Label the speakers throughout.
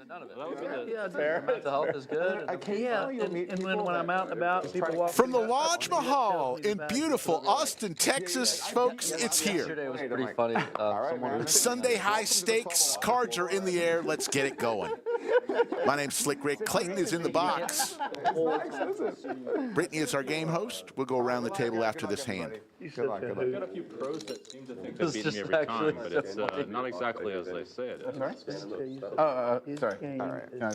Speaker 1: None of it. That would be
Speaker 2: Yeah,
Speaker 1: mental health is good.
Speaker 2: Yeah, and when I'm out and about, people walk
Speaker 3: From the Lodge Mahal in beautiful Austin, Texas, folks, it's here.
Speaker 1: Yesterday was pretty funny. Someone
Speaker 3: Sunday high stakes, cards are in the air. Let's get it going. My name's Slick Rick. Clayton is in the box. Brittany is our game host. We'll go around the table after this hand.
Speaker 4: Good luck. I've got a few pros that seem to think they beat me every time, but it's not exactly as they say it is.
Speaker 5: Sorry. All right. Can I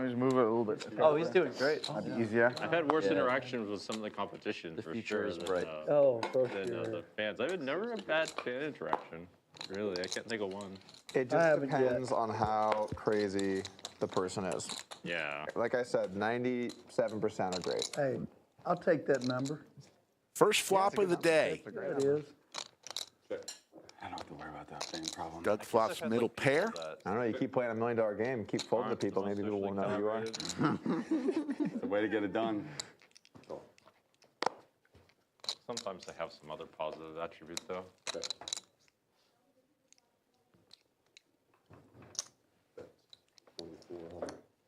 Speaker 5: just move it a little bit?
Speaker 1: Oh, he's doing great.
Speaker 5: Easier.
Speaker 4: I've had worse interactions with some of the competition
Speaker 1: The
Speaker 4: for
Speaker 1: future
Speaker 4: sure
Speaker 1: is
Speaker 4: than,
Speaker 1: bright.
Speaker 4: the fans. I've had never a bad fan interaction. Really, I can't think of one.
Speaker 6: It just depends on how crazy the person is.
Speaker 4: Yeah.
Speaker 6: Like I said, 97% are great.
Speaker 2: Hey, I'll take that number.
Speaker 3: First flop of the day.
Speaker 2: There it is.
Speaker 5: I don't have to worry about that same problem.
Speaker 3: Doug flops middle pair.
Speaker 6: I don't know, you keep playing $1 million game, keep folding to people, maybe people will know who you are.
Speaker 5: It's the way to get it done.
Speaker 4: Sometimes they have some other positive attributes, though.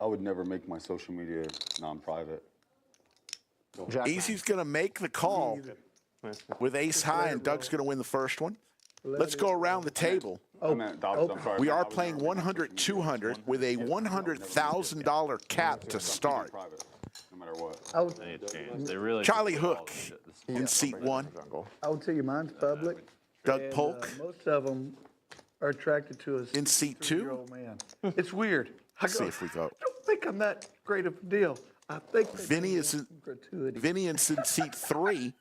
Speaker 5: I would never make my social media non-private.
Speaker 3: Easy's going to make the call with ace high, and Doug's going to win the first one. Let's go around the table.
Speaker 5: I meant Dobbs, I'm sorry.
Speaker 3: We are playing 100, 200 with a $100,000 cap to start.
Speaker 5: Private, no matter what.
Speaker 4: They need to change. They really
Speaker 3: Charlie Hook in seat 1.
Speaker 2: I will tell you, mine's public.
Speaker 3: Doug Polk
Speaker 2: Most of them are attracted to us.
Speaker 3: in seat 2.
Speaker 2: Old man. It's weird. I
Speaker 3: See if we go.
Speaker 2: I don't think I'm that great of a deal. I think
Speaker 3: Vinny is in,
Speaker 2: gratuity.
Speaker 3: Vinny is in seat 3.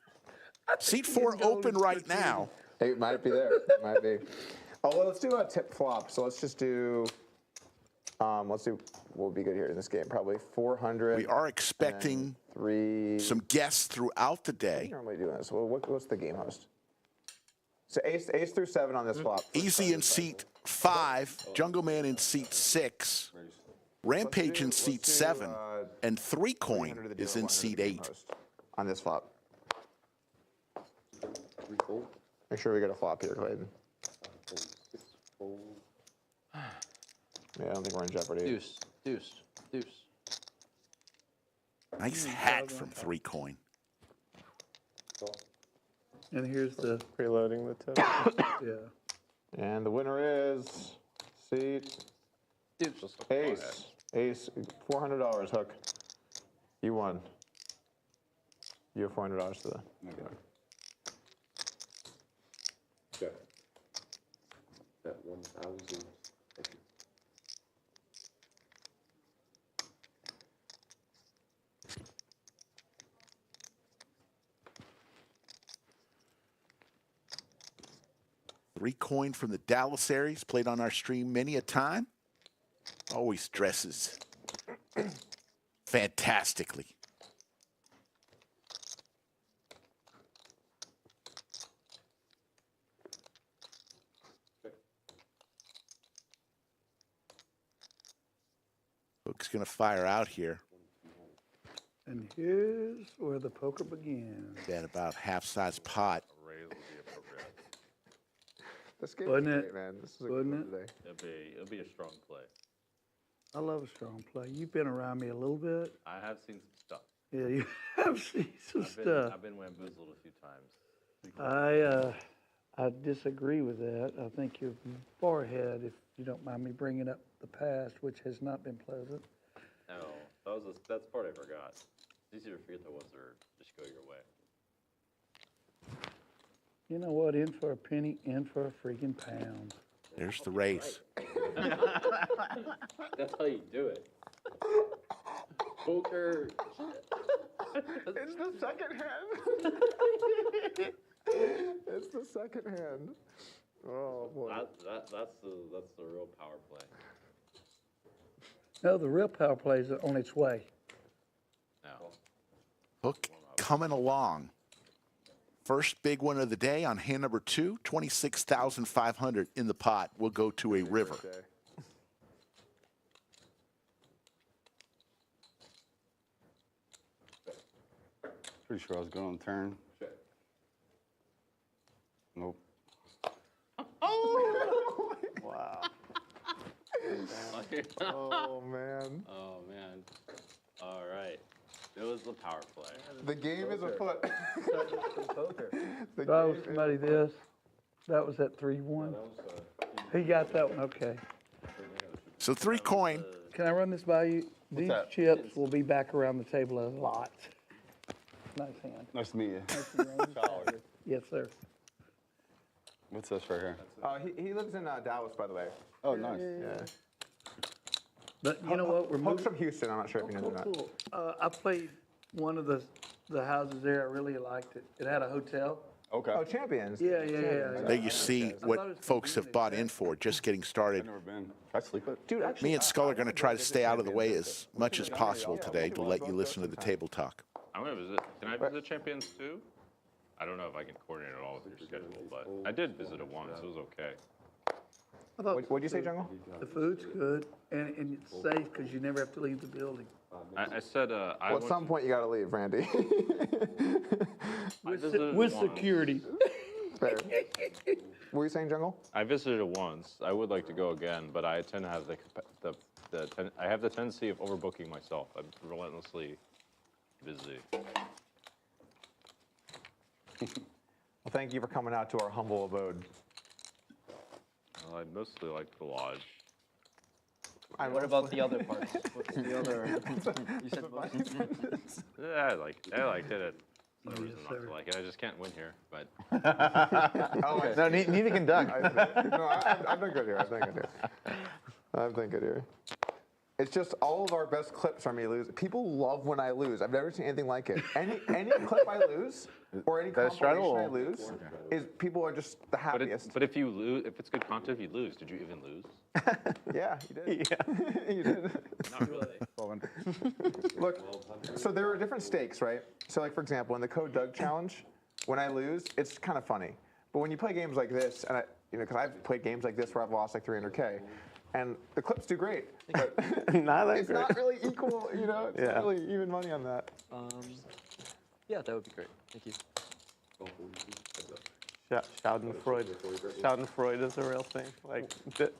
Speaker 3: Seat 4 open right now.
Speaker 6: It might be there, it might be. Oh, well, let's do a tip flop. So let's just do, let's do, what would be good here in this game? Probably 400.
Speaker 3: We are expecting some guests throughout the day.
Speaker 6: Normally doing this. Well, what's the game host? So ace through 7 on this flop.
Speaker 3: Easy in seat 5, Jungleman in seat 6, Rampage in seat 7, and 3 coin is in seat 8.
Speaker 6: On this flop. Make sure we get a flop here, Clayton. Yeah, I don't think we're in jeopardy.
Speaker 1: Deuce, deuce, deuce.
Speaker 3: Nice hat from 3 coin.
Speaker 2: And here's the,
Speaker 7: Preloading the tip.
Speaker 2: yeah.
Speaker 6: And the winner is seat
Speaker 1: Deuce.
Speaker 6: ace. Ace, $400, Hook. You won. You have $400 to the.
Speaker 7: Okay. That 1,000.
Speaker 3: Three coin from the Dallas Aries, played on our stream many a time. Always dresses fantastically. Hook's gonna fire out here.
Speaker 2: And here's where the poker begins.
Speaker 3: At about half-size pot.
Speaker 6: This game
Speaker 2: Wasn't
Speaker 6: is
Speaker 2: it?
Speaker 6: great, man. This is a
Speaker 2: Wasn't
Speaker 6: good
Speaker 2: it?
Speaker 6: one today.
Speaker 4: It'll be a strong play.
Speaker 2: I love a strong play. You've been around me a little bit.
Speaker 4: I have seen some stuff.
Speaker 2: Yeah, you have seen some stuff.
Speaker 4: I've been bamboozled a few times.
Speaker 2: I disagree with that. I think you're far ahead, if you don't mind me bringing up the past, which has not been pleasant.
Speaker 4: No, that's part I forgot. It's easier to forget the ones that are just go your way.
Speaker 2: You know what? In for a penny, in for a freaking pound.
Speaker 3: There's the race.
Speaker 1: That's how you do it. Poker.
Speaker 6: It's the second hand. It's the second hand. Oh boy.
Speaker 4: That's the real power play.
Speaker 2: No, the real power play is on its way.
Speaker 4: No.
Speaker 3: Hook coming along. First big one of the day on hand number 2, 26,500 in the pot. Will go to a river.
Speaker 5: Pretty sure I was good on turn. Nope.
Speaker 6: Wow. Oh, man.
Speaker 4: Oh, man. All right. It was the power play.
Speaker 6: The game is afoot.
Speaker 1: Poker.
Speaker 6: The
Speaker 2: So I owe
Speaker 6: game is
Speaker 2: somebody this. That was at 3-1. He got that one, okay.
Speaker 3: So 3 coin.
Speaker 2: Can I run this by you? These
Speaker 5: that?
Speaker 2: chips will be back around the table a lot. Nice hand.
Speaker 5: Nice to meet you.
Speaker 2: Yes, sir.
Speaker 5: What's this right here?
Speaker 6: he lives in Dallas, by the way.
Speaker 5: Oh, nice.
Speaker 6: Yeah.
Speaker 2: But you know what? We're
Speaker 6: Polk's
Speaker 2: moving.
Speaker 6: from Houston. I'm not sure if you know that.
Speaker 2: Cool. I played one of the houses there. I really liked it. It had a hotel.
Speaker 5: Okay.
Speaker 6: Oh, Champions.
Speaker 2: Yeah.
Speaker 3: There you see what folks have bought in for, just getting started.
Speaker 5: Never been. Can I sleep it?
Speaker 6: Dude, actually,
Speaker 3: Me and Skull are going to try to stay out of the way as much as possible today to let you listen to the table talk.
Speaker 4: I'm going to visit. Can I visit Champions too? I don't know if I can coordinate it all with your schedule, but I did visit it once. It was okay.
Speaker 2: I thought
Speaker 6: What'd you say, Jungle?
Speaker 2: the food's good and it's safe because you never have to leave the building.
Speaker 4: I said I
Speaker 6: Well, at some point, you got to leave, Randy.
Speaker 2: With security.
Speaker 6: Fair. What were you saying, Jungle?
Speaker 4: I visited it once. I would like to go again, but I tend to have I have the tendency of overbooking myself. I'm relentlessly busy.
Speaker 6: Well, thank you for coming out to our humble abode.
Speaker 4: Well, I mostly like the lodge.
Speaker 1: What about the other parts? What's the other? You said most.
Speaker 4: Yeah, I liked it. No reason not
Speaker 2: sir.
Speaker 4: to like it. I just can't win here, but
Speaker 5: No, neither can Doug.
Speaker 6: No, I've been good here. I've been good here. It's just all of our best clips are me losing. People love when I lose. I've never seen anything like it. Any clip I lose or any
Speaker 5: That
Speaker 6: compilation
Speaker 5: straddle?
Speaker 6: I lose is people are just the happiest.
Speaker 4: but if you lose, if it's good content, if you lose, did you even lose?
Speaker 6: Yeah, you did. Yeah. You did.
Speaker 4: Not really.
Speaker 6: Look, so there are different stakes, right? So like, for example, in the Code Doug challenge, when I lose, it's kind of funny. But when you play games like this, and because I've played games like this where I've lost like 300K, and the clips do great, but
Speaker 5: Not that
Speaker 6: it's
Speaker 5: great.
Speaker 6: not really equal, It's not really even money on that.
Speaker 1: Yeah, that would be great. Thank you.
Speaker 8: Schadenfreude is a real thing. Like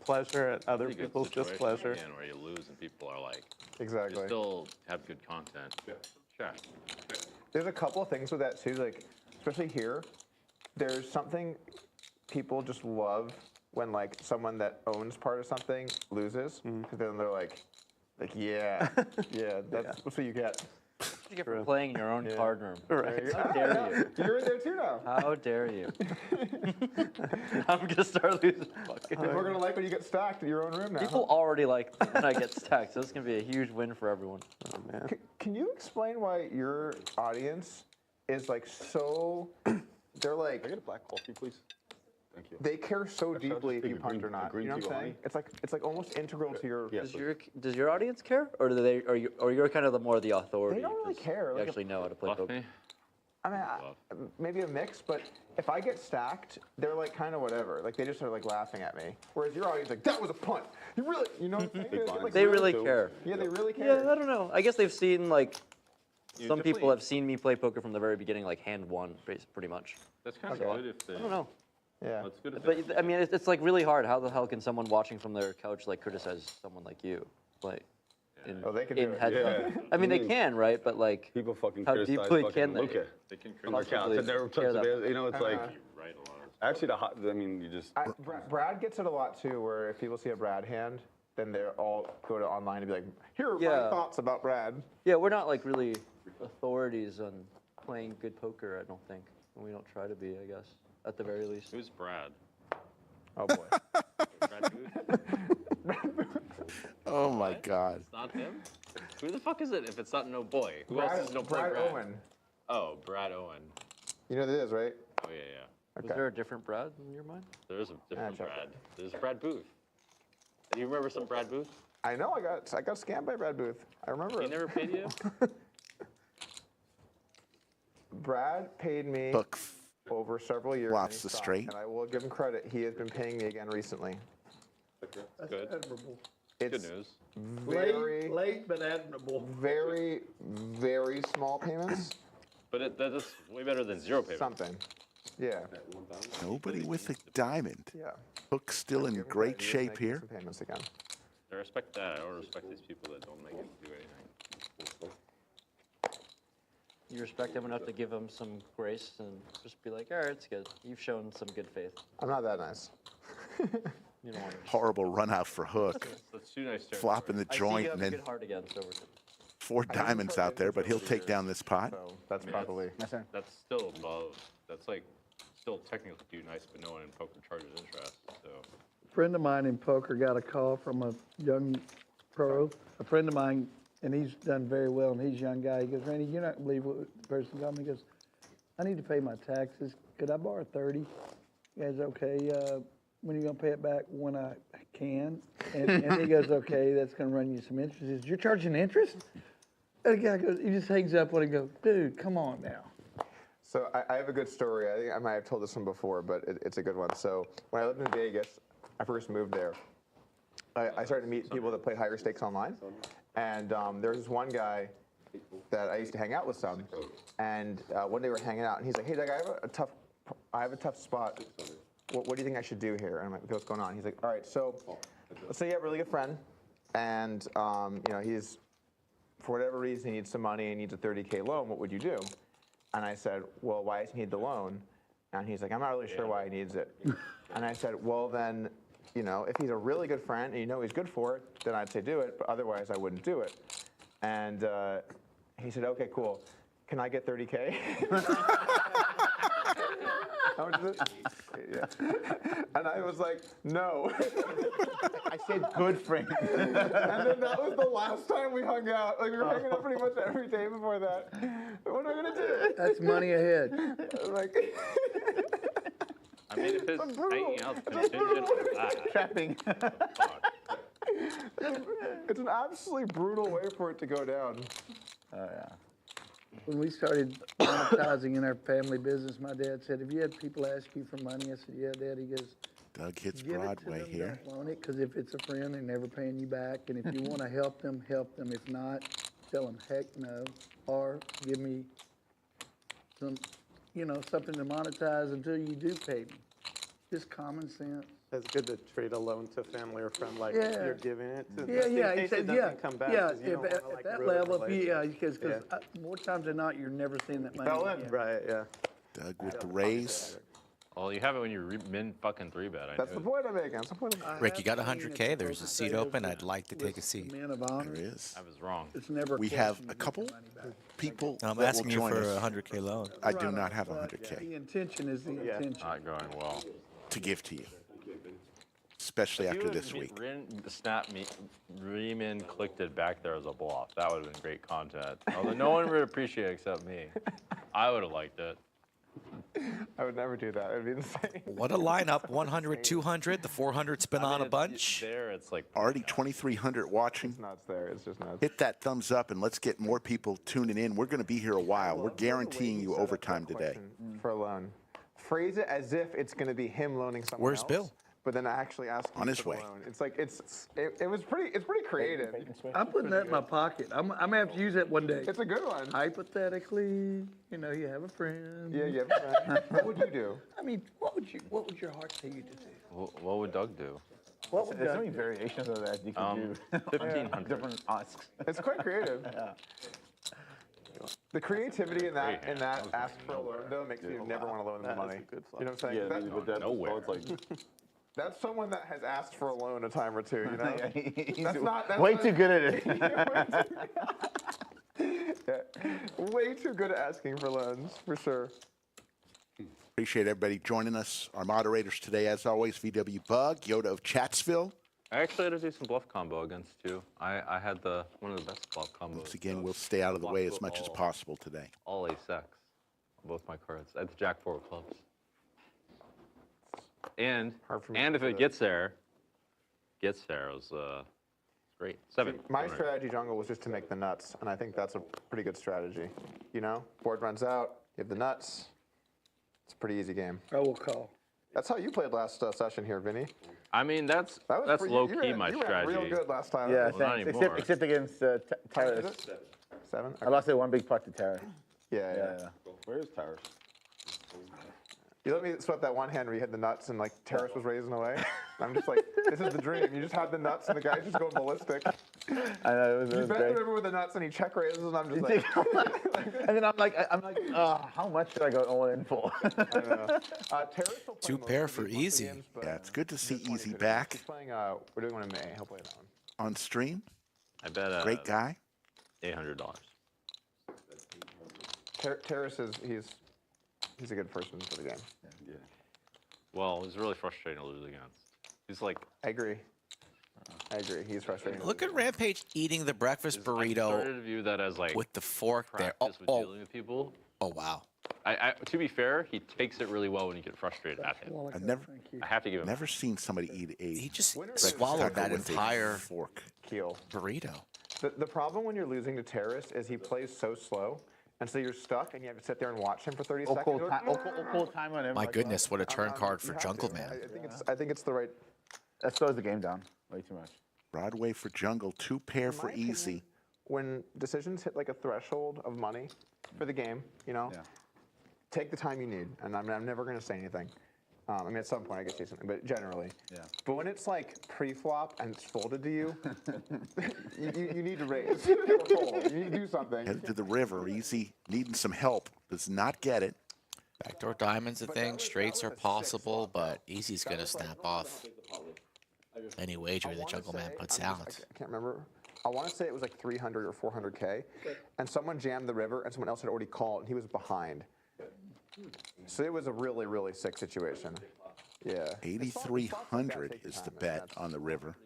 Speaker 8: pleasure at other
Speaker 4: Pretty good
Speaker 8: people's
Speaker 4: situation
Speaker 8: displeasure.
Speaker 4: again, where you lose and people are like,
Speaker 6: Exactly.
Speaker 4: you still have good content. Sure.
Speaker 6: There's a couple of things with that too, like especially here, there's something people just love when like someone that owns part of something loses, because then they're like yeah, that's what you get.
Speaker 1: What you get for playing in your own card room?
Speaker 8: Right.
Speaker 1: How dare you?
Speaker 6: You're in there too now.
Speaker 1: How dare you? I'm gonna start losing.
Speaker 6: We're gonna like when you get stacked in your own room now.
Speaker 1: People already like when I get stacked, so it's gonna be a huge win for everyone.
Speaker 8: Oh, man.
Speaker 6: Can you explain why your audience is like so? They're like
Speaker 5: Can I get a black coffee, please? Thank you.
Speaker 6: they care so deeply if
Speaker 5: take
Speaker 6: you
Speaker 5: a
Speaker 6: punt
Speaker 5: green-
Speaker 6: or
Speaker 5: a
Speaker 6: not.
Speaker 5: green
Speaker 6: You know
Speaker 5: tea
Speaker 6: what I'm
Speaker 5: with
Speaker 6: saying? It's like almost integral to your.
Speaker 5: Yeah.
Speaker 1: Does your audience care, or do they? Or you're kind of the more the authority?
Speaker 6: They don't really
Speaker 1: 'cause
Speaker 6: care,
Speaker 1: You
Speaker 6: like,
Speaker 1: actually know how to play
Speaker 4: Bluff
Speaker 1: poker.
Speaker 4: me?
Speaker 6: I mean, maybe a mix, but if I get stacked, they're like kind of whatever. Like they just are like laughing at me. Whereas your audience, like that was a punt. You really, you know what I'm saying?
Speaker 5: Big
Speaker 6: Like,
Speaker 5: blinds.
Speaker 1: They
Speaker 6: really-
Speaker 1: really care.
Speaker 6: Yeah, they really care.
Speaker 1: Yeah, I don't know. I guess they've seen like
Speaker 4: You
Speaker 1: some people
Speaker 4: definitely-
Speaker 1: have seen me play poker from the very beginning, like hand one, pretty much.
Speaker 4: That's kind of
Speaker 6: Okay.
Speaker 4: good if they.
Speaker 1: I don't know.
Speaker 6: Yeah.
Speaker 4: That's good if
Speaker 1: But
Speaker 4: they.
Speaker 1: I mean, it's like really hard. How the hell can someone watching from their couch like criticize someone like you? Like, in,
Speaker 6: Oh, they can do
Speaker 1: in
Speaker 6: it.
Speaker 1: headphones.
Speaker 5: Yeah.
Speaker 1: I mean, they can, right? But like,
Speaker 5: People fucking
Speaker 1: how
Speaker 5: criticize
Speaker 1: deeply
Speaker 5: fucking
Speaker 1: can they?
Speaker 5: Luka
Speaker 4: They can
Speaker 5: on their
Speaker 4: criticize.
Speaker 5: couch. And they're
Speaker 1: care that
Speaker 5: you know, it's like,
Speaker 4: Right, a lot.
Speaker 5: actually, I mean, you just.
Speaker 6: Brad gets it a lot too, where if people see a Brad hand, then they're all go to online and be like, "Here are my
Speaker 1: Yeah.
Speaker 6: thoughts about Brad."
Speaker 1: Yeah, we're not like really authorities on playing good poker. I don't think. We don't try to be, I guess, at the very least.
Speaker 4: Who's Brad?
Speaker 6: Oh boy.
Speaker 4: Brad Booth?
Speaker 3: Oh my God.
Speaker 4: It's not him? Who the fuck is it if it's not no boy? Who
Speaker 6: Brad,
Speaker 4: else is no
Speaker 6: Brad
Speaker 4: Brad?
Speaker 6: Owen.
Speaker 4: Oh, Brad Owen.
Speaker 6: You know who that is, right?
Speaker 4: Oh, yeah, yeah.
Speaker 1: Was
Speaker 6: Okay.
Speaker 1: there a different Brad in your mind?
Speaker 4: There's a different
Speaker 6: check
Speaker 4: Brad. There's Brad Booth. Do you remember some Brad Booth?
Speaker 6: I know. I got scammed by Brad Booth. I remember
Speaker 4: He
Speaker 6: it.
Speaker 4: never paid you?
Speaker 6: Brad paid me
Speaker 3: Look,
Speaker 6: over several years.
Speaker 3: Lots
Speaker 6: in
Speaker 3: to
Speaker 6: stock,
Speaker 3: straight.
Speaker 6: And I will give him credit. He has been paying me again recently.
Speaker 4: Good.
Speaker 2: Admirable.
Speaker 4: Good
Speaker 6: It's
Speaker 4: news.
Speaker 6: very,
Speaker 2: Late but admirable.
Speaker 6: very, very small payments.
Speaker 4: But that is way better than zero payment.
Speaker 6: Something. Yeah.
Speaker 3: nobody with a diamond.
Speaker 6: Yeah.
Speaker 3: Hook's still in
Speaker 6: Give him
Speaker 3: great
Speaker 6: credit. He is
Speaker 3: shape
Speaker 6: making
Speaker 3: here.
Speaker 6: some payments again.
Speaker 4: I respect that. I don't respect these people that don't make it do anything.
Speaker 1: You respect him enough to give him some grace and just be like, all right, it's good. You've shown some good faith.
Speaker 6: I'm not that nice.
Speaker 1: You don't want to.
Speaker 3: Horrible run out for hook.
Speaker 4: That's too nice.
Speaker 3: Flopping the
Speaker 1: I see
Speaker 3: joint
Speaker 1: you have
Speaker 3: and
Speaker 1: a
Speaker 3: then
Speaker 1: good heart against Overton.
Speaker 3: 4 diamonds out there, but he'll take down this pot.
Speaker 6: So that's probably.
Speaker 4: That's still above. That's like still technically too nice, but no one in poker charges interest. So
Speaker 2: A friend of mine in poker got a call from a young pro, a friend of mine, and he's done very well, and he's a young guy. He goes, Randy, you're not going to believe what the person told me. He goes, I need to pay my taxes. Could I borrow 30? He goes, okay, when are you going to pay it back? When I can. And he goes, okay, that's going to run you some interest. He says, you're charging interest? And the guy goes, he just hangs up on it and goes, dude, come on now.
Speaker 6: So I have a good story. I think I might have told this one before, but it's a good one. So when I lived in Vegas, I first moved there. I started to meet people that play higher stakes online. And there was this one guy that I used to hang out with some. And one day we were hanging out, and he's like, hey, Doug, I have a tough spot. What do you think I should do here? And I'm like, okay, what's going on? He's like, all right, so let's say you have a really good friend, and you know, he's, for whatever reason, he needs some money and needs a 30K loan. What would you do? And I said, well, why does he need the loan? And he's like, I'm not really sure why he needs it. And I said, well, then, you know, if he's a really good friend and you know he's good for it, then I'd say do it, but otherwise I wouldn't do it. And he said, okay, cool. Can I get 30K? How much is it? Yeah. And I was like, no.
Speaker 5: I said good friend.
Speaker 6: And then that was the last time we hung out. Like, we were hanging out pretty much every day before that. What am I going to do?
Speaker 2: That's money ahead.
Speaker 6: Like,
Speaker 4: I mean, if it's hanging out contingent on that,
Speaker 5: Trapping.
Speaker 6: it's an absolutely brutal way for it to go down.
Speaker 5: Oh, yeah.
Speaker 2: When we started monetizing in our family business, my dad said, have you had people ask you for money? I said, yeah, Dad. He goes,
Speaker 3: Doug hits
Speaker 2: give
Speaker 3: Broadway
Speaker 2: it to them,
Speaker 3: here.
Speaker 2: don't loan it, because if it's a friend, they're never paying you back. And if you want to help them, help them. If not, tell them, heck no. Or give me some, you know, something to monetize until you do pay me. Just common sense.
Speaker 8: It's good to treat a loan to family or friend like
Speaker 2: Yeah.
Speaker 8: you're giving it to.
Speaker 2: Yeah,
Speaker 8: just in
Speaker 2: yeah. He
Speaker 8: case
Speaker 2: said,
Speaker 8: it doesn't come back,
Speaker 2: yeah.
Speaker 8: 'cause you don't
Speaker 2: At
Speaker 8: wanna, like,
Speaker 2: that
Speaker 8: ruin the
Speaker 2: level, if you,
Speaker 8: relationship.
Speaker 2: because more times than not, you're never seeing that money
Speaker 6: Fell in.
Speaker 2: again.
Speaker 8: Right, yeah.
Speaker 3: Doug with the raise.
Speaker 4: well, you have it when you min fucking 3-bet. I
Speaker 6: That's
Speaker 4: knew
Speaker 6: the point I'm making. That's the point I'm making.
Speaker 9: Rick, you got 100K. There's a seat open. I'd like to take a seat.
Speaker 2: Men of honor.
Speaker 3: There is.
Speaker 4: I was wrong.
Speaker 2: It's never.
Speaker 3: We have a couple people
Speaker 9: I'm
Speaker 3: that
Speaker 9: asking
Speaker 3: will
Speaker 9: you
Speaker 3: join
Speaker 9: for
Speaker 3: us.
Speaker 9: a 100K loan.
Speaker 3: I do not have
Speaker 2: But
Speaker 3: 100K
Speaker 2: The intention is the intention.
Speaker 4: Not going well.
Speaker 3: to give to you, especially after this week.
Speaker 4: Snap me, Riemann clicked it back there as a bluff. That would have been great content. Although no one would appreciate it except me. I would have liked it.
Speaker 6: I would never do that. It would be insane.
Speaker 9: What a lineup. 100, 200. The 400's been on a bunch.
Speaker 4: There, it's like
Speaker 3: Already 2,300 watching.
Speaker 6: It's nuts there. It's just nuts.
Speaker 3: Hit that thumbs up and let's get more people tuning in. We're going to be here a while. We're guaranteeing you overtime today.
Speaker 6: For a loan. Phrase it as if it's going to be him loaning someone
Speaker 9: Where's
Speaker 6: else.
Speaker 9: Bill?
Speaker 6: But then actually ask
Speaker 3: On
Speaker 6: him
Speaker 3: his
Speaker 6: for the
Speaker 3: way.
Speaker 6: loan. It's like it's pretty creative.
Speaker 2: I'm putting that in my pocket. I'm gonna have to use that one day.
Speaker 6: It's a good one.
Speaker 2: Hypothetically, you know, you have a friend.
Speaker 6: Yeah, yeah. What would you do?
Speaker 2: I mean, what would your heart tell you to do?
Speaker 4: what would Doug do?
Speaker 2: What would
Speaker 5: There's so
Speaker 2: Doug
Speaker 5: many variations of that you can do.
Speaker 4: 1,500.
Speaker 5: Different asks.
Speaker 6: It's quite creative. The creativity in that ask for a loan though makes me never want to loan them money. You know what I'm saying?
Speaker 7: Yeah, but that
Speaker 4: Nowhere.
Speaker 7: it's like
Speaker 6: That's someone that has asked for a loan a time or two. You know?
Speaker 5: He's
Speaker 6: That's
Speaker 5: way
Speaker 6: not-
Speaker 5: too good at it.
Speaker 6: Yeah. Way too good at asking for loans, for sure.
Speaker 3: Appreciate everybody joining us. Our moderators today, as always, VW Bug, Yoda of Chatsville.
Speaker 4: I actually had a decent bluff combo against you. I had one of the best bluff combos.
Speaker 3: Once again, we'll stay out of the way as much as possible today.
Speaker 4: All ace X on both my cards. That's Jack 4 of clubs. And
Speaker 6: for me
Speaker 4: and
Speaker 6: to
Speaker 4: if
Speaker 6: do
Speaker 4: it
Speaker 6: that.
Speaker 4: gets there, it was great. 7.
Speaker 6: My strategy, Jungle, was just to make the nuts, and I think that's a pretty good strategy. You know, board runs out, you have the nuts. It's a pretty easy game.
Speaker 2: I will call.
Speaker 6: That's how you played last session here, Vinny.
Speaker 4: I mean, that's
Speaker 6: pretty-
Speaker 4: low
Speaker 6: you
Speaker 4: key
Speaker 6: ran-
Speaker 4: my
Speaker 6: you ran
Speaker 4: strategy.
Speaker 6: real good last time.
Speaker 5: Yeah,
Speaker 4: Well, not
Speaker 5: thanks.
Speaker 4: anymore.
Speaker 5: Except against Tyrus.
Speaker 6: 7?
Speaker 5: I lost it one big pot to Tyrus.
Speaker 6: Yeah.
Speaker 7: where's Towers?
Speaker 6: You let me sweat that one hand where you had the nuts and like Terrace was raising away. I'm just like, this is the dream. You just have the nuts and the guy's just going ballistic.
Speaker 5: I know, it
Speaker 6: You
Speaker 5: was
Speaker 6: bet
Speaker 5: great.
Speaker 6: the river with the nuts and he check raises and I'm just like,
Speaker 5: And then I'm like, how much should I go all in for?
Speaker 6: I don't know. Terrace will play
Speaker 9: Two
Speaker 6: most
Speaker 9: pair
Speaker 6: of
Speaker 9: for
Speaker 6: these monthly
Speaker 9: Easy.
Speaker 6: games, but,
Speaker 3: Yeah, it's good to see
Speaker 6: just wanted
Speaker 3: Easy
Speaker 6: to-
Speaker 3: back
Speaker 6: He's playing, we're doing one in May. He'll play that one.
Speaker 3: on stream.
Speaker 4: I bet
Speaker 3: Great guy.
Speaker 4: $800.
Speaker 6: Terrace is, he's a good person for the game.
Speaker 4: Well, it's really frustrating to lose against. He's like,
Speaker 6: I agree. He's frustrating.
Speaker 9: Look at Rampage eating the breakfast
Speaker 4: I
Speaker 9: burrito
Speaker 4: started to view that as like
Speaker 9: with the fork there.
Speaker 4: practice with dealing with people.
Speaker 9: Oh, wow.
Speaker 4: To be fair, he takes it really well when you get frustrated at him.
Speaker 3: I've never
Speaker 4: I have to give him.
Speaker 3: never seen somebody eat
Speaker 9: He
Speaker 3: a
Speaker 9: just
Speaker 3: breakfast
Speaker 9: swallowed
Speaker 3: taco
Speaker 9: that
Speaker 3: with a
Speaker 9: entire
Speaker 3: fork.
Speaker 6: Keel.
Speaker 9: burrito.
Speaker 6: The problem when you're losing to Terrace is he plays so slow, and so you're stuck, and you have to sit there and watch him for 30 seconds.
Speaker 5: Cool time on him.
Speaker 9: My goodness, what a turn card for
Speaker 6: You have to.
Speaker 9: Jungleman.
Speaker 6: I think it's the right.
Speaker 5: That slows the game down way too much.
Speaker 3: Broadway for Jungle, 2 pair
Speaker 6: In
Speaker 3: for
Speaker 6: my opinion,
Speaker 3: Easy.
Speaker 6: When decisions hit like a threshold of money for the game, you know, take the time you need. And I'm never going to say anything. I mean, at some point I could say something, but generally.
Speaker 5: Yeah.
Speaker 6: But when it's like pre-flop and it's folded to you, you need to raise. You need to do something.
Speaker 3: Headed to the river. Easy needing some help. Does not get it.
Speaker 9: Backdoor diamonds a thing. Straights are possible, but Easy's going to snap off any wager that Jungleman puts out.
Speaker 6: I can't remember. I want to say it was like 300 or 400K, and someone jammed the river, and someone else had already called, and he was behind. So it was a really, really sick situation. Yeah.
Speaker 3: 8,300 is the bet on the river.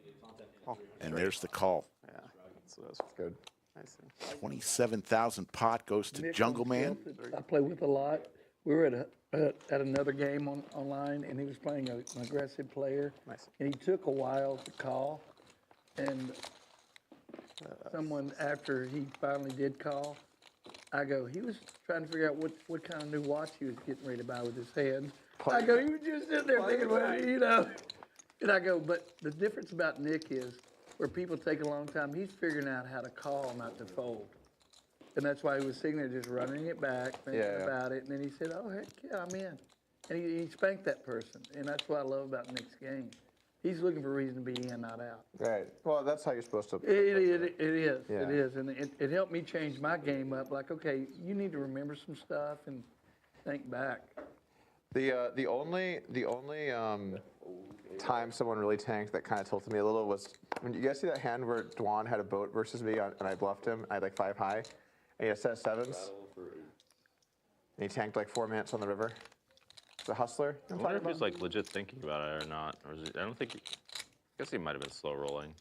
Speaker 3: And there's the call.
Speaker 6: Yeah, that's good. I see.
Speaker 3: 27,000 pot goes to Jungleman.
Speaker 2: I play with a lot. We were at another game online, and he was playing an aggressive player.
Speaker 6: Nice.
Speaker 2: And he took a while to call, and someone after he finally did call, I go, he was trying to figure out what kind of new watch he was getting ready to buy with his hands. I go, he was just sitting there thinking, well, you know. And I go, but the difference about Nick is where people take a long time, he's figuring out how to call, not to fold. And that's why he was sitting there just running it back, thinking about it. And then he said, oh, heck yeah, I'm in. And he spanked that person. And that's what I love about Nick's game. He's looking for a reason to be in, not out.
Speaker 6: Right. Well, that's how you're supposed to.
Speaker 2: It is.
Speaker 6: Yeah.
Speaker 2: It is. And it helped me change my game up. Like, okay, you need to remember some stuff and think back.
Speaker 6: The only time someone really tanked that kind of tilted me a little was when you guys see that hand where Dwan had a boat versus me and I bluffed him. I had like 5 high, and he had set sevens, and he tanked like 4 minutes on the river. The hustler.
Speaker 4: I wonder if he's like legit thinking about it or not. Or is he, I don't think. I guess he might have been slow rolling.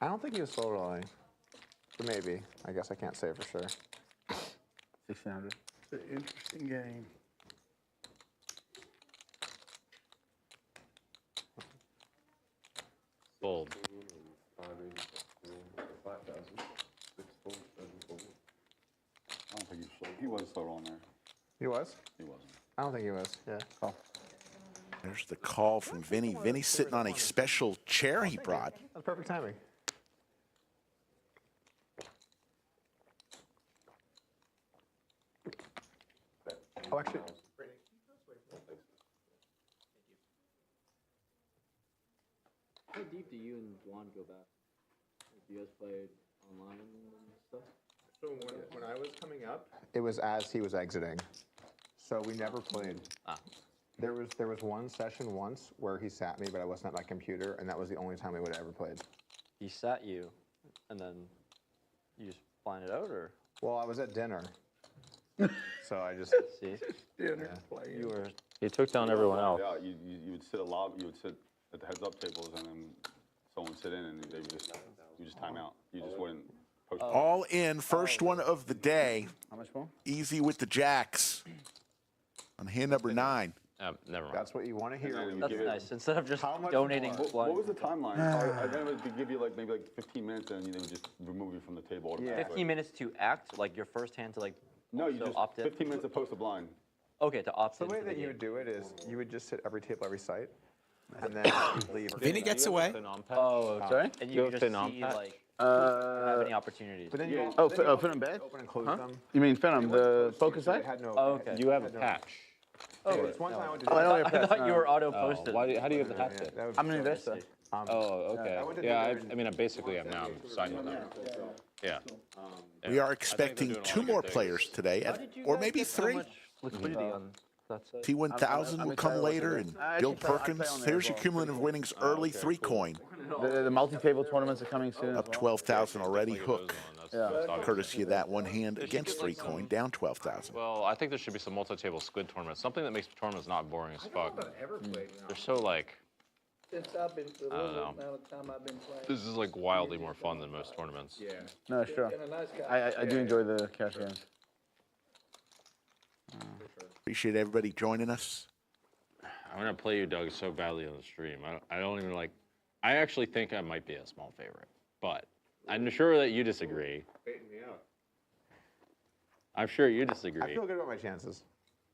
Speaker 6: I don't think he was slow rolling, but maybe. I guess I can't say for sure.
Speaker 5: 1,600.
Speaker 2: It's an interesting game.
Speaker 4: Fold.
Speaker 7: 5,000. I don't think he was slow on there.
Speaker 6: He was?
Speaker 7: He wasn't.
Speaker 6: I don't think he was. Yeah. Oh.
Speaker 3: There's the call from Vinny. Vinny's sitting on a special chair he brought.
Speaker 6: That's perfect timing. Oh, actually.
Speaker 1: How deep do you and Juan go back? Do you guys play online and stuff?
Speaker 6: So when I was coming up, it was as he was exiting. So we never played. There was one session once where he sat me, but I wasn't at my computer, and that was the only time we would have ever played.
Speaker 1: He sat you, and then you just find it out, or?
Speaker 6: Well, I was at dinner, so I just
Speaker 1: See?
Speaker 2: Dinner playing.
Speaker 1: You were.
Speaker 4: He took down everyone else.
Speaker 7: Yeah, you would sit you would sit at the heads-up tables, and then someone would sit in, and they would just you just time out. You just wouldn't post.
Speaker 3: All in, first one of the day.
Speaker 5: How much more?
Speaker 3: Easy with the jacks on hand number 9.
Speaker 4: Never mind.
Speaker 6: that's what you want to hear. when you
Speaker 1: That's
Speaker 6: give it-
Speaker 1: nice. Instead of just
Speaker 6: How much
Speaker 1: donating
Speaker 6: more?
Speaker 1: blind.
Speaker 7: What was the timeline? I then it would give you like maybe like 15 minutes, and they would just remove you from the table. automatically.
Speaker 1: 15 minutes to act, like your first hand to like.
Speaker 7: No, you
Speaker 1: also
Speaker 7: just
Speaker 1: opt in?
Speaker 7: 15 minutes to post a blind.
Speaker 1: Okay, to opt
Speaker 6: The
Speaker 1: in.
Speaker 6: way
Speaker 1: for
Speaker 6: that
Speaker 1: the
Speaker 6: you
Speaker 1: game.
Speaker 6: would do it is you would just sit every table, every site, and then leave.
Speaker 9: Vinny gets away.
Speaker 1: Oh,
Speaker 5: Sorry?
Speaker 1: and
Speaker 4: You
Speaker 1: you
Speaker 4: have
Speaker 1: just
Speaker 4: Phenom
Speaker 1: see
Speaker 4: patch?
Speaker 1: like have any opportunities.
Speaker 6: But then you
Speaker 5: Oh, Phenom bed?
Speaker 6: open and close them.
Speaker 5: You mean Phenom, the focus
Speaker 6: They
Speaker 5: site?
Speaker 6: had no.
Speaker 1: Oh, okay.
Speaker 4: You have a patch.
Speaker 6: Oh, it's one time I went to
Speaker 5: Oh, I know
Speaker 1: I
Speaker 5: your
Speaker 1: thought you were auto
Speaker 4: Oh,
Speaker 1: posted.
Speaker 4: how do you have the hat then?
Speaker 6: that would
Speaker 5: I'm
Speaker 6: be
Speaker 5: an
Speaker 6: so
Speaker 5: investor.
Speaker 4: Oh, okay.
Speaker 6: I went to
Speaker 4: Yeah,
Speaker 6: dinner
Speaker 4: I mean, I basically am now. I'm signed with them. Yeah.
Speaker 3: We are
Speaker 4: I think they're
Speaker 3: expecting
Speaker 4: doing a lot
Speaker 3: 2
Speaker 4: of good
Speaker 3: more
Speaker 4: things.
Speaker 3: players today,
Speaker 1: How did you
Speaker 3: or
Speaker 1: guys
Speaker 3: maybe
Speaker 1: get so
Speaker 3: 3.
Speaker 1: much liquidity on that side?
Speaker 3: T1000 will come later, and Bill Perkins. There's your cumulative winnings early 3 coin.
Speaker 5: The multi-table tournaments are coming soon.
Speaker 3: Up
Speaker 5: as well.
Speaker 3: 12,000 already.
Speaker 4: Like those
Speaker 3: Hook,
Speaker 4: one, that's obviously
Speaker 3: courtesy of that one hand
Speaker 4: They should
Speaker 3: against
Speaker 4: get,
Speaker 3: 3
Speaker 4: like, some-
Speaker 3: coin, down 12,000.
Speaker 4: Well, I think there should be some multi-table squid tournaments. Something that makes tournaments not boring as fuck. They're so like,
Speaker 2: Since I've been, the
Speaker 4: I don't
Speaker 2: little
Speaker 4: know.
Speaker 2: amount of time I've been playing.
Speaker 4: this is like wildly more fun than most tournaments.
Speaker 5: No, sure.
Speaker 2: And a nice guy.
Speaker 5: I do enjoy the cash games.
Speaker 3: Appreciate everybody joining us.
Speaker 4: I'm gonna play you, Doug, so badly on the stream. I don't even like. I actually think I might be a small favorite, but I'm sure that you disagree. I'm sure you disagree.
Speaker 6: I feel good about my chances.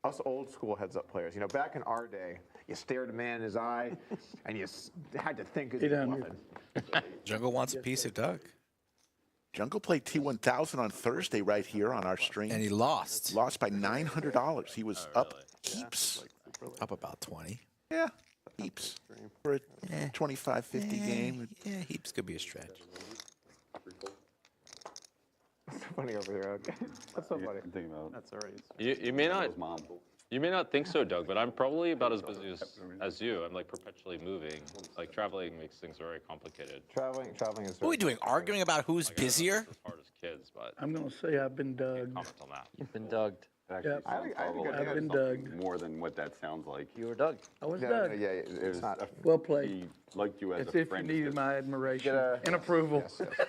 Speaker 6: Us old school heads-up players, you know, back in our day, you stared a man in his eye, and you had to think as you
Speaker 2: 800.
Speaker 6: bluffing.
Speaker 9: Jungle wants a piece of Doug.
Speaker 3: Jungle played T1000 on Thursday right here on our stream.
Speaker 9: And he lost.
Speaker 3: Lost by $900. He was up heaps.
Speaker 9: Up about 20.
Speaker 3: Yeah, heaps. For a 25-50 game.
Speaker 9: Yeah, heaps could be a stretch.
Speaker 6: It's so funny over here. Okay. That's so funny.
Speaker 7: I'm thinking about
Speaker 8: That's all right.
Speaker 4: You may not.
Speaker 7: his mom.
Speaker 4: You may not think so, Doug, but I'm probably about as busy as you. I'm like perpetually moving. Like traveling makes things very complicated.
Speaker 6: Traveling is.
Speaker 9: What are we doing? Arguing about who's busier?
Speaker 4: As hard as kids, but
Speaker 2: I'm gonna say I've been dug.
Speaker 4: comment on that.
Speaker 1: You've been dugged.
Speaker 7: Actually,
Speaker 2: Yep.
Speaker 7: sounds
Speaker 6: I think
Speaker 7: probably
Speaker 6: I've
Speaker 2: been
Speaker 7: something
Speaker 2: dug.
Speaker 7: more than what that sounds like.
Speaker 1: You were dugged.
Speaker 2: I was
Speaker 6: Yeah,
Speaker 2: dug.
Speaker 6: yeah, it's not.
Speaker 2: Well played.
Speaker 7: He liked you as
Speaker 2: As
Speaker 7: a
Speaker 2: if you
Speaker 7: friend.
Speaker 2: needed my admiration
Speaker 5: a-
Speaker 2: and approval.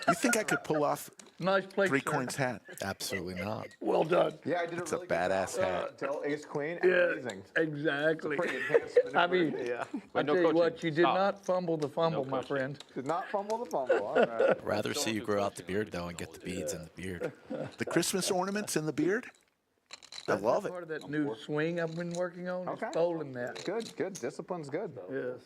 Speaker 3: You think I could pull off
Speaker 2: Nice play,
Speaker 3: 3
Speaker 2: sir.
Speaker 3: coins hat?
Speaker 9: Absolutely not.
Speaker 2: Well done.
Speaker 6: Yeah, I did
Speaker 3: It's
Speaker 6: a
Speaker 3: a
Speaker 6: really good
Speaker 3: badass
Speaker 6: job.
Speaker 3: hat.
Speaker 6: Till Ace Queen.
Speaker 2: Yeah,
Speaker 6: Amazing.
Speaker 2: exactly.
Speaker 6: Pretty advanced
Speaker 2: I
Speaker 6: maneuver.
Speaker 2: mean,
Speaker 8: Yeah.
Speaker 2: I
Speaker 4: Wait, no
Speaker 2: tell you what,
Speaker 4: coaching.
Speaker 2: you did
Speaker 4: Stop.
Speaker 2: not fumble the fumble,
Speaker 4: No
Speaker 2: my
Speaker 4: coaching.
Speaker 2: friend.
Speaker 6: Did not fumble the fumble. All right.
Speaker 9: Rather see you grow out the beard, though, and get the beads in the beard.
Speaker 3: The Christmas ornaments in the beard? I love it.
Speaker 2: Part of that new swing I've been working on
Speaker 6: Okay.
Speaker 2: is folding that.
Speaker 6: Good, good. Discipline's good.
Speaker 2: Yes.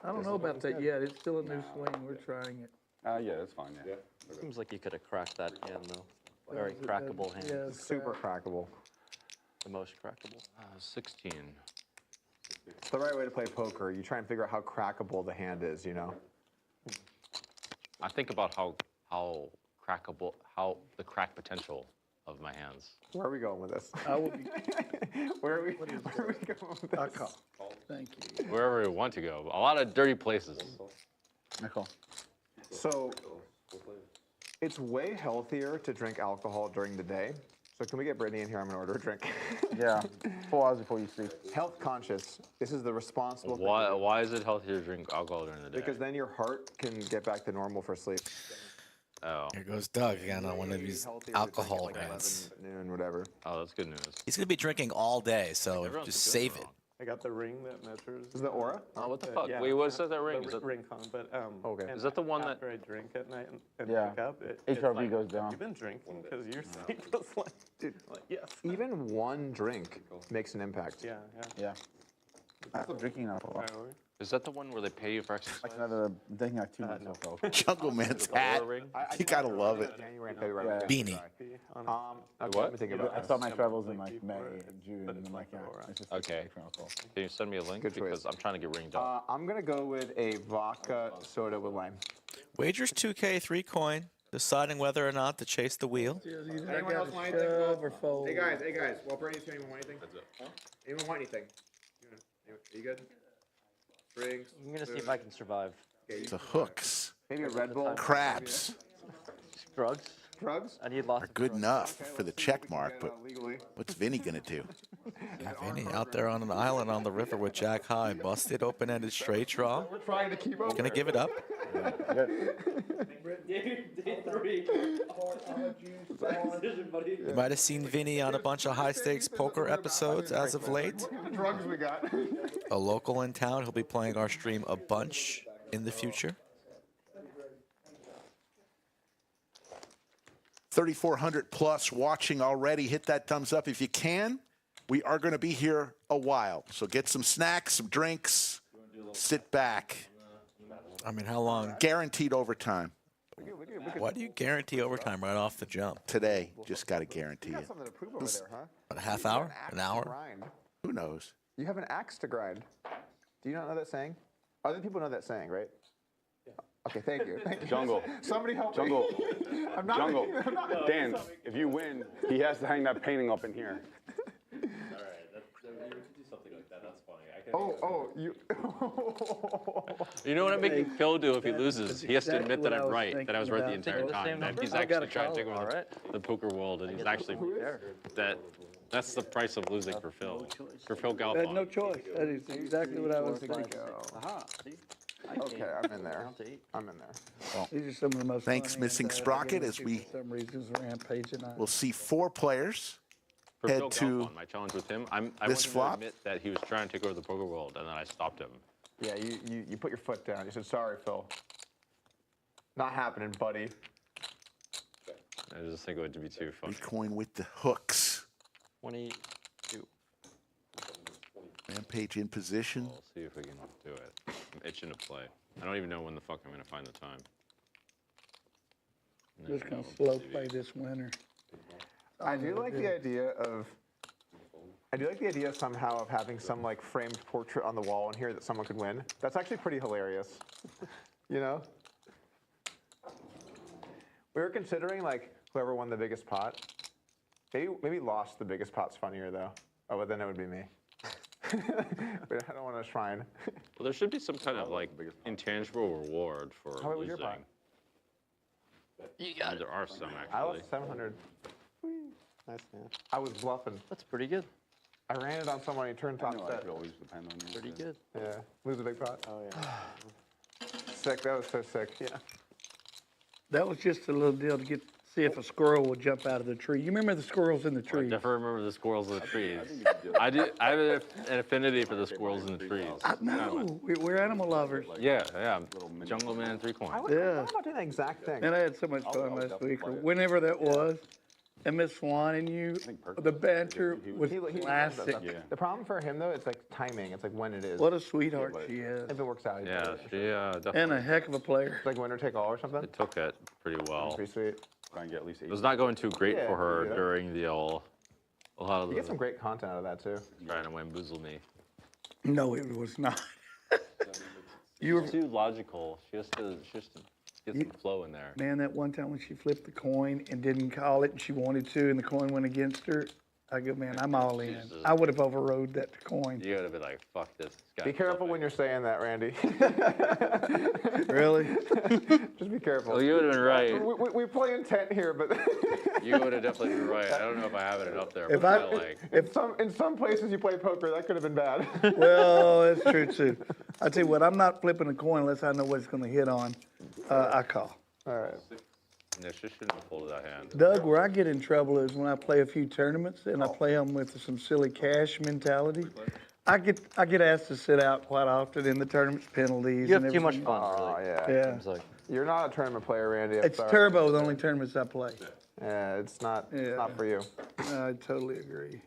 Speaker 2: I don't know about that yet. It's still a new swing. We're trying it.
Speaker 7: Yeah, that's fine. Yeah.
Speaker 1: Seems like you could have cracked that hand though. Very crackable hand.
Speaker 2: Yeah, it's
Speaker 6: Super crackable.
Speaker 1: The most crackable.
Speaker 4: 16.
Speaker 6: It's the right way to play poker. You try and figure out how crackable the hand is, you know?
Speaker 4: I think about how crackable, how the crack potential of my hands.
Speaker 6: Where are we going with this?
Speaker 2: I will be.
Speaker 6: Where are we going with this?
Speaker 2: I call. Thank you.
Speaker 4: Wherever we want to go. A lot of dirty places.
Speaker 5: Nicole.
Speaker 6: So, it's way healthier to drink alcohol during the day. So can we get Brittany in here? I'm gonna order a drink.
Speaker 5: Yeah. 4 hours before you sleep.
Speaker 6: Health conscious. This is the responsible thing.
Speaker 4: Why is it healthier to drink alcohol during the day?
Speaker 6: Because then your heart can get back to normal for sleep.
Speaker 4: Oh,
Speaker 9: Here goes Doug again on one of these
Speaker 6: Healthier to drink at
Speaker 9: alcohol
Speaker 6: like
Speaker 9: rants.
Speaker 6: 11 noon, whatever.
Speaker 4: oh, that's good news.
Speaker 9: He's going to be drinking all day, so
Speaker 4: Everyone's
Speaker 9: just
Speaker 4: doing
Speaker 9: save it.
Speaker 4: wrong.
Speaker 8: I got the ring that measures.
Speaker 6: Is the aura?
Speaker 4: Oh, what the
Speaker 8: uh,
Speaker 4: fuck?
Speaker 8: yeah,
Speaker 4: Wait, what is that ring?
Speaker 8: The
Speaker 4: Is that,
Speaker 8: ring con, but
Speaker 6: Okay.
Speaker 8: and
Speaker 4: Is that the one that-
Speaker 8: after I drink at night and
Speaker 5: Yeah.
Speaker 8: wake up, it's
Speaker 5: HRV
Speaker 8: like,
Speaker 5: goes down.
Speaker 8: You've been drinking because your sleep was like, like yes.
Speaker 6: Even one drink makes an impact.
Speaker 8: Yeah, yeah.
Speaker 5: Yeah. I'm still drinking alcohol.
Speaker 8: Priority.
Speaker 4: is that the one where they pay you for exercise?
Speaker 5: Like another, I'm taking like 2 months alcohol.
Speaker 3: Jungleman's hat.
Speaker 4: Ring?
Speaker 3: You gotta love it.
Speaker 6: January and February.
Speaker 5: Yeah.
Speaker 9: Beanie.
Speaker 6: Okay,
Speaker 4: What?
Speaker 6: let me think about
Speaker 5: I
Speaker 6: this.
Speaker 5: start my travels in like May and June, and I'm like, yeah, it's just
Speaker 4: Okay.
Speaker 5: drinking alcohol.
Speaker 4: Can you send me a link?
Speaker 6: Good choice.
Speaker 4: Because I'm trying to get ringed up.
Speaker 6: I'm gonna go with a vodka soda with lime.
Speaker 9: Wagers 2K, 3 coin, deciding whether or not to chase the wheel.
Speaker 2: Anyone else want anything? Shove or fold.
Speaker 6: hey guys, while Bernie's here, anyone want anything? Anyone want anything? Are you good? Drinks.
Speaker 1: I'm gonna see if I can survive.
Speaker 3: The hooks,
Speaker 6: Maybe a Red Bull.
Speaker 3: crabs
Speaker 1: Drugs?
Speaker 6: Drugs?
Speaker 1: I need lots
Speaker 3: are
Speaker 1: of
Speaker 3: good
Speaker 1: drugs.
Speaker 3: enough for the check mark, but
Speaker 6: Legally.
Speaker 3: what's Vinny gonna do?
Speaker 9: Vinny out there on an island on the river with Jack High, busted open-ended straight draw.
Speaker 6: We're trying to keep up.
Speaker 9: Gonna give it up. You might have seen Vinny on a bunch of high-stakes poker episodes as of late.
Speaker 6: The drugs we got.
Speaker 9: A local in town. He'll be playing our stream a bunch in the future.
Speaker 3: 3,400 plus watching already. Hit that thumbs up if you can. We are going to be here a while, so get some snacks, some drinks, sit back.
Speaker 9: I mean, how long?
Speaker 3: Guaranteed overtime
Speaker 9: Why do you guarantee overtime right off the jump?
Speaker 3: today. Just got to guarantee it.
Speaker 6: Something to prove over there, huh?
Speaker 9: What, a half hour? An hour?
Speaker 6: Grind.
Speaker 3: Who knows?
Speaker 6: You have an axe to grind. Do you not know that saying? Other people know that saying, right? Okay, thank you. Thank you.
Speaker 7: Jungle.
Speaker 6: Somebody help
Speaker 7: Jungle.
Speaker 6: me. I'm not,
Speaker 7: Jungle.
Speaker 6: I'm not,
Speaker 7: Dan, if you win, he has to hang that painting up in here.
Speaker 4: All right, you could do something like that. That's funny. I can
Speaker 6: you.
Speaker 4: You know what I'm making Phil do if he loses? He has to admit that I'm right, that I was right the
Speaker 2: thinking
Speaker 4: entire
Speaker 1: about.
Speaker 4: time. That he's
Speaker 1: I've got
Speaker 4: actually
Speaker 1: a
Speaker 4: trying to take
Speaker 1: call,
Speaker 4: over
Speaker 1: alright.
Speaker 4: the poker world, and he's actually that's the price of losing for Phil. For Phil
Speaker 2: I had no
Speaker 4: Galfond.
Speaker 2: choice. That is exactly what I was thinking.
Speaker 1: Aha. See?
Speaker 6: Okay, I'm in there.
Speaker 1: Down to 8.
Speaker 6: I'm in there.
Speaker 2: These are some of the most
Speaker 3: Thanks,
Speaker 2: fun
Speaker 3: Missing
Speaker 2: hands
Speaker 3: Sprocket,
Speaker 2: I
Speaker 3: as
Speaker 2: get
Speaker 3: we-
Speaker 2: for some reasons Rampage and I.
Speaker 3: We'll see 4 players
Speaker 4: For
Speaker 3: head
Speaker 4: Phil
Speaker 3: to
Speaker 4: Galfond, my challenge with him, I
Speaker 3: this
Speaker 4: want him to
Speaker 3: flop.
Speaker 4: admit that he was trying to take over the poker world, and then I stopped him.
Speaker 6: Yeah, you put your foot down. You said, sorry, Phil. Not happening, buddy.
Speaker 4: I just think it would be too funny.
Speaker 3: Bitcoin with the hooks.
Speaker 1: 22.
Speaker 3: Rampage in position.
Speaker 4: We'll see if we can do it. I'm itching to play. I don't even know when the fuck I'm going to find the time.
Speaker 2: Just gonna slow play this winter.
Speaker 6: I do like the idea somehow of having some like framed portrait on the wall in here that someone could win. That's actually pretty hilarious. You know? We were considering like whoever won the biggest pot. Maybe lost the biggest pot's funnier though. Oh, but then it would be me. But I don't want to shrine.
Speaker 4: Well, there should be some kind of like intangible reward for
Speaker 6: How about with
Speaker 4: losing.
Speaker 6: your pot?
Speaker 1: You got it.
Speaker 4: There are some
Speaker 6: I
Speaker 4: actually.
Speaker 6: lost 700.
Speaker 8: Nice, man.
Speaker 6: I was bluffing.
Speaker 1: That's pretty good.
Speaker 6: I ran it on someone. He turned
Speaker 7: I
Speaker 6: top
Speaker 7: know, I
Speaker 6: set.
Speaker 7: could always depend on you.
Speaker 1: Pretty good.
Speaker 6: Yeah, lose a big pot.
Speaker 8: Oh, yeah.
Speaker 6: Sick. That was so sick. Yeah.
Speaker 2: That was just a little deal to see if a squirrel would jump out of the tree. You remember the squirrels in the
Speaker 4: I
Speaker 2: trees?
Speaker 4: definitely remember the squirrels in the trees. I have an affinity for the squirrels in the trees.
Speaker 2: No, we're animal lovers.
Speaker 4: Yeah, yeah. Jungleman 3 coin.
Speaker 6: I
Speaker 2: Yeah.
Speaker 6: thought about doing the exact thing.
Speaker 2: And I had so much fun last week, or whenever that was. And Miss Swan and you, the banter was classic.
Speaker 6: The problem for him though, it's like timing. It's like when it is.
Speaker 2: What a sweetheart she is.
Speaker 6: If it works out.
Speaker 4: Yeah, she definitely
Speaker 2: And a heck of a player.
Speaker 6: It's like winner take all or something.
Speaker 4: it took it pretty well.
Speaker 6: Pretty sweet.
Speaker 7: Try and get at least 8.
Speaker 4: It was not going too great
Speaker 6: Yeah,
Speaker 4: for her
Speaker 6: yeah.
Speaker 4: during the a lot of
Speaker 6: You get some
Speaker 4: the
Speaker 6: great content out of that too.
Speaker 4: trying to bamboozle me.
Speaker 2: No, it was not. You were,
Speaker 4: She's too logical. She has to get some flow in there.
Speaker 2: man, that one time when she flipped the coin and didn't call it and she wanted to and the coin went against her, I go, man, I'm all in. I would have overrode that coin.
Speaker 4: You gotta be like, fuck this.
Speaker 6: Be careful when you're saying that, Randy.
Speaker 2: Really?
Speaker 6: Just be careful.
Speaker 4: Well, you would have been right.
Speaker 6: We play intent here, but
Speaker 4: You would have definitely been right. I don't know if I have it up there.
Speaker 2: If
Speaker 4: But
Speaker 2: I-
Speaker 4: like,
Speaker 6: in some places you play poker, that could have been bad.
Speaker 2: Well, that's true too. I tell you what, I'm not flipping a coin unless I know what it's going to hit on. I call.
Speaker 6: All right.
Speaker 4: no, she shouldn't have pulled that hand.
Speaker 2: Doug, where I get in trouble is when I play a few tournaments and I play them with some silly cash mentality. I get asked to sit out quite often in the tournaments penalties.
Speaker 1: You have
Speaker 2: and
Speaker 1: too much
Speaker 2: everything.
Speaker 1: fun,
Speaker 6: Oh
Speaker 1: really.
Speaker 6: yeah.
Speaker 2: Yeah.
Speaker 1: Seems like.
Speaker 6: You're not a tournament player, Randy. I'm
Speaker 2: It's
Speaker 6: sorry.
Speaker 2: turbo, the only tournaments I play.
Speaker 6: Yeah, it's not
Speaker 2: Yeah.
Speaker 6: for you.
Speaker 2: I totally agree.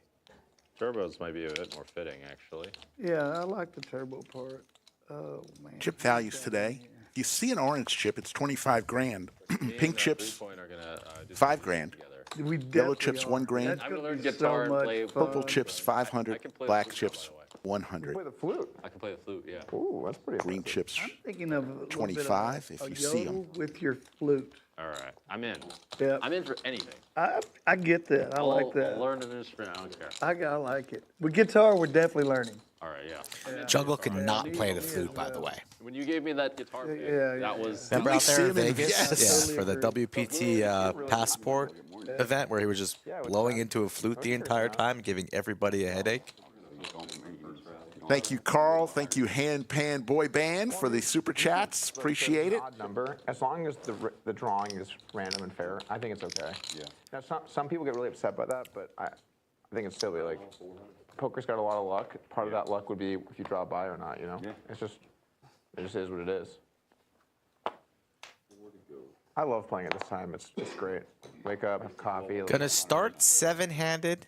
Speaker 4: Turbos might be a bit more fitting, actually.
Speaker 2: Yeah, I like the turbo part. Oh, man.
Speaker 3: Chip values today. If you see an orange chip, it's 25 grand. Pink chips,
Speaker 4: 3 are gonna do
Speaker 3: 5 grand.
Speaker 4: together.
Speaker 2: We
Speaker 3: Yellow
Speaker 2: definitely
Speaker 3: chips,
Speaker 2: are.
Speaker 3: 1 grand.
Speaker 2: That's
Speaker 4: I'm
Speaker 2: gonna
Speaker 4: gonna learn
Speaker 2: be
Speaker 4: guitar
Speaker 2: so
Speaker 4: and
Speaker 2: much
Speaker 4: play
Speaker 2: fun.
Speaker 3: Purple chips,
Speaker 4: I
Speaker 3: 500.
Speaker 4: can play the
Speaker 3: Black
Speaker 4: flute,
Speaker 3: chips,
Speaker 4: by the way.
Speaker 3: 100.
Speaker 6: Play the flute.
Speaker 4: I can play the flute, yeah.
Speaker 6: Ooh, that's pretty
Speaker 3: Green
Speaker 6: impressive.
Speaker 3: chips,
Speaker 2: I'm thinking of a little bit of
Speaker 3: 25 if
Speaker 2: a
Speaker 3: you see 'em.
Speaker 2: yodel with your flute.
Speaker 4: All right, I'm in.
Speaker 2: Yeah,
Speaker 4: I'm in for anything.
Speaker 2: I get that. I like
Speaker 4: I'll
Speaker 2: that.
Speaker 4: learn an instrument. I don't care.
Speaker 2: I like it. With guitar, we're definitely learning.
Speaker 4: All right, yeah.
Speaker 9: Jungle could not play the flute, by the way.
Speaker 4: When you gave me that guitar pick,
Speaker 2: Yeah,
Speaker 4: that was.
Speaker 9: Remember
Speaker 3: we
Speaker 9: out there in
Speaker 3: see him in-
Speaker 9: Vegas?
Speaker 3: yes.
Speaker 9: Yeah, for the WPT passport event where he was just blowing into a flute the entire time, giving everybody a headache.
Speaker 3: Thank you, Carl. Thank you, Hand Pan Boy Band, for the super chats. Appreciate it.
Speaker 6: Odd number, as long as the drawing is random and fair, I think it's okay.
Speaker 7: Yeah.
Speaker 6: Now, some people get really upset by that, but I think it's silly. Like, poker's got a lot of luck. Part of that luck would be if you draw by or not. You know,
Speaker 7: Yeah.
Speaker 6: it just is what it is. I love playing it this time. It's great. Wake up, have coffee.
Speaker 9: Gonna start 7-handed,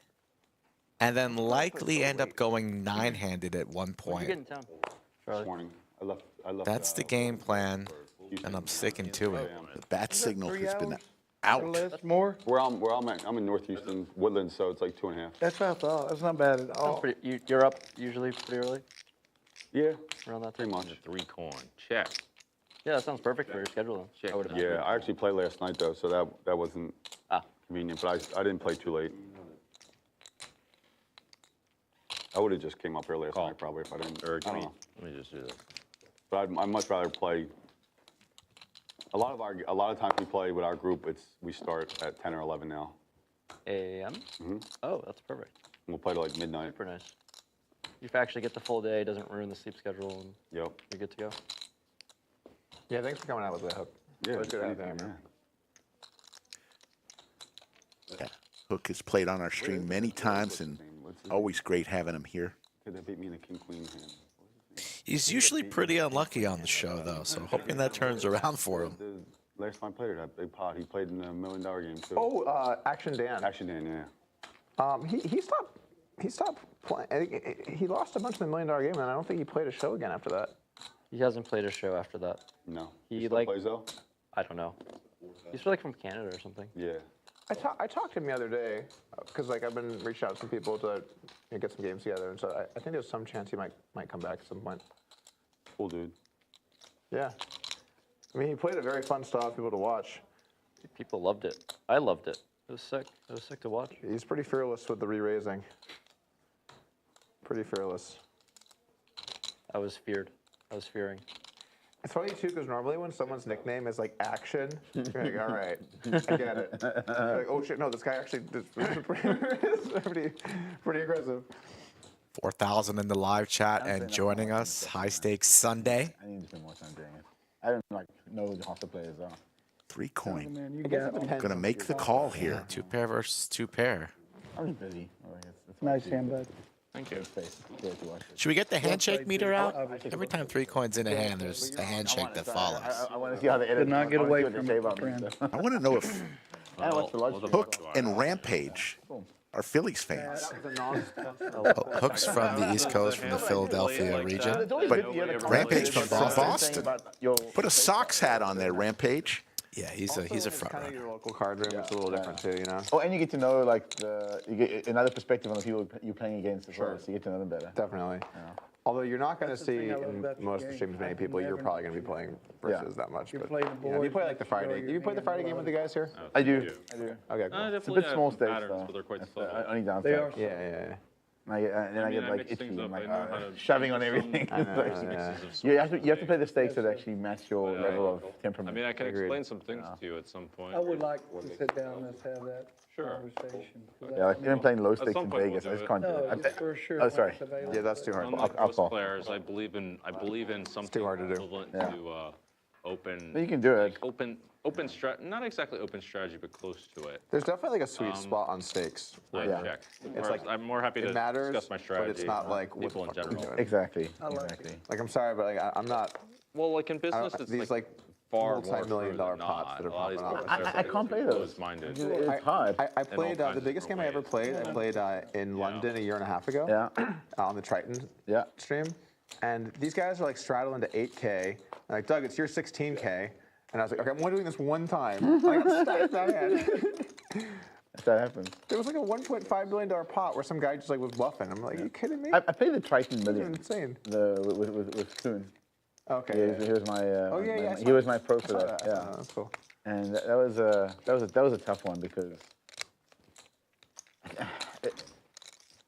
Speaker 9: and then likely end up going 9-handed at one
Speaker 1: You
Speaker 9: point.
Speaker 1: get in town,
Speaker 7: This
Speaker 1: Charlie.
Speaker 7: morning, I left.
Speaker 9: That's the game plan, and I'm sticking to it.
Speaker 3: The bat signal has been out.
Speaker 2: Less more?
Speaker 7: Where I'm at, I'm in North Houston, Woodlands, so it's like 2.5.
Speaker 2: That's what I thought. That's not bad at all.
Speaker 1: You're up usually pretty early,
Speaker 7: Yeah,
Speaker 1: around that
Speaker 7: pretty
Speaker 1: time?
Speaker 7: much.
Speaker 4: 3 coin. Check.
Speaker 1: Yeah, that sounds perfect for your schedule then. I would imagine.
Speaker 7: Yeah, I actually played last night though, so that wasn't convenient. But I didn't play too late. I would have just came up here last night probably if I didn't.
Speaker 4: Or
Speaker 7: I don't know.
Speaker 4: let me just do this.
Speaker 7: But I'd much rather play. A lot of times we play with our group. We start at 10 or 11 now.
Speaker 1: AM? Oh, that's perfect.
Speaker 7: We'll play till like midnight.
Speaker 1: Super nice. You actually get the full day, doesn't ruin the sleep schedule, and
Speaker 7: Yep.
Speaker 1: you're good to go.
Speaker 6: Yeah, thanks for coming out with the hook.
Speaker 7: Yeah,
Speaker 6: Always good to have you
Speaker 7: anytime,
Speaker 6: here.
Speaker 3: Yeah. Hook has played on our stream many times, and always great having him here.
Speaker 7: Could that beat me in the king-queen hand?
Speaker 9: He's usually pretty unlucky on the show, though, so hoping that turns around for him.
Speaker 7: The last time I played her, that big pot, he played in the $1 million game too.
Speaker 6: Oh, Action Dan.
Speaker 7: Action Dan, yeah.
Speaker 6: He stopped playing. I think he lost a bunch in the $1 million game, and I don't think he played a show again after that.
Speaker 1: He hasn't played a show after that.
Speaker 7: No.
Speaker 1: He
Speaker 7: still
Speaker 1: like
Speaker 7: plays though?
Speaker 1: I don't know. He's like from Canada or something.
Speaker 7: Yeah.
Speaker 6: I talked to him the other day because like I've been reaching out to some people to get some games together, and so I think there's some chance he might come back at some point.
Speaker 7: Cool dude.
Speaker 6: Yeah. I mean, he played a very fun style for people to watch.
Speaker 1: People loved it. I loved it. It was sick. It was sick to watch.
Speaker 6: He's pretty fearless with the re-raising. Pretty fearless.
Speaker 1: I was fearing.
Speaker 6: It's funny too, because normally when someone's nickname is like Action, you're like, all right, I get it. You're like, oh shit, no, this guy actually is pretty aggressive.
Speaker 9: 4,000 in the live chat and joining us. High stakes Sunday.
Speaker 5: I need to spend more time doing it. I don't know who the hostile players are.
Speaker 3: 3 coin.
Speaker 2: Man, you got it.
Speaker 3: Gonna make the call here.
Speaker 9: 2 pair versus 2 pair.
Speaker 5: I'm just busy. It's
Speaker 2: Nice hand, bud.
Speaker 4: Thank you.
Speaker 9: Should we get the handshake meter out? Every time 3 coins in a hand, there's a handshake that follows.
Speaker 5: I want to see how the edit.
Speaker 2: Could not get away
Speaker 5: what they
Speaker 2: from
Speaker 5: say
Speaker 2: it,
Speaker 5: about me.
Speaker 2: friend.
Speaker 5: So.
Speaker 3: I want to know if
Speaker 5: I watched the live stream.
Speaker 3: Hook and Rampage are Phillies fans.
Speaker 9: Hook's from the East Coast, from the Philadelphia region.
Speaker 3: But Rampage from Boston. Put a Sox hat on there, Rampage.
Speaker 9: Yeah, he's a front
Speaker 6: Kind of
Speaker 9: runner.
Speaker 6: your local card room. It's a little different too, you know.
Speaker 5: Oh, and you get to know you get another perspective on the people you're playing against as well, so you get to know them better.
Speaker 6: Definitely. Although you're not going to
Speaker 2: That's the
Speaker 6: see
Speaker 2: thing I love
Speaker 6: in
Speaker 2: about this
Speaker 6: most of the
Speaker 2: game.
Speaker 6: streams many people you're probably going to be playing versus that much.
Speaker 2: You're
Speaker 6: But
Speaker 2: playing the
Speaker 6: you know, do you
Speaker 2: boys,
Speaker 6: play like the
Speaker 2: you know
Speaker 6: Friday?
Speaker 2: your
Speaker 6: Do you play the
Speaker 2: hand
Speaker 6: Friday game
Speaker 2: well.
Speaker 6: with the guys here?
Speaker 5: I do.
Speaker 6: Okay, cool.
Speaker 5: It's a bit small stakes,
Speaker 4: patterns,
Speaker 5: though.
Speaker 4: but they're quite
Speaker 5: That's
Speaker 4: subtle.
Speaker 5: only
Speaker 2: They
Speaker 5: downside.
Speaker 2: are.
Speaker 6: Yeah.
Speaker 5: And then I get
Speaker 4: I
Speaker 5: like
Speaker 4: mix
Speaker 5: itchy,
Speaker 4: things up.
Speaker 5: I'm like
Speaker 4: I know how to
Speaker 5: shoving on
Speaker 4: make
Speaker 5: everything.
Speaker 6: I know, yeah.
Speaker 5: You have to play the stakes that actually match your level of
Speaker 4: I
Speaker 5: temperament.
Speaker 4: mean, I can
Speaker 6: Agreed.
Speaker 4: explain some things to you at some point.
Speaker 2: I would like to sit down and let's have that
Speaker 4: Sure.
Speaker 2: conversation. 'cause
Speaker 5: Yeah, like even playing low
Speaker 4: At
Speaker 5: stakes
Speaker 4: some
Speaker 5: in
Speaker 4: point we'll
Speaker 5: Vegas,
Speaker 4: do
Speaker 5: I just
Speaker 4: it.
Speaker 5: can't do
Speaker 2: No,
Speaker 5: it.
Speaker 2: it's for sure.
Speaker 5: Oh, sorry.
Speaker 2: when it's available.
Speaker 6: Yeah, that's too hard.
Speaker 4: Unlike
Speaker 5: I'll
Speaker 4: most
Speaker 5: call.
Speaker 4: players, I believe in something
Speaker 6: hard to do.
Speaker 4: equivalent
Speaker 5: Yeah.
Speaker 4: to open.
Speaker 5: But you can do it.
Speaker 4: Open not exactly open strategy, but close to it.
Speaker 6: There's definitely like a sweet spot on stakes.
Speaker 4: I
Speaker 6: Where
Speaker 4: check.
Speaker 6: It's like
Speaker 4: I'm more happy
Speaker 6: it
Speaker 4: to
Speaker 6: matters,
Speaker 4: discuss my strategy.
Speaker 6: but it's not like what
Speaker 4: people in
Speaker 6: the fuck are we
Speaker 4: general.
Speaker 6: doing?
Speaker 5: Exactly.
Speaker 2: like
Speaker 5: Exactly.
Speaker 6: Like I'm sorry, but like I'm not.
Speaker 4: Well, like in business, it's
Speaker 6: These like
Speaker 4: far more
Speaker 6: multi-million-dollar
Speaker 4: true than
Speaker 6: pots
Speaker 4: not.
Speaker 6: that are
Speaker 4: A lot of
Speaker 6: popping
Speaker 4: these
Speaker 6: off.
Speaker 4: players
Speaker 5: I can't play those.
Speaker 4: closed-minded.
Speaker 5: It's hard.
Speaker 6: I played
Speaker 4: all
Speaker 6: the
Speaker 4: kinds
Speaker 6: biggest
Speaker 4: of
Speaker 6: game I ever played. I played in London a year and a half ago.
Speaker 5: Yeah.
Speaker 6: On the Triton
Speaker 5: Yeah.
Speaker 6: stream, and these guys are like straddling to 8K. And like, Doug, it's your 16K. And I was like, okay, I'm only doing this one time. I got stacked on hand.
Speaker 5: That happens.
Speaker 6: There was like a $1.5 million pot where some guy just like was bluffing. I'm like, are you kidding me?
Speaker 5: I played the Triton
Speaker 6: This
Speaker 5: Million.
Speaker 6: is insane.
Speaker 5: With Kuhn.
Speaker 6: Okay.
Speaker 5: He was my.
Speaker 6: I
Speaker 5: he
Speaker 6: saw
Speaker 5: was
Speaker 6: that.
Speaker 5: my pro
Speaker 6: I
Speaker 5: for
Speaker 6: saw
Speaker 5: that.
Speaker 6: that.
Speaker 5: Yeah.
Speaker 6: That's cool.
Speaker 5: And that was a tough one because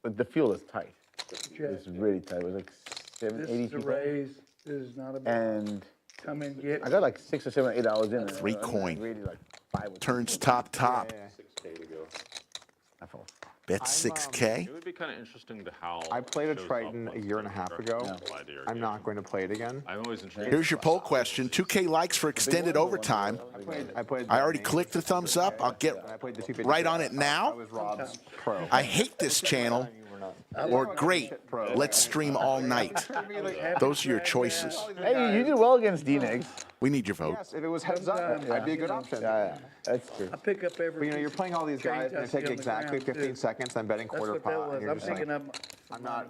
Speaker 5: the field is tight. It's really tight. It was like 7,
Speaker 2: This
Speaker 5: 80
Speaker 2: is a
Speaker 5: people.
Speaker 2: raise. This is not a bad.
Speaker 5: And
Speaker 2: Come and get.
Speaker 5: I got like 6 or 7 or 8 hours in.
Speaker 3: 3 coin.
Speaker 5: Really like 5 or
Speaker 3: Turns top.
Speaker 6: Yeah.
Speaker 5: I felt.
Speaker 3: Bet 6K.
Speaker 4: It would be kind of interesting to how.
Speaker 6: I played a
Speaker 4: shows
Speaker 6: Triton
Speaker 4: up
Speaker 6: a
Speaker 4: once
Speaker 6: year and a
Speaker 4: the
Speaker 6: half
Speaker 4: structure
Speaker 6: ago.
Speaker 4: is applied to your
Speaker 6: I'm
Speaker 4: game.
Speaker 6: not going to play it again.
Speaker 4: I'm always interested.
Speaker 3: Here's your poll question. 2K likes for extended overtime. I already clicked the thumbs up. I'll get
Speaker 6: I played the 250.
Speaker 3: right on it
Speaker 6: I
Speaker 3: now.
Speaker 6: was Rob's pro.
Speaker 3: I hate this channel. Or great. Let's stream all night. Those are your choices.
Speaker 5: Hey, you did well against D-Negs.
Speaker 3: We need your vote.
Speaker 6: Yes, if it was heads up, I'd be a good option.
Speaker 5: Yeah, that's true.
Speaker 2: I pick up every.
Speaker 6: But you know, you're
Speaker 2: piece
Speaker 6: playing all these guys
Speaker 2: change
Speaker 6: and
Speaker 2: I
Speaker 6: they
Speaker 2: see
Speaker 6: take
Speaker 2: on the
Speaker 6: exactly
Speaker 2: ground,
Speaker 6: 15
Speaker 2: too.
Speaker 6: seconds, then betting
Speaker 2: That's
Speaker 6: quarter
Speaker 2: what that
Speaker 6: pot.
Speaker 2: was.
Speaker 6: And you're
Speaker 2: I'm
Speaker 6: just like,
Speaker 2: picking up.
Speaker 6: I'm not.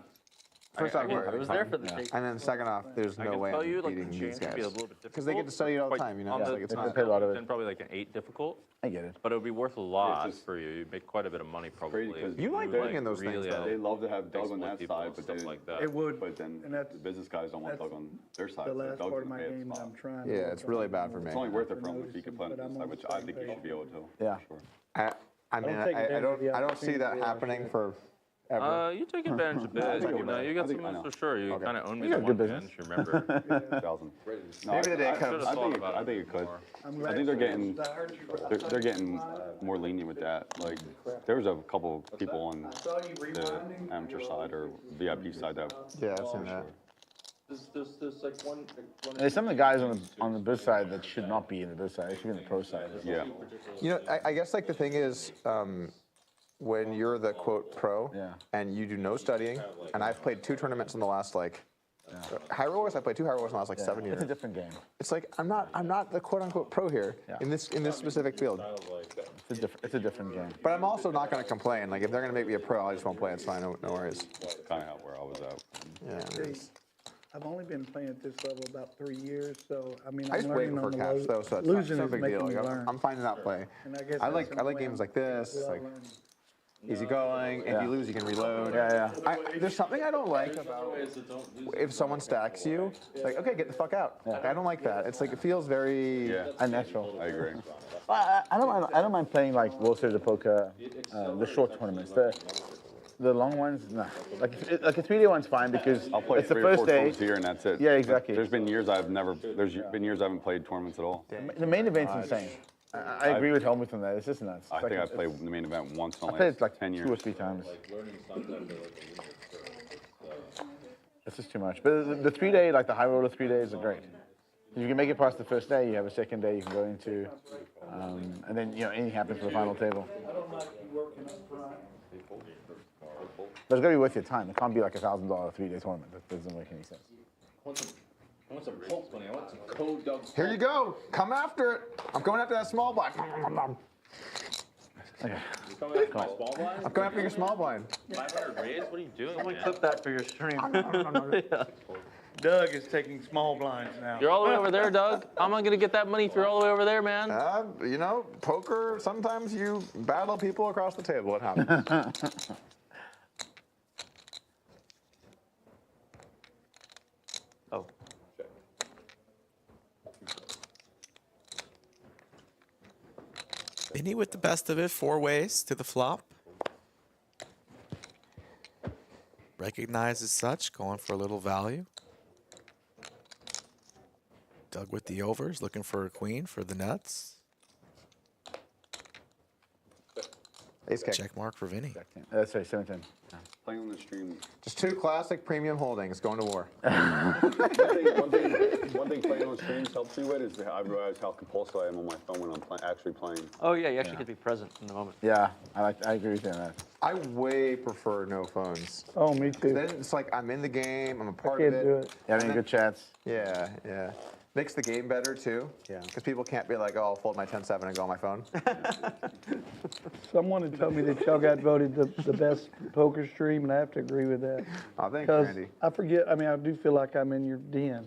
Speaker 6: First off,
Speaker 1: It was there for the take.
Speaker 6: and then second off, there's
Speaker 4: I
Speaker 6: no
Speaker 4: can
Speaker 6: way
Speaker 4: tell
Speaker 6: I'm
Speaker 4: you, like,
Speaker 6: beating
Speaker 4: the
Speaker 6: these
Speaker 4: change would be a
Speaker 6: guys.
Speaker 4: little bit difficult.
Speaker 6: Because they get to study it all the
Speaker 4: Like,
Speaker 6: time, you know?
Speaker 4: on
Speaker 6: It's
Speaker 4: the-
Speaker 6: like, it's
Speaker 5: They
Speaker 6: not.
Speaker 5: pay a lot of it.
Speaker 4: Then probably like an 8 difficult,
Speaker 5: I get it.
Speaker 4: but it would be worth a lot
Speaker 7: just
Speaker 4: for you. You'd make quite a bit of money probably.
Speaker 7: crazy 'cause
Speaker 6: You like
Speaker 7: they're,
Speaker 6: playing in those things,
Speaker 4: really,
Speaker 6: though.
Speaker 7: They love to have Doug on
Speaker 4: exploit
Speaker 7: that
Speaker 4: people
Speaker 7: side,
Speaker 4: and
Speaker 7: but
Speaker 4: stuff
Speaker 7: they,
Speaker 4: like that.
Speaker 2: It would.
Speaker 7: but then
Speaker 2: And that's-
Speaker 7: the business guys don't want
Speaker 2: that's
Speaker 7: Doug on their side.
Speaker 2: the
Speaker 7: so
Speaker 2: last
Speaker 7: Doug's
Speaker 2: part of
Speaker 7: gonna
Speaker 2: my
Speaker 7: pay the
Speaker 2: game that
Speaker 7: spot.
Speaker 2: I'm trying.
Speaker 6: Yeah, it's really bad for me.
Speaker 7: It's only worth it for him if he could play on this side, which I think he should be able to.
Speaker 5: Yeah.
Speaker 7: for Sure.
Speaker 6: I mean,
Speaker 2: take advantage of the
Speaker 6: I don't see that
Speaker 2: opportunity,
Speaker 6: happening for ever.
Speaker 4: You take advantage a bit. No, you got some moves for sure. You kind of own me
Speaker 5: You
Speaker 4: the
Speaker 5: got good
Speaker 4: one
Speaker 5: business.
Speaker 4: bench, remember?
Speaker 7: 1,000. No,
Speaker 6: Maybe the day
Speaker 7: I
Speaker 6: comes.
Speaker 7: think it could.
Speaker 2: I'm
Speaker 7: I think they're getting they're getting more lenient with that. Like there was a couple people on the amateur side or VIP side that
Speaker 6: Yeah, I've seen that.
Speaker 1: There's like one.
Speaker 5: There's some of the guys on the biz side that should not be in the biz side. They should be in the pro side.
Speaker 7: yeah.
Speaker 6: You know, I guess like the thing is, when you're the quote pro
Speaker 5: Yeah.
Speaker 6: and you do no studying, and I've played 2 tournaments in the last like high rollers. I played 2 high rollers in the last like 7 years.
Speaker 5: It's a different game.
Speaker 6: It's like I'm not the quote unquote pro here
Speaker 5: Yeah.
Speaker 6: in this specific field.
Speaker 5: It's a different game.
Speaker 6: But I'm also not going to complain. Like if they're going to make me a pro, I just won't play. It's fine. No worries.
Speaker 7: Kind of where I was at.
Speaker 6: Yeah.
Speaker 2: I've only been playing at this level about 3 years, so I mean,
Speaker 6: I
Speaker 2: I'm
Speaker 6: just wait
Speaker 2: learning
Speaker 6: for
Speaker 2: on the
Speaker 6: cash
Speaker 2: low.
Speaker 6: though, so it's
Speaker 2: Losing
Speaker 6: not
Speaker 2: is
Speaker 6: a big
Speaker 2: making
Speaker 6: deal.
Speaker 2: me
Speaker 6: Like,
Speaker 2: learn.
Speaker 6: I'm finding that play.
Speaker 2: And I guess
Speaker 6: I
Speaker 2: that's
Speaker 6: like
Speaker 2: the way
Speaker 6: games
Speaker 2: I'm
Speaker 6: like this.
Speaker 2: well
Speaker 6: Like
Speaker 2: learning.
Speaker 6: easy going. If you lose, you can reload.
Speaker 5: Yeah, yeah.
Speaker 6: There's something I don't like about if someone stacks you. Like, okay, get the fuck out. Like, I don't like that. It's like it feels very.
Speaker 7: Yeah,
Speaker 5: Unnatural.
Speaker 7: I agree.
Speaker 5: I don't mind playing like World Series of Poker, the short tournaments. The long ones, nah. Like a 3-day one's fine because
Speaker 7: I'll play
Speaker 5: it's the
Speaker 7: 3 or 4
Speaker 5: first day.
Speaker 7: tournaments a year and that's it.
Speaker 5: Yeah, exactly.
Speaker 7: There's been years I've never. There's been years I haven't played tournaments at all.
Speaker 5: The main event's insane. I agree with Helmut on that. It's just nuts.
Speaker 7: I
Speaker 5: It's
Speaker 7: think
Speaker 5: like-
Speaker 7: I've played the main event once in
Speaker 5: I
Speaker 7: the
Speaker 5: played
Speaker 7: last
Speaker 5: it like
Speaker 7: 10 years.
Speaker 5: 2 or 3 times. It's just too much. But the 3-day, like the high roller 3 days are great. If you can make it past the first day, you have a second day you can go into, and then anything happens for the final table. But it's got to be worth your time. It can't be like $1,000 3-day tournament. That doesn't make any sense.
Speaker 10: I want some Polk money. I want some code Doug.
Speaker 6: Here you go. Come after it. I'm going after that small blind.
Speaker 5: Okay.
Speaker 10: You coming after my small blind?
Speaker 6: I'm going after your small blind.
Speaker 4: 500 raise? What are you doing,
Speaker 1: Someone
Speaker 4: man?
Speaker 1: clip that for your stream.
Speaker 2: Doug is taking small blinds now.
Speaker 4: You're all the way over there, Doug. How am I gonna get that money if you're all the way over there, man?
Speaker 6: You know, poker. Sometimes you battle people across the table. It happens.
Speaker 1: Oh.
Speaker 9: Vinny with the best of it, 4 ways to the flop. Recognized as such, going for a little value. Doug with the overs, looking for a queen for the nuts.
Speaker 6: Ace king.
Speaker 9: Check mark for Vinny.
Speaker 5: Sorry, 7-10.
Speaker 7: Playing on the stream.
Speaker 6: Just 2 classic premium holdings going to war.
Speaker 7: One thing playing on streams helps you with is I realize how compulsive I am on my phone when I'm actually playing.
Speaker 1: Oh yeah, you actually get to be present in the moment.
Speaker 5: Yeah, I agree with you on that.
Speaker 6: I way prefer no phones.
Speaker 2: Oh, me too.
Speaker 6: Then it's like I'm in the game. I'm a part
Speaker 2: Can't
Speaker 6: of it.
Speaker 2: do it.
Speaker 5: Having good chats.
Speaker 6: Yeah, yeah. Makes the game better too.
Speaker 1: Yeah.
Speaker 6: Because people can't be like, oh, I'll fold my 10-7 and go on my phone.
Speaker 2: Someone had told me that y'all got voted the best poker stream, and I have to agree with that.
Speaker 6: Oh, thanks,
Speaker 2: Because
Speaker 6: Randy.
Speaker 2: I forget, I mean, I do feel like I'm in your den,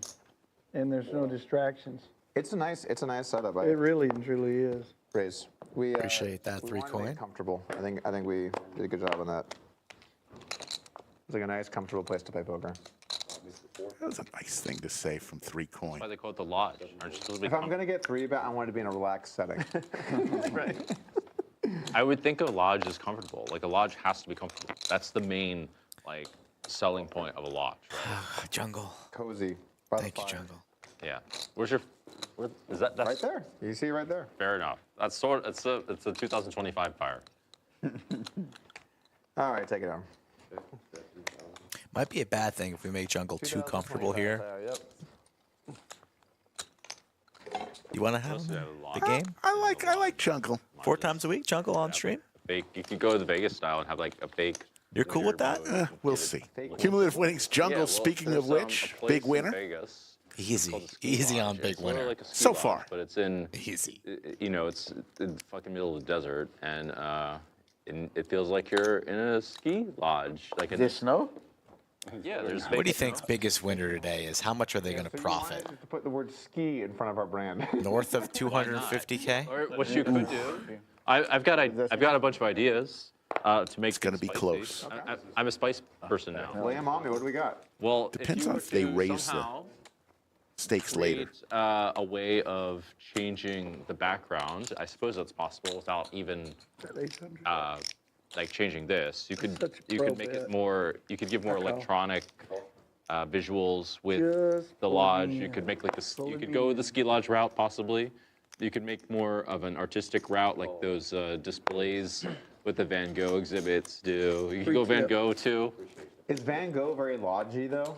Speaker 2: and there's no distractions.
Speaker 6: It's a nice setup.
Speaker 2: It really and truly is.
Speaker 6: Raise. We
Speaker 9: Appreciate that
Speaker 6: we
Speaker 9: 3
Speaker 6: wanted to make
Speaker 9: coin.
Speaker 6: it comfortable. I think we did a good job on that. It's like a nice, comfortable place to play poker.
Speaker 3: That was a nice thing to say from 3 coin.
Speaker 4: That's why they call it the lodge. Aren't you supposed to be
Speaker 6: If I'm gonna get 3-bet, I want it to be in a relaxed setting.
Speaker 1: Right.
Speaker 4: I would think a lodge is comfortable. Like a lodge has to be comfortable. That's the main like selling point of a lodge. Right?
Speaker 9: Jungle.
Speaker 6: Cozy. By the
Speaker 9: Thank you,
Speaker 6: fire.
Speaker 9: Jungle.
Speaker 4: Yeah. Where's your? Is that? That's
Speaker 6: Right there. You see it right there.
Speaker 4: Fair enough. That's it's a 2025 fire.
Speaker 6: All right, take it down.
Speaker 9: Might be a bad thing if we make Jungle too comfortable here.
Speaker 1: Yep.
Speaker 9: You want to have
Speaker 4: Supposed to
Speaker 9: him
Speaker 4: have a
Speaker 9: in
Speaker 4: lot.
Speaker 9: the game?
Speaker 3: I like Jungle.
Speaker 9: 4 times a week, Jungle on stream?
Speaker 4: Bake. You could go to the Vegas style and have like a bake.
Speaker 9: You're cool with that?
Speaker 3: We'll see. Cumulative winnings, Jungle,
Speaker 4: Yeah, well,
Speaker 3: speaking
Speaker 4: there's,
Speaker 3: of which,
Speaker 4: a place
Speaker 3: big
Speaker 4: in
Speaker 3: winner.
Speaker 4: Vegas
Speaker 9: Easy.
Speaker 4: called the Ski
Speaker 9: Easy on
Speaker 4: Lodge.
Speaker 9: big
Speaker 4: It's sort of
Speaker 9: winner.
Speaker 4: like a ski
Speaker 3: So
Speaker 4: lodge,
Speaker 3: far.
Speaker 4: but it's in.
Speaker 9: Easy.
Speaker 4: You know, it's in the fucking middle of the desert, and it feels like you're in a ski lodge. Like
Speaker 5: Is there snow?
Speaker 4: Yeah, there's.
Speaker 9: What do you think's biggest winner today is? How much are they going to profit?
Speaker 6: To put the word ski in front of our brand.
Speaker 9: North of 250K?
Speaker 4: Or what you could do. I've got a bunch of ideas to make.
Speaker 3: It's gonna be
Speaker 4: spicy.
Speaker 3: close.
Speaker 4: I'm a spice person now.
Speaker 6: Lay 'em on me. What do we got?
Speaker 4: Well,
Speaker 3: Depends
Speaker 4: if you
Speaker 3: on
Speaker 4: were
Speaker 3: if they
Speaker 4: to
Speaker 3: raise the
Speaker 4: somehow
Speaker 3: stakes later.
Speaker 4: create, a way of changing the background, I suppose that's possible without even like changing this. You could
Speaker 2: Such a
Speaker 4: you
Speaker 2: pro
Speaker 4: could make it
Speaker 2: bet.
Speaker 4: more. You could give more
Speaker 2: Echo.
Speaker 4: electronic visuals with
Speaker 2: Just
Speaker 4: the
Speaker 2: pull
Speaker 4: lodge.
Speaker 2: me
Speaker 4: You could
Speaker 2: in.
Speaker 4: make like this.
Speaker 2: Pull
Speaker 4: You could
Speaker 2: me
Speaker 4: go
Speaker 2: in.
Speaker 4: the ski lodge route possibly. You could make more of an artistic route, like those displays with the Van Gogh exhibits do. You could go Van
Speaker 2: Yep.
Speaker 4: Gogh too.
Speaker 6: Is Van Gogh very lodgy though?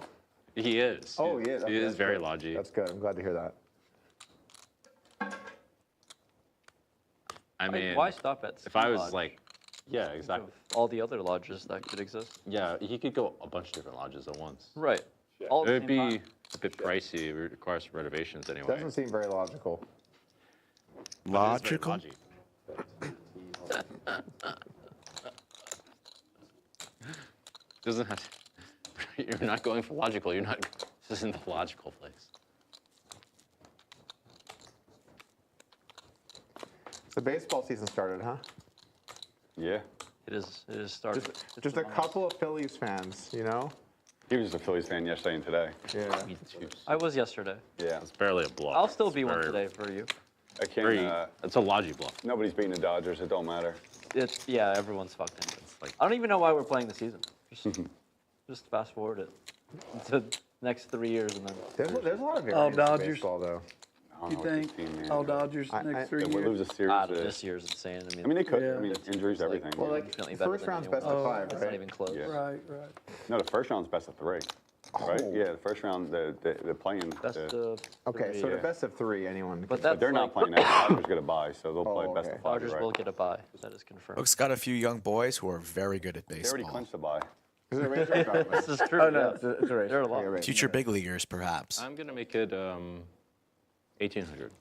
Speaker 4: He is.
Speaker 6: Oh, he is.
Speaker 4: He
Speaker 6: Okay,
Speaker 4: is
Speaker 6: that's
Speaker 4: very
Speaker 6: good.
Speaker 4: lodgy.
Speaker 6: That's good. I'm glad to hear that.
Speaker 4: I mean,
Speaker 1: Why stop at
Speaker 4: if I
Speaker 1: Ski
Speaker 4: was
Speaker 1: Lodge?
Speaker 4: like, yeah, exactly.
Speaker 1: All the other lodges that could exist.
Speaker 4: Yeah, he could go a bunch of different lodges at once.
Speaker 1: Right. All
Speaker 4: It
Speaker 1: at
Speaker 4: would
Speaker 1: the same
Speaker 4: be
Speaker 1: time.
Speaker 4: a bit pricey. It would require some renovations anyway.
Speaker 6: Doesn't seem very logical.
Speaker 4: But it is very
Speaker 3: Logical?
Speaker 4: lodgy. Doesn't have to, you're not going for logical. You're not. This isn't the logical place.
Speaker 6: The baseball season started, huh?
Speaker 7: Yeah.
Speaker 1: It is started.
Speaker 6: Just a couple of Phillies fans, you know?
Speaker 7: He was just a Phillies fan yesterday and today.
Speaker 6: Yeah.
Speaker 4: Me too.
Speaker 1: I was yesterday.
Speaker 7: Yeah.
Speaker 4: It's barely a bluff.
Speaker 1: I'll still
Speaker 4: It's
Speaker 1: be one
Speaker 4: very-
Speaker 1: today for you.
Speaker 7: I can't.
Speaker 4: Very, it's a logy bluff.
Speaker 7: Nobody's beating the Dodgers. It don't matter.
Speaker 1: It's yeah, everyone's fucked in.
Speaker 4: It's like
Speaker 1: I don't even know why we're playing the season. Just fast forward it to the next 3 years and then.
Speaker 6: There's a lot of
Speaker 2: All
Speaker 6: variance in
Speaker 2: Dodgers.
Speaker 6: baseball, though.
Speaker 7: I don't
Speaker 2: You
Speaker 7: know what
Speaker 2: think
Speaker 7: this team, man.
Speaker 2: all Dodgers
Speaker 6: I-
Speaker 2: next 3
Speaker 7: We'll
Speaker 2: years?
Speaker 7: lose a series.
Speaker 1: This year's insane.
Speaker 7: I mean, they could.
Speaker 2: Yeah.
Speaker 7: I mean, injuries, everything.
Speaker 6: Well,
Speaker 7: yeah.
Speaker 6: like,
Speaker 1: Infinitely better
Speaker 6: first
Speaker 1: than
Speaker 6: round's
Speaker 1: anyone
Speaker 6: best of
Speaker 1: else.
Speaker 6: 5,
Speaker 1: It's
Speaker 6: right?
Speaker 1: not even close.
Speaker 7: Yeah.
Speaker 2: Right.
Speaker 7: No, the first round's best of 3. Right?
Speaker 6: Oh.
Speaker 7: Yeah, the first round, the playing.
Speaker 1: Best of
Speaker 6: Okay, so
Speaker 1: three.
Speaker 6: the best of 3, anyone.
Speaker 1: But
Speaker 6: can-
Speaker 1: that's
Speaker 7: But they're not
Speaker 1: like,
Speaker 7: playing that. Dodgers get a bye, so they'll play
Speaker 6: Oh,
Speaker 7: best
Speaker 6: okay.
Speaker 7: of 5.
Speaker 1: Dodgers
Speaker 7: Right?
Speaker 1: will get a bye. That is confirmed.
Speaker 9: Folks got a few young boys who are very good at
Speaker 7: They already
Speaker 9: baseball.
Speaker 7: clinched the bye.
Speaker 6: Is it a race or a drought?
Speaker 1: This is true.
Speaker 2: Oh, no,
Speaker 1: yeah.
Speaker 2: it's a race.
Speaker 1: There are a lot.
Speaker 6: Okay, race.
Speaker 9: Future big leaguers, perhaps.
Speaker 4: I'm gonna make it 1800.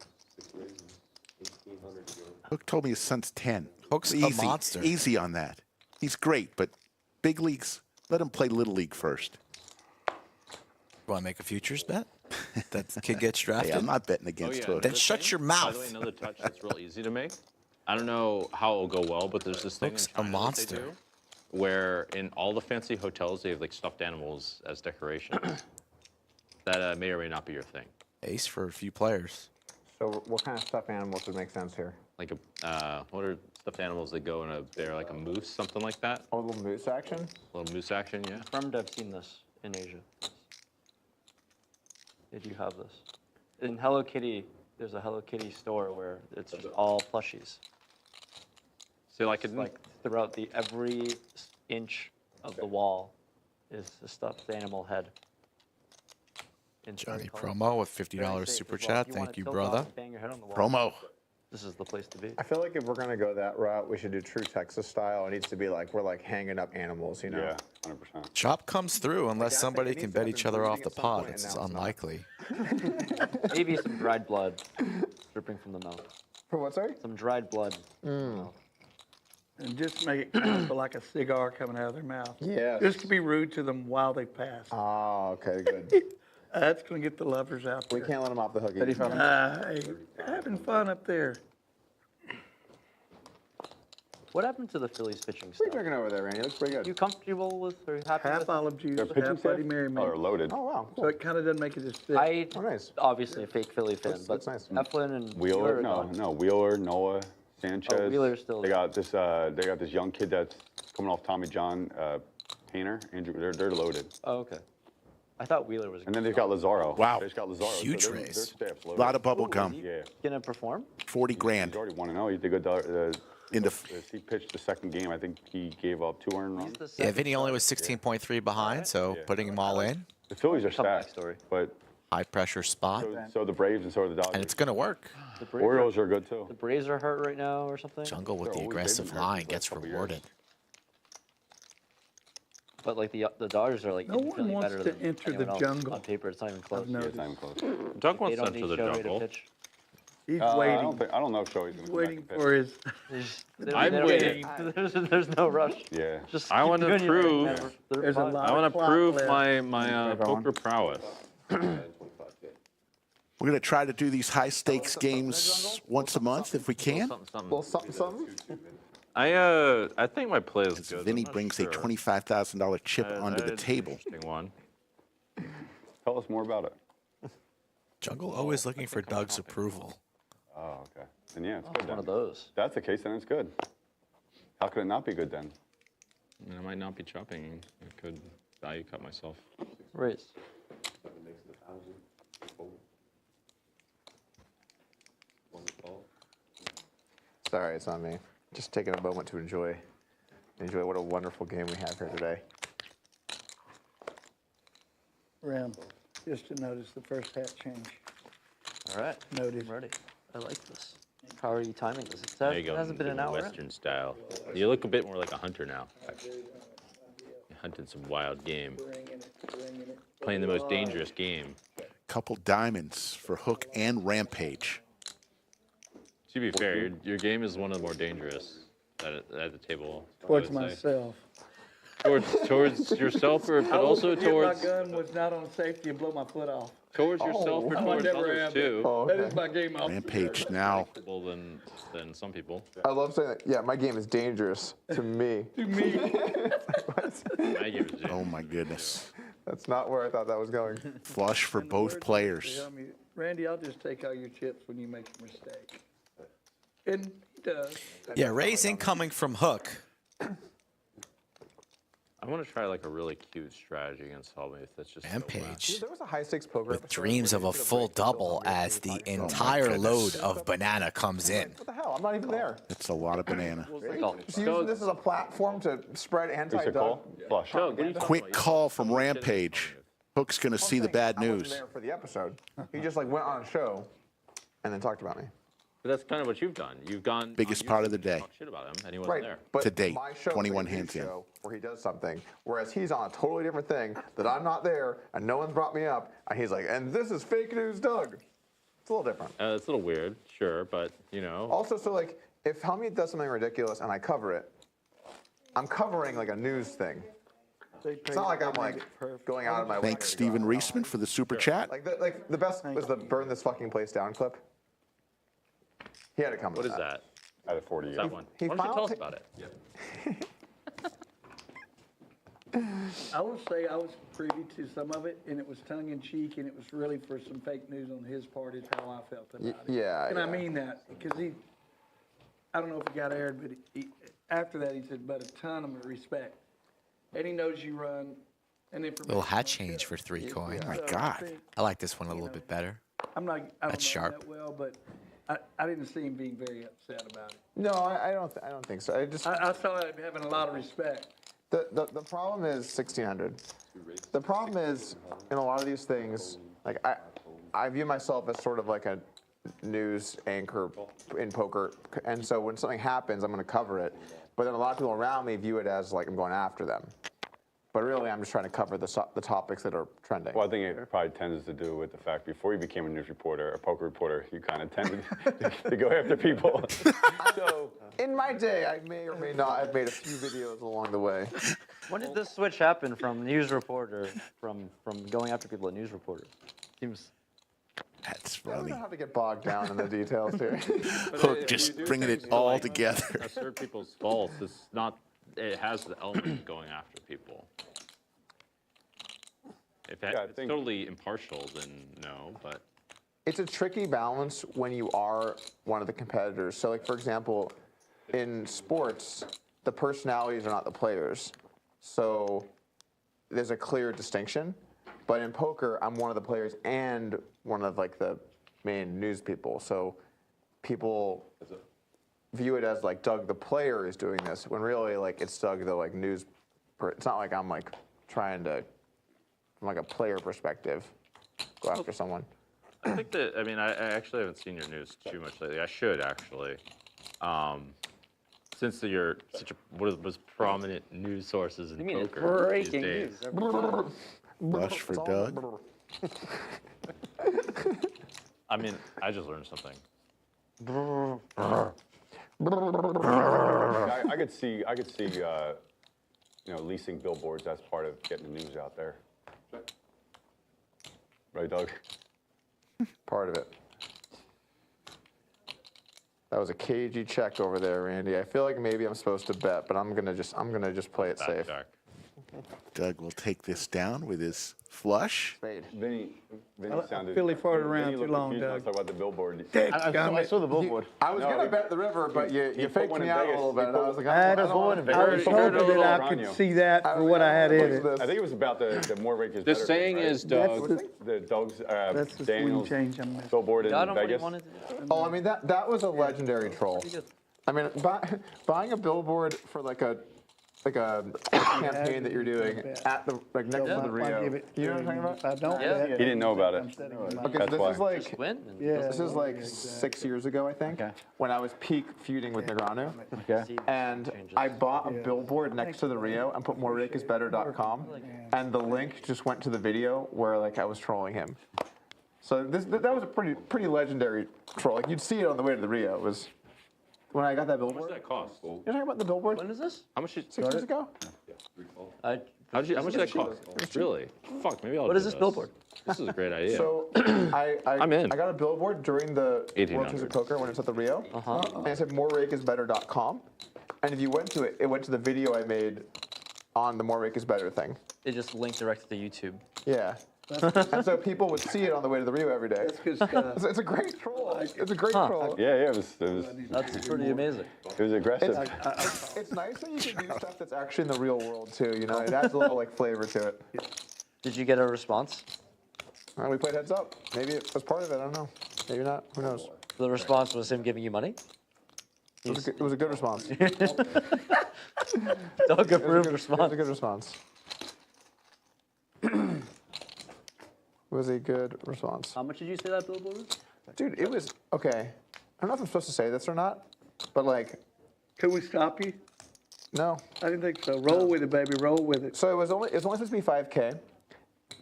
Speaker 3: Hook told me his son's 10.
Speaker 9: Hook's a
Speaker 3: Easy,
Speaker 9: monster.
Speaker 3: Easy on that. He's great, but big leagues, let him play Little League first.
Speaker 9: Want to make a futures bet? That the kid gets drafted?
Speaker 3: Hey, I'm not betting against Hook.
Speaker 9: Then shut your
Speaker 4: By
Speaker 9: mouth.
Speaker 4: the way, another touch that's real easy to make. I don't know how it'll go well, but there's this thing
Speaker 9: Hook's
Speaker 4: in
Speaker 9: a
Speaker 4: China that they
Speaker 9: monster.
Speaker 4: do, where in all the fancy hotels they have like stuffed animals as decorations. That may or may not be your thing.
Speaker 9: Ace for a few players.
Speaker 6: So what kind of stuffed animals would make sense here?
Speaker 4: Like what are stuffed animals that go in they're like a moose, something like that?
Speaker 6: Oh, a little moose action?
Speaker 4: A little moose action, yeah.
Speaker 1: Confirmed I've seen this in Asia. They do have this. In Hello Kitty, there's a Hello Kitty store where it's just all plushies.
Speaker 4: So like,
Speaker 1: It's like throughout every inch of the wall is a stuffed animal head. In
Speaker 9: Johnny
Speaker 1: certain colors.
Speaker 9: Promo with
Speaker 1: Very
Speaker 9: $50
Speaker 1: safe
Speaker 9: super
Speaker 1: as well.
Speaker 9: chat.
Speaker 1: If you wanna
Speaker 9: Thank you,
Speaker 1: tilt
Speaker 9: brother.
Speaker 1: off and bang your head on the wall,
Speaker 3: Promo.
Speaker 1: This is the place to be.
Speaker 6: I feel like if we're going to go that route, we should do true Texas style. It needs to be like we're like hanging up animals, you know?
Speaker 7: Yeah, 100%.
Speaker 9: Chop comes through unless
Speaker 6: Yeah, I
Speaker 9: somebody
Speaker 6: think it
Speaker 9: can
Speaker 6: needs to
Speaker 9: bet
Speaker 6: have
Speaker 9: each
Speaker 6: been
Speaker 9: other off
Speaker 6: bleeding
Speaker 9: the
Speaker 6: at some
Speaker 9: pod.
Speaker 6: point,
Speaker 9: It's
Speaker 6: and now it's not.
Speaker 9: unlikely.
Speaker 1: Maybe some dried blood dripping from the mouth.
Speaker 6: For what, sorry?
Speaker 1: Some dried blood.
Speaker 2: And just make it kind of like a cigar coming out of their mouth.
Speaker 6: Yes.
Speaker 2: Just to be rude to them while they pass.
Speaker 6: Oh, okay, good.
Speaker 2: That's going to get the lovers out
Speaker 6: We
Speaker 2: there.
Speaker 6: can't let them off the hook. either.
Speaker 2: Hey, having fun up there.
Speaker 1: What happened to the Phillies pitching
Speaker 6: What are you
Speaker 1: staff?
Speaker 6: drinking over there, Randy? Looks pretty good.
Speaker 1: You comfortable with or happy
Speaker 2: Half
Speaker 1: with?
Speaker 2: olive juice,
Speaker 7: Their pitching
Speaker 2: half
Speaker 7: staff?
Speaker 2: Bloody Mary
Speaker 7: Oh,
Speaker 2: mix.
Speaker 7: they're loaded.
Speaker 6: Oh, wow.
Speaker 2: So
Speaker 6: Cool.
Speaker 2: it kind of doesn't make it as thick.
Speaker 6: Oh, nice.
Speaker 1: Obviously a fake Philly fan,
Speaker 6: That's
Speaker 1: but
Speaker 6: nice.
Speaker 1: Eflin and
Speaker 7: Wheeler,
Speaker 1: are
Speaker 7: no,
Speaker 1: gone.
Speaker 7: no, Wheeler, Noah, Sanchez.
Speaker 1: Wheeler's still
Speaker 7: They
Speaker 1: there.
Speaker 7: got this. They got this young kid that's coming off Tommy John, Painter. Andrew, they're loaded.
Speaker 1: Oh, okay. I thought Wheeler was
Speaker 7: And then they've got Lazaro.
Speaker 3: Wow.
Speaker 7: They just got Lazaro.
Speaker 9: Huge
Speaker 7: so their
Speaker 9: race.
Speaker 7: staff's
Speaker 3: A
Speaker 7: loaded.
Speaker 3: lot of bubble gum.
Speaker 7: Yeah.
Speaker 1: gonna perform.
Speaker 3: 40
Speaker 7: He's
Speaker 3: grand
Speaker 7: already 1-0. He did good.
Speaker 3: into
Speaker 7: He pitched the second game. I think he gave up 2 earned runs.
Speaker 9: Yeah, Vinny only was 16.3 behind, so
Speaker 7: Yeah.
Speaker 9: putting him all in.
Speaker 7: The Phillies are
Speaker 1: Comeback
Speaker 7: stacked,
Speaker 1: story.
Speaker 7: but
Speaker 9: High pressure spot.
Speaker 7: so the Braves and so are the Dodgers.
Speaker 9: And it's going to work.
Speaker 1: The
Speaker 7: Orioles are good too.
Speaker 1: The Braves are hurt right now or something.
Speaker 9: Jungle with
Speaker 7: They're
Speaker 9: the
Speaker 7: always-
Speaker 9: aggressive
Speaker 7: they've been hurt
Speaker 9: line
Speaker 7: for the
Speaker 9: gets
Speaker 7: last couple
Speaker 9: rewarded.
Speaker 7: years.
Speaker 1: But like the Dodgers are like
Speaker 2: No one
Speaker 1: infinitely
Speaker 2: wants
Speaker 1: better
Speaker 2: to
Speaker 1: than
Speaker 2: enter the
Speaker 1: anyone else
Speaker 2: jungle.
Speaker 1: On paper, it's not even close.
Speaker 2: I've noticed.
Speaker 7: It's not even close.
Speaker 4: Doug
Speaker 1: They
Speaker 4: wants to
Speaker 1: don't
Speaker 4: enter
Speaker 1: need
Speaker 4: the
Speaker 1: Shohei to
Speaker 4: jungle.
Speaker 1: pitch.
Speaker 2: He's
Speaker 7: I
Speaker 2: waiting.
Speaker 7: don't know if Joey's gonna come back
Speaker 2: Waiting
Speaker 7: and pitch.
Speaker 2: for his.
Speaker 4: I'm waiting.
Speaker 1: There's no rush.
Speaker 7: Yeah.
Speaker 1: Just
Speaker 4: I
Speaker 1: keep
Speaker 4: want to
Speaker 1: doing your thing,
Speaker 4: prove.
Speaker 1: man. They're
Speaker 2: There's a
Speaker 1: fine.
Speaker 2: lot.
Speaker 4: I want to
Speaker 2: Clock
Speaker 4: prove
Speaker 2: left.
Speaker 4: my poker prowess.
Speaker 3: We're going to try to do these high stakes games once a month if we can.
Speaker 6: Well, something.
Speaker 4: I think my play is
Speaker 3: As
Speaker 4: good.
Speaker 3: Vinny
Speaker 4: I'm not
Speaker 3: brings
Speaker 4: sure.
Speaker 3: a $25,000 chip onto the
Speaker 4: It's an
Speaker 3: table.
Speaker 4: interesting one.
Speaker 7: Tell us more about it.
Speaker 9: Jungle always looking for Doug's approval.
Speaker 7: Oh, okay. Then yeah, it's good
Speaker 1: One
Speaker 7: then.
Speaker 1: of those.
Speaker 7: If that's the case, then it's good. How could it not be good then?
Speaker 4: I might not be chopping. I could value cut myself.
Speaker 1: Raise.
Speaker 6: Sorry, it's on me. Just taking a moment to enjoy what a wonderful game we have here today.
Speaker 2: Ram, just to notice the first hat change.
Speaker 1: All right.
Speaker 2: Noted.
Speaker 1: I'm ready. I like this. How are you timing this?
Speaker 4: There you
Speaker 1: It
Speaker 4: go.
Speaker 1: hasn't been an hour.
Speaker 4: Western style. You look a bit more like a hunter now. You're hunting some wild game. Playing the most dangerous game.
Speaker 3: Couple diamonds for Hook and Rampage.
Speaker 4: To be fair, your game is one of the more dangerous at the table. I
Speaker 2: Towards
Speaker 4: would say.
Speaker 2: myself.
Speaker 4: Towards yourself, but also towards
Speaker 2: My gun was not on safety and blow my foot off.
Speaker 4: yourself, or
Speaker 2: I
Speaker 4: towards
Speaker 2: never
Speaker 4: others
Speaker 2: have
Speaker 4: too.
Speaker 6: Oh,
Speaker 2: That
Speaker 6: okay.
Speaker 2: is my game off.
Speaker 3: Rampage now.
Speaker 4: Well, than some people.
Speaker 6: I love saying that. Yeah, my game is dangerous to me.
Speaker 2: To me.
Speaker 4: My game is
Speaker 3: Oh my goodness.
Speaker 6: That's not where I thought that was going.
Speaker 3: Flush for both players.
Speaker 2: Randy, I'll just take all your chips when you make a mistake. And he does.
Speaker 9: Yeah, raise incoming from Hook.
Speaker 4: I want to try like a really cute strategy against Hellmuth. That's just so
Speaker 9: Rampage.
Speaker 6: There was a high stakes poker
Speaker 9: With
Speaker 6: episode
Speaker 9: dreams
Speaker 6: where
Speaker 9: of
Speaker 6: you
Speaker 9: a
Speaker 6: could have
Speaker 9: full
Speaker 6: played Bill
Speaker 9: double
Speaker 6: Hellmuth
Speaker 9: as the
Speaker 6: and
Speaker 9: entire load
Speaker 3: goodness.
Speaker 9: of banana comes in.
Speaker 6: What the hell? I'm not even there.
Speaker 3: That's a lot of banana.
Speaker 6: Just using this as a platform to spread
Speaker 7: Is it
Speaker 6: anti-Doug.
Speaker 7: call? Flush.
Speaker 3: Quick call from Rampage. Hook's going to see the bad
Speaker 6: I wasn't
Speaker 3: news.
Speaker 6: there for the episode. He just like went on a show and then talked about me.
Speaker 4: But that's kind of what you've done. You've gone
Speaker 3: Biggest
Speaker 4: on
Speaker 3: part
Speaker 4: YouTube
Speaker 3: of the
Speaker 4: and
Speaker 3: day.
Speaker 4: talked shit about him, and he wasn't there.
Speaker 6: But
Speaker 3: To date,
Speaker 6: my show is
Speaker 3: 21
Speaker 6: a huge
Speaker 3: hands in.
Speaker 6: show where he does something, whereas he's on a totally different thing that I'm not there and no one's brought me up, and he's like, and this is fake news, Doug. It's a little different.
Speaker 4: It's a little weird, sure, but you know.
Speaker 6: Also, so like, if Helmut does something ridiculous and I cover it, I'm covering like a news thing. It's not like I'm like going out of my way.
Speaker 3: Thanks,
Speaker 6: to
Speaker 3: Stephen
Speaker 6: go out.
Speaker 3: Reisman, for the super chat.
Speaker 6: Like the best was the burn this fucking place down clip. He had to come.
Speaker 4: What
Speaker 6: with
Speaker 4: is that?
Speaker 7: Out of 40
Speaker 4: That one.
Speaker 6: he
Speaker 4: Why don't you tell us
Speaker 6: finally-
Speaker 4: about it?
Speaker 2: I will say I was privy to some of it, and it was tongue in cheek, and it was really for some fake news on his part. Is how I felt about it.
Speaker 6: Yeah.
Speaker 2: And I
Speaker 6: yeah.
Speaker 2: mean that because I don't know if he got aired, but after that he said, "But a ton of respect," and he knows you run an information.
Speaker 9: Little hat change for 3 coin.
Speaker 3: My
Speaker 2: So I
Speaker 3: God.
Speaker 2: think-
Speaker 9: I like this one a little bit better.
Speaker 2: I don't
Speaker 9: That's
Speaker 2: know
Speaker 9: sharp.
Speaker 2: that well, but I didn't see him being very upset about it.
Speaker 6: No, I don't think so.
Speaker 2: I saw him having a lot of respect.
Speaker 6: The problem is 1600. The problem is in a lot of these things, like I view myself as sort of like a news anchor in poker, and so when something happens, I'm going to cover it. But then a lot of people around me view it as like I'm going after them. But really, I'm just trying to cover the topics that are trending.
Speaker 7: Well, I think it probably tends to do with the fact before you became a news reporter, a poker reporter, you kind of tended to go after people.
Speaker 6: So in my day, I may or may not have made a few videos along the way.
Speaker 1: When did this switch happen from news reporter, from going after people at news reporter? Seems
Speaker 3: That's
Speaker 6: I don't
Speaker 3: funny.
Speaker 6: know how to get bogged down in the details here.
Speaker 3: Hook just bringing it all together.
Speaker 4: Assert people's faults. It's not. It has the element of going after people. If
Speaker 7: Yeah, I
Speaker 4: it's
Speaker 7: think-
Speaker 4: totally impartial, then no. But
Speaker 6: It's a tricky balance when you are one of the competitors. So, like, for example, in sports, the personalities are not the players. So there's a clear distinction. But in poker, I'm one of the players and one of, like, the main news people. So people view it as, like, Doug the player is doing this, when really, like, it's Doug the, like, news. It's not like I'm, like, trying to, from, like, a player perspective, go after someone.
Speaker 4: I think that. I mean, I actually haven't seen your news too much lately. I should actually. Since you're such a one of the most prominent news sources in
Speaker 1: you mean it's
Speaker 4: poker
Speaker 1: breaking
Speaker 4: these
Speaker 1: news
Speaker 4: days.
Speaker 1: every time.
Speaker 3: Blush for Doug.
Speaker 4: I mean, I just learned something.
Speaker 7: I could see, you know, leasing billboards as part of getting the news out there. Right, Doug?
Speaker 6: Part of it. That was a cagey check over there, Randy. I feel like maybe I'm supposed to bet, but I'm gonna just play it safe.
Speaker 4: Jack.
Speaker 3: Doug will take this down with his flush.
Speaker 6: Spade.
Speaker 7: Vinny sounded.
Speaker 2: Philly farted around
Speaker 7: Vinny
Speaker 2: too
Speaker 7: looked
Speaker 2: long,
Speaker 7: confused when I
Speaker 2: Doug.
Speaker 7: talked about the billboard.
Speaker 5: I saw the billboard.
Speaker 6: I was
Speaker 7: No,
Speaker 6: gonna
Speaker 7: he-
Speaker 6: bet the river, but you
Speaker 7: put
Speaker 6: faked
Speaker 7: one
Speaker 6: me
Speaker 7: in
Speaker 6: out a
Speaker 7: Vegas.
Speaker 6: little bit.
Speaker 7: He
Speaker 6: And I
Speaker 7: put-
Speaker 6: was like,
Speaker 2: I
Speaker 6: I don't
Speaker 2: was
Speaker 6: want to
Speaker 2: hoping that I could see that for what I had in it.
Speaker 7: I think it was about the more rake is
Speaker 4: The
Speaker 7: better
Speaker 4: saying
Speaker 7: thing, right?
Speaker 4: is, Doug.
Speaker 7: The Doug's
Speaker 2: That's the swing
Speaker 7: Daniels
Speaker 2: change I'm missing.
Speaker 7: billboard in
Speaker 1: Got him what he
Speaker 7: Vegas.
Speaker 1: wanted to do.
Speaker 6: Oh, I mean that was a legendary troll. I mean, buying a billboard for like a campaign that you're doing at the next to the Rio. You know what I'm talking about?
Speaker 2: If I don't
Speaker 1: Yeah.
Speaker 2: bet,
Speaker 7: He didn't know about it.
Speaker 2: I'm setting my-
Speaker 6: Okay,
Speaker 7: That's
Speaker 6: this
Speaker 7: why.
Speaker 6: is like
Speaker 1: Just win. And
Speaker 2: Yeah.
Speaker 6: this is like 6 years ago, I think, when I was peak feuding with Negreanu.
Speaker 5: Okay.
Speaker 6: And I bought a billboard next to the Rio and put morerakisbetter.com, and the link just went to the video where like I was trolling him. So that was a pretty legendary troll. Like you'd see it on the way to the Rio. It was when I got that
Speaker 4: How much
Speaker 6: billboard.
Speaker 4: did that cost?
Speaker 6: You're talking about the billboard
Speaker 1: When is this?
Speaker 4: How much?
Speaker 6: 6 years ago?
Speaker 1: I,
Speaker 4: How much did that cost? Really? Fuck, maybe I'll.
Speaker 1: what
Speaker 4: do
Speaker 1: is this billboard?
Speaker 4: This is a great idea.
Speaker 6: So
Speaker 4: I'm in.
Speaker 6: I got a billboard during the World
Speaker 4: 1800.
Speaker 6: Series of Poker when it's at the Rio, and it said morerakisbetter.com. And if you went to it, it went to the video I made on the More Rake is Better thing.
Speaker 1: It just linked directly to YouTube.
Speaker 6: Yeah. And so people would see it on the way to the Rio every day.
Speaker 2: That's good stuff.
Speaker 6: It's a great troll. It's a great troll.
Speaker 7: Yeah, it was
Speaker 1: That's pretty amazing.
Speaker 7: aggressive.
Speaker 6: It's nice that you can do stuff that's actually in the real world too. You know, it adds a little like flavor to it.
Speaker 1: Did you get a response?
Speaker 6: We played heads up. Maybe it was part of it. I don't know. Maybe not. Who knows?
Speaker 1: The response was him giving you money?
Speaker 6: It was a good response.
Speaker 1: Doug
Speaker 6: It was
Speaker 1: approved
Speaker 6: a good
Speaker 1: response.
Speaker 6: response. It was a good response.
Speaker 1: How much did you say that billboard was?
Speaker 6: Dude, it was, okay. I don't know if I'm supposed to say this or not, but like,
Speaker 2: Can we stop you?
Speaker 6: no.
Speaker 2: I didn't think so. Roll with it, baby. Roll with it.
Speaker 6: So it was only supposed to be 5K,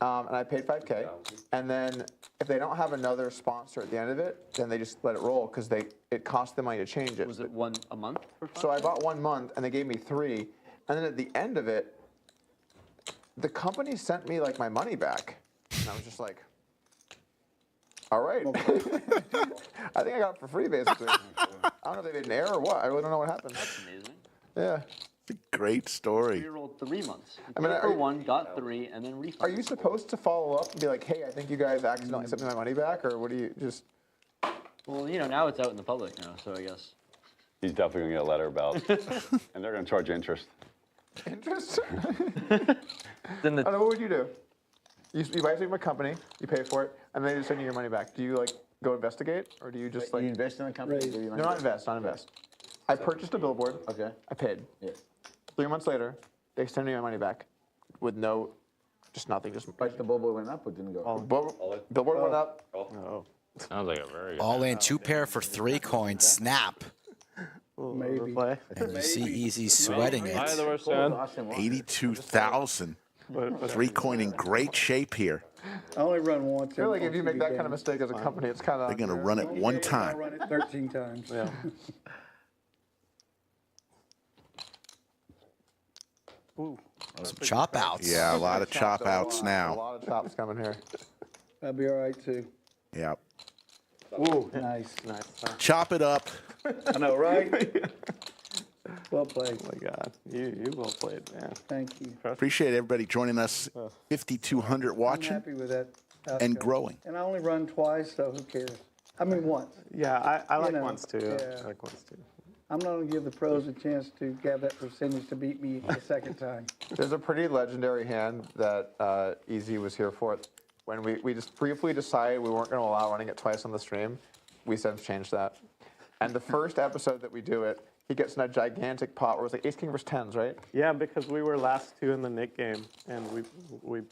Speaker 6: and I paid 5K. And then if they don't have another sponsor at the end of it, then they just let it roll because it cost them money to change it.
Speaker 1: Was it one a month? For
Speaker 6: So I bought 1 month and they gave me 3. And then at the end of it, the company sent me like my money back. And I was just like, all right. I think I got it for free basically. I don't know if they made an error or what. I really don't know what happened.
Speaker 1: That's amazing.
Speaker 6: Yeah.
Speaker 3: It's a great story.
Speaker 1: We rolled 3 months. You
Speaker 6: I mean,
Speaker 1: paid
Speaker 6: are
Speaker 1: for
Speaker 6: you-
Speaker 1: 1, got 3, and then refunded.
Speaker 6: Are you supposed to follow up and be like, hey, I think you guys accidentally sent me my money back? Or what do you just.
Speaker 1: Well, you know, now it's out in the public now, so I guess.
Speaker 7: He's definitely gonna get a letter about, and they're gonna charge interest.
Speaker 6: Interest?
Speaker 1: Then
Speaker 6: I don't know, what would you do? You buy something from a company, you pay for it, and then they just send you your money back. Do you like go investigate, or do you just
Speaker 5: You
Speaker 6: like?
Speaker 5: invest in a company?
Speaker 2: Raise.
Speaker 5: do you
Speaker 6: No, not invest, not invest. I purchased a billboard.
Speaker 5: Okay.
Speaker 6: I paid.
Speaker 5: Yeah.
Speaker 6: 3 months later, they send me my money back, with no, just nothing, just.
Speaker 5: Like the billboard went up or didn't go?
Speaker 6: Billboard went up.
Speaker 4: Sounds like a very good.
Speaker 9: All in 2 pair for 3 coins. Snap.
Speaker 2: Maybe.
Speaker 9: And you see Easy sweating
Speaker 4: Hi,
Speaker 9: it.
Speaker 4: the worst fan.
Speaker 3: 82,000. 3 coin in great shape here.
Speaker 2: I only run once.
Speaker 6: I feel like if you make that kind of mistake as a company, it's kind of.
Speaker 3: They're going to run it one
Speaker 2: I
Speaker 3: time.
Speaker 2: run it 13 times.
Speaker 6: Yeah.
Speaker 9: Some chop outs.
Speaker 3: Yeah, a lot of chop outs
Speaker 6: A
Speaker 3: now.
Speaker 6: lot of chops coming here.
Speaker 2: That'd be all right too.
Speaker 3: Yeah.
Speaker 2: Ooh, nice.
Speaker 3: Chop it up.
Speaker 2: I know, right? Well played.
Speaker 8: Oh my God, you well played, man.
Speaker 2: Thank you.
Speaker 3: Appreciate everybody joining us. 5,200
Speaker 2: I'm
Speaker 3: watching
Speaker 2: happy with that.
Speaker 3: and
Speaker 2: outcome.
Speaker 3: growing.
Speaker 2: And I only run twice, so who cares? I mean, once.
Speaker 8: Yeah, I like
Speaker 2: know,
Speaker 8: ones too.
Speaker 2: yeah.
Speaker 8: I like ones too.
Speaker 2: I'm not going to give the pros a chance to have that percentage to beat me the second time.
Speaker 6: There's a pretty legendary hand that Easy was here for. When we just briefly decided we weren't going to allow running it twice on the stream, we since changed that. And the first episode that we do it, he gets in a gigantic pot where it was like ace king versus tens, right?
Speaker 8: Yeah, because we were last 2 in the Nick game, and we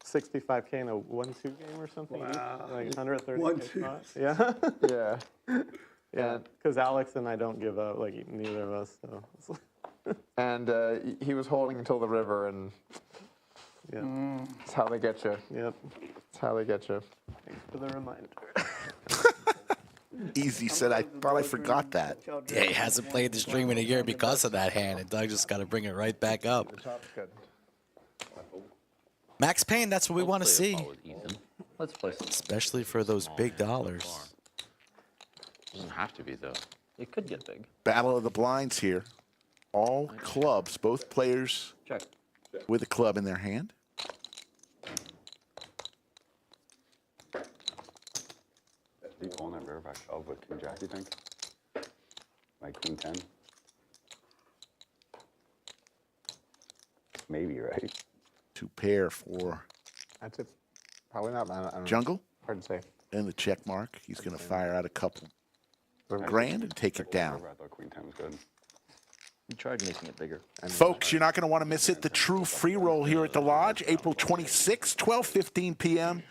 Speaker 8: 65K in a 1-2 game or something.
Speaker 2: Wow.
Speaker 8: Like 130.
Speaker 2: 1-2.
Speaker 8: Yeah.
Speaker 6: Yeah.
Speaker 8: Yeah. Because Alex and I don't give up, like neither of us. So.
Speaker 6: And he was holding until the river, and
Speaker 8: Yeah.
Speaker 6: that's how they get you.
Speaker 8: Yep.
Speaker 6: That's how they get you.
Speaker 8: Thanks for the reminder.
Speaker 3: Easy said, I thought I forgot that.
Speaker 9: Yeah, he hasn't played the stream in a year because of that hand, and Doug just got to bring it right back up.
Speaker 6: The top's good.
Speaker 9: Max Payne, that's what we want to see,
Speaker 1: Let's play some.
Speaker 9: especially for those big dollars.
Speaker 4: Doesn't have to be though.
Speaker 1: It could get big.
Speaker 3: Battle of the blinds here. All clubs, both players
Speaker 1: Check.
Speaker 3: with a club in their hand.
Speaker 7: Are you calling that bareback shove with King Jack, you think? Like Queen 10? Maybe, right?
Speaker 3: Two pair for
Speaker 6: That's it. Probably not, man. I don't know.
Speaker 3: Jungle.
Speaker 6: Hard to say.
Speaker 3: And the check mark. He's going to fire out a couple grand and take it down.
Speaker 7: I thought Queen 10 was good.
Speaker 1: We tried making it bigger.
Speaker 3: Folks, you're not going to want to miss it. The true free roll here at the Lodge, April 26th, 12:15 p.m.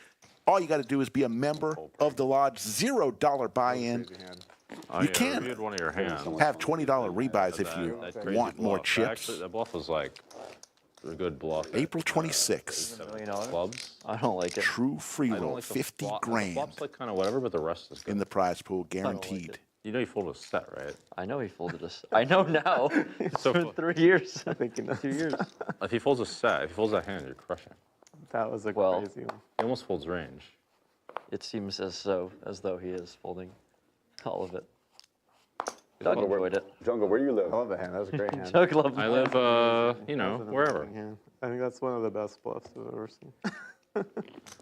Speaker 3: All you got to do is be a member of the Lodge. $0 buy-in.
Speaker 4: Oh,
Speaker 3: You
Speaker 4: yeah,
Speaker 3: can
Speaker 4: reviewed one of your hands.
Speaker 3: have $20 rebuys if you
Speaker 4: That crazy
Speaker 3: want more
Speaker 4: bluff.
Speaker 3: chips.
Speaker 4: Actually, that bluff was like a good bluff.
Speaker 3: April 26th.
Speaker 1: $1 million?
Speaker 4: Clubs.
Speaker 1: I don't like it.
Speaker 3: True free
Speaker 4: I don't
Speaker 3: roll,
Speaker 4: like the
Speaker 3: 50
Speaker 4: flop. The
Speaker 3: grand
Speaker 4: flop's like kind of whatever, but the rest is good.
Speaker 3: in the prize pool,
Speaker 1: like
Speaker 3: guaranteed.
Speaker 1: it.
Speaker 4: You know you folded a set, right?
Speaker 1: I know he folded us. I know now. It's
Speaker 4: So
Speaker 1: been 3 years.
Speaker 8: I think he knows.
Speaker 1: 2 years.
Speaker 4: If he folds a set, if he folds that hand, you're crushing.
Speaker 8: That was a
Speaker 1: Well,
Speaker 8: crazy one.
Speaker 4: He almost folds range.
Speaker 1: It seems as though he is folding all of it. Doug enjoyed it.
Speaker 7: Jungle, where do you live?
Speaker 6: I love that hand. That was a great hand.
Speaker 1: Doug loved
Speaker 4: I
Speaker 1: it.
Speaker 4: live, you know,
Speaker 8: That was an
Speaker 4: wherever.
Speaker 8: amazing hand. I think that's one of the best bluffs I've ever seen.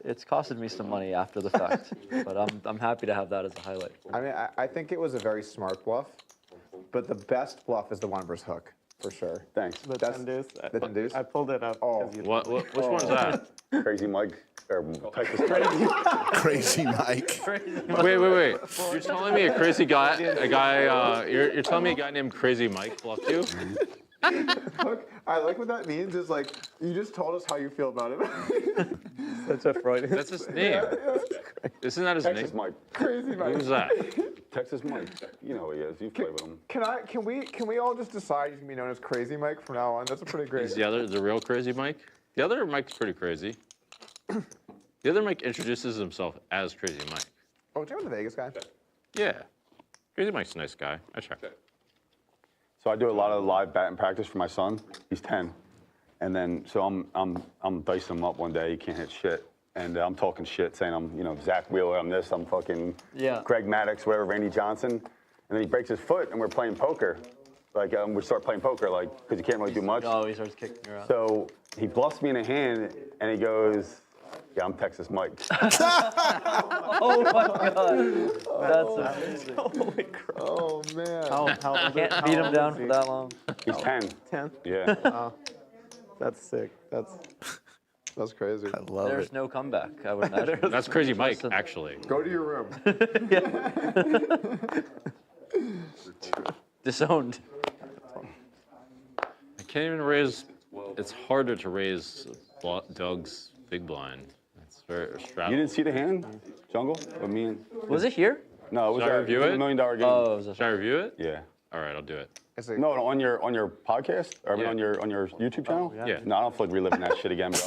Speaker 1: It's costed me some money after the fact, but I'm happy to have that as a highlight.
Speaker 6: I mean, I think it was a very smart bluff, but the best bluff is the one versus hook, for sure.
Speaker 7: Thanks.
Speaker 8: The
Speaker 6: That's-
Speaker 8: 10 deuce.
Speaker 6: the 10 deuce?
Speaker 8: I pulled it up.
Speaker 6: Oh.
Speaker 8: 'cause you-
Speaker 4: Which one's that?
Speaker 7: Crazy Mike, or Texas Crazy.
Speaker 3: Crazy Mike.
Speaker 4: Wait. You're telling me a crazy guy, you're telling me a guy named Crazy Mike bluffed you?
Speaker 6: Hook, I like what that means is like, you just told us how you feel about it.
Speaker 8: Such a Freudian.
Speaker 4: That's his name. Isn't that his
Speaker 7: Texas
Speaker 4: name?
Speaker 7: Mike.
Speaker 6: Crazy Mike.
Speaker 4: Who's that?
Speaker 7: Texas Mike. You know who he is. You've played with him.
Speaker 6: Can we all just decide he's gonna be known as Crazy Mike from now on? That's a pretty great.
Speaker 4: He's the real Crazy Mike? The other Mike's pretty crazy. The other Mike introduces himself as Crazy Mike.
Speaker 6: Oh, do you know the Vegas guy?
Speaker 4: Yeah. Crazy Mike's a nice guy. I checked.
Speaker 7: So I do a lot of live batting practice for my son. He's 10, and then so I'm dicing him up one day. He can't hit shit, and I'm talking shit, saying I'm Zach Wheeler, I'm this, I'm fucking Greg Maddox, whatever, Randy Johnson, and then he breaks his foot, and we're playing poker. Like we start playing poker, like because you can't really do much.
Speaker 1: Oh, he starts kicking your ass.
Speaker 7: So he bluffs me in a hand, and he goes, "Yeah, I'm Texas Mike."
Speaker 1: Oh my God, that's amazing.
Speaker 8: Holy crap.
Speaker 6: Oh man.
Speaker 8: How
Speaker 1: Can't beat him down for that long.
Speaker 7: He's 10.
Speaker 8: 10?
Speaker 7: Yeah.
Speaker 8: Wow. That's sick.
Speaker 6: That's crazy.
Speaker 3: I love
Speaker 1: There's
Speaker 3: it.
Speaker 1: no comeback, I would imagine.
Speaker 4: That's Crazy Mike, actually.
Speaker 6: Go to your room.
Speaker 1: Disowned.
Speaker 4: I can't even raise. It's harder to raise Doug's big blind. It's very straddled.
Speaker 7: You didn't see the hand, Jungle? I mean,
Speaker 1: Was it here?
Speaker 7: no, it was
Speaker 4: Should I
Speaker 7: a
Speaker 4: review
Speaker 7: $1
Speaker 4: it?
Speaker 7: million game.
Speaker 1: Oh, it was a
Speaker 4: Should I review it?
Speaker 7: Yeah.
Speaker 4: All right, I'll do it.
Speaker 7: No, on your podcast, or I mean
Speaker 4: Yeah.
Speaker 7: on your YouTube channel.
Speaker 4: Yeah.
Speaker 7: No, I don't feel like reliving that shit again, bro.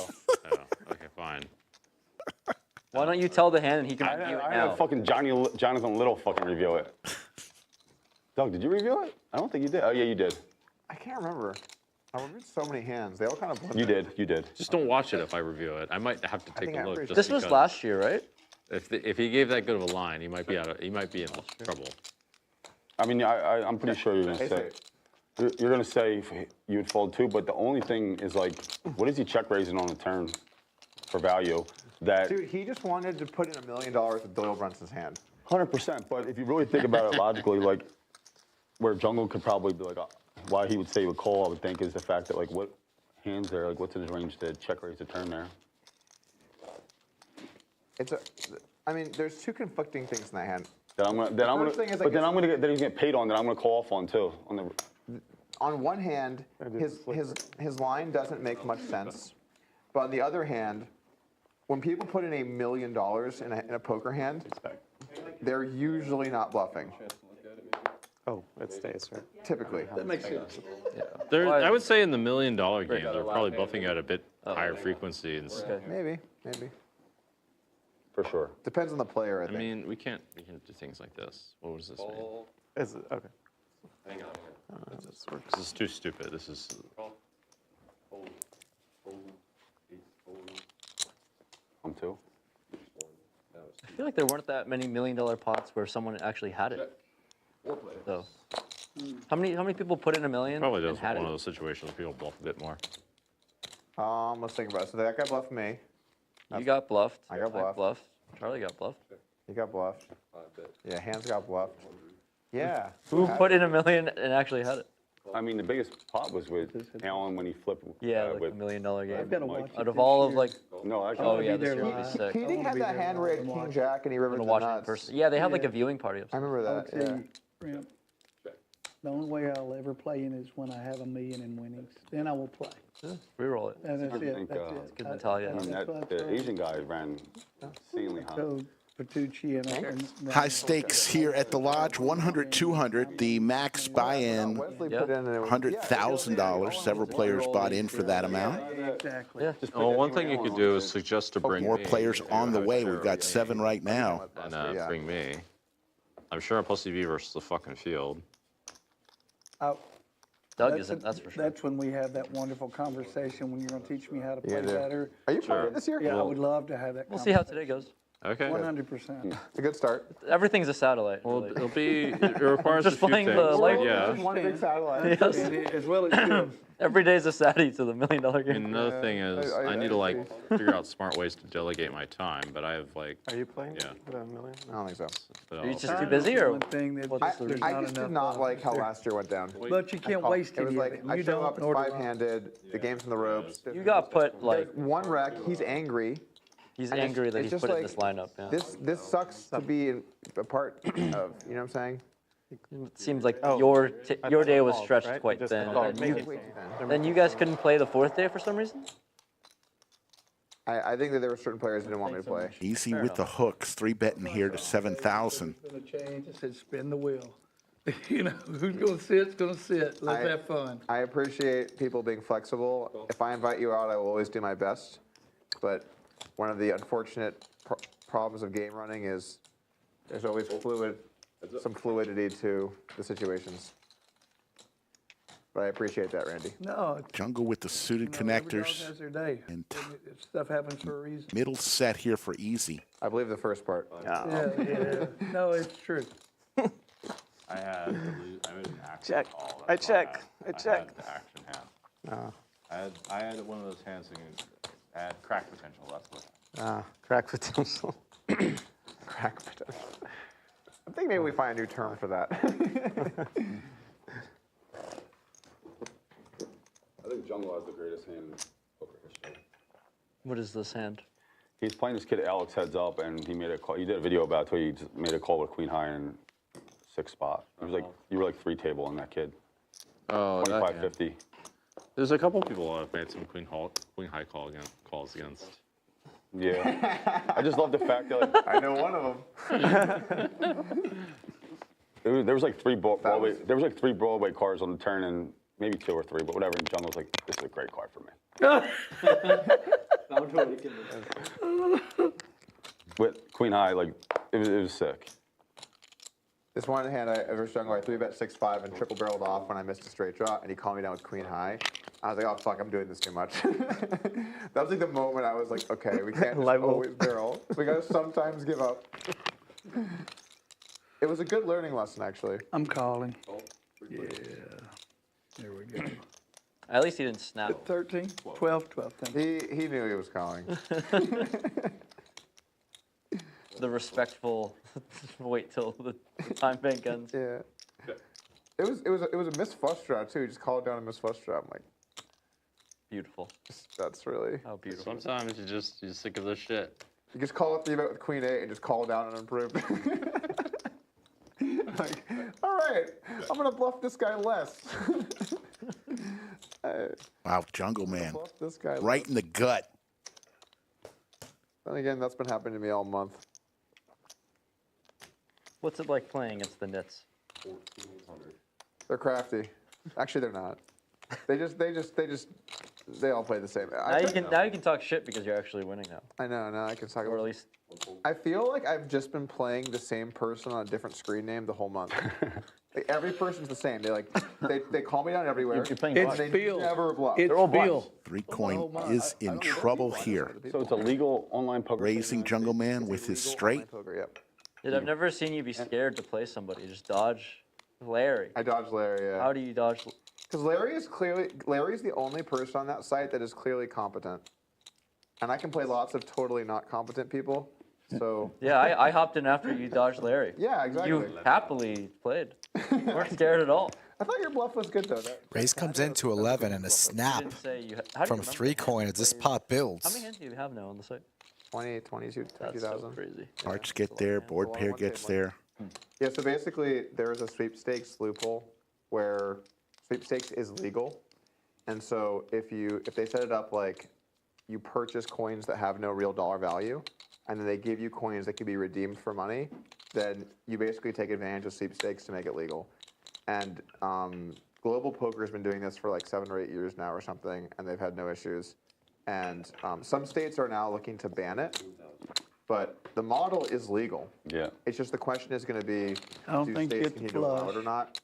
Speaker 4: Oh, okay, fine.
Speaker 1: Why don't you tell the hand and he can review it
Speaker 7: I
Speaker 1: now?
Speaker 7: had fucking Jonathan Little fucking review it. Doug, did you review it? I don't think you did. Oh yeah, you did.
Speaker 6: I can't remember. I reviewed so many hands. They all kind of blend
Speaker 7: You
Speaker 6: in.
Speaker 7: did. You did.
Speaker 4: Just don't watch it if I review it. I might have to take
Speaker 6: think
Speaker 4: a
Speaker 6: I
Speaker 4: look.
Speaker 6: appreciate
Speaker 4: Just
Speaker 1: This was
Speaker 4: because.
Speaker 1: last year, right?
Speaker 4: If he gave that good of a line, he might be in trouble.
Speaker 7: I mean, I'm pretty sure you're gonna say. You're gonna say you would fold too, but the only thing is like, what is he check raising on the turn for value? That
Speaker 6: Dude, he just wanted to put in $1 million with Doyle Brunson's hand.
Speaker 7: 100%. But if you really think about it logically, like where Jungle could probably be like, why he would say he would call, I would think, is the fact that like what hands there, like what's in his range to check raise the turn there.
Speaker 6: I mean, there's two conflicting things in that hand.
Speaker 7: That I'm gonna,
Speaker 6: first thing is, like,
Speaker 7: but then I'm gonna get, then he's gonna get paid on that I'm gonna call off on too.
Speaker 6: On one hand, his line doesn't make much sense, but on the other hand, when people put in $1 million in a poker hand, they're usually not bluffing.
Speaker 8: Oh, it stays, right?
Speaker 6: Typically.
Speaker 2: That makes sense.
Speaker 4: I would say in the $1 million game, they're probably buffing at a bit higher frequency. And
Speaker 6: Maybe.
Speaker 7: for sure.
Speaker 6: Depends on the player, I
Speaker 4: I
Speaker 6: think.
Speaker 4: mean, we can't do things like this. What does this mean?
Speaker 8: Is it? Okay.
Speaker 10: Hang on.
Speaker 8: This works.
Speaker 4: This is too stupid. This is.
Speaker 7: I'm two.
Speaker 1: I feel like there weren't that many $1 million pots where someone actually had it. So, how many people put in $1 million
Speaker 4: Probably
Speaker 1: and
Speaker 4: does
Speaker 1: had
Speaker 4: one of
Speaker 1: it?
Speaker 4: those situations where people bluff a bit more.
Speaker 6: Let's think about it. So that guy bluffed me.
Speaker 1: You got bluffed.
Speaker 6: I got bluffed.
Speaker 1: Charlie got bluffed.
Speaker 6: He got bluffed. Yeah, Hands got bluffed. Yeah.
Speaker 1: Who put in $1 million and actually had it?
Speaker 7: I mean, the biggest pot was with Alan when he flipped
Speaker 1: Yeah, like
Speaker 7: with
Speaker 1: $1 million game.
Speaker 2: I've got to watch it
Speaker 1: Out of
Speaker 2: this
Speaker 1: all of
Speaker 2: year.
Speaker 1: like,
Speaker 7: No, actually.
Speaker 1: oh yeah,
Speaker 2: be
Speaker 1: this
Speaker 2: there
Speaker 1: year would be
Speaker 2: live.
Speaker 1: sick.
Speaker 6: He didn't have
Speaker 2: be
Speaker 6: that
Speaker 2: there
Speaker 6: hand
Speaker 2: live
Speaker 6: where he had
Speaker 2: and
Speaker 6: King
Speaker 2: watch
Speaker 6: Jack and he
Speaker 1: I'm
Speaker 6: rivered
Speaker 1: gonna
Speaker 6: the
Speaker 1: watch it in
Speaker 6: nuts.
Speaker 1: person. Yeah, they have like
Speaker 2: Yeah.
Speaker 1: a viewing party of
Speaker 6: I
Speaker 1: some
Speaker 6: remember
Speaker 2: I'll
Speaker 6: that.
Speaker 2: tell
Speaker 6: Yeah.
Speaker 2: you, Ramp, the only way I'll ever play in is when I have $1 million in winnings. Then I will play.
Speaker 1: Reroll it.
Speaker 2: And that's
Speaker 7: I
Speaker 2: it.
Speaker 7: think,
Speaker 2: That's
Speaker 7: uh,
Speaker 2: it.
Speaker 1: Good mentality.
Speaker 7: I mean,
Speaker 2: That's what I
Speaker 7: the
Speaker 2: told
Speaker 7: Asian guy ran insanely hot.
Speaker 2: So Bertucci and
Speaker 3: High stakes here at the lodge, 100, 200. The max buy-in,
Speaker 6: Wesley
Speaker 1: Yeah.
Speaker 6: put in and it was
Speaker 3: $100,000. Several players bought in for that amount.
Speaker 2: exactly.
Speaker 1: Yeah.
Speaker 4: Well, one thing you could do is suggest to bring
Speaker 3: More
Speaker 4: me
Speaker 3: players
Speaker 4: if you
Speaker 3: on the
Speaker 4: have a
Speaker 3: way.
Speaker 4: chair
Speaker 3: We've got
Speaker 4: over
Speaker 3: 7 right now.
Speaker 4: and
Speaker 6: Yeah.
Speaker 4: bring me. I'm sure a Pussy V versus the fucking field.
Speaker 1: Doug isn't, that's for sure.
Speaker 2: That's when we have that wonderful conversation when you're going to teach me how to play
Speaker 6: Yeah, dude.
Speaker 2: better.
Speaker 6: Are you playing this year?
Speaker 2: Yeah, I would love to have that
Speaker 1: We'll see how
Speaker 2: conversation.
Speaker 1: today goes.
Speaker 4: Okay.
Speaker 2: 100%.
Speaker 6: It's a good start.
Speaker 1: Everything's a satellite.
Speaker 4: Well,
Speaker 1: really.
Speaker 4: it'll be. It requires
Speaker 1: Just
Speaker 4: a few
Speaker 1: playing
Speaker 4: things.
Speaker 1: the light-
Speaker 4: Yeah.
Speaker 6: One big satellite.
Speaker 1: Yes.
Speaker 2: As well as you.
Speaker 1: Every day's a Saturday to the $1 million
Speaker 4: And
Speaker 1: game.
Speaker 4: another thing is, I need to like figure out smart ways to delegate my time, but I have like.
Speaker 8: Are you playing?
Speaker 4: Yeah.
Speaker 8: With $1 million?
Speaker 6: I don't think so.
Speaker 1: Are you
Speaker 4: But
Speaker 1: just too busy or?
Speaker 2: One thing that
Speaker 1: what's
Speaker 2: just,
Speaker 1: the
Speaker 2: there's
Speaker 1: reason?
Speaker 6: I
Speaker 2: not
Speaker 6: just did
Speaker 2: enough
Speaker 6: not
Speaker 2: of.
Speaker 6: like how last year went down.
Speaker 2: But you can't waste
Speaker 6: It was
Speaker 2: any
Speaker 6: like
Speaker 2: of it.
Speaker 6: I
Speaker 2: You
Speaker 6: show
Speaker 2: don't
Speaker 6: up, it's
Speaker 2: nor do I.
Speaker 6: five-handed, the game's in the ropes.
Speaker 1: You got put like,
Speaker 6: One wreck, he's angry.
Speaker 1: he's
Speaker 6: And it's-
Speaker 1: angry that
Speaker 6: it's
Speaker 1: he's
Speaker 6: just
Speaker 1: put in
Speaker 6: like,
Speaker 1: this lineup. Yeah.
Speaker 6: This sucks to be a part of, you know what I'm saying?
Speaker 1: It seems like
Speaker 8: Oh,
Speaker 1: your
Speaker 8: I
Speaker 1: your
Speaker 8: thought
Speaker 1: day
Speaker 8: it
Speaker 1: was
Speaker 8: called,
Speaker 1: stretched
Speaker 8: right?
Speaker 1: quite
Speaker 8: Just
Speaker 1: thin.
Speaker 8: called.
Speaker 1: And
Speaker 8: Make
Speaker 1: you,
Speaker 8: it
Speaker 1: then you guys couldn't play the 4th day for some reason?
Speaker 6: I think that there were certain players who didn't want me to play.
Speaker 3: Easy with the hooks. 3 betting here to 7,000.
Speaker 2: It's going to change. It said spin the wheel. You know, who's going to sit, going to sit. Let's have fun.
Speaker 6: I appreciate people being flexible. If I invite you out, I will always do my best. But one of the unfortunate problems of game running is there's always some fluidity to the situations. But I appreciate that, Randy.
Speaker 2: No, it's,
Speaker 3: Jungle with the suited
Speaker 2: every dog
Speaker 3: connectors.
Speaker 2: has their day.
Speaker 3: And
Speaker 2: Stuff happens for a reason.
Speaker 3: middle set here for easy.
Speaker 6: I believe the first part.
Speaker 2: Yeah. No, it's true.
Speaker 4: I had I made an action
Speaker 8: Check.
Speaker 4: call.
Speaker 8: I
Speaker 4: That's all
Speaker 8: check. I
Speaker 4: had.
Speaker 8: check.
Speaker 4: I had the action hand. I had one of those hands that had crack potential. That's what.
Speaker 8: Crack potential.
Speaker 6: Crack potential. I think maybe we find a new term for that.
Speaker 7: I think Jungle has the greatest hand in poker history.
Speaker 1: What is this hand?
Speaker 7: He's playing this kid Alex heads up, and he made a call. You did a video about it, where you just made a call with Queen High in 6th spot. It was like you were like 3 table on that kid.
Speaker 4: Oh,
Speaker 7: 25-50.
Speaker 4: There's a couple people I've made some Queen High calls against.
Speaker 7: Yeah. I just love the fact that like,
Speaker 6: I know one of them.
Speaker 7: there was like 3 Broadway. There was like 3 Broadway cards on the turn, and maybe 2 or 3, but whatever. And Jungle's like, this is a great card for me. With Queen High, like it was sick.
Speaker 6: This one hand, I versus Jungle, I 3-bet 6-5 and triple barreled off when I missed a straight draw, and he called me down with Queen High. I was like, oh fuck, I'm doing this too much. That was like the moment I was like, okay, we can't just always barrel. We gotta sometimes give up. It was a good learning lesson, actually.
Speaker 2: I'm calling. Yeah. There we go.
Speaker 1: At least he didn't snap.
Speaker 2: 13, 12, thank you.
Speaker 6: He knew he was calling.
Speaker 1: The respectful wait till the time bank ends.
Speaker 6: Yeah. It was a missed flush draw too. He just called down a missed flush draw. I'm like,
Speaker 1: Beautiful.
Speaker 6: that's really.
Speaker 1: How beautiful.
Speaker 4: Sometimes you're sick of this shit.
Speaker 6: You just call up the event with Queen 8 and just call down unimproved. Like, all right, I'm gonna bluff this guy less.
Speaker 3: Wow, Jungleman.
Speaker 6: Bluff this guy
Speaker 3: Right
Speaker 6: less.
Speaker 3: in the gut.
Speaker 6: Then again, that's been happening to me all month.
Speaker 1: What's it like playing against the Nits?
Speaker 6: They're crafty. Actually, they're not. They just They all play the same.
Speaker 1: Now you can talk shit because you're actually winning now.
Speaker 6: I know. Now I can talk
Speaker 1: Or
Speaker 6: about.
Speaker 1: at least.
Speaker 6: I feel like I've just been playing the same person on a different screen name the whole month. Like, every person's the same. They call me down everywhere.
Speaker 5: You're playing
Speaker 2: It's
Speaker 5: bluff.
Speaker 6: They
Speaker 2: Phil.
Speaker 6: never bluff.
Speaker 2: It's
Speaker 5: They're all
Speaker 2: Phil.
Speaker 5: bluffs.
Speaker 3: Three Coin is in trouble here.
Speaker 7: So it's a legal online poker.
Speaker 3: Raising Jungleman with his straight.
Speaker 6: Poker, yep.
Speaker 1: Dude, I've never seen you be scared to play somebody. Just dodge Larry.
Speaker 6: I dodged Larry. Yeah.
Speaker 1: How do you dodge?
Speaker 6: Because Larry's the only person on that site that is clearly competent, and I can play lots of totally not competent people. So
Speaker 1: Yeah, I hopped in after you dodged Larry.
Speaker 6: yeah, exactly.
Speaker 1: You happily played. You weren't scared at all.
Speaker 6: I thought your bluff was good though.
Speaker 11: Raise comes into 11 and a
Speaker 1: You
Speaker 11: snap
Speaker 1: didn't say you. How do
Speaker 11: from
Speaker 1: you remember?
Speaker 11: 3 coin as this pot
Speaker 1: How
Speaker 11: builds.
Speaker 1: many hands do you have now on the site?
Speaker 6: 20, 22,
Speaker 1: That's
Speaker 6: 20,000.
Speaker 1: so crazy.
Speaker 3: Hearts get there, board pair gets there.
Speaker 6: Yeah, so basically there's a sweepstakes loophole where sweepstakes is legal. And so if they set it up like you purchase coins that have no real dollar value, and then they give you coins that can be redeemed for money, then you basically take advantage of sweepstakes to make it legal. And Global Poker has been doing this for like 7 or 8 years now or something, and they've had no issues. And some states are now looking to ban it, but the model is legal.
Speaker 7: Yeah.
Speaker 6: It's just the question is going to be,
Speaker 2: I don't
Speaker 6: do
Speaker 2: think
Speaker 6: states
Speaker 2: it's
Speaker 6: continue to allow
Speaker 2: flush.
Speaker 6: it or not?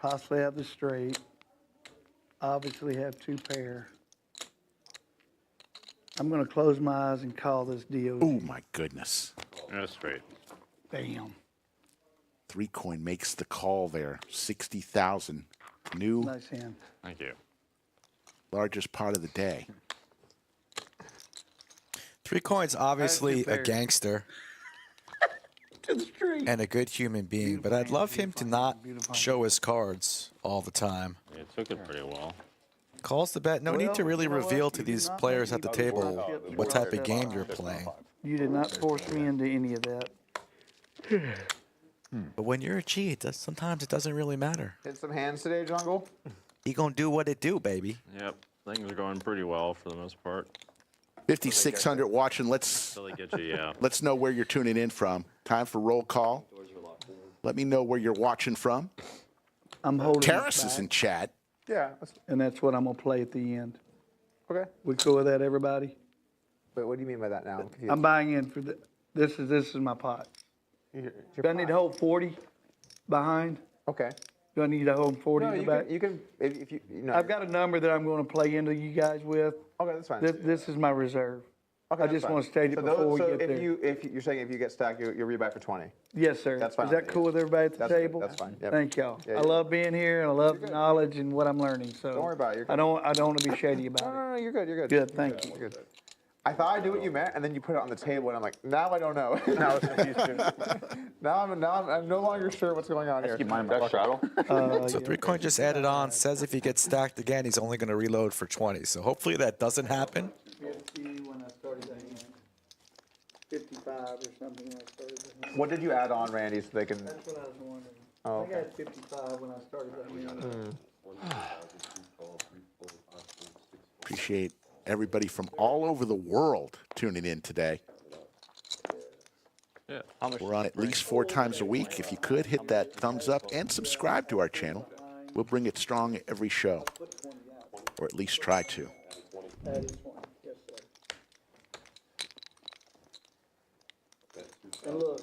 Speaker 2: Possibly have the straight. Obviously have 2 pair. I'm going to close my eyes and call this deal.
Speaker 3: Oh my goodness.
Speaker 4: That's straight.
Speaker 2: Bam.
Speaker 3: Three Coin makes the call there. 60,000. New
Speaker 2: Nice hand.
Speaker 4: Thank you.
Speaker 3: largest part of the day.
Speaker 11: 3 coins, obviously a
Speaker 2: pairs.
Speaker 11: gangster
Speaker 2: To the street.
Speaker 11: and a good human being, but I'd love him to not show his cards all the time.
Speaker 4: It took it pretty well.
Speaker 11: Calls the bet. No need to really reveal to these players at the table what type of game you're playing.
Speaker 2: You did not force me into any of that.
Speaker 11: But when you're a G, sometimes it doesn't really matter.
Speaker 6: Hit some hands today, Jungle?
Speaker 11: He gonna do what it do, baby.
Speaker 4: Yep. Things are going pretty well for the most part.
Speaker 3: 5,600 watching. Let's
Speaker 4: Till they get you, yeah.
Speaker 3: let's know where you're tuning in from. Time for roll call. Let me know where you're watching from.
Speaker 2: I'm holding
Speaker 3: Terrace
Speaker 2: it
Speaker 3: is
Speaker 2: back,
Speaker 3: in chat.
Speaker 6: Yeah.
Speaker 2: and that's what I'm going to play at the end.
Speaker 6: Okay.
Speaker 2: We cool with that, everybody?
Speaker 6: Wait, what do you mean by that now? I'm confused.
Speaker 2: I'm buying in for the. This is my pot. Do I need to hold 40 behind?
Speaker 6: Okay.
Speaker 2: Do I need to hold 40
Speaker 6: No,
Speaker 2: in the
Speaker 6: you
Speaker 2: back?
Speaker 6: can, if you, no.
Speaker 2: I've got a number that I'm going to play into you guys with.
Speaker 6: Okay, that's fine.
Speaker 2: This is my reserve.
Speaker 6: Okay,
Speaker 2: I
Speaker 6: that's
Speaker 2: just
Speaker 6: fine.
Speaker 2: want to state it
Speaker 6: So
Speaker 2: before we
Speaker 6: so
Speaker 2: get
Speaker 6: if
Speaker 2: there.
Speaker 6: if you're saying if you get stacked, you'll rebuy for 20.
Speaker 2: Yes, sir.
Speaker 6: That's fine
Speaker 2: Is
Speaker 6: with
Speaker 2: that
Speaker 6: me.
Speaker 2: cool with everybody at the
Speaker 6: That's good.
Speaker 2: table?
Speaker 6: That's fine. Yep.
Speaker 2: Thank y'all.
Speaker 6: Yeah,
Speaker 2: I
Speaker 6: yeah.
Speaker 2: love being here and I love the knowledge and what I'm learning. So
Speaker 6: Don't worry about it. You're good.
Speaker 2: I don't want to be shady about it.
Speaker 6: No, you're good. You're good.
Speaker 2: Good, thank you.
Speaker 6: You're good. I thought I knew what you meant, and then you put it on the table, and I'm like, now I don't know. Now it's confused too. now I'm no longer sure what's going on here.
Speaker 5: Keep mine in my pocket.
Speaker 7: straddle.
Speaker 11: So 3 coin just added on, says if he gets stacked again, he's only gonna reload for 20. So hopefully that doesn't happen.
Speaker 2: 50 when I started that game. 55 or something when I started that game.
Speaker 6: What did you add on, Randy, so they can?
Speaker 2: That's what I was wondering.
Speaker 6: Oh,
Speaker 2: I think I had 55 when I started that game.
Speaker 3: Appreciate everybody from all over the world tuning in today.
Speaker 4: Yeah.
Speaker 3: We're on at least 4 times a week. If you could, hit that thumbs up and subscribe to our channel. We'll bring it strong every show, or at least try to.
Speaker 2: That is one. Yes, sir. And look,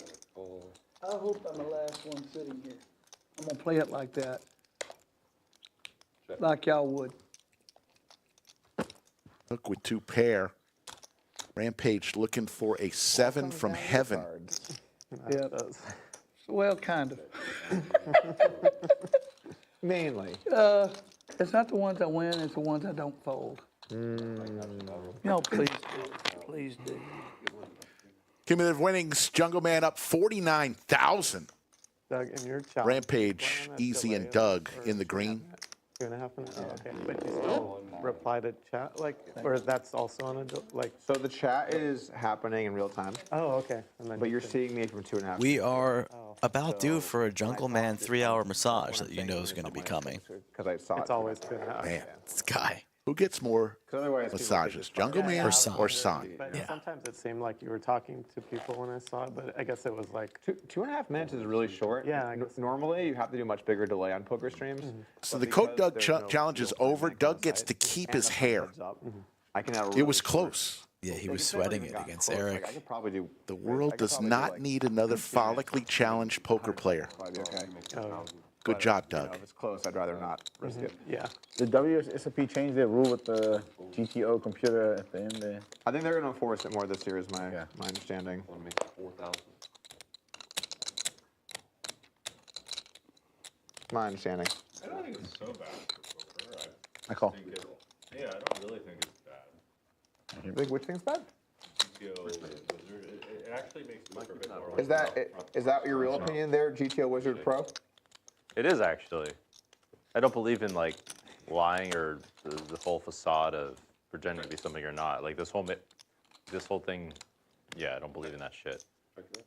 Speaker 2: I hope I'm the last one sitting here. I'm going to play it like that. Like y'all would.
Speaker 3: Hook with 2 pair. Rampage looking for a 7 from heaven.
Speaker 2: Yeah. Well, kind of.
Speaker 6: Mainly.
Speaker 2: It's not the ones I win, it's the ones I don't fold. No, please do. Please do.
Speaker 3: Cumulative winnings, Jungleman up 49,000.
Speaker 8: Doug, in your challenge.
Speaker 3: Rampage, Easy, and Doug in the green.
Speaker 8: 2.5 minutes. Oh, okay. But you still reply to chat, like, or that's also on a like.
Speaker 6: So the chat is happening in real time,
Speaker 8: Oh, okay. And then
Speaker 6: but
Speaker 8: you
Speaker 6: you're
Speaker 8: can-
Speaker 6: seeing me from 2.5.
Speaker 11: We are about due for a Jungleman 3-hour massage that you know is going to be coming.
Speaker 6: Because I saw
Speaker 8: It's
Speaker 6: it.
Speaker 8: always 2.5.
Speaker 3: Man,
Speaker 11: This guy.
Speaker 3: Who gets more
Speaker 6: 'Cause otherwise people could
Speaker 3: massages,
Speaker 6: just fuck it.
Speaker 3: Jungleman or San?
Speaker 8: But sometimes it seemed like you were talking to people when I saw it, but I guess it was like
Speaker 6: 2.5 minutes is really short.
Speaker 8: Yeah, I guess.
Speaker 6: Normally, you have to do much bigger delay on poker streams.
Speaker 3: So
Speaker 6: but
Speaker 3: the Coke
Speaker 6: because
Speaker 3: Doug
Speaker 6: there's no
Speaker 3: challenge is
Speaker 6: real-time
Speaker 3: over.
Speaker 6: lag
Speaker 3: Doug
Speaker 6: on
Speaker 3: gets
Speaker 6: site,
Speaker 3: to keep
Speaker 6: and
Speaker 3: his
Speaker 6: the
Speaker 3: hair.
Speaker 6: heads up, I can have a
Speaker 3: It
Speaker 6: really
Speaker 3: was
Speaker 6: short-
Speaker 3: close.
Speaker 11: Yeah, he
Speaker 6: Like,
Speaker 11: was
Speaker 6: if that
Speaker 11: sweating
Speaker 6: even
Speaker 11: it
Speaker 6: got
Speaker 11: against
Speaker 6: close,
Speaker 11: Eric.
Speaker 6: Like, I could probably do.
Speaker 3: The
Speaker 6: I
Speaker 3: world
Speaker 6: could
Speaker 3: does
Speaker 6: probably do,
Speaker 3: not
Speaker 6: like,
Speaker 3: need another
Speaker 6: 15 minutes.
Speaker 3: follically challenged poker player.
Speaker 6: Probably be okay.
Speaker 3: Good
Speaker 6: But,
Speaker 3: job,
Speaker 6: you know,
Speaker 3: Doug.
Speaker 6: if it's close, I'd rather not risk it.
Speaker 8: Yeah.
Speaker 5: Did WSOP change their rule with the GTO computer at the end there?
Speaker 6: I think they're going to enforce it more this year, is my
Speaker 5: Yeah.
Speaker 6: my understanding.
Speaker 10: Want to make it 4,000.
Speaker 6: My understanding.
Speaker 4: I don't think it's so bad for poker.
Speaker 5: I call.
Speaker 4: Yeah, I don't really think it's bad.
Speaker 6: You think which thing's bad?
Speaker 4: GTO Wizard, it actually makes poker a bit more.
Speaker 6: Is that your real opinion there, GTO Wizard Pro?
Speaker 4: It is actually. I don't believe in like lying or the whole facade of pretending to be something you're not. Like this whole thing, yeah, I don't believe in that shit.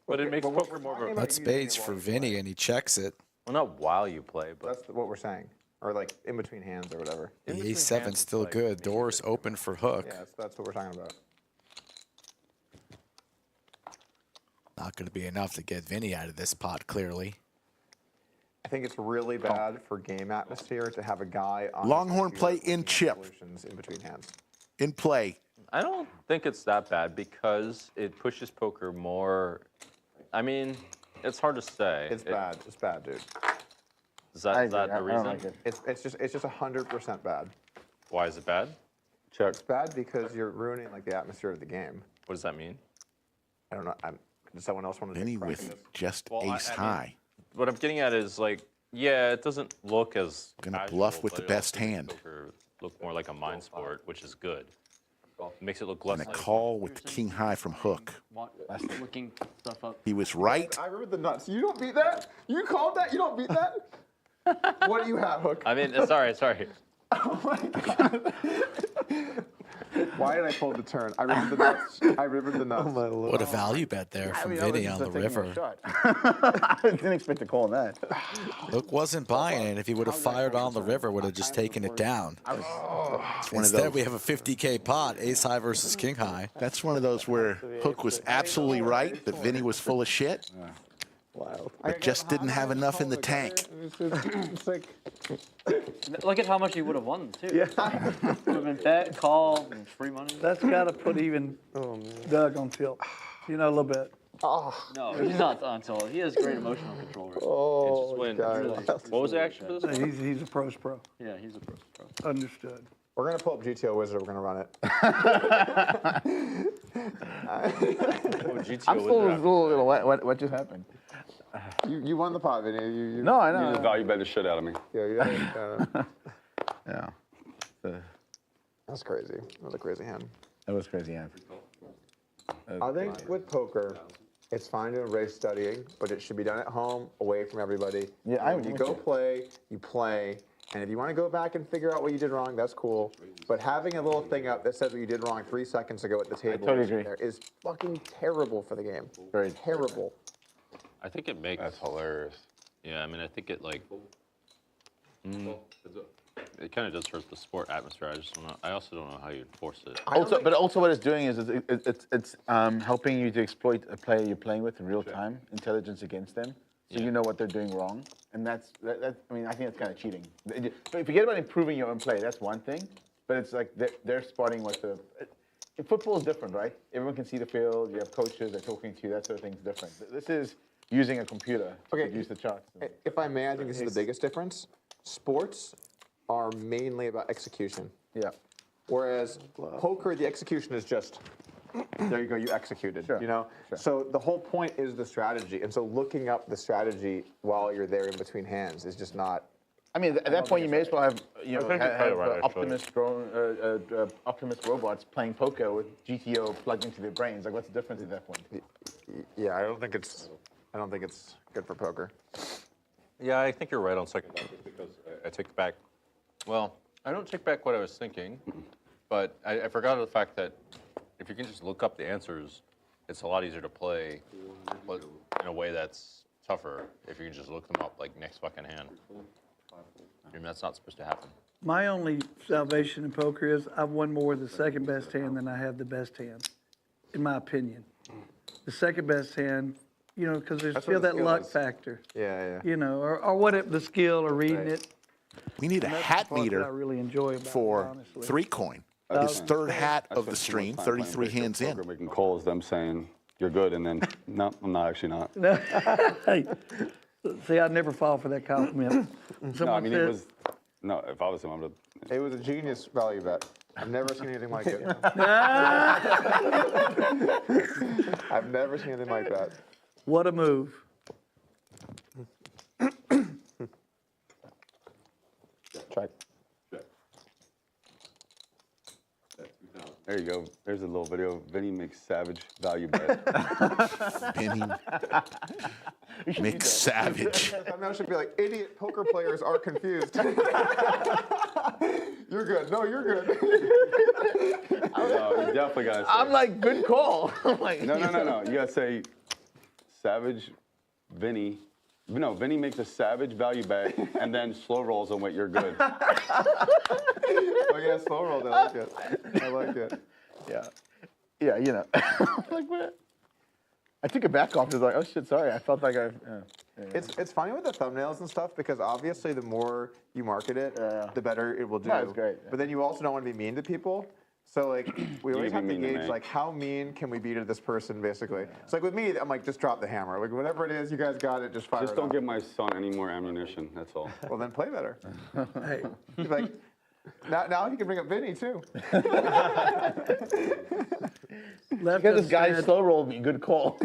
Speaker 4: But it makes poker more of a,
Speaker 11: That's spades for Vinny, and he checks it.
Speaker 4: well, not while you play, but
Speaker 6: That's what we're saying, or like in between hands or whatever.
Speaker 11: The
Speaker 4: in between
Speaker 11: A7's
Speaker 4: hands,
Speaker 11: still
Speaker 4: like,
Speaker 11: good.
Speaker 4: makes it
Speaker 11: Doors
Speaker 4: good.
Speaker 11: open for hook.
Speaker 6: Yeah, that's what we're talking about.
Speaker 11: Not going to be enough to get Vinny out of this pot, clearly.
Speaker 6: I think it's really bad for game atmosphere to have a guy on
Speaker 3: Longhorn
Speaker 6: his
Speaker 3: play
Speaker 6: computer
Speaker 3: in
Speaker 6: looking at
Speaker 3: chip.
Speaker 6: solutions in between hands.
Speaker 3: In play.
Speaker 4: I don't think it's that bad because it pushes poker more. I mean, it's hard to say.
Speaker 6: It's bad. It's bad, dude.
Speaker 4: Is that,
Speaker 5: I
Speaker 4: is that
Speaker 5: agree.
Speaker 4: the
Speaker 5: I don't
Speaker 4: reason?
Speaker 5: like it.
Speaker 6: It's just 100% bad.
Speaker 4: Why is it bad?
Speaker 5: Check.
Speaker 6: It's bad because you're ruining like the atmosphere of the game.
Speaker 4: What does that mean?
Speaker 6: I don't know. Does someone else want to
Speaker 3: Vinny
Speaker 6: take a crack at
Speaker 3: with
Speaker 6: this?
Speaker 3: just
Speaker 4: Well, I
Speaker 3: ace
Speaker 4: mean-
Speaker 3: high.
Speaker 4: What I'm getting at is like, yeah, it doesn't look as
Speaker 3: Gonna
Speaker 4: casual,
Speaker 3: bluff with
Speaker 4: but
Speaker 3: the
Speaker 4: it
Speaker 3: best
Speaker 4: also makes
Speaker 3: hand.
Speaker 4: poker look more like a mind sport, which is good. It makes it look less
Speaker 3: And a
Speaker 4: like
Speaker 3: call with the king high from hook.
Speaker 1: Looking stuff up.
Speaker 3: He was right.
Speaker 6: I remember the nuts. You don't beat that? You called that? You don't beat that? What do you have, Hook?
Speaker 4: I mean, sorry.
Speaker 6: Oh my god. Why did I pull the turn? I remember the nuts. I remember the nuts.
Speaker 11: What a value bet there from Vinny on the river.
Speaker 5: I didn't expect to call that.
Speaker 11: Hook wasn't buying it. If he would have fired on the river, would have just taken it down.
Speaker 3: It's one of
Speaker 11: Instead,
Speaker 3: those.
Speaker 11: we have a 50K pot, ace high versus king high.
Speaker 3: That's one of those where Hook was absolutely right, but Vinny was full of shit,
Speaker 6: Wild.
Speaker 3: but just didn't have enough in the tank.
Speaker 6: It's like,
Speaker 1: Look at how much he would have won too. Yeah. Would have been bet, call, and free money.
Speaker 2: That's got to put even Doug on tilt. You know, a little bit.
Speaker 1: No, he's not on tilt. He has great emotional control. Right?
Speaker 6: oh,
Speaker 4: just went-
Speaker 6: God.
Speaker 4: What was the action for this?
Speaker 2: He's a pro's pro.
Speaker 1: Yeah, he's a pro.
Speaker 2: Understood.
Speaker 6: We're going to pull up GTO Wizard. We're going to run it.
Speaker 5: I'm still a little. What just happened?
Speaker 6: You won the pot, Vinny. You,
Speaker 5: No, I
Speaker 7: You
Speaker 5: know.
Speaker 7: just value bet the shit out of me.
Speaker 6: Yeah.
Speaker 5: Yeah.
Speaker 6: That's crazy. That was a crazy hand.
Speaker 5: That was crazy, yeah.
Speaker 6: I think with poker, it's fine to embrace studying, but it should be done at home, away from everybody.
Speaker 5: Yeah,
Speaker 6: When you go play, you play. And if you want to go back and figure out what you did wrong, that's cool. But having a little thing up that says what you did wrong 3 seconds ago at the table
Speaker 5: totally agree.
Speaker 6: there is fucking terrible for the game.
Speaker 5: Very
Speaker 6: terrible.
Speaker 4: I think it makes.
Speaker 7: That's hilarious.
Speaker 4: Yeah, I mean, I think it like. It kind of does hurt the sport atmosphere. I just don't know. I also don't know how you enforce it.
Speaker 5: But also what it's doing is it's helping you to exploit a player you're playing with in real time, intelligence against them, so you know what they're doing wrong. And I mean, I think that's kind of cheating. But forget about improving your own play. That's one thing. But it's like they're spotting what the. Football is different, right? Everyone can see the field. You have coaches. They're talking to you. That sort of thing's different. This is using a computer to use the charts.
Speaker 6: If I may, I think this is the biggest difference. Sports are mainly about execution.
Speaker 5: Yeah.
Speaker 6: Whereas poker, the execution is just, there you go, you executed,
Speaker 5: Sure.
Speaker 6: you know?
Speaker 5: Sure.
Speaker 6: So the whole point is the strategy. And so looking up the strategy while you're there in between hands is just not.
Speaker 5: I mean, at that point, you may as well have
Speaker 4: I think you're probably right, actually.
Speaker 5: Optimus robots playing poker with GTO plugged into their brains. Like, what's the difference at that point?
Speaker 6: Yeah, I don't think it's good for poker.
Speaker 4: Yeah, I think you're right on second thought, just because I take back. Well, I don't take back what I was thinking, but I forgot the fact that if you can just look up the answers, it's a lot easier to play, but in a way that's tougher if you can just look them up like next fucking hand. I mean, that's not supposed to happen.
Speaker 2: My only salvation in poker is I've won more with the second best hand than I have the best hand, in my opinion. The second best hand, you know, because there's still that luck factor.
Speaker 6: Yeah.
Speaker 2: You know, or what the skill or reading it.
Speaker 3: We need a hat
Speaker 2: Part that I
Speaker 3: meter
Speaker 2: really enjoy about it,
Speaker 3: for
Speaker 2: honestly.
Speaker 3: 3 coin. His third hat of the stream, 33 hands in.
Speaker 7: Making calls, them saying you're good, and then no, I'm not actually not.
Speaker 2: Hey, see, I'd never fall for that compliment.
Speaker 7: No, I
Speaker 2: Someone
Speaker 7: mean
Speaker 2: said,
Speaker 7: it was. No, if I was him, I would.
Speaker 6: It was a genius value bet. I've never seen anything like it. I've never seen anything like that.
Speaker 2: what a move.
Speaker 6: Check.
Speaker 7: There you go. There's a little video. Vinny makes savage value bet.
Speaker 3: Vinny makes savage.
Speaker 6: Thumbnail should be like, idiot poker players are confused. You're good. No, you're good.
Speaker 7: No, you definitely gotta say.
Speaker 5: I'm like, good call. I'm like,
Speaker 7: No. You gotta say, savage, Vinny. No, Vinny makes a savage value bet and then slow rolls on what you're good.
Speaker 6: Oh yeah, slow roll. I like it. I like it.
Speaker 5: Yeah. Yeah, you know. Like, what? I took it back off. I was like, oh shit, sorry. I felt like I.
Speaker 6: It's funny with the thumbnails and stuff because obviously the more you market it, the better it will do.
Speaker 5: No, it's great.
Speaker 6: But then you also don't want to be mean to people. So like we always have to
Speaker 7: mean to
Speaker 6: gauge
Speaker 7: me.
Speaker 6: like how mean can we be to this person basically. So like with me, I'm like just drop the hammer. Like whatever it is, you guys got it. Just fire.
Speaker 7: Just
Speaker 6: it
Speaker 7: don't
Speaker 6: off.
Speaker 7: give my son any more ammunition. That's all.
Speaker 6: Well then play better.
Speaker 2: Hey,
Speaker 6: Like now you can bring up Vinny too.
Speaker 2: left
Speaker 5: Because this
Speaker 2: us
Speaker 5: guy
Speaker 2: said,
Speaker 5: slow rolled me. Good call.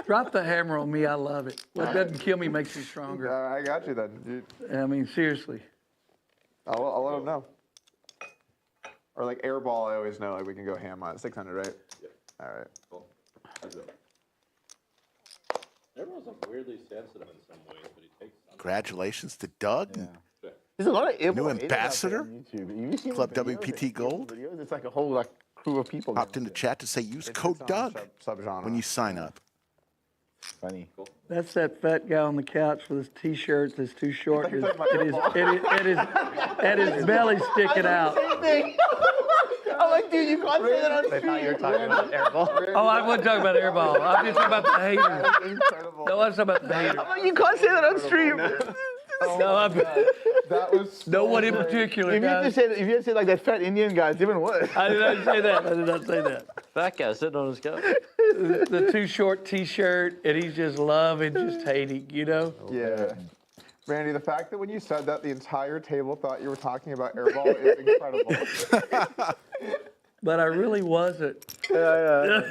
Speaker 2: drop the hammer on me. I love it. What doesn't kill me makes me stronger.
Speaker 6: I got you then. Dude.
Speaker 2: I mean, seriously.
Speaker 6: I'll let him know. Or like airball, I always know like we can go ham on it. 600, right? Yep. All right.
Speaker 10: Cool. Everyone's weirdly sensitive in some ways, but he takes some.
Speaker 3: Congratulations to Doug.
Speaker 5: There's a lot of
Speaker 3: New ambassador? Club
Speaker 5: Club
Speaker 3: WPT Gold?
Speaker 5: It's like a whole like crew of people.
Speaker 3: Popped into chat to say use code Doug
Speaker 6: Subgenre.
Speaker 3: when you sign up.
Speaker 5: Funny.
Speaker 2: That's that fat guy on the couch with his t-shirt that's too short. And his belly sticking out.
Speaker 5: I'm like, dude, you can't say that on
Speaker 11: I thought you were talking about airball.
Speaker 2: Oh, I wasn't talking about airball. I'm just talking about the haters.
Speaker 6: Incredible.
Speaker 2: No, I was talking about the haters.
Speaker 5: I'm like, you can't say that on stream.
Speaker 2: No,
Speaker 6: That was
Speaker 2: no one in particular,
Speaker 5: If you had to
Speaker 2: guys.
Speaker 5: say, if you had to say like that fat Indian guy, it's even worse.
Speaker 2: I did not say that. I did not say that.
Speaker 1: Fat guy sitting on his couch.
Speaker 2: The too short t-shirt, and he's just loving, just hating, you know?
Speaker 6: Yeah. Randy, the fact that when you said that, the entire table thought you were talking about airball is incredible.
Speaker 2: But I really wasn't.
Speaker 5: Yeah.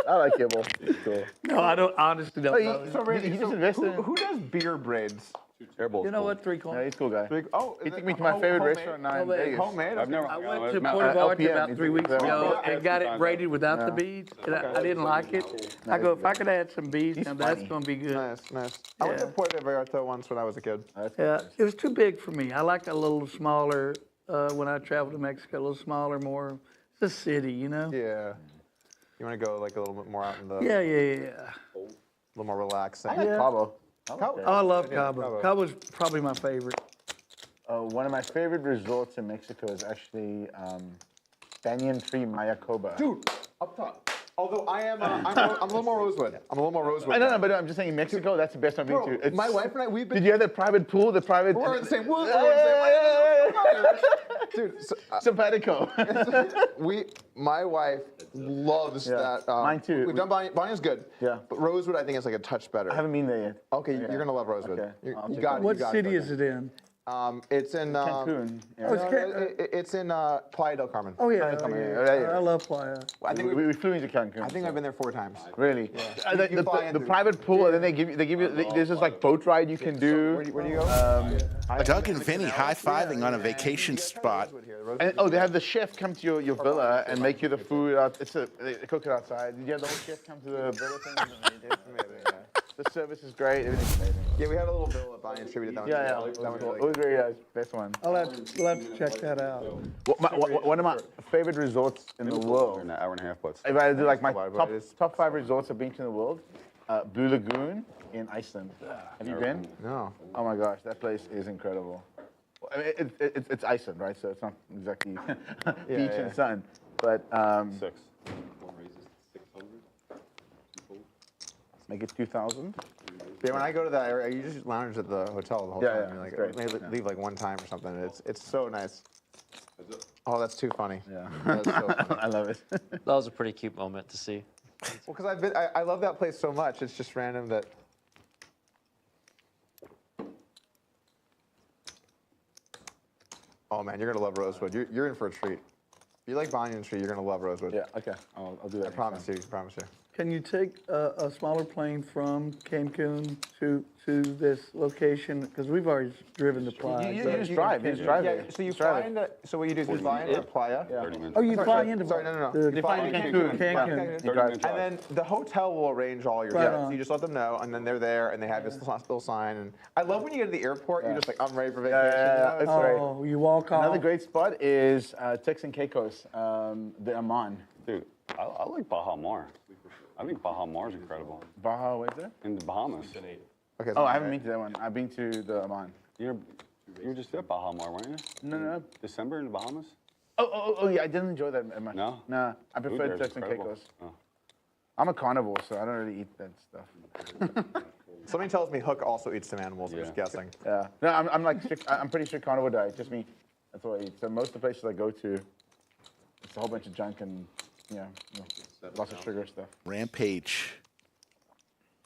Speaker 5: I like Kibble. It's cool.
Speaker 2: No, I don't, honestly don't know.
Speaker 6: So Randy,
Speaker 5: He just invested in-
Speaker 6: who does beer braids?
Speaker 7: Airball's
Speaker 2: You know
Speaker 7: cool.
Speaker 2: what, three
Speaker 5: Yeah,
Speaker 2: coins?
Speaker 5: he's a cool guy.
Speaker 6: Oh,
Speaker 5: He took me to my favorite
Speaker 6: homemade?
Speaker 5: restaurant now in
Speaker 2: Homemade.
Speaker 5: Vegas.
Speaker 6: Homemade?
Speaker 7: I've never.
Speaker 2: I
Speaker 7: hung out
Speaker 2: went
Speaker 7: with
Speaker 2: to
Speaker 7: Matt-
Speaker 2: Puerto Vallarta
Speaker 5: LPM,
Speaker 2: about
Speaker 5: he's
Speaker 2: 3 weeks
Speaker 5: very
Speaker 2: ago
Speaker 5: well.
Speaker 2: and got it
Speaker 7: Yeah.
Speaker 2: braided without the beads, and I didn't like it. I go, if I could add some beads, now that's
Speaker 5: funny.
Speaker 2: going to be good.
Speaker 6: Nice. I went to
Speaker 2: Yeah.
Speaker 6: Puerto Vallarta once when I was a kid.
Speaker 2: Yeah, it was too big for me. I like a little smaller, when I traveled to Mexico, a little smaller, more, it's a city, you know?
Speaker 6: Yeah. You want to go like a little bit more out in the,
Speaker 2: Yeah.
Speaker 6: a little more relaxing.
Speaker 5: I like Cabo.
Speaker 2: Oh, I love Cabo. Cabo's probably my favorite.
Speaker 5: One of my favorite resorts in Mexico is actually Banyan Tree Mayacoba.
Speaker 6: Dude, up top. Although I'm a little more Rosewood.
Speaker 5: No, but I'm just saying in Mexico, that's the best I've been
Speaker 6: Bro,
Speaker 5: to.
Speaker 6: my wife and I, we've been.
Speaker 5: Did you have the private pool? The private.
Speaker 6: We're in the same. Dude, so,
Speaker 5: Simpatico.
Speaker 6: my wife loves that.
Speaker 5: Mine too.
Speaker 6: We've done Banyan's good.
Speaker 5: Yeah.
Speaker 6: But Rosewood, I think, is like a touch better.
Speaker 5: I haven't been there yet.
Speaker 6: Okay, you're gonna love Rosewood.
Speaker 5: Okay. I'll
Speaker 6: You
Speaker 5: check
Speaker 6: got
Speaker 5: it
Speaker 6: it.
Speaker 2: What city is it in?
Speaker 6: It's in
Speaker 5: Cancun.
Speaker 2: Oh,
Speaker 6: it's in Playa del Carmen.
Speaker 2: Oh, yeah.
Speaker 5: Yeah.
Speaker 2: I love Playa.
Speaker 6: I think
Speaker 5: We flew into Cancun.
Speaker 6: I think I've been there 4 times.
Speaker 5: Really?
Speaker 6: You fly
Speaker 5: The
Speaker 6: into-
Speaker 5: private pool, and then they give you there's this like boat ride you can do.
Speaker 6: Where do you go?
Speaker 3: Doug and Vinny high-fiving on a vacation spot.
Speaker 5: And they have the chef come to your villa and make you the food. They cook it outside. Did you have the whole chef come to the villa thing? The service is great. Everything's amazing.
Speaker 6: Yeah, we had a little bill at Banyan Tree. We did that one.
Speaker 5: Yeah. It was very nice. Best one.
Speaker 2: We'll have to check that out.
Speaker 5: One of my favorite resorts in the world.
Speaker 7: In an hour and a half, but
Speaker 5: If I do like my
Speaker 6: But it's-
Speaker 5: top 5 resorts I've been to in the world, Blue Lagoon in Iceland. Have you been?
Speaker 6: No.
Speaker 5: Oh my gosh, that place is incredible. I mean, it's Iceland, right? So it's not exactly beach
Speaker 6: yeah.
Speaker 5: and sun. But
Speaker 7: 6.
Speaker 5: make it 2,000.
Speaker 6: Yeah, when I go to that area, you just lounge at the hotel the whole
Speaker 5: Yeah,
Speaker 6: time.
Speaker 5: yeah,
Speaker 6: You're
Speaker 5: it's
Speaker 6: like,
Speaker 5: great.
Speaker 6: maybe leave like one time or something. It's so nice. Oh, that's too funny.
Speaker 5: Yeah,
Speaker 6: That's so funny.
Speaker 5: I love it.
Speaker 1: That was a pretty cute moment to see.
Speaker 6: Well, because I love that place so much. It's just random that. Oh man, you're gonna love Rosewood. You're in for a treat. If you like Banyan Tree, you're gonna love Rosewood.
Speaker 5: Yeah, okay, I'll do that.
Speaker 6: I promise you. Promise you.
Speaker 2: Can you take a smaller plane from Cancun to this location? Because we've already driven the Playa.
Speaker 5: You just drive. You just drive
Speaker 6: Yeah.
Speaker 5: it.
Speaker 6: So you
Speaker 5: Just drive
Speaker 6: fly
Speaker 5: it.
Speaker 6: into. So what you do is you fly into Playa.
Speaker 7: 30 minutes.
Speaker 2: Oh, you
Speaker 6: Sorry,
Speaker 2: fly
Speaker 6: sorry,
Speaker 2: into
Speaker 6: sorry, no.
Speaker 2: the-
Speaker 5: You fly into Cancun.
Speaker 2: Cancun.
Speaker 5: You drive.
Speaker 6: And then the hotel will arrange all your
Speaker 2: Right
Speaker 6: flights.
Speaker 2: on.
Speaker 6: You just let them know, and then they're there, and they have this little sign. And I love when you get to the airport, you're just like, I'm ready for vacation.
Speaker 5: Yeah,
Speaker 6: you know?
Speaker 5: it's great.
Speaker 2: Oh, you walk off.
Speaker 5: Another great spot is Turks and Caicos, the Amman.
Speaker 7: Dude, I like Baja Mar. I think Baja Mar is incredible.
Speaker 5: Baja, where's that?
Speaker 7: In the Bahamas.
Speaker 6: Okay,
Speaker 5: Oh, I haven't been to that one. I've been to the Amman.
Speaker 7: You were just at Baja Mar, weren't you?
Speaker 5: No.
Speaker 7: December in the Bahamas?
Speaker 5: Oh, yeah, I didn't enjoy that much.
Speaker 7: No?
Speaker 5: Nah, I
Speaker 7: Food
Speaker 5: prefer
Speaker 7: there is
Speaker 5: Turks and
Speaker 7: incredible.
Speaker 5: Caicos.
Speaker 7: Oh.
Speaker 5: I'm a carnivore, so I don't really eat that stuff.
Speaker 6: Somebody tells me Hook also eats some animals. I'm
Speaker 7: Yeah.
Speaker 6: just guessing.
Speaker 5: Yeah. No, I'm like strict, I'm pretty strict carnivore diet. Just me. That's all I eat. So most of the places I go to, it's a whole bunch of junk and lots of sugar stuff.
Speaker 3: Rampage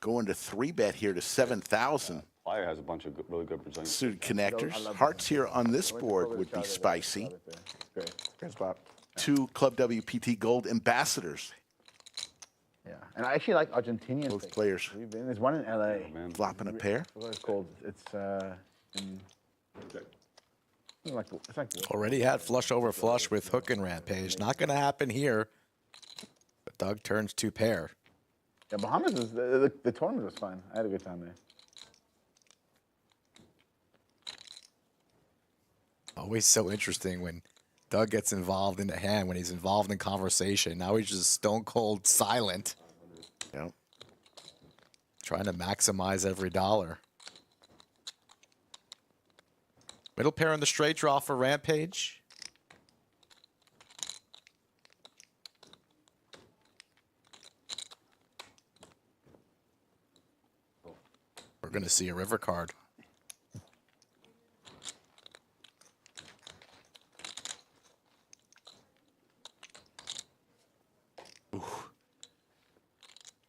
Speaker 3: going to 3-bet here to 7,000.
Speaker 7: Playa has a bunch of really good Brazilian.
Speaker 3: Suited connectors. Hearts here on this board would be spicy.
Speaker 5: Great.
Speaker 6: Good spot.
Speaker 3: 2 Club WPT Gold ambassadors.
Speaker 5: Yeah. And I actually like Argentinian
Speaker 3: Both
Speaker 5: steaks.
Speaker 3: players
Speaker 5: We've been. There's one in LA.
Speaker 7: Man.
Speaker 3: flopping a pair.
Speaker 5: What is it called? It's like
Speaker 11: Already had flush over flush with Hook and Rampage. Not going to happen here. But Doug turns 2 pair.
Speaker 5: yeah. Bahamas is the tournament was fun. I had a good time there.
Speaker 11: Always so interesting when Doug gets involved in the hand, when he's involved in conversation. Now he's just stone cold silent,
Speaker 3: Yep.
Speaker 11: trying to maximize every dollar. Middle pair on the straight draw for Rampage. We're going to see a river card.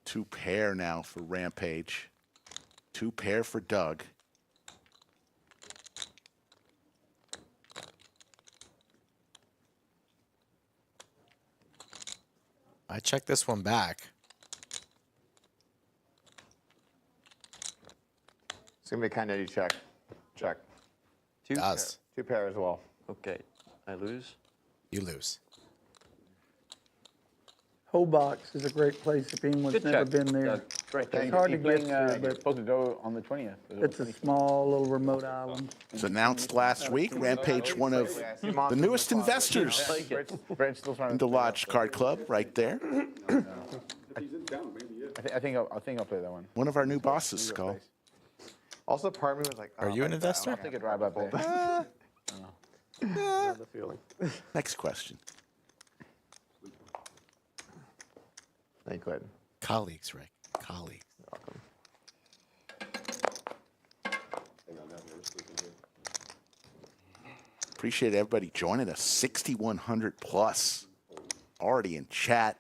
Speaker 3: Two pair now for Rampage. 2 pair for Doug.
Speaker 11: I checked this one back.
Speaker 6: It's gonna be kind of check. Check.
Speaker 1: 2
Speaker 11: Does.
Speaker 6: 2 pair as well.
Speaker 1: Okay, I lose.
Speaker 11: You lose.
Speaker 2: Whole box is a great place if anyone's
Speaker 1: Good
Speaker 2: never
Speaker 1: check.
Speaker 2: been there.
Speaker 1: Doug.
Speaker 5: Great.
Speaker 2: It's hard to get to,
Speaker 5: But
Speaker 2: but
Speaker 5: supposed to go on the 20th.
Speaker 2: it's a small little remote island.
Speaker 3: It was announced last week. Rampage, one of the newest investors
Speaker 5: Brent's still trying
Speaker 3: in the Lodge Card Club, right there.
Speaker 5: I think I'll play that one.
Speaker 3: One of our new bosses, Skull.
Speaker 6: Also, part of me was like,
Speaker 11: Are you an investor?
Speaker 5: I'll take a drive up there.
Speaker 8: Know the feeling.
Speaker 3: Next question.
Speaker 6: Thank you, Clayton.
Speaker 11: Colleagues, Rick. Colleagues.
Speaker 3: Appreciate everybody joining us. 6,100 plus already in chat.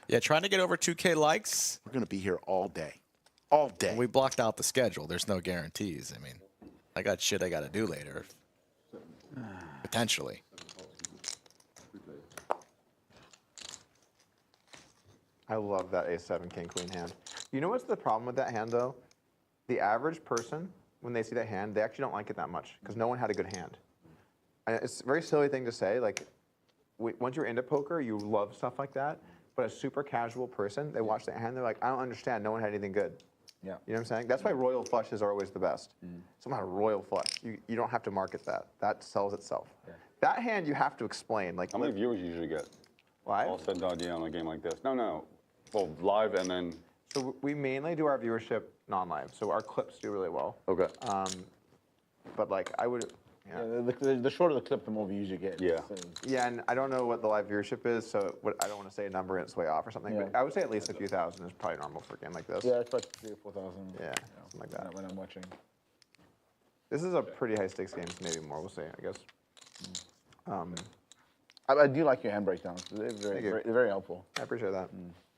Speaker 11: Yeah, trying to get over 2K likes.
Speaker 3: We're going to be here all day. All day.
Speaker 11: We blocked out the schedule. There's no guarantees. I mean, I got shit I got to do later. Potentially.
Speaker 6: I love that A7 King Queen hand. You know what's the problem with that hand though? The average person, when they see that hand, they actually don't like it that much because no one had a good hand. And it's a very silly thing to say. Like, once you're into poker, you love stuff like that. But a super casual person, they watch that hand, they're like, I don't understand. No one had anything good.
Speaker 5: Yeah.
Speaker 6: You know what I'm saying? That's why royal flushes are always the best. Somehow royal flush. You don't have to market that. That sells itself. Yeah. That hand you have to explain. Like,
Speaker 7: How many viewers you usually get?
Speaker 6: live?
Speaker 7: All said and done, on a game like this. No. Well, live and then.
Speaker 6: So we mainly do our viewership non-live. So our clips do really well.
Speaker 7: Okay.
Speaker 6: But like I would
Speaker 5: The shorter the clip, the more views you get.
Speaker 7: Yeah.
Speaker 5: So,
Speaker 6: Yeah, and I don't know what the live viewership is, so I don't want to say a number and it's way off or something, but I would say at least a few thousand is probably normal for a game like this.
Speaker 5: yeah, it's like 3,000 or 4,000.
Speaker 6: Yeah, something like that.
Speaker 5: When I'm watching.
Speaker 6: This is a pretty high stakes game, so maybe more, we'll see, I guess.
Speaker 5: I do like your hand breakdowns. They're very helpful.
Speaker 6: I appreciate that.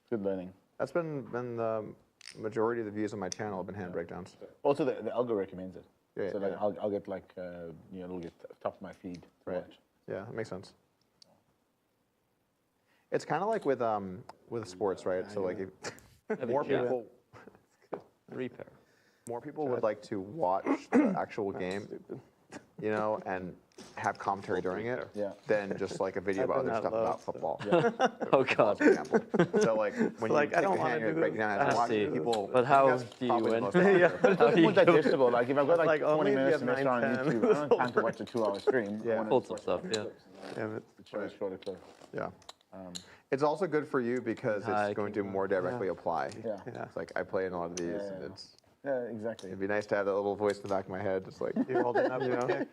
Speaker 5: Good learning.
Speaker 6: That's been the majority of the views on my channel have been hand breakdowns.
Speaker 5: Also, the algo recommends it.
Speaker 6: Yeah,
Speaker 5: So like,
Speaker 6: yeah.
Speaker 5: I'll get like, it'll get top of my feed to watch.
Speaker 6: Yeah, that makes sense. It's kind of like with sports, right? So like, if more
Speaker 1: Yeah.
Speaker 6: people
Speaker 1: Repair.
Speaker 6: would like to watch the actual game, you know, and have commentary during it,
Speaker 5: Yeah.
Speaker 6: than just like a video
Speaker 8: I've
Speaker 6: about
Speaker 8: been
Speaker 6: other
Speaker 8: that
Speaker 6: stuff
Speaker 8: low,
Speaker 6: about
Speaker 8: so-
Speaker 6: football.
Speaker 1: Oh God.
Speaker 6: For example. So like when
Speaker 8: Like,
Speaker 6: you
Speaker 8: I
Speaker 6: take
Speaker 8: don't
Speaker 6: the
Speaker 8: wanna
Speaker 6: hand, you're
Speaker 8: do
Speaker 6: breaking down
Speaker 8: this.
Speaker 6: and
Speaker 1: I
Speaker 6: watching
Speaker 1: see.
Speaker 6: people.
Speaker 1: But how
Speaker 6: that's
Speaker 1: do you
Speaker 6: probably the
Speaker 1: win?
Speaker 6: most popular.
Speaker 5: But it's more digestible. Like if I've got like,
Speaker 8: Like,
Speaker 5: 20
Speaker 8: only
Speaker 5: minutes
Speaker 8: if
Speaker 5: to
Speaker 8: you
Speaker 5: mess
Speaker 8: have
Speaker 5: around on
Speaker 8: 9:10.
Speaker 5: YouTube, I don't have time to watch a 2-hour stream.
Speaker 6: Yeah.
Speaker 5: I wanna
Speaker 1: Pulled some
Speaker 5: watch
Speaker 1: stuff.
Speaker 5: it.
Speaker 1: Yeah.
Speaker 8: Damn it.
Speaker 5: Shorter clip.
Speaker 6: Yeah. It's also good for you because
Speaker 1: I
Speaker 6: it's going to
Speaker 1: can-
Speaker 6: more directly apply.
Speaker 5: Yeah.
Speaker 6: It's like I play in a lot of these,
Speaker 5: Yeah,
Speaker 6: and
Speaker 5: yeah.
Speaker 6: it's
Speaker 5: Yeah, exactly.
Speaker 6: it'd be nice to have that little voice in the back of my head, just like
Speaker 8: You're holding up, okay?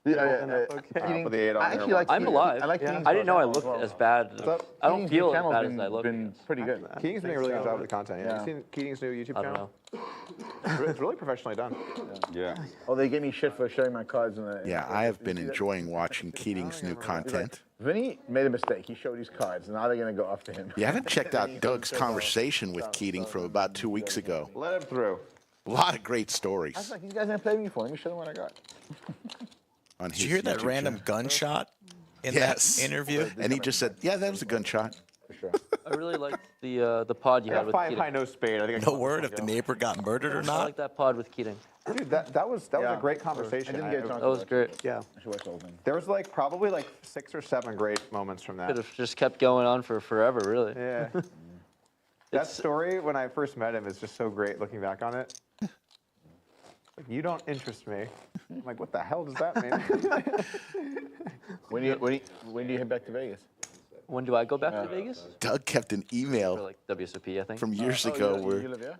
Speaker 5: Yeah,
Speaker 8: Okay.
Speaker 6: put the 8 on
Speaker 5: I
Speaker 6: there.
Speaker 5: actually like.
Speaker 1: I'm alive.
Speaker 5: I like.
Speaker 8: Yeah.
Speaker 5: Keating's
Speaker 1: I didn't know I
Speaker 5: channel as
Speaker 1: looked
Speaker 5: well.
Speaker 1: as bad.
Speaker 6: up?
Speaker 1: I don't
Speaker 5: Keating's
Speaker 1: feel as
Speaker 5: channel's
Speaker 1: bad
Speaker 5: been,
Speaker 1: as I look.
Speaker 5: been pretty good.
Speaker 6: Keating's doing a really good job with the content.
Speaker 5: Yeah.
Speaker 6: Have you seen Keating's new YouTube
Speaker 1: I don't
Speaker 6: channel?
Speaker 1: know.
Speaker 6: It's really professionally done.
Speaker 7: Yeah.
Speaker 5: Oh, they gave me shit for showing my cards in the.
Speaker 3: Yeah, I have been enjoying watching Keating's new content.
Speaker 5: Vinny made a mistake. He showed his cards, and now they're gonna go after him.
Speaker 3: You haven't checked out Doug's conversation with Keating from about 2 weeks ago.
Speaker 6: Let him through.
Speaker 3: A lot of great
Speaker 5: I was
Speaker 3: stories
Speaker 5: like, these guys ain't playing me for. Let me show them what I got.
Speaker 3: on
Speaker 11: Did
Speaker 3: his
Speaker 11: you hear that
Speaker 3: YouTube
Speaker 11: random
Speaker 3: channel.
Speaker 11: gunshot in
Speaker 3: Yes.
Speaker 11: that interview?
Speaker 3: And he just said, yeah, that was a gunshot.
Speaker 5: For sure.
Speaker 1: I really liked the pod you
Speaker 6: I
Speaker 1: had
Speaker 6: got
Speaker 1: with
Speaker 6: 5
Speaker 1: Keating.
Speaker 6: high, no spade. I think I
Speaker 11: No
Speaker 6: can let
Speaker 11: word
Speaker 6: this
Speaker 11: if the
Speaker 6: one go.
Speaker 11: neighbor got murdered or
Speaker 1: I
Speaker 11: not.
Speaker 1: like that pod with Keating.
Speaker 6: Dude, that was
Speaker 5: Yeah.
Speaker 6: a great conversation.
Speaker 5: I didn't get a chance
Speaker 1: That was
Speaker 5: to watch
Speaker 1: great.
Speaker 5: it.
Speaker 8: Yeah.
Speaker 5: I should watch the whole thing.
Speaker 6: There was like probably like 6 or 7 great moments from
Speaker 1: Could
Speaker 6: that.
Speaker 1: have just kept going on for forever, really.
Speaker 6: Yeah. That story when I first met him is just so great looking back on it. Like, you don't interest me. I'm like, what the hell does that mean?
Speaker 5: When do you head back to Vegas?
Speaker 1: When do I go back to Vegas?
Speaker 3: Doug kept an
Speaker 1: For
Speaker 3: email
Speaker 1: like WSOP, I think.
Speaker 3: from years ago
Speaker 5: You
Speaker 3: where
Speaker 5: live here?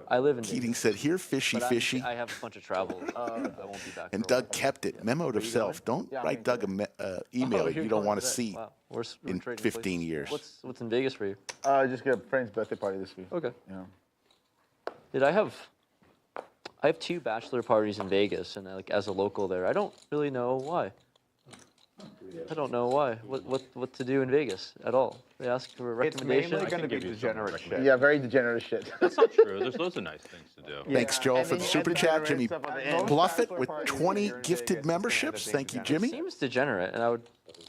Speaker 1: I live in
Speaker 3: Keating
Speaker 1: Vegas.
Speaker 3: said, here, fishy,
Speaker 1: But
Speaker 3: fishy.
Speaker 1: I have a bunch of travel. I won't be back.
Speaker 3: And
Speaker 1: for a
Speaker 3: Doug kept it, memoed himself. Don't
Speaker 5: Yeah,
Speaker 3: write Doug an email you don't want to see
Speaker 1: while. Wow. We're
Speaker 3: in
Speaker 1: trading
Speaker 3: 15
Speaker 1: places.
Speaker 3: years.
Speaker 1: What's in Vegas for you?
Speaker 5: Just get a friend's birthday party this week.
Speaker 1: Okay.
Speaker 5: Yeah.
Speaker 1: Did I have 2 bachelor parties in Vegas, and like as a local there, I don't really know why. I don't know why. What to do in Vegas at all? They ask for a
Speaker 6: It's
Speaker 1: recommendation.
Speaker 6: mainly going to be
Speaker 4: give you some
Speaker 6: degenerate shit.
Speaker 5: Yeah, very degenerate shit.
Speaker 4: That's not true. There's loads of nice things to do.
Speaker 3: Thanks, Joel, for the super chat. Jimmy
Speaker 6: Most
Speaker 3: Bluffett
Speaker 6: bachelor
Speaker 3: with
Speaker 6: parties
Speaker 3: 20
Speaker 6: here in
Speaker 3: gifted
Speaker 6: Vegas,
Speaker 3: memberships.
Speaker 6: it's
Speaker 3: Thank you,
Speaker 6: degenerate.
Speaker 3: Jimmy.
Speaker 1: Seems degenerate, and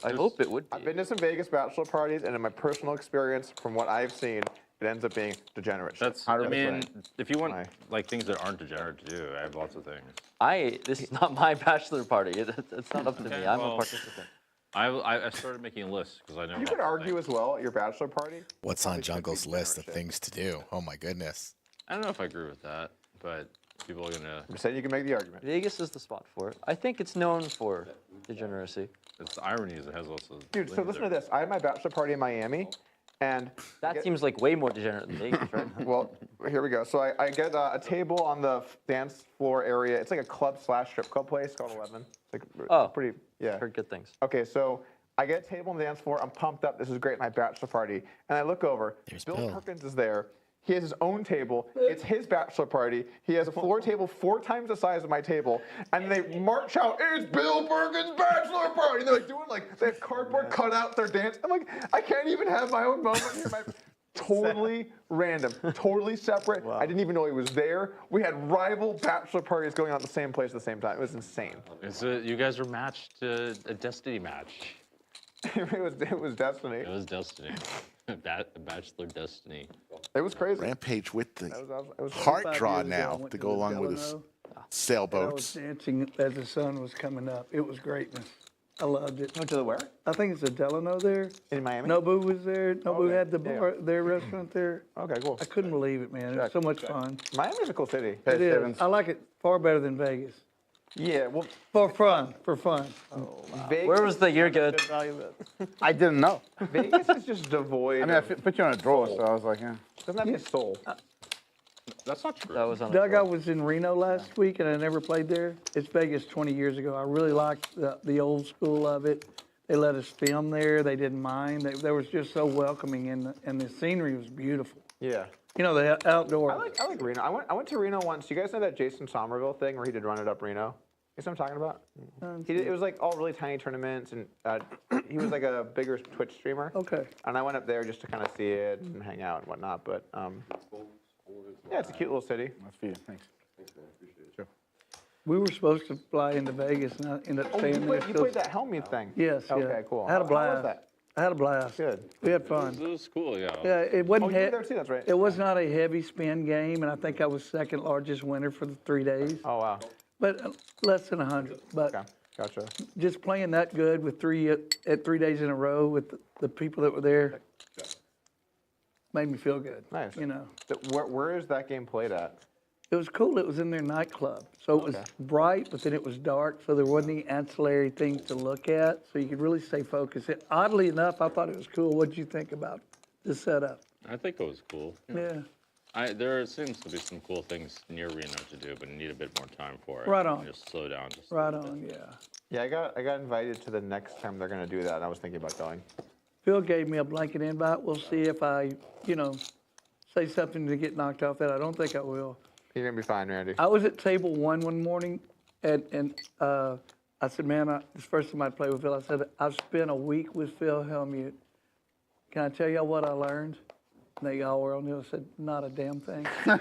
Speaker 1: I hope it would be.
Speaker 6: I've been to some Vegas bachelor parties, and in my personal experience, from what I've seen, it ends up being degenerate shit.
Speaker 4: That's, I mean,
Speaker 6: 100%.
Speaker 4: if you want
Speaker 6: Why?
Speaker 4: like things that aren't degenerate to do, I have lots of things.
Speaker 1: This is not my bachelor party. It's not up to me.
Speaker 4: Okay,
Speaker 1: I'm a
Speaker 4: well,
Speaker 1: participant.
Speaker 4: I started making a list because I know.
Speaker 6: You could argue as well at your bachelor party.
Speaker 11: What's on
Speaker 6: Probably should be
Speaker 11: Jungle's list of
Speaker 6: degenerate
Speaker 11: things to do? Oh my goodness.
Speaker 4: I don't know if I agree with that, but people are gonna.
Speaker 6: I'm saying you can make the argument.
Speaker 1: Vegas is the spot for it. I think it's known for degeneracy.
Speaker 4: It's the irony is it has lots of.
Speaker 6: Dude, so
Speaker 4: things
Speaker 6: listen
Speaker 4: there.
Speaker 6: to this. I had my bachelor party in Miami, and
Speaker 1: That seems like way more degenerate than Vegas, right?
Speaker 6: well, here we go. So I get a table on the dance floor area. It's like a club / strip club place called 11. It's like
Speaker 1: Oh.
Speaker 6: pretty, yeah.
Speaker 1: Heard good things.
Speaker 6: Okay, so I get a table on the dance floor. I'm pumped up. This is great, my bachelor party. And I look over.
Speaker 11: There's
Speaker 6: Bill
Speaker 11: Bill.
Speaker 6: Perkins is there. He has his own table. It's his bachelor party. He has a floor table 4 times the size of my table. And they march out, it's Bill Perkins' bachelor party. And they're like doing they have cardboard cutouts, they're dancing. I'm like, I can't even have my own moment here. Totally random, totally separate. I didn't even know he was there. We had rival bachelor parties going on at the same place at the same time. It was insane.
Speaker 4: You guys were matched a destiny match.
Speaker 6: it was destiny.
Speaker 4: It was destiny. Bachelor destiny.
Speaker 6: It was crazy.
Speaker 3: Rampage with the
Speaker 6: It was
Speaker 3: heart
Speaker 2: 5
Speaker 3: draw
Speaker 2: years ago, I
Speaker 3: now
Speaker 2: went
Speaker 3: to
Speaker 2: to
Speaker 3: go
Speaker 2: the
Speaker 3: along with his
Speaker 2: Delano. I was
Speaker 3: sailboats.
Speaker 2: dancing as the sun was coming up. It was greatness. I loved it.
Speaker 6: Went to the where?
Speaker 2: I think it's a Delano there.
Speaker 6: In Miami?
Speaker 2: Nobu was there. Nobu
Speaker 6: Okay,
Speaker 2: had the
Speaker 6: yeah.
Speaker 2: bar, their restaurant there.
Speaker 6: Okay, cool.
Speaker 2: I couldn't believe it, man. It was so much fun.
Speaker 6: Miami's a cool city.
Speaker 2: It is. I like it far better than Vegas.
Speaker 6: Yeah, well,
Speaker 2: For fun.
Speaker 6: Vegas,
Speaker 1: Where was the year good?
Speaker 5: I didn't know.
Speaker 6: Vegas is just devoid.
Speaker 5: I mean, I put you on a drawer, so I was like, yeah.
Speaker 6: doesn't have any soul.
Speaker 4: That's not true.
Speaker 1: That was on a
Speaker 2: Doug, I
Speaker 1: tour.
Speaker 2: was in Reno last week, and I never played there. It's Vegas 20 years ago. I really liked the old school of it. They let us film there. They didn't mind. They was just so welcoming, and the scenery was beautiful.
Speaker 6: Yeah.
Speaker 2: You know, the outdoor.
Speaker 6: I like Reno. I went to Reno once. You guys know that Jason Somerville thing where he did Run It Up Reno? You know what I'm talking about? It was like all really tiny tournaments, and he was like a bigger Twitch streamer.
Speaker 2: Okay.
Speaker 6: And I went up there just to kind of see it and hang out and whatnot. But yeah, it's a cute little city.
Speaker 5: That's for you. Thanks. Sure.
Speaker 2: We were supposed to fly into Vegas, and I ended up
Speaker 6: Oh,
Speaker 2: staying
Speaker 6: you
Speaker 2: there.
Speaker 6: played that Helmuth thing?
Speaker 2: Yes.
Speaker 6: Okay,
Speaker 2: yeah.
Speaker 6: cool.
Speaker 2: I had a
Speaker 6: How was
Speaker 2: blast.
Speaker 6: that?
Speaker 2: I had a blast.
Speaker 6: Good.
Speaker 2: We had fun.
Speaker 4: It was cool, yeah.
Speaker 2: Yeah, it wasn't.
Speaker 6: Oh, you were there too, that's right.
Speaker 2: It was not a heavy spin game, and I think I was second largest winner for the 3 days.
Speaker 6: Oh, wow.
Speaker 2: But less than 100. But
Speaker 6: Okay, gotcha.
Speaker 2: just playing that good with 3 days in a row with the people that were there made me feel good.
Speaker 6: Nice.
Speaker 2: You know,
Speaker 6: Where is that game played at?
Speaker 2: it was cool. It was in their nightclub, so it was bright, but then it was dark, so there wasn't any ancillary things to look at, so you could really stay focused. Oddly enough, I thought it was cool. What did you think about the setup?
Speaker 4: I think it was cool.
Speaker 2: Yeah.
Speaker 4: There seems to be some cool things near Reno to do, but you need a bit more time for it.
Speaker 2: Right on.
Speaker 4: Just slow down. Just
Speaker 2: Right on, yeah.
Speaker 6: Yeah, I got invited to the next time they're going to do that, and I was thinking about going.
Speaker 2: Phil gave me a blanket invite. We'll see if I, say something to get knocked off that. I don't think I will.
Speaker 6: You're going to be fine, Randy.
Speaker 2: I was at table one morning, and I said, man, this is the first time I'd play with Phil. I said, I've spent a week with Phil Hellmute. Can I tell y'all what I learned? And they all were on there. I said, not a damn thing. And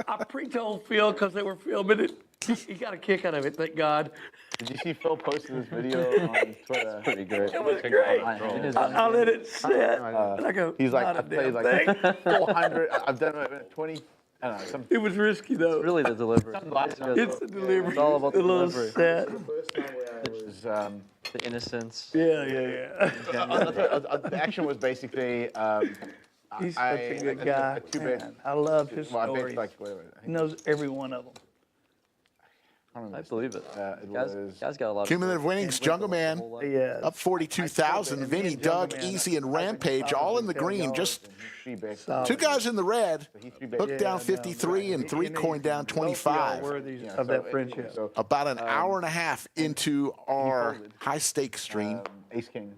Speaker 2: I pre-told Phil because they were filming it. He got a kick out of it, thank God.
Speaker 5: Did you see Phil posted this video on Twitter? Pretty great.
Speaker 2: It was great. I let it sit. And I go,
Speaker 5: He's like,
Speaker 2: not a
Speaker 5: I've played
Speaker 2: damn thing.
Speaker 5: like 400. I've done 20. I don't know. Some,
Speaker 2: It was risky, though.
Speaker 1: Really the delivery.
Speaker 2: It's the delivery.
Speaker 1: It's all about the
Speaker 2: little
Speaker 1: delivery.
Speaker 2: set.
Speaker 5: it was,
Speaker 1: The innocence.
Speaker 2: Yeah.
Speaker 5: the action was basically.
Speaker 2: He's such a good guy. Man, I love his stories. He knows every one of them.
Speaker 1: I believe it.
Speaker 5: It
Speaker 1: Guy's got a lot of
Speaker 3: Cumulative winnings, Jungleman
Speaker 2: Yeah.
Speaker 3: up 42,000. Vinny, Doug, Easy, and Rampage all in the green. Just two guys in the red. Hook down 53 and 3 coin down 25.
Speaker 2: Worthy of that friendship.
Speaker 3: About an hour and a half into our high stakes stream.
Speaker 5: Ace King,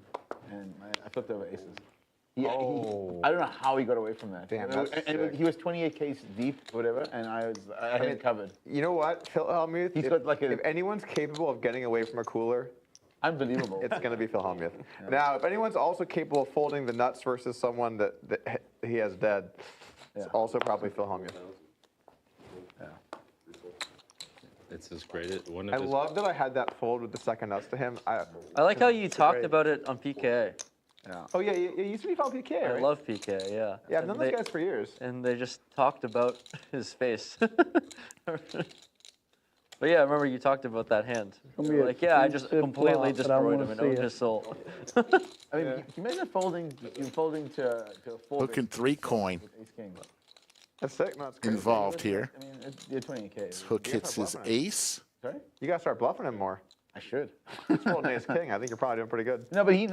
Speaker 5: and I flipped over aces. I don't know how he got away from that.
Speaker 6: Damn,
Speaker 5: and he was 28Ks deep, whatever, and I had it covered.
Speaker 6: You know what, Phil Hellmuth?
Speaker 5: He's got like
Speaker 6: if anyone's capable of getting away from a cooler,
Speaker 5: unbelievable.
Speaker 6: it's going to be Phil Hellmuth. Now, if anyone's also capable of folding the nuts versus someone that he has dead, it's also probably Phil Hellmuth.
Speaker 4: It's his greatest. One
Speaker 6: I
Speaker 4: of his.
Speaker 6: love that I had that fold with the second nuts to him.
Speaker 1: I like how you talked about it on PK.
Speaker 6: Oh yeah, you used to be Phil PK, right?
Speaker 1: I love PK, yeah.
Speaker 6: Yeah, I've known those guys for years.
Speaker 1: And they just talked about his face. But yeah, I remember you talked about that hand. You were like, yeah, I just completely destroyed him and owned his soul.
Speaker 5: I mean, can you imagine folding to a 4
Speaker 3: Hooking 3 coin
Speaker 5: Ace King.
Speaker 6: That's sick. No, it's crazy.
Speaker 3: involved here.
Speaker 5: I mean, you're 28K.
Speaker 3: Hook hits his ace.
Speaker 5: Sorry?
Speaker 6: You gotta start bluffing him more.
Speaker 5: I should.
Speaker 6: He's folding ace king. I think you're probably doing pretty good.
Speaker 5: No, but he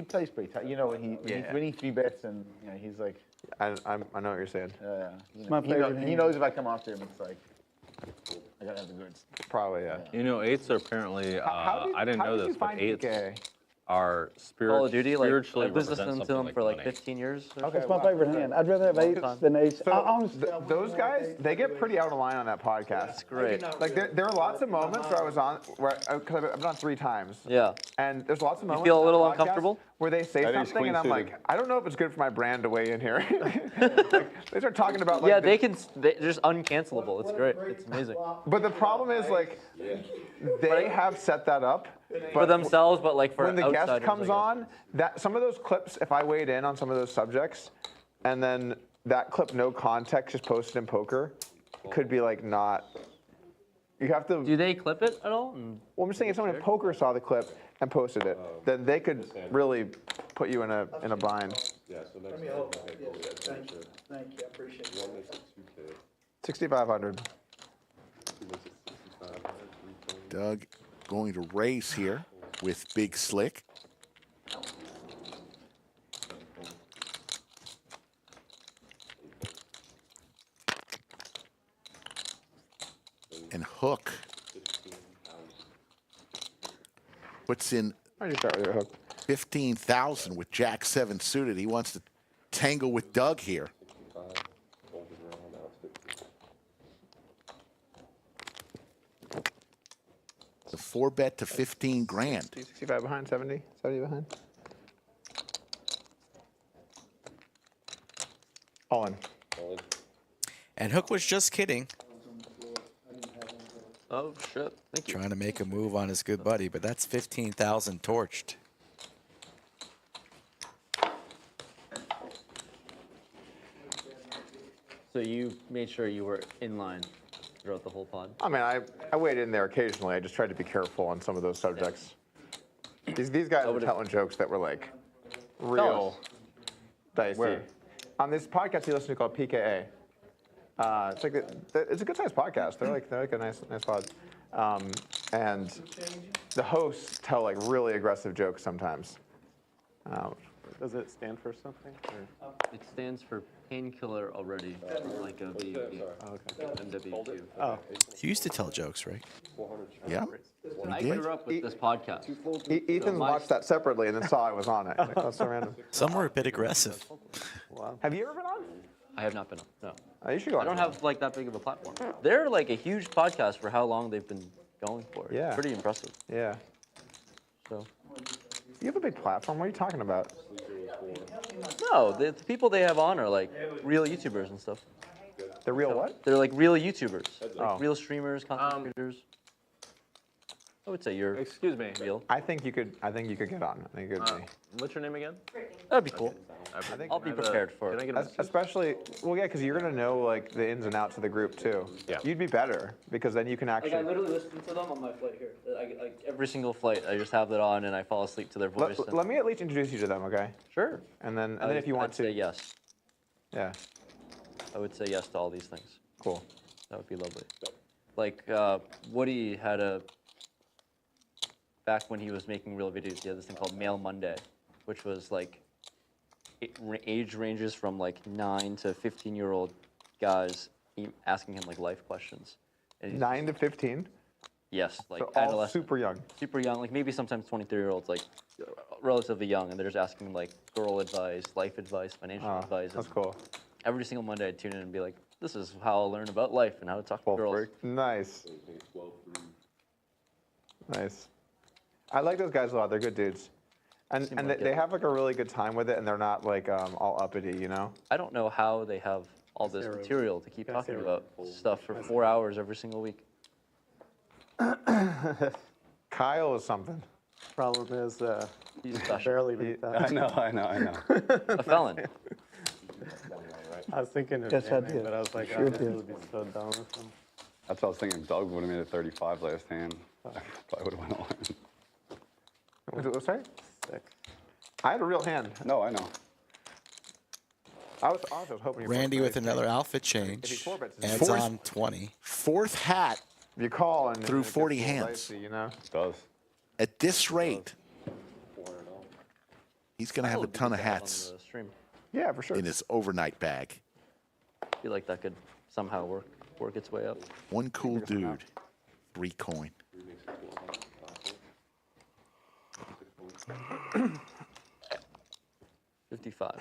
Speaker 5: plays pretty tight. You know, when he 3 bets and he's like,
Speaker 6: I know what you're saying.
Speaker 2: My favorite
Speaker 5: he knows if I come after him, it's like, I gotta have the goods.
Speaker 6: Probably, yeah.
Speaker 4: You know, eights are apparently. I didn't know this, but eights
Speaker 6: PK?
Speaker 4: are
Speaker 1: Call of Duty, like,
Speaker 4: spiritually
Speaker 1: I've been
Speaker 4: represent
Speaker 1: listening to
Speaker 4: something
Speaker 1: them
Speaker 4: like
Speaker 1: for like
Speaker 4: money.
Speaker 1: 15 years.
Speaker 6: Okay,
Speaker 2: It's my favorite hand. I'd rather have eights than ace.
Speaker 6: So those guys, they get pretty out of line on that podcast.
Speaker 1: It's great.
Speaker 6: Like there are lots of moments where I was on, because I've been on 3 times.
Speaker 1: Yeah.
Speaker 6: And there's lots of moments.
Speaker 1: feel a
Speaker 6: on
Speaker 1: little
Speaker 6: the podcast
Speaker 1: uncomfortable?
Speaker 6: where they say
Speaker 7: That is
Speaker 6: something and I'm
Speaker 7: queen-suited.
Speaker 6: like, I don't know if it's good for my brand to weigh in here. Like, they start talking about like.
Speaker 1: Yeah, they're just uncancelable. It's great. It's amazing.
Speaker 6: But the problem is like, they have set that up.
Speaker 1: For themselves, but like for
Speaker 6: when the guest
Speaker 1: outsiders,
Speaker 6: comes
Speaker 1: I guess.
Speaker 6: on, that some of those clips, if I weighed in on some of those subjects, and then that clip, no context, just posted in poker, could be like not. You have to.
Speaker 1: Do they clip it at all?
Speaker 6: Well, I'm just saying, if someone in poker saw the clip and posted it, then they could really put you in a bind.
Speaker 10: Yeah, so next
Speaker 2: Thank you, I appreciate it.
Speaker 6: 6,500.
Speaker 3: Doug going to raise here with Big Slick. hook. Puts in
Speaker 6: Why don't you start with your hook?
Speaker 3: 15,000 with Jack 7 suited. He wants to tangle with Doug here. It's a 4-bet to 15 grand.
Speaker 6: 65 behind, 70 behind. All in.
Speaker 9: And Hook was just kidding,
Speaker 1: Oh shit! Thank you.
Speaker 11: Trying to make a move on his good buddy, but that's 15,000 torched.
Speaker 1: So you made sure you were in line throughout the whole pod.
Speaker 6: I mean, I weighed in there occasionally. I just tried to be careful on some of those subjects. These guys were telling jokes that were like real dicey.
Speaker 1: Where?
Speaker 6: On this podcast you listen to called PKA. It's like it's a good sized podcast. They're like a nice pod. And the hosts tell like really aggressive jokes sometimes.
Speaker 8: Does it stand for something? Or?
Speaker 1: It stands for painkiller already, like a VV. MWQ.
Speaker 8: Oh,
Speaker 11: You used to tell jokes, right?
Speaker 3: Yeah.
Speaker 1: I
Speaker 3: did?
Speaker 1: grew up with this podcast.
Speaker 6: Ethan watched that separately and then saw I was on it. That's so random.
Speaker 11: Some were a bit aggressive.
Speaker 6: Have you ever been on?
Speaker 1: I have not been on. No.
Speaker 6: Oh, you should go on.
Speaker 1: I don't have like that big of a platform. They're like a huge podcast for how long they've been going for.
Speaker 6: Yeah.
Speaker 1: Pretty impressive.
Speaker 6: Yeah.
Speaker 1: So.
Speaker 6: You have a big platform. What are you talking about?
Speaker 1: No, the people they have on are like real YouTubers and stuff.
Speaker 6: The real what?
Speaker 1: They're like real YouTubers, like
Speaker 6: Oh.
Speaker 1: real streamers, content creators. I would say you're
Speaker 10: Excuse me.
Speaker 1: real.
Speaker 6: I think you could get on. I think it could be.
Speaker 10: What's your name again?
Speaker 1: That'd be cool.
Speaker 6: I think
Speaker 1: I'll be prepared for
Speaker 10: Can I
Speaker 1: it.
Speaker 10: get a
Speaker 6: especially, well, yeah, because you're gonna know like the ins and outs of the group too.
Speaker 10: Yeah.
Speaker 6: You'd be better because then you can
Speaker 1: Like I
Speaker 6: actually.
Speaker 1: literally listen to them on my flight here. Like every single flight, I just have that on and I fall asleep to their voice. and-
Speaker 6: Let me at least introduce you to them, okay?
Speaker 1: Sure.
Speaker 6: And then if you want
Speaker 1: I'd say
Speaker 6: to,
Speaker 1: yes.
Speaker 6: yeah,
Speaker 1: I would say yes to all these things.
Speaker 6: cool.
Speaker 1: That would be lovely. Like Woody had back when he was making real videos, he had this thing called Mail Monday, which was like age ranges from like 9 to 15-year-old guys asking him like life questions. And he's
Speaker 6: 9 to 15.
Speaker 1: Yes, like
Speaker 6: So all
Speaker 1: adolescent,
Speaker 6: super young.
Speaker 1: super young, like maybe sometimes 23-year-olds, like relatively young, and they're just asking like girl advice, life advice, financial advice.
Speaker 6: That's
Speaker 1: and
Speaker 6: cool.
Speaker 1: Every single Monday I'd tune in and be like, this is how I'll learn about life and how to talk to girls.
Speaker 6: Nice. Nice. I like those guys a lot. They're good dudes. And
Speaker 1: like
Speaker 6: they
Speaker 1: it.
Speaker 6: have like a really good time with it, and they're not like all uppity, you know?
Speaker 1: I don't know how they have all this material to keep talking about stuff for 4 hours every single week.
Speaker 6: Kyle is something.
Speaker 8: problem is
Speaker 1: He's special.
Speaker 8: barely beat that.
Speaker 7: I know.
Speaker 1: A felon.
Speaker 8: I was thinking of
Speaker 2: Yes, I
Speaker 8: jamming,
Speaker 2: did.
Speaker 8: but I was like,
Speaker 2: Sure
Speaker 8: oh, this
Speaker 2: did.
Speaker 8: would be so dumb with him.
Speaker 7: That's what I was thinking. If Doug would have made it 35 last hand, I probably would have went on.
Speaker 6: Sorry?
Speaker 8: Sick.
Speaker 6: I had a real hand.
Speaker 7: No, I know.
Speaker 6: I was hoping you
Speaker 11: Randy with
Speaker 6: four-bet.
Speaker 11: another outfit
Speaker 6: If he
Speaker 11: change.
Speaker 6: four-bets, it's
Speaker 11: Adds
Speaker 3: Fourth-
Speaker 11: on 20.
Speaker 3: Fourth hat
Speaker 6: If you call and
Speaker 3: Through
Speaker 6: it gets
Speaker 3: 40
Speaker 6: a little
Speaker 3: hands.
Speaker 6: dicey, you know?
Speaker 7: It does.
Speaker 3: at this rate. He's going to have a ton of hats
Speaker 1: On the stream.
Speaker 6: Yeah, for sure.
Speaker 3: in his overnight bag.
Speaker 1: I feel like that could somehow work its way up.
Speaker 3: One cool dude, 3 coin.
Speaker 1: $55.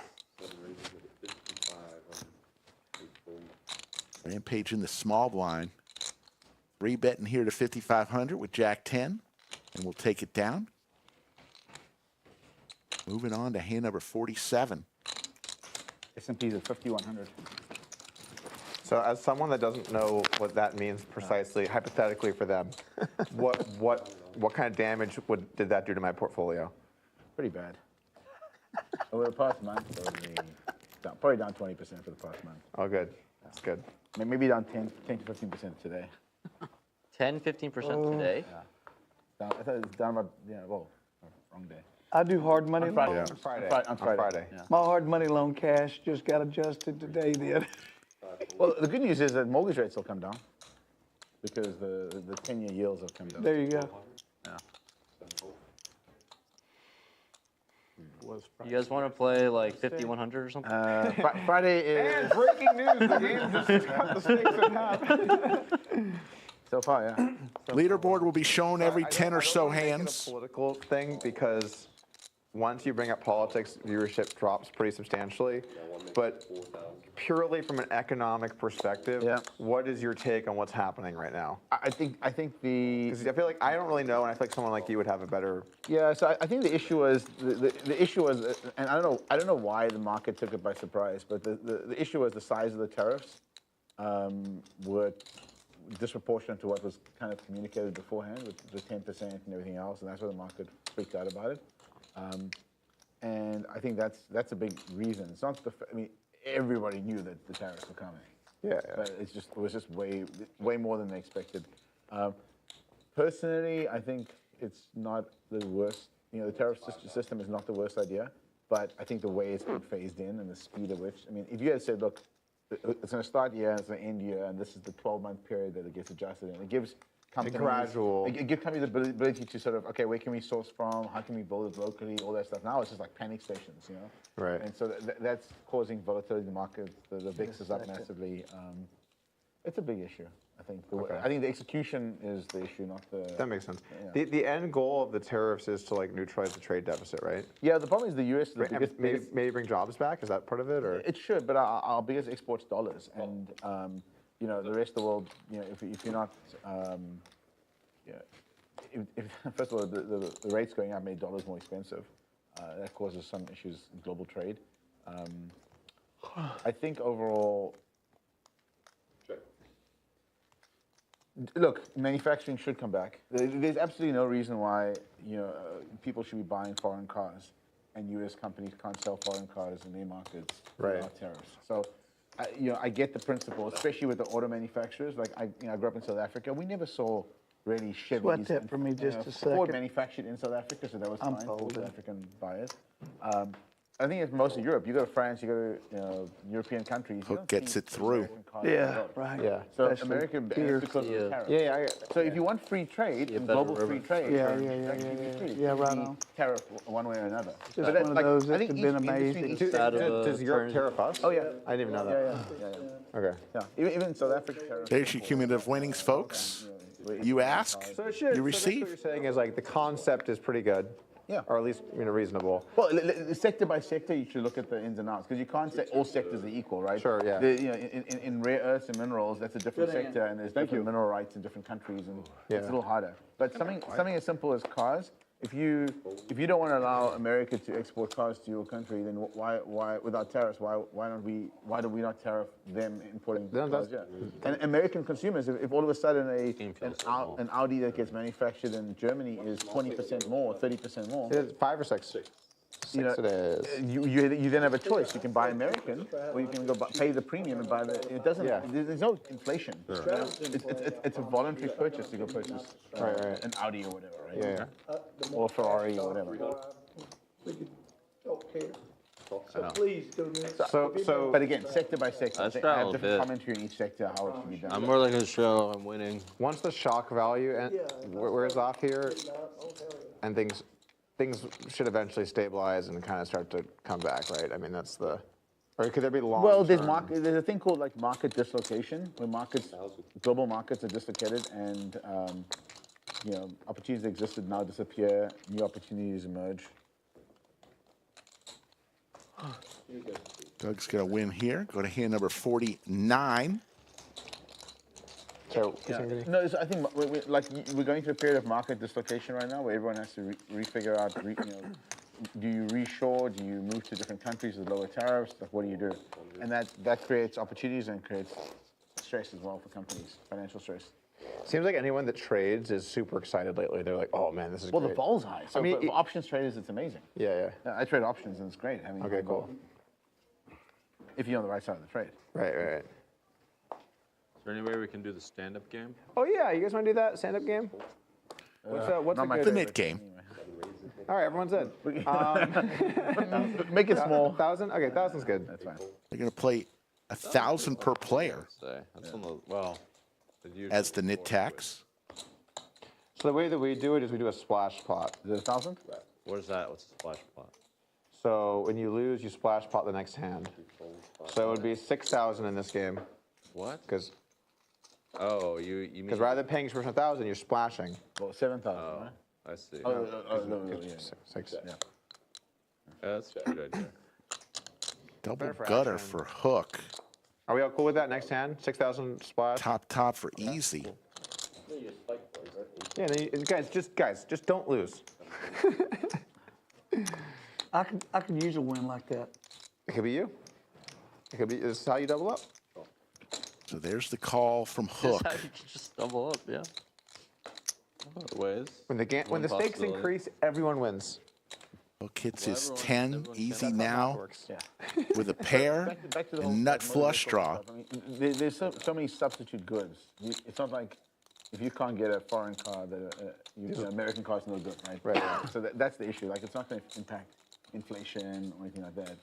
Speaker 3: Rampage in the small blind. 3 betting here to 5,500 with Jack 10, and we'll take it down. Moving on to hand number 47.
Speaker 5: S&P's at 5,100.
Speaker 6: So as someone that doesn't know what that means precisely, hypothetically for them, what kind of damage did that do to my portfolio?
Speaker 5: Pretty bad. Over the past month, probably down 20% for the past month.
Speaker 6: Oh, good. That's good.
Speaker 5: Maybe down 10 to 15% today.
Speaker 1: 10, 15% today?
Speaker 5: Down, I thought it was down about, wrong day.
Speaker 2: I do hard money
Speaker 5: Friday.
Speaker 2: loan.
Speaker 6: On Friday.
Speaker 5: On Friday.
Speaker 6: Yeah.
Speaker 2: My hard money loan cash just got adjusted today then.
Speaker 5: Well, the good news is that mortgage rates will come down because the 10-year yields have come down.
Speaker 2: There you go.
Speaker 1: You guys want to play like 5,100 or something?
Speaker 5: Friday is...
Speaker 6: And breaking news, the game just cut the stakes in half.
Speaker 5: So far, yeah.
Speaker 3: Leaderboard will be shown every
Speaker 6: I
Speaker 3: 10 or
Speaker 6: don't
Speaker 3: so
Speaker 6: wanna make it
Speaker 3: hands.
Speaker 6: a political thing because once you bring up politics, viewership drops pretty substantially. But purely from an economic perspective,
Speaker 5: Yeah.
Speaker 6: what is your take on what's happening right now?
Speaker 5: I think the
Speaker 6: Because I feel like I don't really know, and I feel like someone like you would have a better.
Speaker 5: yeah. So I think the issue was the issue was, and I don't know why the market took it by surprise, but the issue was the size of the tariffs were disproportionate to what was kind of communicated beforehand with the 10% and everything else, and that's why the market freaked out about it. And I think that's a big reason. It's not I mean, everybody knew that the tariffs were coming.
Speaker 6: Yeah.
Speaker 5: But it was just way more than they expected. Personally, I think it's not the worst. You know, the tariff system is not the worst idea, but I think the way it's been phased in and the speed at which. I mean, if you had said, look, it's going to start here, it's going to end here, and this is the 12-month period that it gets adjusted in, it gives companies
Speaker 6: gradual.
Speaker 5: It gives companies the ability to sort of, okay, where can we source from? How can we build it locally? All that stuff. Now it's just like panic stations, you know.
Speaker 6: Right.
Speaker 5: And so that's causing volatility in the market. The VIX is up massively. It's a big issue, I think. I think the execution is the issue, not the.
Speaker 6: That makes sense.
Speaker 5: Yeah.
Speaker 6: The end goal of the tariffs is to like neutralize the trade deficit, right?
Speaker 5: Yeah, the problem is the U.S. The biggest,
Speaker 6: Maybe bring jobs back. Is that part of it, or?
Speaker 5: It should, but our biggest export's dollars, and you know, the rest of the world. You know, if you're not, if first of all the rates going up made dollars more expensive, that causes some issues in global trade. I think overall. Look, manufacturing should come back. There's absolutely no reason why people should be buying foreign cars, and U.S. companies can't sell foreign cars in their markets without tariffs. So, I get the principle, especially with the auto manufacturers. Like I grew up in South Africa. We never saw really Chevys.
Speaker 2: Sweat that for me just a
Speaker 5: Ford
Speaker 2: second.
Speaker 5: manufactured in South Africa, so that was
Speaker 2: I'm
Speaker 5: fine for
Speaker 2: folding.
Speaker 5: South African buyers. I think it's most of Europe. You go to France, you go to European countries. you
Speaker 3: Hook
Speaker 5: don't
Speaker 3: gets
Speaker 5: see
Speaker 3: it through.
Speaker 5: American cars on the
Speaker 2: Yeah,
Speaker 5: road.
Speaker 2: right.
Speaker 6: Yeah.
Speaker 5: So
Speaker 2: Especially
Speaker 5: America
Speaker 2: here.
Speaker 5: because of the tariffs.
Speaker 6: Yeah.
Speaker 5: So if you want free trade and
Speaker 1: better
Speaker 5: global free
Speaker 1: river.
Speaker 5: trade,
Speaker 2: Yeah,
Speaker 5: then
Speaker 2: yeah,
Speaker 5: that
Speaker 2: yeah,
Speaker 5: should be
Speaker 2: yeah,
Speaker 5: free.
Speaker 2: yeah,
Speaker 5: It should
Speaker 2: right
Speaker 5: be
Speaker 2: on.
Speaker 5: Tariff one way or another.
Speaker 2: Just one of those that could've been amazing.
Speaker 5: industry-
Speaker 1: Out of
Speaker 6: Does Europe tariff us?
Speaker 5: Oh yeah.
Speaker 6: I didn't even know that.
Speaker 5: Yeah.
Speaker 6: Okay.
Speaker 5: Even South Africa tariff.
Speaker 3: There's your cumulative winnings, folks. You ask,
Speaker 6: So it should.
Speaker 3: you
Speaker 6: So
Speaker 3: receive.
Speaker 6: what you're saying is like the concept is pretty good.
Speaker 5: Yeah.
Speaker 6: Or at least reasonable.
Speaker 5: Well, sector by sector, you should look at the ins and outs because you can't say all sectors are equal, right?
Speaker 6: Sure, yeah.
Speaker 5: In rare earths and minerals, that's a different sector, and there's different mineral rights in different countries, and it's a little harder. But something as simple as cars, if you don't want to allow America to export cars to your country, then why without tariffs? Why do we not tariff them importing cars? Yeah. And American consumers, if all of a sudden an Audi that gets manufactured in Germany is 20% more, 30% more.
Speaker 6: It's 5 or 6.
Speaker 5: You know,
Speaker 6: It is.
Speaker 5: you then have a choice. You can buy American, or you can go pay the premium and buy the. It doesn't.
Speaker 6: Yeah.
Speaker 5: There's no inflation. It's a voluntary purchase to go purchase an Audi or whatever, right?
Speaker 6: Yeah.
Speaker 5: Or Ferrari or whatever.
Speaker 2: So please do this.
Speaker 6: So
Speaker 5: But again, sector by sector,
Speaker 1: Let's
Speaker 5: I
Speaker 1: try a
Speaker 5: have
Speaker 1: little
Speaker 5: different
Speaker 1: bit.
Speaker 5: commentary in each sector how it should be done.
Speaker 1: I'm more like a show. I'm winning.
Speaker 6: once the shock value wears off here, and things should eventually stabilize and kind of start to come back, right? I mean, that's the. Or could there be long?
Speaker 5: Well, there's a thing called like market dislocation, where global markets are dislocated, and opportunities that existed now disappear, new opportunities emerge.
Speaker 3: Doug's going to win here. Go to hand number 49.
Speaker 6: So,
Speaker 5: No, I think we're going through a period of market dislocation right now, where everyone has to refigure out. Do you reshore? Do you move to different countries with lower tariffs? Like, what do you do? And that creates opportunities and creates stress as well for companies, financial stress.
Speaker 6: seems like anyone that trades is super excited lately. They're like, "Oh man, this is
Speaker 5: Well,
Speaker 6: great."
Speaker 5: the vol's high. So
Speaker 6: I mean,
Speaker 5: for options traders, it's amazing.
Speaker 6: Yeah.
Speaker 5: Yeah, I trade options, and it's great. I mean,
Speaker 6: Okay, cool.
Speaker 5: If you're on the right side of the trade.
Speaker 6: Right.
Speaker 4: Is there any way we can do the stand-up game?
Speaker 6: Oh yeah, you guys want to do that stand-up game? What's
Speaker 5: not
Speaker 6: a
Speaker 5: my
Speaker 6: good?
Speaker 3: The knit game.
Speaker 6: All right, everyone's in.
Speaker 5: Make it small.
Speaker 6: 1,000? Okay, 1,000's good.
Speaker 5: That's fine.
Speaker 3: They're going to play 1,000 per player
Speaker 4: That's on the, well,
Speaker 3: as the knit tax.
Speaker 6: So the way that we do it is we do a splash pot.
Speaker 5: Is it 1,000?
Speaker 4: what is that? What's the splash pot?
Speaker 6: So when you lose, you splash pot the next hand. So it would be 6,000 in this game.
Speaker 4: What?
Speaker 6: Because
Speaker 4: Oh, you mean?
Speaker 6: Because rather than paying for 1,000, you're splashing.
Speaker 5: Well, 7,000, right?
Speaker 4: I see.
Speaker 5: No, yeah.
Speaker 6: Six.
Speaker 5: Yeah.
Speaker 4: That's a good idea.
Speaker 3: Double
Speaker 6: for
Speaker 3: gutter
Speaker 6: action.
Speaker 3: for hook.
Speaker 6: Are we all cool with that? Next hand, 6,000 splash.
Speaker 3: Top for easy.
Speaker 6: Yeah, then guys, just don't lose.
Speaker 2: I could use a win like that.
Speaker 6: It could be you. It could be. This is how you double up.
Speaker 3: So there's the call from
Speaker 1: That's
Speaker 3: hook.
Speaker 1: how you can just double up, yeah.
Speaker 4: Ways.
Speaker 6: When the stakes
Speaker 4: possibility.
Speaker 6: increase, everyone wins.
Speaker 3: Hook hits his
Speaker 4: Everyone-
Speaker 3: 10
Speaker 4: everyone
Speaker 3: easy
Speaker 4: can.
Speaker 3: now
Speaker 5: Yeah.
Speaker 3: with a pair
Speaker 5: Back to the
Speaker 3: and nut
Speaker 5: motor
Speaker 3: flush
Speaker 5: vehicle
Speaker 3: draw.
Speaker 5: stuff. I mean, there's so many substitute goods. It's not like if you can't get a foreign car, the American car's no good, right?
Speaker 6: Right.
Speaker 5: So that's the issue. Like, it's not going to impact inflation or anything like that.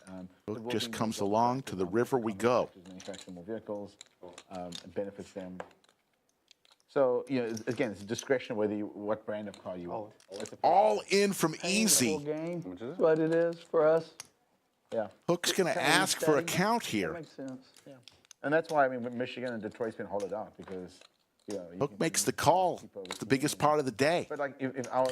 Speaker 3: Hook just comes along, to the river we go.
Speaker 5: Manufacture more vehicles, it benefits them. So, again, it's a discretion whether what brand of car you want.
Speaker 3: All in from
Speaker 2: Full
Speaker 3: easy.
Speaker 2: game. That's what it is for us.
Speaker 5: Yeah.
Speaker 3: Hook's going to
Speaker 2: Kinda
Speaker 3: ask for a
Speaker 2: steady.
Speaker 3: count
Speaker 2: That
Speaker 3: here.
Speaker 2: makes sense. Yeah.
Speaker 5: And that's why, I mean, Michigan and Detroit's been hollowed out because, you
Speaker 3: Hook makes the call. It's the biggest part of the day.
Speaker 5: But like, if our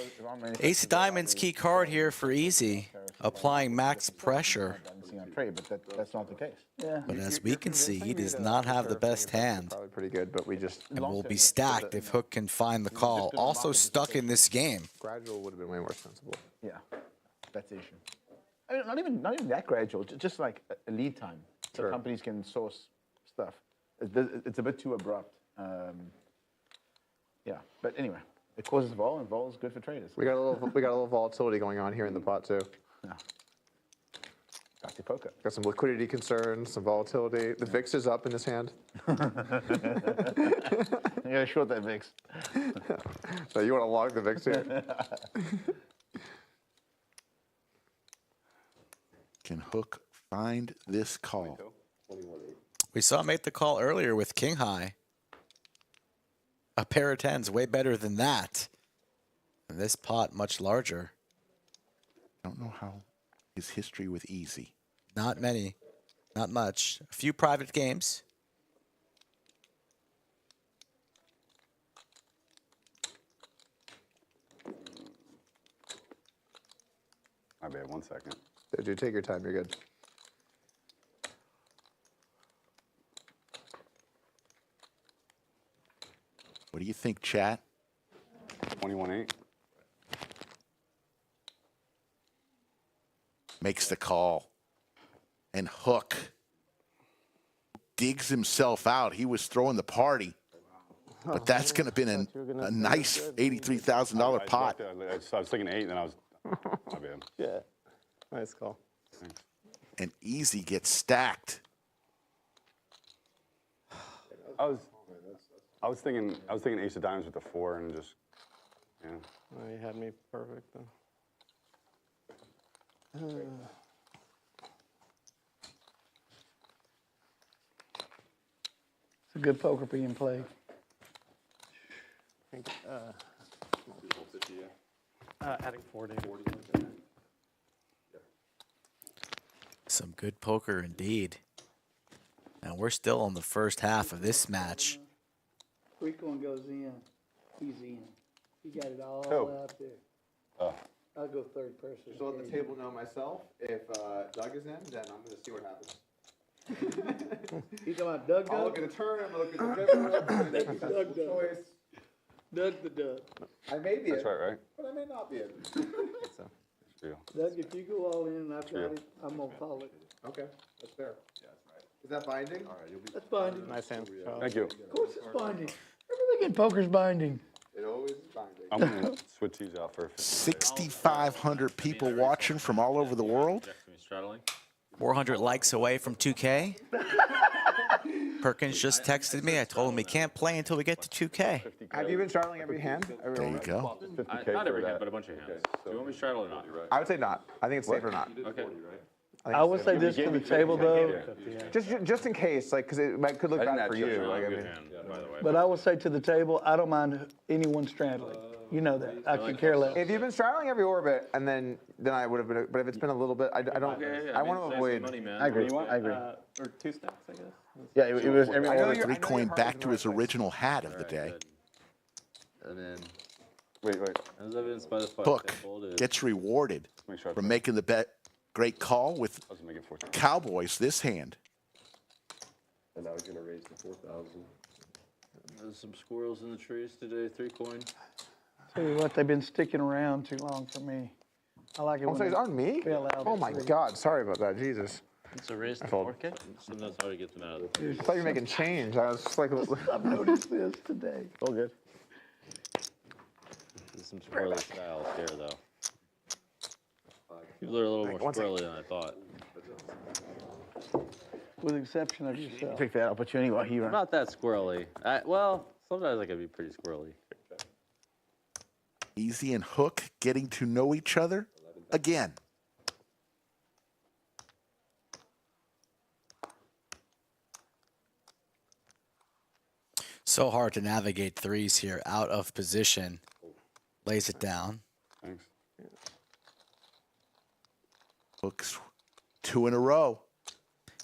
Speaker 11: Ace of Diamonds key card here for easy, applying max pressure.
Speaker 5: on trade, but that's not the case.
Speaker 2: Yeah.
Speaker 11: But as we can see, he does not have the best hand
Speaker 6: Probably pretty good, but we just
Speaker 11: and will be stacked if Hook can find the call. Also stuck in this game.
Speaker 6: gradual would have been way more sensible.
Speaker 5: Yeah, that's the issue. I mean, not even that gradual. Just like a lead time, so
Speaker 6: Sure.
Speaker 5: companies can source stuff. It's a bit too abrupt. Yeah, but anyway, it causes vol, and vol is good for traders.
Speaker 6: We got a little volatility going on here in the pot too.
Speaker 5: Yeah. Back to poker.
Speaker 6: Got some liquidity concerns, some volatility. The VIX is up in this hand.
Speaker 5: You gotta short that VIX.
Speaker 6: So you want to log the VIX here?
Speaker 3: Can Hook find this call?
Speaker 11: We saw him make the call earlier with King High. A pair of tens, way better than that. And this pot, much larger.
Speaker 3: I don't know how his history with easy.
Speaker 11: Not many. Not much. A few private games.
Speaker 7: My bad, 1 second.
Speaker 6: Dude, take your time. You're good.
Speaker 3: What do you think, chat?
Speaker 7: 21-8.
Speaker 3: Makes the call. And Hook digs himself out. He was throwing the party. But that's going to be a nice $83,000 pot.
Speaker 7: I was thinking 8, and then I was, my bad.
Speaker 8: Yeah. Nice call.
Speaker 3: And easy gets stacked.
Speaker 7: I was thinking Ace of Diamonds with the 4 and just, yeah.
Speaker 8: Oh, you had me perfect then.
Speaker 2: It's a good poker being played.
Speaker 8: I think, adding 40.
Speaker 11: Some good poker indeed. And we're still on the first half of this match.
Speaker 2: Quick one goes in. He's in. He got it all
Speaker 7: Who?
Speaker 2: out there.
Speaker 7: Oh.
Speaker 2: I'll go third person.
Speaker 6: So let the table know myself. If Doug is in, then I'm going to see what happens.
Speaker 2: You talking about Doug?
Speaker 6: I'll look at the turn. I'm going to look at the river.
Speaker 2: Doug.
Speaker 6: choice.
Speaker 2: Doug the Doug.
Speaker 6: I may be
Speaker 7: That's
Speaker 6: in,
Speaker 7: right, right?
Speaker 6: but I may not be in.
Speaker 7: Yeah.
Speaker 2: Doug, if you go all in and I've got it, I'm gonna follow it.
Speaker 6: Okay, that's fair. Yeah, that's right. Is that binding? All right, you'll be.
Speaker 2: That's binding.
Speaker 8: Nice hand.
Speaker 7: Thank you.
Speaker 2: Of course it's binding. Everything in poker's binding.
Speaker 6: It always is binding.
Speaker 7: I'm going to switch these out for
Speaker 3: 6,500 people watching from all over the world.
Speaker 11: 400 likes away from 2K. Perkins just texted me. I told him he can't play until we get to 2K.
Speaker 6: Have you been straddling every hand?
Speaker 3: There you go.
Speaker 7: 50K
Speaker 10: Not every
Speaker 7: for
Speaker 10: hand,
Speaker 7: that.
Speaker 10: but a bunch of hands. Do you want me to straddle or not?
Speaker 6: I would say not. I think it's safer not.
Speaker 10: Okay.
Speaker 2: I would say this to the table though,
Speaker 6: Just in case, like, because it could look
Speaker 7: I didn't
Speaker 6: bad for
Speaker 7: actually
Speaker 6: you.
Speaker 7: know.
Speaker 6: Like, I
Speaker 10: Good
Speaker 6: mean,
Speaker 10: hand, by the way.
Speaker 2: but I would say to the table, I don't mind anyone straddling. You know that. I could care less.
Speaker 6: If you've been straddling every orbit, and then I would have been. But if it's been a little bit, I don't. I want to avoid.
Speaker 10: Money, man.
Speaker 5: I agree.
Speaker 8: want,
Speaker 5: I agree.
Speaker 8: Or 2 stacks, I guess.
Speaker 5: Yeah, it was every
Speaker 6: I know
Speaker 5: order.
Speaker 6: you're-
Speaker 3: Three
Speaker 6: I know
Speaker 3: coin
Speaker 6: your heart
Speaker 3: back
Speaker 6: is in
Speaker 3: to
Speaker 6: the
Speaker 3: his
Speaker 6: right place.
Speaker 3: original hat of the day.
Speaker 10: And then,
Speaker 5: Wait.
Speaker 10: as evidenced by the fact
Speaker 3: Hook
Speaker 10: that folded,
Speaker 3: gets rewarded
Speaker 7: Make sure I
Speaker 3: for
Speaker 7: put-
Speaker 3: making the bet. Great call with
Speaker 7: Doesn't make it 14.
Speaker 3: Cowboys this hand.
Speaker 10: and now he's gonna raise to 4,000. There's some squirrels in the trees today. 3 coin.
Speaker 2: Tell you what, they've been sticking around too long for me. I like it
Speaker 6: Oh,
Speaker 2: when
Speaker 6: so he's
Speaker 2: they
Speaker 6: on me?
Speaker 2: bail out
Speaker 6: Oh
Speaker 2: at
Speaker 6: my
Speaker 2: 3.
Speaker 6: God! Sorry about that. Jesus.
Speaker 10: It's a raise to
Speaker 6: fold.
Speaker 10: 4K. Sometimes hard to get them out of the
Speaker 6: I thought you were making change. I was just like.
Speaker 2: I've noticed this today.
Speaker 5: All good.
Speaker 10: There's some squirrely styles here, though. People are a little more
Speaker 6: One second.
Speaker 10: squirrely than I thought.
Speaker 2: With the exception of yourself.
Speaker 5: Take that opportunity while he
Speaker 10: I'm
Speaker 5: runs.
Speaker 10: not that squirrely. Well, sometimes I can be pretty squirrely.
Speaker 3: Easy and Hook getting to know each other again.
Speaker 11: So hard to navigate threes here out of position. Lays it down.
Speaker 7: Thanks.
Speaker 3: Hook's 2 in a row.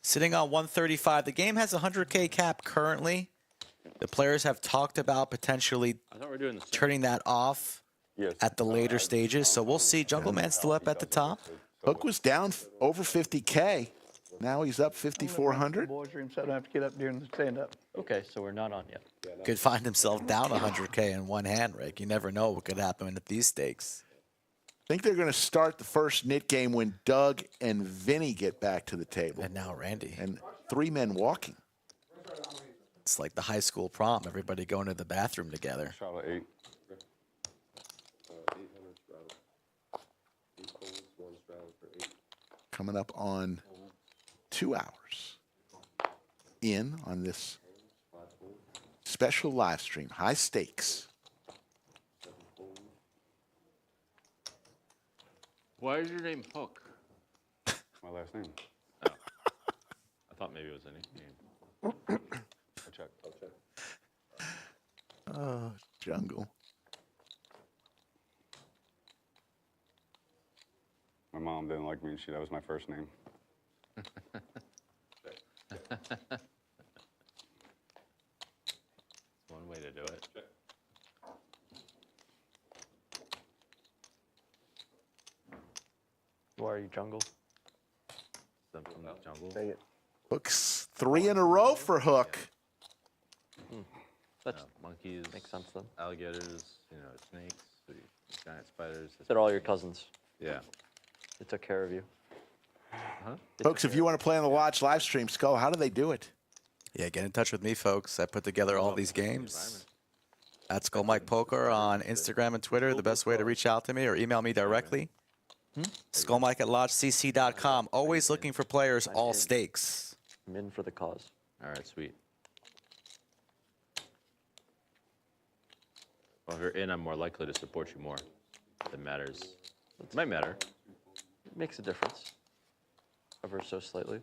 Speaker 11: Sitting on 135. The game has a 100K cap currently. The players have talked about potentially
Speaker 10: I thought we were doing the same.
Speaker 11: turning that off
Speaker 7: Yes.
Speaker 11: at the later stages. So we'll see. Jungleman still up at the top.
Speaker 3: Hook was down over 50K. Now he's up 5,400.
Speaker 2: Boys room, so I don't have to get up during the stand-up.
Speaker 1: Okay, so we're not on yet.
Speaker 11: Could find himself down 100K in one hand, Rick. You never know what could happen at these stakes.
Speaker 3: I think they're going to start the first knit game when Doug and Vinny get back to the table.
Speaker 11: And now Randy.
Speaker 3: And 3 men walking.
Speaker 11: It's like the high school prom. Everybody going to the bathroom together.
Speaker 7: Shot at 8.
Speaker 3: Coming up on 2 hours in on this special live stream. High stakes.
Speaker 10: Why is your name Hook?
Speaker 7: My last name.
Speaker 10: I thought maybe it was a nickname.
Speaker 7: I'll check.
Speaker 3: Oh, jungle.
Speaker 7: My mom didn't like me. That was my first name.
Speaker 10: One way to do it.
Speaker 1: Why are you jungle?
Speaker 10: Some from the jungle.
Speaker 5: Say it.
Speaker 3: Hook's 3 in a row for Hook.
Speaker 1: That
Speaker 10: Monkeys,
Speaker 1: makes sense then.
Speaker 10: alligators, snakes, giant spiders.
Speaker 1: They're all your cousins.
Speaker 10: Yeah.
Speaker 1: They took care of you.
Speaker 3: Folks, if you want to play on the Watch live stream, Skull, how do they do it?
Speaker 11: Yeah, get in touch with me, folks. I put together all these games. At Skull Mike Poker on Instagram and Twitter, the best way to reach out to me, or email me directly. Skullmike at lodgecc.com. Always looking for players, all stakes.
Speaker 1: I'm in for the cause.
Speaker 10: All right, sweet. Well, if you're in, I'm more likely to support you more. That matters. It might matter.
Speaker 1: It makes a difference. Ever so slightly.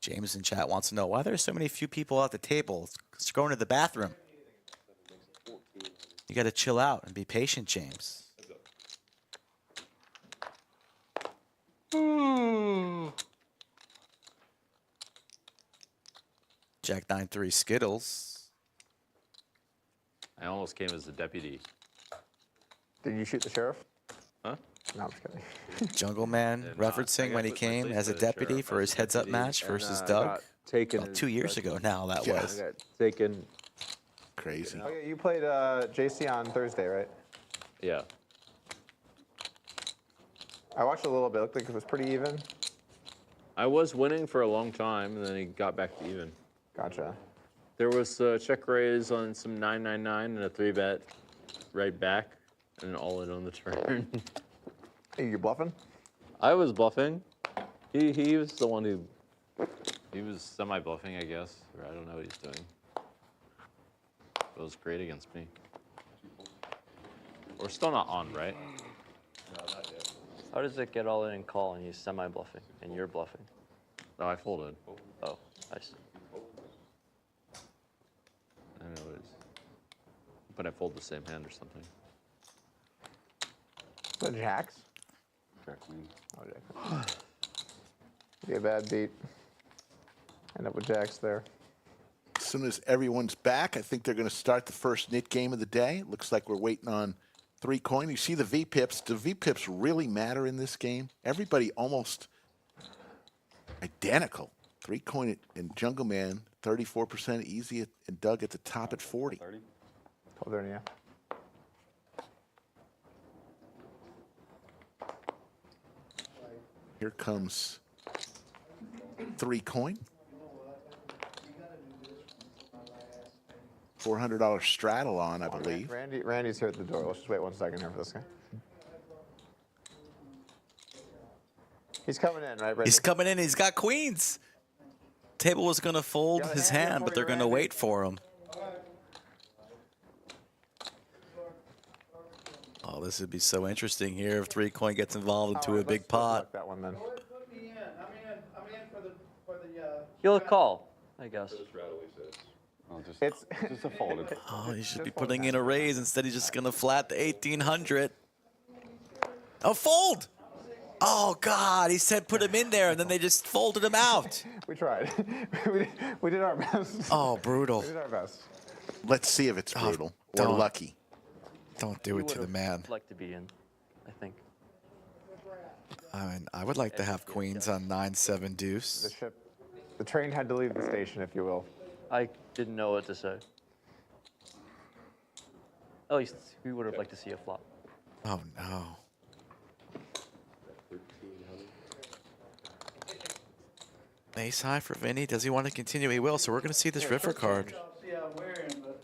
Speaker 11: James in chat wants to know why there's so many few people at the table. It's going to the bathroom. You got to chill out and be patient, James. Jack 9-3 Skittles.
Speaker 10: I almost came as the deputy.
Speaker 6: Did you shoot the sheriff?
Speaker 10: Huh?
Speaker 6: No, I'm just kidding.
Speaker 11: Jungleman
Speaker 10: Did not.
Speaker 11: referencing
Speaker 10: I
Speaker 11: when he
Speaker 10: got put my
Speaker 11: came
Speaker 10: place
Speaker 11: as a
Speaker 10: by the
Speaker 11: deputy
Speaker 10: sheriff
Speaker 11: for
Speaker 10: as
Speaker 11: his
Speaker 10: a
Speaker 11: heads-up
Speaker 10: deputy,
Speaker 11: match
Speaker 10: and,
Speaker 11: versus
Speaker 10: I
Speaker 11: Doug.
Speaker 10: got taken
Speaker 11: About
Speaker 10: as
Speaker 11: 2 years ago now, that
Speaker 3: Yeah.
Speaker 11: was.
Speaker 10: I got taken.
Speaker 3: Crazy.
Speaker 6: Oh, yeah, you played JC on Thursday, right?
Speaker 10: Yeah.
Speaker 6: I watched a little bit. It looked like it was pretty even.
Speaker 10: I was winning for a long time, and then he got back to even.
Speaker 6: Gotcha.
Speaker 10: There was a check raise on some 999 and a 3-bet right back, and an all-in on the turn.
Speaker 6: Hey, you bluffing?
Speaker 10: I was bluffing. He was the one who... He was semi-bluffing, I guess. Or I don't know what he's doing. It was great against me. We're still not on, right?
Speaker 1: How does it get all in and call and he's semi-bluffing and you're bluffing?
Speaker 10: No, I folded.
Speaker 1: Oh, I see.
Speaker 10: but I fold the same hand or something.
Speaker 6: The jacks?
Speaker 7: Jack queen.
Speaker 6: Oh, jack. Be a bad beat. End up with jacks there.
Speaker 3: As soon as everyone's back, I think they're going to start the first nit game of the day. Looks like we're waiting on 3 coin. You see the V-pips. Do V-pips really matter in this game? Everybody almost identical. 3 coin and Jungleman, 34% easy, and Doug at the top at 40.
Speaker 6: 12:30, yeah.
Speaker 3: Here comes 3 coin. $400 straddle on, I believe.
Speaker 6: Randy's here at the door. Let's just wait 1 second here for this guy. He's coming in, right, Randy?
Speaker 11: He's coming in. He's got queens. Table was going to fold his hand, but they're going to wait for him. Oh, this would be so interesting here if 3 coin gets involved into a big pot.
Speaker 6: That one then.
Speaker 1: He'll call, I guess.
Speaker 7: Oh, just,
Speaker 6: It's
Speaker 7: just a folded.
Speaker 11: Oh, he should be putting in a raise. Instead, he's just going to flat the 1800. Oh, fold! Oh, God. He said put him in there, and then they just folded him out.
Speaker 6: We tried. we did our best.
Speaker 11: Oh, brutal.
Speaker 6: We did our best.
Speaker 3: Let's see if it's brutal or
Speaker 11: don't.
Speaker 3: lucky.
Speaker 11: Don't do it to the man.
Speaker 1: Like to be in, I think.
Speaker 11: I mean, I would like to have queens on 9-7 deuce.
Speaker 6: The train had to leave the station, if you will.
Speaker 1: I didn't know what to say. At least we would have liked to see a flop.
Speaker 11: Oh, no. Ace high for Vinny. Does he want to continue? He will. So we're going to see this river card.
Speaker 2: See how I'm wearing, but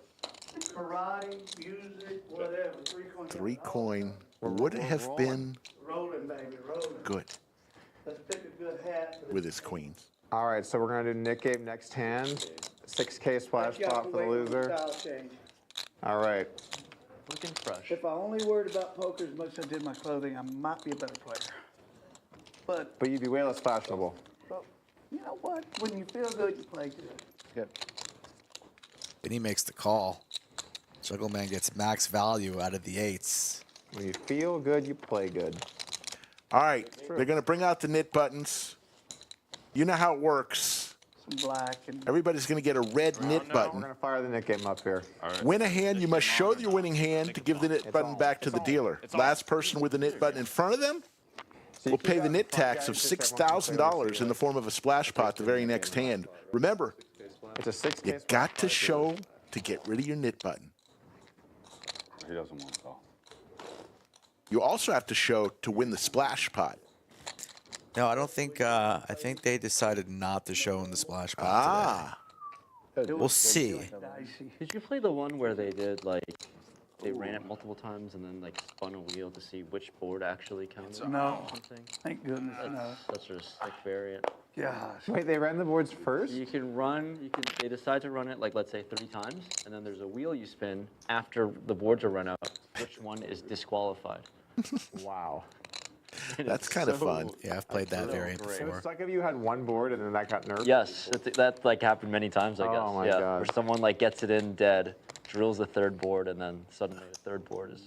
Speaker 2: karate, music, whatever. 3 coin.
Speaker 3: 3 coin would have been
Speaker 2: Rolling, baby, rolling.
Speaker 3: good
Speaker 2: Let's pick a good hat.
Speaker 3: with his queens.
Speaker 6: All right, so we're going to do Nick game next hand. 6K splash spot for the loser. All right.
Speaker 1: Looking fresh.
Speaker 2: If I only worried about poker as much as I did my clothing, I might be a better player. But
Speaker 6: You'd be way less fashionable.
Speaker 2: you know what? When you feel good, you play good.
Speaker 6: Good.
Speaker 11: Vinny makes the call. Jungleman gets max value out of the 8s.
Speaker 6: When you feel good, you play good.
Speaker 3: All right, they're going to bring out the knit buttons. You know how it works.
Speaker 2: Some black and
Speaker 3: Everybody's going to get a red knit
Speaker 6: We're
Speaker 3: button.
Speaker 6: going to fire the Nick game up here.
Speaker 3: Win a hand, you must show your winning hand to give the knit button back to the dealer. Last person with the knit button in front of them will pay the knit tax of $6,000 in the form of a splash pot the very next hand. Remember,
Speaker 6: It's a 6K
Speaker 3: you got to show to get rid of your knit button.
Speaker 7: He doesn't want to call.
Speaker 3: You also have to show to win the splash pot.
Speaker 11: No, I don't think. I think they decided not to show him the splash pot today. We'll see.
Speaker 2: dicey.
Speaker 1: Did you play the one where they did like they ran it multiple times and then like spun a wheel to see which board actually counted?
Speaker 2: No.
Speaker 1: Something?
Speaker 2: Thank goodness, no.
Speaker 1: Such a sick variant.
Speaker 2: Gosh.
Speaker 6: Wait, they ran the boards first?
Speaker 1: You can run. They decide to run it like let's say 3 times, and then there's a wheel you spin after the boards are run out. Which one is disqualified?
Speaker 6: Wow.
Speaker 3: That's kind of fun.
Speaker 11: Yeah, I've played that variant
Speaker 6: So
Speaker 11: before.
Speaker 6: it's like if you had one board and then that got nerfed?
Speaker 1: Yes, that like happened many times, I guess.
Speaker 6: Oh my
Speaker 1: yeah,
Speaker 6: God.
Speaker 1: where someone like gets it in dead, drills the 3rd board, and then suddenly the 3rd board is.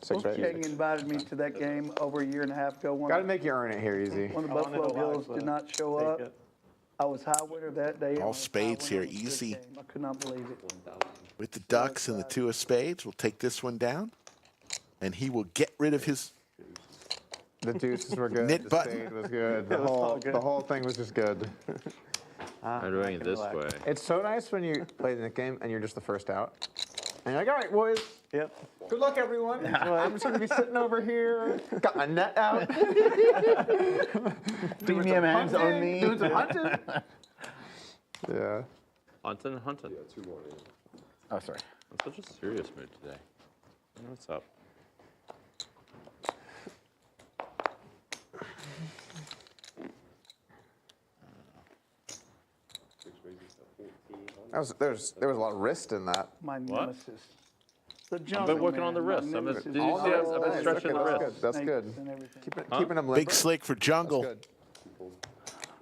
Speaker 6: 6
Speaker 2: King invited me to that game over a year and a half ago.
Speaker 6: Got to make you earn it here, easy.
Speaker 2: When the
Speaker 8: I wanted
Speaker 2: Buffalo
Speaker 8: to
Speaker 2: Bills
Speaker 8: live,
Speaker 2: did not show
Speaker 8: take
Speaker 2: up,
Speaker 8: it.
Speaker 2: I was high winner that day.
Speaker 3: All spades here, easy.
Speaker 2: I could not believe it.
Speaker 3: With the ducks and the 2 of spades, we'll take this one down. And he will get rid of his
Speaker 6: The deuces were good.
Speaker 3: Knit
Speaker 6: the
Speaker 3: button.
Speaker 6: spade was good. The
Speaker 8: was all
Speaker 6: whole,
Speaker 8: good.
Speaker 6: the whole thing was just good.
Speaker 10: I'm doing it this way.
Speaker 6: It's so nice when you play the Nick game and you're just the first out. And you're like, all right, boys.
Speaker 8: Yep.
Speaker 6: Good luck, everyone. I'm just going to be sitting over here. Got my net out.
Speaker 2: Premium hands on me.
Speaker 6: Doing some hunting. Yeah.
Speaker 10: Hunting.
Speaker 5: Oh, sorry.
Speaker 10: I'm such a serious mood today. What's up?
Speaker 6: There was a lot of wrist in that.
Speaker 2: My nemesis. The
Speaker 10: I've been working on the wrist. Did you see I've been stretching the wrist.
Speaker 6: That's good. Keeping them level.
Speaker 3: big slick for
Speaker 6: That's
Speaker 3: Jungle.
Speaker 6: good.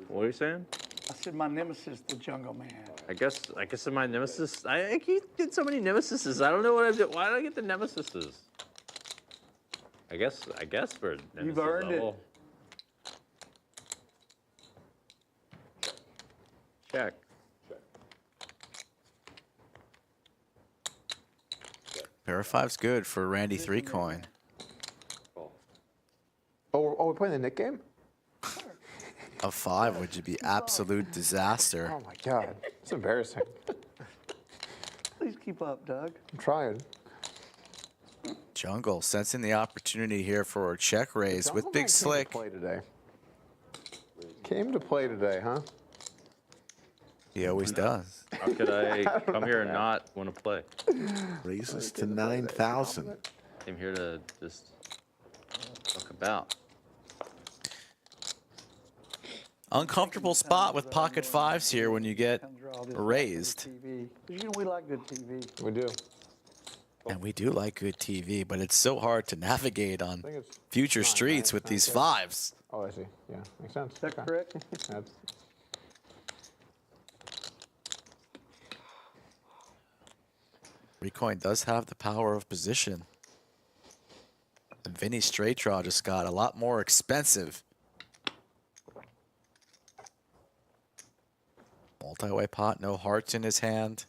Speaker 10: What are you saying?
Speaker 2: I said my nemesis, the Jungleman.
Speaker 10: I guess in my nemesis, I keep getting so many nemesises. I don't know what I did. Why did I get the nemesises? I guess for nemesis
Speaker 2: You've earned
Speaker 10: level. Check.
Speaker 11: Pair of five's good for Randy 3 coin.
Speaker 6: Oh, we're playing the Nick game?
Speaker 11: A 5 would be absolute disaster.
Speaker 6: Oh my God, it's embarrassing.
Speaker 2: Please keep up, Doug.
Speaker 6: I'm trying.
Speaker 11: Jungle sensing the opportunity here for a check raise with Big Slick.
Speaker 6: Came to play today, huh?
Speaker 11: He always does.
Speaker 10: How could I come here and not want to play?
Speaker 3: Raises to 9,000.
Speaker 10: Came here to just talk about.
Speaker 11: Uncomfortable spot with pocket fives here when you get raised.
Speaker 2: You know we like good TV.
Speaker 6: We do.
Speaker 11: And we do like good TV, but it's so hard to navigate on future streets with these fives.
Speaker 6: Oh, I see. Yeah, makes sense.
Speaker 2: Is that correct?
Speaker 6: That's-
Speaker 11: Recoin does have the power of position. And Vinny straight draw just got a lot more expensive. Multi-way pot, no hearts in his hand.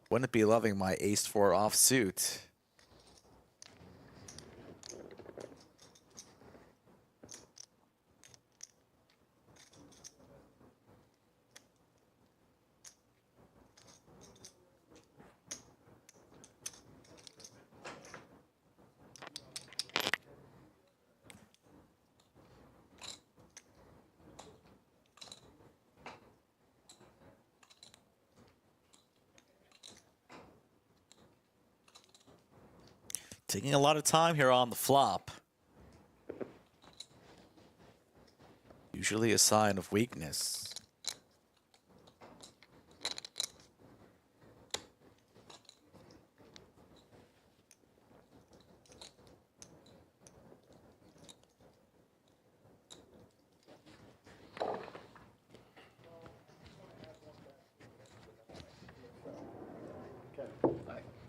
Speaker 11: Wouldn't be loving my ace-4 offsuit. Taking a lot of time here on the flop. Usually a sign of weakness.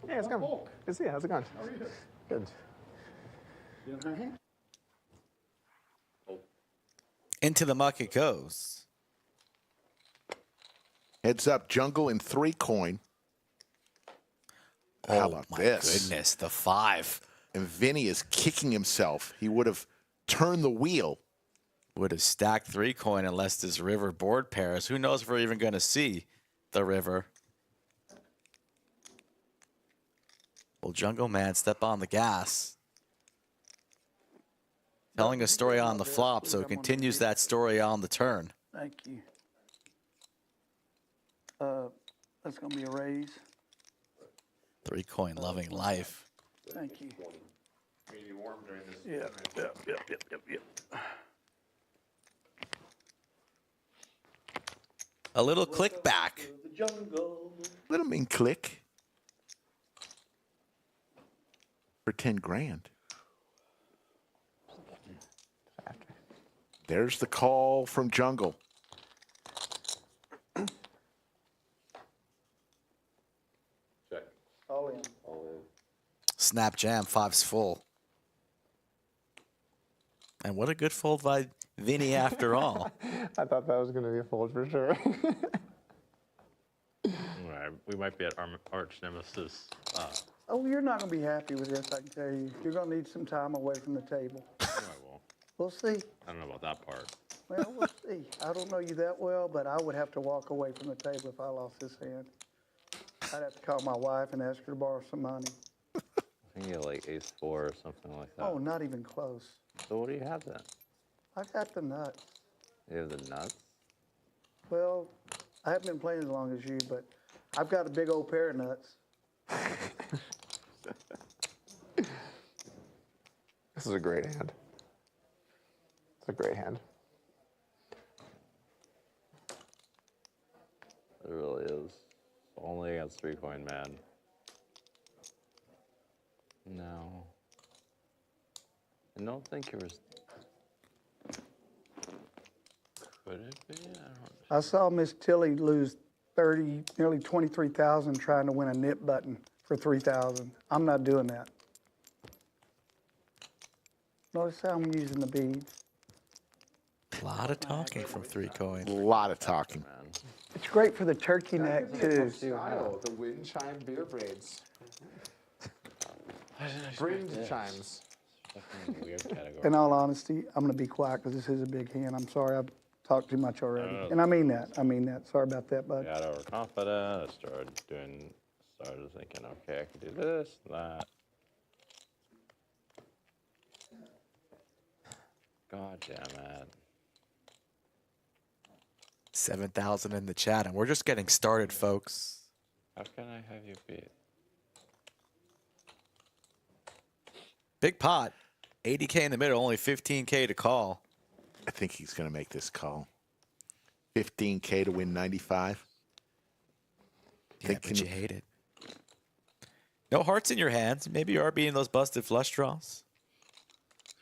Speaker 6: Hey, how's it going? Good to see you. How's it going?
Speaker 2: How are you?
Speaker 6: Good.
Speaker 11: Into the muck it goes.
Speaker 3: Heads up, Jungle in 3 coin. How about
Speaker 11: my
Speaker 3: this?
Speaker 11: Goodness, the 5.
Speaker 3: And Vinny is kicking himself. He would have turned the wheel.
Speaker 11: Would have stacked 3 coin unless this river board pairs. Who knows if we're even going to see the river. Will Jungle Man step on the gas? Telling a story on the flop, so it continues that story on the turn.
Speaker 2: Thank you. That's gonna be a raise.
Speaker 11: 3 coin loving life.
Speaker 2: Thank you. Yep.
Speaker 11: A little click back.
Speaker 3: Let him in click. For 10 grand. There's the call from Jungle.
Speaker 10: Check.
Speaker 2: All in.
Speaker 11: Snap jam, 5's full. And what a good fold by Vinny after all.
Speaker 6: I thought that was going to be a fold for sure.
Speaker 10: All right, we might be at arch nemesis.
Speaker 2: Oh, you're not gonna be happy with this, I can tell you. You're gonna need some time away from the table.
Speaker 10: No, I won't.
Speaker 2: We'll see.
Speaker 10: I don't know about that part.
Speaker 2: Well, we'll see. I don't know you that well, but I would have to walk away from the table if I lost this hand. I'd have to call my wife and ask her to borrow some money.
Speaker 10: I think you had like ace 4 or something like that.
Speaker 2: Oh, not even close.
Speaker 10: So what do you have then?
Speaker 2: I got the nuts.
Speaker 10: You have the nuts?
Speaker 2: Well, I haven't been playing as long as you, but I've got a big old pair of nuts.
Speaker 6: This is a great hand. It's a great hand.
Speaker 10: It really is. Only against 3 coin man. No. I don't think it was. Could it be? I don't know.
Speaker 2: I saw Miss Tilly lose 30, nearly 23,000 trying to win a nip button for 3,000. I'm not doing that. Notice how I'm using the beads.
Speaker 11: A lot of talking from 3 coins.
Speaker 3: A lot of talking.
Speaker 2: It's great for the turkey neck too.
Speaker 6: Style, the wind chime beer braids. Wind chimes.
Speaker 10: Weird category.
Speaker 2: In all honesty, I'm going to be quiet because this is a big hand. I'm sorry I've talked too much already. And I mean that. I mean that. Sorry about that, bud.
Speaker 10: Got overconfident. I started thinking, okay, I can do this, that. God damn it.
Speaker 11: 7,000 in the chat, and we're just getting started, folks.
Speaker 10: How can I have you beat?
Speaker 11: Big pot. 80K in the middle, only 15K to call.
Speaker 3: I think he's going to make this call. 15K to win 95.
Speaker 11: Yeah, but you hate it. No hearts in your hands. Maybe you are beating those busted flush draws.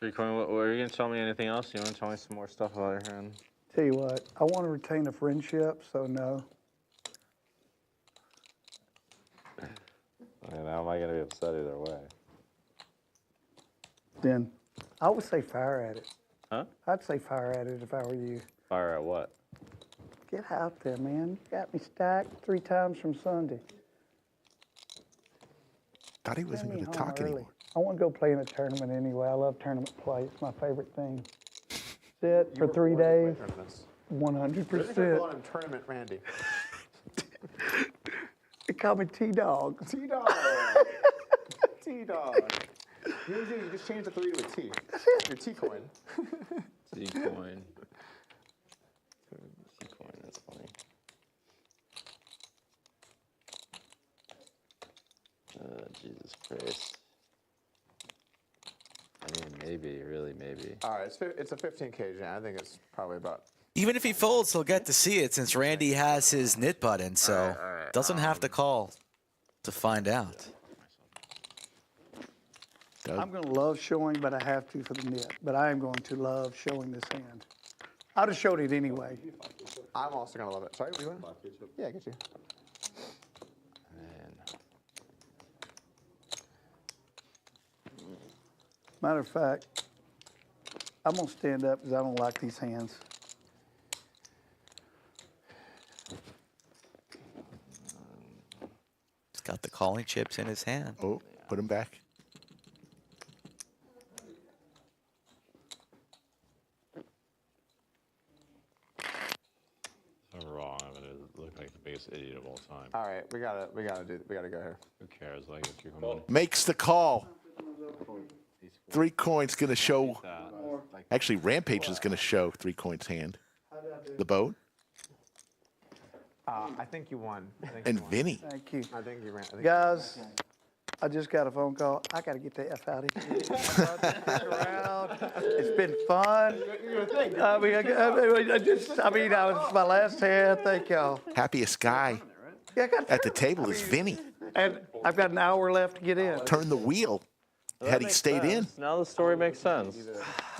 Speaker 10: 3 coin, what, are you going to tell me anything else? You want to tell me some more stuff about your hand?
Speaker 2: Tell you what, I want to retain a friendship, so no.
Speaker 10: And how am I going to be upset either way?
Speaker 2: Then I would say fire at it.
Speaker 10: Huh?
Speaker 2: I'd say fire at it if I were you.
Speaker 10: Fire at what?
Speaker 2: Get out there, man. You got me stacked 3 times from Sunday.
Speaker 3: Thought he wasn't
Speaker 2: Send me
Speaker 3: going to
Speaker 2: home
Speaker 3: talk
Speaker 2: early.
Speaker 3: anymore.
Speaker 2: I want to go play in a tournament anyway. I love tournament play. It's my favorite thing. Sit for 3 days. 100%.
Speaker 6: Tournament Randy.
Speaker 2: They call me T-Dog.
Speaker 6: T-Dog. T-Dog. You just changed the 3 to a T. Your T-coin.
Speaker 10: T-coin. T-coin, that's funny. Jesus Christ. I mean, maybe, really, maybe.
Speaker 6: All right, it's a 15K jam. I think it's probably about.
Speaker 11: Even if he folds, he'll get to see it since Randy has his knit button, so doesn't have to call to find out.
Speaker 2: I'm going to love showing, but I have to for the knit. But I am going to love showing this hand. I'd have showed it anyway.
Speaker 6: I'm also going to love it. Sorry, what do you want? Yeah, I get you.
Speaker 2: Matter of fact, I'm going to stand up because I don't like these hands.
Speaker 11: He's got the calling chips in his hand.
Speaker 3: Oh, put him back.
Speaker 10: I'm wrong. I'm going to look like the biggest idiot of all time.
Speaker 6: All right, we gotta go here.
Speaker 10: Who cares? Like, if you're going
Speaker 3: Makes the call. 3 coins going to show. Actually, Rampage is going to show 3 coins hand. The boat.
Speaker 6: I think you won.
Speaker 3: And Vinny.
Speaker 2: Thank you.
Speaker 6: I think you ran.
Speaker 2: Guys, I just got a phone call. I got to get the F out of here. It's been fun. It's my last hand. Thank y'all.
Speaker 3: Happiest guy
Speaker 2: Yeah, I got
Speaker 3: at the table is Vinny.
Speaker 2: And I've got an hour left to get in.
Speaker 3: Turn the wheel. Had he stayed in.
Speaker 10: Now the story makes sense.
Speaker 6: You know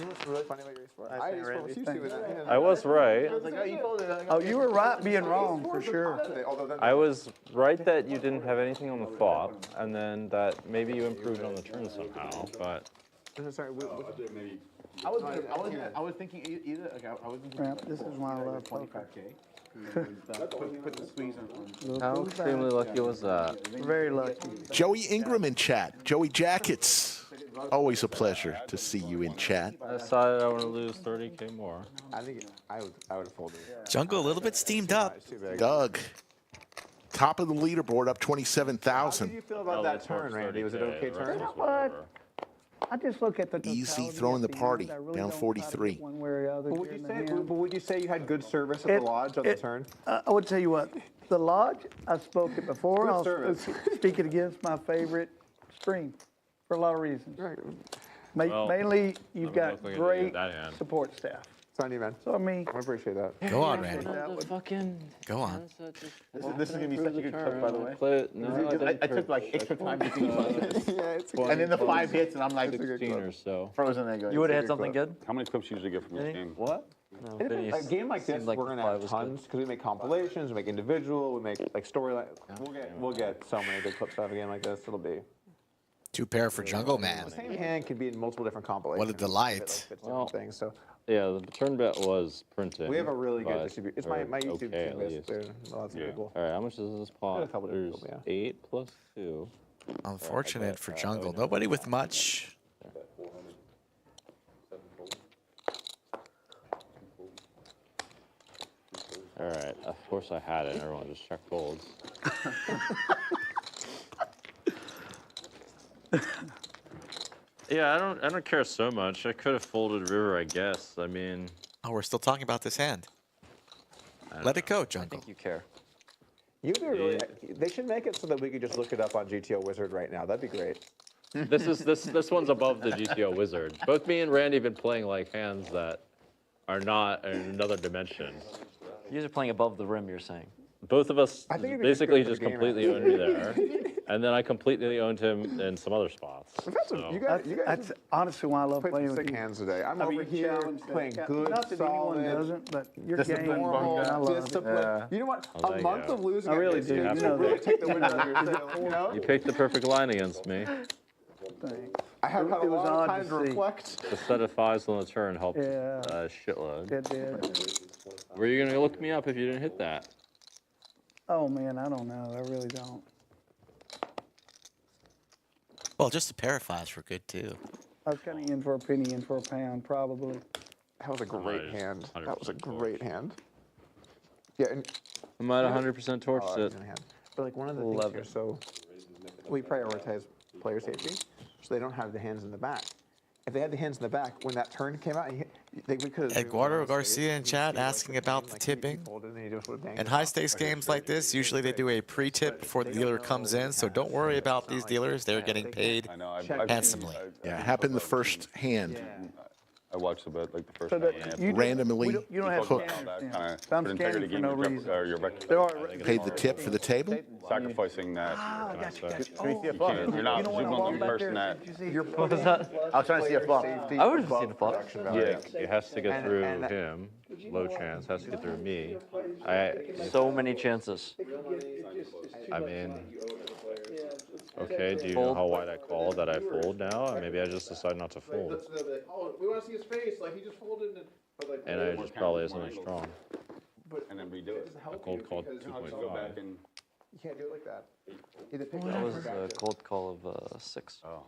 Speaker 6: what's really funny about your sport? I sport with you two in that hand.
Speaker 10: I was right.
Speaker 2: Oh, you were right being wrong, for sure.
Speaker 10: I was right that you didn't have anything on the flop, and then that maybe you improved on the turn somehow, but...
Speaker 6: Sorry,
Speaker 5: I was thinking either. Like, I was thinking.
Speaker 2: Ramp, this is why I love poker.
Speaker 5: Put the squeeze on.
Speaker 10: How extremely lucky was that?
Speaker 2: Very lucky.
Speaker 3: Joey Ingram in chat. Joey Jackets. Always a pleasure to see you in chat.
Speaker 10: I decided I want to lose 30K more.
Speaker 6: I think I would have folded.
Speaker 11: Jungle a little bit steamed up.
Speaker 3: Doug. Top of the leaderboard, up
Speaker 6: How
Speaker 3: 27,000.
Speaker 6: do you feel about that turn, Randy? Was it okay turn?
Speaker 2: What? I just look at the
Speaker 3: Easy
Speaker 2: totality
Speaker 3: throwing
Speaker 2: of
Speaker 3: the
Speaker 2: hand.
Speaker 3: party,
Speaker 2: I really
Speaker 3: down
Speaker 2: don't try to
Speaker 3: 43.
Speaker 2: get one way or the other
Speaker 6: But would
Speaker 2: during
Speaker 6: you
Speaker 2: the
Speaker 6: say?
Speaker 2: hand.
Speaker 6: But would you say you had good service at the lodge on the turn?
Speaker 2: I would tell you what, the lodge, I spoke it before.
Speaker 6: Good
Speaker 2: I'll
Speaker 6: service.
Speaker 2: speak it against my favorite stream for a lot of reasons.
Speaker 10: Well,
Speaker 2: Mainly, you've
Speaker 10: I'm
Speaker 2: got
Speaker 10: looking at
Speaker 2: great
Speaker 10: that hand.
Speaker 2: support staff.
Speaker 6: It's on you, man.
Speaker 2: So I mean,
Speaker 6: I appreciate that.
Speaker 11: Go on, Randy.
Speaker 10: The fucking
Speaker 11: Go on.
Speaker 5: This is gonna be such a good clip, by the way.
Speaker 10: Play it. No,
Speaker 5: I took like extra time to think about this.
Speaker 6: Yeah, it's
Speaker 5: And then the 5 hits, and I'm like
Speaker 10: 16 or so.
Speaker 5: frozen there going.
Speaker 1: You would have had something good?
Speaker 7: How many clips you usually get from this game?
Speaker 6: What?
Speaker 1: No,
Speaker 6: It
Speaker 1: Vinny
Speaker 6: depends. A game like this,
Speaker 1: seemed like
Speaker 6: we're
Speaker 1: the
Speaker 6: gonna
Speaker 1: five
Speaker 6: have
Speaker 1: was good.
Speaker 6: tons because we make compilations, we make individual, we make like storyline. We'll get so many good clips out of a game like this. It'll be.
Speaker 11: 2 pair for Jungle
Speaker 6: The
Speaker 11: Man.
Speaker 6: same hand can be in multiple different compilations.
Speaker 11: What a delight.
Speaker 10: Well,
Speaker 6: Things. So
Speaker 10: Yeah, the turn bet was printed.
Speaker 6: we have a really good
Speaker 10: but-
Speaker 6: distribution. It's
Speaker 10: or
Speaker 6: my YouTube
Speaker 10: okay, at
Speaker 6: team is
Speaker 10: least.
Speaker 6: there. Lots of people.
Speaker 10: All right, how much is this pot?
Speaker 6: a couple different
Speaker 10: There's
Speaker 6: people,
Speaker 10: 8 plus 2.
Speaker 11: Unfortunate for Jungle. Nobody with much.
Speaker 10: All right, of course I had it. Everyone just check folds. Yeah, I don't care so much. I could have folded river, I guess. I mean,
Speaker 11: Oh, we're still talking about this hand. Let it go,
Speaker 1: I
Speaker 11: Jungle.
Speaker 1: think you care.
Speaker 6: You'd be really, they should make it so that we could just look it up on GTO Wizard right now. That'd be great.
Speaker 10: this one's above the GTO Wizard. Both me and Randy have been playing like hands that are not in another dimension.
Speaker 1: You guys are playing above the rim, you're saying.
Speaker 10: Both of us
Speaker 6: I think it'd be
Speaker 10: basically
Speaker 6: good for
Speaker 10: just
Speaker 6: the game,
Speaker 10: completely owned me there, and then I completely owned him in some other spots.
Speaker 6: We've had some,
Speaker 10: So-
Speaker 6: you guys
Speaker 2: that's honestly why I love
Speaker 6: played
Speaker 2: playing
Speaker 6: some
Speaker 2: with
Speaker 6: sick
Speaker 2: you.
Speaker 6: hands today. I'm
Speaker 2: I mean,
Speaker 6: over
Speaker 2: you
Speaker 6: here
Speaker 2: challenge the
Speaker 6: playing
Speaker 2: guy.
Speaker 6: good,
Speaker 2: Not that
Speaker 6: solid,
Speaker 2: anyone doesn't, but your
Speaker 5: Disciplined
Speaker 2: game,
Speaker 6: normal,
Speaker 2: I love it.
Speaker 6: discipline.
Speaker 5: Yeah.
Speaker 6: You know what?
Speaker 10: Oh,
Speaker 6: A
Speaker 10: there you
Speaker 6: month
Speaker 10: go.
Speaker 6: of losing.
Speaker 2: I really
Speaker 6: at
Speaker 2: do.
Speaker 6: this
Speaker 2: You
Speaker 6: game
Speaker 2: know
Speaker 6: will really
Speaker 2: that.
Speaker 6: take the wind out of your sails, you know?
Speaker 10: You picked the perfect line against me.
Speaker 2: Thanks.
Speaker 6: I have had a
Speaker 2: It was
Speaker 6: lot of
Speaker 2: odd
Speaker 6: time
Speaker 2: to
Speaker 6: to
Speaker 2: see.
Speaker 6: reflect.
Speaker 10: The set of 5s on the turn helped
Speaker 2: Yeah.
Speaker 10: a shitload.
Speaker 2: It did.
Speaker 10: Were you gonna look me up if you didn't hit that?
Speaker 2: Oh man, I don't know. I really don't.
Speaker 11: Well, just a pair of 5s were good too.
Speaker 2: I was kind of in for a penny, in for a pound, probably.
Speaker 6: That was a great
Speaker 10: Nice.
Speaker 6: hand. That was a
Speaker 10: 100%
Speaker 6: great hand. Yeah, and
Speaker 10: I might 100% torch
Speaker 6: oh,
Speaker 10: it.
Speaker 6: that's a good hand. But like one of the things here, so we prioritize player safety, so they don't have the hands in the back. If they had the hands in the back, when that turn came out, we could have.
Speaker 11: Eduardo Garcia in chat asking about the tipping. In high-stakes games like this, usually they do a pre-tip before the dealer comes in, so don't worry about these dealers. They're getting paid
Speaker 7: I know. I've
Speaker 11: handsomely.
Speaker 3: Yeah, it happened the first hand.
Speaker 7: I watched a bit, like the first
Speaker 2: So
Speaker 7: time.
Speaker 2: that you
Speaker 3: Randomly
Speaker 2: you don't have
Speaker 3: hooked.
Speaker 2: scanners then.
Speaker 7: Kinda
Speaker 2: So I'm
Speaker 7: put integrity
Speaker 2: scanning for no
Speaker 7: game,
Speaker 2: reason.
Speaker 7: your record.
Speaker 2: There are.
Speaker 3: Paid the tip for the table?
Speaker 7: Sacrificing that.
Speaker 2: Ah, gotcha, gotcha.
Speaker 5: Can we see a
Speaker 7: You
Speaker 5: flop?
Speaker 7: can't, you're not
Speaker 2: You know when I
Speaker 7: zooming on
Speaker 2: walked
Speaker 7: the
Speaker 2: back
Speaker 7: person
Speaker 2: there,
Speaker 7: that.
Speaker 2: did you see?
Speaker 1: What was that?
Speaker 5: I was trying to see a flop.
Speaker 1: I would have seen a flop.
Speaker 10: Yeah, it has to get through him. Low chance. Has to get through me.
Speaker 1: So many chances.
Speaker 10: I mean, okay. Do you know how wide I call that I fold now? Or maybe I just decide not to fold.
Speaker 6: Oh, we want to see his face. Like he just folded and.
Speaker 10: And I just probably isn't as strong.
Speaker 7: And then redo it.
Speaker 10: A cold call
Speaker 7: Go
Speaker 10: 2.5.
Speaker 7: back and.
Speaker 6: You can't do it like that. Either pick
Speaker 1: That was a cold call of 6.
Speaker 7: Oh.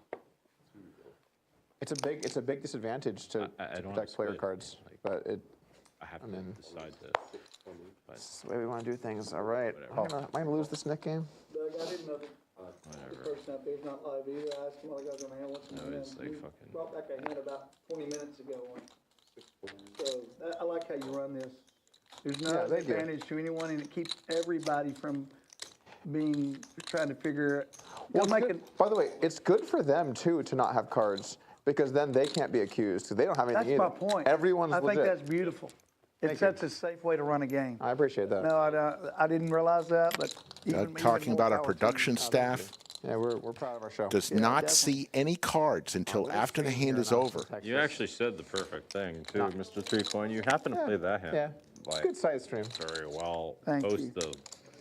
Speaker 6: It's a big disadvantage to
Speaker 10: I don't
Speaker 6: protect player
Speaker 10: split.
Speaker 6: cards, but
Speaker 10: I have to
Speaker 6: then-
Speaker 10: decide to.
Speaker 6: it's the way we want to do things. All right. Am I gonna lose this Nick game?
Speaker 2: Doug, I didn't know the
Speaker 10: Whatever.
Speaker 2: person out there's not live either. I asked him what I got on hand. What's
Speaker 10: No, it's like fucking.
Speaker 2: brought back a hand about 20 minutes ago. So I like how you run this. There's no
Speaker 6: Yeah, thank you.
Speaker 2: advantage to anyone, and it keeps everybody from trying to figure.
Speaker 6: Well,
Speaker 2: Well,
Speaker 6: it's good- by the way, it's good for them too to not have cards because then they can't be accused because they don't have anything
Speaker 2: That's
Speaker 6: either.
Speaker 2: my point.
Speaker 6: Everyone's
Speaker 2: I think
Speaker 6: legit.
Speaker 2: that's beautiful. It's such a safe way to run a game.
Speaker 6: I appreciate that.
Speaker 2: No, I didn't realize that, but even
Speaker 3: Talking
Speaker 2: more
Speaker 3: about our
Speaker 2: power to you.
Speaker 3: production staff
Speaker 6: Yeah, we're proud of our show.
Speaker 3: does
Speaker 2: Yeah,
Speaker 3: not
Speaker 2: definitely.
Speaker 3: see any cards until after the hand is over.
Speaker 10: You actually said the perfect thing too, Mr. 3 Coin. You happen to play that hand
Speaker 6: Yeah.
Speaker 10: like
Speaker 6: Good side stream.
Speaker 10: very well.
Speaker 2: Thank
Speaker 10: Post
Speaker 2: you.
Speaker 10: the.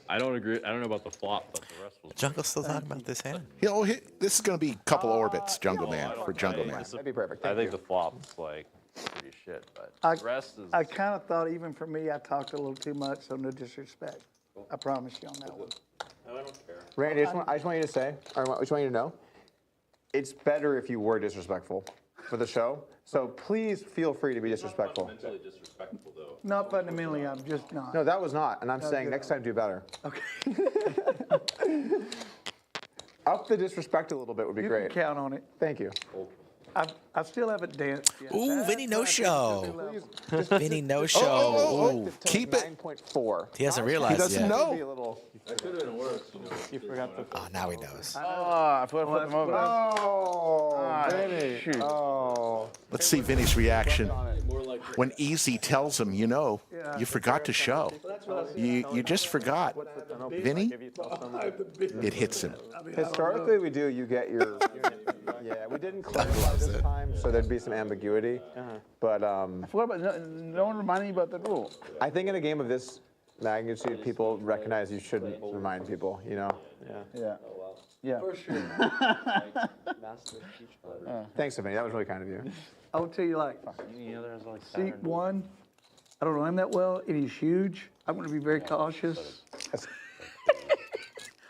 Speaker 10: I don't agree. I don't know about the flop, but the rest was.
Speaker 11: Jungle's still talking about this hand.
Speaker 3: You know, this is going to be a couple orbits, Jungle Man, for Jungle Man.
Speaker 6: That'd be perfect.
Speaker 10: I
Speaker 6: Thank
Speaker 10: think
Speaker 6: you.
Speaker 10: the flop's like pretty shit, but
Speaker 2: I-
Speaker 10: the rest is.
Speaker 2: I kind of thought, even for me, I talked a little too much, so no disrespect. I promise you on that one.
Speaker 10: No, I don't care.
Speaker 6: Randy, I just want you to say, or I just want you to know, it's better if you were disrespectful for the show. So please feel free to be disrespectful.
Speaker 10: Fundamentally disrespectful though.
Speaker 2: Not fundamentally, I'm just not.
Speaker 6: No, that was not, and I'm saying
Speaker 2: good.
Speaker 6: next time do better.
Speaker 2: Okay.
Speaker 6: Up the disrespect a little bit would be
Speaker 2: You
Speaker 6: great.
Speaker 2: can count on it.
Speaker 6: Thank you.
Speaker 2: I still haven't danced yet.
Speaker 11: Ooh, Vinny no show. Vinny no show.
Speaker 3: oh,
Speaker 11: Ooh,
Speaker 3: Keep it.
Speaker 6: 9.4.
Speaker 11: he hasn't realized
Speaker 3: He doesn't
Speaker 11: yet.
Speaker 3: know.
Speaker 6: Be a little.
Speaker 8: You forgot to.
Speaker 11: Oh, now he knows.
Speaker 5: Oh, I put them over.
Speaker 6: Oh, Vinny.
Speaker 5: shoot.
Speaker 6: Oh.
Speaker 3: Let's see Vinny's reaction. when Easy tells him, you know, you forgot to show. You just forgot. Vinny, it hits him.
Speaker 6: Historically, we do. You get your. Yeah, we didn't clarify this time, so there'd be some ambiguity. But
Speaker 2: What about, no one remind me about the rule.
Speaker 6: I think in a game of this magnitude, people recognize you shouldn't remind people. You know.
Speaker 2: Yeah. Yeah.
Speaker 1: For sure.
Speaker 6: Thanks, Vinny. That was really kind of you.
Speaker 2: I will tell you, like,
Speaker 10: You know, there's like
Speaker 2: see, one, I don't know him that well, and he's huge. I'm going to be very cautious.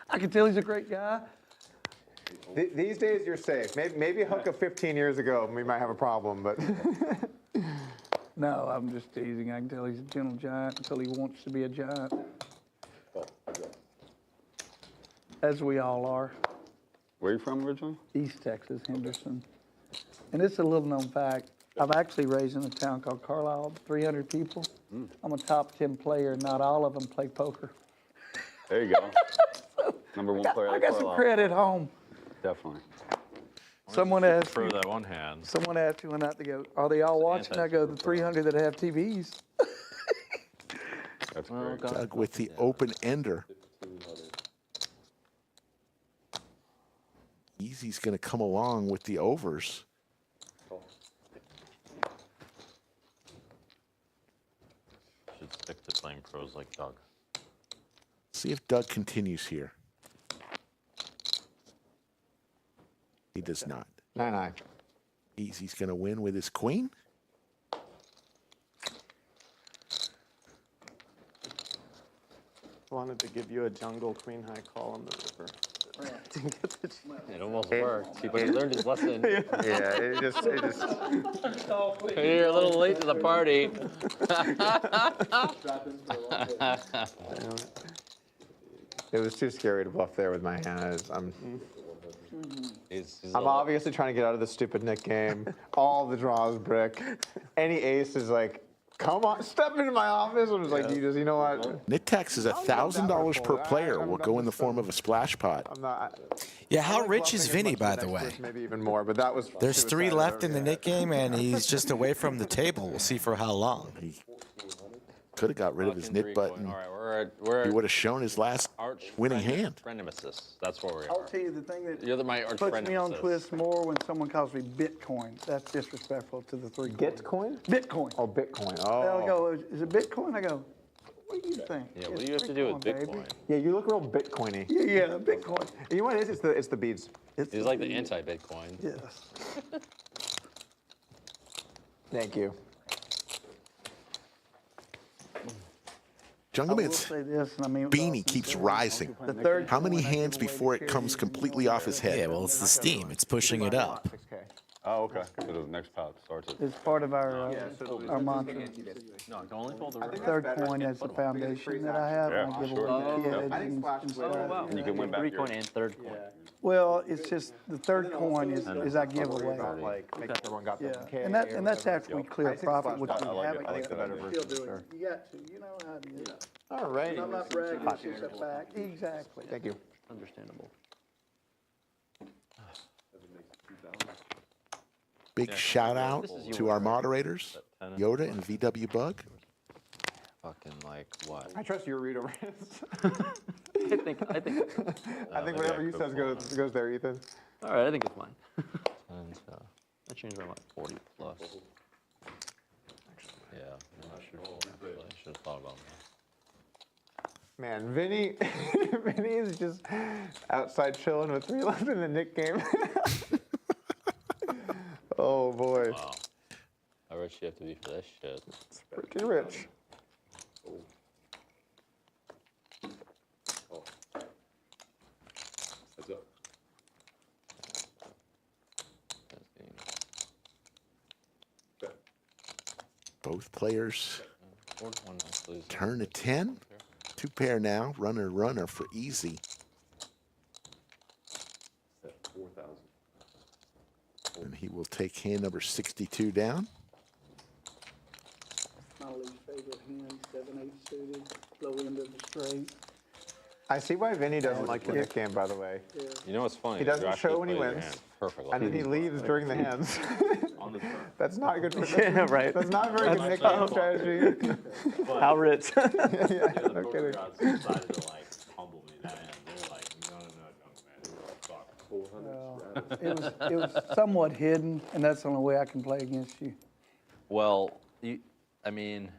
Speaker 2: I can tell he's a great guy.
Speaker 6: These days, you're safe. Maybe hook up 15 years ago, we might have a problem, but.
Speaker 2: No, I'm just teasing. I can tell he's a gentle giant until he wants to be a giant. As we all are.
Speaker 7: Where are you from originally?
Speaker 2: East Texas, Henderson. And it's a little known fact. I'm actually raised in a town called Carlisle, 300 people. I'm a top 10 player. Not all of them play poker.
Speaker 7: There you go. Number one player.
Speaker 2: I got some credit at home.
Speaker 7: Definitely.
Speaker 2: Someone asked
Speaker 10: For
Speaker 2: me,
Speaker 10: that one hand.
Speaker 2: someone asked me one night, they go, are they all watching? I go, the 300 that have TVs.
Speaker 7: That's great.
Speaker 3: Doug with the open ender. Easy's going to come along with the overs.
Speaker 10: Should stick to playing pros like Doug.
Speaker 3: See if Doug continues here. He does not.
Speaker 6: 9-9.
Speaker 3: Easy's going to win with his queen.
Speaker 8: Wanted to give you a jungle queen high call on the river. Didn't get the chance.
Speaker 10: It almost worked. He learned his lesson.
Speaker 6: Yeah, it just.
Speaker 10: You're a little late to the party.
Speaker 6: It was too scary to bluff there with my hand.
Speaker 10: He's
Speaker 6: I'm obviously trying to get out of this stupid Nick game. All the draws brick. Any ace is like, come on, step into my office. I'm just like, you know what?
Speaker 3: Nit tax is $1,000 per player. Will go in the form of a splash pot.
Speaker 6: I'm not.
Speaker 11: Yeah, how rich is Vinny, by the way?
Speaker 6: Maybe even more, but that was.
Speaker 11: There's 3 left in the Nick game, and he's just away from the table. We'll see for how long.
Speaker 3: He could have got rid of his nit button.
Speaker 10: All right, we're
Speaker 3: He would have shown his last winning hand.
Speaker 10: Frenemesis. That's what we
Speaker 2: I'll
Speaker 10: are.
Speaker 2: tell you the thing that
Speaker 10: You're my arch
Speaker 2: puts me on
Speaker 10: frenemesis.
Speaker 2: twist more when someone calls me Bitcoin. That's disrespectful to the 3
Speaker 6: Gitcoin?
Speaker 2: Bitcoin.
Speaker 6: Oh, Bitcoin.
Speaker 2: They'll
Speaker 6: Oh.
Speaker 2: go, is it Bitcoin? I go, what do you think?
Speaker 10: Yeah, what
Speaker 2: It's
Speaker 10: do you have to do with
Speaker 2: baby."
Speaker 10: Bitcoin?
Speaker 6: Yeah, you look real Bitcoiny.
Speaker 2: Yeah, Bitcoin.
Speaker 6: You know what it is? It's the beads.
Speaker 10: He's like the anti-Bitcoin.
Speaker 2: Yes.
Speaker 6: Thank you.
Speaker 2: I will
Speaker 3: Jungleman's
Speaker 2: say this, and I mean, with all
Speaker 3: beanie keeps
Speaker 2: sincerity,
Speaker 3: rising.
Speaker 2: the third
Speaker 3: How many
Speaker 2: coin I give
Speaker 3: hands
Speaker 2: away
Speaker 3: before
Speaker 2: to
Speaker 3: it comes
Speaker 2: charity,
Speaker 3: completely off his head?
Speaker 11: Yeah, well, it's the steam. It's pushing it up.
Speaker 6: 6K.
Speaker 7: Oh, okay. So the next pot starts it.
Speaker 2: It's part of our mantra.
Speaker 10: No, I can only fold the
Speaker 6: I think
Speaker 10: river.
Speaker 2: Third coin is the foundation that I have, and I give away to kids
Speaker 6: I think
Speaker 2: and
Speaker 6: splash is
Speaker 2: stuff.
Speaker 6: better.
Speaker 7: You can win back
Speaker 10: 3
Speaker 7: your-
Speaker 10: coin and third coin.
Speaker 2: Well, it's just, the third coin is I give away.
Speaker 6: Like, make sure everyone got
Speaker 2: Yeah,
Speaker 6: the K.
Speaker 2: and that's after we clear a profit, which we
Speaker 7: like it.
Speaker 2: haven't
Speaker 7: I like
Speaker 2: yet.
Speaker 7: the better
Speaker 2: Still
Speaker 7: version,
Speaker 2: doing
Speaker 7: sure.
Speaker 2: it. You got to, you know how it is.
Speaker 6: All right.
Speaker 2: I'm not bragging, it's just a fact. Exactly.
Speaker 6: Thank you.
Speaker 1: Understandable.
Speaker 3: Big shout out to our moderators, Yoda and VW Bug.
Speaker 10: Fucking like what?
Speaker 6: I trust your read over his.
Speaker 1: I think
Speaker 6: I think whatever you says goes there, Ethan.
Speaker 1: all right, I think it's mine.
Speaker 10: And,
Speaker 1: I changed my mind.
Speaker 10: 40 plus. Yeah, I'm not sure. Actually, I should have thought about that.
Speaker 6: Man, Vinny is just outside chilling with 3 left in the Nick game. Oh boy,
Speaker 10: Wow. How rich you have to be for that shit?
Speaker 6: it's pretty rich.
Speaker 3: Both players
Speaker 10: Fourth one, let's lose.
Speaker 3: turn a 10. 2 pair now. Runner for Easy. And he will take hand number 62 down.
Speaker 2: My least favorite hand, 7-8 suited, low end of the straight.
Speaker 6: I see why Vinny doesn't like the Nick game, by the way.
Speaker 4: You know what's funny?
Speaker 6: He
Speaker 4: is you
Speaker 6: doesn't
Speaker 4: actually
Speaker 6: show when he
Speaker 4: play your
Speaker 6: wins,
Speaker 4: hand perfectly.
Speaker 6: and then he leaves during the hands. That's not good.
Speaker 8: Yeah, right.
Speaker 6: That's not a very good Nick game strategy.
Speaker 8: How rich?
Speaker 6: Yeah,
Speaker 10: The
Speaker 6: no
Speaker 10: poker
Speaker 6: kidding.
Speaker 10: gods decided to like humble me that end. They were like, no, Jungleman, you suck.
Speaker 2: It was somewhat hidden, and that's the only way I can play against you.
Speaker 10: Well, I mean,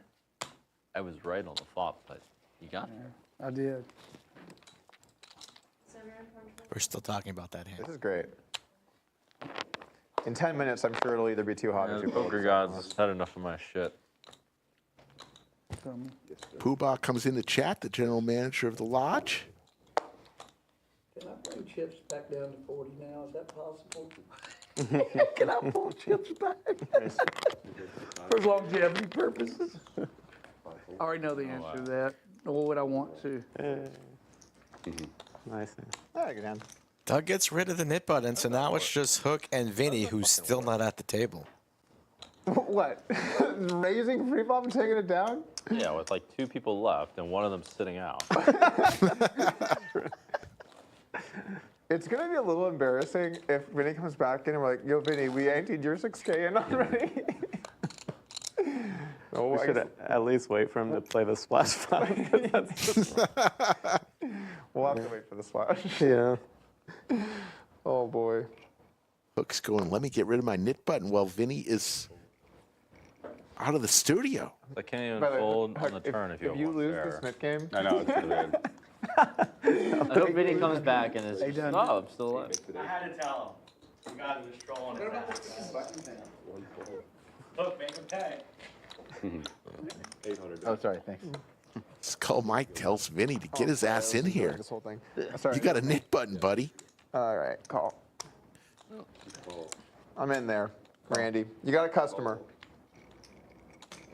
Speaker 10: I was right on the flop, but you got me.
Speaker 2: I did.
Speaker 11: We're still talking about that hand.
Speaker 6: This is great. In 10 minutes, I'm sure it'll either be too hot or
Speaker 10: The
Speaker 6: too cold.
Speaker 10: poker gods had enough of my shit.
Speaker 3: Poobah comes in the chat, the general manager of the lodge.
Speaker 2: Can I bring chips back down to 40 now? Is that possible? Can I pull chips back? For longevity purposes. I already know the answer to that. Nor would I want to.
Speaker 8: Nice.
Speaker 6: Ah, good hand.
Speaker 11: Doug gets rid of the knit button, so now it's just Hook and Vinny, who's still not at the table.
Speaker 6: What? Raising free flop and taking it down?
Speaker 10: Yeah, with like 2 people left and one of them sitting out.
Speaker 6: It's gonna be a little embarrassing if Vinny comes back in and we're like, yo, Vinny, we anteed your 6K in already. Oh,
Speaker 8: We
Speaker 6: I
Speaker 8: should
Speaker 6: guess
Speaker 8: at least wait for him to play the splash flop.
Speaker 6: we'll have to wait for the splash.
Speaker 8: Yeah.
Speaker 6: Oh, boy.
Speaker 3: Hook's going, let me get rid of my knit button while Vinny is out of the studio.
Speaker 10: I can't even
Speaker 6: By the way,
Speaker 10: fold
Speaker 6: Huck,
Speaker 10: on the turn if you
Speaker 6: if
Speaker 10: have
Speaker 6: you
Speaker 10: one
Speaker 6: lose
Speaker 10: pair.
Speaker 6: this net game,
Speaker 7: I know, it's pretty bad.
Speaker 1: I hope Vinny comes back and is
Speaker 2: They done.
Speaker 1: oh, I'm still alive.
Speaker 12: I had to tell him. You guys are just trolling his ass. Look, make him pay.
Speaker 5: Oh, sorry, thanks.
Speaker 3: Skull Mike tells Vinny to get his ass in here.
Speaker 6: this whole thing. Sorry.
Speaker 3: You got a knit button, buddy.
Speaker 6: All right, call. I'm in there, Randy. You got a customer.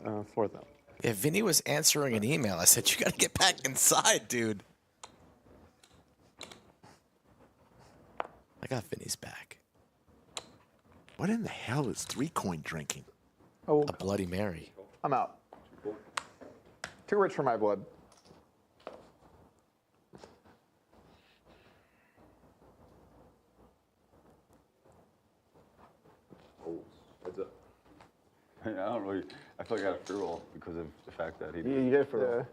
Speaker 8: 4,000.
Speaker 11: Yeah, Vinny was answering an email. I said, you got to get back inside, dude. I got Vinny's back.
Speaker 3: What in the hell is 3-coin drinking?
Speaker 2: Oh,
Speaker 11: A Bloody Mary.
Speaker 6: I'm out. Too rich for my blood.
Speaker 7: I don't really. I feel like I got a Freeroll because of the fact that he.
Speaker 5: You did for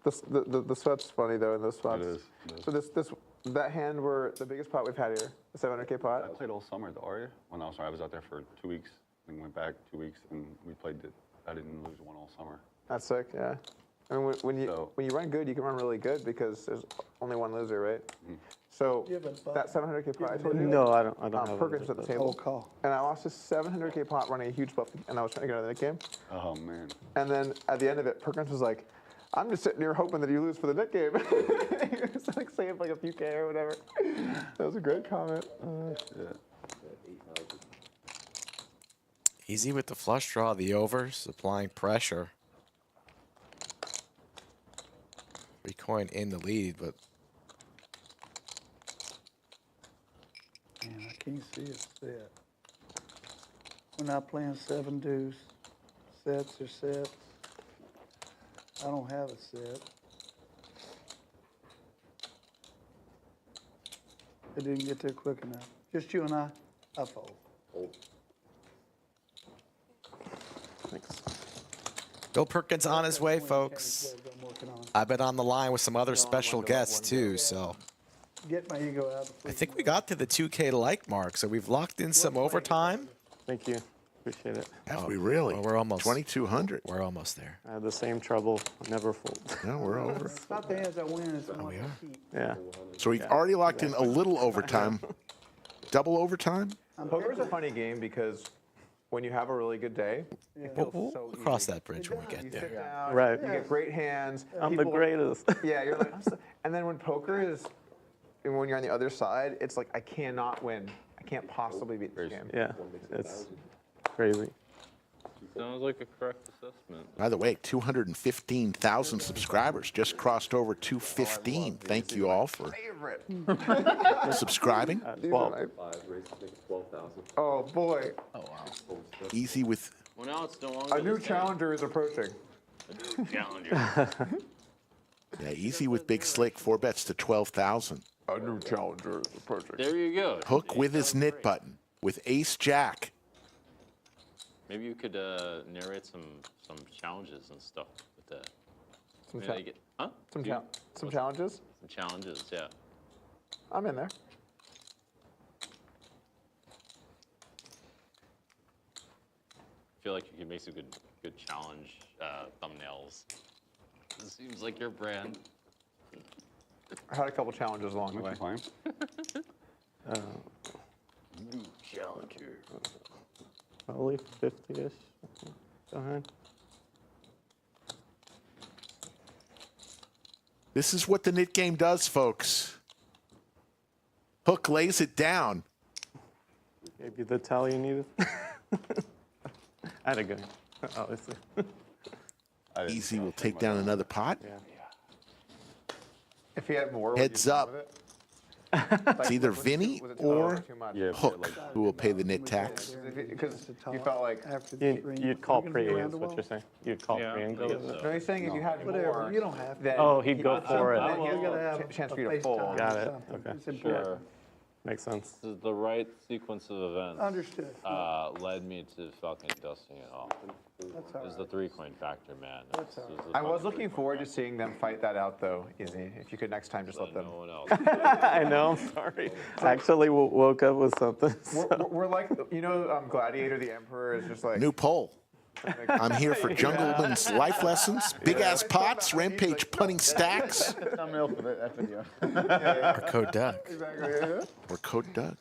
Speaker 6: The sweat's funny though in those spots.
Speaker 7: It is.
Speaker 6: So that hand were the biggest pot we've had here, the 700K pot.
Speaker 7: I played all summer at the Aria. Well, no, sorry, I was out there for 2 weeks and went back 2 weeks, and we played it. I didn't lose one all summer.
Speaker 6: That's sick, yeah. I mean, when you
Speaker 7: So-
Speaker 6: run good, you can run really good because there's only one loser, right? So
Speaker 2: You have a
Speaker 6: that 700K pot I told you.
Speaker 8: No, I don't have
Speaker 6: Perkins at the
Speaker 8: it.
Speaker 6: table.
Speaker 2: cold call.
Speaker 6: And I lost this 700K pot running a huge bluff, and I was trying to get out of the game.
Speaker 7: Oh man.
Speaker 6: And then at the end of it, Perkins was like, I'm just sitting here hoping that you lose for the net game. He was like saying like a few K or whatever. That was a great comment.
Speaker 11: Easy with the flush draw, the overs, applying pressure. 3-coin in the lead, but
Speaker 2: Man, I can't see a set. We're not playing 7 deuce. Sets are sets. I don't have a set. It didn't get there quick enough. Just you and I fold.
Speaker 11: Bill Perkins on his way, folks.
Speaker 2: I'm working on.
Speaker 11: I've been on the line with some other special guests too, so
Speaker 2: Get my ego out.
Speaker 11: I think we got to the 2K like mark, so we've locked in some overtime.
Speaker 8: Thank you. Appreciate it.
Speaker 3: Have we really?
Speaker 11: Well, we're almost
Speaker 3: 2,200.
Speaker 11: We're almost there.
Speaker 8: I had the same trouble. Never fold.
Speaker 3: No, we're over.
Speaker 2: It's not the hands I win, it's the ones
Speaker 11: we
Speaker 2: I
Speaker 11: are?
Speaker 2: keep.
Speaker 8: Yeah.
Speaker 3: So we've already locked in a little overtime. Double overtime?
Speaker 6: Poker's a funny game because when you have a really good day, it feels
Speaker 11: We'll
Speaker 6: so
Speaker 11: cross
Speaker 6: easy.
Speaker 11: that bridge when we
Speaker 6: You
Speaker 11: get
Speaker 6: sit
Speaker 11: there.
Speaker 6: down,
Speaker 8: Right.
Speaker 6: you get great hands.
Speaker 8: I'm the
Speaker 6: people-
Speaker 8: greatest.
Speaker 6: Yeah, you're like, and then when poker is, and when you're on the other side, it's like, I cannot win. I can't possibly beat this game.
Speaker 8: Yeah. It's crazy.
Speaker 10: Sounds like a correct assessment.
Speaker 3: By the way, 215,000 subscribers. Just crossed over 215. Thank you all for
Speaker 6: Favorite.
Speaker 3: subscribing.
Speaker 6: These are my- Oh boy,
Speaker 3: Easy with
Speaker 10: Well, now it's no longer
Speaker 6: a
Speaker 10: the
Speaker 6: new
Speaker 10: same.
Speaker 6: challenger is approaching.
Speaker 10: A new challenger.
Speaker 3: Yeah, easy with Big Slick. 4 bets to 12,000.
Speaker 6: A new challenger is approaching.
Speaker 10: There you go.
Speaker 3: Hook with his knit button with Ace Jack.
Speaker 10: Maybe you could narrate some challenges and stuff with that.
Speaker 6: Some,
Speaker 10: Maybe they get, huh?
Speaker 6: some
Speaker 10: Some
Speaker 6: challenges?
Speaker 10: Some challenges, yeah.
Speaker 6: I'm in there.
Speaker 10: I feel like you could make some good challenge thumbnails. It seems like your brand.
Speaker 6: I had a couple challenges along the way.
Speaker 7: Playing?
Speaker 8: Challenger. Probably 50-ish. Go ahead.
Speaker 3: This is what the knit game does, folks. Hook lays it down.
Speaker 8: Gave you the tally you needed. I had a good one, obviously.
Speaker 3: Easy will take down another pot.
Speaker 8: Yeah.
Speaker 6: If he had more,
Speaker 3: Heads up. It's either Vinny or Hook who will pay the knit tax.
Speaker 6: Because you felt like
Speaker 8: You'd call pre is what you're saying. You'd call pre and go with it.
Speaker 6: No, he's saying if you had more,
Speaker 2: You don't have to.
Speaker 6: then
Speaker 8: Oh, he'd go for
Speaker 6: then
Speaker 8: it.
Speaker 6: he has
Speaker 2: You gotta
Speaker 6: a
Speaker 2: have
Speaker 6: chance
Speaker 2: a
Speaker 6: for you to fold.
Speaker 2: FaceTime
Speaker 8: Got
Speaker 2: or
Speaker 8: it.
Speaker 2: something.
Speaker 8: Okay.
Speaker 2: It's important.
Speaker 10: Sure.
Speaker 8: Makes sense.
Speaker 10: The right sequence of events
Speaker 2: Understood.
Speaker 10: led me to fucking dusting it off.
Speaker 2: That's all
Speaker 10: It's the
Speaker 2: right.
Speaker 10: 3-coin factor, man.
Speaker 2: That's all
Speaker 10: It's the
Speaker 6: I was
Speaker 10: fucking
Speaker 6: looking
Speaker 10: 3-coin
Speaker 6: forward to
Speaker 10: factor.
Speaker 6: seeing them fight that out, though, Izzy. If you could next time just let them.
Speaker 10: No one else.
Speaker 8: I know, I'm sorry. I actually woke up with something.
Speaker 6: We're like, you know, Gladiator, the Emperor is just like.
Speaker 3: New poll. I'm here for Jungleman's life lessons, big ass pots, Rampage punting stacks,
Speaker 5: Thumbnail for that video.
Speaker 11: Or Code Duck.
Speaker 6: Exactly. Yeah.
Speaker 3: or Code Doug.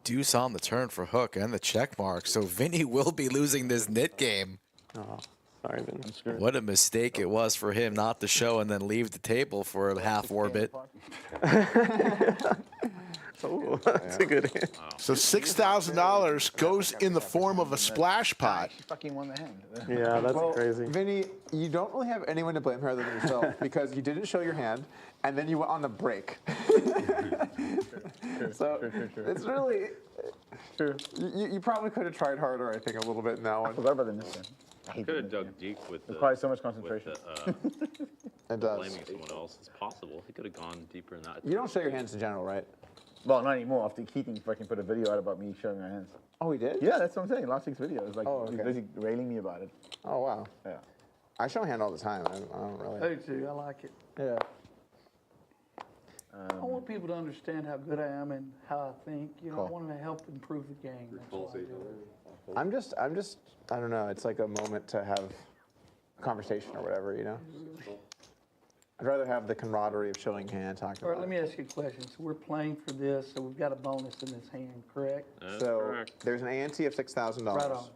Speaker 11: Deuce on the turn for Hook and the check mark. So Vinny will be losing this knit game.
Speaker 8: Oh, sorry, Vin.
Speaker 11: What a mistake it was for him not to show and then leave the table for a half orbit.
Speaker 8: Oh, that's a good hand.
Speaker 3: So $6,000 goes in the form of a splash pot.
Speaker 5: She fucking won the hand.
Speaker 8: Yeah, that's
Speaker 6: Well,
Speaker 8: crazy.
Speaker 6: Vinny, you don't really have anyone to blame here other than yourself because you didn't show your hand and then you went on the break. So it's really
Speaker 5: True.
Speaker 6: You probably could have tried harder, I think, a little bit in that
Speaker 5: I
Speaker 6: one.
Speaker 5: forgot about the knit one. I hate
Speaker 10: Could have
Speaker 5: the knit.
Speaker 10: dug deep with the.
Speaker 5: Requires so much concentration.
Speaker 6: It does.
Speaker 10: Blaming someone else is possible. He could have gone deeper in that.
Speaker 6: You don't show your hands in general, right?
Speaker 5: Well, not anymore. After Keating fucking put a video out about me showing my hands.
Speaker 6: Oh, he did?
Speaker 5: Yeah, that's what I'm saying. Last week's video. It was like,
Speaker 6: Oh,
Speaker 5: he's
Speaker 6: okay.
Speaker 5: busy railing me about it.
Speaker 6: Oh, wow.
Speaker 5: Yeah.
Speaker 6: I show my hand all the time. I don't really.
Speaker 2: I do too. I like it.
Speaker 6: Yeah.
Speaker 2: I want people to understand how good I am and how I think. You know, I want to help improve the game. That's all I do.
Speaker 6: I'm just, I don't know. It's like a moment to have a conversation or whatever, you know? I'd rather have the camaraderie of showing hand, talking
Speaker 2: All right,
Speaker 6: about
Speaker 2: let me ask you a question. So we're playing for this, so we've got a bonus in this hand, correct?
Speaker 10: That's
Speaker 6: So
Speaker 10: correct.
Speaker 6: there's an ante of $6,000.
Speaker 2: Right on.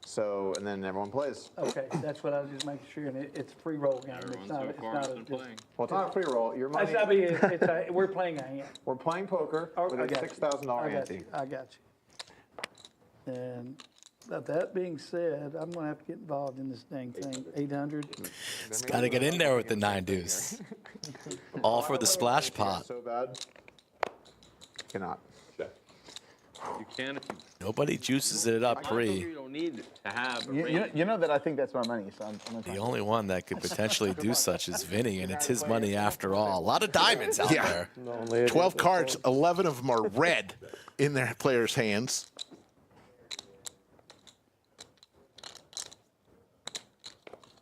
Speaker 6: So, and then everyone plays.
Speaker 2: Okay, that's what I was just making sure. And it's a free roll game.
Speaker 10: Everyone
Speaker 2: It's
Speaker 10: so
Speaker 2: not. It's
Speaker 10: far
Speaker 2: not
Speaker 10: has
Speaker 2: a.
Speaker 10: been playing.
Speaker 6: Well, it's not a free roll. Your money.
Speaker 2: I mean, we're playing a hand.
Speaker 6: We're playing poker
Speaker 2: Oh,
Speaker 6: with
Speaker 2: I
Speaker 6: a
Speaker 2: got you.
Speaker 6: $6,000
Speaker 2: I got
Speaker 6: ante.
Speaker 2: you. I got you. And but that being said, I'm gonna have to get involved in this dang thing. 800.
Speaker 11: It's got to get in there with the 9 deuce. All for the splash pot.
Speaker 6: So bad. Cannot.
Speaker 10: You can if you.
Speaker 11: Nobody juices it up pre.
Speaker 10: You don't need to have. A
Speaker 5: You know that I think that's my money, so I'm not
Speaker 11: The only one that could potentially do such is Vinny, and it's his money after all. A lot of diamonds out
Speaker 3: Yeah.
Speaker 11: there.
Speaker 8: No, later.
Speaker 3: 12 cards, 11 of them are red in their players' hands.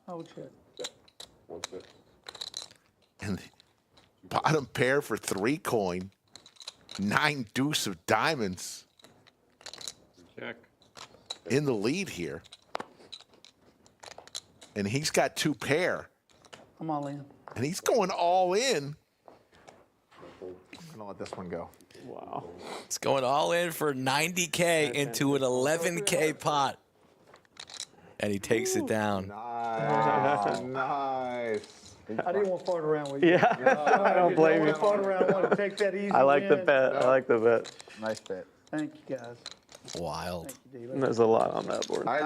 Speaker 2: Oh, check.
Speaker 3: And the bottom pair for 3 coin. 9 deuce of diamonds
Speaker 10: Check.
Speaker 3: in the lead here. And he's got 2 pair.
Speaker 2: I'm all in.
Speaker 3: And he's going all in.
Speaker 6: I'm gonna let this one go.
Speaker 8: Wow.
Speaker 11: It's going all in for 90K into an 11K pot. And he takes it down.
Speaker 6: Nice. Nice.
Speaker 2: I didn't want to fart around with you.
Speaker 8: Yeah, I don't blame you.
Speaker 2: Fart around. I want to take that easy.
Speaker 8: I like the
Speaker 2: win.
Speaker 8: bet. I like the bet.
Speaker 5: Nice bet.
Speaker 2: Thank you, guys.
Speaker 11: Wild.
Speaker 8: There's a lot on that board.
Speaker 6: I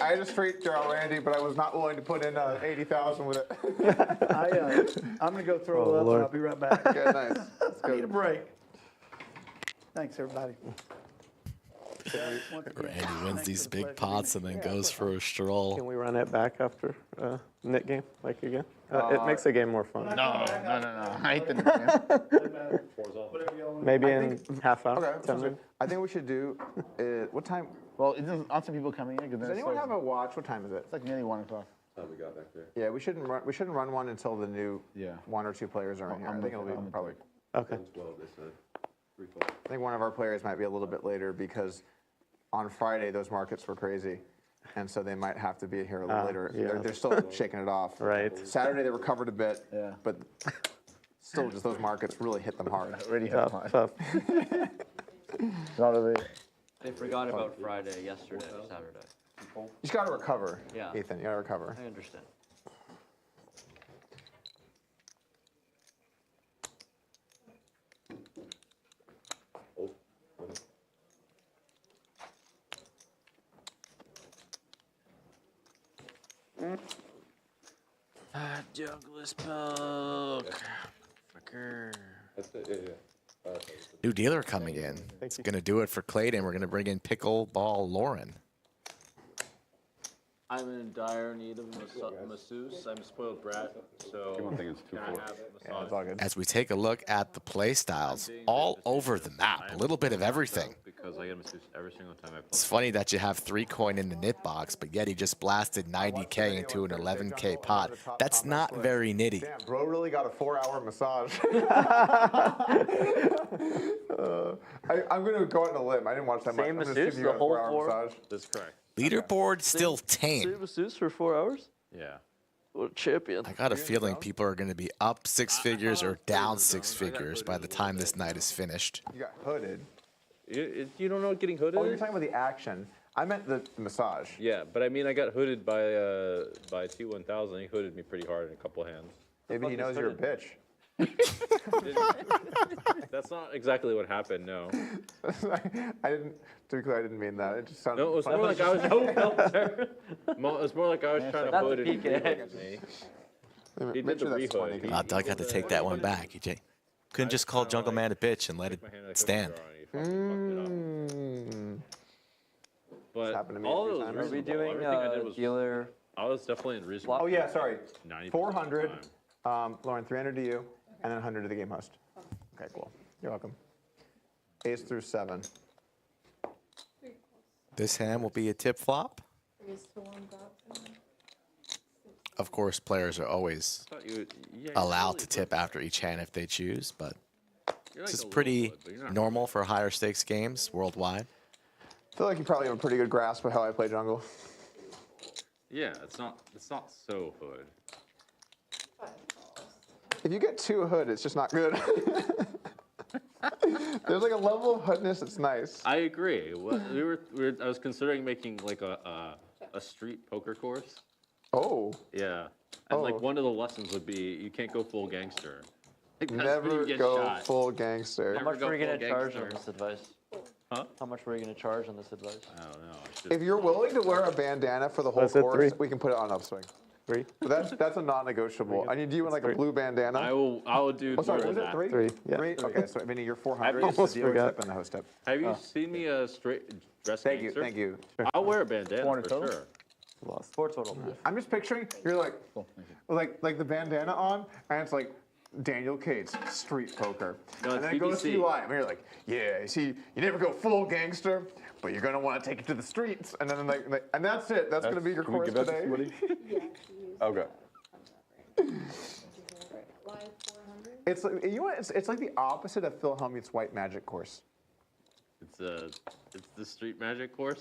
Speaker 6: had a straight draw, Randy, but I was not willing to put in 80,000 with it.
Speaker 2: I'm gonna go throw
Speaker 8: Oh,
Speaker 2: up,
Speaker 8: Lord.
Speaker 2: and I'll be right back.
Speaker 6: Okay, nice. Let's
Speaker 2: I need
Speaker 6: go.
Speaker 2: a break. Thanks, everybody.
Speaker 11: Randy wins these big pots and then goes for a stroll.
Speaker 8: Can we run it back after net game, like again? It makes the game more fun.
Speaker 5: No. I hate the nickname.
Speaker 8: Maybe in half hour,
Speaker 6: Okay,
Speaker 8: 10
Speaker 6: sounds good.
Speaker 8: minutes.
Speaker 6: I think we should do. What time?
Speaker 5: Well, aren't some people coming in?
Speaker 6: Does anyone have a watch? What time is it?
Speaker 5: It's like nearly 1 o'clock.
Speaker 6: Yeah, we shouldn't run one until the new
Speaker 5: Yeah.
Speaker 6: 1 or 2 players are in here. I think it'll be probably.
Speaker 8: Okay.
Speaker 6: I think one of our players might be a little bit later because on Friday those markets were crazy, and so they might have to be here a little later.
Speaker 8: yeah.
Speaker 6: They're still shaking it off.
Speaker 8: Right.
Speaker 6: Saturday they recovered a bit,
Speaker 5: Yeah.
Speaker 6: but still just those markets really hit them hard.
Speaker 5: Already have
Speaker 8: Tough,
Speaker 5: time.
Speaker 8: tough.
Speaker 5: Not a bit.
Speaker 1: They forgot about Friday yesterday, Saturday.
Speaker 6: You just got to recover,
Speaker 1: Yeah.
Speaker 6: Ethan. You got to recover.
Speaker 1: I understand. Junglist Polk. Fucker.
Speaker 11: New dealer coming in. It's going to do it for Clayton. We're going to bring in Pickleball Lauren.
Speaker 10: I'm in dire need of masseuse. I'm a spoiled brat, so
Speaker 7: People think it's
Speaker 10: can I
Speaker 7: 2-4.
Speaker 10: have
Speaker 6: Yeah,
Speaker 10: massage?
Speaker 6: it's all good.
Speaker 11: As we take a look at the play styles, all over the map, a little bit of everything.
Speaker 10: Because I get masseuse every single time I play.
Speaker 11: It's funny that you have 3 coin in the knit box, but yet he just blasted 90K into an 11K pot. That's not very nitty.
Speaker 6: Damn, bro really got a 4-hour massage. I'm going to go out on a limb. I didn't watch that much.
Speaker 1: Same
Speaker 6: I'm just
Speaker 1: masseuse,
Speaker 6: giving you
Speaker 1: the
Speaker 6: a
Speaker 1: whole
Speaker 6: 4-hour
Speaker 1: 4?
Speaker 6: massage.
Speaker 10: That's correct.
Speaker 11: Leaderboard still
Speaker 1: Same
Speaker 11: tame.
Speaker 1: masseuse for 4 hours?
Speaker 10: Yeah.
Speaker 1: What a champion.
Speaker 11: I got a feeling people are going to be up 6 figures or down 6 figures by the time this night is finished.
Speaker 6: You got hooded.
Speaker 10: You don't know what getting hooded
Speaker 6: Oh, you're
Speaker 10: is?
Speaker 6: talking about the action. I meant the massage.
Speaker 10: Yeah, but I mean, I got hooded by T1000. He hooded me pretty hard in a couple of hands.
Speaker 6: Maybe he knows you're a bitch.
Speaker 10: That's not exactly what happened, no.
Speaker 6: I didn't. To be clear, I didn't mean that. It just sounded.
Speaker 10: No, it was
Speaker 6: funny.
Speaker 10: more like I was. It was more like I was trying to
Speaker 1: That's
Speaker 10: hood
Speaker 1: a
Speaker 10: and
Speaker 1: PK.
Speaker 10: re-hood me. He
Speaker 6: Make
Speaker 10: did
Speaker 6: sure
Speaker 10: the
Speaker 6: that's
Speaker 10: re-hood.
Speaker 6: funny.
Speaker 11: Doug had to take that one back. He couldn't just call Jungleman a bitch and let it stand.
Speaker 10: But
Speaker 6: happened to me a
Speaker 10: all
Speaker 6: few
Speaker 10: of
Speaker 6: times.
Speaker 10: those
Speaker 1: Are we
Speaker 10: reasonable.
Speaker 1: doing
Speaker 10: Everything I did was,
Speaker 1: dealer?
Speaker 10: I was definitely in reasonable.
Speaker 6: Oh yeah, sorry.
Speaker 10: 90% of the
Speaker 6: 400.
Speaker 10: time.
Speaker 6: Lauren, 300 to you, and then 100 to the game host. Okay, cool. You're welcome. Ace through 7.
Speaker 11: This hand will be a tip flop. Of course, players are always
Speaker 10: I thought you would- yeah, you're
Speaker 11: allowed
Speaker 10: really
Speaker 11: to tip after each hand if they choose, but
Speaker 10: You're
Speaker 11: this
Speaker 10: like
Speaker 11: is
Speaker 10: a
Speaker 11: pretty
Speaker 10: little bit, but you're not
Speaker 11: normal for higher stakes games worldwide.
Speaker 6: I feel like you probably have a pretty good grasp of how I play jungle.
Speaker 10: Yeah, it's not so hood.
Speaker 6: If you get too hood, it's just not good. There's like a level of hoodness that's nice.
Speaker 10: I agree. I was considering making like a street poker course.
Speaker 6: Oh,
Speaker 10: Yeah. And
Speaker 6: Oh.
Speaker 10: like one of the lessons would be you can't go full gangster. Like, that's when
Speaker 6: never
Speaker 10: you get
Speaker 6: go
Speaker 10: shot.
Speaker 6: full gangster.
Speaker 1: How
Speaker 10: Never
Speaker 1: much
Speaker 10: go
Speaker 1: were you going
Speaker 10: full
Speaker 1: to charge on
Speaker 10: gangster.
Speaker 1: this advice?
Speaker 10: Huh?
Speaker 1: How much were you going to charge on this advice?
Speaker 10: I don't know. I should-
Speaker 6: If you're willing to wear a bandana for the whole
Speaker 8: Was it
Speaker 6: course,
Speaker 8: 3?
Speaker 6: we can put it on upswing.
Speaker 8: 3?
Speaker 6: But that's a non-negotiable. I need you in like a
Speaker 8: 3.
Speaker 6: blue bandana.
Speaker 10: I will do
Speaker 6: Oh, sorry,
Speaker 10: more
Speaker 6: was
Speaker 10: than
Speaker 6: it
Speaker 10: that.
Speaker 6: 3?
Speaker 8: 3, yeah.
Speaker 6: 3? Okay, so Vinny, you're 400.
Speaker 10: Almost
Speaker 6: It's the dealer
Speaker 8: forgot.
Speaker 6: step and the host step.
Speaker 10: Have you seen me straight dress
Speaker 6: Thank you,
Speaker 10: gangster?
Speaker 6: thank you.
Speaker 10: I'll wear a bandana
Speaker 5: 400
Speaker 10: for
Speaker 5: total?
Speaker 10: sure.
Speaker 8: Lost.
Speaker 1: 4 total.
Speaker 6: I'm just picturing you're like the bandana on, and it's like Daniel Cates, street poker.
Speaker 10: No,
Speaker 6: and
Speaker 10: it's
Speaker 6: then it goes to
Speaker 10: BBC.
Speaker 6: UI, and you're like, yeah, you see, you never go full gangster, but you're gonna want to take it to the streets, and then and that's it. That's gonna be your
Speaker 7: Can we
Speaker 6: course
Speaker 7: give that to
Speaker 6: today.
Speaker 7: somebody? Okay.
Speaker 6: It's like, you know what? It's like the opposite of Phil Hellmuth's White Magic course.
Speaker 10: It's the street magic course.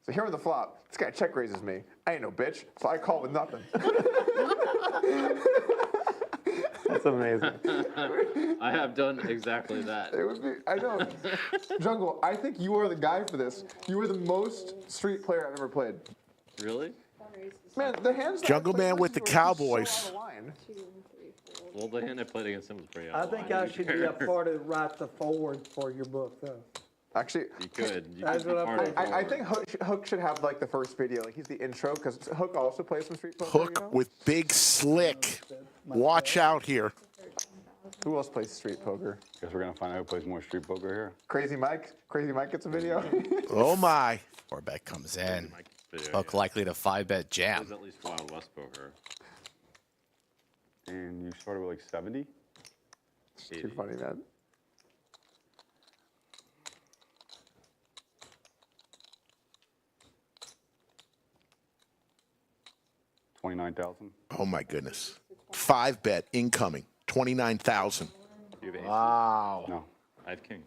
Speaker 6: So here on the flop, this guy check raises me. I ain't no bitch, so I call with nothing.
Speaker 8: That's amazing.
Speaker 10: I have done exactly that.
Speaker 6: It would be, I know. Jungle, I think you are the guy for this. You are the most street player I've ever played.
Speaker 10: Really?
Speaker 6: Man, the hands that
Speaker 3: Jungle
Speaker 6: I played
Speaker 3: Man with
Speaker 6: versus
Speaker 3: the
Speaker 6: you are just
Speaker 3: Cowboys.
Speaker 6: So out of line.
Speaker 10: Well, the hand I played against him was pretty.
Speaker 2: I think I should be a part of the right to forward for your book, though.
Speaker 6: Actually,
Speaker 10: You could. You
Speaker 2: That's
Speaker 10: could
Speaker 2: what I'm
Speaker 10: part-
Speaker 6: I think Hook should have like the first video. Like he's the intro because Hook also plays some Street Poker.
Speaker 3: Hook
Speaker 6: you know?
Speaker 3: with Big Slick. Watch out here.
Speaker 6: Who else plays Street Poker?
Speaker 7: Guess we're gonna find out who plays more street poker here.
Speaker 6: Crazy Mike. Crazy Mike gets a video.
Speaker 3: Oh my.
Speaker 11: 4-bet comes in.
Speaker 10: Video,
Speaker 11: Hook likely to 5-bet jam.
Speaker 10: There's at least Wild West poker.
Speaker 7: And you started with like 70.
Speaker 6: Too funny, man.
Speaker 7: $29,000.
Speaker 3: Oh my goodness. 5-bet incoming. 29,000.
Speaker 10: You have aces?
Speaker 5: Wow.
Speaker 7: No.
Speaker 10: I have kings.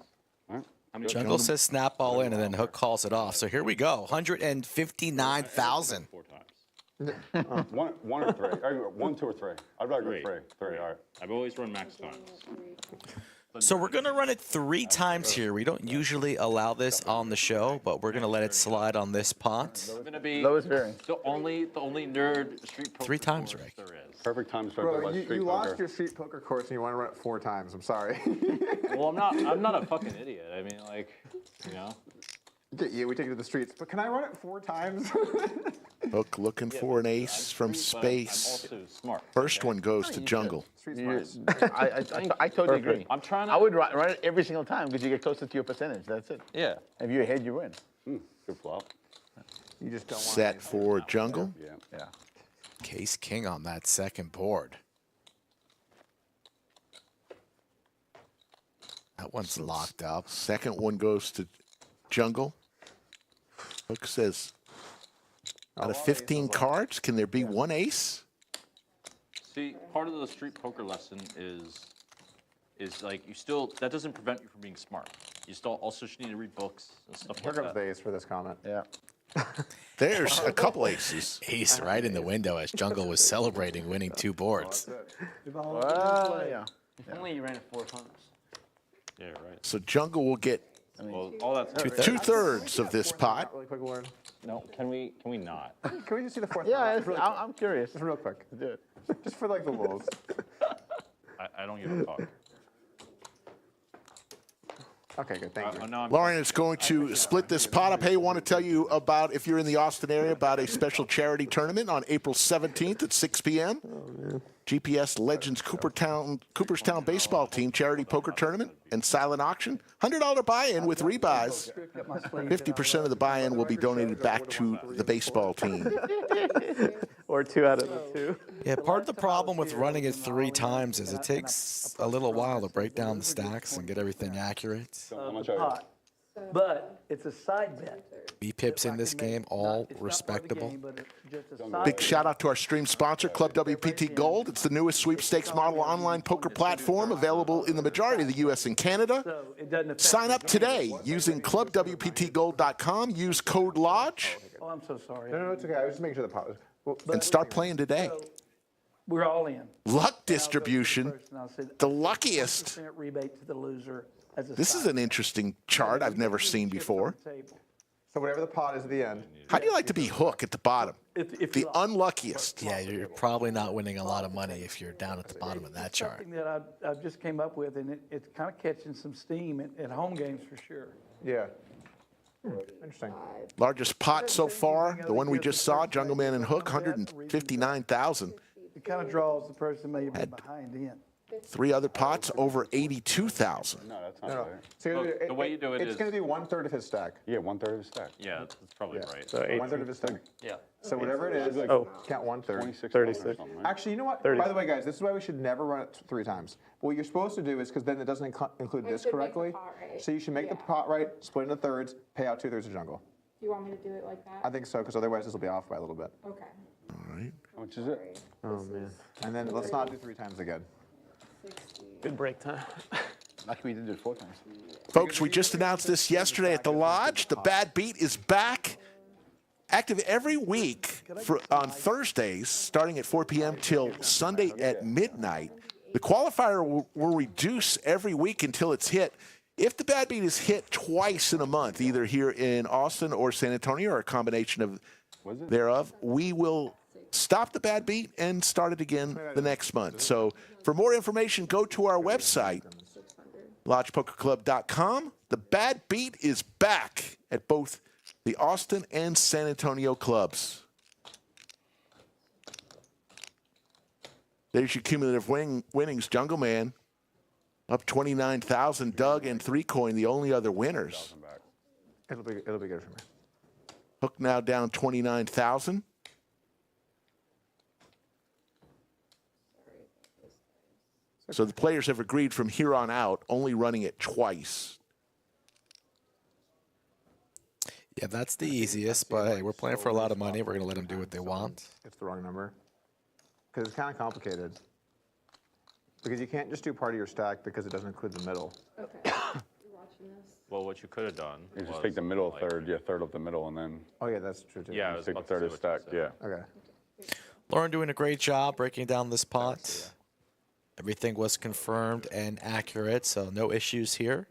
Speaker 7: All right.
Speaker 10: How many
Speaker 11: Jungle says snap all in, and then Hook calls it off. So here we go. 159,000.
Speaker 10: 4 times.
Speaker 7: One or three. One, two, or three. I'd rather go
Speaker 10: Three.
Speaker 7: three. All right.
Speaker 10: I've always run max times.
Speaker 11: So we're going to run it 3 times here. We don't usually allow this on the show, but we're going to let it slide on this pot.
Speaker 10: I'm gonna be
Speaker 5: Lowest variance.
Speaker 10: the only nerd street poker
Speaker 11: 3 times,
Speaker 10: course
Speaker 11: Rick.
Speaker 10: there is.
Speaker 7: Perfect time to start
Speaker 6: Bro,
Speaker 7: with
Speaker 6: you
Speaker 7: street
Speaker 6: lost
Speaker 7: poker.
Speaker 6: your Street Poker course and you want to run it 4 times. I'm sorry.
Speaker 10: Well, I'm not a fucking idiot. I mean, like, you know.
Speaker 6: Get you. We take it to the streets. But can I run it 4 times?
Speaker 3: Hook looking for an ace from space.
Speaker 10: I'm also smart.
Speaker 3: First one goes to Jungle.
Speaker 6: Street
Speaker 5: You're-
Speaker 6: smarts.
Speaker 5: I totally agree.
Speaker 10: I'm trying to.
Speaker 5: I would run it every single time because you get closer to your percentage. That's it.
Speaker 10: Yeah.
Speaker 5: If you're ahead, you win.
Speaker 7: Good flop.
Speaker 6: You just don't want
Speaker 3: Set for Jungle.
Speaker 7: Yeah.
Speaker 5: Yeah.
Speaker 11: Case king on that second board. That one's locked up.
Speaker 3: Second one goes to Jungle. Hook says, out of 15 cards, can there be one ace?
Speaker 10: See, part of the street poker lesson is like you still that doesn't prevent you from being smart. You still also should need to read books and stuff
Speaker 6: Here
Speaker 10: like
Speaker 6: comes
Speaker 10: that.
Speaker 6: the ace for this comment.
Speaker 5: Yeah.
Speaker 3: There's a couple aces.
Speaker 11: Ace right in the window as Jungle was celebrating winning 2 boards.
Speaker 5: Well, yeah.
Speaker 1: Only you ran it 4 times.
Speaker 10: Yeah, right.
Speaker 3: So Jungle will get
Speaker 10: Well, all that's
Speaker 3: 2/3 of this pot.
Speaker 6: Really quick, Lauren.
Speaker 10: No, can we not?
Speaker 6: Can we just see the 4th?
Speaker 5: Yeah,
Speaker 6: Really
Speaker 5: I'm curious.
Speaker 6: just real quick.
Speaker 5: Do it.
Speaker 6: Just for like the wolves.
Speaker 10: I don't give a fuck.
Speaker 6: Okay, good. Thank you.
Speaker 10: No, I'm
Speaker 3: Lauren is going to split this pot up. Hey, I want to tell you about, if you're in the Austin area, about a special charity tournament on April 17th at 6 p.m. GPS Legends Cooperstown baseball team charity poker tournament and silent auction. $100 buy-in with rebuys. 50% of the buy-in will be donated back to the baseball team.
Speaker 8: Or 2 out of the 2.
Speaker 11: Yeah, part of the problem with running it 3 times is it takes a little while to break down the stacks and get everything accurate.
Speaker 7: How much are you?
Speaker 2: But it's a side bet.
Speaker 11: B-pips in this game, all respectable.
Speaker 3: Big shout out to our stream sponsor, Club WPT Gold. It's the newest sweepstakes model online poker platform available in the majority of the U.S. and Canada. Sign up today using clubwptgold.com. Use code LODGE
Speaker 2: Oh, I'm so sorry.
Speaker 6: No, it's okay. I was just making sure the pot was. Well,
Speaker 3: and start playing today.
Speaker 2: We're all in.
Speaker 3: Luck distribution, the luckiest.
Speaker 2: 10% rebate to the loser. As a
Speaker 3: This is
Speaker 2: side.
Speaker 3: an interesting chart I've never seen before.
Speaker 6: so whatever the pot is at the end.
Speaker 3: How do you like to be Hook at the bottom?
Speaker 2: If
Speaker 3: The
Speaker 2: you-
Speaker 3: unluckiest.
Speaker 11: Yeah, you're probably not winning a lot of money if you're down at the bottom of that chart.
Speaker 2: Something that I've just came up with, and it's kind of catching some steam at home games for sure.
Speaker 6: Yeah. Interesting.
Speaker 3: Largest pot so far, the one we just saw, Jungleman and Hook, 159,000.
Speaker 2: It kind of draws the person maybe behind in.
Speaker 3: 3 other pots over 82,000.
Speaker 7: No, that's not
Speaker 6: No, no.
Speaker 7: right.
Speaker 6: So you're gonna
Speaker 10: Look,
Speaker 6: do-
Speaker 10: the way you do it
Speaker 6: it's
Speaker 10: is-
Speaker 6: going to be 1/3 of his stack.
Speaker 7: Yeah, 1/3 of a stack.
Speaker 10: Yeah, that's probably right.
Speaker 8: So
Speaker 6: 1/3 of his stack.
Speaker 1: Yeah.
Speaker 6: So whatever it is,
Speaker 8: Oh.
Speaker 6: count 1/3.
Speaker 7: 26
Speaker 8: 36.
Speaker 7: or something, right?
Speaker 6: Actually, you know what?
Speaker 8: 30.
Speaker 6: By the way, guys, this is why we should never run it 3 times. What you're supposed to do is, because then it doesn't include this
Speaker 13: should make the
Speaker 6: correctly.
Speaker 13: pot right.
Speaker 6: So you should make the
Speaker 13: Yeah.
Speaker 6: pot right, split into thirds, pay out 2/3 of Jungle.
Speaker 13: Do you want me to do it like that?
Speaker 6: I think so, because otherwise this will be off by a little bit.
Speaker 13: Okay.
Speaker 3: All right.
Speaker 7: How much is it?
Speaker 8: Oh, man.
Speaker 6: And then let's not do 3 times again.
Speaker 13: 60.
Speaker 8: Good break time.
Speaker 5: Lucky we didn't do it 4 times.
Speaker 3: Folks, we just announced this yesterday at the Lodge. The Bad Beat is back. Active every week on Thursdays, starting at 4 p.m. till Sunday at midnight. The qualifier will reduce every week until it's hit. If the Bad Beat is hit twice in a month, either here in Austin or San Antonio, or a combination of thereof, we will stop the Bad Beat and start it again the next month. So for more information, go to our website, LodgePokerClub.com. The Bad Beat is back at both the Austin and San Antonio clubs. There's your cumulative winnings. Jungleman up 29,000. Doug and 3Coin, the only other winners.
Speaker 6: It'll be good for me.
Speaker 3: Hook now down 29,000. So the players have agreed from here on out, only running it twice.
Speaker 11: Yeah, that's the easiest, but hey, we're playing for a lot of money. We're going to let them do what they want.
Speaker 6: It's the wrong number. Because it's kind of complicated. Because you can't just do part of your stack because it doesn't include the middle.
Speaker 13: Okay. You're watching this.
Speaker 4: Well, what you could have done
Speaker 7: You just
Speaker 4: was,
Speaker 7: take the middle
Speaker 4: like,
Speaker 7: third, yeah, third of the middle, and then
Speaker 6: Oh, yeah, that's true, too.
Speaker 4: Yeah, I was
Speaker 7: take the
Speaker 4: about to
Speaker 7: third
Speaker 4: say
Speaker 7: of
Speaker 4: what
Speaker 7: stack,
Speaker 4: you said.
Speaker 7: yeah.
Speaker 6: Okay.
Speaker 11: Lauren doing a great job breaking down this pot. Everything was confirmed and accurate, so no issues here.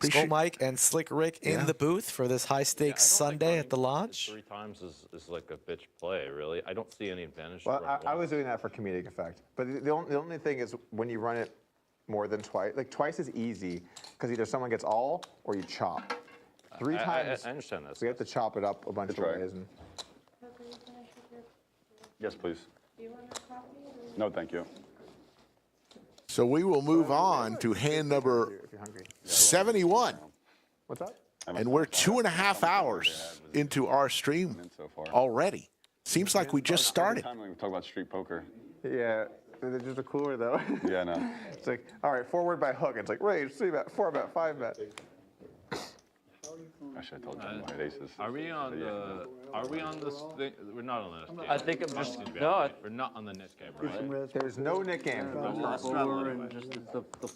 Speaker 11: Skull Mike and Slick Rick in the booth for this high-stakes Sunday at the Lodge.
Speaker 4: 3 times is like a bitch play, really. I don't see any advantage.
Speaker 6: Well,
Speaker 4: to running
Speaker 6: I
Speaker 4: once.
Speaker 6: was doing that for comedic effect. But the only thing is when you run it more than twice, like twice is easy because either someone gets all or you chop. 3 times,
Speaker 4: I understand that.
Speaker 6: we have to chop it up a bunch of
Speaker 7: right.
Speaker 6: ways. And
Speaker 7: Yes, please.
Speaker 13: Do you want a coffee? Or...
Speaker 7: No, thank you.
Speaker 3: So we will move on to hand number
Speaker 6: if you're hungry.
Speaker 3: 71.
Speaker 6: What's up?
Speaker 3: And we're 2.5 hours into our stream
Speaker 7: So far.
Speaker 3: already. Seems like we just started.
Speaker 7: Every time we talk about street poker.
Speaker 6: Yeah, they're just a cooler though.
Speaker 7: Yeah, I know.
Speaker 6: It's like, all right, forward by hook. It's like, wait, 3-bet, 4-bet, 5-bet.
Speaker 7: I should have told you my aces.
Speaker 4: Are we on the? Are we on this thing? We're not on this game.
Speaker 1: I think I'm just
Speaker 4: Excuse me,
Speaker 1: no.
Speaker 4: we're not on the next game, right?
Speaker 6: There's no Nick game.
Speaker 1: Forward and just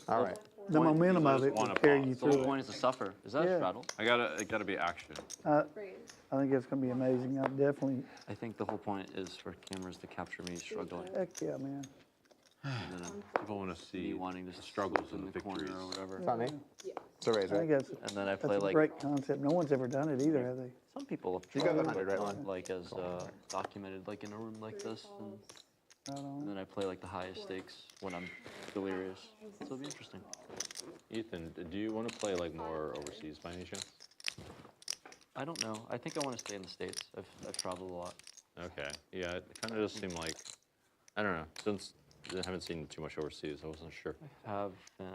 Speaker 6: All right.
Speaker 2: The momentum of it will
Speaker 4: wanna
Speaker 2: carry
Speaker 4: pause.
Speaker 2: you
Speaker 1: The whole
Speaker 2: through it.
Speaker 1: point is to suffer. Is that a
Speaker 2: Yeah.
Speaker 1: straddle?
Speaker 4: It gotta be action.
Speaker 2: I think it's going to be amazing. I definitely,
Speaker 1: I think the whole point is for cameras to capture me struggling.
Speaker 2: heck yeah, man.
Speaker 1: And then
Speaker 4: People want to see
Speaker 1: me wanting to
Speaker 4: struggles
Speaker 1: in
Speaker 4: and
Speaker 1: the corner
Speaker 4: victories.
Speaker 1: or whatever.
Speaker 6: It's not me? It's a raise,
Speaker 2: I think
Speaker 6: right?
Speaker 2: that's,
Speaker 1: And then I
Speaker 2: that's
Speaker 1: play
Speaker 2: a
Speaker 1: like
Speaker 2: great concept. No one's ever done it either, have they?
Speaker 1: some people have
Speaker 6: You
Speaker 1: tried,
Speaker 6: got the
Speaker 1: but
Speaker 6: 100, right?
Speaker 1: not like as documented like in a room like this. And then I play like the highest stakes when I'm delirious. So it'll be interesting.
Speaker 4: Ethan, do you want to play like more overseas by any chance?
Speaker 1: I don't know. I think I want to stay in the States. I've traveled a lot.
Speaker 4: Okay. Yeah, it kind of does seem like, I don't know, since I haven't seen too much overseas, I wasn't sure.
Speaker 1: I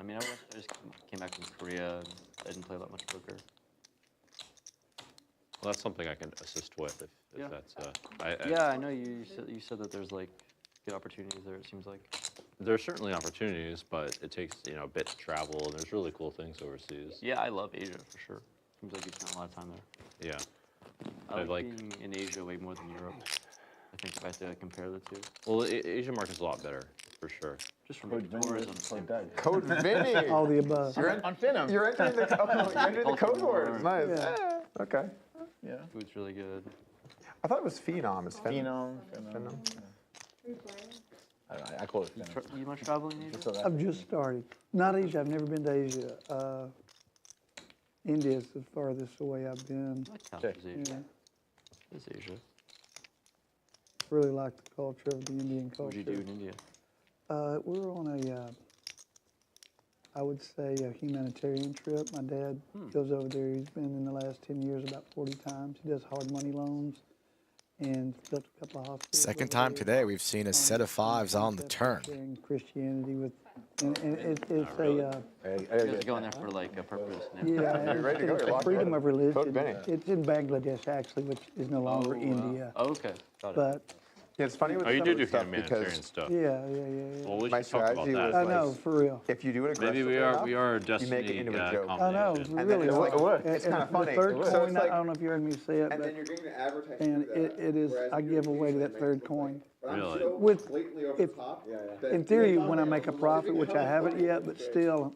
Speaker 1: mean, I just came back from Korea and I didn't play that much poker.
Speaker 4: Well, that's something I can assist with if
Speaker 1: Yeah.
Speaker 4: that's.
Speaker 1: Yeah, I know you said that there's like good opportunities there. It seems like.
Speaker 4: There are certainly opportunities, but it takes a bit to travel, and there's really cool things overseas.
Speaker 1: Yeah, I love Asia for sure. Seems like you spent a lot of time there.
Speaker 4: Yeah.
Speaker 1: I
Speaker 4: I
Speaker 1: like
Speaker 4: like-
Speaker 1: being in Asia way more than Europe. I think if I had to compare the two,
Speaker 4: Well, Asian market's a lot better, for sure.
Speaker 1: just from a tourism standpoint.
Speaker 6: Code Vinny.
Speaker 2: All the above.
Speaker 6: You're entering the code words. Nice.
Speaker 2: Yeah.
Speaker 6: Okay.
Speaker 2: Yeah.
Speaker 1: Food's really good.
Speaker 6: I thought it was Phenom. It's Phenom.
Speaker 5: Phenom. I call it Phenom.
Speaker 1: You much travel in Asia?
Speaker 2: I've just started. Not Asia. I've never been to Asia. India is the farthest away I've been.
Speaker 1: That counts as Asia.
Speaker 2: Yeah.
Speaker 1: It's Asia.
Speaker 2: Really like the culture of the Indian
Speaker 1: What
Speaker 2: culture.
Speaker 1: would you do in India?
Speaker 2: We're on I would say a humanitarian trip. My dad goes over there. He's been in the last 10 years about 40 times. He does hard money loans and built a couple of hospitals.
Speaker 11: Second
Speaker 2: over
Speaker 11: time
Speaker 2: there.
Speaker 11: today, we've seen a set of fives on the turn.
Speaker 2: Sharing Christianity with, and it's
Speaker 4: really.
Speaker 2: a,
Speaker 1: You guys are going there for like a purpose.
Speaker 2: yeah,
Speaker 6: You're ready to go.
Speaker 2: it's
Speaker 6: You're
Speaker 2: a
Speaker 6: locked
Speaker 2: freedom
Speaker 6: in.
Speaker 2: of religion.
Speaker 6: Code Vinny.
Speaker 2: It's in Bangladesh actually, which is no longer India.
Speaker 1: Oh, okay. Got it.
Speaker 2: But
Speaker 6: Yeah, it's funny with
Speaker 4: Oh, you
Speaker 6: some
Speaker 4: do
Speaker 6: of
Speaker 4: do
Speaker 6: the stuff
Speaker 4: humanitarian
Speaker 6: because
Speaker 4: stuff.
Speaker 2: yeah.
Speaker 4: Well, we
Speaker 6: my
Speaker 4: should talk about
Speaker 6: strategy
Speaker 4: that.
Speaker 6: was
Speaker 2: I know,
Speaker 6: like,
Speaker 2: for real.
Speaker 6: if you do it aggressively
Speaker 4: Maybe
Speaker 6: enough,
Speaker 4: we are a
Speaker 6: you
Speaker 4: destiny
Speaker 6: make it into a joke.
Speaker 2: I know,
Speaker 4: combination.
Speaker 6: And then
Speaker 2: really.
Speaker 6: it's like, it's
Speaker 2: And
Speaker 6: kinda funny.
Speaker 2: The third
Speaker 6: So
Speaker 2: coin,
Speaker 6: it's like-
Speaker 2: I don't know if you heard me say it,
Speaker 14: And
Speaker 2: but
Speaker 14: then you're getting the advertising.
Speaker 2: and it is, I give away to that third coin.
Speaker 4: Really?
Speaker 2: With,
Speaker 14: Completely over
Speaker 2: if,
Speaker 14: the top.
Speaker 2: in theory, when I make a profit, which I haven't yet, but still,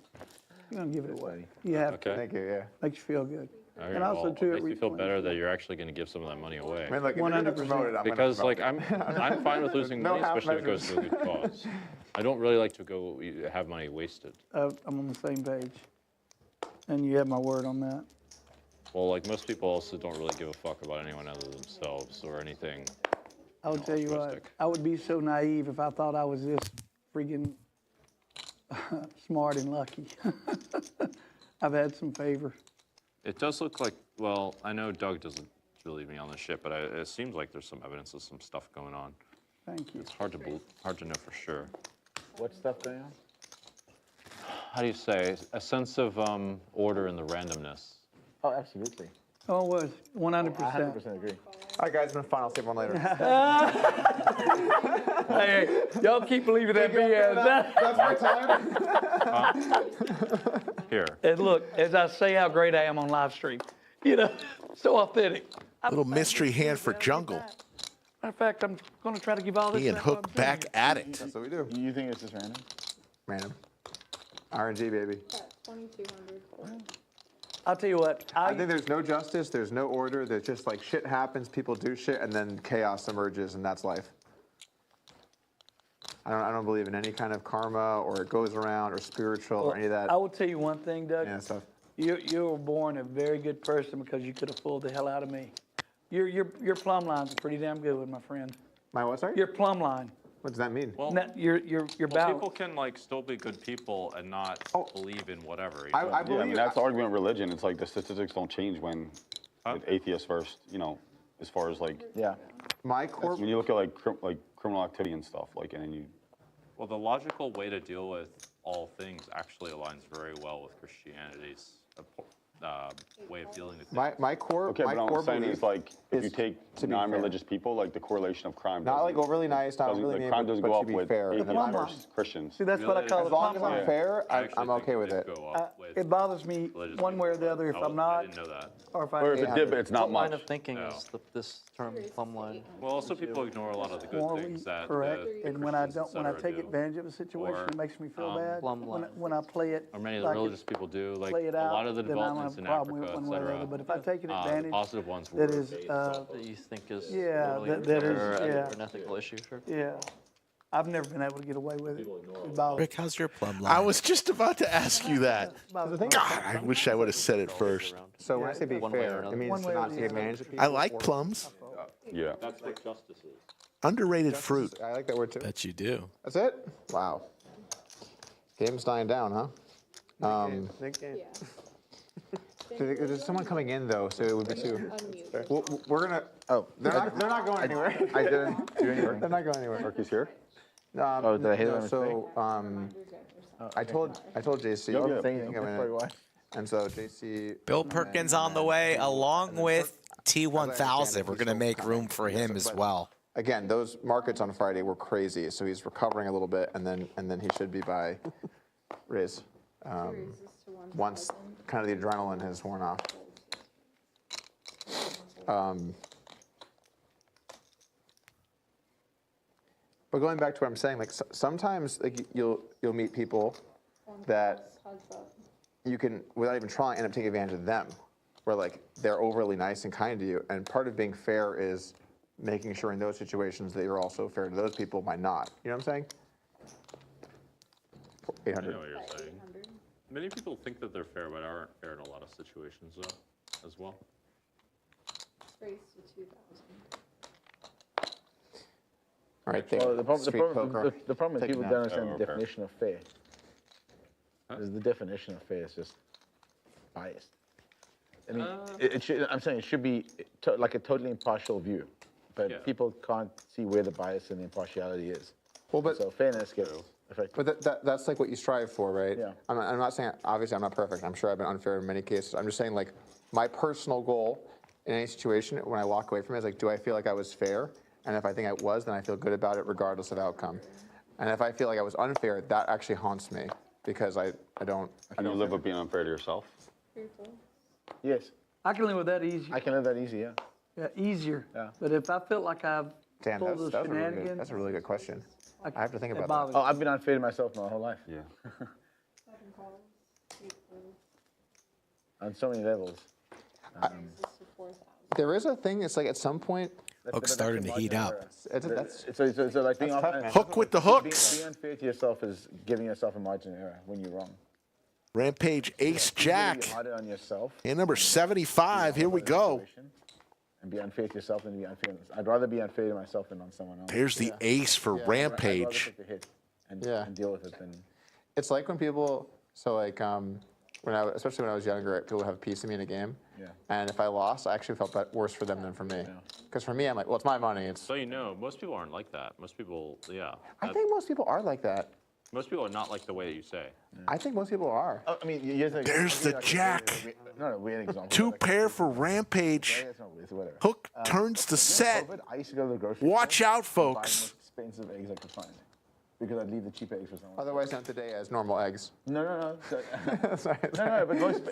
Speaker 2: you're gonna give it away. You have to.
Speaker 4: Okay.
Speaker 6: Thank you, yeah.
Speaker 2: Makes you feel good.
Speaker 4: Okay,
Speaker 2: And also,
Speaker 4: well,
Speaker 2: too,
Speaker 4: it makes me feel better that you're actually going to give some of that money away.
Speaker 6: I mean, like, if you're gonna
Speaker 2: 100%.
Speaker 6: promote it, I'm
Speaker 4: Because
Speaker 6: gonna
Speaker 4: like
Speaker 6: promote
Speaker 4: I'm fine with losing
Speaker 6: No
Speaker 4: money,
Speaker 6: half
Speaker 4: especially if it goes
Speaker 6: measures.
Speaker 4: to a good cause. I don't really like to go have money wasted.
Speaker 2: I'm on the same page. And you have my word on that.
Speaker 4: Well, like most people also don't really give a fuck about anyone other than themselves or anything.
Speaker 2: I would tell you what,
Speaker 4: altruistic.
Speaker 2: I would be so naive if I thought I was this freaking smart and lucky. I've had some favor.
Speaker 4: It does look like, well, I know Doug doesn't believe me on this shit, but it seems like there's some evidence of some stuff going on.
Speaker 2: Thank you.
Speaker 4: It's hard to know for sure.
Speaker 5: What stuff going on?
Speaker 4: How do you say? A sense of order in the randomness.
Speaker 5: Oh, absolutely.
Speaker 2: Oh, it was 100%.
Speaker 5: 100% agree.
Speaker 6: All right, guys, been fun. I'll see everyone later.
Speaker 2: Hey, y'all keep believing that BS.
Speaker 6: That's my time.
Speaker 4: Here.
Speaker 2: And look, as I say how great I am on live stream, you know, so authentic.
Speaker 3: Little mystery hand for Jungle.
Speaker 2: Matter of fact, I'm going to try to give all this.
Speaker 3: He and Hook back at it.
Speaker 6: That's what we do.
Speaker 5: You think it's just random?
Speaker 6: Random. RNG, baby.
Speaker 13: 2,200.
Speaker 2: I'll tell you what.
Speaker 6: I think there's no justice, there's no order, there's just like shit happens, people do shit, and then chaos emerges, and that's life. I don't believe in any kind of karma, or it goes around, or spiritual, or any of that.
Speaker 2: I will tell you one thing, Doug.
Speaker 6: Yeah, stuff.
Speaker 2: You were born a very good person because you could have fooled the hell out of me. Your plumb line's pretty damn good with my friend.
Speaker 6: My what, sorry?
Speaker 2: Your plumb line.
Speaker 6: What does that mean?
Speaker 4: Well,
Speaker 2: Your
Speaker 4: well,
Speaker 2: balance.
Speaker 4: people can like still be good people and not believe in whatever.
Speaker 6: I
Speaker 7: Yeah, I
Speaker 6: believe
Speaker 7: mean, that's the argument of religion. It's like the statistics don't change when with atheists first, you know, as far as like,
Speaker 5: Yeah.
Speaker 6: my core.
Speaker 7: when you look at like criminal activity and stuff, like, and then you,
Speaker 4: Well, the logical way to deal with all things actually aligns very well with Christianity's way of dealing with things.
Speaker 6: My core.
Speaker 7: okay,
Speaker 6: my
Speaker 7: but
Speaker 6: core
Speaker 7: I'm saying
Speaker 6: belief
Speaker 7: is like, if you
Speaker 6: is
Speaker 7: take
Speaker 6: to be
Speaker 7: non-religious people, like the correlation of crime
Speaker 6: Not like
Speaker 7: doesn't-
Speaker 6: overly nice, not
Speaker 7: doesn't-
Speaker 6: overly
Speaker 7: like,
Speaker 6: mean,
Speaker 7: crime
Speaker 6: but
Speaker 7: doesn't
Speaker 6: to
Speaker 7: go up
Speaker 6: be
Speaker 7: with
Speaker 6: fair.
Speaker 7: atheists
Speaker 2: plumb
Speaker 7: versus
Speaker 2: line.
Speaker 7: Christians.
Speaker 2: See, that's what I call
Speaker 6: As
Speaker 2: the
Speaker 6: long
Speaker 2: plumb
Speaker 6: as I'm
Speaker 2: line.
Speaker 6: fair,
Speaker 4: I actually
Speaker 6: I'm
Speaker 4: think
Speaker 6: okay
Speaker 4: it
Speaker 6: with
Speaker 4: did
Speaker 6: it.
Speaker 4: go up with
Speaker 2: It bothers me
Speaker 4: religious
Speaker 2: one way or
Speaker 4: people.
Speaker 2: the other if
Speaker 4: I
Speaker 2: I'm not,
Speaker 4: didn't know that.
Speaker 2: or if I
Speaker 7: Or if it did, but it's not
Speaker 1: What line
Speaker 7: much.
Speaker 1: of thinking
Speaker 4: No.
Speaker 1: is this term plumb line?
Speaker 4: Well, also people ignore a lot of the good
Speaker 2: morally
Speaker 4: things that
Speaker 2: correct.
Speaker 4: the
Speaker 2: And when I
Speaker 4: Christians,
Speaker 2: don't, when I
Speaker 4: et cetera,
Speaker 2: take
Speaker 4: do.
Speaker 2: advantage of a situation,
Speaker 4: Or,
Speaker 2: it makes me feel bad.
Speaker 1: plumb line.
Speaker 2: When I play it,
Speaker 4: Or many of the
Speaker 2: like
Speaker 4: religious people do, like
Speaker 2: play it
Speaker 4: a
Speaker 2: out,
Speaker 4: lot of the
Speaker 2: then I don't
Speaker 4: developments
Speaker 2: have
Speaker 4: in
Speaker 2: a problem
Speaker 4: Africa,
Speaker 2: with
Speaker 4: et
Speaker 2: one way or the
Speaker 4: cetera.
Speaker 2: other. But if I take an
Speaker 4: The
Speaker 2: advantage,
Speaker 4: positive ones
Speaker 2: that
Speaker 4: were
Speaker 2: is,
Speaker 1: That you think is
Speaker 2: yeah,
Speaker 1: morally
Speaker 2: that is,
Speaker 1: or
Speaker 2: yeah.
Speaker 1: an ethical issue, sure.
Speaker 2: yeah, I've never been able to get away with it. It bothers
Speaker 11: Rick, how's your plumb line?
Speaker 3: I was just about to ask you that.
Speaker 2: bothers me.
Speaker 3: God, I wish I would have said it first.
Speaker 6: So when I say be
Speaker 1: One way or
Speaker 6: fair,
Speaker 1: another.
Speaker 6: it means
Speaker 2: One
Speaker 6: to
Speaker 2: way or
Speaker 6: not
Speaker 2: the
Speaker 6: take
Speaker 2: other.
Speaker 6: advantage of people.
Speaker 3: I like plums.
Speaker 7: Yeah.
Speaker 10: That's what justice is.
Speaker 3: Underrated fruit.
Speaker 6: I like that word too.
Speaker 11: Bet you do.
Speaker 6: That's it? Wow. Game's dying down, huh?
Speaker 8: Nick game.
Speaker 6: There's someone coming in though, so it would be two.
Speaker 13: Unmute.
Speaker 6: We're gonna. Oh, they're not going anywhere.
Speaker 5: I didn't do anything.
Speaker 6: They're not going anywhere.
Speaker 7: Turkey's here?
Speaker 5: Oh, did I hit him in
Speaker 6: So I told JC.
Speaker 5: Don't
Speaker 6: I'm
Speaker 5: say anything.
Speaker 6: gonna-
Speaker 5: That's probably why.
Speaker 6: And so JC.
Speaker 11: Bill Perkins on the way, along with T1000. We're going to make room for him as well.
Speaker 6: Again, those markets on Friday were crazy, so he's recovering a little bit, and then he should be by raise once kind of the adrenaline has worn off. But going back to what I'm saying, like sometimes like you'll meet people that you can, without even trying, end up taking advantage of them, where like they're overly nice and kind to you, and part of being fair is making sure in those situations that you're also fair to those people by not. You know what I'm saying?
Speaker 4: I
Speaker 6: 800.
Speaker 4: know what you're saying. Many people think that they're fair, but aren't fair in a lot of situations, though, as well.
Speaker 13: Raise to 2,000.
Speaker 6: All right,
Speaker 5: Well, the problem,
Speaker 6: Street poker.
Speaker 5: the problem is
Speaker 6: Take
Speaker 5: people
Speaker 6: it
Speaker 5: don't
Speaker 6: now.
Speaker 5: understand
Speaker 7: Oh,
Speaker 5: the
Speaker 7: okay.
Speaker 5: definition of fair. Because the definition of fair is just biased. I mean, it should, I'm saying it should be like a totally impartial view, but
Speaker 4: Yeah.
Speaker 5: people can't see where the bias and the impartiality is.
Speaker 6: Well, but
Speaker 5: So fairness gets affected.
Speaker 6: But that's like what you strive for, right?
Speaker 5: Yeah.
Speaker 6: I'm not saying, obviously, I'm not perfect. I'm sure I've been unfair in many cases. I'm just saying, like, my personal goal in any situation when I walk away from it is, like, do I feel like I was fair? And if I think I was, then I feel good about it regardless of outcome. And if I feel like I was unfair, that actually haunts me because I don't.
Speaker 7: Can you live with being unfair to yourself?
Speaker 5: Yes,
Speaker 2: I can live with that easy.
Speaker 5: I can live that easy, yeah.
Speaker 2: Yeah, easier.
Speaker 5: Yeah.
Speaker 2: But if I feel like I've
Speaker 6: Damn,
Speaker 2: pulled those
Speaker 6: that's
Speaker 2: shenanigans,
Speaker 6: a really good question. I have to think
Speaker 2: it
Speaker 6: about
Speaker 2: bothers
Speaker 5: Oh, I've been unfair to myself my whole life
Speaker 7: Yeah.
Speaker 13: 7 calls, 8 calls.
Speaker 5: on so many levels.
Speaker 13: Raises to 4,000.
Speaker 6: There is a thing. It's like at some point.
Speaker 11: Hook's starting to heat up.
Speaker 5: So like being
Speaker 6: That's tough,
Speaker 5: off,
Speaker 6: man.
Speaker 3: Hook with the hooks.
Speaker 5: being unfair to yourself is giving yourself a margin of error when you're wrong.
Speaker 3: Rampage Ace
Speaker 5: Be
Speaker 3: Jack.
Speaker 5: harder on yourself.
Speaker 3: Hand number 75. Here we go.
Speaker 5: And be unfair to yourself than to be unfair. I'd rather be unfair to myself than on someone else.
Speaker 3: There's the ace for
Speaker 5: I'd rather
Speaker 3: Rampage.
Speaker 5: take the hit and,
Speaker 6: Yeah.
Speaker 5: and deal with it than.
Speaker 6: It's like when people, so like, especially when I was younger, people would have a piece of me in a game.
Speaker 5: Yeah.
Speaker 6: And if I lost, I actually felt worse for them than for me. Because for me, I'm like, well, it's my money. It's.
Speaker 10: So you know, most people aren't like that. Most people, yeah.
Speaker 6: I think most people are like that.
Speaker 10: Most people are not like the way that you say.
Speaker 6: I think most people are.
Speaker 5: I mean,
Speaker 3: There's the jack.
Speaker 5: Not a weird example.
Speaker 3: Two pair for Rampage.
Speaker 5: It's not weird, whatever.
Speaker 3: Hook turns the set.
Speaker 5: I used to go to the grocery
Speaker 3: Watch
Speaker 5: store
Speaker 3: out,
Speaker 5: and buy the
Speaker 3: folks.
Speaker 5: most expensive eggs I could find. Because I'd leave the cheap eggs for someone.
Speaker 6: Otherwise known today as normal eggs.
Speaker 5: No.
Speaker 6: Sorry.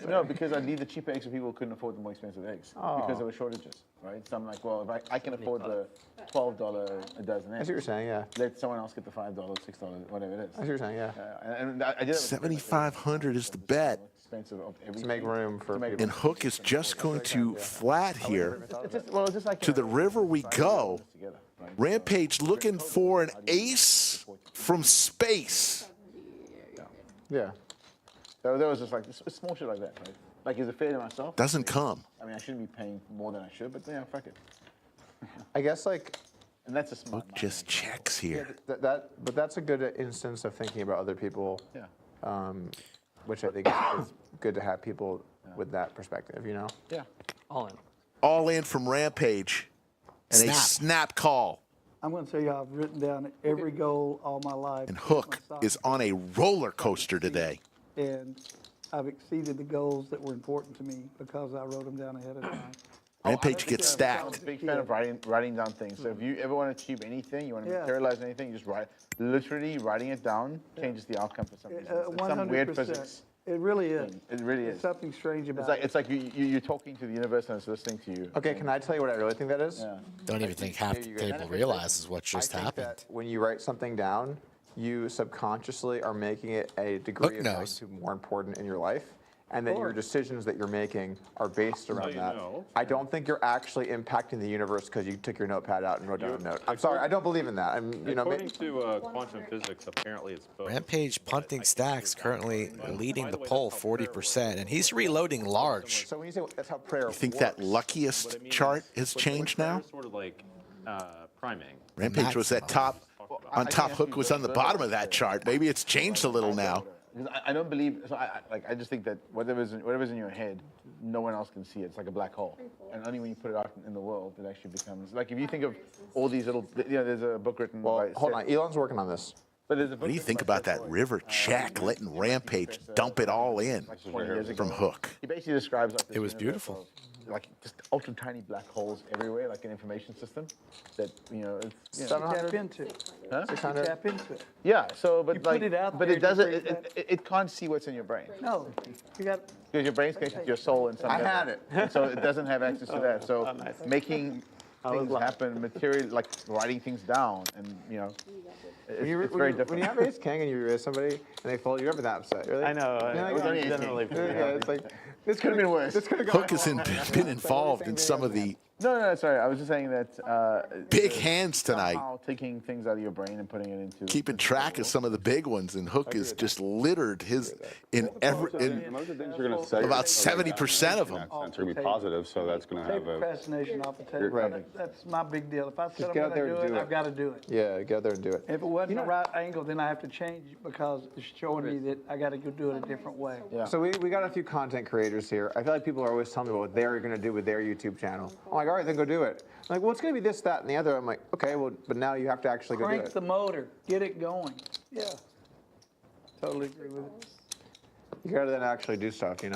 Speaker 5: No, because I'd leave the cheap eggs for people who couldn't afford the more expensive eggs. Because there were shortages, right? So I'm like, well, if I can afford the $12 a dozen eggs.
Speaker 6: I see what you're saying, yeah.
Speaker 5: Let someone else get the $5, $6, whatever it is.
Speaker 6: I see what you're saying, yeah.
Speaker 5: And I did that with
Speaker 3: 7,500 is the bet.
Speaker 5: expensive of everything.
Speaker 6: To make room for people.
Speaker 3: And Hook is just going to flat here.
Speaker 5: It's just like
Speaker 3: To the river we go. Rampage looking for an ace from space.
Speaker 5: Yeah. So there was just like small shit like that, right? Like, is it fair to myself?
Speaker 3: Doesn't come.
Speaker 5: I mean, I shouldn't be paying more than I should, but yeah, fuck it.
Speaker 6: I guess like.
Speaker 5: And that's a smart.
Speaker 3: Hook just checks here.
Speaker 6: But that's a good instance of thinking about other people.
Speaker 5: Yeah.
Speaker 6: Which I think is good to have people with that perspective, you know?
Speaker 5: Yeah.
Speaker 1: All in.
Speaker 3: All in from Rampage. And a snap call.
Speaker 2: I'm going to tell you, I've written down every goal all my life.
Speaker 3: And Hook is on a roller coaster today.
Speaker 2: And I've exceeded the goals that were important to me because I wrote them down ahead of time.
Speaker 3: Rampage gets stacked.
Speaker 5: I'm a big fan of writing down things. So if you ever want to achieve anything, you want to materialize anything, you just write. Literally writing it down changes the outcome for some reason. It's some weird physics.
Speaker 2: It really is.
Speaker 5: It really is.
Speaker 2: There's something strange about it.
Speaker 5: It's like you're talking to the universe and it's listening to you.
Speaker 6: Okay, can I tell you what I really think that is?
Speaker 5: Yeah.
Speaker 9: Don't even think half the table realizes what just
Speaker 6: I think
Speaker 9: happened.
Speaker 6: that when you write something down, you subconsciously are making it a degree of magnitude more important in your life. And then your decisions that you're making are based around that. I don't think you're actually impacting the universe because you took your notepad out and wrote down a note. I'm sorry, I don't believe in that.
Speaker 10: According to quantum physics, apparently it's both.
Speaker 11: Rampage punting stacks currently leading the poll 40%, and he's reloading large.
Speaker 6: So when you say that's how prayer
Speaker 3: You think that luckiest chart has changed now?
Speaker 10: Sort of like priming.
Speaker 3: Rampage was at top, on top. Hook was on the bottom of that chart. Maybe it's changed a little now.
Speaker 5: Because I don't believe. So I just think that whatever's in your head, no one else can see it. It's like a black hole, and only when you put it out in the world, it actually becomes like if you think of all these little. There's a book written.
Speaker 6: Well, hold on, Elon's working on this.
Speaker 5: But there's a book
Speaker 3: What do you think about that river check, letting Rampage dump it all in from Hook?
Speaker 5: He basically describes like this
Speaker 11: It was
Speaker 5: universe
Speaker 11: beautiful.
Speaker 5: of, like just ultra tiny black holes everywhere, like an information system that it's.
Speaker 2: You tap into it.
Speaker 5: Huh?
Speaker 2: You tap into it.
Speaker 5: Yeah. So, but
Speaker 2: You
Speaker 5: like,
Speaker 2: put it out
Speaker 5: but
Speaker 2: there,
Speaker 5: it doesn't.
Speaker 2: you create
Speaker 5: It can't see what's in your brain.
Speaker 2: No, you got.
Speaker 5: Because your brain's connected to your soul in some
Speaker 6: I
Speaker 5: level.
Speaker 6: had it.
Speaker 5: And so it doesn't have access to that. So making things happen, material, like writing things down, and it's very different.
Speaker 6: When you have ace king and you raise somebody and they fold, you're never that upset, really.
Speaker 8: I know.
Speaker 6: Yeah,
Speaker 8: It was
Speaker 6: like,
Speaker 8: generally
Speaker 6: yeah, it's like
Speaker 5: This could have been worse.
Speaker 6: this could have gone.
Speaker 3: Hook has been involved in some of the
Speaker 5: No, sorry. I was just saying that.
Speaker 3: big hands tonight.
Speaker 5: Somehow taking things out of your brain and putting it into.
Speaker 3: Keeping track of some of the big ones, and Hook is just littered his in
Speaker 7: Most of the things you're going to say
Speaker 3: about 70% of them.
Speaker 7: are going to be positive, so that's going to
Speaker 2: Take
Speaker 7: have a.
Speaker 2: procrastination off the table.
Speaker 6: Right.
Speaker 2: That's my big deal. If I said I'm
Speaker 6: get out
Speaker 2: going
Speaker 6: there
Speaker 2: to
Speaker 6: and
Speaker 2: do
Speaker 6: do
Speaker 2: it,
Speaker 6: it.
Speaker 2: I've got to do it.
Speaker 6: Yeah, get out there and do it.
Speaker 2: If it wasn't the right angle, then I have to change it because it's showing me that I got to go do it a different way.
Speaker 5: Yeah.
Speaker 6: So we got a few content creators here. I feel like people are always telling me what they're going to do with their YouTube channel. I'm like, all right, then go do it. I'm like, well, it's going to be this, that, and the other. I'm like, okay, well, but now you have to actually go do
Speaker 2: Crank
Speaker 6: it.
Speaker 2: the motor. Get it going. Yeah. Totally agree with it.
Speaker 6: You got to then actually do stuff, You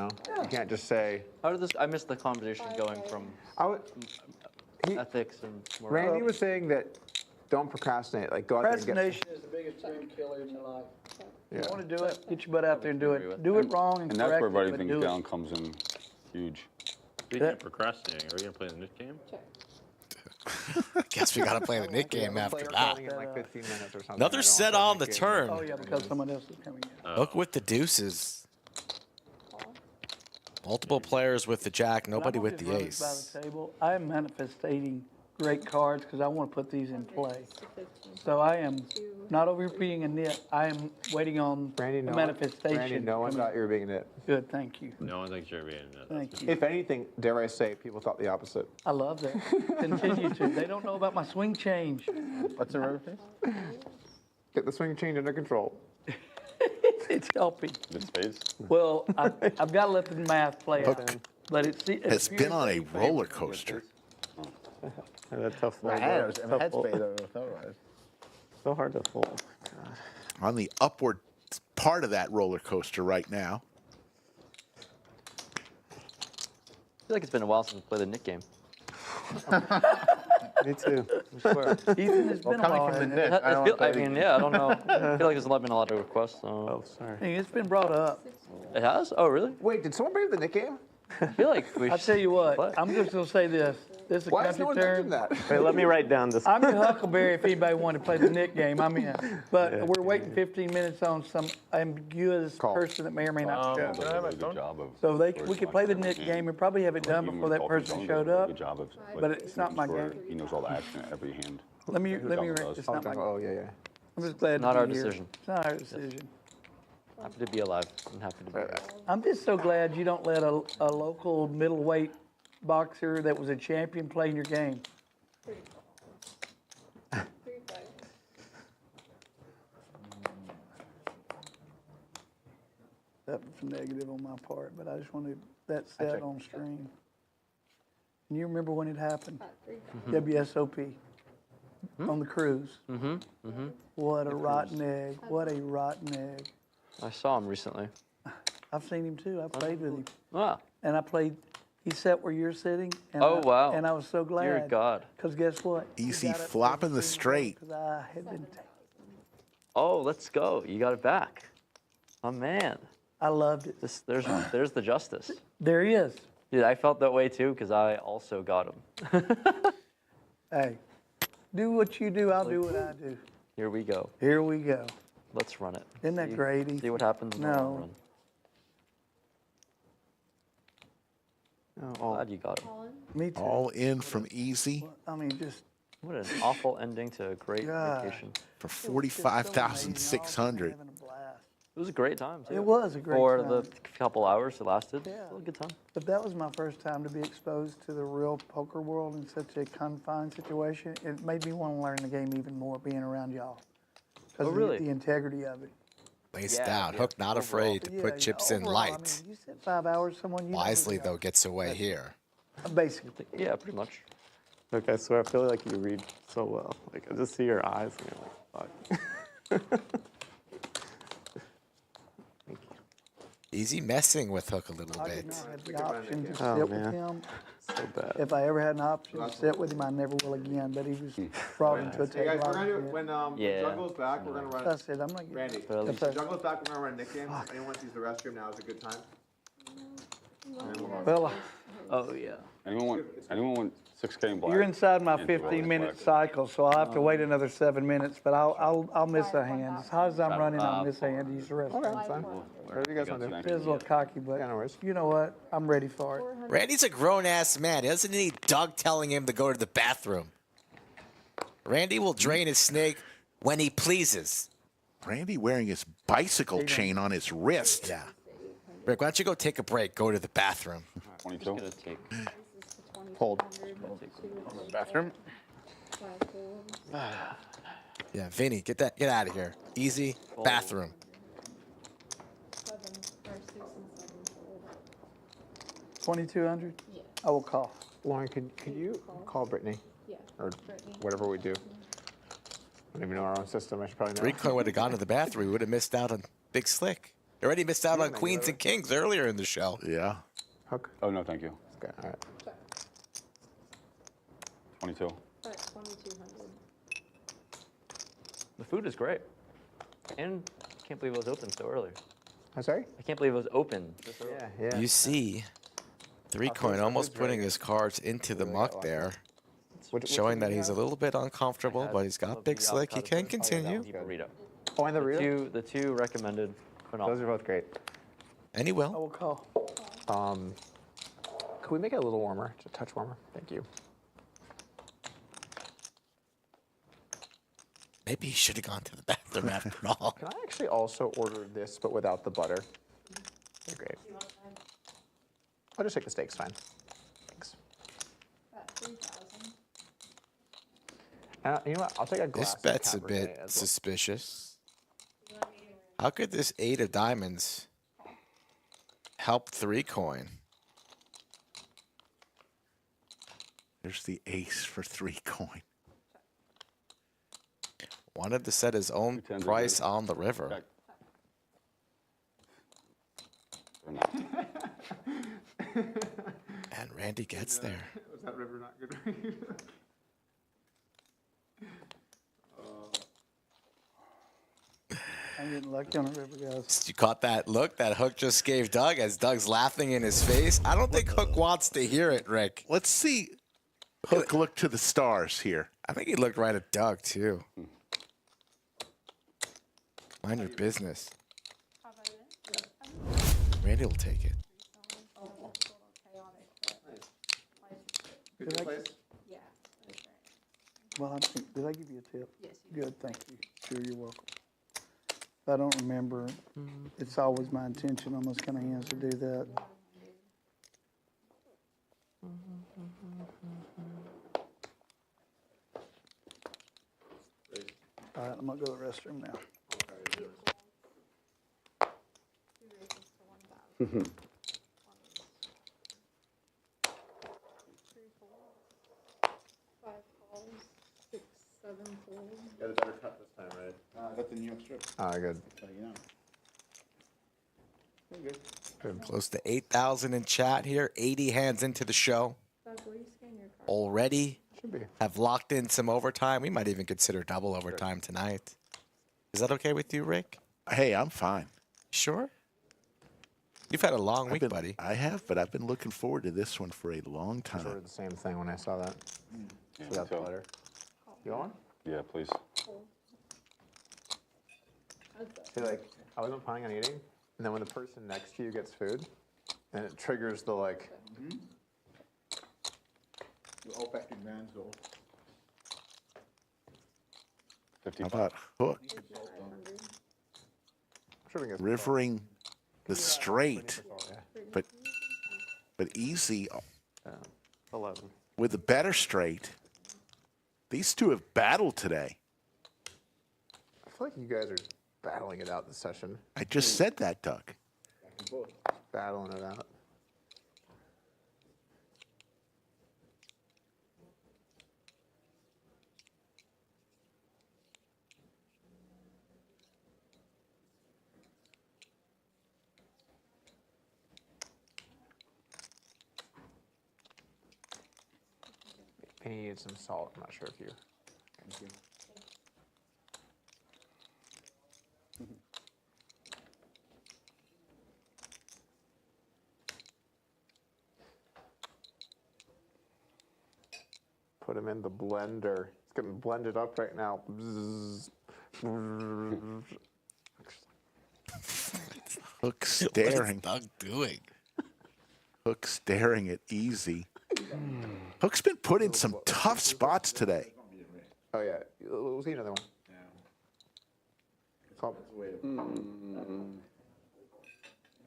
Speaker 6: can't just say.
Speaker 1: How did this? I missed the conversation going from ethics and morale.
Speaker 6: Randy was saying that don't procrastinate. Like, go out there and get.
Speaker 2: Procrastination is the biggest dream killer in your life.
Speaker 6: Yeah.
Speaker 2: You want to do it, get your butt out there and do it. Do it wrong and
Speaker 7: And that's
Speaker 2: correct
Speaker 7: where
Speaker 2: it,
Speaker 7: writing
Speaker 2: but
Speaker 7: things
Speaker 2: do
Speaker 7: down
Speaker 2: it.
Speaker 7: comes in huge.
Speaker 10: Speaking of procrastinating, are we going to play the Nick game?
Speaker 11: Guess we gotta play the Nick game after that.
Speaker 6: In like 15 minutes or something.
Speaker 11: Another set on the turn.
Speaker 2: Oh, yeah, because someone else is coming in.
Speaker 11: Hook with the deuces. Multiple players with the jack, nobody with the ace.
Speaker 2: By the table, I am manifesting great cards because I want to put these in play. So I am not over here being a nit. I am waiting on
Speaker 6: Randy,
Speaker 2: the
Speaker 6: no
Speaker 2: manifestation.
Speaker 6: Randy, no one thought you were being a nit.
Speaker 2: Good, thank you.
Speaker 10: No one thinks you're being a
Speaker 2: Thank you.
Speaker 6: If anything, dare I say, people thought the opposite.
Speaker 2: I love that. Continue to. They don't know about my swing change.
Speaker 5: What's the river face?
Speaker 6: Get the swing change under control.
Speaker 2: It's helping.
Speaker 7: The spades?
Speaker 2: Well, I've got to let the math play out.
Speaker 3: Hook
Speaker 2: But it
Speaker 3: has been on a roller coaster.
Speaker 8: That's tough fold.
Speaker 5: My head,
Speaker 8: though.
Speaker 5: my
Speaker 8: Tough
Speaker 5: head's
Speaker 8: fold.
Speaker 5: faded otherwise.
Speaker 8: So hard to fold. God.
Speaker 3: On the upward part of that roller coaster right now.
Speaker 1: I feel like it's been a while since we played the Nick game.
Speaker 8: Me too.
Speaker 1: I swear.
Speaker 2: Ethan has been a
Speaker 5: coming
Speaker 2: while.
Speaker 5: from the
Speaker 2: hasn't it?
Speaker 5: Nick, I don't
Speaker 1: I
Speaker 5: want to
Speaker 1: mean, yeah, I don't know. I feel like there's not been a lot of requests. So.
Speaker 8: Oh, sorry.
Speaker 2: Hey, it's been brought up.
Speaker 1: It has? Oh, really?
Speaker 6: Wait, did someone bring up the Nick game?
Speaker 1: I feel like we
Speaker 2: I'll
Speaker 1: should
Speaker 2: tell you what,
Speaker 1: play.
Speaker 2: I'm just going to say this. This is a
Speaker 6: Why has
Speaker 2: country
Speaker 6: no one
Speaker 2: term.
Speaker 6: mentioned that?
Speaker 8: Wait, let me write down this.
Speaker 2: I'm your Huckleberry if anybody wanted to play the Nick game. I'm in. But
Speaker 8: Yeah.
Speaker 2: we're waiting 15 minutes on some ambiguous
Speaker 6: Call.
Speaker 2: person that may or may not show.
Speaker 7: Did a really good job of
Speaker 2: So we could play the Nick game and probably have it done
Speaker 7: even
Speaker 2: before
Speaker 7: when
Speaker 2: that
Speaker 7: we're talking
Speaker 2: person
Speaker 7: John,
Speaker 2: showed
Speaker 7: does a
Speaker 2: up.
Speaker 7: good job of, like,
Speaker 2: but it's not
Speaker 7: making
Speaker 2: my
Speaker 7: sure
Speaker 2: game.
Speaker 7: He knows all the action at every hand.
Speaker 2: Let me
Speaker 7: John
Speaker 2: read.
Speaker 7: does.
Speaker 2: It's not my game.
Speaker 6: Oh, yeah, yeah.
Speaker 2: I'm just glad
Speaker 1: Not
Speaker 2: to
Speaker 1: our
Speaker 2: be here.
Speaker 1: decision.
Speaker 2: It's not our decision.
Speaker 1: Happy to be alive. I'm happy to be here.
Speaker 2: I'm just so glad you don't let a local middleweight boxer that was a champion play in your game.
Speaker 13: 3-5.
Speaker 2: That was negative on my part, but I just wanted that set on stream. And you remember when it happened?
Speaker 13: 3-5.
Speaker 2: WSOP on the cruise. What a rotten egg. What a rotten egg.
Speaker 1: I saw him recently.
Speaker 2: I've seen him too. I played with him.
Speaker 1: Wow.
Speaker 2: And I played, he sat where you're sitting. And
Speaker 1: Oh, wow.
Speaker 2: And I was so glad.
Speaker 1: Dear God.
Speaker 2: Because guess what?
Speaker 3: Easy
Speaker 2: He got up
Speaker 3: flopping the
Speaker 2: there
Speaker 3: straight.
Speaker 2: because I had been
Speaker 1: Oh, let's go. You got it back. Oh, man.
Speaker 2: I loved it.
Speaker 1: There's the justice.
Speaker 2: There he is.
Speaker 1: Dude, I felt that way too because I also got him.
Speaker 2: Hey, do what you do, I'll do what I do.
Speaker 1: Here we go.
Speaker 2: Here we go.
Speaker 1: Let's run it.
Speaker 2: Isn't that great, Ethan?
Speaker 1: See what happens in the long
Speaker 2: No.
Speaker 1: run.
Speaker 8: Oh,
Speaker 1: Glad you got him.
Speaker 13: Colin?
Speaker 2: Me too.
Speaker 3: All in from easy
Speaker 2: I mean, just
Speaker 1: What an awful ending to a great
Speaker 2: God.
Speaker 1: vacation.
Speaker 3: for
Speaker 2: it was just so amazing. All of us
Speaker 3: 45,600.
Speaker 2: having a blast.
Speaker 1: It was a great time too.
Speaker 2: It was a great
Speaker 1: For
Speaker 2: time.
Speaker 1: the couple hours it lasted.
Speaker 2: Yeah.
Speaker 1: Still a good time.
Speaker 2: But that was my first time to be exposed to the real poker world in such a confined situation. It made me want to learn the game even more being around y'all. Because
Speaker 1: Oh, really?
Speaker 2: the integrity of it.
Speaker 11: Laced
Speaker 1: Yeah,
Speaker 11: out.
Speaker 1: yeah,
Speaker 11: Hook not afraid to
Speaker 2: Yeah,
Speaker 11: put
Speaker 2: yeah,
Speaker 11: chips in
Speaker 2: overall,
Speaker 11: light.
Speaker 2: I mean, you sit 5 hours, someone you know
Speaker 11: Wisely,
Speaker 2: who
Speaker 11: though, gets away here.
Speaker 2: Basically.
Speaker 1: Yeah, pretty much.
Speaker 8: look, I swear, I feel like you read so well. Like, I just see your eyes and you're like, fuck.
Speaker 11: Easy messing with Hook a little
Speaker 2: I did
Speaker 11: bit.
Speaker 2: not have the option to
Speaker 8: Oh,
Speaker 2: sit
Speaker 8: man.
Speaker 2: with him.
Speaker 8: So bad.
Speaker 2: If I ever had an option to sit with him, I never will again. But he was brought into a
Speaker 6: Hey guys, we're
Speaker 2: table.
Speaker 6: gonna do it when
Speaker 1: Yeah.
Speaker 6: Jungle's back. We're gonna run.
Speaker 2: I said, I'm not getting
Speaker 6: Randy,
Speaker 1: But at least-
Speaker 2: That's
Speaker 6: Jungle's back. We're gonna run a Nick game. If anyone sees the restroom, now is a good time.
Speaker 2: Well,
Speaker 1: Oh yeah.
Speaker 7: Anyone want 6K in black?
Speaker 2: you're inside my
Speaker 7: And two rolls
Speaker 2: 15-minute
Speaker 7: black.
Speaker 2: cycle, so I'll have to wait another 7 minutes. But I'll miss a hand. As hard as I'm running, I'll miss a hand to use the rest.
Speaker 6: Okay, that's fine. Whatever you guys want to do.
Speaker 2: It is a little cocky, but
Speaker 6: Yeah, no worries.
Speaker 2: you know what? I'm ready for it.
Speaker 11: Randy's a grown-ass man. He doesn't need Doug telling him to go to the bathroom. Randy will drain his snake when he pleases.
Speaker 3: Randy wearing his bicycle chain on his wrist.
Speaker 11: Yeah. Rick, why don't you go take a break, go to the bathroom.
Speaker 7: 22?
Speaker 1: Gonna take.
Speaker 6: Hold.
Speaker 5: Bathroom?
Speaker 11: Yeah, Vinny, get out of here. Easy, bathroom.
Speaker 2: 2,200?
Speaker 13: Yeah.
Speaker 2: I will call.
Speaker 6: Lauren, could you call Brittany
Speaker 13: Yeah.
Speaker 6: or
Speaker 13: Brittany.
Speaker 6: whatever we do? I don't even know our own system. I should probably know.
Speaker 11: Rico would have gone to the bathroom. We would have missed out on Big Slick. He already missed out on Queens and Kings earlier in the show.
Speaker 3: Yeah.
Speaker 6: Hook.
Speaker 7: Oh, no, thank you.
Speaker 6: Okay, all right.
Speaker 7: 22.
Speaker 13: 2,200.
Speaker 1: The food is great. And I can't believe it was open so early.
Speaker 6: I'm sorry.
Speaker 1: I can't believe it was open this early.
Speaker 6: Yeah.
Speaker 11: You see, 3Coin almost putting his cards into the muck there, showing that he's a little bit uncomfortable, but he's got Big Slick. He can continue.
Speaker 1: The burrito.
Speaker 6: Oh, and the burrito.
Speaker 1: The two recommended.
Speaker 6: Those are both great.
Speaker 11: And he
Speaker 2: I
Speaker 11: will.
Speaker 2: will call.
Speaker 6: Could we make it a little warmer? Just a touch warmer. Thank you.
Speaker 11: Maybe he should have gone to the bathroom after all.
Speaker 6: Can I actually also order this, but without the butter? They're great. I'll just take the steaks, fine. Thanks.
Speaker 13: About 3,000.
Speaker 6: You know what? I'll take a glass
Speaker 11: This
Speaker 6: of
Speaker 11: bet's a
Speaker 6: Cabernet
Speaker 11: bit
Speaker 6: as well.
Speaker 11: suspicious.
Speaker 13: You want me to
Speaker 11: How could this 8 of diamonds help 3 coin?
Speaker 3: There's the ace for 3 coin.
Speaker 11: Wanted to set his own price on the river. And Randy gets there.
Speaker 6: Was that river not good?
Speaker 2: I'm getting lucky on the river, guys.
Speaker 11: You caught that look that Hook just gave Doug as Doug's laughing in his face? I don't think Hook wants to hear it, Rick.
Speaker 3: Let's see. Hook, look to the stars here.
Speaker 11: I think he looked right at Doug, too. Mind your business. Randy will take it.
Speaker 2: Did I,
Speaker 13: Yeah.
Speaker 2: well, I think, did I give you a tip?
Speaker 13: Yes, you
Speaker 2: Good, thank you. Sure, you're welcome. If I don't remember, it's always my intention on those kind of hands to do that. All right, I'm gonna go to the restroom now.
Speaker 13: Five calls, 6, 7 folds.
Speaker 6: You got a better cut this time, right?
Speaker 5: I got the New York strip.
Speaker 6: Ah, good.
Speaker 5: So, you know.
Speaker 11: Close to 8,000 in chat here. 80 hands into the show.
Speaker 13: Doug, will you scan your card?
Speaker 11: Already
Speaker 6: Should be.
Speaker 11: have locked in some overtime. We might even consider double overtime tonight. Is that okay with you, Rick?
Speaker 3: Hey, I'm fine.
Speaker 11: Sure. You've had a long week,
Speaker 3: I've been-
Speaker 11: buddy.
Speaker 3: I have, but I've been looking forward to this one for a long
Speaker 6: I ordered
Speaker 3: time.
Speaker 6: the same thing when I saw that.
Speaker 7: Yeah,
Speaker 6: So that's
Speaker 7: so-
Speaker 6: better. You want?
Speaker 7: Yeah, please.
Speaker 6: See, like, I wasn't planning on eating, and then when the person next to you gets food, and it triggers the, like,
Speaker 5: The all factory vans, all.
Speaker 7: 50
Speaker 3: How about Hook
Speaker 6: sure we can get
Speaker 3: rivering the straight,
Speaker 6: yeah.
Speaker 3: but easy
Speaker 8: 11.
Speaker 3: with the better straight. These two have battled today.
Speaker 6: I feel like you guys are battling it out this session.
Speaker 3: I just said that, Doug.
Speaker 6: Battling it out. I needed some salt. I'm not sure if you.
Speaker 5: Thank you.
Speaker 6: Put them in the blender. It's getting blended up right now. Bzzz.
Speaker 3: Hook
Speaker 11: What is
Speaker 3: staring.
Speaker 11: Doug doing?
Speaker 3: Hook staring at easy. Hook's been put in some tough spots today.
Speaker 6: Oh yeah, we'll see another one. Call-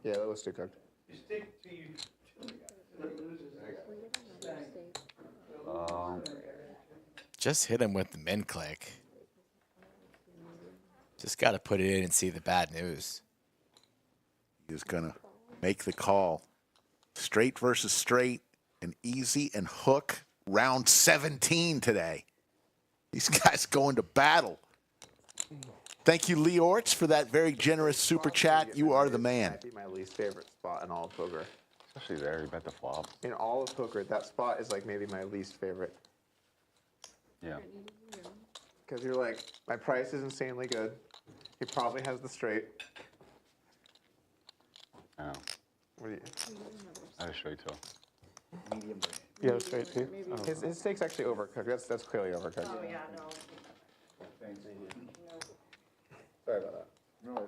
Speaker 6: Yeah, that was too cooked.
Speaker 11: Just hit him with the min click. Just got to put it in and see the bad news.
Speaker 3: He's gonna make the call. Straight versus straight, and easy and Hook, round 17 today. These guys going to battle. Thank you, Lee Orts, for that very generous super chat. You are the man.
Speaker 6: Might be my least favorite spot in all of poker.
Speaker 7: Especially there, you bet the flop.
Speaker 6: In all of poker, that spot is like maybe my least favorite.
Speaker 7: Yeah.
Speaker 6: Because you're like, my price is insanely good. He probably has the straight.
Speaker 7: I know.
Speaker 6: What do you?
Speaker 7: I had a straight toe.
Speaker 5: Medium.
Speaker 8: You have a straight too?
Speaker 6: His steak's actually overcooked. That's clearly overcooked.
Speaker 13: Oh, yeah, no.
Speaker 5: Thanks.
Speaker 6: Sorry about that.
Speaker 5: No.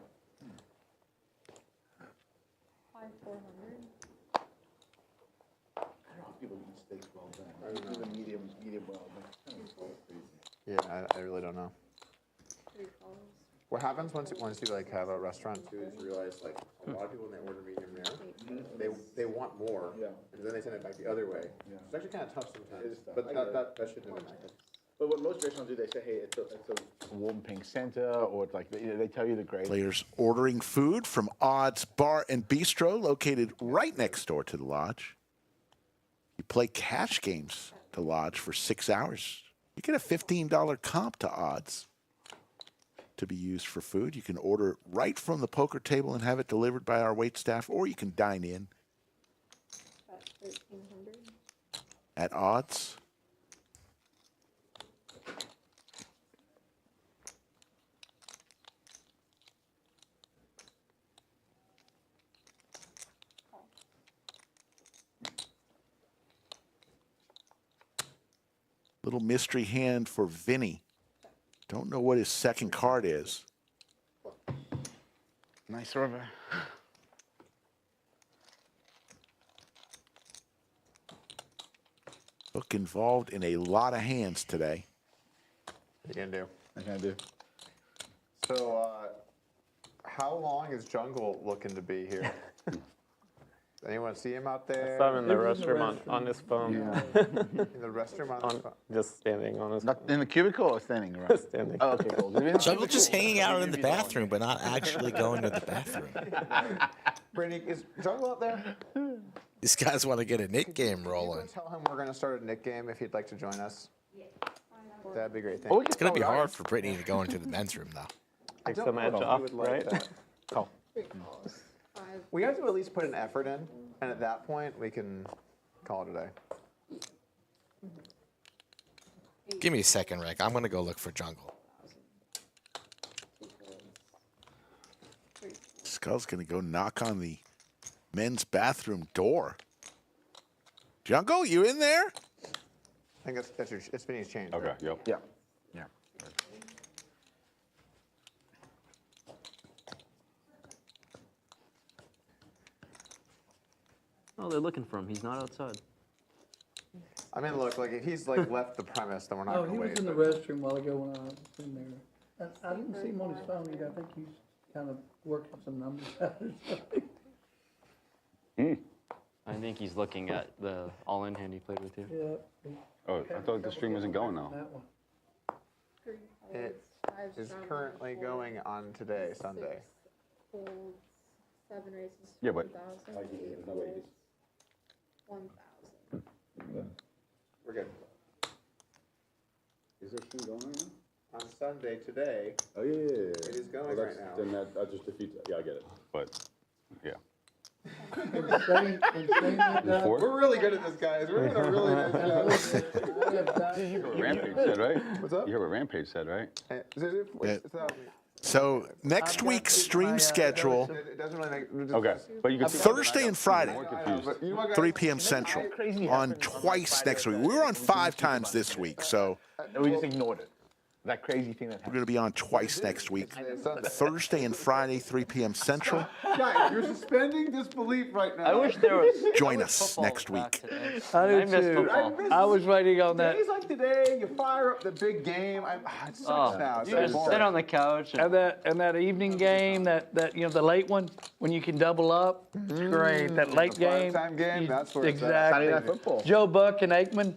Speaker 13: 5,400.
Speaker 5: I don't know if people eat steaks well done. I do the medium well done.
Speaker 6: Yeah, I really don't know.
Speaker 13: 3 calls.
Speaker 6: What happens once you like have a restaurant too is you realize like a lot of people when they order medium rare, they want more,
Speaker 5: Yeah.
Speaker 6: because then they send it back the other way.
Speaker 5: Yeah.
Speaker 6: It's actually kind of tough sometimes.
Speaker 5: It is tough.
Speaker 6: But
Speaker 5: I get
Speaker 6: that shouldn't have been happened.
Speaker 5: But what most restaurants do, they say, hey, it's a warm pink center, or it's like they tell you the grade.
Speaker 3: Players ordering food from Odds Bar and Bistro, located right next door to the lodge. You play cash games to lodge for 6 hours. You get a $15 comp to Odds to be used for food. You can order right from the poker table and have it delivered by our waitstaff, or you can dine in
Speaker 13: That's 1,300.
Speaker 3: at Odds. Little mystery hand for Vinny. Don't know what his second card is.
Speaker 5: Nice river.
Speaker 3: Look involved in a lot of hands today.
Speaker 6: What are you gonna do?
Speaker 5: What can I do?
Speaker 6: So, how long is Jungle looking to be here? Anyone see him out there?
Speaker 8: I saw him in the restroom on his phone.
Speaker 6: In the restroom on his phone?
Speaker 8: Just standing on his
Speaker 5: Not in the cubicle or standing around?
Speaker 8: Standing.
Speaker 5: Oh, okay, cool.
Speaker 11: Jungle just hanging out in the bathroom, but not actually going to the bathroom.
Speaker 6: Brittany, is Jungle up there?
Speaker 11: These guys want to get a Nick game
Speaker 6: Can you
Speaker 11: rolling.
Speaker 6: tell him we're going to start a Nick game if he'd like to join us? That'd be great.
Speaker 11: Oh, it's going to be hard for Brittany to go into the men's room, though.
Speaker 8: Take some edge off, right?
Speaker 5: Oh.
Speaker 6: We have to at least put an effort in, and at that point, we can call it a day.
Speaker 11: Give me a second, Rick. I'm going to go look for Jungle.
Speaker 3: Skull's going to go knock on the men's bathroom door. Jungle, you in there?
Speaker 6: I think it's Vinny's change.
Speaker 7: Okay,
Speaker 6: right?
Speaker 7: yep.
Speaker 5: Yeah. Yeah.
Speaker 1: Oh, they're looking for him. He's not outside.
Speaker 6: I mean, look, like if he's like left the premise, then we're not
Speaker 2: Oh,
Speaker 6: going
Speaker 2: he
Speaker 6: to
Speaker 2: was
Speaker 6: wait.
Speaker 2: in the restroom while ago when I was in there. I didn't see him on his phone either. I think he's kind of working some numbers out or something.
Speaker 1: I think he's looking at the all-in hand he played with you.
Speaker 2: Yeah.
Speaker 7: Oh, I thought the stream wasn't going now.
Speaker 2: That one.
Speaker 6: It is currently going on today, Sunday.
Speaker 13: Folds, 7 raises,
Speaker 7: Yeah, but-
Speaker 13: 1,000. 8 folds, 1,000.
Speaker 6: We're good.
Speaker 7: Is there stream going right now?
Speaker 6: On Sunday today,
Speaker 7: Oh, yeah.
Speaker 6: it is going right now.
Speaker 7: Then that just defeats it. Yeah, I get it. But, yeah.
Speaker 2: And saying that,
Speaker 7: Four?
Speaker 6: We're really good at this, guys. We're doing a really nice job.
Speaker 2: I have got-
Speaker 7: You heard what Rampage said, right?
Speaker 6: What's up?
Speaker 7: You heard what Rampage said, right?
Speaker 3: So next week's stream schedule,
Speaker 6: It doesn't really make.
Speaker 7: Okay. But you can see
Speaker 3: Thursday and Friday,
Speaker 7: more confused.
Speaker 3: 3 p.m. Central, on twice next week. We were on 5 times this week, so
Speaker 5: And we just ignored it. That crazy thing that
Speaker 3: we're
Speaker 5: happened.
Speaker 3: going to be on twice next week. Thursday and Friday, 3 p.m. Central.
Speaker 6: Guys, you're suspending disbelief right now.
Speaker 1: I wish there was.
Speaker 3: Join us next week.
Speaker 2: I do
Speaker 1: miss
Speaker 2: too.
Speaker 1: football.
Speaker 2: I was waiting on that.
Speaker 6: Days like today, you fire up the big game. It sucks
Speaker 1: Oh,
Speaker 6: now. It's
Speaker 1: you
Speaker 6: so
Speaker 1: just
Speaker 6: boring.
Speaker 1: sit on the couch
Speaker 2: And that evening game, that the late one when you can double up, it's great. That late
Speaker 6: The
Speaker 2: game,
Speaker 6: five-time game,
Speaker 2: you-
Speaker 6: that's where it's at.
Speaker 2: exactly.
Speaker 5: Saturday Night Football.
Speaker 2: Joe Buck and Aikman.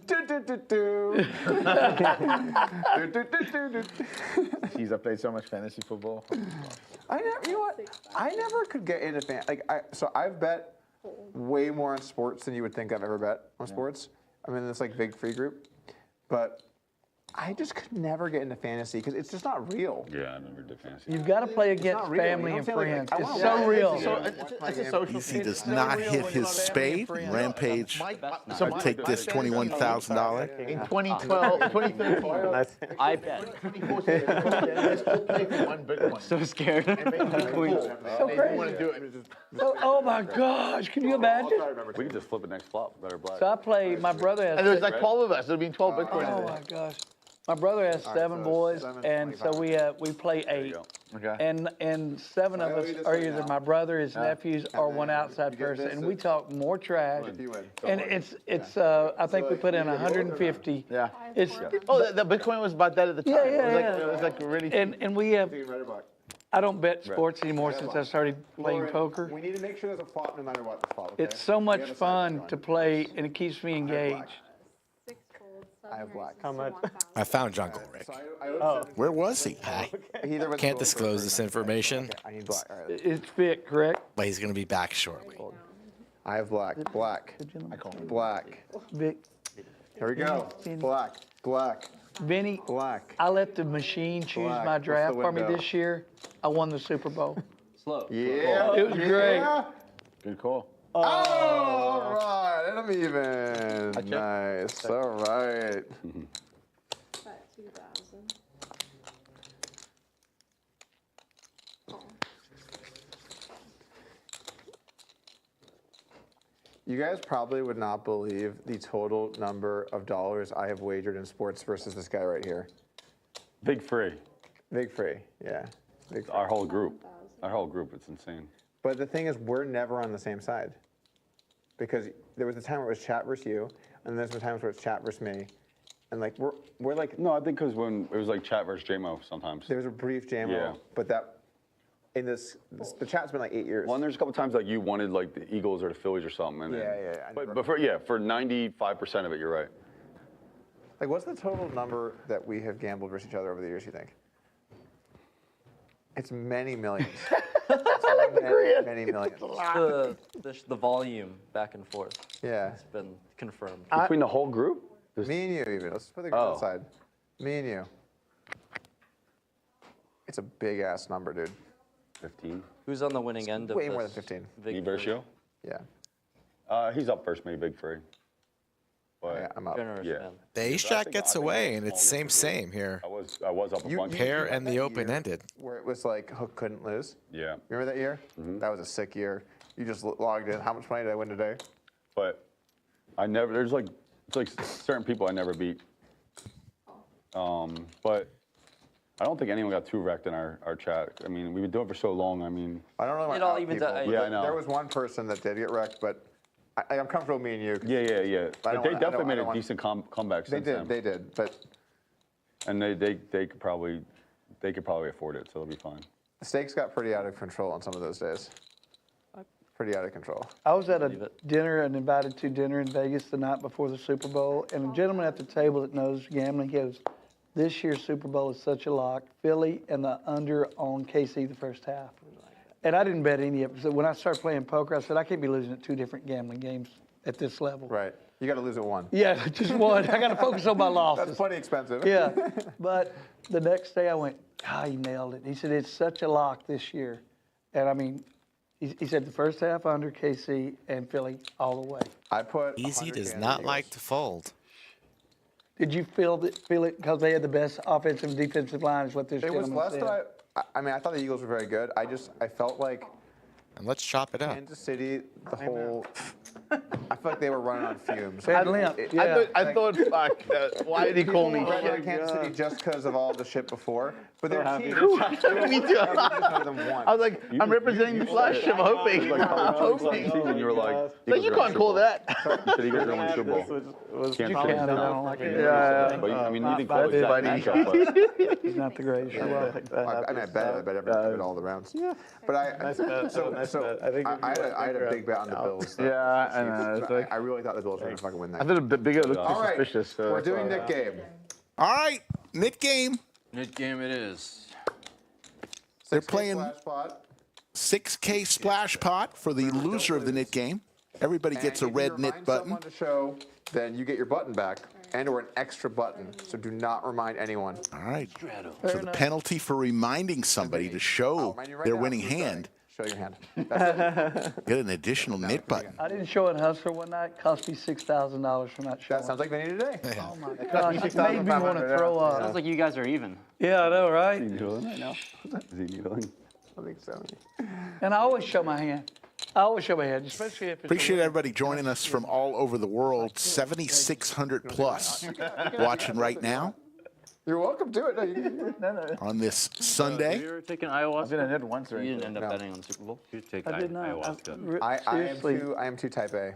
Speaker 5: Jeez, I played so much fantasy football.
Speaker 6: I never, you know what? I never could get into so I've bet way more on sports than you would think I've ever bet on sports. I'm in this like big free group, but I just could never get into fantasy because it's just not real.
Speaker 7: Yeah, I never did fantasy.
Speaker 2: You've got to play against
Speaker 6: not real,
Speaker 2: family
Speaker 6: you
Speaker 2: and
Speaker 6: know what I'm saying?
Speaker 2: friends.
Speaker 6: Like, I
Speaker 2: It's
Speaker 6: wanna
Speaker 2: so
Speaker 6: watch
Speaker 2: real.
Speaker 6: it.
Speaker 5: So
Speaker 6: Yeah.
Speaker 5: it's a social
Speaker 3: Easy
Speaker 5: thing.
Speaker 3: does
Speaker 5: It's so
Speaker 3: not
Speaker 5: real
Speaker 3: hit
Speaker 5: when
Speaker 3: his
Speaker 5: you're not
Speaker 3: spade.
Speaker 5: family and
Speaker 3: Rampage,
Speaker 5: friends.
Speaker 3: I'd take this $21,000.
Speaker 5: In 2012, 2013,
Speaker 1: I bet.
Speaker 5: 2014, let's go play for one Bitcoin.
Speaker 1: So scared.
Speaker 5: And make it cool.
Speaker 2: So
Speaker 5: They
Speaker 2: crazy.
Speaker 5: want to do it.
Speaker 2: Oh my gosh, can you imagine?
Speaker 7: We can just flip it next flop. Better black.
Speaker 2: So I play, my brother has,
Speaker 5: And there was like 12 of us. There would be 12 Bitcoin.
Speaker 2: oh my gosh. My brother has
Speaker 6: All right,
Speaker 2: 7
Speaker 6: so
Speaker 2: boys,
Speaker 6: 7,
Speaker 2: and so
Speaker 6: 25.
Speaker 2: we play 8.
Speaker 7: go.
Speaker 5: Okay.
Speaker 2: And 7 of
Speaker 6: I owe
Speaker 2: us
Speaker 6: you this
Speaker 2: are
Speaker 6: right
Speaker 2: either
Speaker 6: now.
Speaker 2: my brother, his nephews, or
Speaker 6: and
Speaker 2: one
Speaker 6: then
Speaker 2: outside
Speaker 6: you get
Speaker 2: person,
Speaker 6: this,
Speaker 2: and we talk more trash.
Speaker 6: If you win.
Speaker 2: And it's I think we put in 150.
Speaker 5: Yeah.
Speaker 2: It's
Speaker 5: Oh, the Bitcoin was about that at the time.
Speaker 2: Yeah,
Speaker 5: It was like really.
Speaker 2: and we have.
Speaker 6: You can write a buck.
Speaker 2: I don't bet sports anymore since I started playing
Speaker 6: Lauren,
Speaker 2: poker.
Speaker 6: We need to make sure there's a flop no matter what the flop. Okay?
Speaker 2: It's so
Speaker 6: We
Speaker 2: much
Speaker 6: have a side
Speaker 2: fun
Speaker 6: going.
Speaker 2: to play, and it keeps me engaged.
Speaker 13: 6 folds,
Speaker 6: I have black.
Speaker 8: How much?
Speaker 11: I found Jungle Rick.
Speaker 6: So I owe
Speaker 3: Where was he?
Speaker 6: he either was
Speaker 11: Can't
Speaker 6: gold or
Speaker 11: disclose
Speaker 6: green.
Speaker 11: this information,
Speaker 6: Okay, I need black. All right.
Speaker 2: It's fit, correct?
Speaker 11: but he's going to be back shortly.
Speaker 6: I have black. Black.
Speaker 2: I call him
Speaker 6: Black.
Speaker 2: Vic.
Speaker 6: Here we go. Black. Black.
Speaker 2: Vinny,
Speaker 6: Black.
Speaker 2: I let the machine choose
Speaker 6: Black.
Speaker 2: my
Speaker 6: What's the
Speaker 2: draft for me
Speaker 6: window?
Speaker 2: this year. I won the Super Bowl.
Speaker 10: Slow.
Speaker 6: Yeah.
Speaker 2: It was great.
Speaker 6: Yeah.
Speaker 7: Good call.
Speaker 6: Oh, all right. And I'm even. Nice. All right.
Speaker 13: Bet 2,000.
Speaker 6: You guys probably would not believe the total number of dollars I have wagered in sports versus this guy right here.
Speaker 7: Big free.
Speaker 6: Big free. Yeah. Big free.
Speaker 7: Our whole group. Our whole group. It's insane.
Speaker 6: But the thing is, we're never on the same side. Because there was a time where it was chat versus you, and there's been times where it's chat versus me. And like, we're like,
Speaker 7: No, I think because when it was like chat versus JMO sometimes.
Speaker 6: there was a brief JMO,
Speaker 7: Yeah.
Speaker 6: but that, in the chat's been like 8 years.
Speaker 7: Well, and there's a couple times like you wanted like the Eagles or the Phillies or something. And
Speaker 6: Yeah.
Speaker 7: But for 95% of it, you're right.
Speaker 6: Like, what's the total number that we have gambled versus each other over the years, you think? It's many millions. It's many millions.
Speaker 1: The volume back and forth.
Speaker 6: Yeah.
Speaker 1: It's been confirmed.
Speaker 7: Between the whole group?
Speaker 6: Me and you, even. Let's put the group aside. Me and you. It's a big ass number, dude.
Speaker 7: 15.
Speaker 1: Who's on the winning end of
Speaker 6: Way
Speaker 1: this?
Speaker 6: more than 15.
Speaker 1: Big
Speaker 7: Me versus you?
Speaker 6: Yeah.
Speaker 7: He's up first, maybe big free. But
Speaker 6: Yeah, I'm up.
Speaker 1: Generous
Speaker 7: yeah.
Speaker 1: man.
Speaker 11: The ace jack gets away, and it's same here.
Speaker 7: I was up a bunch.
Speaker 11: Pair
Speaker 6: you
Speaker 11: and
Speaker 6: had
Speaker 11: the
Speaker 6: that
Speaker 11: open-ended.
Speaker 6: year Where it was like hook couldn't lose.
Speaker 7: Yeah.
Speaker 6: Remember that year? That was a sick year. You just logged in. How much money did I win today?
Speaker 7: But I never. There's like it's like certain people I never beat. But I don't think anyone got too wrecked in our chat. I mean, we've been doing it for so long. I mean,
Speaker 6: I don't know.
Speaker 1: It all evens out.
Speaker 7: Yeah, I know.
Speaker 6: There was one person that did get wrecked, but I'm comfortable me and you.
Speaker 7: yeah. But
Speaker 6: don't
Speaker 7: they
Speaker 6: wanna-
Speaker 7: definitely
Speaker 6: I
Speaker 7: made
Speaker 6: don't
Speaker 7: a
Speaker 6: want-
Speaker 7: decent comeback
Speaker 6: They
Speaker 7: since then.
Speaker 6: did. They did. But
Speaker 7: And they could probably afford it, so they'll be fine.
Speaker 6: the stakes got pretty out of control on some of those days. Pretty out of control.
Speaker 2: I was at
Speaker 1: Believe
Speaker 2: a
Speaker 1: it.
Speaker 2: dinner and invited to dinner in Vegas the night before the Super Bowl, and a gentleman at the table that knows gambling goes, "This year's Super Bowl is such a lock. Philly and the under on KC the first half." And I didn't bet any of it. So when I started playing poker, I said, I can't be losing at 2 different gambling games at this level.
Speaker 6: Right. You got to lose at one.
Speaker 2: Yeah, just one. I got to focus on my losses.
Speaker 6: That's plenty expensive.
Speaker 2: Yeah, but the next day I went, he nailed it. He said, it's such a lock this year. And I mean, he said the first half under KC and Philly all the way.
Speaker 6: I put
Speaker 11: Easy
Speaker 6: 100
Speaker 11: does
Speaker 6: K on
Speaker 11: not
Speaker 6: the
Speaker 11: like
Speaker 6: Eagles.
Speaker 11: to fold.
Speaker 2: Did you feel it because they had the best offensive and defensive line is what this
Speaker 6: It was
Speaker 2: gentleman
Speaker 6: less
Speaker 2: said?
Speaker 6: that I mean, I thought the Eagles were very good. I felt like
Speaker 11: And let's chop it up.
Speaker 6: Kansas City, the whole. I feel like they were running on fumes.
Speaker 2: They had limp, yeah.
Speaker 5: I thought, fuck, why did he call me?
Speaker 6: People were on Kansas City just because of all the shit before, but their team.
Speaker 5: Me too.
Speaker 6: I
Speaker 5: I was like, I'm representing Flush. I'm hoping. I'm hoping.
Speaker 7: Season, you were like,
Speaker 5: Like, you can't call that.
Speaker 7: You said Eagles are going to Super Bowl.
Speaker 8: Was
Speaker 7: Can't
Speaker 2: Counted,
Speaker 7: say
Speaker 2: I
Speaker 7: it's
Speaker 2: don't
Speaker 7: not.
Speaker 2: like it.
Speaker 5: Yeah.
Speaker 7: But I mean, you didn't
Speaker 2: not
Speaker 7: call it
Speaker 2: bad.
Speaker 7: that matchup, but
Speaker 2: He's not the greatest. You're welcome.
Speaker 6: I mean, I bet all the rounds. Yeah. But
Speaker 8: Nice bet.
Speaker 6: so
Speaker 8: Nice bet. I think
Speaker 6: I had a big bet on the Bills. though.
Speaker 5: Yeah, I know. It's like,
Speaker 6: I really thought the Bills were going to fucking win
Speaker 5: I
Speaker 6: that.
Speaker 5: thought a bigger looked
Speaker 6: All right,
Speaker 5: suspicious. So
Speaker 6: we're doing Nick game.
Speaker 3: All right, Nick game.
Speaker 4: Mid game it is.
Speaker 3: They're playing
Speaker 6: Splash pot.
Speaker 3: 6K splash pot for the loser of the knit game. Everybody gets a
Speaker 6: And if you
Speaker 3: red knit
Speaker 6: remind
Speaker 3: button.
Speaker 6: someone to show, then you get your button back and/or an extra button. So do not remind anyone.
Speaker 3: All right. So the penalty for reminding somebody to show
Speaker 6: Remind you right
Speaker 3: their
Speaker 6: now,
Speaker 3: winning
Speaker 6: who's starting?
Speaker 3: hand,
Speaker 6: Show your hand. That's it.
Speaker 3: get an additional knit button.
Speaker 2: I didn't show in Hustler one night. Cost me $6,000 for not showing.
Speaker 6: That sounds like Vinny today.
Speaker 2: Oh my gosh, it made me want to throw up.
Speaker 1: Sounds like you guys are even.
Speaker 2: Yeah, I know, right?
Speaker 7: Is he needling?
Speaker 6: I think so.
Speaker 2: And I always show my hand. I always show my hand, especially if it's
Speaker 3: Appreciate everybody joining us from all over the world. 7,600 plus watching right now
Speaker 6: You're welcome to it. No, you,
Speaker 3: on this
Speaker 10: Have
Speaker 3: Sunday.
Speaker 10: you ever taken
Speaker 5: I've
Speaker 10: ayahuasca?
Speaker 5: been in it once
Speaker 1: You
Speaker 5: already.
Speaker 1: didn't end up
Speaker 6: No.
Speaker 1: betting on the Super Bowl.
Speaker 10: You take
Speaker 2: I did not.
Speaker 10: ayahuasca.
Speaker 2: Seriously,
Speaker 6: I am too type A.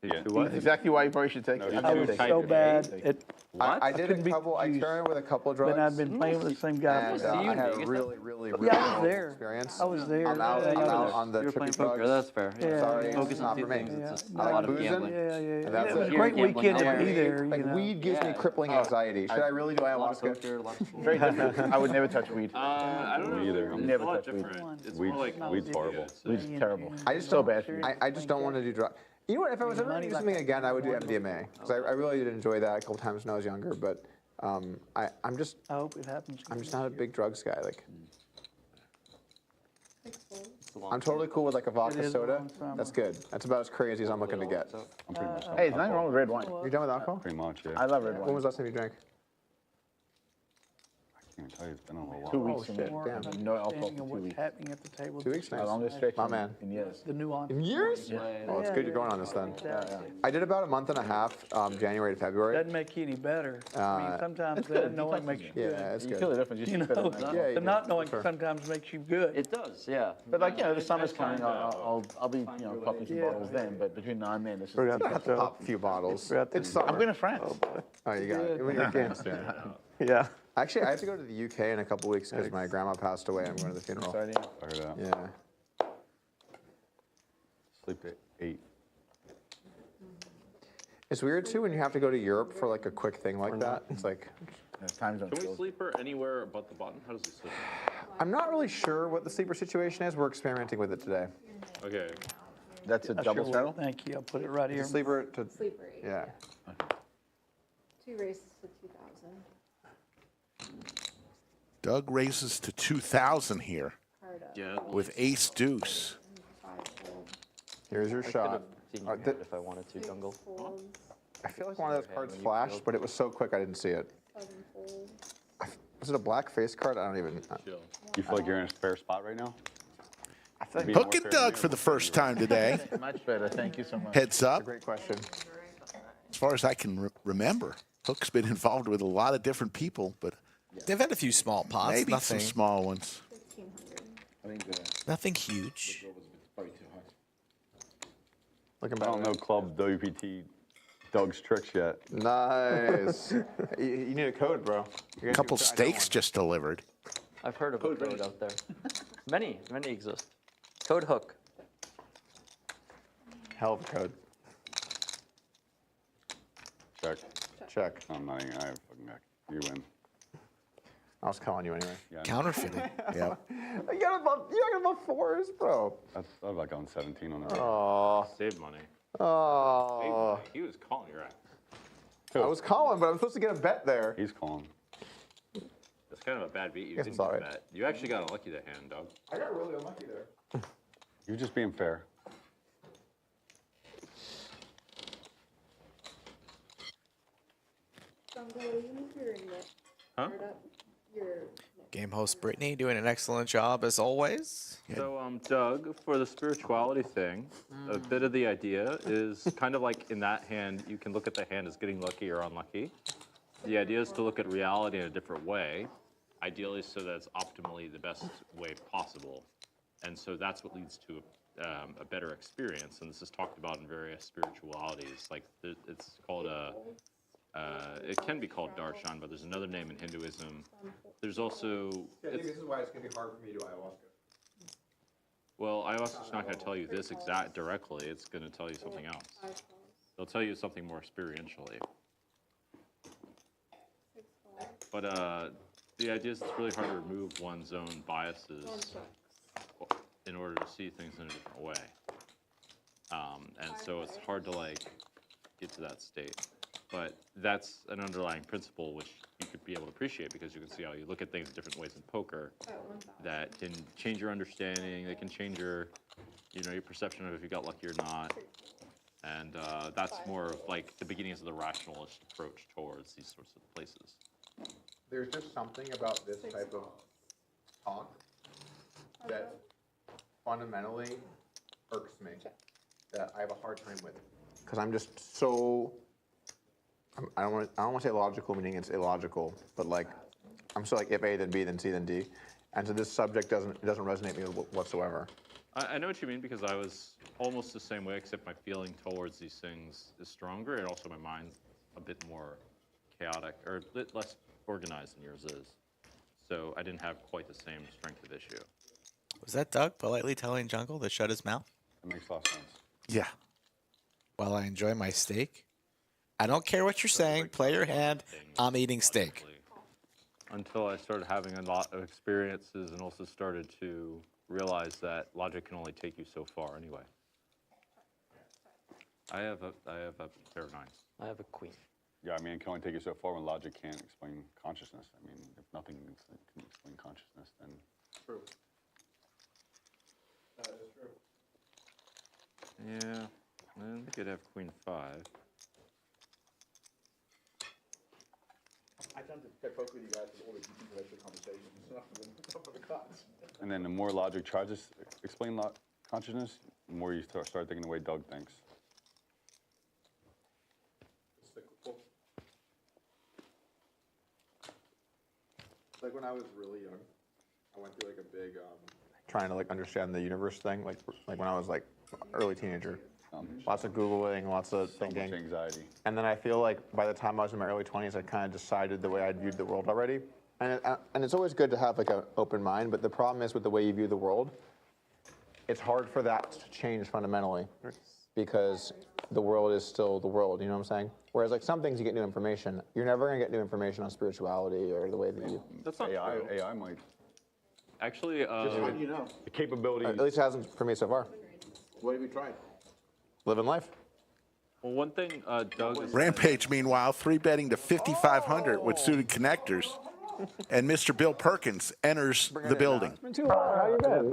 Speaker 7: Yeah.
Speaker 5: That's exactly why you probably should take it.
Speaker 2: I was so bad at.
Speaker 6: I did
Speaker 2: couldn't
Speaker 6: a
Speaker 2: be
Speaker 6: couple. I
Speaker 2: confused.
Speaker 6: experimented with a couple drugs.
Speaker 2: But I've been playing with the same guy.
Speaker 6: and
Speaker 2: for
Speaker 6: I had a
Speaker 1: Vegas,
Speaker 6: really, really, really
Speaker 2: Yeah, I was
Speaker 6: horrible
Speaker 2: there.
Speaker 6: experience.
Speaker 2: I was there.
Speaker 6: I'm out,
Speaker 2: Yeah,
Speaker 6: I'm
Speaker 2: yeah.
Speaker 6: out on the
Speaker 1: You were playing
Speaker 6: trippy
Speaker 1: poker.
Speaker 6: drugs.
Speaker 1: That's fair.
Speaker 2: Yeah,
Speaker 6: Sorry,
Speaker 2: yeah,
Speaker 1: Focus
Speaker 6: it's
Speaker 1: on
Speaker 6: not
Speaker 1: two
Speaker 6: for me.
Speaker 1: things. It's
Speaker 2: Yeah.
Speaker 1: a lot of
Speaker 6: boozing.
Speaker 1: gambling.
Speaker 2: Yeah, yeah.
Speaker 6: And
Speaker 2: And
Speaker 6: that's
Speaker 2: it was a
Speaker 6: it.
Speaker 2: great
Speaker 1: You're gambling
Speaker 2: weekend to
Speaker 1: now.
Speaker 2: be there.
Speaker 6: Like
Speaker 2: you know.
Speaker 6: weed gives me
Speaker 1: Yeah.
Speaker 6: crippling anxiety. Should I really do
Speaker 1: A lot of
Speaker 6: ayahuasca?
Speaker 1: poker, a lot of
Speaker 5: Very different. I would never touch weed.
Speaker 10: I don't know.
Speaker 7: Me either.
Speaker 10: It's
Speaker 5: Never
Speaker 10: a lot
Speaker 5: touched weed.
Speaker 10: different. It's
Speaker 7: Weed's-
Speaker 10: more like
Speaker 7: weed's horrible.
Speaker 5: Weed's terrible.
Speaker 6: I just
Speaker 5: So
Speaker 6: don't,
Speaker 5: bad for you.
Speaker 6: I just don't want to do drugs. You know what? If I was ever going to do something again, I would do MDMA because I really did enjoy that a couple times when I was younger. But I'm just
Speaker 2: I hope it happens.
Speaker 6: I'm just not a big drugs guy. Like
Speaker 1: It's a long
Speaker 6: I'm totally cool with like a
Speaker 2: It
Speaker 6: vodka
Speaker 2: is a
Speaker 6: soda.
Speaker 2: long summer.
Speaker 6: That's good. That's about as crazy as I'm looking to get.
Speaker 7: I'm pretty much done
Speaker 5: Hey,
Speaker 7: with
Speaker 5: there's nothing wrong with red wine.
Speaker 6: You done with alcohol?
Speaker 7: Pretty much, yeah.
Speaker 5: I love red
Speaker 6: When
Speaker 5: wine.
Speaker 6: was the last time you drank?
Speaker 7: I can't tell you, it's been a little while.
Speaker 5: 2 weeks
Speaker 6: Oh,
Speaker 5: for
Speaker 6: shit,
Speaker 5: me.
Speaker 6: damn.
Speaker 5: No alcohol
Speaker 2: Understanding
Speaker 5: for
Speaker 2: of
Speaker 5: 2
Speaker 2: what's
Speaker 5: weeks.
Speaker 2: happening at the table.
Speaker 6: 2 weeks,
Speaker 5: My
Speaker 6: nice.
Speaker 5: longest stretch
Speaker 6: My
Speaker 5: in-
Speaker 6: man.
Speaker 5: in years.
Speaker 2: The nuance.
Speaker 6: In years? Oh, it's good you're going on this then. I did about a month and a half, January to February.
Speaker 2: Doesn't make you any better. I mean, sometimes
Speaker 5: It's
Speaker 2: that
Speaker 5: good.
Speaker 2: knowing makes you
Speaker 6: Yeah,
Speaker 2: good.
Speaker 6: it's
Speaker 5: You
Speaker 6: good.
Speaker 5: feel the difference.
Speaker 2: You
Speaker 5: You feel
Speaker 2: know,
Speaker 5: the
Speaker 6: Yeah, you
Speaker 2: the
Speaker 6: do,
Speaker 2: not knowing
Speaker 6: for sure.
Speaker 2: sometimes makes you good.
Speaker 1: It does, yeah.
Speaker 5: But like, you know, the summer's coming. I'll be, popping some bottles then. But between now and then, it's
Speaker 8: Forgot
Speaker 5: just.
Speaker 8: to
Speaker 6: Have to
Speaker 8: show.
Speaker 6: pop a few bottles.
Speaker 8: Forgot to-
Speaker 6: It's summer.
Speaker 5: I'm going to France.
Speaker 6: Oh, you got it. When you're gangster.
Speaker 8: Yeah.
Speaker 6: Actually, I have to go to the UK in a couple weeks because my grandma passed away. I'm going to the funeral.
Speaker 5: Sorry,
Speaker 7: I heard that.
Speaker 6: Yeah.
Speaker 7: Sleep at 8.
Speaker 6: It's weird too when you have to go to Europe for like a quick thing like that. It's like
Speaker 5: time zone.
Speaker 10: Can we sleep her anywhere but the button? How does it sleep?
Speaker 6: I'm not really sure what the sleeper situation is. We're experimenting with it today.
Speaker 10: Okay.
Speaker 5: That's a
Speaker 2: I
Speaker 5: double
Speaker 2: sure will.
Speaker 5: straddle?
Speaker 2: Thank you. I'll put it right here.
Speaker 6: The sleeper to
Speaker 13: Sleeper.
Speaker 6: yeah.
Speaker 13: 2 races to 2,000.
Speaker 3: Doug raises to 2,000 here
Speaker 13: Card up.
Speaker 10: Yeah.
Speaker 3: with ace deuce.
Speaker 13: 5 fold.
Speaker 6: Here's your
Speaker 1: I could
Speaker 6: shot.
Speaker 1: have seen your hand if I wanted to,
Speaker 13: 6
Speaker 1: Jungle.
Speaker 13: folds.
Speaker 6: I feel like one of those cards flashed, but it was so quick I didn't see it.
Speaker 13: 7 folds.
Speaker 6: Was it a black face card? I don't even.
Speaker 10: Chill.
Speaker 7: You feel like you're in a fair spot right now?
Speaker 5: I feel like
Speaker 7: Being more
Speaker 3: Hooking
Speaker 7: fair
Speaker 3: Doug
Speaker 7: than
Speaker 3: for
Speaker 7: me,
Speaker 3: the first time today.
Speaker 5: much better. Thank you so much.
Speaker 3: Heads up.
Speaker 6: Great question.
Speaker 3: As far as I can remember, Hook's been involved with a lot of different people, but
Speaker 11: They've had a few small pots.
Speaker 3: maybe
Speaker 11: nothing,
Speaker 3: some small ones.
Speaker 13: 1,500.
Speaker 11: nothing huge.
Speaker 6: Looking
Speaker 7: I
Speaker 6: back.
Speaker 7: don't know Club WPT Doug's tricks yet.
Speaker 6: Nice. you need a code, bro.
Speaker 3: A couple steaks just delivered.
Speaker 1: I've heard of a code out there. Many exist. Code Hook.
Speaker 6: Hell of a code.
Speaker 7: Check.
Speaker 6: Check.
Speaker 7: I'm not even. I have fucking back. You win.
Speaker 6: I was calling you anyway.
Speaker 7: Yeah.
Speaker 11: Counterfeiting.
Speaker 3: Yeah.
Speaker 6: You got about 4s, bro.
Speaker 7: That's I've like on 17 on the road.
Speaker 6: Oh.
Speaker 10: Save money.
Speaker 6: Oh.
Speaker 10: He was calling your ass.
Speaker 6: I was calling, but I'm supposed to get a bet there.
Speaker 7: He's calling.
Speaker 10: That's kind of a bad beat. You
Speaker 6: Guess
Speaker 10: didn't
Speaker 6: it's all
Speaker 10: do
Speaker 6: right.
Speaker 10: that. You actually got unlucky that hand, dog.
Speaker 6: I got really unlucky there.
Speaker 7: You're just being fair.
Speaker 13: Jungle, you make your net.
Speaker 10: Huh?
Speaker 13: Card up. Your net.
Speaker 11: Game host Brittany doing an excellent job as always.
Speaker 10: So, Doug, for the spirituality thing, a bit of the idea is kind of like in that hand, you can look at the hand as getting lucky or unlucky. The idea is to look at reality in a different way, ideally so that it's optimally the best way possible. And so that's what leads to a better experience. And this is talked about in various spiritualities. Like it's called it can be called darshan, but there's another name in Hinduism. There's also,
Speaker 6: I think this is why it's going to be hard for me to do ayahuasca.
Speaker 10: well, ayahuasca's not going to tell you this exact directly. It's going to tell you something else.
Speaker 13: 5 folds.
Speaker 10: They'll tell you something more experientially.
Speaker 13: 6 folds.
Speaker 10: But the idea is it's really hard to remove one's own biases
Speaker 13: 1 checks.
Speaker 10: in order to see things in a different way. And so it's hard to like get to that state. But that's an underlying principle which you could be able to appreciate because you can see how you look at things in different ways in poker
Speaker 13: At 1,000.
Speaker 10: that can change your understanding. They can change your, your perception of if you got lucky or not. And that's more of like the beginnings of the rationalist approach towards these sorts of places.
Speaker 6: There's just something about this type of talk that fundamentally irks me, that I have a hard time with. Because I'm just so, I don't want to say logical, meaning it's illogical, but like, I'm so like if A then B then C then D. And so this subject doesn't resonate with me whatsoever.
Speaker 10: I know what you mean because I was almost the same way, except my feeling towards these things is stronger, and also my mind's a bit more chaotic, or a bit less organized than yours is. So I didn't have quite the same strength of issue.
Speaker 11: Was that Doug politely telling Jungle to shut his mouth?
Speaker 7: That makes a lot of sense.
Speaker 3: Yeah.
Speaker 11: While I enjoy my steak? I don't care what you're saying. Play your hand. I'm eating steak.
Speaker 10: Until I started having a lot of experiences and also started to realize that logic can only take you so far anyway. I have a pair of nines.
Speaker 1: I have a queen.
Speaker 7: Yeah, I mean, it can only take you so far when logic can't explain consciousness. I mean, if nothing can explain consciousness, then...
Speaker 12: True. That is true.
Speaker 10: Yeah, I think I'd have queen 5.
Speaker 5: I tend to play poker with you guys with all the deep intellectual conversations. Not for the cards.
Speaker 7: And then the more logic tries to explain consciousness, the more you start thinking the way Doug thinks.
Speaker 6: Like when I was really young, I went through like a big trying to like understand the universe thing. Like when I was like early teenager, lots of Googling, lots of thinking,
Speaker 7: much anxiety.
Speaker 6: And then I feel like by the time I was in my early 20s, I kind of decided the way I viewed the world already. And it's always good to have like an open mind, but the problem is with the way you view the world, it's hard for that to change fundamentally because the world is still the world, you know what I'm saying? Whereas like some things you get new information, you're never gonna get new information on spirituality or the way that you...
Speaker 10: That's not
Speaker 7: AI,
Speaker 10: true.
Speaker 7: AI might.
Speaker 10: Actually,
Speaker 5: How do you know?
Speaker 7: The capability.
Speaker 6: At least it hasn't for me so far.
Speaker 5: What have you tried?
Speaker 6: Living life.
Speaker 10: well, one thing Doug is...
Speaker 3: Rampage, meanwhile, 3-betting to 5,500 with suited connectors. And Mr. Bill Perkins enters the building.
Speaker 6: How you been?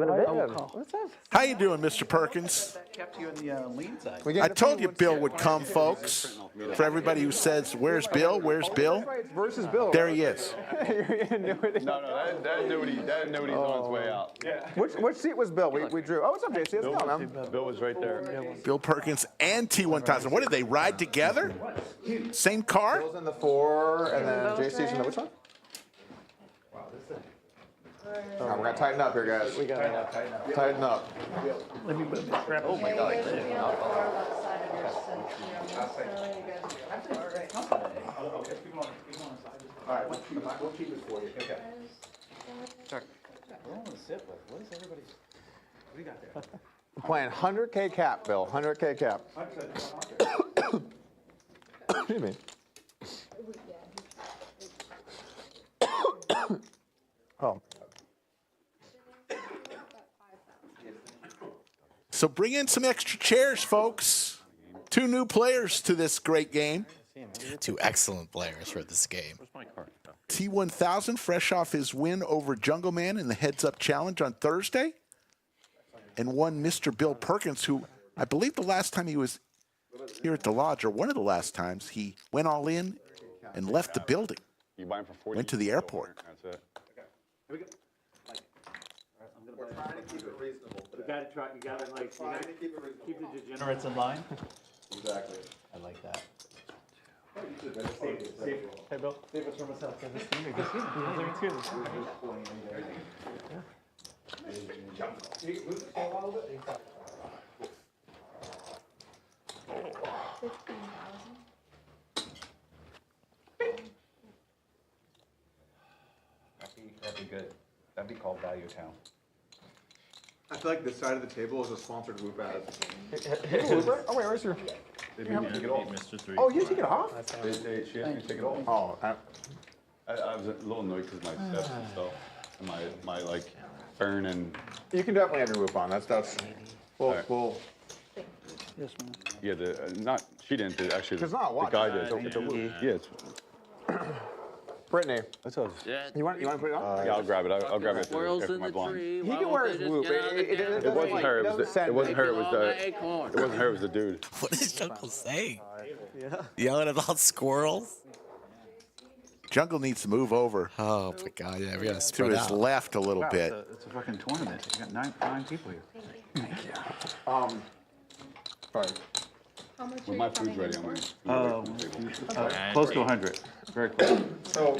Speaker 3: How you doing, Mr. Perkins?
Speaker 5: Kept you in the lean side.
Speaker 3: I told you Bill would come, folks. For everybody who says, where's Bill? Where's Bill?
Speaker 6: Versus Bill.
Speaker 3: There he is.
Speaker 7: No, that nobody's on his way out.
Speaker 6: Which seat was Bill? We drew. Oh, what's up, JC? How's it going, man?
Speaker 7: Bill was right there.
Speaker 3: Bill Perkins and T1000. What did they ride together? Same car?
Speaker 6: Bill's in the 4, and then JC's in the which one? Oh, we're gonna tighten up here, guys. We gotta tighten up.
Speaker 2: Let me move this crap.
Speaker 13: Oh my God.
Speaker 5: All right, we'll keep it for you. Okay.
Speaker 11: What is everybody? What do you got there?
Speaker 6: I'm playing 100K cap, Bill. 100K cap. Excuse me. Oh.
Speaker 3: So bring in some extra chairs, folks. 2 new players to this great game.
Speaker 11: 2 excellent players for this game.
Speaker 10: Where's my card?
Speaker 3: T1000, fresh off his win over Jungleman in the heads-up challenge on Thursday. And one Mr. Bill Perkins, who I believe the last time he was here at the lodge, or one of the last times, he went all in and left the building.
Speaker 7: You buy him for 40.
Speaker 3: Went to the airport.
Speaker 7: That's it.
Speaker 5: We're trying to keep it reasonable.
Speaker 12: You gotta try. You gotta like. You gotta keep the degenerates in line.
Speaker 5: Exactly.
Speaker 12: I like that.
Speaker 8: Hey, Bill.
Speaker 12: Save us from ourselves. This team, this team.
Speaker 5: That'd be good. That'd be called Value Town.
Speaker 6: I feel like this side of the table is a sponsored Whoop ad.
Speaker 5: Oh, wait, where's your...
Speaker 10: Mr. 3.
Speaker 6: Oh, you take it off?
Speaker 7: She asked me to take it off.
Speaker 6: Oh,
Speaker 7: I was a little annoyed because my steps and stuff, and my like burn and
Speaker 6: you can definitely have your Whoop on. That's. Well,
Speaker 2: Yes, ma'am.
Speaker 7: yeah. Not she didn't do it, actually.
Speaker 6: It's not a
Speaker 7: the
Speaker 6: watch.
Speaker 7: guy did.
Speaker 6: It's a Whoop.
Speaker 7: Yeah, it's.
Speaker 6: Brittany,
Speaker 7: That's what I was,
Speaker 6: you want to put it on?
Speaker 7: yeah, I'll grab it. I'll grab it after my blind.
Speaker 6: He can wear his Whoop.
Speaker 7: It wasn't her. It wasn't her. It was the. It wasn't her. It was the dude.
Speaker 11: What is Jungle saying? Yelling about squirrels?
Speaker 3: Jungle needs to move over
Speaker 11: Oh my God! Yeah, we gotta
Speaker 3: to
Speaker 11: spread
Speaker 3: his
Speaker 11: out.
Speaker 3: left a little bit.
Speaker 5: It's a fucking tournament. You got nine people here.
Speaker 6: Sorry.
Speaker 13: How much
Speaker 7: When
Speaker 13: are
Speaker 7: my
Speaker 13: you
Speaker 7: food's
Speaker 13: coming
Speaker 7: ready,
Speaker 13: in
Speaker 7: I'm
Speaker 13: for?
Speaker 7: gonna.
Speaker 5: Close to 100. Very close.
Speaker 6: So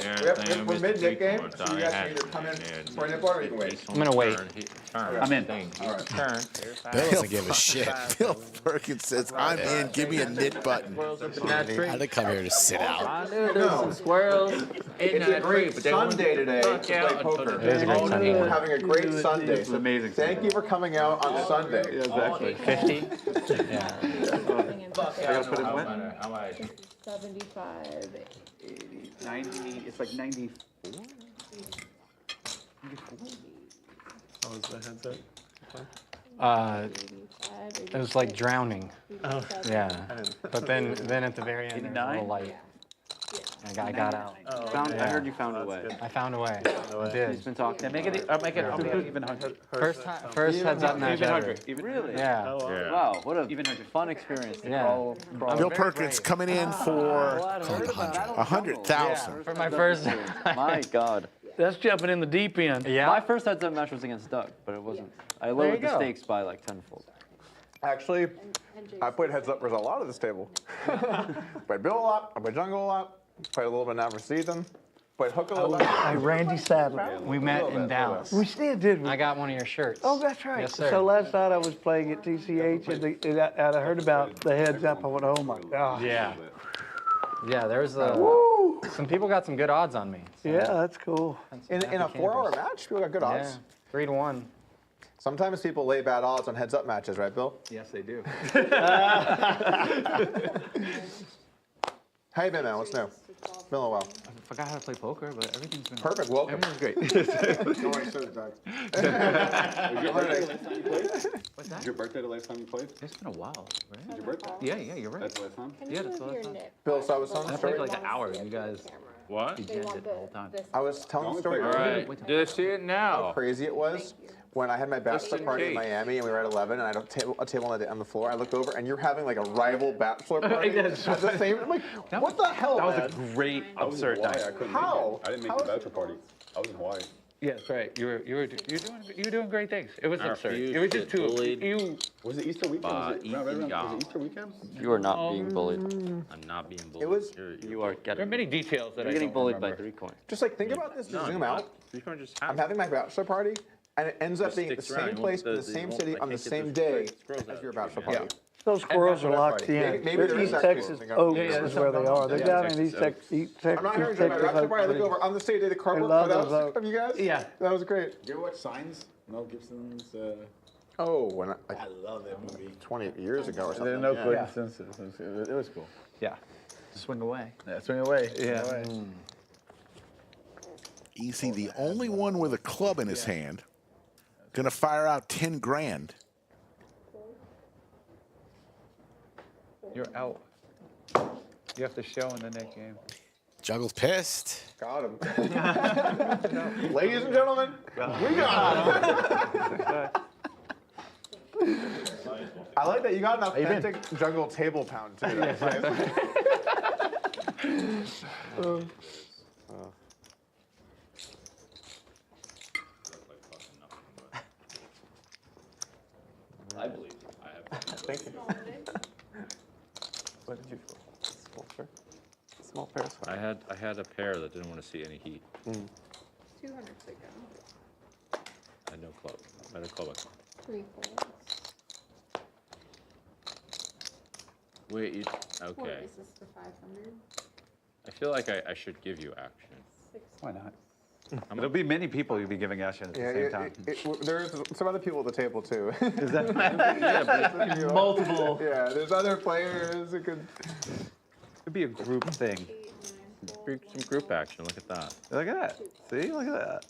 Speaker 6: we're mid-Nick game, so you guys can either come in for an import or you can wait.
Speaker 10: I'm gonna wait. Turn.
Speaker 12: I'm in.
Speaker 10: All right. Turn.
Speaker 11: Bill doesn't give a shit.
Speaker 3: Bill Perkins says, I'm in. Give me a knit button.
Speaker 11: I didn't come here to sit out.
Speaker 10: I knew there's some squirrels in
Speaker 6: It's
Speaker 10: that
Speaker 6: a great
Speaker 10: tree, but they
Speaker 6: Sunday today to
Speaker 10: fuck
Speaker 6: play
Speaker 10: out
Speaker 6: poker.
Speaker 10: until
Speaker 8: It is a great Sunday.
Speaker 6: We're having a great Sunday.
Speaker 12: It's an amazing
Speaker 6: Thank you for coming out on Sunday.
Speaker 12: Exactly.
Speaker 8: 50? Yeah.
Speaker 10: Fuck
Speaker 8: I gotta
Speaker 10: out.
Speaker 8: put it
Speaker 10: How
Speaker 8: when?
Speaker 10: much? How much?
Speaker 13: 75.
Speaker 12: 80, 90, it's like 94?
Speaker 8: How was the headset?
Speaker 14: It was like drowning.
Speaker 8: Oh.
Speaker 14: Yeah. But then at the very end, there was a
Speaker 12: 89?
Speaker 14: little light. I got out.
Speaker 12: I heard you found a way.
Speaker 14: I found a way. I
Speaker 12: He's
Speaker 14: did.
Speaker 12: been talking. Yeah, make it even 100.
Speaker 14: First heads up match
Speaker 12: Even
Speaker 14: ever.
Speaker 12: 100. Even
Speaker 10: Really?
Speaker 14: Yeah.
Speaker 8: Oh, wow.
Speaker 12: Wow, what a even 100. Fun experience.
Speaker 14: Yeah.
Speaker 3: Bill Perkins coming in for
Speaker 11: Called 100.
Speaker 3: 100,000.
Speaker 14: For my first.
Speaker 12: My God.
Speaker 2: That's jumping in the deep end.
Speaker 14: Yeah.
Speaker 12: My first heads-up match was against Doug, but it wasn't. I lowered the
Speaker 14: go.
Speaker 12: stakes by like tenfold.
Speaker 6: Actually, I played heads up versus a lot of this table. Played Bill a lot. I played Jungle a lot. Played a little bit now for season. Played Hook a little bit.
Speaker 2: Randy Sadler.
Speaker 14: We met in Dallas.
Speaker 2: We still did.
Speaker 14: I got one of your shirts.
Speaker 2: Oh, that's right.
Speaker 14: Yes, sir.
Speaker 2: So last night I was playing at TCH and I heard about the heads up. I went, oh my God.
Speaker 14: Yeah. Yeah, there's some people got some good odds on me. So
Speaker 2: Yeah, that's cool.
Speaker 6: In a 4-hour match, people got good odds.
Speaker 14: Yeah. 3-1.
Speaker 6: Sometimes people lay bad odds on heads up matches, right, Bill?
Speaker 12: Yes, they do.
Speaker 6: How you been, man? What's new? Been a while.
Speaker 12: I forgot how to play poker, but everything's been
Speaker 6: Perfect. Welcome.
Speaker 12: Everything's great.
Speaker 6: Don't worry, so did Doug.
Speaker 7: Was your birthday the last time you played?
Speaker 12: It's been a while, right?
Speaker 7: Was your birthday?
Speaker 12: Yeah, you're right.
Speaker 7: That's the last time?
Speaker 12: Yeah, that's the last time.
Speaker 6: Bill, so I was telling
Speaker 12: I
Speaker 6: the
Speaker 12: played
Speaker 6: story.
Speaker 12: for like an hour, and you guys
Speaker 10: What?
Speaker 12: degenerated the whole time.
Speaker 6: I was telling the story.
Speaker 10: All right. Do they see it
Speaker 6: How
Speaker 10: now?
Speaker 6: crazy it was when I had my bachelor
Speaker 10: in
Speaker 6: party in
Speaker 10: case.
Speaker 6: Miami and we were at 11 and I had a table on the floor. I looked over and you're having like a rival bachelor party at the same. I'm like, what the hell,
Speaker 12: That was
Speaker 6: man?
Speaker 12: a great
Speaker 7: I was in
Speaker 12: absurd
Speaker 7: Hawaii.
Speaker 12: night.
Speaker 7: I couldn't
Speaker 6: How?
Speaker 7: make it. I didn't make
Speaker 6: How
Speaker 7: the
Speaker 6: is-
Speaker 7: bachelor party. I was in Hawaii.
Speaker 12: Yeah, that's right. You were doing great things. It was
Speaker 10: I
Speaker 12: absurd.
Speaker 10: refuse
Speaker 12: It was
Speaker 10: to
Speaker 12: just
Speaker 10: get
Speaker 12: too.
Speaker 10: bullied.
Speaker 12: You.
Speaker 7: Was it Easter weekend? Was it,
Speaker 10: Easy
Speaker 7: right around,
Speaker 10: go.
Speaker 7: was it Easter weekend?
Speaker 9: You are not being bullied.
Speaker 10: I'm not being bullied.
Speaker 6: It was-
Speaker 9: You are
Speaker 12: There are
Speaker 9: getting.
Speaker 12: many details that
Speaker 9: You're
Speaker 12: I
Speaker 9: getting
Speaker 12: don't
Speaker 9: bullied
Speaker 12: remember.
Speaker 9: by 3 coins.
Speaker 6: Just like think about this. Just
Speaker 10: No,
Speaker 6: zoom
Speaker 10: I'm
Speaker 6: out.
Speaker 10: not. These ones just
Speaker 6: I'm
Speaker 10: happen.
Speaker 6: having my bachelor party and it ends up
Speaker 10: Just
Speaker 6: being at the
Speaker 10: sticks around.
Speaker 6: same
Speaker 10: You
Speaker 6: place,
Speaker 10: won't-
Speaker 6: in the
Speaker 10: you
Speaker 6: same
Speaker 10: won't,
Speaker 6: city
Speaker 10: like,
Speaker 6: on the
Speaker 10: can't get
Speaker 6: same
Speaker 10: those
Speaker 6: day
Speaker 10: squirrels
Speaker 6: as
Speaker 10: out.
Speaker 6: your bachelor
Speaker 10: Yeah.
Speaker 6: party.
Speaker 2: Those squirrels are
Speaker 6: bachelor
Speaker 2: locked
Speaker 6: party.
Speaker 2: in.
Speaker 6: Maybe there is
Speaker 2: East
Speaker 6: actually
Speaker 2: Texas
Speaker 6: something
Speaker 2: Oaks
Speaker 6: up. Yeah,
Speaker 2: is where they are. They're down in East Texas.
Speaker 6: I'm not hearing about my bachelor party. I look over on the same day the carpet
Speaker 2: love
Speaker 6: put
Speaker 2: those
Speaker 6: out
Speaker 2: oaks.
Speaker 6: of you guys.
Speaker 12: Yeah.
Speaker 6: That was great.
Speaker 7: You ever watch Signs? Mel Gibson's.
Speaker 6: Oh, when
Speaker 7: I love that movie.
Speaker 6: 20 years ago or
Speaker 5: There are
Speaker 6: something.
Speaker 5: no
Speaker 6: Yeah.
Speaker 5: coincidences. It was cool.
Speaker 12: Yeah. Swing away.
Speaker 5: Yeah, swing away.
Speaker 12: Yeah.
Speaker 5: Swing away.
Speaker 3: Easy, the only one with a club in his hand, gonna fire out 10 grand.
Speaker 12: You're out. You have to show in the next game.
Speaker 11: Juggle's pissed.
Speaker 6: Got him. Ladies and gentlemen, we got him. I like that you got an authentic jungle table pound too. That's nice.
Speaker 10: I believe you. I have.
Speaker 6: Thank you.
Speaker 8: What did you feel? Small pair? Small pair is fine.
Speaker 10: I had a pair that didn't want to see any heat.
Speaker 13: 200 to go.
Speaker 10: I had no club. I had a club.
Speaker 13: 3 folds.
Speaker 10: Wait, you,
Speaker 13: 4
Speaker 10: okay.
Speaker 13: aces to 500.
Speaker 10: I feel like I should give you action.
Speaker 13: 6
Speaker 8: Why not? There'll be many people you'll be giving action at the
Speaker 6: Yeah,
Speaker 8: same time.
Speaker 6: there's some other people at the table too.
Speaker 8: Is that
Speaker 6: multiple? Yeah, there's other players. It could
Speaker 8: be a group thing.
Speaker 13: 8, 9, 4,
Speaker 10: Some group action. Look at that.
Speaker 8: Look at that. See? Look at that.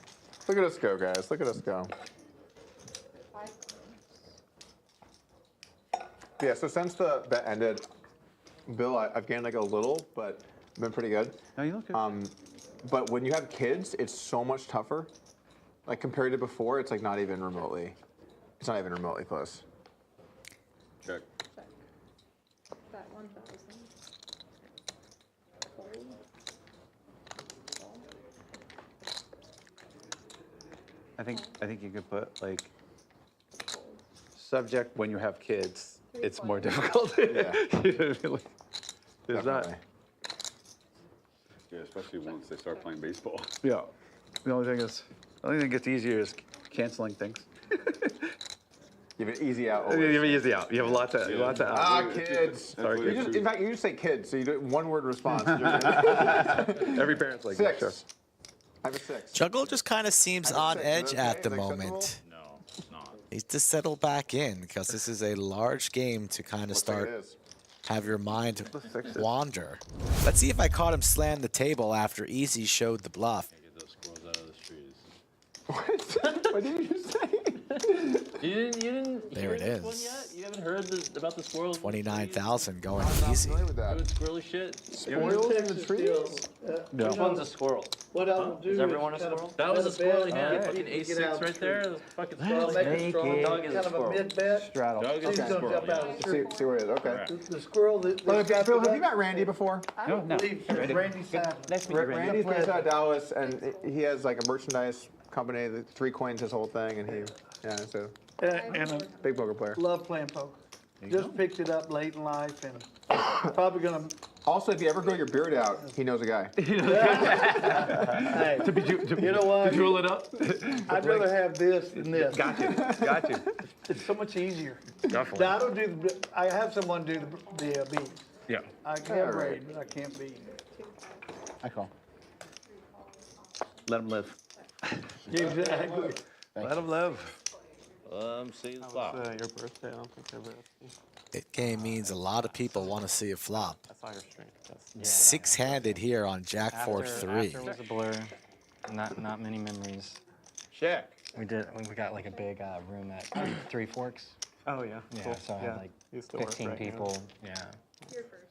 Speaker 6: Look at us go, guys. Look at us go.
Speaker 13: 5 cards.
Speaker 6: Yeah. So since the bet ended, Bill, I've gained like a little, but I've been pretty good.
Speaker 8: No, you look good.
Speaker 6: But when you have kids, it's so much tougher. Like compared to before, it's like not even remotely. It's not even remotely close.
Speaker 7: Check.
Speaker 13: Check. Bet 1,000. Fold. Fold.
Speaker 8: I think you could put like subject when you have kids. It's more difficult.
Speaker 6: Yeah.
Speaker 8: You know what I mean? Like, there's
Speaker 6: Definitely.
Speaker 8: not.
Speaker 7: Yeah, especially once they start playing baseball.
Speaker 8: Yeah. The only thing gets easier is canceling things.
Speaker 6: You have an easy out.
Speaker 5: You have an easy out. You have lots of out.
Speaker 6: Ah, kids.
Speaker 5: Sorry,
Speaker 6: You just, in fact, you just say kids, so you do one word response.
Speaker 5: Every parent's like,
Speaker 6: 6.
Speaker 5: sure.
Speaker 6: I have a 6.
Speaker 11: Jungle just kind of seems on
Speaker 6: six. Is
Speaker 11: edge
Speaker 6: that
Speaker 11: at
Speaker 6: okay?
Speaker 11: the
Speaker 6: Is that acceptable?
Speaker 11: moment.
Speaker 10: No, it's not.
Speaker 11: Needs to settle back in because this is a large game to kind of
Speaker 6: Looks like it
Speaker 11: start
Speaker 6: is.
Speaker 11: have your mind wander. Let's see if I caught him slam the table after Easy showed the bluff.
Speaker 10: Get those squirrels out of the trees.
Speaker 6: What did you say?
Speaker 10: You didn't
Speaker 11: There
Speaker 10: hear
Speaker 11: it
Speaker 10: this one
Speaker 11: is.
Speaker 10: yet? You haven't heard about the squirrels?
Speaker 11: 29,000 going easy.
Speaker 10: Doing squirrely shit?
Speaker 6: Squirrels in the trees?
Speaker 10: Which one's a squirrel?
Speaker 2: What I will do
Speaker 10: Is everyone a
Speaker 2: kind of
Speaker 10: squirrel? That was a squirrely hand.
Speaker 2: Alright.
Speaker 10: Fucking
Speaker 2: Get
Speaker 10: A6
Speaker 2: out
Speaker 10: right there. That's fucking
Speaker 2: I'll
Speaker 10: squirrel.
Speaker 2: make it strong,
Speaker 10: Doug is
Speaker 2: kind
Speaker 10: a
Speaker 2: of a
Speaker 10: squirrel.
Speaker 2: mid-bet.
Speaker 6: Straddle.
Speaker 10: Doug is
Speaker 2: He's
Speaker 10: a
Speaker 2: gonna
Speaker 10: squirrel.
Speaker 2: jump out of the tree.
Speaker 6: See where it is. Okay.
Speaker 2: The squirrel that.
Speaker 6: Bill, have you met Randy before?
Speaker 2: I don't believe so. Randy Simon.
Speaker 6: Randy's based out of Dallas, and he has like a merchandise company, the 3 coins, his whole thing, and so
Speaker 2: And a
Speaker 6: big poker player.
Speaker 2: love playing poker. Just picked it up late in life and probably gonna.
Speaker 6: Also, if you ever grow your beard out, he knows a guy.
Speaker 2: Hey, you know what?
Speaker 5: To jewel it up?
Speaker 2: I'd rather have this than this.
Speaker 5: Got you.
Speaker 2: It's so much easier.
Speaker 5: Definitely.
Speaker 2: Now, I don't do I have someone do the beads.
Speaker 5: Yeah.
Speaker 2: I can braid, but I can't bead.
Speaker 5: I call. Let him live.
Speaker 2: Exactly.
Speaker 5: Let him live.
Speaker 10: See the
Speaker 8: That
Speaker 10: flop.
Speaker 8: was your birthday. I don't think I ever asked you.
Speaker 11: It game means a lot of people want to see a flop.
Speaker 8: I saw your stream. Yes.
Speaker 11: Six-handed here on Jack 4-3.
Speaker 14: After was a blur. Not many memories.
Speaker 6: Check.
Speaker 14: We got like a big room at Three Forks.
Speaker 8: Oh, yeah.
Speaker 14: Yeah,
Speaker 8: Cool.
Speaker 14: so I had like
Speaker 8: Used to work
Speaker 14: 15
Speaker 8: right now.
Speaker 14: people. Yeah.
Speaker 13: You're first,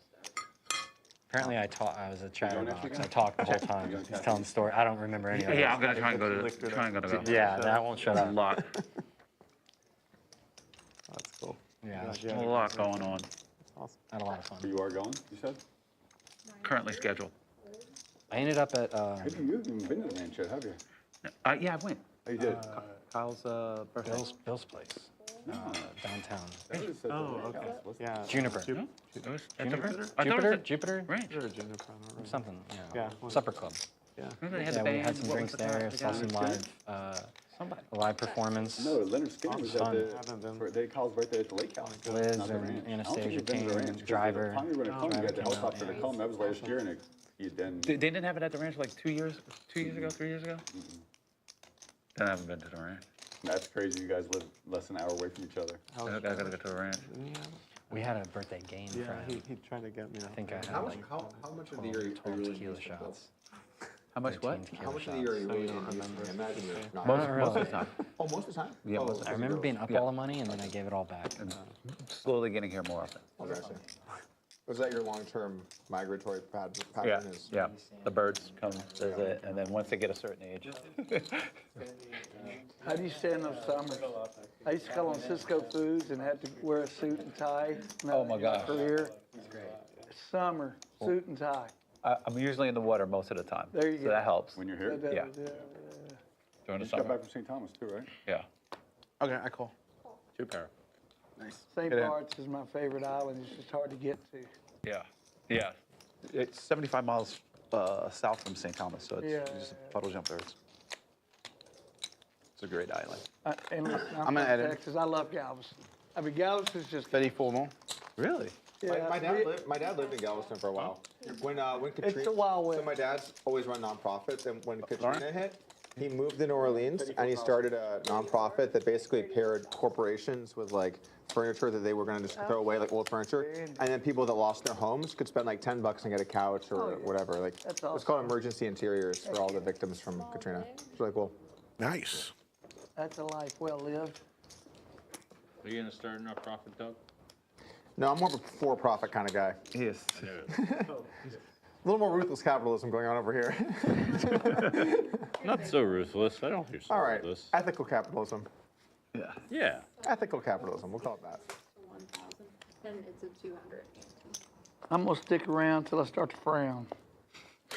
Speaker 14: Apparently I was a chatterbox. I talked the whole time. Just telling the story. I don't remember any of it.
Speaker 5: Yeah, I'm gonna try and go.
Speaker 14: Yeah, that won't shut up.
Speaker 5: A lot.
Speaker 8: That's cool.
Speaker 14: Yeah,
Speaker 5: A lot going on.
Speaker 8: Awesome.
Speaker 14: had a lot of fun.
Speaker 7: You are going, you said?
Speaker 5: Currently scheduled.
Speaker 14: I ended up at
Speaker 7: You haven't been to the ranch yet, have you?
Speaker 5: Yeah, I went.
Speaker 7: Oh, you did?
Speaker 8: Kyle's birthday.
Speaker 14: Bill's place, downtown.
Speaker 8: Oh, okay. Yeah.
Speaker 14: Juniper.
Speaker 8: Juniper?
Speaker 14: Jupiter?
Speaker 5: Ranch.
Speaker 8: Or Juniper, I don't remember.
Speaker 14: Something.
Speaker 8: Yeah.
Speaker 14: Supper club.
Speaker 8: Yeah.
Speaker 5: They had
Speaker 14: Yeah,
Speaker 5: the
Speaker 14: we had
Speaker 5: band.
Speaker 14: some
Speaker 5: What
Speaker 14: drinks
Speaker 5: was the
Speaker 14: there.
Speaker 5: guy?
Speaker 14: Saw some live performance.
Speaker 7: No, Leonard Skinner was at
Speaker 14: Fun.
Speaker 7: the Kyle's birthday at the lake house.
Speaker 14: Liz
Speaker 7: not the
Speaker 14: and
Speaker 7: ranch. I don't think
Speaker 14: Anastasia
Speaker 7: you've been to the
Speaker 14: came,
Speaker 7: ranch, 'cause
Speaker 14: driver.
Speaker 7: the time you were gonna come, you had the
Speaker 14: Driver
Speaker 7: helicopter
Speaker 14: came
Speaker 7: to come. That was last year, and you then.
Speaker 5: They didn't have it at the ranch like 2 years ago, 3 years ago? Then I haven't been to the ranch.
Speaker 7: That's crazy. You guys live less than an hour away from each other.
Speaker 5: I gotta go to the ranch.
Speaker 14: We had a birthday game
Speaker 8: Yeah,
Speaker 14: for him.
Speaker 8: he tried to get me.
Speaker 14: I think I had
Speaker 6: How much,
Speaker 14: like
Speaker 6: how much of the
Speaker 14: 12,
Speaker 6: year are you
Speaker 14: 12
Speaker 6: really
Speaker 14: tequila
Speaker 6: using both?
Speaker 14: shots.
Speaker 5: How much what?
Speaker 14: 13
Speaker 6: How
Speaker 14: tequila
Speaker 6: much of the year are you
Speaker 14: shots.
Speaker 6: really
Speaker 8: don't
Speaker 6: using?
Speaker 8: remember.
Speaker 6: I imagine you're not.
Speaker 14: Most of the
Speaker 5: time.
Speaker 6: Oh, most of the time?
Speaker 5: Yeah,
Speaker 6: Oh,
Speaker 5: most of
Speaker 14: I remember being up all the money and then I gave it all back.
Speaker 5: Slowly getting here more often.
Speaker 6: Okay, I see. Was that your long-term migratory pattern?
Speaker 5: Yeah,
Speaker 6: Is-
Speaker 5: yeah. The birds come, there's it, and then once they get a certain age.
Speaker 2: How do you stand those summers? I used to call on Cisco Foods and had to wear a suit and tie.
Speaker 5: Oh, my gosh.
Speaker 2: Career. Summer, suit and tie.
Speaker 5: I'm usually in the water most of the time.
Speaker 2: There you
Speaker 5: So
Speaker 2: go.
Speaker 5: that helps.
Speaker 7: When you're here?
Speaker 5: Yeah. During
Speaker 7: You
Speaker 5: the
Speaker 7: just got
Speaker 5: summer.
Speaker 7: back from St. Thomas too, right?
Speaker 5: Yeah.
Speaker 15: Okay, I call.
Speaker 5: 2 pair.
Speaker 2: St.
Speaker 5: Get in.
Speaker 2: Bart's is my favorite island. It's just hard to get to.
Speaker 5: Yeah. Yeah. It's 75 miles south from St. Thomas, so it's
Speaker 2: Yeah,
Speaker 5: just a puddle jump there. It's a great island.
Speaker 2: And listen, I'm
Speaker 15: I'm
Speaker 2: from
Speaker 15: gonna edit.
Speaker 2: Texas. I love Galveston. I mean, Galveston's just.
Speaker 15: 34 more.
Speaker 5: Really?
Speaker 2: Yeah,
Speaker 6: my dad lived in Galveston for a while. When Katrina,
Speaker 2: It's a Wild West.
Speaker 6: So my dad's always run nonprofits, and when Katrina hit, he moved to New Orleans and he started a nonprofit that basically paired corporations with like furniture that they were going to just throw away, like old furniture, and then people that lost their homes could spend like $10 and get a couch or whatever. Like
Speaker 2: That's
Speaker 6: it's called Emergency Interiors for all the victims from Katrina. It's really cool.
Speaker 3: Nice.
Speaker 2: That's a life well lived.
Speaker 10: Are you gonna start a nonprofit, Doug?
Speaker 6: No, I'm more of a for-profit kind of guy.
Speaker 5: He is.
Speaker 6: A little more ruthless capitalism going on over here.
Speaker 10: Not so ruthless. I don't think so.
Speaker 6: All right,
Speaker 10: Ruthless.
Speaker 6: ethical capitalism.
Speaker 5: Yeah.
Speaker 10: Yeah.
Speaker 6: Ethical capitalism, we'll call it that.
Speaker 13: 1,000, then it's a 200.
Speaker 2: I'm gonna stick around till I start to frown.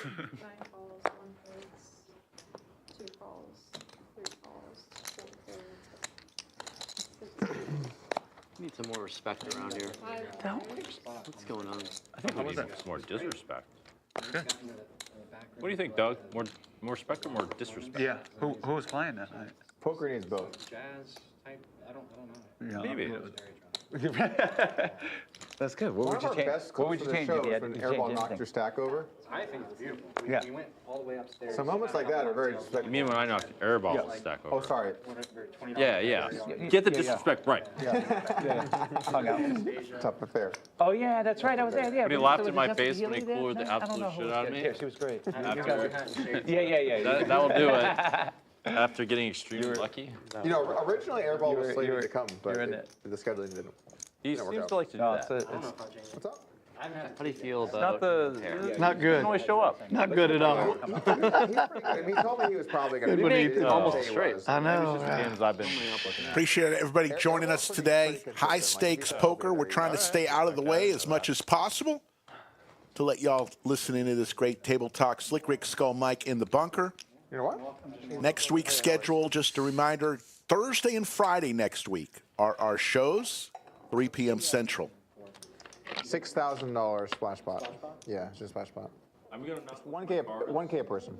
Speaker 13: 9 calls, 1 face, 2 calls, 3 calls, 4 thirds.
Speaker 1: Need some more respect around here. What's going on?
Speaker 10: I think we need some more disrespect. What do you think, Doug? More respect or more disrespect?
Speaker 5: Yeah. Who was playing that night?
Speaker 6: Poker needs both.
Speaker 10: Maybe.
Speaker 15: That's good. What
Speaker 6: One
Speaker 15: would
Speaker 6: of
Speaker 15: you
Speaker 6: our
Speaker 15: change?
Speaker 6: best
Speaker 15: What would
Speaker 6: clips
Speaker 15: you
Speaker 6: of the
Speaker 15: change
Speaker 6: show
Speaker 15: if you
Speaker 6: was
Speaker 15: had
Speaker 6: when
Speaker 15: to
Speaker 6: Airball
Speaker 15: change
Speaker 6: knocked your
Speaker 15: anything?
Speaker 6: stack over.
Speaker 14: I think it's beautiful.
Speaker 15: Yeah.
Speaker 14: We went all the way upstairs.
Speaker 6: So moments like that are very
Speaker 10: You
Speaker 6: disrespectful.
Speaker 10: mean when I knocked airball stack over?
Speaker 6: Oh, sorry.
Speaker 10: Yeah, yeah. Get the disrespect right.
Speaker 15: Hung out.
Speaker 6: Tough affair.
Speaker 15: Oh yeah, that's right. I was there. Yeah.
Speaker 10: When he
Speaker 15: so
Speaker 10: laughed
Speaker 15: was
Speaker 10: in my
Speaker 15: Jessica
Speaker 10: face when he
Speaker 15: Healy there?
Speaker 10: cooled the
Speaker 15: No, I don't
Speaker 10: absolute
Speaker 15: know who
Speaker 10: shit
Speaker 15: was
Speaker 10: out of
Speaker 15: there.
Speaker 10: me.
Speaker 15: Yeah, she was great.
Speaker 10: After,
Speaker 15: Yeah.
Speaker 10: that will do it. After getting extremely lucky.
Speaker 6: You know, originally Airball was slated to come, but
Speaker 15: in it.
Speaker 6: the scheduling didn't.
Speaker 10: He
Speaker 6: work
Speaker 10: seems
Speaker 6: out.
Speaker 10: to like to do
Speaker 15: No,
Speaker 10: that.
Speaker 6: What's up?
Speaker 1: How do you feel
Speaker 10: Not
Speaker 1: about
Speaker 10: the.
Speaker 2: Not good.
Speaker 10: Doesn't always show up.
Speaker 2: Not good at all.
Speaker 6: He's pretty good. He told me he was probably going to
Speaker 2: Good when he
Speaker 6: be
Speaker 2: did.
Speaker 10: Almost straight.
Speaker 2: I know.
Speaker 10: Maybe it's just the games I've been looking at.
Speaker 3: Appreciate everybody joining us today. High stakes poker. We're trying to stay out of the way as much as possible to let y'all listen into this great table talk. Slick Rick, Skull Mike in the bunker.
Speaker 6: You know what?
Speaker 3: Next week's schedule, just a reminder, Thursday and Friday next week are our shows, 3 p.m. Central.
Speaker 6: $6,000 splash bot. Yeah, it's just splash bot.
Speaker 10: I'm gonna knock
Speaker 6: 1K a person.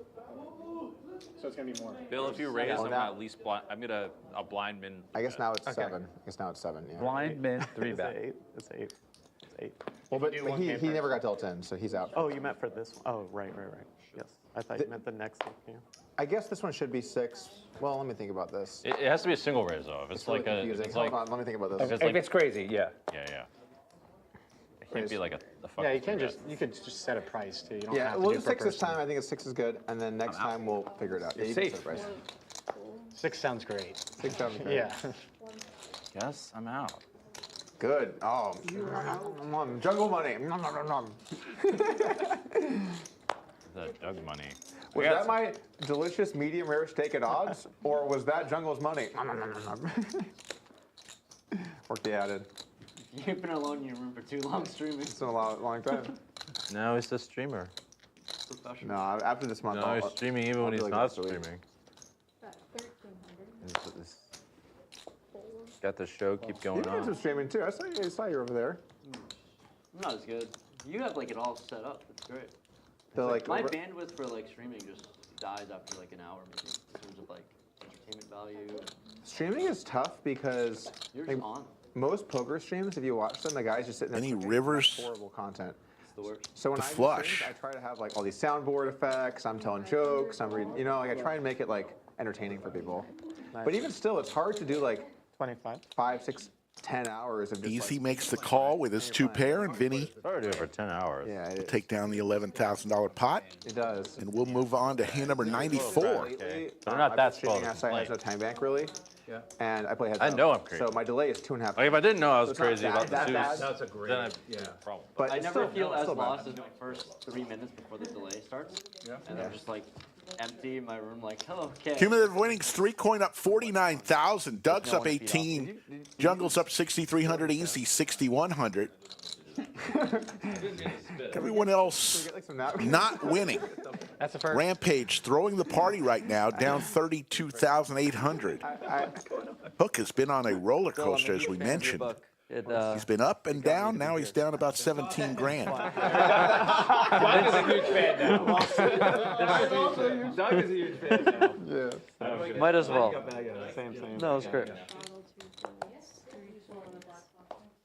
Speaker 14: So it's gonna be more.
Speaker 10: Bill, if you raise, I'm gonna at least blind. I'm gonna a blind min.
Speaker 6: I guess now it's 7. I guess now it's 7. Yeah.
Speaker 15: Blind men, 3 bet.
Speaker 8: It's 8. It's 8.
Speaker 6: Well, but
Speaker 14: do
Speaker 6: he
Speaker 14: 1K
Speaker 6: never got dealt 10, so he's out.
Speaker 8: Oh, you meant for this one? Oh, right. Yes. I thought you meant the next one. Yeah.
Speaker 6: I guess this one should be 6. Well, let me think about this.
Speaker 10: It has to be a single raise though. If it's
Speaker 6: really
Speaker 10: like a,
Speaker 6: confusing.
Speaker 10: it's
Speaker 6: Hold
Speaker 10: like,
Speaker 6: on, let me think about
Speaker 10: if
Speaker 6: this.
Speaker 10: it's
Speaker 15: If
Speaker 10: like,
Speaker 15: it's crazy, yeah.
Speaker 10: yeah. It can't be like a fucking.
Speaker 14: Yeah, you could just set a price too. You don't
Speaker 6: Yeah,
Speaker 14: have to
Speaker 6: we'll
Speaker 14: do
Speaker 6: do
Speaker 14: per
Speaker 6: 6 this
Speaker 14: person.
Speaker 6: time. I think it's 6 is good, and then next time we'll figure it out. Yeah, you can
Speaker 15: safe.
Speaker 6: set a price.
Speaker 14: 6 sounds great.
Speaker 6: 6 sounds great.
Speaker 14: Yeah.
Speaker 10: Yes, I'm out.
Speaker 6: Good. Oh, jungle money.
Speaker 10: That jug money.
Speaker 6: Was that my delicious medium rare steak at odds, or was that Jungle's money? Worked the added.
Speaker 1: You've been alone in your room for too long streaming.
Speaker 6: It's been a long time.
Speaker 10: Now he's a streamer.
Speaker 6: No, after this month,
Speaker 10: No, he's streaming even when he's not streaming.
Speaker 13: That 1,300.
Speaker 10: He's got the show keep going
Speaker 6: You did some
Speaker 10: on.
Speaker 6: streaming too. I saw you over there.
Speaker 1: I'm not as good. You have like it all set up. It's great.
Speaker 6: The, like,
Speaker 1: My bandwidth for like streaming just dies after like an hour maybe in terms of like entertainment value.
Speaker 6: Streaming is tough because
Speaker 1: You're just on.
Speaker 6: most poker streams, if you watch them, the guys just sitting there.
Speaker 3: Any
Speaker 6: clicking
Speaker 3: rivers?
Speaker 6: horrible content.
Speaker 1: It's the worst.
Speaker 6: So when
Speaker 3: The
Speaker 6: I do
Speaker 3: flush.
Speaker 6: streams, I try to have like all these soundboard effects. I'm telling jokes. I'm reading. You know, like I try and make it like entertaining for people. But even still, it's hard to do like
Speaker 8: 25.
Speaker 6: 5, 6, 10 hours of just
Speaker 3: Easy
Speaker 6: like,
Speaker 3: makes the call with his 2 pair, and Vinny
Speaker 10: I already do it for 10 hours.
Speaker 6: yeah,
Speaker 3: will take down the $11,000 pot,
Speaker 6: it does.
Speaker 3: and we'll move on to hand number 94.
Speaker 6: Lately,
Speaker 10: They're not
Speaker 6: I've
Speaker 10: that
Speaker 6: been streaming
Speaker 10: slow to
Speaker 6: outside, has
Speaker 10: play.
Speaker 6: no time bank really. Yeah. And I play heads
Speaker 10: I
Speaker 6: up.
Speaker 10: know I'm crazy.
Speaker 6: So my delay is 2.5.
Speaker 10: Like if I didn't know I was
Speaker 6: it's not
Speaker 10: crazy
Speaker 6: that
Speaker 10: about the
Speaker 6: bad.
Speaker 10: twos,
Speaker 14: That's a great.
Speaker 10: then I'd have a problem.
Speaker 6: But
Speaker 1: I
Speaker 6: it's
Speaker 1: never
Speaker 6: still-
Speaker 1: feel as
Speaker 6: still bad.
Speaker 1: lost as my first 3 minutes before the delay starts. Yeah. And I'm just like empty in my room, like, oh, okay.
Speaker 3: Cumulative winnings, 3 coin up 49,000. Doug's
Speaker 1: No
Speaker 3: up
Speaker 1: one to feed
Speaker 3: 18. Jungle's up 6,300. Easy 6,100. Everyone else
Speaker 6: Get, like, some napkins.
Speaker 3: not winning.
Speaker 14: That's the first.
Speaker 3: Rampage throwing the party right now, down 32,800. Hook has been on a roller coaster, as we mentioned.
Speaker 1: It,
Speaker 3: He's been up and down. Now he's down about 17 grand.
Speaker 15: Doug is a huge fan now. Doug is a huge fan now.
Speaker 6: Yeah.
Speaker 1: might as well.
Speaker 8: Same.
Speaker 1: No, it's great.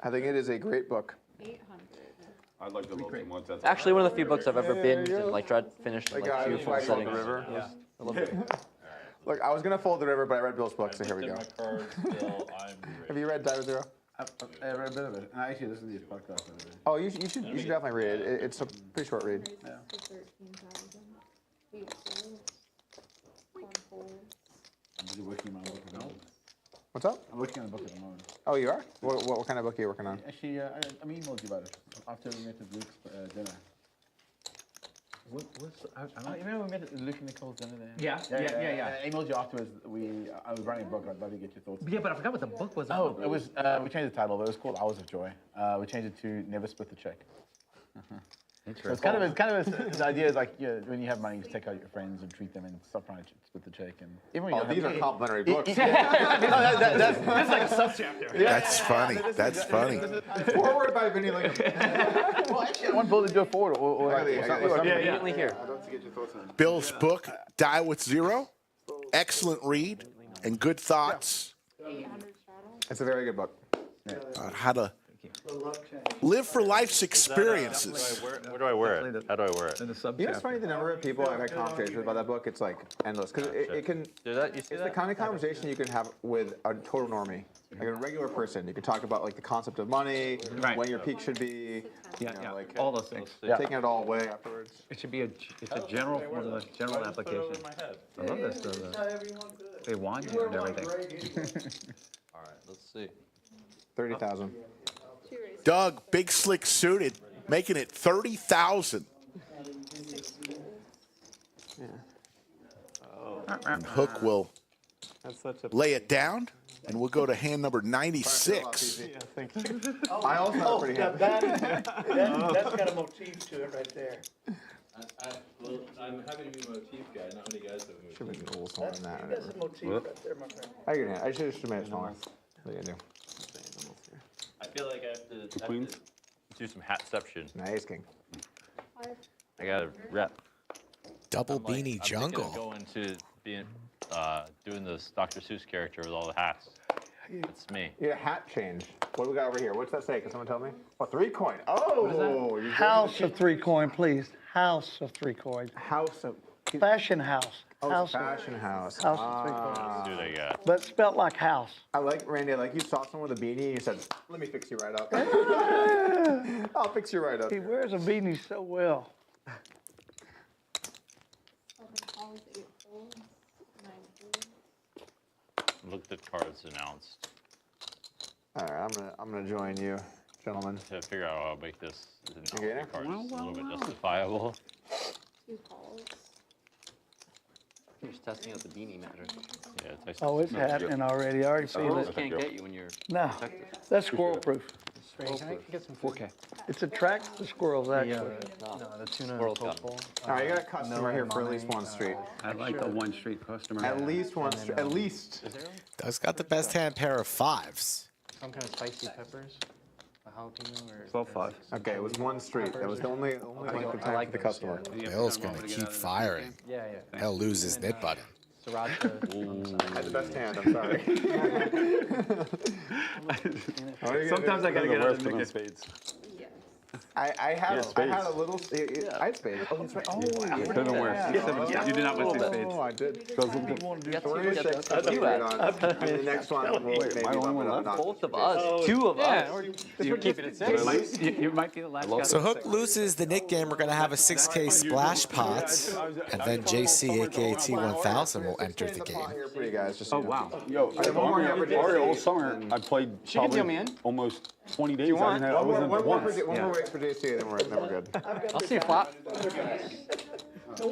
Speaker 6: I think it is a great book.
Speaker 13: 800.
Speaker 7: I'd like to look too much. That's
Speaker 1: Actually, one of the few books I've ever binged and like tried to finish in
Speaker 6: Like,
Speaker 1: like 2
Speaker 6: it's
Speaker 1: full
Speaker 6: like
Speaker 1: settings.
Speaker 6: the river.
Speaker 1: Yeah. I love it.
Speaker 6: Look, I was gonna fold the river, but I read Bill's book, so here we go. Have you read Diver Zero?
Speaker 5: I read a bit of it. And I actually listened to your podcast the other day.
Speaker 6: Oh, you should definitely read it. It's a pretty short read.
Speaker 13: Price for 13,000. 8 souls. 1 hold.
Speaker 5: I'm busy working on my book at the moment.
Speaker 6: What's up?
Speaker 5: I'm working on a book at the moment.
Speaker 6: Oh, you are? What kind of book are you working on?
Speaker 5: Actually, I emailed you about it after we met at Luke's dinner. You remember we met at Luke and Nicole's dinner there?
Speaker 15: Yeah.
Speaker 5: I emailed you afterwards. I was writing a book. I'd love to get your thoughts.
Speaker 15: Yeah, but I forgot what the book was.
Speaker 5: Oh, it was. We changed the title. But it was called Hours of Joy. We changed it to Never Split the Check. So it's kind of the idea is like when you have money, you just take out your friends and treat them and stop trying to split the check. And even when
Speaker 6: These are complimentary books.
Speaker 15: This is like a subchapter.
Speaker 3: That's funny. That's funny.
Speaker 6: Forward by Vinny Lincoln.
Speaker 5: Well, actually, I want Bill to do it forward or
Speaker 6: I got you.
Speaker 1: Immediately here.
Speaker 5: I'd love to get your thoughts on it.
Speaker 3: Bill's book, Die with Zero. Excellent read and good thoughts.
Speaker 13: 800 straddle.
Speaker 6: It's a very good book.
Speaker 3: How to live for life's experiences.
Speaker 4: Where do I wear it? How do I wear it?
Speaker 6: You know, it's funny the number of people I've had conversations with about that book. It's like endless because it can. It's the kind of conversation you can have with a total normie, like a regular person. You can talk about like the concept of money, when your peak should be, like
Speaker 15: all those things.
Speaker 6: taking it all away afterwards.
Speaker 15: It should be it's a general application. I love this. They want you and everything.
Speaker 10: All right, let's see.
Speaker 6: 30,000.
Speaker 3: Doug, big slick suited, making it 30,000. And Hook will lay it down, and we'll go to hand number 96.
Speaker 6: I also have a pretty hand.
Speaker 2: That's got a motif to it right there.
Speaker 10: Well, I'm happy to be a motif guy. Not many guys have a motif.
Speaker 6: Should have been a little smaller than that.
Speaker 2: That's a motif right there, my friend.
Speaker 6: I get it. I should have just made it smaller. What are you gonna do?
Speaker 10: I feel like I have to
Speaker 4: do some hatception.
Speaker 6: Nice king.
Speaker 4: I got to rep.
Speaker 9: Double beanie jungle.
Speaker 4: Go into being doing this Dr. Seuss character with all the hats. It's me.
Speaker 6: Yeah, hat change. What do we got over here? What's that say? Can someone tell me? Oh, 3 coin. Oh, you
Speaker 2: House of 3 coin, please. House of 3 coin.
Speaker 6: House of
Speaker 2: Fashion house.
Speaker 6: Oh,
Speaker 2: House
Speaker 6: fashion house.
Speaker 2: House of 3 coin.
Speaker 4: Let's see what I got.
Speaker 2: But spelt like house.
Speaker 6: I like, Randy, I like you saw someone with a beanie and you said, let me fix you right up. I'll fix you right up.
Speaker 2: He wears a beanie so well.
Speaker 4: Looked at cards announced.
Speaker 6: All right, I'm gonna join you, gentlemen.
Speaker 4: To figure out how to make this
Speaker 6: Okay.
Speaker 4: cards a little bit justifiable.
Speaker 13: 2 calls.
Speaker 1: You're just testing out the beanie matter.
Speaker 4: Yeah,
Speaker 2: Oh, it's happening already. I already feel
Speaker 1: Squirrels
Speaker 2: it.
Speaker 1: can't get you when you're
Speaker 2: No,
Speaker 1: protected.
Speaker 2: that's squirrel proof.
Speaker 14: Can I get some 4K?
Speaker 2: It attracts the squirrels, actually.
Speaker 14: No, the tuna
Speaker 1: Squirrel's
Speaker 14: and
Speaker 1: got
Speaker 14: pole.
Speaker 6: All right, you got a customer here for at least one street.
Speaker 15: I like the one street customer.
Speaker 6: At least one street. At least.
Speaker 9: Doug's got the best hand pair of 5s.
Speaker 14: Some kind of spicy peppers, a jalapeno, or
Speaker 15: 12-5.
Speaker 6: Okay, it was one street. That was the only length of
Speaker 14: I
Speaker 6: time
Speaker 14: like
Speaker 6: for the
Speaker 14: those,
Speaker 6: customer.
Speaker 9: Bill's gonna keep firing.
Speaker 14: Yeah.
Speaker 9: He'll lose his knit button.
Speaker 14: Sriracha.
Speaker 6: I had the best hand, I'm sorry.
Speaker 15: Sometimes I gotta get out of the
Speaker 7: spades.
Speaker 6: I had a little. I had spades. Oh, that's right. Oh, yeah.
Speaker 15: You did not win 6 spades.
Speaker 6: Oh, I did.
Speaker 1: Three,
Speaker 6: Six,
Speaker 1: that's you
Speaker 6: right
Speaker 1: had.
Speaker 6: on. And the next one, we'll maybe
Speaker 1: Both of us. 2 of us.
Speaker 14: You're keeping it safe.
Speaker 15: You might be the last guy.
Speaker 11: So Hook loses the knit game. We're going to have a 6K splash pot, and then JC, aka T1000, will enter the game.
Speaker 6: Pretty guys. Just
Speaker 15: Oh, wow.
Speaker 7: Yo, Mario, all summer, I played probably almost 20 days.
Speaker 6: One more
Speaker 7: once.
Speaker 6: race for JC, then we're good.
Speaker 14: I'll see a flop.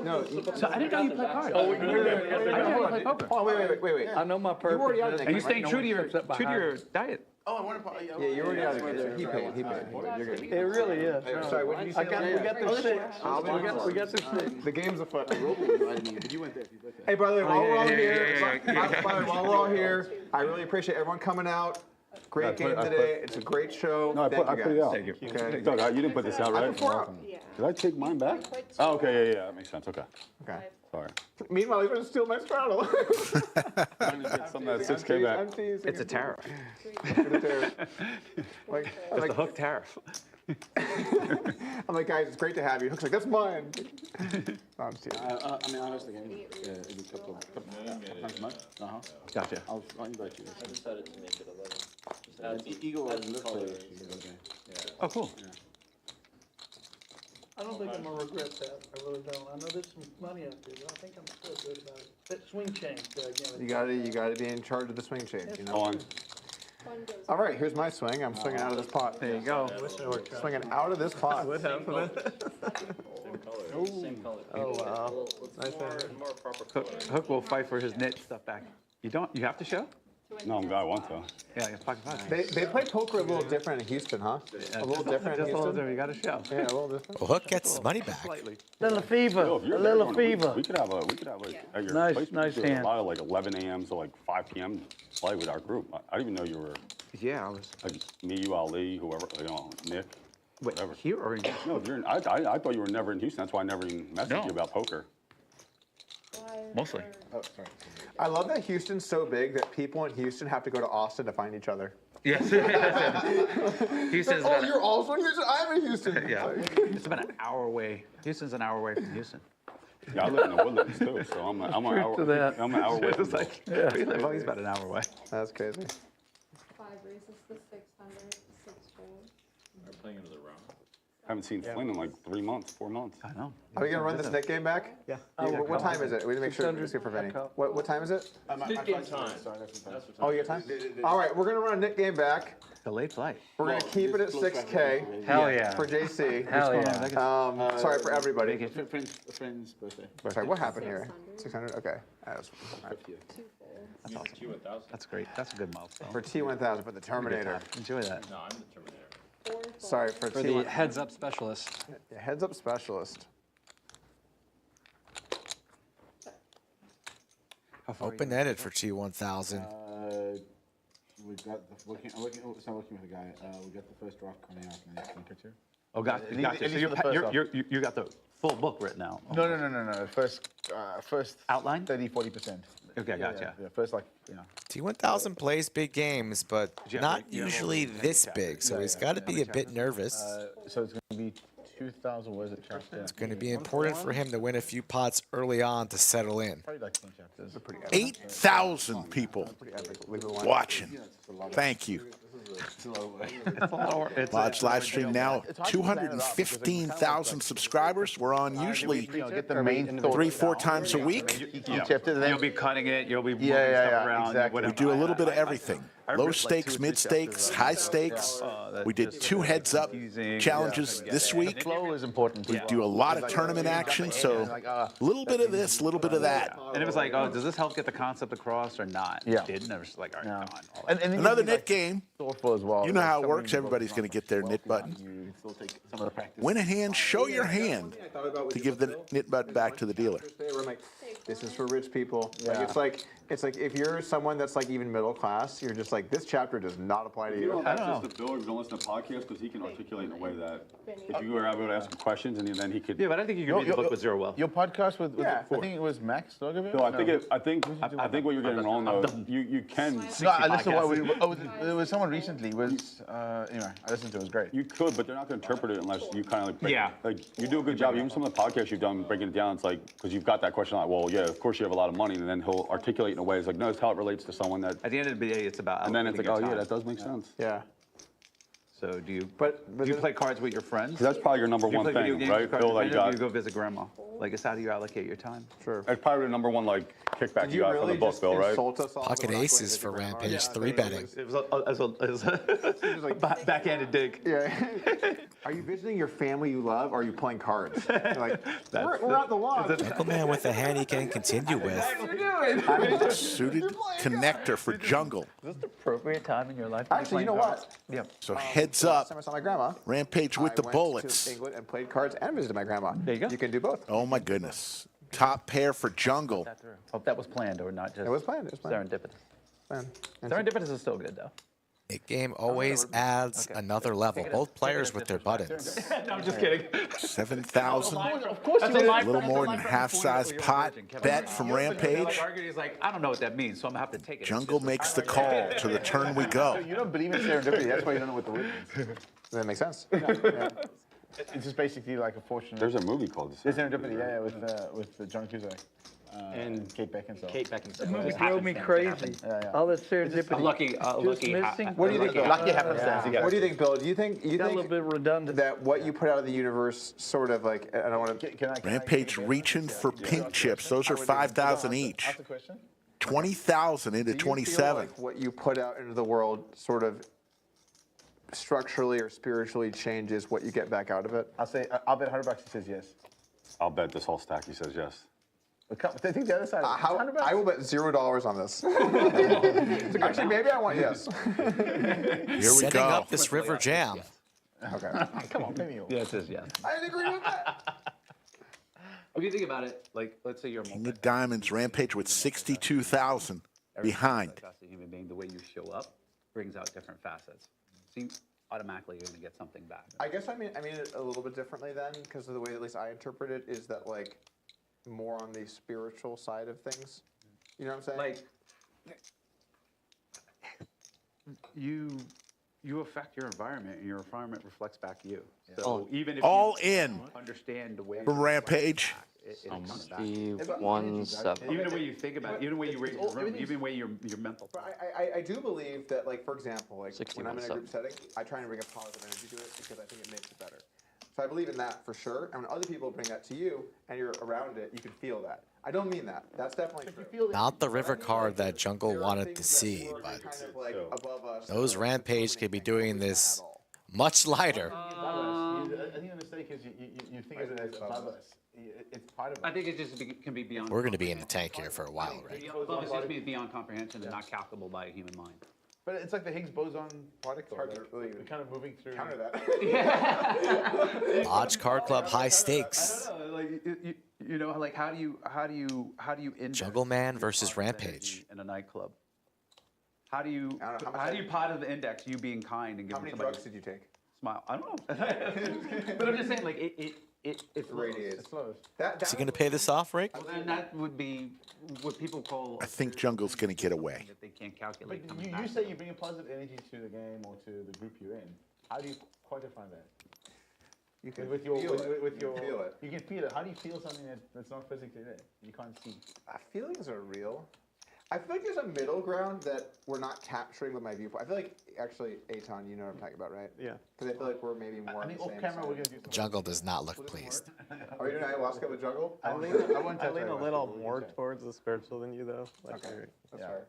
Speaker 6: No,
Speaker 15: So I didn't know you played cards.
Speaker 2: Oh,
Speaker 15: I didn't know you played poker.
Speaker 6: oh, wait.
Speaker 2: I know my purpose.
Speaker 6: already out of the
Speaker 15: Are you staying true to your diet?
Speaker 6: Yeah, you already out of the game. He paid. You're good.
Speaker 2: It really is.
Speaker 6: Sorry, what did you say?
Speaker 2: We got the 6. We got the 6.
Speaker 6: The game's afoot. Hey, by the way, while we're all here, while we're all here, I really appreciate everyone coming out. Great game today. It's a great show.
Speaker 7: No, I
Speaker 6: Thank
Speaker 7: put
Speaker 6: you
Speaker 7: it
Speaker 6: guys.
Speaker 7: out.
Speaker 6: Thank you. Okay.
Speaker 7: Doug, you didn't put this out, right? Did I take mine back? Oh, okay, yeah, that makes sense. Okay.
Speaker 6: Okay.
Speaker 7: Sorry.
Speaker 6: Meanwhile, you're going to steal my straddle.
Speaker 7: Trying to get some of that 6K back.
Speaker 6: I'm teasing.
Speaker 15: It's a tariff.
Speaker 6: It's a tariff.
Speaker 15: It's the Hook tariff.
Speaker 6: I'm like, guys, it's great to have you. Hook's like, that's mine. No, I'm teasing.
Speaker 7: I mean, honestly, it was a couple times a month.
Speaker 15: Gotcha.
Speaker 7: I'll invite you.
Speaker 1: I decided to make it 11. Just add the color.
Speaker 15: Oh, cool.
Speaker 2: I don't think I'm going to regret that. I really don't. I know there's some money out there, but I think I'm still good about it. That swing change,
Speaker 6: You gotta be in charge of the swing change. You know?
Speaker 7: On.
Speaker 6: All right, here's my swing. I'm swinging out of this pot.
Speaker 15: There you go.
Speaker 6: Swinging out of this pot.
Speaker 1: Same color.
Speaker 15: Oh, wow. Nice one. Hook will fight for his knit stuff back. You have to show?
Speaker 7: No, I want to.
Speaker 15: Yeah, it's pocket five.
Speaker 6: They play poker a little different in Houston, huh? A little different in
Speaker 15: Just a little
Speaker 6: Houston?
Speaker 15: different. You got to show.
Speaker 6: Yeah, a little different.
Speaker 9: Well, Hook gets his money back.
Speaker 15: Slightly.
Speaker 2: Little fever.
Speaker 7: Yo, if you're
Speaker 2: A little
Speaker 7: there,
Speaker 2: fever.
Speaker 7: we could have like at your
Speaker 2: Nice-
Speaker 7: place, we
Speaker 2: nice
Speaker 7: could do
Speaker 2: hand.
Speaker 7: a lot of like 11 a.m. to like 5 p.m. play with our group. I didn't even know you were
Speaker 15: Yeah, I was.
Speaker 7: like me, you, Ali, whoever, Nick.
Speaker 15: Wait,
Speaker 7: whatever.
Speaker 15: here or in
Speaker 7: No, you're. I thought you were never in Houston. That's why I never even messaged you about poker.
Speaker 16: Mostly.
Speaker 5: Oh, sorry.
Speaker 6: I love that Houston's so big that people in Houston have to go to Austin to find each other.
Speaker 16: Yes. Houston's
Speaker 6: Oh,
Speaker 16: about
Speaker 6: you're also in Houston? I'm in Houston.
Speaker 16: yeah. It's about an hour away. Houston's an hour away from Houston.
Speaker 7: Yeah, I live in the Woodlands too, so I'm an hour.
Speaker 2: to that.
Speaker 7: I'm an hour away.
Speaker 16: It's like, oh, he's about an hour away.
Speaker 6: That's crazy.
Speaker 13: 5 races, the 600, 6 gold.
Speaker 10: We're playing into the round.
Speaker 7: Haven't seen Flynn in like 3 months, 4 months.
Speaker 16: I know.
Speaker 6: Are we gonna run this Nick game back?
Speaker 16: Yeah.
Speaker 6: What time is it? We need to make sure it's good for Vinny. What time is it?
Speaker 10: Nick game time.
Speaker 6: Oh, you got time? All right, we're gonna run a Nick game back.
Speaker 16: The late flight.
Speaker 6: We're gonna keep it at 6K.
Speaker 14: Hell yeah.
Speaker 6: For JC.
Speaker 14: Hell yeah.
Speaker 6: Sorry for everybody.
Speaker 5: Friend's birthday.
Speaker 6: Sorry, what happened here? 600. Okay. That's
Speaker 16: That's awesome.
Speaker 10: T1000.
Speaker 16: That's great. That's a good milestone.
Speaker 6: for T1000 for the Terminator.
Speaker 16: Enjoy that.
Speaker 10: No, I'm the Terminator.
Speaker 6: Sorry for
Speaker 14: For the
Speaker 6: T1000.
Speaker 14: heads up specialist.
Speaker 6: Heads up specialist.
Speaker 11: Open-ended for T1000.
Speaker 5: We got the working. I'm working with a guy. We got the first draft coming out in the next week or two.
Speaker 16: Oh, gotcha.
Speaker 5: At least-
Speaker 16: Gotcha.
Speaker 5: at
Speaker 16: So
Speaker 5: least for the first
Speaker 16: you got the full book written out.
Speaker 5: No. First
Speaker 16: Outline?
Speaker 5: 30-40%.
Speaker 16: Okay, gotcha.
Speaker 5: Yeah, first
Speaker 11: T1000 plays big games, but
Speaker 16: Yeah,
Speaker 11: not
Speaker 16: yeah.
Speaker 11: usually this big, so he's got to be a bit nervous.
Speaker 5: So it's going to be 2,000. What is it? Chapter?
Speaker 11: It's going to be important for him to win a few pots early on to settle in.
Speaker 5: Probably like 10 chapters.
Speaker 3: 8,000 people watching. Thank you. Lodge live stream now, 215,000 subscribers. We're on usually
Speaker 5: Get the main
Speaker 3: 3-4 times a week.
Speaker 5: Each chapter. Then
Speaker 16: You'll be cutting it. You'll be moving
Speaker 5: Yeah,
Speaker 16: stuff around.
Speaker 5: exactly.
Speaker 3: We do a little bit of everything. Low stakes, mid stakes, high stakes. We did 2 heads up challenges this week.
Speaker 5: flow is important.
Speaker 3: We do a lot of tournament action, so a little bit of this, a little bit of that.
Speaker 16: And it was like, oh, does this help get the concept across or not?
Speaker 5: Yeah.
Speaker 16: It didn't. I was like, all right,
Speaker 5: No.
Speaker 16: come on. All right.
Speaker 5: And
Speaker 3: Another knit game.
Speaker 5: Thoughtful as well.
Speaker 3: You know how it
Speaker 5: Somebody
Speaker 3: works. Everybody's going to get their knit button.
Speaker 5: You still take some of the practice.
Speaker 3: Win a hand, show your hand to give the knit button back to the dealer.
Speaker 6: We're like, this is for rich people. Like, it's like if you're someone that's like even middle class, you're just like, this chapter does not apply to you.
Speaker 7: I don't know. The builder don't listen to podcasts because he can articulate in a way that if you were able to ask him questions and then he could.
Speaker 16: Yeah, but I think you can read the book with zero wealth.
Speaker 5: Your podcast with I think it was Max Stogovic?
Speaker 7: No, I think what you're getting wrong though. You can.
Speaker 5: No, I listened to there was someone recently was anyway, I listened to it was great.
Speaker 7: You could, but they're not going to interpret it unless you kind of like.
Speaker 16: Yeah.
Speaker 7: Like you do a good job. Even some of the podcasts you've done breaking it down. It's like because you've got that question like, well, yeah, of course you have a lot of money, and then he'll articulate in a way. It's like, no, it's how it relates to someone that.
Speaker 16: At the end of the day, it's about.
Speaker 7: And then it's like, oh
Speaker 16: allocating your
Speaker 7: yeah,
Speaker 16: time.
Speaker 7: that does make sense.
Speaker 6: Yeah.
Speaker 16: So do you?
Speaker 6: But
Speaker 16: do you play cards with your friends?
Speaker 7: 'Cause that's probably your number
Speaker 16: Do you
Speaker 7: one
Speaker 16: play video
Speaker 7: thing,
Speaker 16: games
Speaker 7: right?
Speaker 16: with cards with
Speaker 7: Bill, that you
Speaker 16: friends, or
Speaker 7: got.
Speaker 16: do you go visit grandma? Like, it's how do you allocate your time?
Speaker 6: Sure.
Speaker 7: That's probably the number one like kickback you got from the book, Bill, right?
Speaker 11: Pocket aces for Rampage, 3 betting.
Speaker 16: It was a backhanded dig.
Speaker 6: Yeah. Are you visiting your family you love, or are you playing cards? You're like, we're at the lodge.
Speaker 11: Jungleman with a hand he can continue with.
Speaker 3: Suited connector for jungle.
Speaker 16: Is this the appropriate time in your life? To be
Speaker 6: Actually, you
Speaker 16: playing
Speaker 6: know
Speaker 16: cards?
Speaker 6: what?
Speaker 16: Yeah.
Speaker 3: So heads up,
Speaker 6: I saw my grandma.
Speaker 3: Rampage with the
Speaker 6: I went
Speaker 3: bullets.
Speaker 6: to England and played cards and visited my grandma.
Speaker 16: There you go.
Speaker 6: You can do both.
Speaker 3: Oh my goodness. Top pair for jungle.
Speaker 16: Hope that was planned or not just.
Speaker 6: It was planned. It was planned.
Speaker 16: Serendipitous.
Speaker 6: Planned.
Speaker 16: Serendipitous is still good though.
Speaker 11: It game always adds another level. Both players with their buttons.
Speaker 16: No, I'm just kidding.
Speaker 3: 7,000.
Speaker 16: Of course
Speaker 3: A little more than half-size pot bet from Rampage.
Speaker 16: He's like, I don't know what that means, so I'm gonna have to take it.
Speaker 3: Jungle makes the call to the turn we go.
Speaker 5: You don't believe in serendipity, that's why you don't know what the word means.
Speaker 6: Does that make sense?
Speaker 5: Yeah. It's just basically like a fortune.
Speaker 7: There's a movie called
Speaker 5: There's serendipity, yeah, with John Cusack. And Kate Beckinsale.
Speaker 14: Kate Beckinsale.
Speaker 2: Movie drove me crazy. All this serendipity.
Speaker 14: Lucky
Speaker 2: Just missing.
Speaker 6: What do you think?
Speaker 5: Lucky happenstance.
Speaker 6: Yeah. What do you think, Bill? Do you think
Speaker 2: Got a little bit redundant.
Speaker 6: that what you put out of the universe sort of like I don't want to.
Speaker 3: Rampage reaching for pink chips. Those are 5,000 each.
Speaker 5: Ask the question.
Speaker 3: 20,000 into
Speaker 6: Do you feel
Speaker 3: 27.
Speaker 6: like what you put out into the world sort of structurally or spiritually changes what you get back out of it?
Speaker 5: I'll bet $100 he says yes.
Speaker 7: I'll bet this whole stack he says yes.
Speaker 5: I think the other side.
Speaker 6: I will bet $0 on this. Actually, maybe I want yes.
Speaker 3: Here we
Speaker 11: Setting
Speaker 3: go.
Speaker 11: up this river jam.
Speaker 6: Okay.
Speaker 5: Come on, pay me over.
Speaker 16: Yeah, it says yes.
Speaker 6: I didn't agree with that.
Speaker 16: If you think about it, like, let's say you're a
Speaker 3: King of Diamonds, Rampage with 62,000 behind.
Speaker 16: a human being, the way you show up brings out different facets. So you automatically you're going to get something back.
Speaker 6: I guess I mean it a little bit differently then, because of the way at least I interpret it is that like more on the spiritual side of things. You know what I'm saying?
Speaker 16: Like, you affect your environment, and your environment reflects back to you. So even if
Speaker 3: All
Speaker 16: you
Speaker 3: in
Speaker 16: understand the way
Speaker 3: from Rampage.
Speaker 16: it comes back.
Speaker 1: B17.
Speaker 16: Even the way you think about it, even the way you read your room, even the way your mental.
Speaker 6: I do believe that, like, for example, like when I'm in a
Speaker 1: 61.7.
Speaker 6: group setting, I try and bring a positive energy to it because I think it makes it better. So I believe in that for sure. And when other people bring that to you and you're around it, you can feel that. I don't mean that. That's definitely true.
Speaker 11: Not the river card that Jungle wanted to see, but those Rampage could be doing this much lighter.
Speaker 5: I think the mistake is you think of it as above us. It's part of us.
Speaker 16: I think it just can be beyond.
Speaker 11: We're going to be in the tank here for a while, right?
Speaker 16: Above us just means beyond comprehension and not calculable by a human mind.
Speaker 5: But it's like the Higgs boson particle. We're kind of moving through.
Speaker 6: Counter that.
Speaker 11: Lodge Card Club, high stakes.
Speaker 16: I don't know, like you know, like how do you index
Speaker 11: Jungleman versus Rampage.
Speaker 16: in a nightclub? How do you part of the index you being kind and giving
Speaker 6: How many
Speaker 16: somebody
Speaker 6: drugs did you take?
Speaker 16: smile? I don't know. But I'm just saying, like it
Speaker 6: radiates.
Speaker 5: It flows.
Speaker 11: Is he going to pay this off, Rick?
Speaker 16: Well, then that would be what people call.
Speaker 3: I think Jungle's going to get away.
Speaker 16: That they can't calculate.
Speaker 5: But you say you bring a positive energy to the game or to the group you're in. How do you quantify that?
Speaker 6: You can
Speaker 5: with your,
Speaker 6: feel it.
Speaker 5: with your,
Speaker 6: you can feel it.
Speaker 5: You can feel it. How do you feel something that's not physically there? You can't see.
Speaker 6: Feelings are real. I feel like there's a middle ground that we're not capturing with my viewpoint. I feel like, actually, Aton, you know what I'm talking about, right?
Speaker 8: Yeah.
Speaker 6: Because I feel like we're maybe more on the same side.
Speaker 5: we're going to do something.
Speaker 11: Jungle does not look pleased.
Speaker 6: Are we doing ayahuasca with Jungle?
Speaker 8: I lean a little more towards the spiritual than you, though. Like
Speaker 6: Okay, that's fair.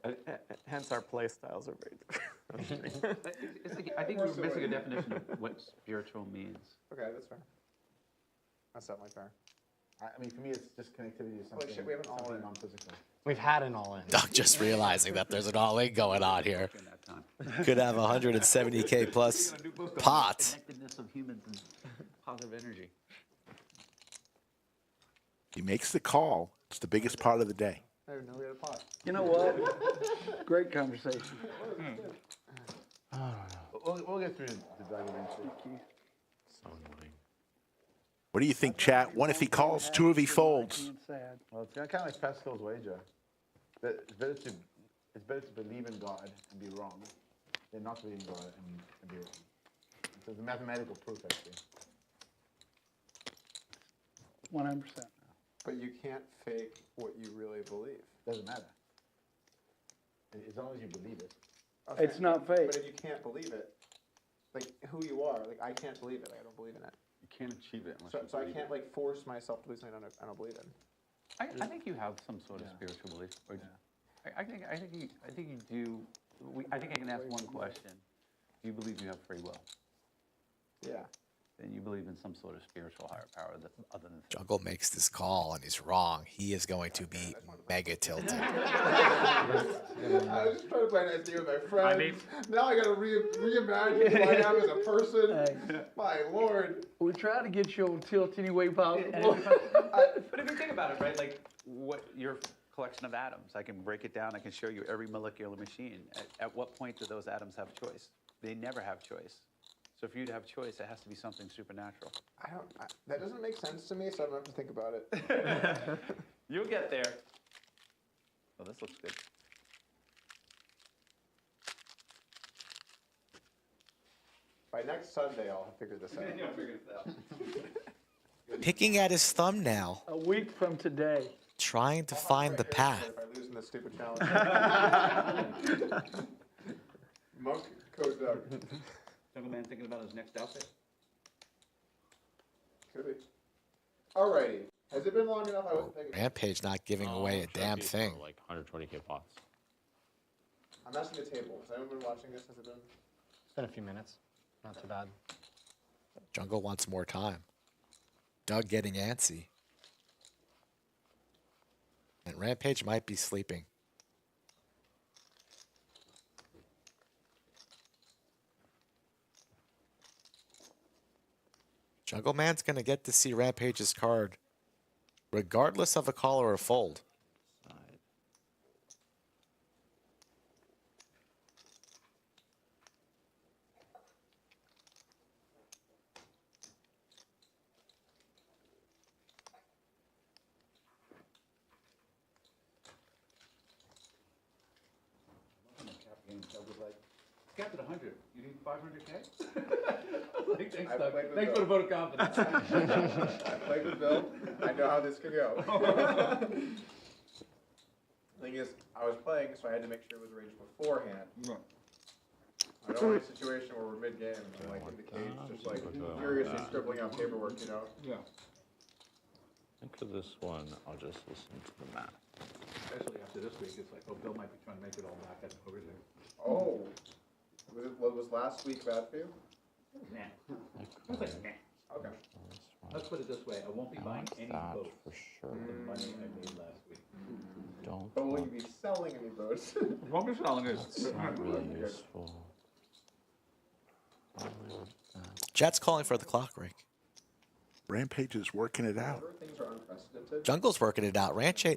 Speaker 8: Hence our play styles are very different.
Speaker 16: I think we're missing a definition of what spiritual means.
Speaker 6: Okay, that's fair. That's definitely fair.
Speaker 5: I mean, for me, it's just connectivity to something,
Speaker 6: shit, we have an all-in.
Speaker 5: non-physical.
Speaker 14: We've had an all-in.
Speaker 11: Doug just realizing that there's an all-in going on here. Could have 170K plus pot.
Speaker 16: Connectedness of humans and positive energy.
Speaker 3: He makes the call. It's the biggest part of the day.
Speaker 6: I didn't know we had a pot.
Speaker 2: You know what? Great conversation.
Speaker 5: We'll get through the Doug eventually.
Speaker 3: What do you think, chat? One if he calls, two if he folds.
Speaker 5: Well, it's kind of like Pascal's wager. But it's better to believe in God and be wrong than not believe in God and be wrong. So it's a mathematical proof, actually.
Speaker 2: 100%.
Speaker 6: But you can't fake what you really believe.
Speaker 5: Doesn't matter. As long as you believe it.
Speaker 6: Okay.
Speaker 2: It's not fake.
Speaker 6: But if you can't believe it, like who you are, like I can't believe it. I don't believe in it.
Speaker 7: You can't achieve it unless
Speaker 6: So,
Speaker 7: you
Speaker 6: so I
Speaker 7: believe
Speaker 6: can't
Speaker 7: it.
Speaker 6: like force myself to believe something I don't believe in.
Speaker 16: I think you have some sort of spiritual belief. Or I think you do. I think I can ask one question. Do you believe you have free will?
Speaker 6: Yeah.
Speaker 16: Then you believe in some sort of spiritual higher power other than.
Speaker 11: Jungle makes this call and he's wrong. He is going to be mega tilted.
Speaker 6: I was just trying to play an SD with my friends. Now I gotta reimagine who I am as a person. My lord.
Speaker 2: We try to get you on tilt any way possible.
Speaker 16: But if you think about it, right, like what your collection of atoms, I can break it down. I can show you every molecular machine. At what point do those atoms have choice? They never have choice. So for you to have choice, it has to be something supernatural.
Speaker 6: That doesn't make sense to me, so I'm gonna have to think about it.
Speaker 16: You'll get there. Oh, this looks good.
Speaker 6: By next Sunday, I'll figure this out.
Speaker 16: You'll figure this out.
Speaker 11: Picking at his thumbnail,
Speaker 2: A week from today.
Speaker 11: trying to find the path.
Speaker 6: If I lose in this stupid challenge. Monk, Code Doug.
Speaker 16: Jungleman thinking about his next outfit?
Speaker 6: Could be. Alrighty. Has it been long enough? I wasn't thinking.
Speaker 11: Rampage not giving away a damn thing.
Speaker 10: Like 120K pots.
Speaker 6: I'm asking the table. Has anyone been watching this? Has it been?
Speaker 14: It's been a few minutes. Not too bad.
Speaker 11: Jungle wants more time. Doug getting antsy. And Rampage might be sleeping. Jungleman's going to get to see Rampage's card regardless of a call or a fold.
Speaker 16: capped at 100. You need 500K? Like, thanks, Doug. Thanks for the vote of confidence.
Speaker 6: I played with Bill. I know how this can go. Thing is, I was playing, so I had to make sure it was arranged beforehand. I don't want a situation where we're mid-game and I'm like in the cage, just like furiously scribbling out paperwork, you know?
Speaker 10: I think for this one, I'll just listen to the math.
Speaker 16: Especially after this week, it's like, oh, Bill might be trying to make it all back at over there.
Speaker 6: Oh, what was last week bad for you?
Speaker 16: Nah. I was like, nah. Okay. Let's put it this way, I won't be buying any boats
Speaker 10: for sure.
Speaker 16: with the money I made last week.
Speaker 10: Don't.
Speaker 6: But will you be selling any boats?
Speaker 16: Won't be selling it.
Speaker 10: It's not really useful.
Speaker 11: Chat's calling for the clock, Rick.
Speaker 3: Rampage is working it out.
Speaker 6: Things are unprecedented.
Speaker 11: Jungle's working it out. Rampage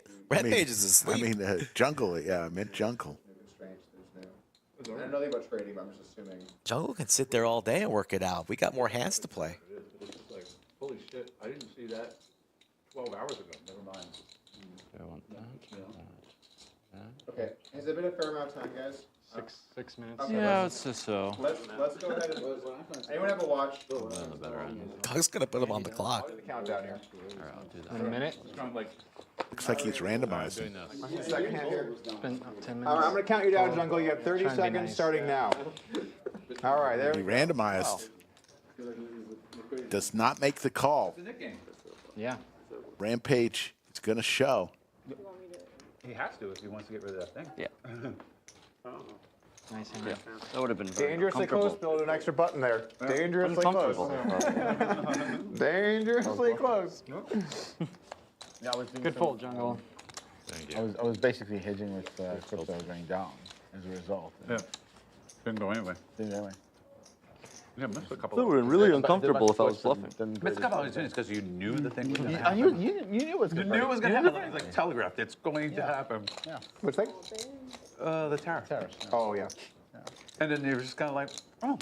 Speaker 11: is asleep.
Speaker 3: I mean, Jungle, yeah, I meant Jungle.
Speaker 6: Strange, there's no. I don't know anything about trading, but I'm just assuming.
Speaker 11: Jungle can sit there all day and work it out. We got more hands to play.
Speaker 16: It is, but it's just like, holy shit, I didn't see that 12 hours ago. Never mind.
Speaker 10: I want that.
Speaker 6: Okay, has it been a fair amount of time, guys?
Speaker 14: 6 minutes.
Speaker 6: Okay,
Speaker 10: Yeah, it's just so.
Speaker 6: Let's go ahead and anyone have a watch?
Speaker 10: On the better end.
Speaker 11: Doug's gonna put him on the clock.
Speaker 6: The countdown here.
Speaker 10: All right, I'll do that.
Speaker 14: In a minute.
Speaker 3: Looks like he's randomizing.
Speaker 6: Second hand here.
Speaker 14: It's been 10 minutes.
Speaker 6: All right, I'm gonna count you down, Jungle. You have 30
Speaker 14: Trying to be
Speaker 6: seconds
Speaker 14: nice.
Speaker 6: starting now. All right, there
Speaker 3: He
Speaker 6: we go.
Speaker 3: randomized. Does not make the call.
Speaker 14: Yeah.
Speaker 3: Rampage is going to show.
Speaker 16: He has to if he wants to get rid of that thing.
Speaker 10: Yeah.
Speaker 14: Nice hand.
Speaker 10: Yeah. That would have been very
Speaker 6: Dangerously close, Build an extra button there. Dangerously close. Dangerously close.
Speaker 5: Yeah, I was doing
Speaker 14: Good
Speaker 5: some-
Speaker 14: fold, Jungle.
Speaker 10: Thank
Speaker 5: I was basically hedging with crypto going down as a result.
Speaker 16: Yeah. Didn't go anyway.
Speaker 5: Didn't anyway.
Speaker 16: Yeah, missed a couple.
Speaker 1: That would have been really uncomfortable if I was bluffing.
Speaker 16: Missed a couple opportunities because you knew the thing was going to
Speaker 5: You,
Speaker 16: happen.
Speaker 5: you knew it was
Speaker 16: You
Speaker 5: going
Speaker 16: knew it was going to happen. It was like telegraphed. It's going to happen.
Speaker 5: Yeah.
Speaker 6: Which thing?
Speaker 16: The tariff.
Speaker 6: Oh, yeah.
Speaker 16: And then you were just kind of like, oh.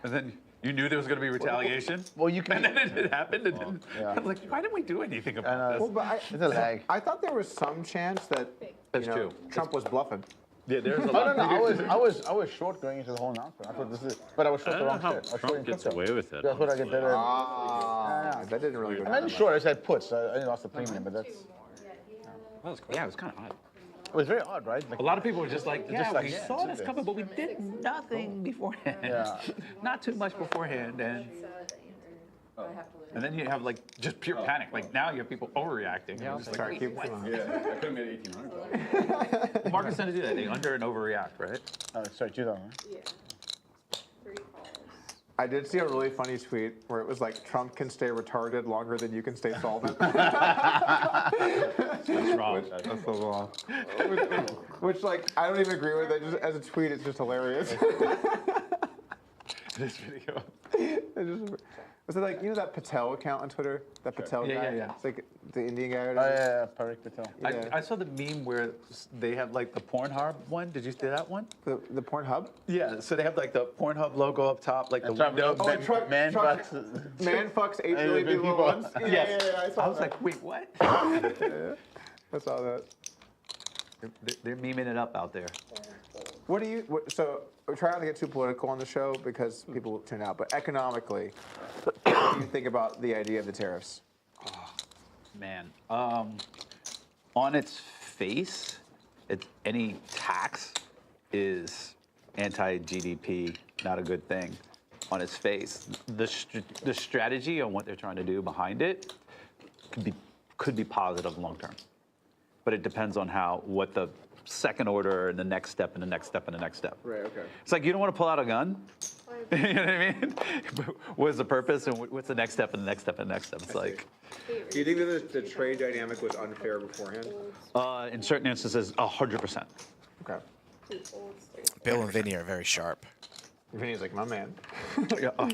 Speaker 16: And then you knew there was going to be retaliation.
Speaker 5: Well, you can.
Speaker 16: And then it happened. And then
Speaker 5: Yeah.
Speaker 16: I was like, why didn't we do anything about this?
Speaker 6: Well, but
Speaker 5: It's a lag.
Speaker 6: I thought there was some chance that
Speaker 16: That's true.
Speaker 6: Trump was bluffing.
Speaker 16: Yeah, there's a
Speaker 5: Oh,
Speaker 16: lot.
Speaker 5: I was short going into the whole announcement. I thought this is, but I was short
Speaker 10: I
Speaker 5: the
Speaker 10: don't
Speaker 5: wrong
Speaker 10: know how
Speaker 5: shit. I was short
Speaker 10: Trump
Speaker 5: in
Speaker 10: gets
Speaker 5: crypto.
Speaker 10: away with it.
Speaker 5: That's what I get better.
Speaker 6: That didn't really go
Speaker 5: I
Speaker 6: down.
Speaker 5: meant short. I said puts. I didn't lost the premium, but that's.
Speaker 16: Yeah, it was kind of odd.
Speaker 5: It was very odd, right? Like,
Speaker 16: A lot of people were just like, yeah, we
Speaker 5: yeah,
Speaker 16: saw
Speaker 5: sit
Speaker 16: this
Speaker 5: there.
Speaker 16: coming, but we did nothing beforehand.
Speaker 5: Yeah.
Speaker 16: Not too much beforehand. And then you have like just pure panic. Like now you have people overreacting.
Speaker 14: Yeah,
Speaker 16: And just
Speaker 6: Sorry,
Speaker 16: like,
Speaker 6: keep
Speaker 16: what?
Speaker 6: going.
Speaker 7: Yeah, I could have made 1,800.
Speaker 16: Markets tend to do that. They under and overreact, right?
Speaker 5: sorry, 2,000.
Speaker 13: Yeah. 3 calls.
Speaker 6: I did see a really funny tweet where it was like, Trump can stay retarded longer than you can stay solvent.
Speaker 16: That's wrong.
Speaker 6: That's so wrong. Which, like, I don't even agree with it. Just as a tweet, it's just hilarious.
Speaker 16: This video.
Speaker 6: Was it like, you know that Patel account on Twitter? That Patel guy?
Speaker 16: Yeah.
Speaker 6: It's like the Indian guy.
Speaker 5: Oh, yeah, Parik Patel.
Speaker 16: I saw the meme where they have like the Pornhub one. Did you see that one?
Speaker 6: The Pornhub?
Speaker 16: Yeah, so they have like the Pornhub logo up top, like the
Speaker 5: Trump,
Speaker 16: window.
Speaker 6: Oh, Trump,
Speaker 5: man
Speaker 6: Trump,
Speaker 5: fucks.
Speaker 6: man fucks 8
Speaker 5: Hey,
Speaker 6: million
Speaker 5: big
Speaker 6: people at
Speaker 5: people.
Speaker 6: once.
Speaker 16: Yes.
Speaker 6: Yeah, I saw
Speaker 16: I was
Speaker 6: that.
Speaker 16: like, wait, what?
Speaker 6: I saw that.
Speaker 16: They're memeing it up out there.
Speaker 6: What do you, so we're trying not to get too political on the show because people will tune out, but economically, what do you think about the idea of the tariffs?
Speaker 16: Man, on its face, any tax is anti-GDP, not a good thing. On its face, the strategy on what they're trying to do behind it could be positive long term, but it depends on what the second order and the next step and the next step and the next step.
Speaker 6: Right, okay.
Speaker 16: It's like you don't want to pull out a gun. You know what I mean? What's the purpose and what's the next step and the next step and the next step? It's like.
Speaker 6: Do you think that the trade dynamic was unfair beforehand?
Speaker 16: In certain instances, 100%.
Speaker 6: Okay.
Speaker 13: 2 folds, 3
Speaker 11: Bill and Vinny are very sharp.
Speaker 6: Vinny's like, my man.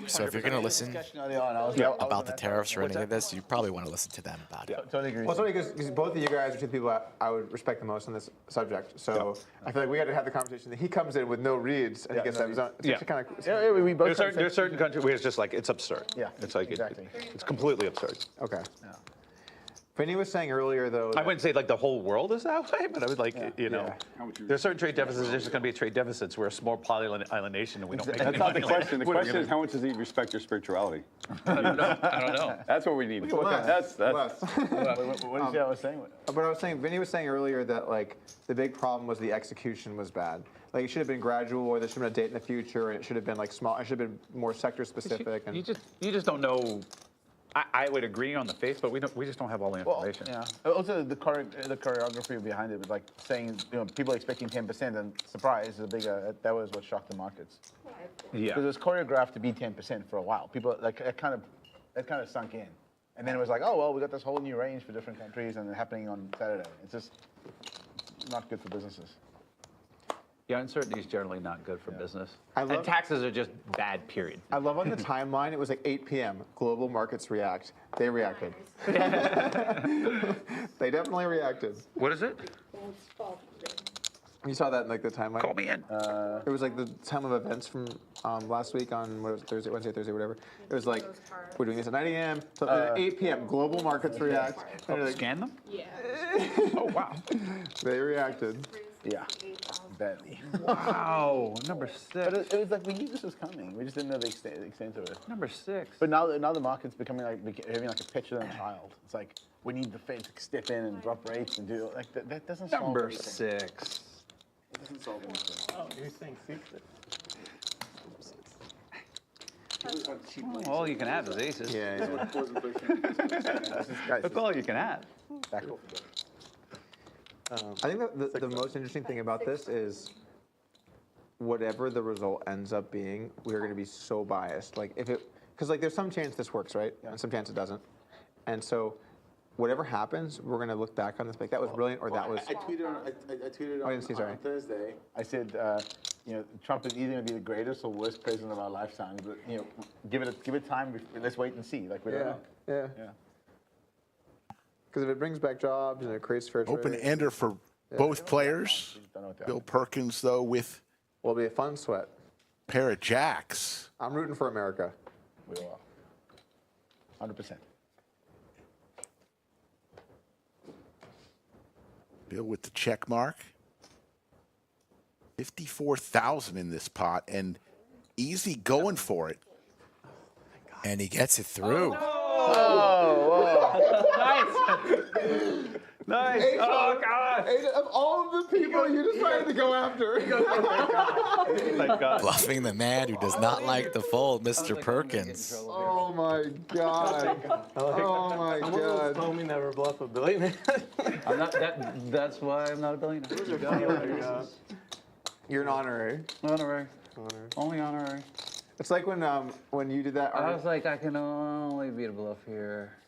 Speaker 11: So if you're gonna listen about the tariffs or any of this, you probably want to listen to them about it.
Speaker 6: Totally agree. Well, it's only because both of you guys are two people I would respect the most on this subject. So I feel like we had to have the conversation. He comes in with no reads, and he gets that. It's kind of.
Speaker 5: We both
Speaker 16: There's certain countries where it's just like, it's absurd.
Speaker 5: Yeah,
Speaker 16: It's like,
Speaker 5: exactly.
Speaker 16: it's completely absurd.
Speaker 6: Okay. Vinny was saying earlier, though.
Speaker 16: I wouldn't say like the whole world is that way, but I would like, you know, there's certain trade deficits. There's just going to be trade deficits. We're a small island nation, and we don't make
Speaker 7: That's
Speaker 16: any
Speaker 7: not the
Speaker 16: money.
Speaker 7: question. The question is, how much does he respect your spirituality?
Speaker 16: I don't know. I don't know.
Speaker 7: That's what we need.
Speaker 6: Less.
Speaker 5: What did I was saying?
Speaker 6: But I was saying, Vinny was saying earlier that like the big problem was the execution was bad. Like it should have been gradual, or there should have been a date in the future, and it should have been like small. It should have been more sector specific.
Speaker 16: You just don't know. I would agree on the face, but we just don't have all the information.
Speaker 5: Yeah. Also, the choreography behind it was like saying, you know, people expecting 10%, and surprise, the bigger. That was what shocked the markets.
Speaker 16: Yeah.
Speaker 5: Because it was choreographed to be 10% for a while. People like it kind of sunk in, and then it was like, oh well, we got this whole new range for different countries, and they're happening on Saturday. It's just not good for businesses.
Speaker 16: Yeah, uncertainty is generally not good for business.
Speaker 6: And
Speaker 16: taxes are just bad, period.
Speaker 6: I love on the timeline, it was like 8 p.m. Global markets react. They reacted. They definitely reacted.
Speaker 16: What is it?
Speaker 6: You saw that in like the timeline?
Speaker 16: Call me in.
Speaker 6: It was like the time of events from last week on what was it, Thursday, Wednesday, Thursday, whatever. It was like, we're doing this at 9 a.m. So at 8 p.m. Global markets react. Like,
Speaker 16: scan them?
Speaker 13: Yeah.
Speaker 16: Oh, wow.
Speaker 6: They reacted.
Speaker 5: Yeah. Badly.
Speaker 16: Wow. Number 6.
Speaker 5: But it was like we knew this was coming. We just didn't know the extent of it.
Speaker 16: Number 6.
Speaker 5: But now the market's becoming like having like a petulant child. It's like we need the Fed to step in and drop rates and do like that doesn't solve
Speaker 16: Number
Speaker 5: anything.
Speaker 16: 6.
Speaker 5: It doesn't solve anything.
Speaker 8: Oh, you're saying secret.
Speaker 16: All you can have is aces.
Speaker 6: Yeah.
Speaker 16: That's all you can have.
Speaker 6: I think that the most interesting thing about this is whatever the result ends up being, we're going to be so biased. Like if it, because like there's some chance this works, right? And some chance it doesn't. And so whatever happens, we're going to look back on this like that was brilliant or that was.
Speaker 5: I tweeted
Speaker 6: I didn't see, sorry.
Speaker 5: on Thursday. I said, you know, Trump is either going to be the greatest or worst president of our lifetime. But you know, give it time. Let's wait and see. Like we don't know.
Speaker 6: Yeah. Because if it brings back jobs and it creates fair trade.
Speaker 3: Open ender for both players. Bill Perkins, though, with
Speaker 6: will be a fun sweat.
Speaker 3: Pair of jacks.
Speaker 6: I'm rooting for America.
Speaker 5: We are. 100%.
Speaker 3: Bill with the check mark. 54,000 in this pot, and easy going for it.
Speaker 11: And he gets it through.
Speaker 16: Nice. Oh, God.
Speaker 6: Of all of the people you decided to go after.
Speaker 11: Bluffing the man who does not like the fold, Mr. Perkins.
Speaker 6: Oh, my God. Oh, my God.
Speaker 8: Told me never bluff a billionaire.
Speaker 16: I'm not, that's why I'm not a billionaire.
Speaker 6: You're an honorary.
Speaker 16: Honorary. Only honorary.
Speaker 6: It's like when you did that.
Speaker 16: I was like, I can only beat a bluff here.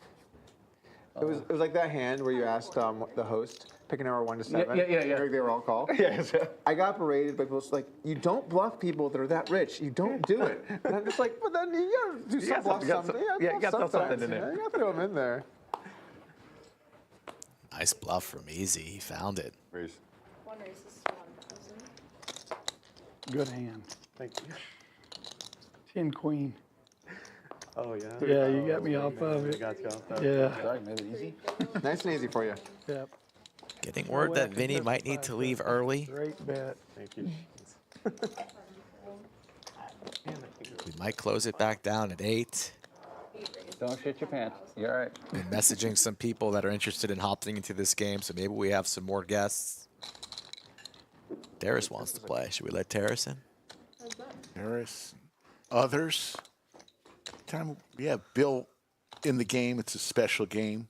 Speaker 6: It was like that hand where you asked the host, pick a number 1 to 7.
Speaker 16: Yeah.
Speaker 6: They were all called.
Speaker 16: Yes.
Speaker 6: I got berated by people. It's like, you don't bluff people that are that rich. You don't do it. And I'm just like, but then you gotta do some bluff something.
Speaker 16: Yeah, you gotta throw something in there.
Speaker 6: You gotta throw them in there.
Speaker 11: Nice bluff from Easy. He found it.
Speaker 7: Raise.
Speaker 13: One raise is 1,000.
Speaker 2: Good hand.
Speaker 8: Thank you.
Speaker 2: 10 queen.
Speaker 8: Oh, yeah?
Speaker 2: Yeah, you got me off of it.
Speaker 8: I got you off of
Speaker 2: Yeah.
Speaker 5: Made it easy.
Speaker 6: Nice and easy for you.
Speaker 2: Yep.
Speaker 11: Getting word that Vinny might need to leave early.
Speaker 2: Great bet.
Speaker 8: Thank you.
Speaker 11: We might close it back down at 8.
Speaker 16: Don't shit your pants. You're all right.
Speaker 11: Been messaging some people that are interested in hopping into this game, so maybe we have some more guests. Terrace wants to play. Should we let Terrace in?
Speaker 3: Harris, others. Time we have Bill in the game. It's a special game.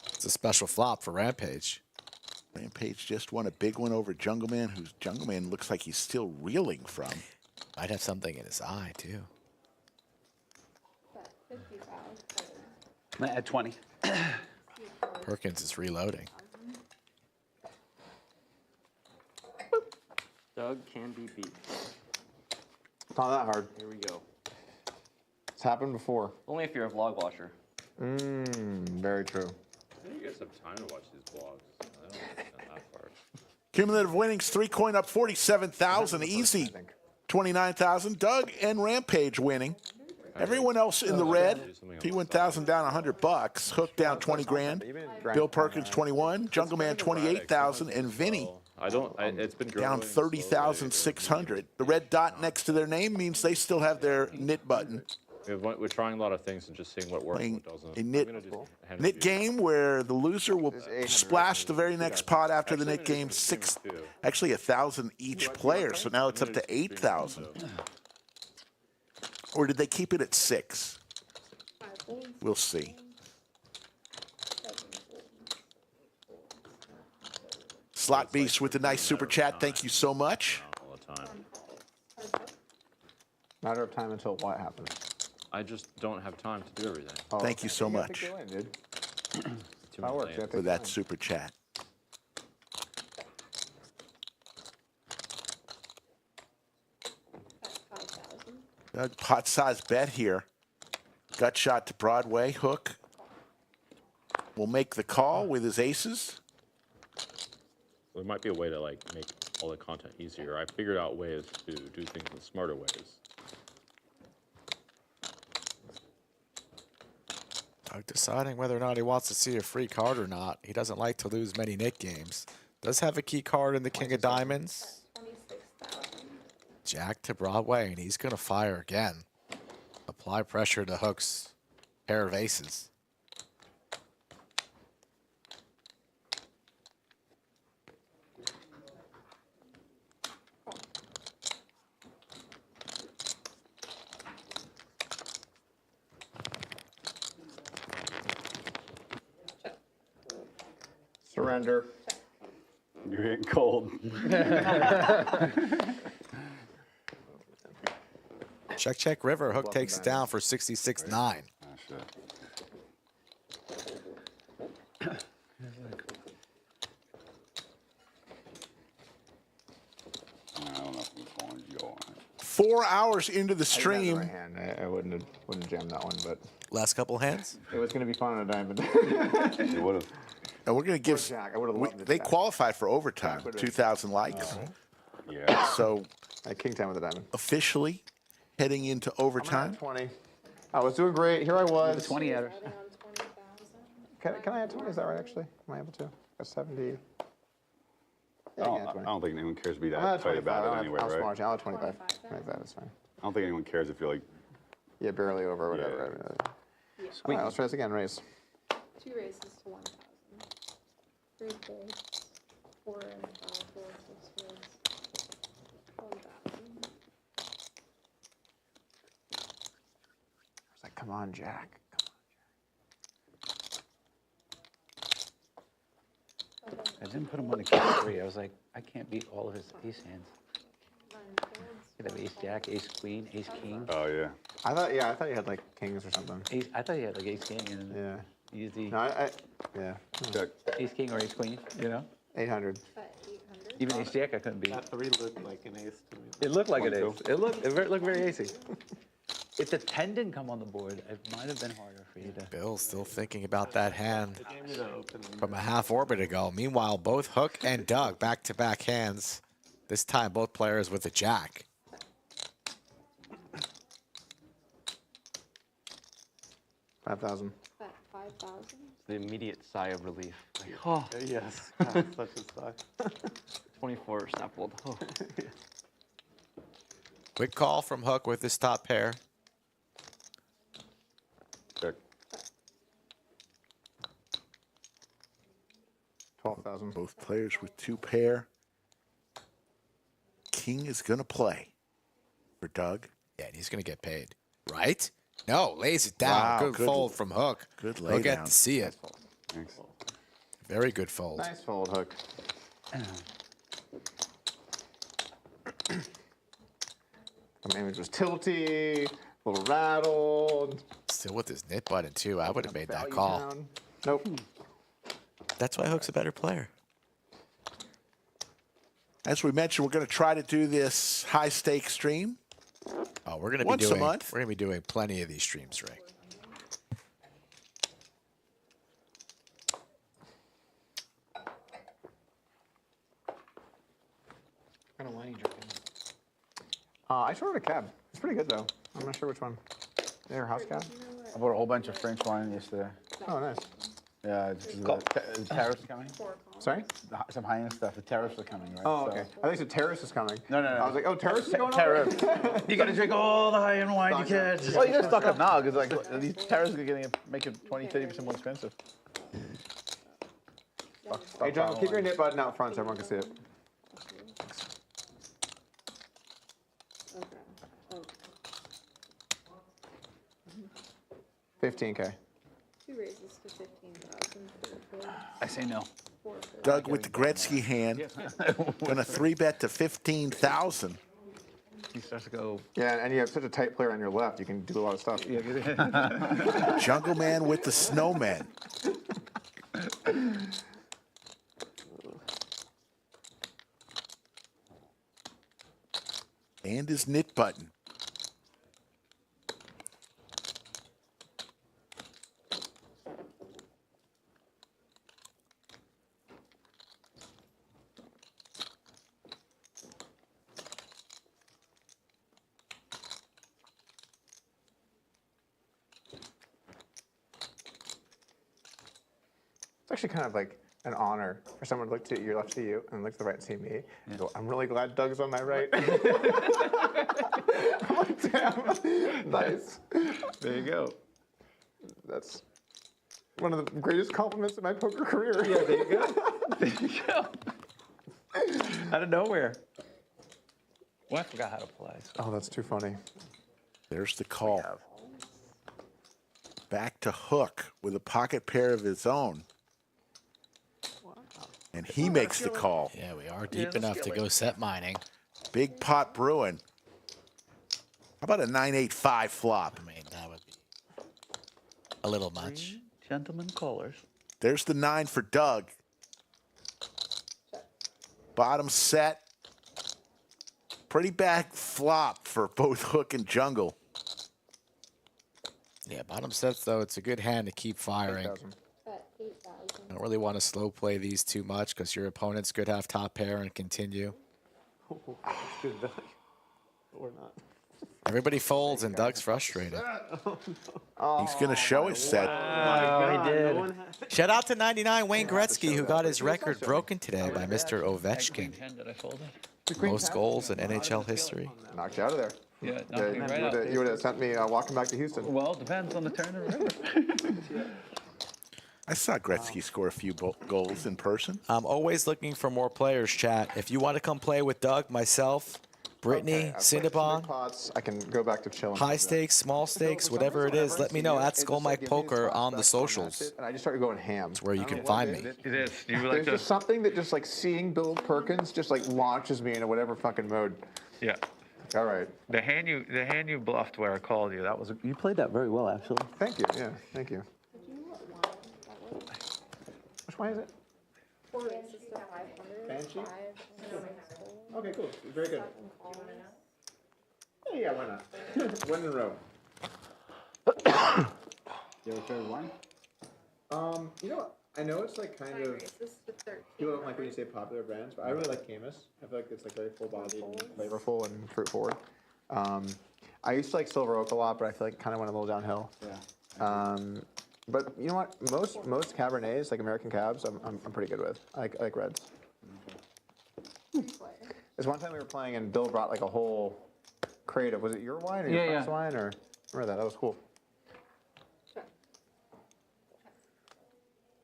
Speaker 11: It's a special flop for Rampage.
Speaker 3: Rampage just won a big one over Jungleman, whose Jungleman looks like he's still reeling from.
Speaker 11: Might have something in his eye, too.
Speaker 16: At 20.
Speaker 11: Perkins is reloading.
Speaker 15: Doug can be beat.
Speaker 6: It's not that hard.
Speaker 15: Here we go.
Speaker 6: It's happened before.
Speaker 15: Only if you're a vlog watcher.
Speaker 6: Very true.
Speaker 10: I think you guys have time to watch these vlogs. I don't understand that part.
Speaker 3: Cumulative winnings, 3-coin up 47,000. Easy, 29,000. Doug and Rampage winning. Everyone else in the red. T1000 down $100. Hook down 20 grand. Bill Perkins 21. Jungleman 28,000, and Vinny
Speaker 10: It's been
Speaker 3: down
Speaker 10: growing
Speaker 3: 30,600. The red dot next to their name means they still have their knit button.
Speaker 10: We're trying a lot of things and just seeing what works and
Speaker 3: Playing
Speaker 10: what doesn't.
Speaker 3: a knit game where the loser will splash the very next pot after the knit game. Actually 1,000 each player, so now it's up to 8,000. Or did they keep it at 6? We'll see. Slot Beast with the nice super chat. Thank you so much.
Speaker 10: All the time.
Speaker 6: Matter of time until what happens.
Speaker 10: I just don't have time to do everything.
Speaker 3: Thank you so much for that super chat. Pot size bet here. Gut shot to Broadway. Hook will make the call with his aces.
Speaker 10: There might be a way to like make all the content easier. I figured out ways to do things in smarter ways.
Speaker 11: Deciding whether or not he wants to see a free card or not. He doesn't like to lose many knit games. Does have a key card in the King of Diamonds. Jack to Broadway, and he's going to fire again. Apply pressure to Hook's pair of aces.
Speaker 6: Surrender.
Speaker 7: You're getting cold.
Speaker 11: Check, check, river. Hook takes it down for 66-9.
Speaker 7: Oh, shit. I don't know if I'm calling you on it.
Speaker 3: 4 hours into the stream.
Speaker 6: I wouldn't have jammed that one, but
Speaker 11: last couple hands.
Speaker 6: It was going to be fun on a diamond.
Speaker 7: You would have.
Speaker 3: And we're going to give. They qualified for overtime. 2,000 likes.
Speaker 7: Yeah.
Speaker 3: So.
Speaker 6: King 10 with a diamond.
Speaker 3: Officially heading into overtime.
Speaker 6: 20. I was doing great. Here I was.
Speaker 16: 20 headers.
Speaker 6: Can I add 20? Is that right, actually? Am I able to? Got 70.
Speaker 7: I don't think anyone cares to be
Speaker 6: I'm
Speaker 7: that
Speaker 6: at
Speaker 7: tight about it anyway,
Speaker 6: I'll
Speaker 7: right?
Speaker 6: smart. I'll have 25. Like that is fine.
Speaker 7: I don't think anyone cares if you're like.
Speaker 6: Yeah, barely over, whatever.
Speaker 13: Yeah.
Speaker 6: All right, let's try this again. Raise.
Speaker 13: 2 raises to 1,000. 3 folds. 4 and 5 folds. 6 folds. 1,000.
Speaker 6: I was like, come on, Jack.
Speaker 16: I didn't put him on the Q3. I was like, I can't beat all of his ace hands. Could have ace jack, ace queen, ace king.
Speaker 7: Oh yeah.
Speaker 6: I thought you had like kings or something.
Speaker 16: I thought you had like ace king and use the
Speaker 6: yeah.
Speaker 7: Check.
Speaker 16: Ace king or ace queen, you know?
Speaker 6: 800.
Speaker 16: Even ace jack I couldn't beat.
Speaker 8: That 3 looked like an ace to me.
Speaker 16: It looked like an ace. It looked very acey. If the 10 didn't come on the board, it might have been harder for you to.
Speaker 11: Bill's still thinking about that hand from a half orbit ago. Meanwhile, both Hook and Doug back-to-back hands. This time, both players with a jack.
Speaker 6: $5,000.
Speaker 13: 5,000.
Speaker 15: The immediate sigh of relief. Like, oh.
Speaker 8: Yes. God, such a sigh.
Speaker 15: 24 snap fold. Oh.
Speaker 11: Quick call from Hook with this top pair.
Speaker 7: Check.
Speaker 6: 12,000.
Speaker 3: Both players with 2 pair. King is going to play for Doug.
Speaker 11: Yeah, and he's going to get paid. Right? No, lays it down.
Speaker 3: Wow,
Speaker 11: good fold from Hook.
Speaker 3: Good
Speaker 11: He'll get
Speaker 3: laydown.
Speaker 11: to see it.
Speaker 7: Thanks.
Speaker 11: Very good fold.
Speaker 6: Nice fold, Hook. The image was tilty, a little rattled.
Speaker 11: Still with his knit button, too. I would have made that call.
Speaker 6: Down. Nope.
Speaker 11: That's why Hook's a better player.
Speaker 3: As we mentioned, we're going to try to do this high-stake stream.
Speaker 11: Oh, we're going to be
Speaker 3: Once a
Speaker 11: doing.
Speaker 3: month.
Speaker 11: We're going to be doing plenty of these streams, Rick.
Speaker 14: What kind of wine are you drinking?
Speaker 6: I just ordered a cab. It's pretty good, though. I'm not sure which one. Your house cat?
Speaker 5: I bought a whole bunch of French wine yesterday.
Speaker 6: Oh, nice.
Speaker 5: Yeah, the tariffs are coming.
Speaker 6: Sorry?
Speaker 5: Some high-end stuff. The tariffs are coming, right?
Speaker 6: Oh, okay. I think the terrace is coming.
Speaker 5: No.
Speaker 6: I was like, oh, terrace is going on?
Speaker 5: Tariffs.
Speaker 16: You got to drink all the high-end wine you can.
Speaker 5: Well, you gotta stock up now because like these tariffs are make it 20-30% more expensive.
Speaker 6: Hey, John, keep your knit button out front so everyone can see it. 15K.
Speaker 13: 2 raises to 15,000.
Speaker 16: I say no.
Speaker 3: Doug with the Gretzky hand. Gonna 3-bet to 15,000.
Speaker 16: He starts to go.
Speaker 6: Yeah, and you have such a tight player on your left. You can do a lot of stuff.
Speaker 3: Jungleman with the snowman. And his knit button.
Speaker 6: It's actually kind of like an honor for someone to look to your left to you and look to the right and see me. And go, I'm really glad Doug's on my right. I'm like, damn, nice.
Speaker 16: There you go.
Speaker 6: That's one of the greatest compliments in my poker career.
Speaker 16: Yeah, there you go. There you go. Out of nowhere. Well, I forgot how to play.
Speaker 6: Oh, that's too funny.
Speaker 3: There's the call. Back to Hook with a pocket pair of his own. And he makes the call.
Speaker 9: Yeah, we are deep enough to go set mining.
Speaker 3: Big pot brewing. How about a 9-8-5 flop?
Speaker 9: I mean, that would be a little much.
Speaker 16: Gentlemen callers.
Speaker 3: There's the 9 for Doug. Bottom set. Pretty bad flop for both Hook and Jungle.
Speaker 9: Yeah, bottom sets, though, it's a good hand to keep firing. I don't really want to slow play these too much because your opponents could have top pair and continue.
Speaker 8: That's good value. Or not.
Speaker 9: Everybody folds and Doug's frustrated.
Speaker 3: He's going to show his set.
Speaker 16: He did.
Speaker 9: Shout out to 99 Wayne Gretzky, who got his record broken today by Mr. Ovechkin. Most goals in NHL history.
Speaker 6: Knocked you out of there.
Speaker 16: Yeah, knocked me right out.
Speaker 6: You would have sent me walking back to Houston.
Speaker 16: Well, depends on the turn of the river.
Speaker 3: I saw Gretzky score a few goals in person.
Speaker 9: I'm always looking for more players, chat. If you want to come play with Doug, myself, Brittany, Cinnabon,
Speaker 6: I can go back to chilling.
Speaker 9: high stakes, small stakes, whatever it is, let me know at Skull Mike Poker on the socials.
Speaker 6: And I just started going ham.
Speaker 9: That's where you can find me.
Speaker 16: It is. You like
Speaker 6: There's just something that just like seeing Bill Perkins just like launches me into whatever fucking mode.
Speaker 16: Yeah.
Speaker 6: All right.
Speaker 16: The hand you bluffed where I called you. That was you played that very well, actually.
Speaker 6: Thank you. Yeah. Thank you. Which one is it?
Speaker 13: 4 raises to 500.
Speaker 6: Banshee?
Speaker 13: 5.
Speaker 6: Okay, cool. Very good. Yeah, why not? One in a row.
Speaker 5: You have a favorite wine?
Speaker 6: You know what? I know it's like kind
Speaker 13: 5
Speaker 6: of.
Speaker 13: raises to 13.
Speaker 6: People don't like when you say popular brands, but I really like Camus. I feel like it's like very full-bodied, and flavorful, and fruit-forward. I used to like Silver Oak a lot, but I feel like it kind of went a little downhill.
Speaker 5: Yeah.
Speaker 6: But you know what? Most Cabernets, like American Cabs, I'm pretty good with. I like reds. There's one time we were playing and Bill brought like a whole crate of, was it your wine or your friend's wine? Or remember that? That was cool.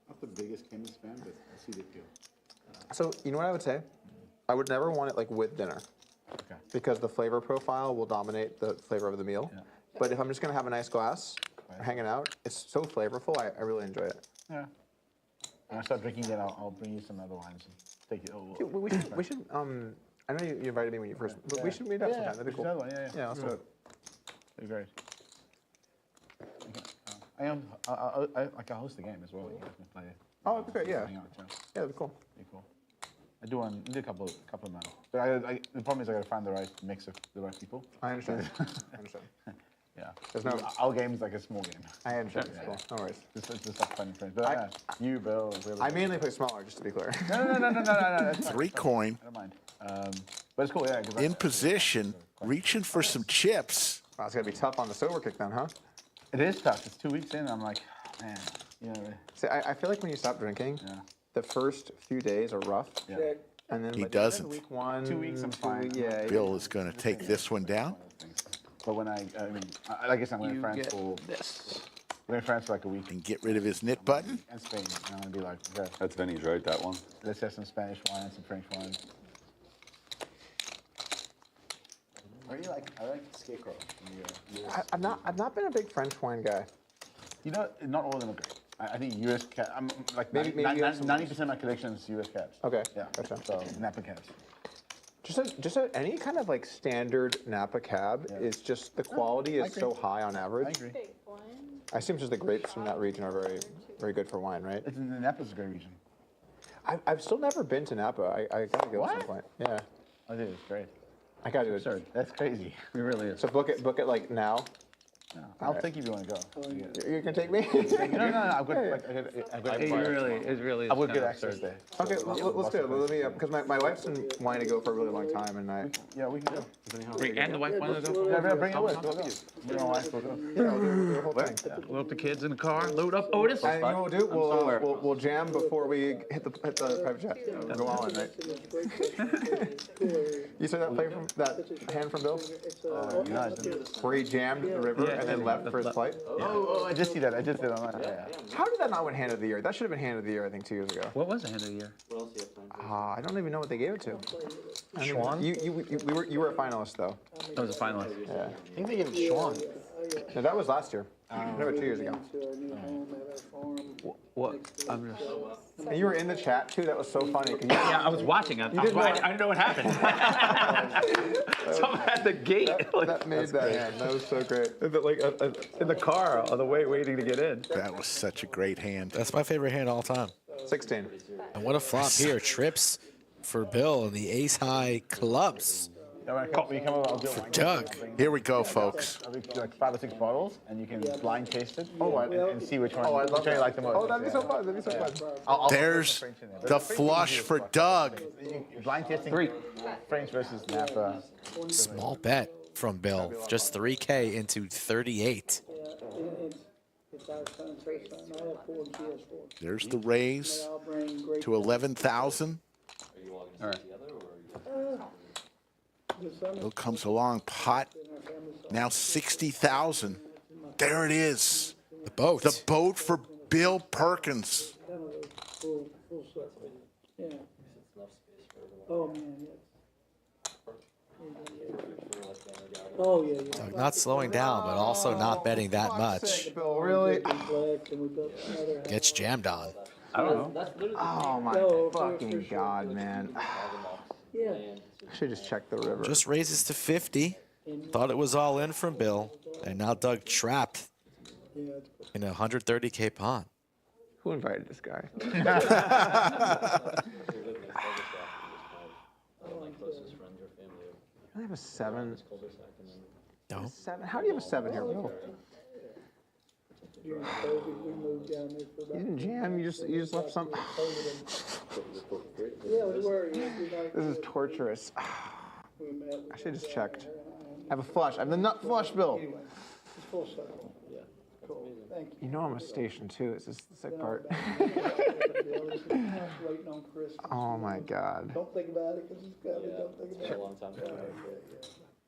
Speaker 5: Not the biggest Camus fan, but I see the appeal.
Speaker 6: So you know what I would say? I would never want it like with dinner.
Speaker 5: Okay.
Speaker 6: Because the flavor profile will dominate the flavor of the meal. Yeah. But if I'm just gonna have a nice glass, hanging out, it's so flavorful. I really enjoy it.
Speaker 5: Yeah. When I start drinking it, I'll bring you some other wines and take it. Oh,
Speaker 6: We should. I know you invited me when you first, but we should meet up sometime. That'd be cool. Yeah, let's do it.
Speaker 5: Be great. I host the game as well. You guys can play.
Speaker 6: Oh, that'd be great. Yeah.
Speaker 5: Hang out,
Speaker 6: Yeah, that'd be cool.
Speaker 5: Be cool. I do a couple of them. But the problem is I gotta find the right mix of the right people.
Speaker 6: I understand. I understand.
Speaker 5: Yeah.
Speaker 6: There's no.
Speaker 5: Our game is like a small game.
Speaker 6: I understand. It's cool. No worries.
Speaker 5: It's just like fun and friends. But you, Bill. Really
Speaker 6: I mainly play smaller, just to be clear.
Speaker 5: No.
Speaker 3: 3 coin.
Speaker 5: I don't mind. But it's cool, yeah.
Speaker 3: In position, reaching for some chips.
Speaker 6: Wow, it's gonna be tough on the sober kick then, huh?
Speaker 5: It is tough. It's 2 weeks in. I'm like, man, you know.
Speaker 6: See, I feel like when you stop drinking, the first few days are rough.
Speaker 5: Yeah.
Speaker 6: And then
Speaker 3: He
Speaker 6: like,
Speaker 3: doesn't.
Speaker 6: Week 1,
Speaker 5: 2 weeks, I'm fine.
Speaker 6: Yeah.
Speaker 3: Bill is going to take this one down.
Speaker 5: But when I mean, like I said, I'm going to France for we're in France for like a week.
Speaker 3: And get rid of his knit button.
Speaker 5: And Spain. And I'm going to be like, okay,
Speaker 7: That's Vinny's, right? That one.
Speaker 5: let's have some Spanish wine and some French wine. I really like Scarecrow.
Speaker 6: I've not been a big French wine guy.
Speaker 5: You know, not all of them are great. I think US cat. I'm like
Speaker 6: Maybe
Speaker 5: 90% of my collection is US cats.
Speaker 6: Okay.
Speaker 5: Yeah.
Speaker 6: Gotcha.
Speaker 5: So Napa cats.
Speaker 6: Any kind of like standard Napa cab is just the quality is so high on average.
Speaker 5: I agree.
Speaker 6: I assume just the grapes from that region are very good for wine, right?
Speaker 5: The Napa's a great region.
Speaker 6: I've still never been to Napa. I gotta go at some point. Yeah.
Speaker 5: I think it's great.
Speaker 6: I gotta do it.
Speaker 5: Absurd. That's crazy. It really is.
Speaker 6: So book it like now.
Speaker 5: No, I'll take you if you want to go.
Speaker 6: You're gonna take me?
Speaker 5: No, I've got
Speaker 15: It's really.
Speaker 5: I would get access there.
Speaker 6: Okay, let's do it. Let me because my wife's been wanting to go for a really long time, and I.
Speaker 5: Yeah, we can go.
Speaker 15: Wait, and the wife wanted to go?
Speaker 5: Yeah, bring it with. Go. You know why? We'll go.
Speaker 6: Yeah, we'll do the whole thing.
Speaker 15: Load up the kids in the car, load up Otis.
Speaker 6: And you know what we'll do? We'll jam before we hit the private jet. We'll go all in, right? You saw that play from that hand from Bill? Where he jammed the river and then left for his flight.
Speaker 5: Oh, I just see that. I just did it online. Yeah.
Speaker 6: How did that not win Hand of the Year? That should have been Hand of the Year, I think, 2 years ago.
Speaker 15: What was the hand of the year?
Speaker 6: I don't even know what they gave it to.
Speaker 15: Schwan?
Speaker 6: You were a finalist though.
Speaker 15: I was a finalist.
Speaker 6: Yeah.
Speaker 5: I think they gave it Schwan.
Speaker 6: No, that was last year. Remember 2 years ago.
Speaker 15: What? I'm just.
Speaker 6: And you were in the chat too. That was so funny.
Speaker 15: Yeah, I was watching. I didn't know what happened. Someone at the gate.
Speaker 6: That made that hand. That was so great.
Speaker 15: In the car on the way, waiting to get in.
Speaker 3: That was such a great hand.
Speaker 11: That's my favorite hand all time.
Speaker 6: 16.
Speaker 11: And what a flop here. Trips for Bill and the ace high clubs.
Speaker 5: When you come over, I'll do it.
Speaker 11: Doug.
Speaker 3: Here we go, folks.
Speaker 5: I'll do like 5 or 6 bottles, and you can blind taste it. And see which one, which one you like the most.
Speaker 6: Oh, that'd be so fun. That'd be so fun.
Speaker 3: There's the flush for Doug.
Speaker 5: Blind tasting 3. French versus Napa.
Speaker 11: Small bet from Bill. Just 3K into 38.
Speaker 3: There's the raise to 11,000.
Speaker 15: All right.
Speaker 3: Bill comes along, pot now 60,000. There it is.
Speaker 11: The boat.
Speaker 3: The boat for Bill Perkins.
Speaker 11: Doug not slowing down, but also not betting that much.
Speaker 6: Bill, really?
Speaker 11: Gets jammed on.
Speaker 15: I don't know.
Speaker 6: Oh my fucking god, man. I should just check the river.
Speaker 11: Just raises to 50. Thought it was all in from Bill. And now Doug trapped in a 130K pond.
Speaker 6: Who invited this guy? I have a 7.
Speaker 11: No.
Speaker 6: 7. How do you have a 7 here, Bill? You didn't jam. You just left some. This is torturous. I should have just checked. I have a flush. I have the nut flush, Bill. You know I'm a station too. This is the sick part. Oh my god.
Speaker 2: Don't think about it because it's got it. Don't think about it.
Speaker 1: A long time ago.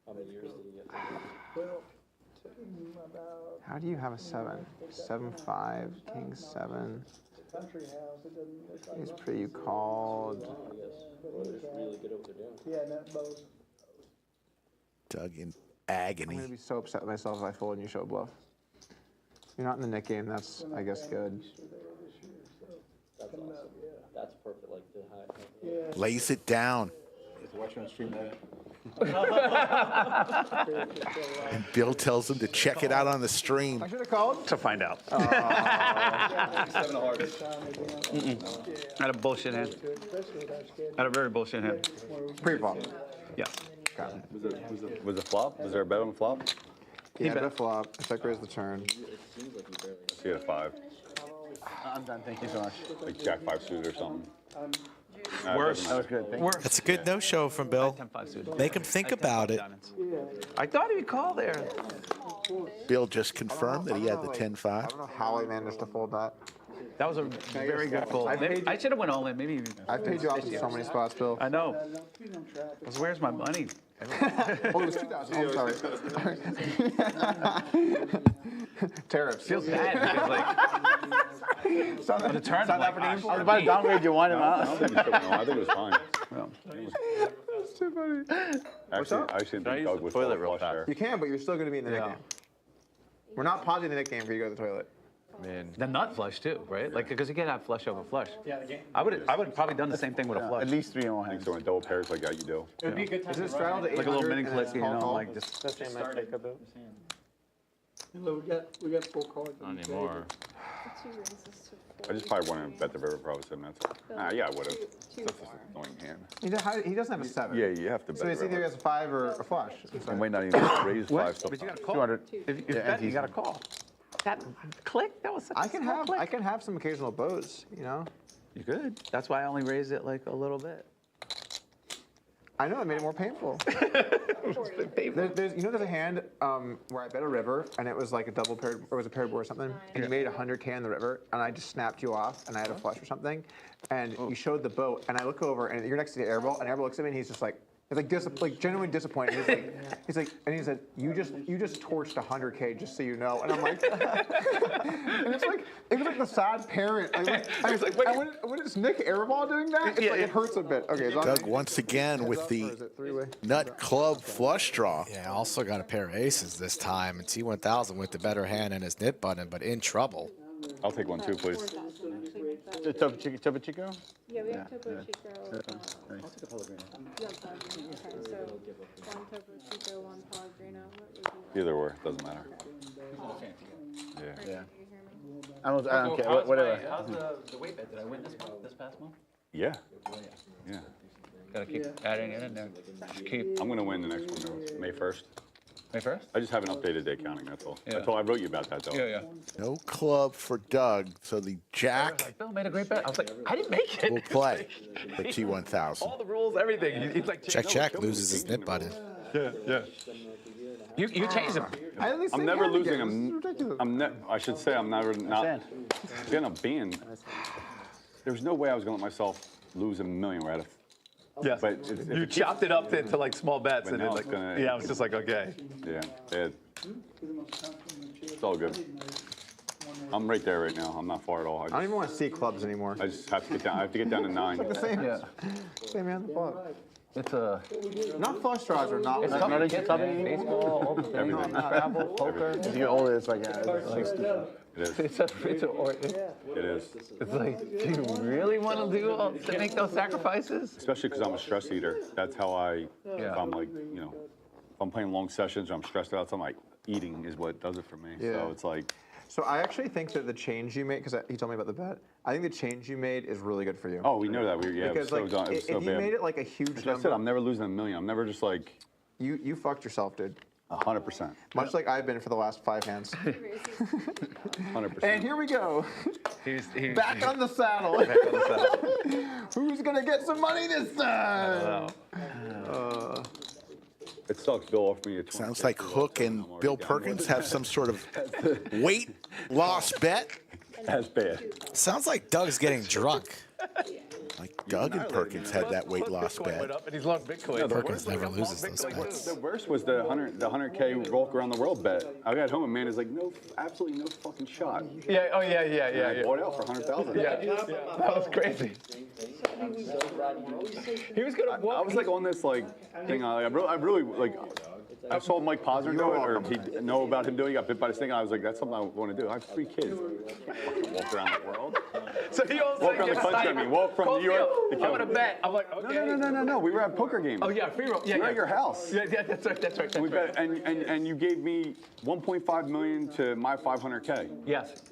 Speaker 1: How many years did he get?
Speaker 2: Well,
Speaker 6: How do you have a 7? 7-5, King 7.
Speaker 2: country house, it doesn't look like.
Speaker 6: He's pretty called.
Speaker 1: Really good at what they're doing.
Speaker 2: Yeah, and that boat.
Speaker 3: Doug in
Speaker 6: I'm
Speaker 3: agony.
Speaker 6: gonna be so upset with myself if I fold and you show bluff. You're not in the Nick game. That's, I guess, good.
Speaker 1: That's awesome. That's perfect. Like the high.
Speaker 3: Lays it down.
Speaker 5: Watch you on stream later.
Speaker 3: And Bill tells him to check it out on the stream.
Speaker 6: I should have called.
Speaker 15: To find out.
Speaker 6: I
Speaker 15: Had a bullshit hand. Had a very bullshit hand.
Speaker 6: Pre-flop.
Speaker 15: Yeah.
Speaker 6: Got it.
Speaker 7: Was it flop? Was there a bet on the flop?
Speaker 6: He bet a flop. I check raise the turn.
Speaker 7: So you had a 5.
Speaker 5: I'm done. Thank you so much.
Speaker 7: Like Jack 5 suited or something.
Speaker 16: Worse.
Speaker 5: That was good. Thank you.
Speaker 16: Worse.
Speaker 11: That's a good no-show from Bill. Make him think about it.
Speaker 16: I thought he'd call there.
Speaker 3: Bill just confirmed that he had the 10-5.
Speaker 6: I don't know how I managed to fold that.
Speaker 16: That was a very good fold. I should have went all in. Maybe
Speaker 6: I paid you off in so many spots, Bill.
Speaker 16: I know. Where's my money?
Speaker 6: Oh, it was 2,000. I'm sorry. Tariffs.
Speaker 16: Feels bad because like the turn. I'm like,
Speaker 5: I was about to downgrade your one amount.
Speaker 7: I think it was fine.
Speaker 6: That's too funny.
Speaker 7: Actually, I actually think Doug was
Speaker 10: toilet
Speaker 7: full
Speaker 10: real
Speaker 7: flush there.
Speaker 6: You can, but you're still going to be in the Nick game. We're not pausing the Nick game for you to go to the toilet.
Speaker 16: The nut flush too, right? Like because you can't have flush over flush.
Speaker 15: Yeah, the game.
Speaker 16: I would probably done the same thing with a flush.
Speaker 5: At least 3 in one
Speaker 7: I think
Speaker 5: hand.
Speaker 7: so in double pairs like that you do.
Speaker 15: It would be a good time
Speaker 6: Is
Speaker 15: to
Speaker 6: it straddle to 800
Speaker 16: Like a little mini
Speaker 6: and
Speaker 16: clip,
Speaker 6: then
Speaker 16: you
Speaker 6: call,
Speaker 16: know,
Speaker 6: call?
Speaker 16: like just.
Speaker 15: That's the start of the
Speaker 2: We got 4 cards.
Speaker 10: Not anymore.
Speaker 13: 2 raises to 4.
Speaker 7: I just probably want to bet the river probably 7. That's all. Yeah, I would have.
Speaker 13: Too
Speaker 7: That's just
Speaker 13: far.
Speaker 7: an annoying hand.
Speaker 6: He doesn't have a 7.
Speaker 7: Yeah, you have to bet
Speaker 6: So
Speaker 7: the
Speaker 6: it's either he
Speaker 7: river.
Speaker 6: has a 5 or a flush.
Speaker 7: I might not even raise 5 stuff.
Speaker 16: But you got to call.
Speaker 5: 200.
Speaker 16: If you
Speaker 5: Yeah,
Speaker 16: bet, you
Speaker 5: antes.
Speaker 16: got to call. That click. That was such a small click.
Speaker 6: I can have some occasional boats, you know.
Speaker 16: You could. That's why I only raised it like a little bit.
Speaker 6: I know, it made it more painful. There's a hand where I bet a river, and it was like a double paired, or it was a paired board or something, and you made 100K in the river, and I just snapped you off, and I had a flush or something, and you showed the boat, and I look over, and you're next to the airball, and airball looks at me, and he's just like genuinely disappointed. He's like, and he said, you just torched 100K, just so you know. And I'm like, and it's like, it was like the sad parent. When it's Nick Airball doing that, it hurts a bit. Okay,
Speaker 3: Doug once again with the nut club flush draw.
Speaker 9: Yeah, also got a pair of aces this time, and T1000 with the better hand and his nit button, but in trouble.
Speaker 7: I'll take one too, please.
Speaker 5: Topo Chico?
Speaker 13: Yeah, we have Topo Chico.
Speaker 5: I'll take a Pellegrino.
Speaker 13: Okay, so 1 Topo Chico, 1 Pellegrino. What would you like?
Speaker 7: Either or, doesn't matter. Yeah.
Speaker 5: Yeah. I don't care. Whatever.
Speaker 16: How's the weight bet? Did I win this past month?
Speaker 7: Yeah. Yeah.
Speaker 16: Gotta keep adding it in there. Keep.
Speaker 7: I'm gonna win the next one though, May 1st.
Speaker 16: May 1st?
Speaker 7: I just haven't updated day counting, that's all.
Speaker 16: Yeah.
Speaker 7: That's all. I wrote you about that though.
Speaker 16: Yeah.
Speaker 3: No club for Doug, so the jack
Speaker 16: Bill made a great bet. I was like, I didn't make it.
Speaker 3: will play the T1000.
Speaker 16: All the rules, everything. He's like,
Speaker 9: Check, loses his nit button.
Speaker 7: Yeah.
Speaker 16: You changed him.
Speaker 7: I'm never losing. I should say I'm never not. Again, I'm being. There's no way I was gonna let myself lose $1 million right off.
Speaker 16: Yes.
Speaker 7: But
Speaker 16: You chopped it up to like small bets,
Speaker 7: But
Speaker 16: and
Speaker 7: now
Speaker 16: then
Speaker 7: it's
Speaker 16: like,
Speaker 7: gonna-
Speaker 16: yeah, I was just like, okay.
Speaker 7: Yeah. It's all good. I'm right there right now. I'm not far at all.
Speaker 6: I don't even want to see clubs anymore.
Speaker 7: I just have to get down. I have to get down to 9.
Speaker 6: It's like the same hand club.
Speaker 16: It's a.
Speaker 6: Not flush draws are not.
Speaker 16: It's
Speaker 6: not
Speaker 16: something. Baseball, all the things.
Speaker 7: Everything.
Speaker 16: Travel, poker.
Speaker 5: As you get older, it's like, yeah.
Speaker 7: It is.
Speaker 16: It
Speaker 7: is.
Speaker 16: It's like, do you really want to make those sacrifices?
Speaker 7: Especially because I'm a stress eater. That's how I. If I'm like, if I'm playing long sessions, or I'm stressed out. So I'm like, eating is what does it for me.
Speaker 6: Yeah.
Speaker 7: So it's like.
Speaker 6: So I actually think that the change you made, because he told me about the bet, I think the change you made is really good for you.
Speaker 7: Oh, we know that.
Speaker 6: Because
Speaker 7: it was so
Speaker 6: if
Speaker 7: so
Speaker 6: you
Speaker 7: bad.
Speaker 6: made it like a huge
Speaker 7: Like
Speaker 6: number.
Speaker 7: I said, I'm never losing $1 million. I'm never just like.
Speaker 6: You fucked yourself, dude.
Speaker 7: 100%.
Speaker 6: Much like I've been for the last 5 hands.
Speaker 7: 100%.
Speaker 6: And here we go.
Speaker 16: He's
Speaker 6: Back on the saddle. Who's gonna get some money this time?
Speaker 7: It sucks. Bill offered me a 20.
Speaker 3: Sounds like Hook and Bill Perkins have some sort of weight loss bet.
Speaker 7: That's bad.
Speaker 9: Sounds like Doug's getting drunk.
Speaker 3: Like Doug and Perkins had that weight loss bet.
Speaker 16: And he's lost Bitcoin.
Speaker 9: Perkins never loses those bets.
Speaker 7: The worst was the 100K walk around the world bet. I got home and man is like, absolutely no fucking shot.
Speaker 16: Yeah. Oh yeah.
Speaker 7: And I bought out for 100,000.
Speaker 16: Yeah. That was crazy. He was gonna walk.
Speaker 7: I was like on this like thing. I really like. I saw Mike Posner do it, or he know about him doing it. He got bit by this thing. And I was like, that's something I want to do. I have 3 kids. I can't fucking walk around the world.
Speaker 16: So he also
Speaker 7: Walk around the country. I mean, walk from New York to
Speaker 16: I want to bet. I'm like, okay.
Speaker 7: No. We were at a poker game.
Speaker 16: Oh yeah, Freeroll. Yeah,
Speaker 7: we were at your house.
Speaker 16: Yeah, that's right.
Speaker 7: We bet, and you gave me 1.5 million to my 500K.
Speaker 16: Yes.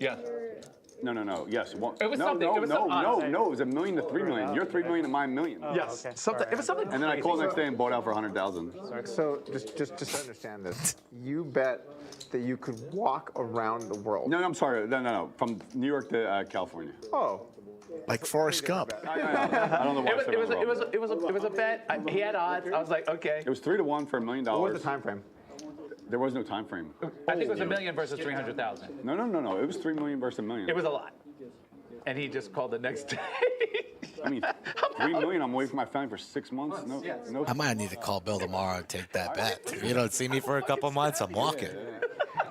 Speaker 7: No. Yes. One,
Speaker 15: It was
Speaker 7: no,
Speaker 15: something.
Speaker 7: No,
Speaker 15: It was
Speaker 7: no,
Speaker 15: some
Speaker 7: no,
Speaker 15: odd-
Speaker 7: no. It was $1 million to $3 million. You're $3 million to my $1 million.
Speaker 15: Yes, something. It was something.
Speaker 7: And then I called
Speaker 15: crazy.
Speaker 7: next day and bought out for 100,000.
Speaker 6: So just to understand this, you bet that you could walk around the world.
Speaker 7: No, I'm sorry. No. From New York to California.
Speaker 6: Oh.
Speaker 3: Like Forrest Gump.
Speaker 7: I don't know why.
Speaker 15: It was a bet. He had odds. I was like, okay.
Speaker 7: It was 3 to 1 for $1 million.
Speaker 6: What was the time frame?
Speaker 7: There was no time frame.
Speaker 15: I think it was $1 million versus 300,000.
Speaker 7: No. It was 3 million versus $1 million.
Speaker 15: It was a lot. And he just called the next day.
Speaker 7: I mean, 3 million. I'm away from my family for 6 months. No.
Speaker 9: I might need to call Bill tomorrow and take that bet. If you don't see me for a couple months, I'm walking.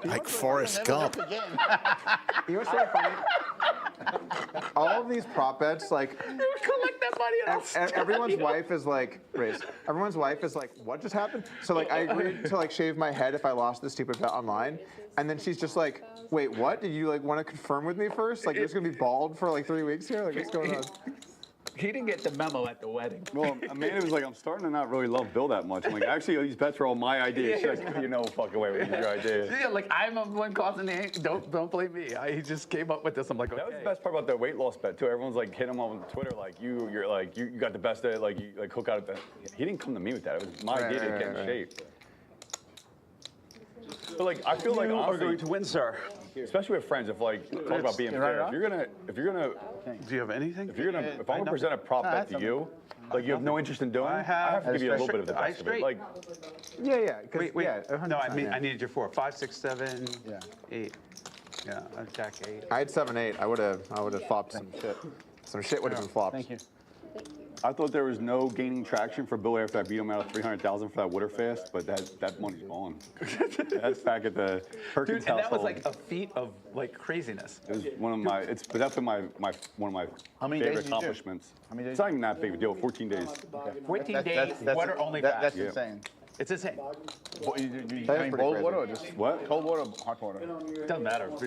Speaker 3: Like Forrest Gump.
Speaker 6: You know what's so funny? All of these prop bets, like,
Speaker 15: You would collect that money and
Speaker 6: everyone's wife is like, everyone's wife is like, what just happened? So like, I agreed to like shave my head if I lost this stupid bet online, and then she's just like, wait, what? Did you like want to confirm with me first? Like, you're just gonna be bald for like 3 weeks here? Like, what's going on?
Speaker 15: He didn't get the memo at the wedding.
Speaker 7: Well, Amanda was like, I'm starting to not really love Bill that much. I'm like, actually, these bets are all my ideas. She's like, you know, fuck away with your ideas.
Speaker 15: Yeah, like I'm the one causing the don't blame me. He just came up with this. I'm like, okay.
Speaker 7: That was the best part about the weight loss bet too. Everyone's like hitting him on Twitter, like you got the best at it, like you like hook out of that. He didn't come to me with that. It was my idea to get in shape. But like, I feel like
Speaker 15: You
Speaker 7: honestly,
Speaker 15: are going to win, sir.
Speaker 7: especially with friends, if like talk about being fair, if you're gonna,
Speaker 16: Do you have anything?
Speaker 7: if I'm gonna present a prop bet to you, like you have no interest in doing, I have to give you a little bit of the best of it. Like,
Speaker 6: Yeah.
Speaker 16: Wait.
Speaker 6: Yeah,
Speaker 16: No, I
Speaker 6: 100%,
Speaker 16: mean,
Speaker 6: yeah.
Speaker 16: I needed your 4, 5, 6, 7, 8. Yeah, Jack 8.
Speaker 6: I had 7-8. I would have flopped some shit. Some shit would have been flopped.
Speaker 5: Thank you.
Speaker 7: I thought there was no gaining traction for Bill after I beat him out of 300,000 for that water fast, but that money's gone. That's back at the Perkins
Speaker 15: Dude, and that
Speaker 7: household.
Speaker 15: was like a feat of like craziness.
Speaker 7: It was one of my. It's definitely one of my
Speaker 5: How many
Speaker 7: favorite
Speaker 5: days did you do?
Speaker 7: accomplishments.
Speaker 5: How many days?
Speaker 7: It's not even that big of a deal. 14 days.
Speaker 15: 14 days, water only fast.
Speaker 5: That's insane.
Speaker 15: It's insane.
Speaker 5: What, you
Speaker 6: That's
Speaker 5: drink
Speaker 6: pretty
Speaker 5: cold
Speaker 6: crazy.
Speaker 5: water or just
Speaker 7: What?
Speaker 5: cold water or hot water?
Speaker 15: Doesn't matter.
Speaker 7: I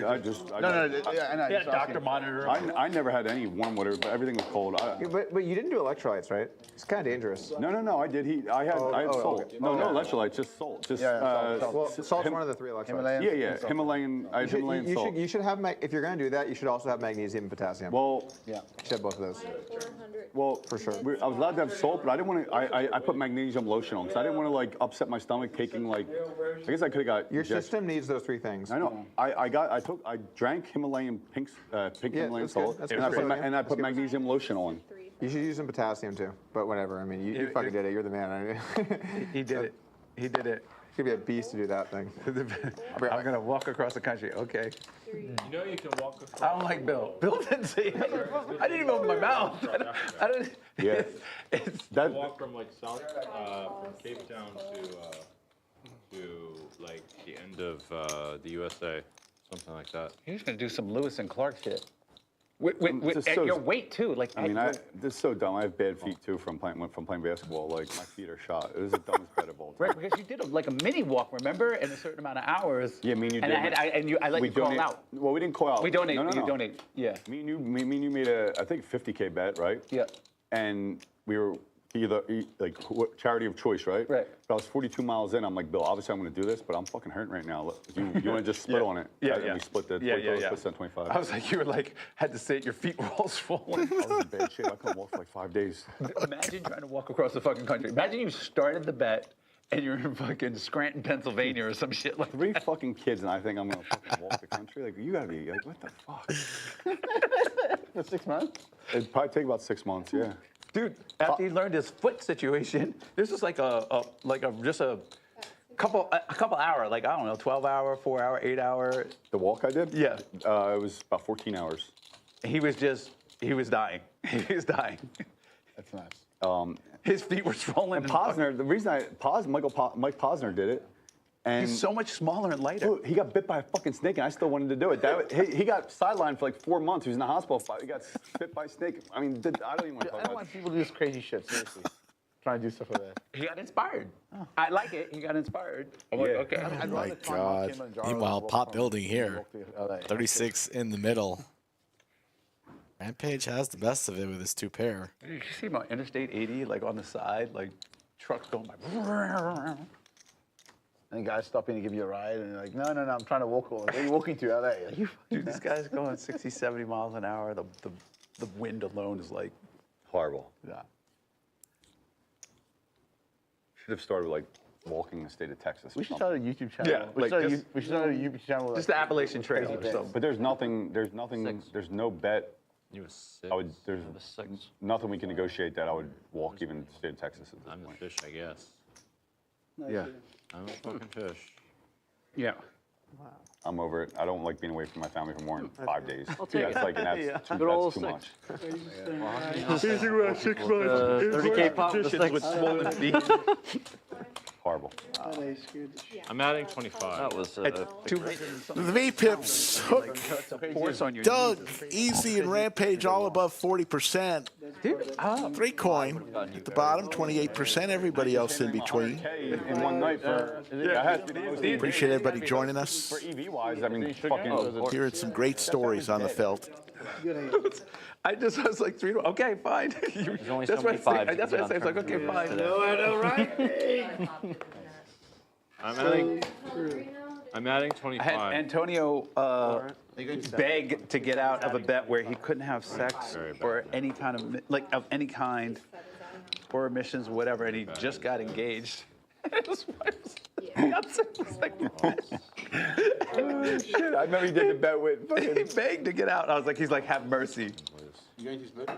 Speaker 5: No, I know.
Speaker 15: He had a
Speaker 5: just
Speaker 15: doctor
Speaker 5: asking.
Speaker 15: monitor.
Speaker 7: I never had any warm water, but everything was cold.
Speaker 6: But you didn't do electrolytes, right? It's kind of dangerous.
Speaker 7: No. I did. I had salt.
Speaker 6: okay.
Speaker 7: No electrolytes, just salt. Just
Speaker 6: Well, salt's one of the 3 electrolytes.
Speaker 5: Himalayan?
Speaker 7: Yeah. Himalayan. I had Himalayan salt.
Speaker 6: You should have if you're gonna do that, you should also have magnesium and potassium.
Speaker 7: Well,
Speaker 6: you should have both of those.
Speaker 7: Well,
Speaker 6: for sure.
Speaker 7: I was allowed to have salt, but I didn't want to. I put magnesium lotion on because I didn't want to like upset my stomach taking like. I guess I could have got.
Speaker 6: Your
Speaker 7: injection.
Speaker 6: system needs those 3 things.
Speaker 7: I know. I drank Himalayan pink Himalayan
Speaker 6: that's good.
Speaker 7: salt,
Speaker 6: That's
Speaker 7: and
Speaker 6: good.
Speaker 7: I put magnesium lotion on.
Speaker 6: You should use some potassium too. But whatever. I mean, you fucking did it. You're the man.
Speaker 16: He did it. He did it.
Speaker 6: You'd be a beast to do that thing.
Speaker 16: I'm gonna walk across the country. Okay.
Speaker 12: You know you can walk across.
Speaker 15: I don't like Bill. Bill didn't say it. I didn't even open my mouth. I don't.
Speaker 7: Yeah.
Speaker 12: You walk from like south, from Cape Town to like the end of the USA, something like that.
Speaker 15: You're just gonna do some Lewis and Clark shit.
Speaker 7: Just
Speaker 15: At
Speaker 7: so-
Speaker 15: your weight too. Like
Speaker 7: I mean, this is so dumb. I have bad feet too from playing basketball. Like my feet are shot. It was the dumbest bet of all time.
Speaker 15: Right, because you did like a mini walk, remember, in a certain amount of hours.
Speaker 7: Yeah, me and you
Speaker 15: and
Speaker 7: did.
Speaker 15: I let
Speaker 7: we
Speaker 15: you call
Speaker 7: donate,
Speaker 15: out.
Speaker 7: Well, we didn't call out.
Speaker 15: We donate.
Speaker 7: No.
Speaker 15: You donate. Yeah.
Speaker 7: Me and you made a I think 50K bet, right?
Speaker 15: Yeah.
Speaker 7: And we were either like charity of choice, right?
Speaker 15: Right.
Speaker 7: But I was 42 miles in. I'm like, Bill, obviously I'm going to do this, but I'm fucking hurting right now. You want to just split on it?
Speaker 16: Yeah,
Speaker 7: And we split the split 25.
Speaker 16: I was like, you were like, had to sit, your feet were all swollen.
Speaker 7: I was in bad shape. I couldn't walk for like 5 days.
Speaker 15: Imagine trying to walk across the fucking country. Imagine you started the bet and you're in fucking Scranton, Pennsylvania or some shit like
Speaker 7: 3 fucking kids, and I think I'm going to fucking walk the country? Like, you got to be like, what the fuck?
Speaker 5: For 6 months?
Speaker 7: It'd probably take about 6 months, yeah.
Speaker 15: Dude, after he learned his foot situation, this was like just a couple hour, like I don't know, 12-hour, 4-hour, 8-hour.
Speaker 7: The walk I did?
Speaker 15: Yeah.
Speaker 7: It was about 14 hours.
Speaker 15: He was dying. He was dying.
Speaker 5: That's nice.
Speaker 15: His feet were swollen.
Speaker 7: And Posner, the reason Mike Posner did it. And
Speaker 15: he's so much smaller and lighter.
Speaker 7: Dude, he got bit by a fucking snake, and I still wanted to do it. He got sidelined for like 4 months. He was in the hospital. He got bit by a snake. I mean, I don't even want to talk
Speaker 5: I
Speaker 7: about
Speaker 5: don't want people to do this crazy shit, seriously. Trying to do stuff like that.
Speaker 15: He got inspired. I like it. He got inspired. I'm like, okay.
Speaker 9: Oh my God. Meanwhile, pop building here. 36 in the middle. Rampage has the best of it with his 2 pair.
Speaker 15: Did you see him on Interstate 80, like on the side, like trucks going by?
Speaker 5: And the guy's stopping to give you a ride, and you're like, no, I'm trying to walk over. Where are you walking to? LA? Like,
Speaker 15: Dude, this guy's going 60, 70 miles an hour. The wind alone is like
Speaker 7: Horrible.
Speaker 15: Yeah.
Speaker 7: Should have started with like walking the state of Texas.
Speaker 5: We should start a YouTube channel.
Speaker 15: Yeah,
Speaker 5: we
Speaker 15: like
Speaker 5: should start a YouTube channel.
Speaker 15: Just the Appalachian Trail or something.
Speaker 7: But there's no bet.
Speaker 10: You was 6.
Speaker 7: There's nothing we can negotiate that I would walk even the state of Texas at this
Speaker 10: I'm the
Speaker 7: point.
Speaker 10: fish, I guess.
Speaker 15: Yeah.
Speaker 10: I'm a fucking fish.
Speaker 15: Yeah.
Speaker 7: I'm over it. I don't like being away from my family for more than 5 days.
Speaker 1: I'll take
Speaker 7: That's
Speaker 1: it.
Speaker 7: like, and that's,
Speaker 1: Yeah.
Speaker 7: too,
Speaker 1: Good old
Speaker 7: that's too
Speaker 1: 6.
Speaker 7: much.
Speaker 8: He's around 6 months.
Speaker 1: 30K pop with
Speaker 15: With
Speaker 1: 6.
Speaker 15: swollen feet.
Speaker 7: Horrible.
Speaker 10: I'm adding 25.
Speaker 1: That was
Speaker 15: At 200 and something.
Speaker 3: The V-Pips, Hook,
Speaker 15: Force on your
Speaker 3: Doug,
Speaker 15: knees.
Speaker 3: Easy, and Rampage all above 40%.
Speaker 15: Dude,
Speaker 3: 3 coin at the bottom, 28%. Everybody else in between.
Speaker 7: In one night for,
Speaker 3: Appreciate everybody joining us.
Speaker 7: for EV wise, I mean, fucking.
Speaker 3: Hearing some great stories on the felt.
Speaker 15: I was like, okay, fine.
Speaker 1: There's only
Speaker 15: That's
Speaker 1: so many
Speaker 15: what I say.
Speaker 1: fives
Speaker 15: That's
Speaker 1: you
Speaker 15: what I
Speaker 1: can
Speaker 15: say.
Speaker 1: get
Speaker 15: It's like,
Speaker 1: on
Speaker 15: okay, fine.
Speaker 2: No, I know, right?
Speaker 10: I'm adding
Speaker 15: I
Speaker 10: 25.
Speaker 15: had Antonio beg to get out of a bet where he couldn't have sex or any kind of, like, of any kind, or emissions, whatever, and he just got engaged. His wife's like,
Speaker 5: Oh, shit, I remember he did the bet with.
Speaker 15: he begged to get out. I was like, he's like, have mercy.
Speaker 5: You going to smoke?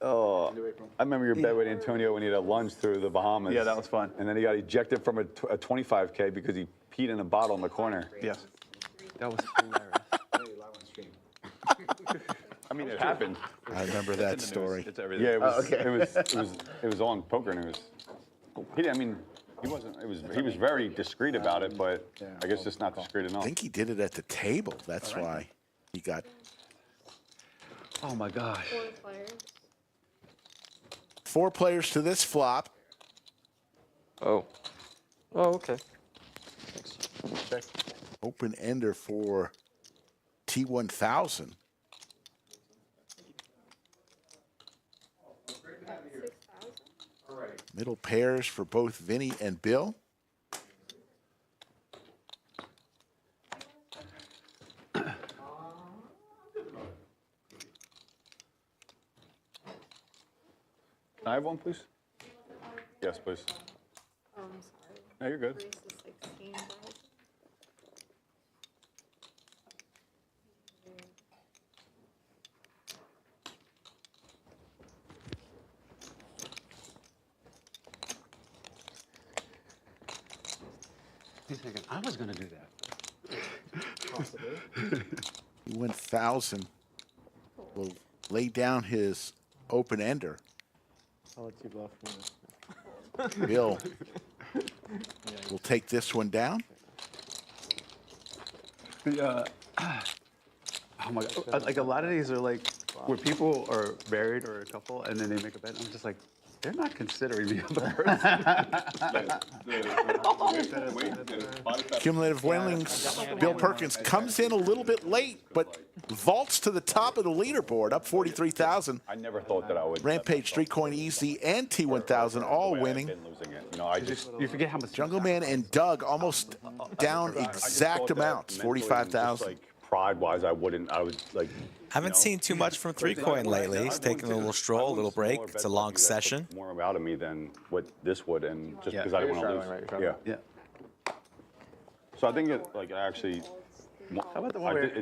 Speaker 7: Oh, I remember your bet with Antonio when he had a lunge through the Bahamas.
Speaker 15: Yeah, that was fun.
Speaker 7: And then he got ejected from a 25K because he peed in a bottle in the corner.
Speaker 15: Yes.
Speaker 14: That was hilarious.
Speaker 7: I mean, it happened.
Speaker 3: I remember that story.
Speaker 15: It's everything.
Speaker 7: Yeah, it was.
Speaker 5: okay.
Speaker 7: It was on Poker News. He wasn't. He was very discreet about it, but I guess just not discreet
Speaker 3: I
Speaker 7: enough.
Speaker 3: think he did it at the table. That's why he got
Speaker 15: Oh my gosh.
Speaker 13: 4 players.
Speaker 3: 4 players to this flop.
Speaker 1: Oh. Oh, okay.
Speaker 3: Open ender for T1000.
Speaker 13: 6,000.
Speaker 3: Middle pairs for both Vinny and Bill.
Speaker 7: Can I have one, please? Yes, please.
Speaker 13: Oh, I'm sorry.
Speaker 7: No, you're good.
Speaker 13: Race is 16,000.
Speaker 15: He's thinking, I was going to do that.
Speaker 3: He went 1,000. Will lay down his open ender.
Speaker 8: I'll let you bluff me.
Speaker 3: Bill will take this one down.
Speaker 15: The, oh my God. Like a lot of these are like where people are married or a couple and then they make a bet. I'm just like, they're not considering the other person.
Speaker 3: Cumulative winnings. Bill Perkins comes in a little bit late, but vaults to the top of the leaderboard, up 43,000.
Speaker 7: I never thought that I would.
Speaker 3: Rampage, 3 coin easy, and T1000 all winning.
Speaker 7: Been losing it. You know, I just.
Speaker 15: You forget how much.
Speaker 3: Jungleman and Doug almost down exact amounts, 45,000.
Speaker 7: Like pride-wise, I wouldn't. I would like.
Speaker 11: Haven't seen too much from 3 coin lately. He's taking a little stroll, a little break. It's a long session.
Speaker 7: More out of me than what this would, and just
Speaker 15: Yeah.
Speaker 7: because I didn't want to lose. Yeah.
Speaker 15: Yeah.
Speaker 7: So I think it, like, I actually.
Speaker 15: How about the one where
Speaker 7: it's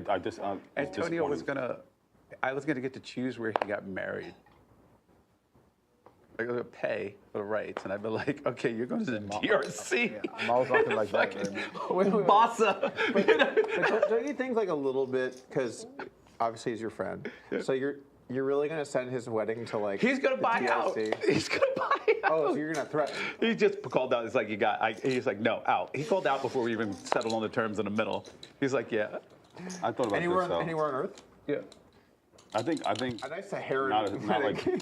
Speaker 15: Antonio was
Speaker 7: disappointing.
Speaker 15: I was gonna get to choose where he got married. Like, I was gonna pay for the rights, and I'd be like, okay, you're going to the DRC.
Speaker 5: I'm always nothing like that.
Speaker 15: Bossa.
Speaker 6: But don't you think like a little bit, because obviously he's your friend, so you're really gonna send his wedding to like
Speaker 15: He's gonna
Speaker 6: the
Speaker 15: buy out.
Speaker 6: DRC?
Speaker 15: He's gonna buy out.
Speaker 6: Oh, so you're gonna threaten?
Speaker 15: He just called out. He's like, he's like, no, out. He called out before we even settled on the terms in the middle. He's like, yeah.
Speaker 7: I thought about
Speaker 6: Anywhere,
Speaker 7: this. though.
Speaker 6: anywhere on Earth?
Speaker 15: Yeah.
Speaker 7: I think.
Speaker 6: A nice Saharan
Speaker 7: Not
Speaker 6: wedding.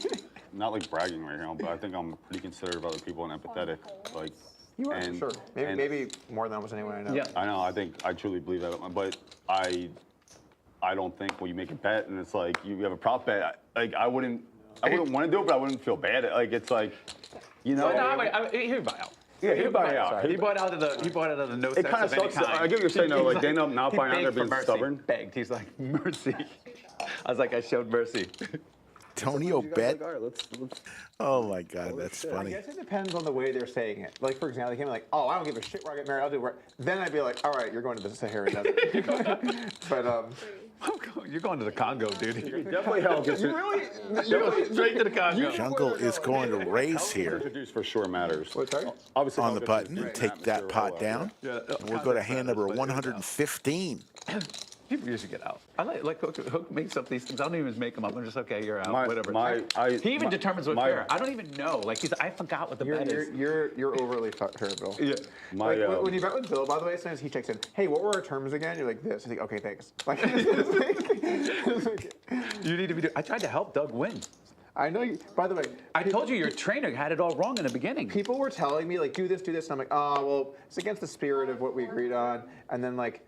Speaker 7: not like bragging right now, but I think I'm pretty considerate of other people and empathetic. Like.
Speaker 6: You are,
Speaker 7: and,
Speaker 6: for sure. Maybe
Speaker 7: and-
Speaker 6: more than almost anyone I know.
Speaker 15: Yeah.
Speaker 7: I know. I truly believe that, but I don't think when you make a bet and it's like you have a prop bet, I wouldn't want to do it, but I wouldn't feel bad. Like it's like, you know.
Speaker 15: No, he'd buy out.
Speaker 7: Yeah, he bought out.
Speaker 15: He bought out of the no
Speaker 7: It
Speaker 15: sex
Speaker 7: kind
Speaker 15: of
Speaker 7: of
Speaker 15: any
Speaker 7: sucks.
Speaker 15: kind.
Speaker 7: I get what you're saying, though. Like, they end up not
Speaker 15: He
Speaker 7: buying out,
Speaker 15: begged
Speaker 7: they're
Speaker 15: for
Speaker 7: being
Speaker 15: mercy.
Speaker 7: stubborn.
Speaker 15: Begged. He's like, mercy. I was like, I showed mercy.
Speaker 3: Tonio bet. Oh my God, that's
Speaker 6: I
Speaker 3: funny.
Speaker 6: guess it depends on the way they're saying it. Like, for example, they came like, oh, I don't give a shit where I get married. I'll do where. Then I'd be like, all right, you're going to the Sahara Desert. But
Speaker 15: You're going to the Congo, dude.
Speaker 7: Definitely help.
Speaker 6: You really?
Speaker 15: You're going straight to the Congo.
Speaker 3: Jungle is going to race here
Speaker 7: Introduce for sure matters.
Speaker 6: What's that?
Speaker 7: Obviously,
Speaker 3: on the button and take that pot down.
Speaker 15: Yeah,
Speaker 3: And we'll go to hand number 115.
Speaker 15: People usually get out. I like Hook makes up these things. I don't even make them up. I'm just okay. You're out.
Speaker 7: My-
Speaker 15: whatever.
Speaker 7: my-
Speaker 15: he even
Speaker 7: my-
Speaker 15: determines what's
Speaker 7: my-
Speaker 15: fair. I don't even know. Like I forgot what the bet is.
Speaker 6: You're overly fair, Bill.
Speaker 15: Yeah.
Speaker 7: My,
Speaker 6: Like, when you bet with Bill, by the way, sometimes he checks in. Hey, what were our terms again? You're like this. He's like, okay, thanks. Like,
Speaker 15: You need to be. I tried to help Doug win.
Speaker 6: I know you. By the way,
Speaker 15: I told you your trainer had it all wrong in the beginning.
Speaker 6: People were telling me like, do this, and I'm like, oh, well, it's against the spirit of what we agreed on. And then like,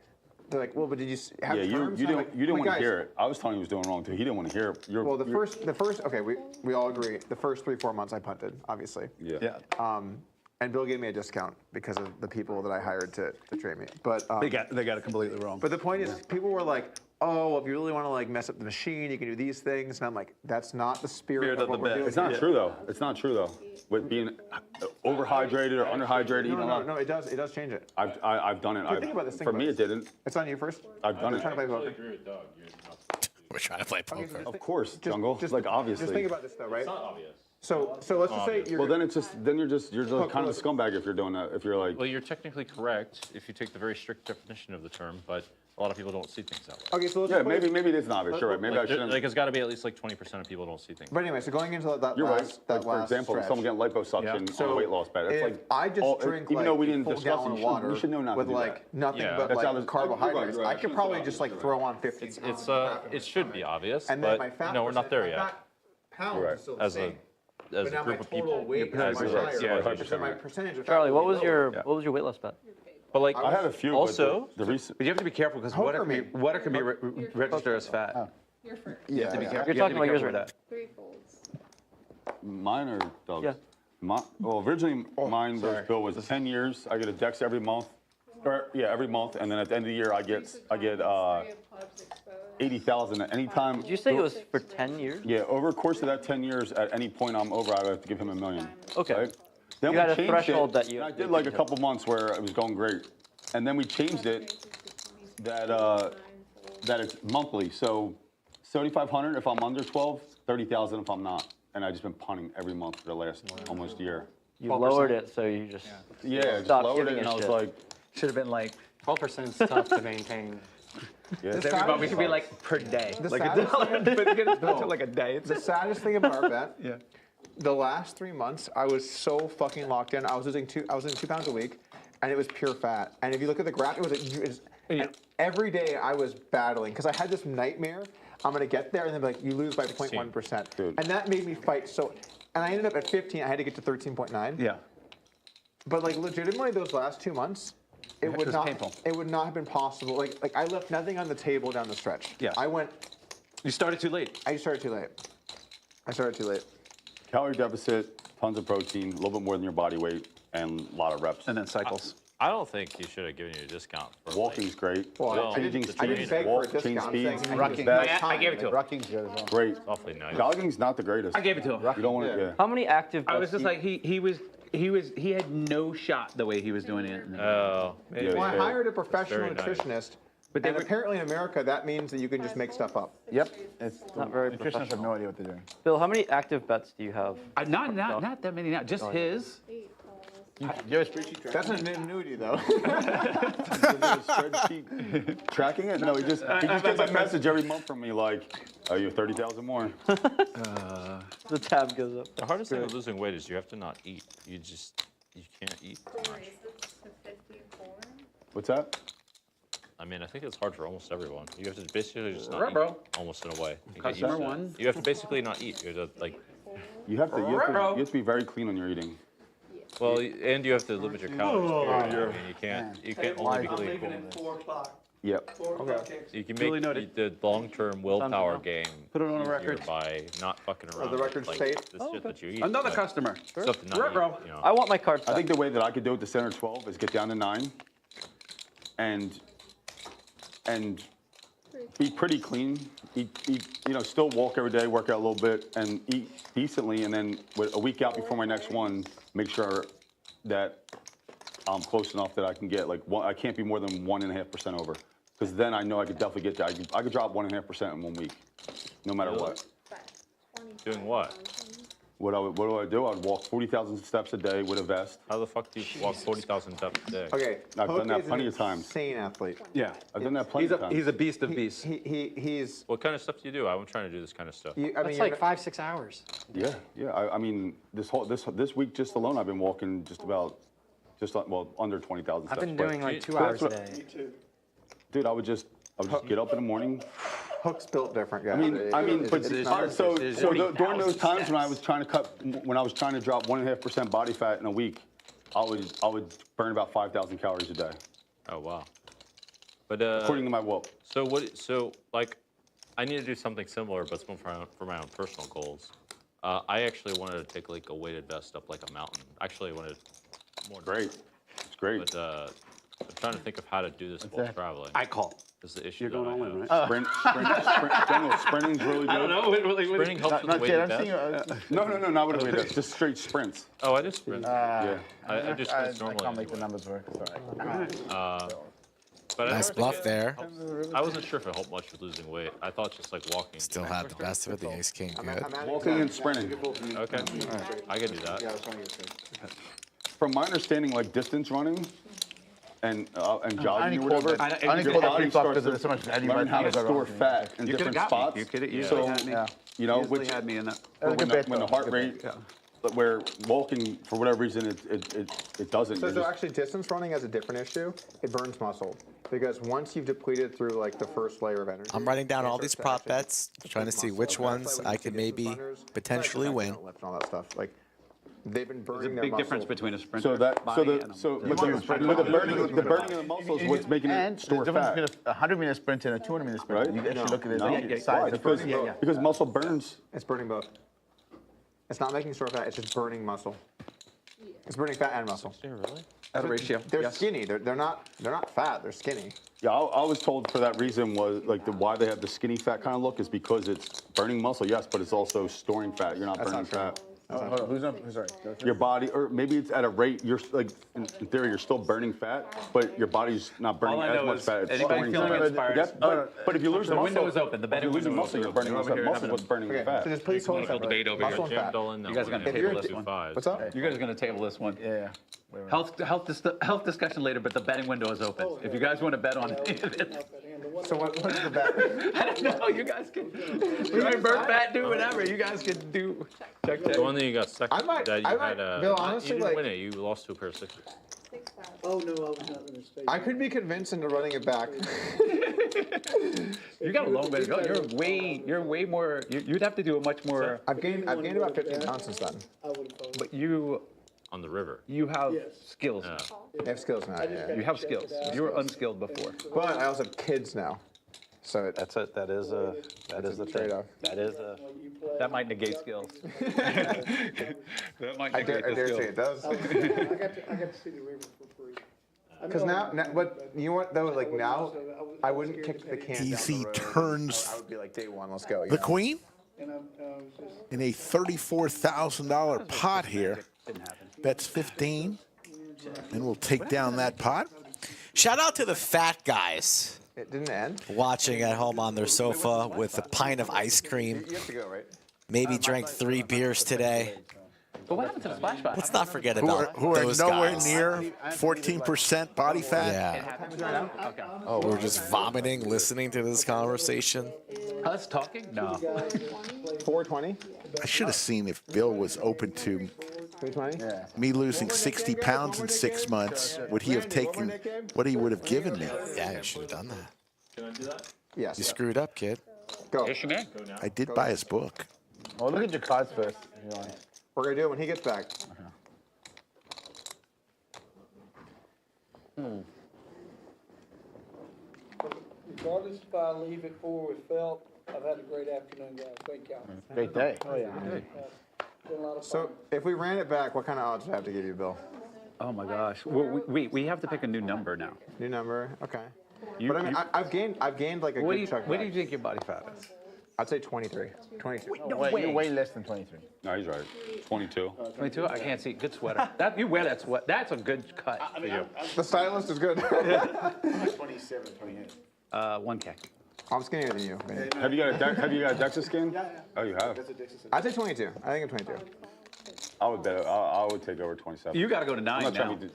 Speaker 6: they're like, well, but did you have
Speaker 7: Yeah,
Speaker 6: terms?
Speaker 7: you
Speaker 6: And I'm
Speaker 7: didn't
Speaker 6: like,
Speaker 7: you didn't
Speaker 6: "Wait,
Speaker 7: want to
Speaker 6: guys,
Speaker 7: hear it. I was telling you he was doing wrong too. He didn't want to hear it.
Speaker 6: Well, the first, okay, we all agree. The first 3-4 months I punted, obviously.
Speaker 7: Yeah.
Speaker 6: And Bill gave me a discount because of the people that I hired to train me. But
Speaker 15: They got it completely wrong.
Speaker 6: But the point is, people were like, oh, well, if you really want to like mess up the machine, you can do these things. And I'm like, that's not the spirit of what we're doing.
Speaker 7: It's not true though. It's not true though. With being overhydrated or underhydrated, eating a lot.
Speaker 6: No, it does change it.
Speaker 7: I've done it.
Speaker 6: Okay, think about this.
Speaker 7: For me, it didn't.
Speaker 6: It's on you first.
Speaker 7: I've done
Speaker 6: We're
Speaker 7: it.
Speaker 6: trying to play poker.
Speaker 12: agree with Doug.
Speaker 9: We're trying to play poker.
Speaker 7: Of course, Jungle. Like obviously.
Speaker 6: Just think about this though, right?
Speaker 12: It's not obvious.
Speaker 6: So let's just say you're.
Speaker 7: Well, then you're just kind of a scumbag if you're doing that. If you're like.
Speaker 10: Well, you're technically correct if you take the very strict definition of the term, but a lot of people don't see things that way.
Speaker 6: Okay, so let's
Speaker 7: Yeah,
Speaker 6: just play-
Speaker 7: maybe it is obvious. You're right. Maybe I shouldn't.
Speaker 10: Like, it's got to be at least like 20% of people don't see things.
Speaker 6: But anyway, so going into that
Speaker 7: You're
Speaker 6: last,
Speaker 7: right.
Speaker 6: that
Speaker 7: Like, for
Speaker 6: last
Speaker 7: example,
Speaker 6: stretch,
Speaker 7: someone getting liposuction on a weight loss bet. It's
Speaker 6: if
Speaker 7: like
Speaker 6: I just drink
Speaker 7: even
Speaker 6: like
Speaker 7: though we didn't
Speaker 6: a full
Speaker 7: discuss
Speaker 6: gallon
Speaker 7: it,
Speaker 6: of water
Speaker 7: we should know not
Speaker 6: with
Speaker 7: to do
Speaker 6: like
Speaker 7: that.
Speaker 6: nothing
Speaker 10: Yeah.
Speaker 6: but
Speaker 7: That's how
Speaker 6: like
Speaker 7: this-
Speaker 6: carbohydrates,
Speaker 7: you're right.
Speaker 6: I could probably just like throw on 50.
Speaker 10: It should be obvious,
Speaker 6: And then
Speaker 10: but
Speaker 6: my fat
Speaker 10: no, we're not there
Speaker 6: percent- my
Speaker 10: yet.
Speaker 6: fat pounds
Speaker 7: Right.
Speaker 6: is still the
Speaker 10: As
Speaker 6: same.
Speaker 10: a
Speaker 6: But now my
Speaker 10: group of
Speaker 6: total
Speaker 10: people.
Speaker 6: weight is
Speaker 7: You're
Speaker 6: much
Speaker 7: right.
Speaker 6: higher.
Speaker 10: Yeah,
Speaker 6: and so my percentage of fat
Speaker 1: Charlie, what
Speaker 6: will
Speaker 1: was
Speaker 6: be
Speaker 1: your
Speaker 6: lower.
Speaker 1: what was your weight loss bet?
Speaker 10: But like,
Speaker 7: I had a few.
Speaker 10: Also,
Speaker 7: but the recent.
Speaker 15: But you have to be careful because water can be registered as fat.
Speaker 13: You're first.
Speaker 15: You have to be careful.
Speaker 1: You're
Speaker 15: you have
Speaker 1: talking
Speaker 15: to be
Speaker 1: about yours
Speaker 15: careful
Speaker 1: right
Speaker 15: with
Speaker 1: now.
Speaker 15: that.
Speaker 13: 3 folds.
Speaker 7: Mine or Doug's?
Speaker 1: Yeah.
Speaker 7: Well, originally mine
Speaker 15: sorry.
Speaker 7: bill was 10 years. I get a Dex every month. Or, yeah, every month, and then at the end of the year, I get 80,000 at any time.
Speaker 1: Did you say it was for 10 years?
Speaker 7: Yeah, over the course of that 10 years, at any point I'm over, I have to give him $1 million.
Speaker 1: Okay.
Speaker 7: Right? Then
Speaker 1: You
Speaker 7: we
Speaker 1: had a
Speaker 7: changed
Speaker 1: threshold
Speaker 7: it,
Speaker 1: that you-
Speaker 7: and I did like a couple months where it was going great, and then we changed it that it's monthly. So 7,500 if I'm under 12, 30,000 if I'm not, and I've just been punting every month for the last almost year.
Speaker 1: You lowered it, so you just
Speaker 7: Just
Speaker 1: stopped
Speaker 7: lowered
Speaker 1: giving
Speaker 7: it, and
Speaker 1: a
Speaker 7: I was
Speaker 1: shit.
Speaker 7: like,
Speaker 15: Should have been like
Speaker 8: 12% is tough to maintain.
Speaker 7: yeah.
Speaker 15: everybody should be like per day.
Speaker 6: The
Speaker 15: Like
Speaker 6: saddest
Speaker 15: $1,
Speaker 6: thing-
Speaker 15: but get it down to like a day.
Speaker 6: The saddest thing about our bet,
Speaker 15: Yeah.
Speaker 6: the last 3 months, I was so fucking locked in. I was losing 2 pounds a week, and it was pure fat. And if you look at the graph, and every day I was battling because I had this nightmare. I'm gonna get there, and then like you lose by 0.1%,
Speaker 7: Dude.
Speaker 6: and that made me fight so. And I ended up at 15. I had to get to 13.9.
Speaker 15: Yeah.
Speaker 6: But like legitimately, those last 2 months, it would
Speaker 15: was
Speaker 6: not.
Speaker 15: painful.
Speaker 6: It would not have been possible. Like I left nothing on the table down the stretch.
Speaker 15: Yeah.
Speaker 6: I went.
Speaker 15: You started too late.
Speaker 6: I started too late.
Speaker 7: Calorie deficit, tons of protein, a little bit more than your body weight, and a lot of reps.
Speaker 15: And then cycles.
Speaker 10: I don't think he should have given you a discount. For
Speaker 7: Walking's great.
Speaker 6: Well,
Speaker 10: No,
Speaker 7: Changing
Speaker 10: the
Speaker 6: I didn't
Speaker 7: speeds,
Speaker 6: beg for a
Speaker 7: walk, change
Speaker 6: discount. I'm
Speaker 7: speeds,
Speaker 6: saying
Speaker 5: Rucking.
Speaker 7: best.
Speaker 15: I gave it to him.
Speaker 5: Rucking's good as well.
Speaker 7: Great.
Speaker 10: awfully nice.
Speaker 7: Jogging's not the greatest.
Speaker 15: I gave it to him.
Speaker 7: You don't want to, yeah.
Speaker 1: How many active
Speaker 15: I
Speaker 1: bets
Speaker 15: was just
Speaker 1: do you-
Speaker 15: like he had no shot the way he was doing it.
Speaker 10: Oh, maybe.
Speaker 6: Well, I
Speaker 7: Yeah.
Speaker 6: hired a professional
Speaker 10: Very nice.
Speaker 6: nutritionist,
Speaker 15: But they
Speaker 6: and
Speaker 15: were-
Speaker 6: apparently in America that means that you can just make stuff up.
Speaker 5: Yep. It's
Speaker 1: Not very
Speaker 5: nutritionists have
Speaker 1: professional.
Speaker 5: no idea what they're doing.
Speaker 1: Bill, how many active bets do you have?
Speaker 15: Not that many now. Just his.
Speaker 13: 8 balls.
Speaker 5: You have a spreadsheet track?
Speaker 6: That's an annuity, though.
Speaker 7: Spreadsheet tracking it? No, he just gets a message every month from me like, "Oh, you have 30,000 more."
Speaker 1: The tab goes up.
Speaker 10: The hardest thing with losing weight is you have to not eat. You can't eat too much.
Speaker 13: Raises to 54.
Speaker 7: What's that?
Speaker 10: I mean, I think it's hard for almost everyone. You have to basically just not
Speaker 15: Right,
Speaker 10: eat,
Speaker 15: bro.
Speaker 10: almost in a way. You get
Speaker 15: Customer
Speaker 10: used to it.
Speaker 15: one.
Speaker 10: You have to basically not eat. You have to, like,
Speaker 7: You have to be very clean on your eating.
Speaker 10: well, and you have to limit your calories. Period. I mean, you can't only be clean.
Speaker 7: Yep.
Speaker 10: You can
Speaker 15: Duly
Speaker 10: make
Speaker 15: noted.
Speaker 10: the long-term willpower game
Speaker 15: Put it on a
Speaker 10: easier
Speaker 15: record.
Speaker 10: by not fucking around.
Speaker 6: the record
Speaker 10: with,
Speaker 6: state?
Speaker 10: This shit that you eat.
Speaker 15: Another
Speaker 10: but
Speaker 15: customer.
Speaker 10: Stuff to not eat, you know.
Speaker 1: I want my cards
Speaker 7: I
Speaker 1: back.
Speaker 7: think the way that I could do it to center 12 is get down to 9 and be pretty clean. Eat, still walk every day, work out a little bit, and eat decently. And then a week out before my next one, make sure that I'm close enough that I can get I can't be more than 1.5% over. Because then I know I could definitely get there. I could drop 1.5% in 1 week, no matter what.
Speaker 10: Doing what?
Speaker 7: What do I do? I'd walk 40,000 steps a day with a vest.
Speaker 10: How the fuck do you walk 40,000 steps a day?
Speaker 6: Okay.
Speaker 7: I've done that
Speaker 6: Poke is
Speaker 7: plenty
Speaker 6: an
Speaker 7: of times.
Speaker 6: Insane athlete.
Speaker 15: Yeah.
Speaker 7: I've done that plenty of times.
Speaker 15: He's a beast of beasts.
Speaker 6: He's.
Speaker 10: What kind of stuff do you do? I'm trying to do this kind of stuff.
Speaker 14: That's like 5-6 hours.
Speaker 7: Yeah. I mean, this week just alone, I've been walking under 20,000 steps.
Speaker 14: I've been doing like 2
Speaker 7: So
Speaker 14: hours
Speaker 7: that's
Speaker 14: a
Speaker 7: what-
Speaker 14: day.
Speaker 7: Dude, I would just get up in the morning.
Speaker 6: Hook's built different, guys.
Speaker 7: During those times when I was trying to drop 1.5% body fat in a week, I would burn about 5,000 calories a day.
Speaker 10: Oh wow. But
Speaker 7: according to my whoop.
Speaker 10: So I need to do something similar, but it's more for my own personal goals. I actually wanted to take like a weighted vest up like a mountain. Actually, I wanted more.
Speaker 7: Great. It's great.
Speaker 10: But I'm trying to think of how to do this while traveling.
Speaker 15: I call.
Speaker 10: Is the issue
Speaker 15: You're going all in,
Speaker 10: right?
Speaker 7: Sprinting's really good.
Speaker 15: I don't know.
Speaker 10: Sprinting helps with the weighted vest.
Speaker 7: No, not with a weighted vest. Just straight sprints.
Speaker 10: Oh, I just sprint.
Speaker 7: Yeah.
Speaker 10: I just sprint normally.
Speaker 5: I can't make the numbers work. Sorry.
Speaker 10: But
Speaker 11: Nice bluff there.
Speaker 10: I wasn't sure if it helped much with losing weight. I thought just like walking.
Speaker 11: Still had the best of it, the ace king. Good.
Speaker 7: Walking and sprinting.
Speaker 10: Okay. I can do that.
Speaker 7: From my understanding, like distance running and jogging or whatever,
Speaker 5: your body starts to learn how to store fat
Speaker 7: in
Speaker 15: You could've
Speaker 7: different
Speaker 15: got me.
Speaker 7: spots.
Speaker 15: You could've easily
Speaker 7: So,
Speaker 15: had me.
Speaker 7: which
Speaker 15: had me in that.
Speaker 7: when the heart rate, where walking for whatever reason it doesn't.
Speaker 6: So actually, distance running has a different issue. It burns muscle because once you've depleted through like the first layer of energy.
Speaker 11: I'm writing down all these prop bets, trying to see which ones I could maybe potentially win.
Speaker 6: And all that stuff. Like they've been burning
Speaker 15: There's a
Speaker 6: their
Speaker 15: big
Speaker 6: muscle.
Speaker 15: difference between a sprinter.
Speaker 7: The burning of the muscle is what's making
Speaker 5: And
Speaker 7: it
Speaker 5: the
Speaker 7: store
Speaker 5: difference
Speaker 7: fat.
Speaker 5: between a 100-meter sprint and a 200-meter sprint.
Speaker 7: Right?
Speaker 5: You actually look at the
Speaker 7: Why?
Speaker 5: size of the
Speaker 7: Because muscle burns.
Speaker 6: It's burning both. It's not making store fat. It's just burning muscle. It's burning fat and muscle.
Speaker 10: Really?
Speaker 15: At a ratio.
Speaker 6: They're skinny. They're not fat. They're skinny.
Speaker 7: Yeah, I was told for that reason was like why they have the skinny fat kind of look is because it's burning muscle, yes, but it's also storing fat. You're not burning fat.
Speaker 5: Hold on, who's up? Sorry.
Speaker 7: Your body, or maybe it's at a rate, you're like, in theory, you're still burning fat, but your body's not burning
Speaker 15: All I
Speaker 7: as
Speaker 15: know
Speaker 7: much
Speaker 15: is
Speaker 7: fat. It's
Speaker 15: anybody
Speaker 7: storing
Speaker 15: feeling
Speaker 7: fat.
Speaker 15: inspired?
Speaker 7: But if you lose
Speaker 15: The
Speaker 7: muscle,
Speaker 15: window is open. The
Speaker 7: if
Speaker 15: betting
Speaker 7: you're losing
Speaker 15: window
Speaker 7: muscle,
Speaker 15: is
Speaker 7: you're burning
Speaker 15: open.
Speaker 7: muscle. Muscle is what's burning the fat.
Speaker 6: So just please hold
Speaker 15: Full debate over
Speaker 6: muscle
Speaker 15: here.
Speaker 6: and fat.
Speaker 15: You guys are going to table this one.
Speaker 6: What's up?
Speaker 15: You guys are going to table this one.
Speaker 5: Yeah.
Speaker 15: Health discussion later, but the betting window is open. If you guys want to bet on it.
Speaker 6: So what's the bet?
Speaker 15: I don't know. You guys can burn fat, do whatever. You guys can do. Check.
Speaker 10: The one that you got second.
Speaker 6: I might-
Speaker 10: that you
Speaker 6: I might-
Speaker 10: had,
Speaker 6: Bill,
Speaker 10: you
Speaker 6: honestly,
Speaker 10: didn't
Speaker 6: like-
Speaker 10: win it. You lost to a pair of sixes.
Speaker 2: Oh, no, I was not in the state.
Speaker 6: I could be convinced into running it back.
Speaker 15: You got a long way to go. You're way more. You'd have to do a much more.
Speaker 6: I've gained about 15 pounds since then.
Speaker 15: But you
Speaker 10: On the river.
Speaker 15: have skills.
Speaker 6: I have skills now. Yeah.
Speaker 15: You have skills. You were unskilled before.
Speaker 6: But I also have kids now. So
Speaker 15: That's it. That is a thing.
Speaker 6: trade-off.
Speaker 15: That might negate skills. That might
Speaker 6: I dare
Speaker 15: negate the
Speaker 6: say
Speaker 15: skills.
Speaker 6: it does.
Speaker 2: I got to see the river for free.
Speaker 6: Because now, but you know what though? Like now, I wouldn't kick the can down
Speaker 3: Easy
Speaker 6: the road.
Speaker 3: turns
Speaker 6: I would be like day one. Let's go. you
Speaker 3: the
Speaker 6: know?
Speaker 3: queen
Speaker 2: And I was just,
Speaker 3: in a $34,000 pot here.
Speaker 15: Didn't happen.
Speaker 3: Bets 15, and we'll take down that pot.
Speaker 11: Shout out to the fat guys
Speaker 6: It didn't end.
Speaker 11: watching at home on their sofa with a pint of ice cream.
Speaker 6: You have to go, right?
Speaker 11: Maybe drank 3 beers today.
Speaker 15: But what happened to the splash pad?
Speaker 11: Let's not forget
Speaker 3: Who
Speaker 11: about
Speaker 3: are
Speaker 11: those
Speaker 3: nowhere
Speaker 11: guys.
Speaker 3: near 14% body fat.
Speaker 11: Yeah.
Speaker 15: Okay.
Speaker 11: Oh, we're just vomiting listening to this conversation.
Speaker 15: Us talking? No.
Speaker 6: 420.
Speaker 3: I should have seen if Bill was open to
Speaker 6: 320.
Speaker 3: me losing 60 pounds in 6 months. Would he have taken what he would have given me?
Speaker 11: Yeah, you should have done that.
Speaker 12: Can I do that?
Speaker 6: Yes.
Speaker 11: You screwed up, kid.
Speaker 6: Go.
Speaker 15: Yes, you may.
Speaker 3: I did buy his book.
Speaker 5: Oh, look at your cards first. if you want.
Speaker 6: We're gonna do it when he gets back.
Speaker 2: I'll leave it for with Felt. I've had a great afternoon, guys. Thank y'all.
Speaker 5: Great day.
Speaker 2: Oh, yeah. Been a lot of fun.
Speaker 6: So if we ran it back, what kind of odds do I have to give you, Bill?
Speaker 15: Oh my gosh. We have to pick a new number now.
Speaker 6: New number, okay.
Speaker 15: You-
Speaker 6: but I mean,
Speaker 15: you-
Speaker 6: I've gained like a
Speaker 15: What
Speaker 6: good chunk.
Speaker 15: do you think your body fat is?
Speaker 6: I'd say 23. 23.
Speaker 15: No
Speaker 5: way.
Speaker 15: way.
Speaker 5: You're way less than 23.
Speaker 7: No, he's right. 22.
Speaker 15: 22? I can't see. Good sweater. That you wear that sweat. That's a good cut for you.
Speaker 6: The stylist is good.
Speaker 5: 27, 28.
Speaker 15: 1K.
Speaker 6: I'm skinnier than you. Vinny.
Speaker 7: Have you got a DEXA skin? Yeah. Oh, you have.
Speaker 6: I'd say 22. I think I'm 22.
Speaker 7: I would bet. I would take over 27.
Speaker 15: You got to go to
Speaker 7: I'm
Speaker 15: 9
Speaker 7: not
Speaker 15: now.
Speaker 7: trying to be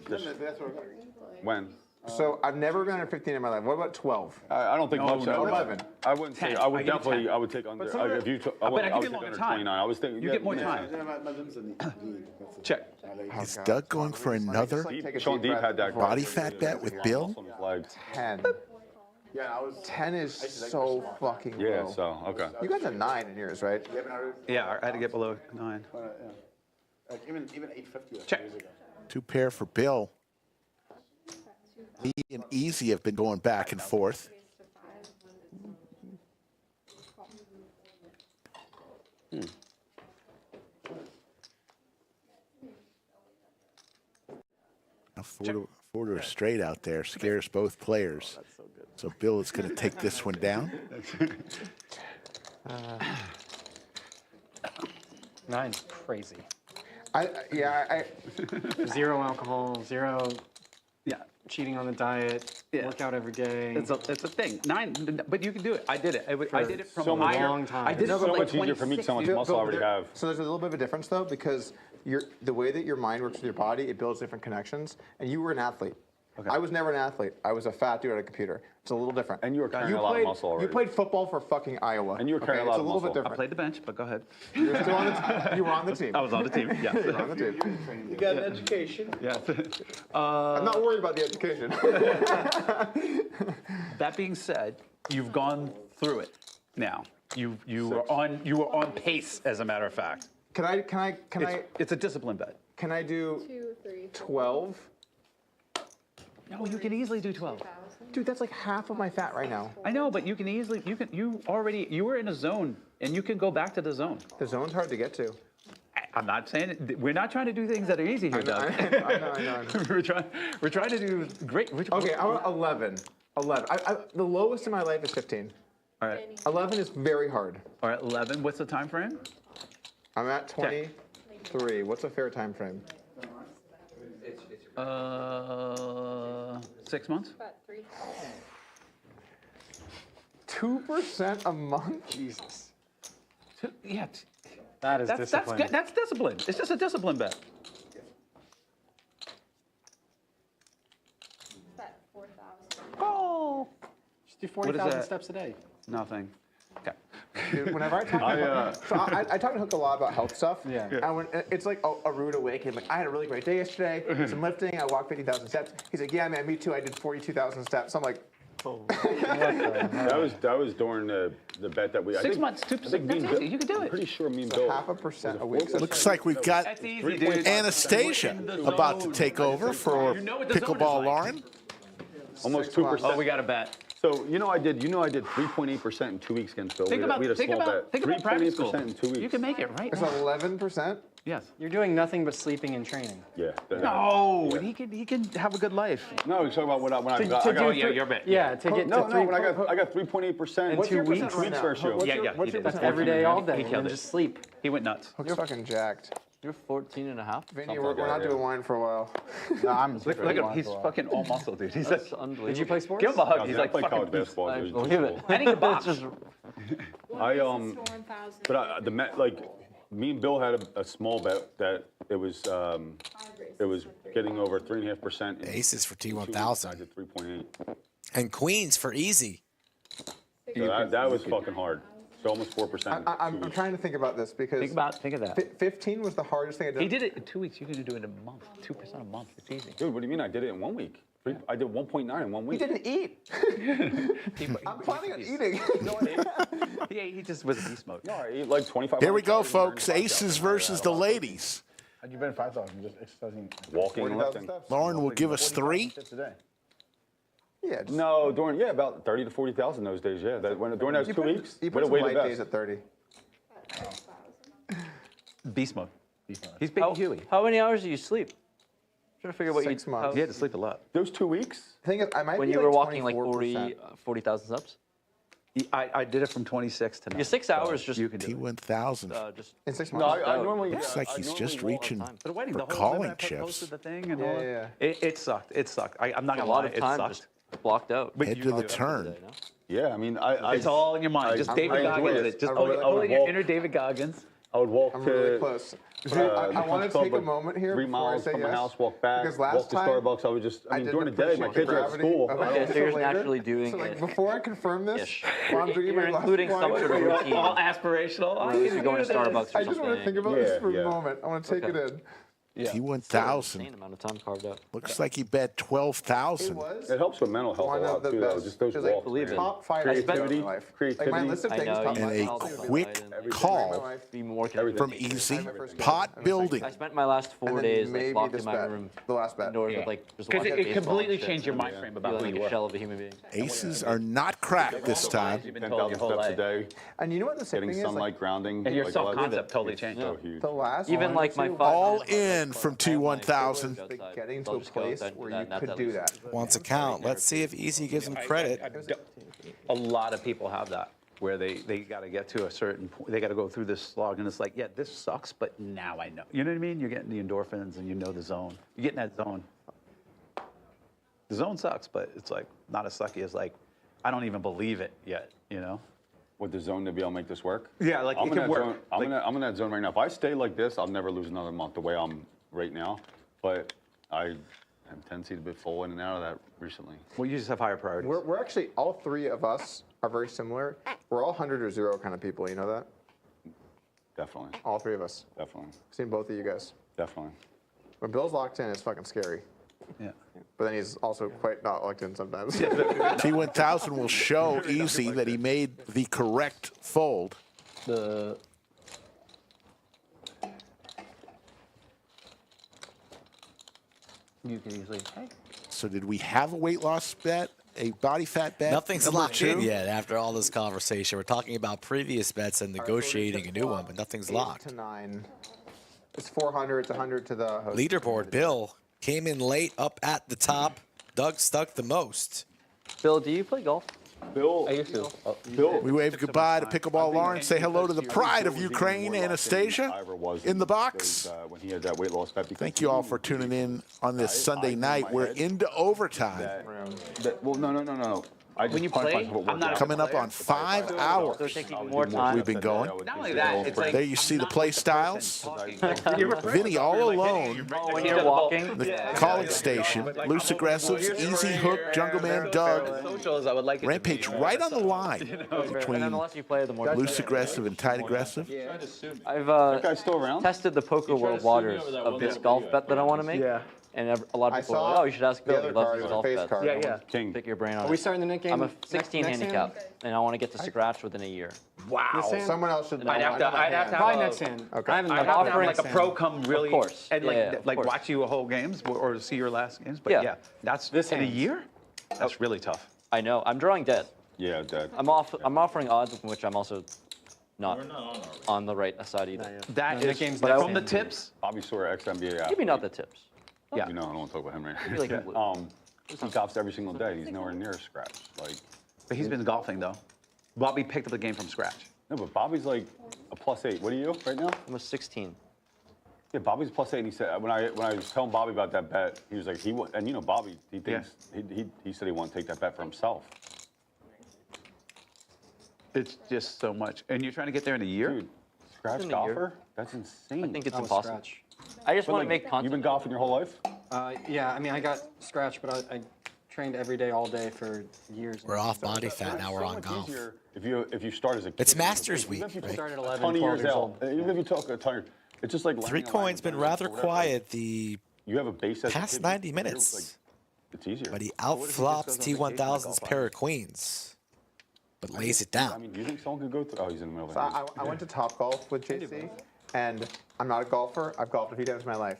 Speaker 7: when?
Speaker 6: So I've never been under 15 in my life. What about 12?
Speaker 7: I don't think
Speaker 15: No,
Speaker 7: much.
Speaker 15: no,
Speaker 6: 11.
Speaker 7: I wouldn't say.
Speaker 15: 10.
Speaker 7: I would
Speaker 15: I give you
Speaker 7: definitely.
Speaker 15: 10.
Speaker 7: I would take under.
Speaker 6: some of
Speaker 7: If you.
Speaker 15: I
Speaker 7: would
Speaker 15: give
Speaker 7: take
Speaker 15: you longer
Speaker 7: under
Speaker 15: time.
Speaker 7: 29. I was thinking.
Speaker 15: You
Speaker 7: yeah,
Speaker 15: get more
Speaker 7: makes
Speaker 15: time.
Speaker 7: sense.
Speaker 15: Check.
Speaker 3: Is Doug going for another
Speaker 7: Sean Deep had that
Speaker 3: body fat bet with Bill?
Speaker 6: 10.
Speaker 5: Yeah, I was.
Speaker 6: 10 is so fucking
Speaker 7: Yeah.
Speaker 6: low.
Speaker 7: So okay.
Speaker 6: You got the 9 in yours, right?
Speaker 15: Yeah, I had to get below 9.
Speaker 5: Like even 850
Speaker 15: Check.
Speaker 5: years ago.
Speaker 3: 2 pair for Bill. He and Easy have been going back and forth. A 4 to a straight out there scares both players. So Bill is going to take this one down.
Speaker 14: 9's crazy.
Speaker 6: I
Speaker 14: 0 alcohol, 0
Speaker 15: Yeah.
Speaker 14: cheating on the diet,
Speaker 15: Yeah.
Speaker 14: workout every day.
Speaker 15: It's a thing. 9, but you can do it. I did it. I did it from
Speaker 7: so
Speaker 15: a
Speaker 7: much-
Speaker 15: higher.
Speaker 14: long time.
Speaker 15: I did it
Speaker 7: So
Speaker 15: from like
Speaker 7: much easier for me. So much
Speaker 15: 26.
Speaker 7: muscle I already have.
Speaker 6: So there's a little bit of a difference though, because the way that your mind works with your body, it builds different connections. And you were an athlete.
Speaker 15: Okay.
Speaker 6: I was never an athlete. I was a fat dude at a computer. It's a little different.
Speaker 7: And you were carrying a lot of muscle already.
Speaker 6: You played football for fucking Iowa.
Speaker 7: And you were carrying a lot
Speaker 6: it's
Speaker 7: of
Speaker 6: a little
Speaker 7: muscle.
Speaker 6: bit
Speaker 15: I
Speaker 6: different.
Speaker 15: played the bench, but go ahead.
Speaker 6: You were still on the you were on the team.
Speaker 15: I was on the team. Yeah.
Speaker 6: You were on the team.
Speaker 2: You got an education.
Speaker 15: Yeah.
Speaker 6: I'm not worried about the education.
Speaker 15: That being said, you've gone through it now. You were on pace, as a matter of fact.
Speaker 6: Can I
Speaker 15: It's a discipline bet.
Speaker 6: can I do
Speaker 13: 2, 3,
Speaker 6: 12?
Speaker 15: No, you can easily do 12.
Speaker 6: Dude, that's like half of my fat right now.
Speaker 15: I know, but you can easily you were in a zone, and you can go back to the zone.
Speaker 6: The zone's hard to get to.
Speaker 15: I'm not saying it, we're not trying to do things that are easy here, Doug.
Speaker 6: I know.
Speaker 15: we're trying to do great.
Speaker 6: Okay, I want 11. 11. The lowest in my life is 15.
Speaker 15: All right.
Speaker 6: 11 is very hard.
Speaker 15: All right, 11. What's the time frame?
Speaker 6: I'm at 23. What's a fair time frame?
Speaker 15: 6 months.
Speaker 13: about 3.
Speaker 6: 2% a month?
Speaker 2: Jesus.
Speaker 15: Yeah.
Speaker 14: That is
Speaker 15: That's
Speaker 14: discipline.
Speaker 15: good. That's discipline. It's just a discipline bet.
Speaker 13: About 4,000.
Speaker 15: Oh.
Speaker 14: Just do
Speaker 15: What is
Speaker 14: 40,000
Speaker 15: that?
Speaker 14: steps a day.
Speaker 15: Nothing. Okay.
Speaker 6: Dude, whenever I talk I talk to Hook a lot about health stuff.
Speaker 14: Yeah.
Speaker 6: And when it's like a rude awakening, like I had a really great day yesterday, did some lifting, I walked 50,000 steps. He's like, yeah, man, me too. I did 42,000 steps. I'm like,
Speaker 7: That was during the bet that we.
Speaker 15: 6 months, 2%. That's easy. You can do
Speaker 7: I'm
Speaker 15: it.
Speaker 7: pretty sure me and
Speaker 6: so
Speaker 7: Bill.
Speaker 6: 0.5% a week.
Speaker 3: Looks like we've got
Speaker 15: That's easy, dude.
Speaker 3: Anastasia about to take over for
Speaker 15: You know what the zone is
Speaker 3: Pickleball
Speaker 15: like.
Speaker 3: Lauren.
Speaker 7: Almost 2%.
Speaker 15: Oh, we got a bet.
Speaker 7: So I did 3.8% in 2 weeks against Bill.
Speaker 15: Think
Speaker 7: we had a small bet.
Speaker 15: think about private school.
Speaker 7: 3.8% in 2 weeks.
Speaker 15: You can make it, right?
Speaker 6: It's 11%.
Speaker 15: Yes.
Speaker 14: You're doing nothing but sleeping and training.
Speaker 7: Yeah.
Speaker 15: No,
Speaker 7: Yeah.
Speaker 15: he can have a good life.
Speaker 7: No, you're talking about when I got.
Speaker 14: to
Speaker 7: I got
Speaker 14: do
Speaker 15: yeah, your bet.
Speaker 14: Yeah, to get
Speaker 7: no,
Speaker 14: to 3.
Speaker 7: when I got 3.8%
Speaker 14: In 2 weeks?
Speaker 6: right now?
Speaker 7: first year.
Speaker 6: What's
Speaker 15: Yeah,
Speaker 6: your-
Speaker 15: yeah,
Speaker 6: What's
Speaker 15: he
Speaker 6: your
Speaker 15: did.
Speaker 6: percentage?
Speaker 14: Every day, all day,
Speaker 15: He killed
Speaker 14: and
Speaker 15: it.
Speaker 14: just sleep.
Speaker 15: He went nuts.
Speaker 6: Hook's fucking jacked.
Speaker 1: You're 14 and a half?
Speaker 6: Vinny, we're not doing wine for a while.
Speaker 5: No, I'm
Speaker 15: Look at him. He's fucking all muscle, dude. He's
Speaker 1: That's
Speaker 15: like,
Speaker 1: unbelievable.
Speaker 14: Did you play sports?
Speaker 15: give him a hug.
Speaker 7: I
Speaker 15: He's like
Speaker 7: played
Speaker 15: fucking.
Speaker 7: college basketball.
Speaker 1: I
Speaker 7: It was
Speaker 1: believe it.
Speaker 7: cool.
Speaker 15: And he can box.
Speaker 1: Just-
Speaker 7: Me and Bill had a small bet that it was getting over 3.5%. in
Speaker 9: Aces for
Speaker 7: 2 weeks.
Speaker 9: T1000.
Speaker 7: I did 3.8.
Speaker 9: And queens for easy.
Speaker 7: So that was fucking hard. So almost 4%.
Speaker 6: I'm trying to think about this because
Speaker 15: Think of that.
Speaker 6: 15 was the hardest thing I did.
Speaker 15: He did it in 2 weeks. You can do it in a month. 2% a month. It's easy.
Speaker 7: Dude, what do you mean? I did it in 1 week. I did 1.9 in 1
Speaker 6: He
Speaker 7: week.
Speaker 6: didn't eat. I'm planning on eating.
Speaker 15: He just was beast mode.
Speaker 7: No, I ate like 25.
Speaker 3: Here we go, folks. Aces versus the ladies.
Speaker 5: How'd you bet 5,000? Just exercising.
Speaker 7: Walking and
Speaker 6: 40,000
Speaker 7: lifting.
Speaker 6: steps.
Speaker 3: Lauren will give us 3.
Speaker 5: Steps a day.
Speaker 6: Yeah. Just,
Speaker 7: No, about 30 to 40,000 those days. Yeah, during those 2 weeks.
Speaker 6: You put some light days at 30.
Speaker 15: Beast mode. He's Big Huey.
Speaker 1: How many hours do you sleep? I'm trying to figure out what
Speaker 6: 6 months.
Speaker 15: He had to sleep a lot.
Speaker 7: Those 2 weeks.
Speaker 6: I think I might
Speaker 1: when
Speaker 6: be
Speaker 1: you
Speaker 6: like
Speaker 1: were walking like
Speaker 6: 24%.
Speaker 1: 40,000 steps.
Speaker 15: I did it from 26 to 9.
Speaker 1: Yeah, 6 hours just
Speaker 15: you can do it.
Speaker 3: T1000.
Speaker 1: Just
Speaker 6: In 6
Speaker 3: No,
Speaker 6: months.
Speaker 3: I normally. Looks like he's just reaching
Speaker 15: But waiting,
Speaker 3: for
Speaker 15: the whole
Speaker 3: calling
Speaker 15: limit, I
Speaker 3: chips.
Speaker 15: posted the thing and
Speaker 6: Yeah,
Speaker 15: all
Speaker 6: yeah,
Speaker 15: that. It sucked. It sucked. I'm not
Speaker 1: a
Speaker 15: gonna
Speaker 1: lot
Speaker 15: lie.
Speaker 1: of time
Speaker 15: It
Speaker 1: just
Speaker 15: sucked.
Speaker 1: blocked out.
Speaker 3: Head to the turn.
Speaker 7: Yeah, I mean, I
Speaker 15: It's all in your mind. Just David Goggins it. Just pull in your inner David Goggins.
Speaker 7: I would walk
Speaker 6: I'm
Speaker 7: to.
Speaker 6: really close. I want to take a moment here
Speaker 7: 3
Speaker 6: before I
Speaker 7: miles
Speaker 6: say
Speaker 7: from my
Speaker 6: yes,
Speaker 7: house, walk back,
Speaker 6: because
Speaker 7: walk
Speaker 6: last
Speaker 7: to
Speaker 6: time
Speaker 7: Starbucks. I would just, I mean,
Speaker 6: did
Speaker 7: during the
Speaker 6: the
Speaker 7: day, my
Speaker 6: push
Speaker 7: kids are at
Speaker 6: gravity
Speaker 7: school.
Speaker 6: of
Speaker 1: Okay, so you're
Speaker 6: later.
Speaker 1: naturally doing
Speaker 6: So like
Speaker 1: it.
Speaker 6: before I confirm this,
Speaker 1: Ish.
Speaker 6: while I'm drinking
Speaker 1: You're
Speaker 6: my glass
Speaker 1: including
Speaker 6: of
Speaker 1: some
Speaker 6: wine,
Speaker 1: sort of routine.
Speaker 15: All aspirational.
Speaker 1: Or at least you're going to Starbucks or
Speaker 6: I just want to
Speaker 1: something.
Speaker 6: think about this for
Speaker 7: Yeah.
Speaker 6: a moment. I want to take
Speaker 1: Okay.
Speaker 6: it in.
Speaker 3: T1000.
Speaker 1: Insane amount of time carved out.
Speaker 3: Looks like he bet
Speaker 6: It
Speaker 3: 12,000.
Speaker 6: was
Speaker 7: It helps with mental health a
Speaker 6: one
Speaker 7: lot
Speaker 6: of the
Speaker 7: too, though.
Speaker 6: best.
Speaker 7: Just those
Speaker 6: it was
Speaker 7: walks.
Speaker 6: like
Speaker 7: man.
Speaker 6: top 5
Speaker 7: Creativity,
Speaker 6: in my life.
Speaker 7: creativity.
Speaker 6: Like my list of
Speaker 1: I
Speaker 6: things.
Speaker 1: know,
Speaker 6: top
Speaker 1: you
Speaker 3: And
Speaker 6: five,
Speaker 3: a
Speaker 6: I'll do it.
Speaker 3: quick
Speaker 6: My
Speaker 3: call
Speaker 6: wife.
Speaker 1: Be more
Speaker 3: from
Speaker 1: convinced.
Speaker 3: Easy.
Speaker 6: My first
Speaker 3: Pot
Speaker 6: game.
Speaker 3: building.
Speaker 1: I spent my last 4
Speaker 6: And then
Speaker 1: days
Speaker 6: maybe
Speaker 1: like locked
Speaker 6: this
Speaker 1: in my
Speaker 6: bet.
Speaker 1: room
Speaker 6: The last bet.
Speaker 1: indoors with like just
Speaker 15: Because
Speaker 1: watching
Speaker 15: it
Speaker 1: baseball
Speaker 15: completely
Speaker 1: and shit,
Speaker 15: changed your
Speaker 1: and
Speaker 15: mind frame about
Speaker 1: feeling
Speaker 15: who
Speaker 1: like
Speaker 15: you
Speaker 1: a
Speaker 15: were.
Speaker 1: shell of a human being.
Speaker 3: Aces are not cracked this time.
Speaker 15: You've been told
Speaker 7: 10,000
Speaker 15: your whole
Speaker 7: steps a
Speaker 15: life.
Speaker 7: day,
Speaker 6: And you know what the sick
Speaker 7: getting
Speaker 6: thing is?
Speaker 7: sunlight,
Speaker 6: Like,
Speaker 7: grounding.
Speaker 15: And your
Speaker 7: like,
Speaker 15: self-concept totally changed.
Speaker 7: So huge.
Speaker 6: the last
Speaker 1: Even
Speaker 6: one or
Speaker 1: like my
Speaker 6: two,
Speaker 3: All
Speaker 1: $500
Speaker 3: in from T1000.
Speaker 6: was like getting
Speaker 1: So
Speaker 6: to
Speaker 1: I'll
Speaker 6: a
Speaker 1: just go
Speaker 6: place
Speaker 1: outside and
Speaker 6: where
Speaker 1: do that,
Speaker 6: you
Speaker 1: not
Speaker 6: could
Speaker 1: that
Speaker 6: do
Speaker 1: least.
Speaker 6: that.
Speaker 9: Wants a count. Let's see if Easy gives him credit.
Speaker 15: A lot of people have that, where they got to get to a certain point. They got to go through this slog, and it's like, yeah, this sucks, but now I know. You know what I mean? You're getting the endorphins, and you know the zone. You get in that zone. The zone sucks, but it's like not as sucky as like, I don't even believe it yet, you know?
Speaker 7: With the zone to be able to make this work?
Speaker 15: Yeah, like
Speaker 7: I'm
Speaker 15: it
Speaker 7: in
Speaker 15: can
Speaker 7: that
Speaker 15: work.
Speaker 7: zone. I'm in that zone right now. If I stay like this, I'll never lose another month the way I'm right now. But I have a tendency to be full in and out of that recently.
Speaker 15: Well, you just have higher priorities.
Speaker 6: We're actually, all three of us are very similar. We're all 100 or 0 kind of people, you know that?
Speaker 7: Definitely.
Speaker 6: All three of us.
Speaker 7: Definitely.
Speaker 6: I've seen both of you guys.
Speaker 7: Definitely.
Speaker 6: When Bill's locked in, it's fucking scary.
Speaker 15: Yeah.
Speaker 6: But then he's also quite not locked in sometimes.
Speaker 3: T1000 will show Easy that he made the correct fold.
Speaker 15: The you can easily. Hey.
Speaker 3: So did we have a weight loss bet? A body fat bet?
Speaker 9: Nothing's
Speaker 3: number
Speaker 9: locked in
Speaker 3: 2?
Speaker 9: yet after all this conversation. We're talking about previous bets and negotiating a new one, but nothing's
Speaker 6: 8
Speaker 9: locked.
Speaker 6: to 9. It's 400. It's 100 to the host.
Speaker 9: Leaderboard, Bill came in late, up at the top. Doug stuck the most.
Speaker 1: Bill, do you play golf?
Speaker 7: Bill,
Speaker 15: I used to.
Speaker 7: Bill,
Speaker 3: We wave goodbye to Pickleball Lauren. Say hello to the pride of Ukraine, Anastasia, in the box.
Speaker 7: When he had that weight loss bet.
Speaker 3: Thank you all for tuning in on this Sunday night. We're into overtime.
Speaker 7: Well, no. I just
Speaker 15: When you
Speaker 7: punched
Speaker 15: play,
Speaker 7: myself at
Speaker 15: I'm not
Speaker 7: workout.
Speaker 3: Coming up on 5 hours.
Speaker 1: They're taking more time.
Speaker 3: We've been going.
Speaker 15: Not only that, it's like
Speaker 3: There you see the play styles.
Speaker 15: you were
Speaker 3: Vinny all alone.
Speaker 1: When you're walking,
Speaker 3: The calling station. Loose aggressives, easy hook, Jungleman Doug.
Speaker 15: socials. I would like it to
Speaker 3: Rampage
Speaker 15: be,
Speaker 3: right on the line
Speaker 1: and then
Speaker 3: between
Speaker 1: the less you play, the more
Speaker 3: loose aggressive and tight aggressive.
Speaker 1: I've
Speaker 7: That guy's still around?
Speaker 1: tested the Poker World waters of this golf bet that I want to make.
Speaker 6: Yeah.
Speaker 1: And a lot of
Speaker 6: I
Speaker 1: people are
Speaker 6: saw
Speaker 1: like, oh, you should ask
Speaker 6: the
Speaker 1: Bill.
Speaker 6: other
Speaker 1: He loves
Speaker 6: card
Speaker 1: his
Speaker 6: was a
Speaker 1: golf
Speaker 6: face
Speaker 1: bets.
Speaker 6: card.
Speaker 15: Yeah, yeah.
Speaker 7: King.
Speaker 1: Pick your brain on
Speaker 17: Are
Speaker 1: it.
Speaker 17: we starting the net game?
Speaker 1: I'm a 16
Speaker 17: next
Speaker 1: handicap,
Speaker 17: hand?
Speaker 1: and I want to get to scratch within a year.
Speaker 15: Wow.
Speaker 17: This
Speaker 6: Someone else should.
Speaker 1: I'd have to-
Speaker 15: I'd have to have
Speaker 17: Probably
Speaker 15: a-
Speaker 17: next hand.
Speaker 6: Okay.
Speaker 17: I haven't
Speaker 15: I
Speaker 17: done
Speaker 15: have to have
Speaker 1: offering-
Speaker 15: like a pro come really,
Speaker 1: course.
Speaker 15: and like
Speaker 1: Yeah, of
Speaker 15: like
Speaker 1: course.
Speaker 15: watch you a whole games or see your last games. But
Speaker 1: Yeah.
Speaker 15: yeah, that's
Speaker 17: This
Speaker 15: in a
Speaker 17: hand.
Speaker 15: year. That's really tough.
Speaker 1: I know. I'm drawing dead.
Speaker 7: Yeah, dead.
Speaker 1: I'm offering odds in which I'm also not on the right side either.
Speaker 15: That
Speaker 17: No,
Speaker 15: is
Speaker 17: the game's
Speaker 15: from
Speaker 17: next
Speaker 15: the
Speaker 17: hand.
Speaker 15: tips.
Speaker 7: Bobby Sawyer, ex-NBA athlete.
Speaker 1: Maybe not the tips.
Speaker 15: Yeah.
Speaker 7: You know, I don't want to talk about him right
Speaker 1: Maybe like
Speaker 7: now. He golfs every single day. He's nowhere near a scratch. Like,
Speaker 15: But he's been golfing though. Bobby picked up the game from scratch.
Speaker 7: no, but Bobby's like a +8. What are you right now?
Speaker 1: I'm a 16.
Speaker 7: Yeah, Bobby's +8. And he said when I was telling Bobby about that bet, he was like and you know Bobby, he thinks he said he wanted to take that bet for himself.
Speaker 15: It's just so much, and you're trying to get there in a year.
Speaker 7: Dude, scratch
Speaker 1: In a year.
Speaker 7: golfer? That's insane.
Speaker 1: I think it's
Speaker 17: Oh,
Speaker 1: impossible.
Speaker 17: scratch.
Speaker 1: I just
Speaker 7: But,
Speaker 1: want
Speaker 7: like,
Speaker 1: to make content.
Speaker 7: You've been golfing your whole life?
Speaker 17: Yeah, I mean, I got scratched, but I trained every day, all day for years.
Speaker 9: We're off body fat, now we're on golf.
Speaker 7: If you start as a kid.
Speaker 9: It's Masters
Speaker 7: even if
Speaker 9: week,
Speaker 7: you
Speaker 9: right?
Speaker 7: took
Speaker 17: Started
Speaker 7: a
Speaker 17: 11,
Speaker 7: ton of
Speaker 17: 12
Speaker 7: years
Speaker 17: years
Speaker 7: out,
Speaker 17: old.
Speaker 7: even if you took a ton, it's just like
Speaker 9: Three
Speaker 7: learning a
Speaker 9: coin's been
Speaker 7: language
Speaker 9: rather
Speaker 7: or whatever.
Speaker 9: quiet the
Speaker 7: You have a base as a
Speaker 9: past
Speaker 7: kid,
Speaker 9: 90
Speaker 7: it's
Speaker 9: minutes,
Speaker 7: like, it's easier.
Speaker 9: but he
Speaker 7: So what if just
Speaker 9: outflops
Speaker 7: goes on vacation like
Speaker 9: T1000's
Speaker 7: golf
Speaker 9: pair of queens, but lays it
Speaker 7: I
Speaker 9: down.
Speaker 7: mean, do you think someone could go through? Oh, he's in the middle of
Speaker 6: So
Speaker 7: it.
Speaker 6: I went to Top Golf with JC, and I'm not a golfer. I've golfed a few times in my life.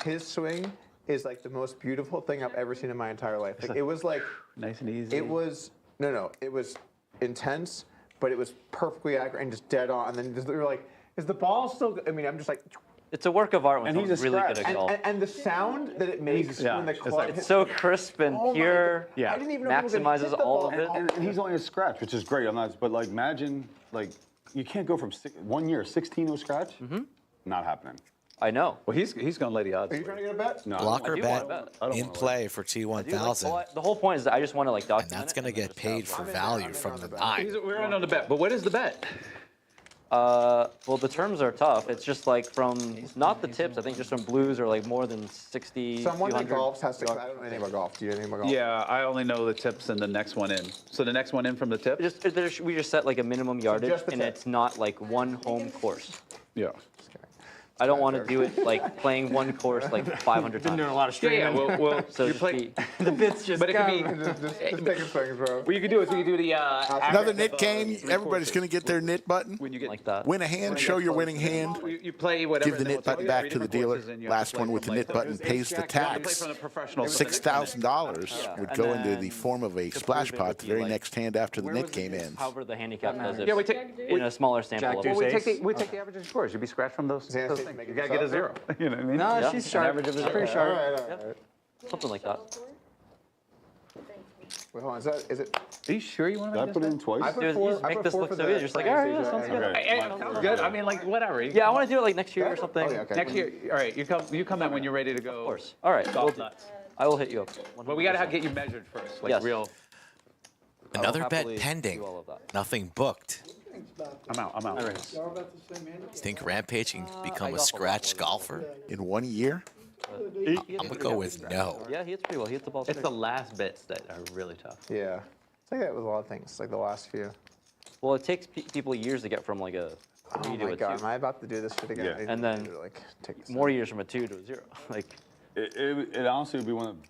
Speaker 6: His swing is like the most beautiful thing I've ever seen in my entire life. Like, it was like
Speaker 15: nice and easy.
Speaker 6: It was no, it was intense, but it was perfectly accurate and just dead on. And then we were like, is the ball still? I mean, I'm just like.
Speaker 1: It's a work of art when
Speaker 6: And
Speaker 1: someone's really good at golf.
Speaker 6: And the sound that it makes when the club hits.
Speaker 1: It's so crisp and pure.
Speaker 6: I didn't even know if it would
Speaker 1: maximizes
Speaker 6: hit the
Speaker 1: all
Speaker 6: ball.
Speaker 1: of it.
Speaker 7: And he's only a scratch, which is great. I'm not, but like imagine like you can't go from 1 year 16 to a scratch. Not happening.
Speaker 1: I know.
Speaker 15: Well, he's going to lay the odds.
Speaker 6: Are you trying to get a bet?
Speaker 7: No.
Speaker 1: I
Speaker 9: Blocker
Speaker 1: do
Speaker 9: bet
Speaker 1: want to
Speaker 9: in play for T1000.
Speaker 1: Well, the whole point is that I just want to like document
Speaker 9: And that's
Speaker 1: it
Speaker 9: going to get paid for value from the 9.
Speaker 15: We're in on the bet, but what is the bet?
Speaker 1: Well, the terms are tough. It's just like from, not the tips, I think just from blues or like more than 60,
Speaker 6: Someone that
Speaker 1: 200.
Speaker 6: golfs has to. I don't know anything about golf. Do you know anything about golf?
Speaker 15: Yeah, I only know the tips and the next one in. So the next one in from the tip?
Speaker 1: We just set like a minimum yardage,
Speaker 6: just the
Speaker 1: and
Speaker 6: tip.
Speaker 1: it's not like one home course.
Speaker 15: Yeah.
Speaker 1: I don't want to do it like playing one course like 500 times.
Speaker 17: Been doing a lot of streaming.
Speaker 15: Yeah, well,
Speaker 1: So
Speaker 15: you
Speaker 1: just
Speaker 15: play.
Speaker 17: The bits just
Speaker 15: But it could be.
Speaker 6: Just take a swing, bro.
Speaker 15: What you could do is we could do the.
Speaker 3: Another knit game. Everybody's going to get their knit button.
Speaker 15: When you get
Speaker 1: like that.
Speaker 3: Win a hand, show your winning hand.
Speaker 15: you play whatever.
Speaker 3: Give the knit button back to the dealer. Last one with the knit button pays the tax. $6,000 would go into the form of a splash pot the very next hand after the knit game ends.
Speaker 1: However, the handicap does it
Speaker 15: Yeah, we take
Speaker 1: in a smaller sample of
Speaker 15: Well, we
Speaker 1: it.
Speaker 15: take the average of scores. You'd be scratched from those things. You gotta get a 0. You know what I mean?
Speaker 17: No,
Speaker 1: Yeah.
Speaker 17: she's
Speaker 1: An
Speaker 17: sharp.
Speaker 15: average of a
Speaker 17: She's pretty
Speaker 15: 0.
Speaker 17: sharp.
Speaker 1: Something like that.
Speaker 6: Wait, hold on. Is it?
Speaker 15: Are you sure you want to
Speaker 7: Did I
Speaker 15: make
Speaker 7: put
Speaker 15: this?
Speaker 7: in twice?
Speaker 6: I put
Speaker 1: Dude,
Speaker 6: four.
Speaker 1: you just
Speaker 6: I
Speaker 1: make
Speaker 6: put
Speaker 1: this
Speaker 6: four
Speaker 1: look
Speaker 6: for
Speaker 1: so
Speaker 6: the
Speaker 1: good. You're just like, all right, that sounds good.
Speaker 7: Okay.
Speaker 15: Good. I mean, like whatever.
Speaker 1: Yeah, I want to do it like next year or something.
Speaker 6: Oh, yeah, okay.
Speaker 15: Next year, all right. You come in when you're ready to go.
Speaker 1: Of course. All right.
Speaker 15: Golf
Speaker 1: we'll do-
Speaker 15: nuts.
Speaker 1: I will hit you up.
Speaker 15: But we gotta get you measured first, like
Speaker 1: Yes.
Speaker 15: real.
Speaker 9: Another
Speaker 1: happily
Speaker 9: bet pending.
Speaker 1: do all of that.
Speaker 9: Nothing booked.
Speaker 15: I'm out.
Speaker 2: Y'all about the same hand?
Speaker 9: Think Rampage can become
Speaker 1: I
Speaker 9: a
Speaker 1: golf a lot
Speaker 9: scratch
Speaker 1: more
Speaker 9: golfer?
Speaker 3: In 1 year?
Speaker 1: He
Speaker 9: I'm going to go with no.
Speaker 1: Yeah, he hits pretty well. He hits the ball
Speaker 16: It's
Speaker 1: straight.
Speaker 16: the last bits that are really tough.
Speaker 6: Yeah. It's like that with a lot of things. Like the last few.
Speaker 1: Well, it takes people years to get from like a 3
Speaker 6: Oh
Speaker 1: to
Speaker 6: my
Speaker 1: a
Speaker 6: god,
Speaker 1: 2.
Speaker 6: am I about to do this shit again?
Speaker 7: Yeah.
Speaker 6: I need
Speaker 1: And then
Speaker 6: to, like, take this
Speaker 1: more years from a 2 to a 0. Like,
Speaker 7: It honestly would be one of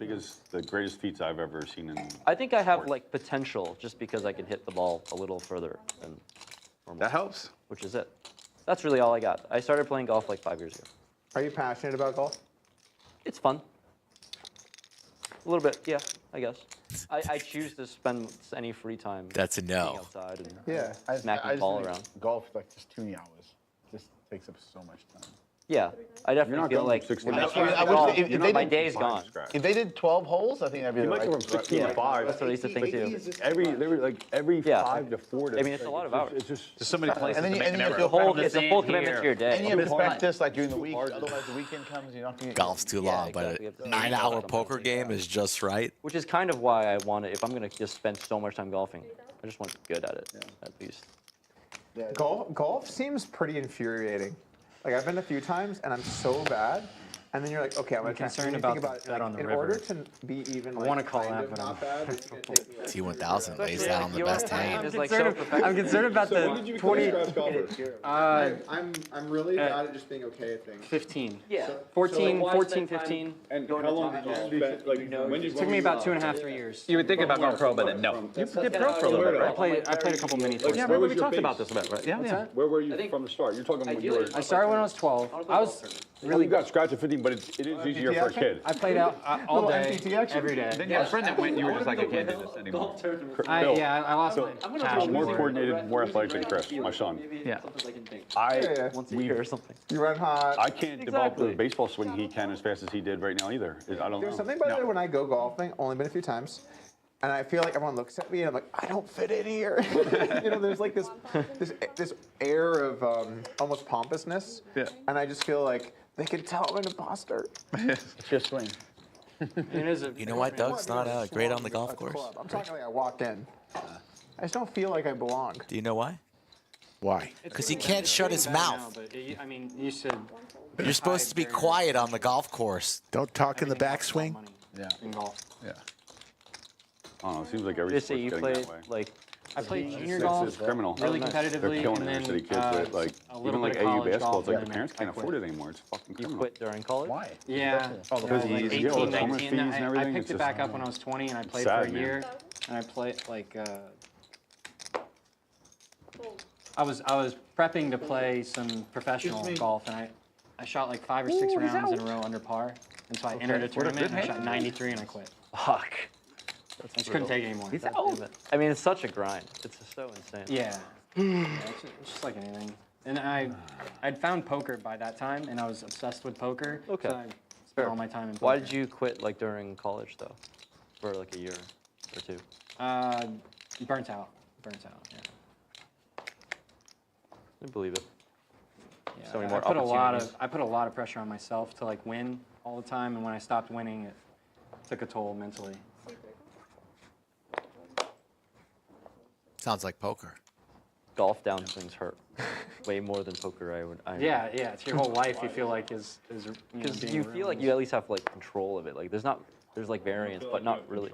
Speaker 7: the greatest feats I've ever seen in.
Speaker 1: I think I have like potential just because I can hit the ball a little further than normal.
Speaker 15: That helps.
Speaker 1: Which is it. That's really all I got. I started playing golf like 5 years ago.
Speaker 6: Are you passionate about golf?
Speaker 1: It's fun. A little bit, yeah, I guess. I choose to spend any free time
Speaker 9: That's a
Speaker 1: being
Speaker 9: no.
Speaker 1: outside and
Speaker 6: Yeah.
Speaker 1: smacking the ball around.
Speaker 5: Golf like just too many hours. Just takes up so much time.
Speaker 1: Yeah, I definitely feel like when I
Speaker 5: I
Speaker 1: choose to
Speaker 5: wish
Speaker 1: golf,
Speaker 5: if they
Speaker 1: my
Speaker 5: did-
Speaker 1: day's gone.
Speaker 5: If they did 12 holes, I think that'd be
Speaker 7: You
Speaker 5: the
Speaker 7: might go
Speaker 5: right.
Speaker 7: from 16 to 5.
Speaker 1: That's what I used to think too.
Speaker 7: Every
Speaker 1: Yeah.
Speaker 7: 5 to 4 to.
Speaker 1: I mean, it's a lot of hours.
Speaker 7: It's just
Speaker 15: There's so many places
Speaker 5: And then
Speaker 15: to
Speaker 5: you-
Speaker 15: make
Speaker 5: and
Speaker 15: an
Speaker 5: then you
Speaker 15: error.
Speaker 5: have to
Speaker 1: Whole, it's a full commitment to your day.
Speaker 5: And you expect this like during the week, otherwise the weekend comes, you're not gonna get.
Speaker 9: Golf's too long,
Speaker 1: exactly.
Speaker 9: but a 9-hour poker game is just right.
Speaker 1: Which is kind of why I want to, if I'm going to just spend so much time golfing, I just want to be good at it, at least.
Speaker 6: Golf seems pretty infuriating. Like I've been a few times and I'm so bad. And then you're like, okay, I'm gonna
Speaker 17: concerned
Speaker 6: think
Speaker 17: about
Speaker 6: it.
Speaker 17: the bet on the
Speaker 6: in
Speaker 17: river.
Speaker 6: order to be even
Speaker 17: I
Speaker 6: like,
Speaker 17: wanna call
Speaker 6: kind
Speaker 17: that,
Speaker 6: of
Speaker 17: but
Speaker 6: not bad, it's gonna take me, like,
Speaker 9: T1000 lays down the best hand.
Speaker 17: I'm concerned about the 20.
Speaker 6: I'm really bad at just being okay at things.
Speaker 17: 15.
Speaker 1: Yeah.
Speaker 17: 14, 15.
Speaker 7: And how long did you spend? Like, when did
Speaker 17: It took me about 2.5, 3 years.
Speaker 15: You would think about going pro, but then no. You did pro for a little bit,
Speaker 17: I
Speaker 15: right?
Speaker 17: played a couple mini tours.
Speaker 15: Yeah,
Speaker 7: Where
Speaker 15: we
Speaker 7: was your
Speaker 15: talked
Speaker 7: base?
Speaker 15: about this a bit, right? Yeah, yeah.
Speaker 7: Where were you from the start? You're talking when you were.
Speaker 17: I started when I was 12. I was
Speaker 7: You got scratched at 15, but it is easier for a kid.
Speaker 17: I played out all day,
Speaker 6: MTT action?
Speaker 17: every day.
Speaker 15: Then you had a friend that went, you were just like, I can't do this anymore.
Speaker 17: I lost my
Speaker 7: I'm
Speaker 17: passion.
Speaker 7: more coordinated, more athletic than Chris, my son.
Speaker 15: Yeah.
Speaker 1: Once a year or something.
Speaker 6: You run hot.
Speaker 7: I can't develop the baseball swing he can as fast as he did right now either. I don't
Speaker 6: There's
Speaker 7: know.
Speaker 6: something about it when I go golfing, only been a few times, and I feel like everyone looks at me and I'm like, I don't fit in here. You know, there's like this air of almost pompousness, and I just feel like they can tell I'm an imposter.
Speaker 5: It's your swing.
Speaker 9: You know why Doug's not great on the golf course?
Speaker 6: I'm talking like I walk in. I just don't feel like I belong.
Speaker 9: Do you know why?
Speaker 3: Why?
Speaker 9: Because he can't shut his mouth.
Speaker 17: I mean, you said
Speaker 9: You're supposed to be quiet on the golf course.
Speaker 3: Don't talk in the backswing.
Speaker 15: Yeah.
Speaker 17: in golf.
Speaker 15: Yeah.
Speaker 7: I don't know. It seems like every
Speaker 1: Just say
Speaker 7: sport's
Speaker 1: you
Speaker 7: getting
Speaker 1: played
Speaker 7: that way.
Speaker 1: like
Speaker 17: I played junior
Speaker 7: It's
Speaker 17: golf
Speaker 7: criminal.
Speaker 17: really
Speaker 7: They're
Speaker 17: competitively,
Speaker 7: killing
Speaker 17: and
Speaker 7: inner
Speaker 17: then
Speaker 7: city kids with like
Speaker 17: a little
Speaker 7: even like
Speaker 17: bit of
Speaker 7: AU
Speaker 17: college
Speaker 7: basketball.
Speaker 17: golf,
Speaker 7: It's like
Speaker 17: and
Speaker 7: the
Speaker 17: then
Speaker 7: parents
Speaker 17: I
Speaker 7: can't
Speaker 17: quit.
Speaker 7: afford it anymore. It's fucking
Speaker 1: you
Speaker 7: criminal.
Speaker 1: quit during college.
Speaker 5: Why?
Speaker 17: Yeah.
Speaker 7: Because
Speaker 17: like
Speaker 7: he's
Speaker 17: 18,
Speaker 7: dealing with summer
Speaker 17: 19.
Speaker 7: fees and
Speaker 17: I
Speaker 7: everything.
Speaker 17: picked
Speaker 7: It's
Speaker 17: it back
Speaker 7: just
Speaker 17: up when I was 20, and I played
Speaker 7: sad,
Speaker 17: for a
Speaker 7: man.
Speaker 17: year. And I played like I was prepping to play some professional golf, and I shot like 5 or 6 rounds in a row under par. And so I entered a tournament and I shot 93 and I quit.
Speaker 1: Fuck.
Speaker 17: I just couldn't take it anymore.
Speaker 1: I mean, it's such a grind. It's so insane.
Speaker 17: Yeah. It's just like anything. And I'd found poker by that time, and I was obsessed with poker.
Speaker 1: Okay.
Speaker 17: So I spent all my time in poker.
Speaker 1: Why did you quit like during college though, for like a year or two?
Speaker 17: Burnt out. Yeah.
Speaker 1: I believe it.
Speaker 17: Yeah,
Speaker 1: So many
Speaker 17: I
Speaker 1: more
Speaker 17: put a lot
Speaker 1: opportunities.
Speaker 17: of pressure on myself to like win all the time, and when I stopped winning, it took a toll mentally.
Speaker 11: Sounds like poker.
Speaker 1: Golf downswings hurt way more than poker.
Speaker 17: Yeah, it's your whole life. You feel like is
Speaker 1: because you feel like you at least have like control of it. Like there's like variance, but not really.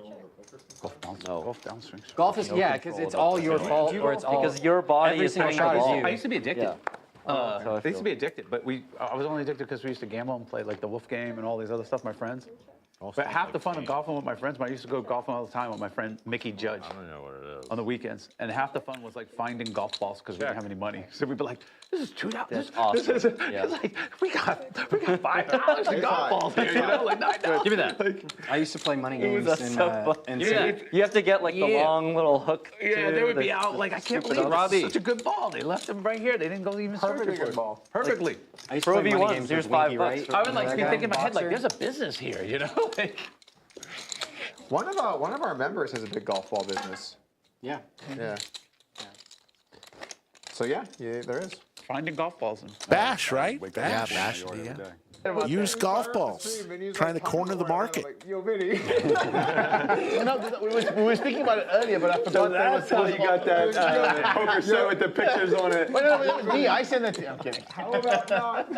Speaker 5: Golf downswings.
Speaker 17: Golf is because it's all your fault, or it's all
Speaker 1: because your body
Speaker 17: every
Speaker 1: is
Speaker 17: single
Speaker 1: hitting
Speaker 17: shot
Speaker 1: the
Speaker 17: is
Speaker 1: ball.
Speaker 17: you.
Speaker 15: I used to be addicted.
Speaker 1: Yeah.
Speaker 15: I used to be addicted, but I was only addicted because we used to gamble and play like the Wolf game and all these other stuff, my friends. But half the fun of golfing with my friends, I used to go golfing all the time with my friend Mickey Judge.
Speaker 12: I don't know what it is.
Speaker 15: On the weekends. And half the fun was like finding golf balls because we didn't have any money. So we'd be like, this is $2.
Speaker 1: That's awesome. Yeah.
Speaker 15: It's like, we got $5 in golf balls here, you know? Like $9.
Speaker 17: Give me that. I used to play money games
Speaker 1: That's
Speaker 17: in
Speaker 1: so fun. You have to get like the long little hook.
Speaker 15: Yeah, they would be out like, I can't believe
Speaker 1: Robbie.
Speaker 15: it's such a good ball. They left them right here. They didn't go even searching for it.
Speaker 6: ball.
Speaker 15: Perfectly.
Speaker 17: I used to play money games.
Speaker 1: Here's
Speaker 17: with Winky,
Speaker 1: $5.
Speaker 17: right?
Speaker 15: I would like
Speaker 17: That
Speaker 15: be
Speaker 17: guy,
Speaker 15: thinking in my head like,
Speaker 17: boxer.
Speaker 15: there's a business here, you know? Like,
Speaker 6: One of our members has a big golf ball business.
Speaker 17: Yeah.
Speaker 6: Yeah. So yeah, there is.
Speaker 15: finding golf balls.
Speaker 3: Bash, right?
Speaker 11: Yeah, bash. Yeah.
Speaker 3: Use golf balls. Trying to corner the market.
Speaker 6: Like, yo, Vinny.
Speaker 5: We were speaking about it earlier, but I forgot
Speaker 7: That's how you got that poker set with the pictures on it.
Speaker 5: Wait, no, that was me. I sent that to you. I'm kidding.
Speaker 6: How about not?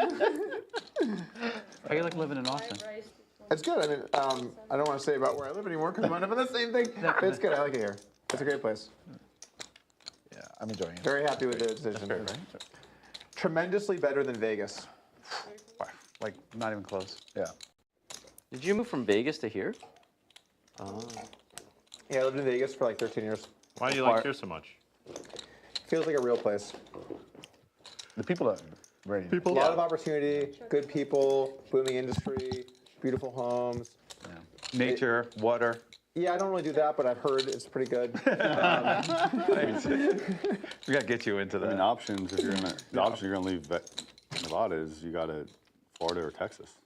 Speaker 15: How you like living in Austin?
Speaker 6: It's good. I mean, I don't want to say about where I live anymore because I'm up the same thing. But it's good. I like it here. It's a great place.
Speaker 5: Yeah, I'm enjoying it.
Speaker 6: Very happy with the decision. Tremendously better than Vegas.
Speaker 15: Like, not even close.
Speaker 5: Yeah.
Speaker 1: Did you move from Vegas to here?
Speaker 6: Yeah, I lived in Vegas for like 13 years.
Speaker 12: Why do you like here so much?
Speaker 6: Feels like a real place.
Speaker 5: The people are ready.
Speaker 6: A lot of opportunity, good people, booming industry, beautiful homes.
Speaker 15: Yeah. Nature, water.
Speaker 6: Yeah, I don't really do that, but I've heard it's pretty good.
Speaker 15: We gotta get you into that.
Speaker 7: I mean, options if you're gonna the option you're gonna leave Nevada is you gotta Florida or Texas.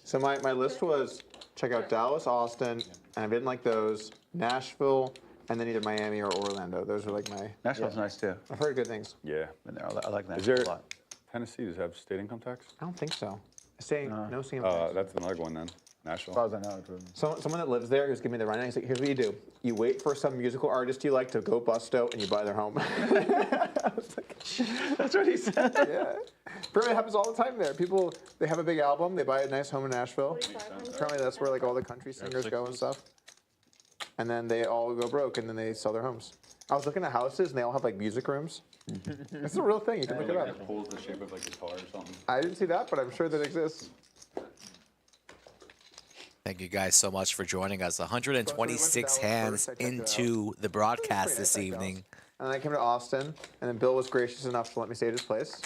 Speaker 6: So my list was check out Dallas, Austin, and I didn't like those. Nashville, and then either Miami or Orlando. Those are like my.
Speaker 15: Nashville's nice too.
Speaker 6: I've heard good things.
Speaker 7: Yeah.
Speaker 15: Been there. I like
Speaker 7: Is
Speaker 15: Nashville
Speaker 7: there
Speaker 15: a lot.
Speaker 7: Tennessee does have state income tax?
Speaker 6: I don't think so. Saying no single.
Speaker 7: That's another one then. Nashville.
Speaker 5: As far as I know, it was.
Speaker 6: Someone that lives there who's giving me the rundown. He's like, here's what you do. You wait for some musical artist you like to go busto, and you buy their home. I was like,
Speaker 15: that's what he said.
Speaker 6: Yeah. Apparently it happens all the time there. People, they have a big album, they buy a nice home in Nashville. Apparently that's where like all the country singers go and stuff. And then they all go broke, and then they sell their homes. I was looking at houses, and they all have like music rooms. It's a real thing. You can look it up.
Speaker 7: It pulls the shape of like a guitar or something.
Speaker 6: I didn't see that, but I'm sure that exists.
Speaker 11: Thank you guys so much for joining us. 126 hands into the broadcast this evening.
Speaker 6: And then I came to Austin, and then Bill was gracious enough to let me stay at his place.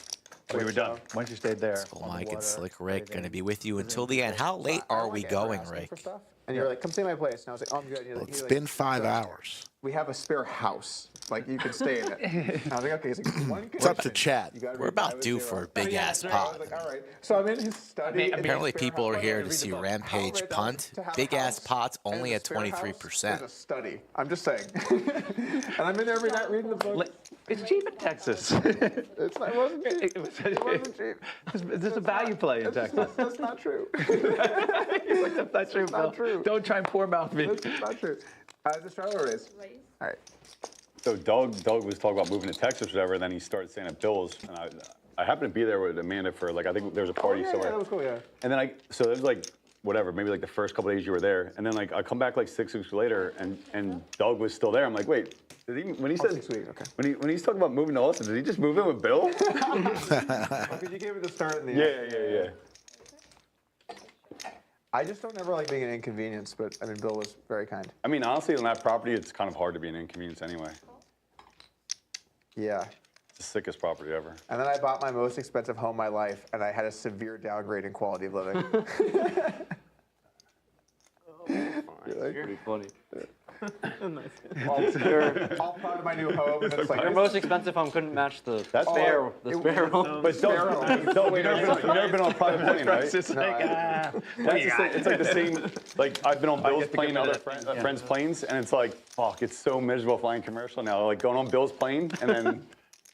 Speaker 15: We were done. Once you stayed there.
Speaker 11: Skull Mike and Slick Rick going to be with you until the end. How late are we going, Rick?
Speaker 6: And you're like, come stay at my place. And I was like, oh, I'm good. And you're
Speaker 3: Well,
Speaker 6: like,
Speaker 3: it's
Speaker 6: you're
Speaker 3: been
Speaker 6: like,
Speaker 3: 5 hours.
Speaker 6: We have a spare house. Like, you can stay in it. And I was like, okay. He's like, one
Speaker 3: It's up to Chad.
Speaker 11: We're about due for a big ass
Speaker 6: I
Speaker 11: pot.
Speaker 6: was like, all right. So I'm in his study.
Speaker 11: Apparently people are here to see Rampage punt. Big ass pots only at
Speaker 6: There's
Speaker 11: 23%.
Speaker 6: a study. I'm just saying. And I'm in there every night reading the book.
Speaker 15: It's cheap in Texas.
Speaker 6: It wasn't cheap. It wasn't cheap.
Speaker 15: There's a value play in Texas.
Speaker 6: That's not true.
Speaker 15: He's like, that's not true, Bill.
Speaker 6: not true.
Speaker 15: Don't try and poor mouth me.
Speaker 6: That's not true. Just try to raise. All right.
Speaker 7: So Doug was talking about moving to Texas or whatever, and then he started staying at Bill's, and I happened to be there with Amanda for like I think there was a party
Speaker 6: yeah,
Speaker 7: somewhere.
Speaker 6: that was cool, yeah.
Speaker 7: And then so it was like whatever, maybe like the first couple days you were there, and then like I come back like 6 weeks later, and Doug was still there. I'm like, wait, when he said
Speaker 6: 6 weeks, okay.
Speaker 7: when he's talking about moving to Austin, did he just move in with Bill?
Speaker 6: Because you gave it the start and the end.
Speaker 7: Yeah.
Speaker 6: I just don't ever like being an inconvenience, but I mean, Bill was very kind.
Speaker 7: I mean, honestly, on that property, it's kind of hard to be an inconvenience anyway.
Speaker 6: Yeah.
Speaker 7: It's the sickest property ever.
Speaker 6: And then I bought my most expensive home in my life, and I had a severe downgrade in quality of living.
Speaker 1: Pretty funny.
Speaker 6: All proud of my new home. And it's like,
Speaker 1: Your most expensive home couldn't match the spare home.
Speaker 7: But don't, you've never been on a private plane, right?
Speaker 15: It's like,
Speaker 7: It's like the same, like I've been on Bill's plane, other friends' planes, and it's like, fuck, it's so miserable flying commercial now. Like going on Bill's plane and then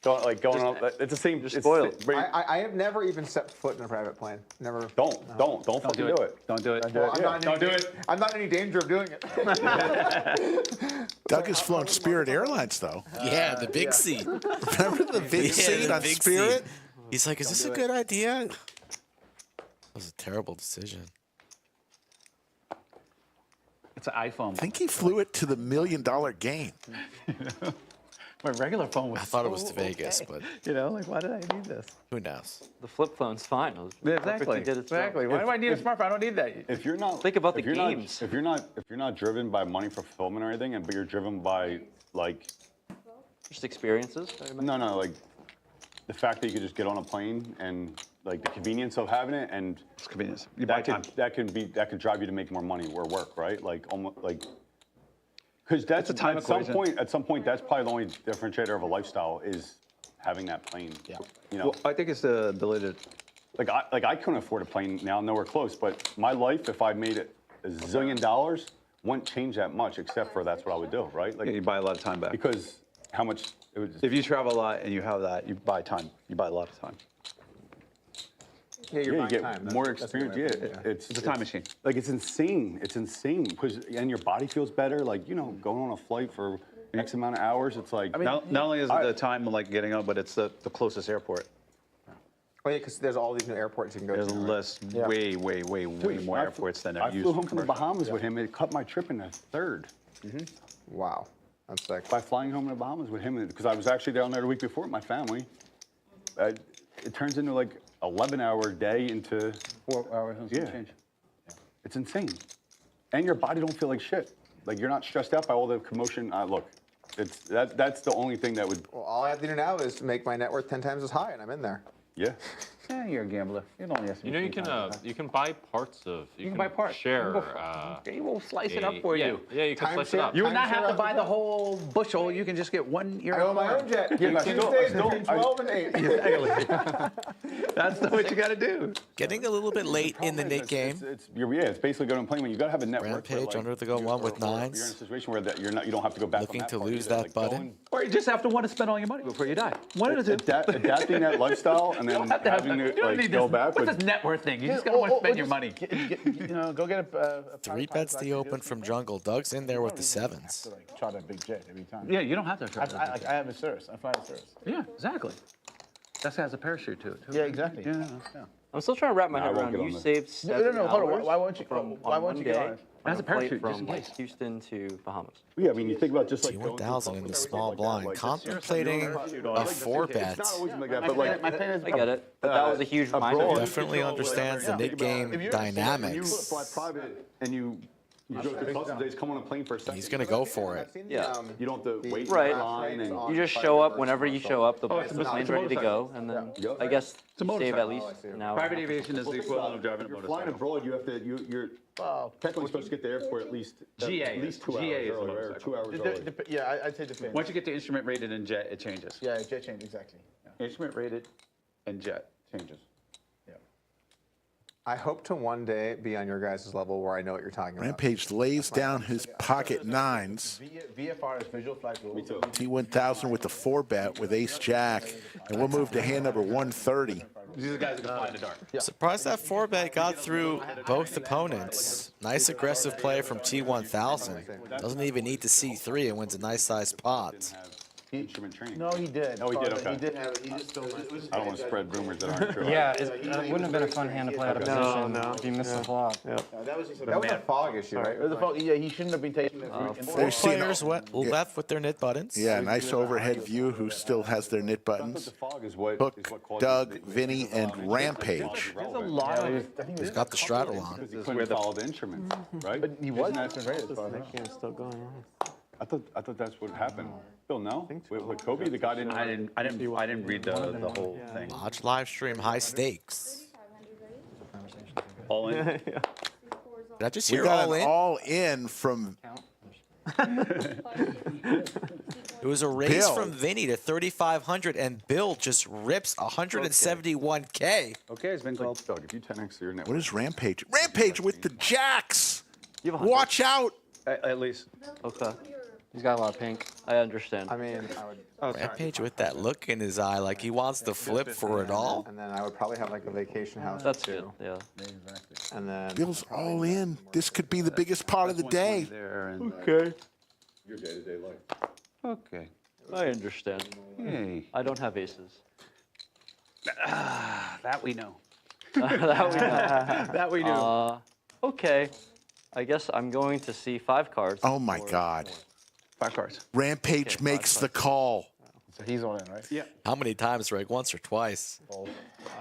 Speaker 7: going on, it's the same. It's
Speaker 1: spoiled.
Speaker 6: I have never even set foot in a private plane. Never.
Speaker 7: Don't fucking do it.
Speaker 15: Don't do it.
Speaker 6: Don't do it. I'm not in any danger of doing it.
Speaker 3: Doug has flown Spirit Airlines, though.
Speaker 9: Yeah, the big seat.
Speaker 3: Remember the big seat on Spirit?
Speaker 9: He's like, is this a good idea? That was a terrible decision.
Speaker 15: It's an iPhone.
Speaker 3: I think he flew it to the $1 million game.
Speaker 15: My regular phone was.
Speaker 9: I thought it was to Vegas, but
Speaker 15: You know, like, why did I need this?
Speaker 9: who knows?
Speaker 1: The flip phone's fine.
Speaker 15: Exactly. Exactly. Why do I need a smartphone? I don't need that.
Speaker 7: If you're not
Speaker 1: Think about the
Speaker 7: if you're not-
Speaker 1: games.
Speaker 7: if you're not driven by money for fulfillment or anything, but you're driven by like
Speaker 1: Just experiences.
Speaker 7: no, like the fact that you could just get on a plane and like the convenience of having it, and
Speaker 15: It's convenience. You buy time.
Speaker 7: that could drive you to make more money or work, right? Like almost like because that's
Speaker 15: It's a time
Speaker 7: at some
Speaker 15: equation.
Speaker 7: point that's probably the only differentiator of a lifestyle is having that plane. Yeah. You know,
Speaker 15: Well, I think it's the ability to.
Speaker 7: like I couldn't afford a plane now, nowhere close, but my life, if I made it $1 zillion, wouldn't change that much, except for that's what I would do, right? Like
Speaker 15: You buy a lot of time back.
Speaker 7: because how much it would.
Speaker 15: If you travel a lot and you have that, you buy time. You buy a lot of time.
Speaker 6: Yeah, you're
Speaker 7: you
Speaker 6: buying
Speaker 7: get
Speaker 6: time.
Speaker 7: more
Speaker 6: That's a good
Speaker 7: experience.
Speaker 6: way
Speaker 7: Yeah,
Speaker 6: of putting it,
Speaker 7: it's
Speaker 15: a time machine.
Speaker 7: Like it's insane. It's insane because and your body feels better. Like going on a flight for X amount of hours. It's like
Speaker 15: not only is it the time of like getting up, but it's the closest airport.
Speaker 6: Oh yeah, because there's all these new airports you can go
Speaker 15: There's
Speaker 6: to.
Speaker 15: less, way more airports than
Speaker 7: I
Speaker 15: I've used.
Speaker 7: flew
Speaker 15: for
Speaker 7: home from the
Speaker 15: commercial.
Speaker 7: Bahamas with him. It cut my trip in a third.
Speaker 6: Wow, that's sick.
Speaker 7: By flying home to the Bahamas with him, because I was actually down there the week before with my family. It turns into like 11-hour day into
Speaker 15: 4 hours.
Speaker 7: Yeah.
Speaker 15: Change.
Speaker 7: It's insane. And your body don't feel like shit. Like you're not stressed out by all the commotion. Look, that's the only thing that would.
Speaker 6: Well, all I have to do now is make my net worth 10 times as high, and I'm in there.
Speaker 7: Yeah.
Speaker 15: Yeah, you're a gambler. You don't have to.
Speaker 10: You know, you can buy parts of. You can
Speaker 15: buy parts.
Speaker 10: Share.
Speaker 15: They will slice it up for
Speaker 10: yeah,
Speaker 15: you.
Speaker 10: Yeah, you can slice it up.
Speaker 15: You would not have to buy the whole bushel. You can just get one.
Speaker 6: I own my own jet. Tuesdays between 12 and 8.
Speaker 15: That's what you got to do.
Speaker 9: Getting a little bit late in the Nick game.
Speaker 7: It's basically going to play when you got to have a network.
Speaker 9: Rampage under the gun one with
Speaker 7: You're in a
Speaker 9: nines.
Speaker 7: situation where you don't have to go back.
Speaker 9: Looking
Speaker 7: on that
Speaker 9: to
Speaker 7: part
Speaker 9: lose
Speaker 7: either.
Speaker 9: that
Speaker 7: Like
Speaker 9: button.
Speaker 15: Or you just have to want to spend all your money before you die. One of the two.
Speaker 7: Adapting that lifestyle and then having to like go back.
Speaker 15: What's this net worth thing? You just gotta want to spend your money.
Speaker 5: Go get a
Speaker 9: 3 bets the open from Jungle. Doug's in there with the sevens.
Speaker 5: Try that big jet every time.
Speaker 15: Yeah, you don't have to try.
Speaker 5: I have a Cirrus. I fly a Cirrus.
Speaker 15: Yeah, exactly. That has a parachute to it too.
Speaker 5: Yeah, exactly.
Speaker 15: Yeah.
Speaker 1: I'm still trying to wrap my head around. You saved 7
Speaker 5: No, hold on.
Speaker 1: hours
Speaker 5: Why won't you?
Speaker 1: from
Speaker 5: Why
Speaker 1: on
Speaker 5: won't
Speaker 1: one
Speaker 5: you get
Speaker 1: day
Speaker 5: on it?
Speaker 1: on
Speaker 15: That's
Speaker 1: a
Speaker 15: a parachute,
Speaker 1: flight
Speaker 15: just in
Speaker 1: from
Speaker 15: case.
Speaker 1: Houston to Bahamas.
Speaker 7: Yeah, I mean, you think about just like
Speaker 9: T1000 in the small blind, contemplating a 4-bet.
Speaker 7: It's not always like that, but like
Speaker 1: I get it, but that was a huge reminder.
Speaker 9: Definitely understands the Nick game
Speaker 7: If you
Speaker 9: dynamics.
Speaker 7: fly private and you go through customs days, come on a plane for a second.
Speaker 9: He's going to go for it.
Speaker 1: Yeah.
Speaker 7: You don't have to wait
Speaker 1: Right.
Speaker 7: in line. And
Speaker 1: You just show up whenever you show up. The
Speaker 15: it's a
Speaker 1: plane's ready to go, and then I guess save at least an hour.
Speaker 15: Private aviation is the equivalent of driving a
Speaker 7: If you're flying
Speaker 15: motorcycle.
Speaker 7: abroad, you have to. You're technically supposed to get to the airport at least
Speaker 15: GA.
Speaker 7: at least 2 hours
Speaker 15: GA is a
Speaker 7: earlier, or
Speaker 15: motorcycle.
Speaker 7: 2 hours early.
Speaker 5: Yeah, I'd say depends.
Speaker 15: Once you get to instrument rated and jet, it changes.
Speaker 5: Yeah, jet change, exactly. Yeah.
Speaker 15: Instrument rated and jet changes.
Speaker 6: I hope to one day be on your guys' level where I know what you're talking about.
Speaker 3: Rampage lays down his pocket nines.
Speaker 5: VFR is visual flight rule. Me too.
Speaker 3: T1000 with the 4-bet with Ace Jack, and we'll move to hand number 130.
Speaker 15: These are the guys that can fly in the dark.
Speaker 9: Surprised that 4-bet got through both opponents. Nice aggressive play from T1000. Doesn't even need to C3 and wins a nice sized pot.
Speaker 7: Instrument training.
Speaker 5: No, he did.
Speaker 7: Oh, he did. Okay.
Speaker 5: He did have it. He just don't.
Speaker 7: I don't want to spread rumors that aren't true.
Speaker 17: Yeah, it wouldn't have been a fun hand to play out of position if you missed the flop.
Speaker 5: That was just
Speaker 6: That was a fog issue, right?
Speaker 5: It was a fog. Yeah, he shouldn't have been taking it.
Speaker 9: Four players left with their knit buttons.
Speaker 3: Yeah, nice overhead view. Who still has their knit buttons? Hook, Doug, Vinny, and Rampage.
Speaker 15: There's a lot of.
Speaker 9: He's got the straddle on.
Speaker 7: Because he couldn't follow the instruments, right?
Speaker 5: But he was
Speaker 7: Isn't that-
Speaker 5: rated as far as I know.
Speaker 8: Game's still going on.
Speaker 7: I thought that's what happened. Bill, no? With Kobe, the guy didn't.
Speaker 15: I didn't read the whole thing.
Speaker 9: Lodge live stream high stakes.
Speaker 15: All in.
Speaker 11: Did I just
Speaker 3: We
Speaker 11: hear
Speaker 3: got
Speaker 11: all
Speaker 3: an
Speaker 11: in?
Speaker 3: all-in from
Speaker 11: It was a raise
Speaker 3: Bill.
Speaker 11: from Vinny to 3,500, and Bill just rips 171K.
Speaker 15: Okay, it's been called.
Speaker 7: Doug, if you 10x your net.
Speaker 3: What is Rampage? Rampage with the jacks. Watch out.
Speaker 15: At least.
Speaker 1: Okay.
Speaker 17: He's got a lot of pink.
Speaker 1: I understand.
Speaker 6: I mean, I would.
Speaker 11: Rampage with that look in his eye, like he wants to flip for it all.
Speaker 6: And then I would probably have like a vacation house.
Speaker 1: That's
Speaker 6: too.
Speaker 1: good. Yeah.
Speaker 5: Exactly.
Speaker 6: And then
Speaker 3: Bill's all in. This could be the biggest part of the day.
Speaker 1: Okay.
Speaker 7: Your day-to-day life.
Speaker 15: Okay.
Speaker 1: I understand.
Speaker 15: Hey.
Speaker 1: I don't have aces.
Speaker 15: That we know.
Speaker 1: That we know.
Speaker 15: That we know.
Speaker 1: Okay. I guess I'm going to see 5 cards.
Speaker 3: Oh my God.
Speaker 15: 5 cards.
Speaker 3: Rampage makes the call.
Speaker 5: So he's all in, right?
Speaker 15: Yeah.
Speaker 11: How many times, Rick? Once or twice?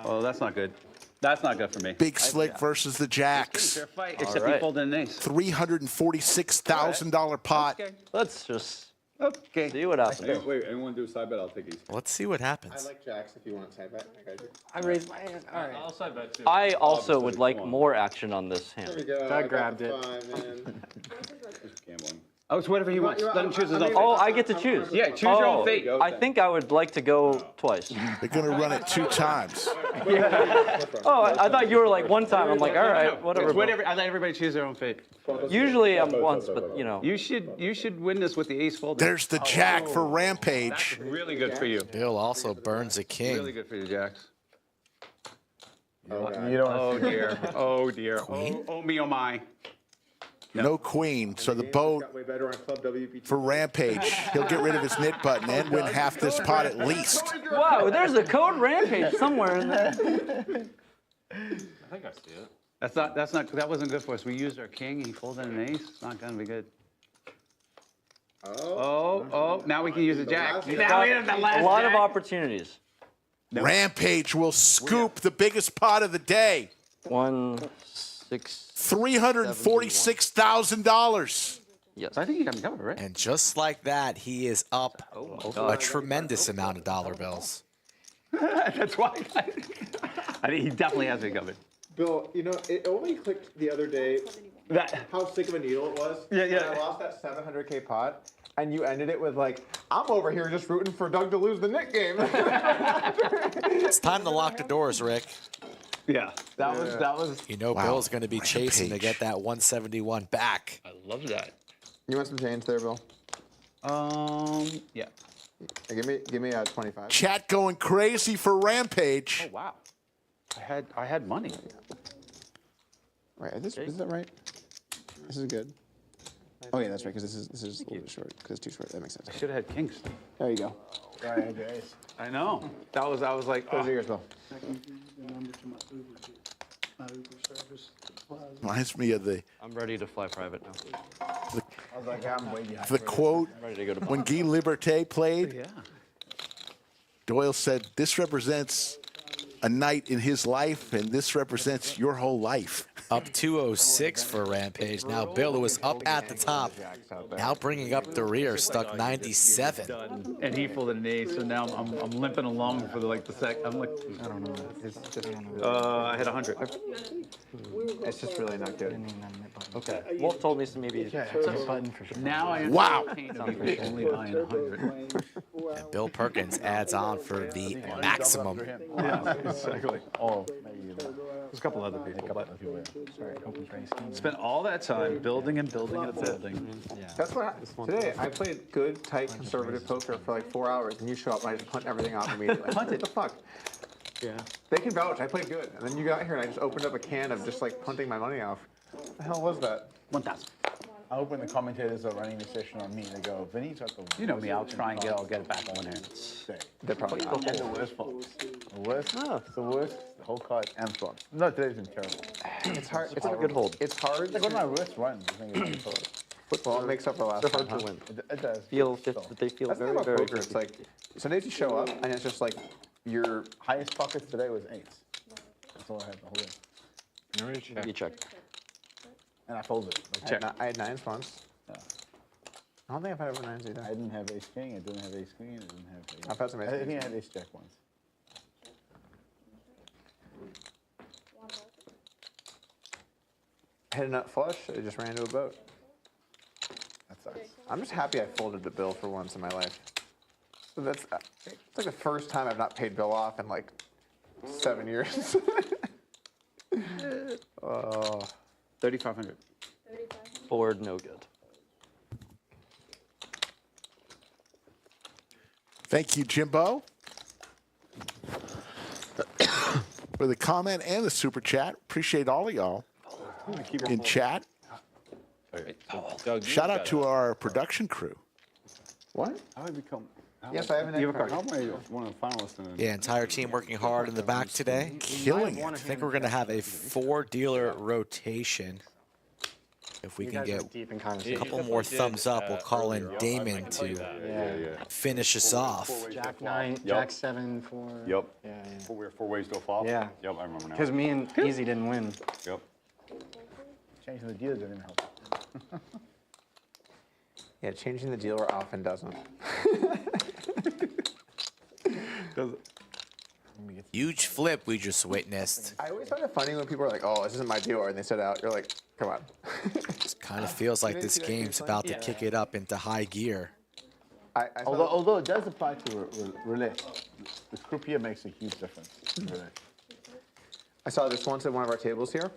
Speaker 15: Oh, that's not good. That's not good for me.
Speaker 3: Big Slick versus the Jacks.
Speaker 15: Fair fight, except he folded an ace.
Speaker 3: $346,000 pot.
Speaker 15: Okay.
Speaker 1: Let's just
Speaker 15: Okay.
Speaker 1: see what happens.
Speaker 7: Wait, anyone do a side bet? I'll take these.
Speaker 11: Let's see what happens.
Speaker 6: like jacks if you want to side bet. I got you.
Speaker 17: I raised my hand. All right.
Speaker 12: I'll side bet too.
Speaker 1: I also would like more action on this hand.
Speaker 17: I grabbed it.
Speaker 7: Gambling.
Speaker 15: Oh, it's whatever he wants. Let him choose his own fate.
Speaker 1: Oh, I get to choose.
Speaker 15: Yeah, choose your own fate.
Speaker 1: I think I would like to go twice.
Speaker 3: They're going to run it 2 times.
Speaker 1: Oh, I thought you were like one time. I'm like, all right, whatever.
Speaker 15: It's whatever. I let everybody choose their own fate.
Speaker 1: Usually I'm once, but you know.
Speaker 15: You should win this with the ace folded.
Speaker 3: There's the Jack for Rampage.
Speaker 15: Really good for you.
Speaker 11: Bill also burns a king.
Speaker 15: Really good for you, Jacks.
Speaker 5: You don't
Speaker 15: Oh dear. Oh dear.
Speaker 11: Queen?
Speaker 15: Oh me, oh my.
Speaker 3: No queen, so the boat for Rampage. He'll get rid of his knit button and win half this pot at least.
Speaker 1: Wow, there's a code Rampage somewhere in there.
Speaker 12: I think I see it.
Speaker 15: That wasn't good for us. We used our king, he folded an ace. It's not gonna be good. Oh, now we can use a jack. Now we have the last
Speaker 1: A lot of
Speaker 15: jack.
Speaker 1: opportunities.
Speaker 3: Rampage will scoop the biggest pot of the day.
Speaker 1: 1, 6.
Speaker 3: $346,000.
Speaker 1: Yes.
Speaker 15: I think you got me covered, right?
Speaker 11: And just like that, he is up a tremendous amount of dollar bills.
Speaker 15: That's why I think he definitely has me covered.
Speaker 6: Bill, you know, it only clicked the other day how sick of a needle it was.
Speaker 15: Yeah, yeah.
Speaker 6: When I lost that 700K pot, and you ended it with like, I'm over here just rooting for Doug to lose the Nick game.
Speaker 11: It's time to lock the doors, Rick.
Speaker 15: Yeah, that was.
Speaker 11: You know,
Speaker 3: Wow.
Speaker 11: Bill's going to be chasing to
Speaker 3: Rampage.
Speaker 11: get that 171 back.
Speaker 10: I love that.
Speaker 6: You want some change there, Bill?
Speaker 15: Yeah.
Speaker 6: Give me 25.
Speaker 3: Chat going crazy for Rampage.
Speaker 15: Oh wow. I had money.
Speaker 6: Right, is that right? This is good. Oh yeah, that's right, because this is a little bit short, because it's too short. That makes sense.
Speaker 15: I should have had kings.
Speaker 6: There you go.
Speaker 15: I know. I was like,
Speaker 6: Those are yours, Bill.
Speaker 3: Reminds me of the
Speaker 1: I'm ready to fly private now.
Speaker 5: I was like, I'm way behind.
Speaker 3: the quote
Speaker 1: I'm ready to go to
Speaker 3: when Guy Liberté played.
Speaker 15: yeah.
Speaker 3: Doyle said, "This represents a night in his life, and this represents your whole life."
Speaker 11: Up 206 for Rampage. Now Bill, who was up at the top, now bringing up the rear, stuck 97.
Speaker 15: And he folded an ace, so now I'm limping along for the sec. I'm like,
Speaker 17: I don't know.
Speaker 15: I had 100.
Speaker 6: It's just really not good.
Speaker 1: Okay. Wolf told me to maybe
Speaker 17: Button for sure.
Speaker 15: Now I
Speaker 3: Wow.
Speaker 15: understand only buying 100.
Speaker 11: And Bill Perkins adds on for the maximum.
Speaker 15: Yeah, exactly.
Speaker 5: Oh, maybe
Speaker 15: There's a couple other people, but
Speaker 5: sorry.
Speaker 15: spent all that time building and building and building.
Speaker 6: That's what today I played good, tight, conservative poker for like 4 hours, and you show up and I just punt everything out immediately. What the fuck?
Speaker 15: Yeah.
Speaker 6: They can vouch. I played good, and then you got here and I just opened up a can of just like punting my money off. What the hell was that?
Speaker 15: 1,000.
Speaker 5: I hope when the commentators are running the session on me, they go, Vinny's got the
Speaker 15: You know me, I'll try and get it back on there.
Speaker 6: They're probably not.
Speaker 5: And the worst faults. The worst? It's the worst. The whole card and flop. No, today's been terrible.
Speaker 6: It's hard. It's
Speaker 1: a good hold.
Speaker 6: It's hard.
Speaker 5: Like one of my worst runs, I think it's been
Speaker 6: Football makes up for last
Speaker 1: They're
Speaker 6: time.
Speaker 1: hard to win.
Speaker 5: It does.
Speaker 1: They feel
Speaker 6: That's the
Speaker 1: very,
Speaker 6: thing about
Speaker 1: very
Speaker 6: poker. It's like some days you show up and it's just like your
Speaker 5: highest pockets today was 8s. That's all I had the whole day.
Speaker 1: You check.
Speaker 5: And I folded.
Speaker 6: I had 9s once. I don't think I've had over 9s either.
Speaker 5: I didn't have ace king. I didn't have ace queen. I didn't have ace.
Speaker 6: I've had some ace
Speaker 5: I think
Speaker 6: kings.
Speaker 5: I had ace jack once.
Speaker 6: hit a nut flush. I just ran into a boat.
Speaker 5: That sucks.
Speaker 6: I'm just happy I folded to Bill for once in my life. So that's it's like the first time I've not paid Bill off in like 7 years. Oh.
Speaker 15: 3,500.
Speaker 1: Board, no good.
Speaker 3: Thank you, Jimbo, for the comment and the super chat. Appreciate all of y'all in chat.
Speaker 12: Doug,
Speaker 3: Shout out to our production crew.
Speaker 6: What?
Speaker 7: How did I become?
Speaker 6: Yes, I have an
Speaker 7: You
Speaker 6: egg card.
Speaker 7: How am I one of the finalists? In
Speaker 11: Yeah, entire team working hard in the back today.
Speaker 3: Killing it.
Speaker 11: I think we're going to have a 4-dealer rotation. If we can get
Speaker 17: deep in
Speaker 11: a
Speaker 17: conversation.
Speaker 11: couple more thumbs up, we'll call in Damon to finish us off.
Speaker 17: Jack 9,
Speaker 7: Yep.
Speaker 17: Jack 7, 4.
Speaker 7: Yep.
Speaker 17: Yeah, yeah.
Speaker 7: Four ways to a flop.
Speaker 17: Yeah.
Speaker 7: Yep, I remember now.
Speaker 17: Because me and Easy didn't win.
Speaker 7: Yep.
Speaker 5: Changing the deal didn't help.
Speaker 6: Yeah, changing the dealer often doesn't.
Speaker 11: Huge flip we just witnessed.
Speaker 6: I always find it funny when people are like, "Oh, this isn't my dealer," and they sit out. You're like, "Come on."
Speaker 11: Just kind of feels like this game's about to kick it up into high gear.
Speaker 5: Although it does apply to roulette, the croupier makes a huge difference. in roulette.
Speaker 6: I saw this once at one of our tables here.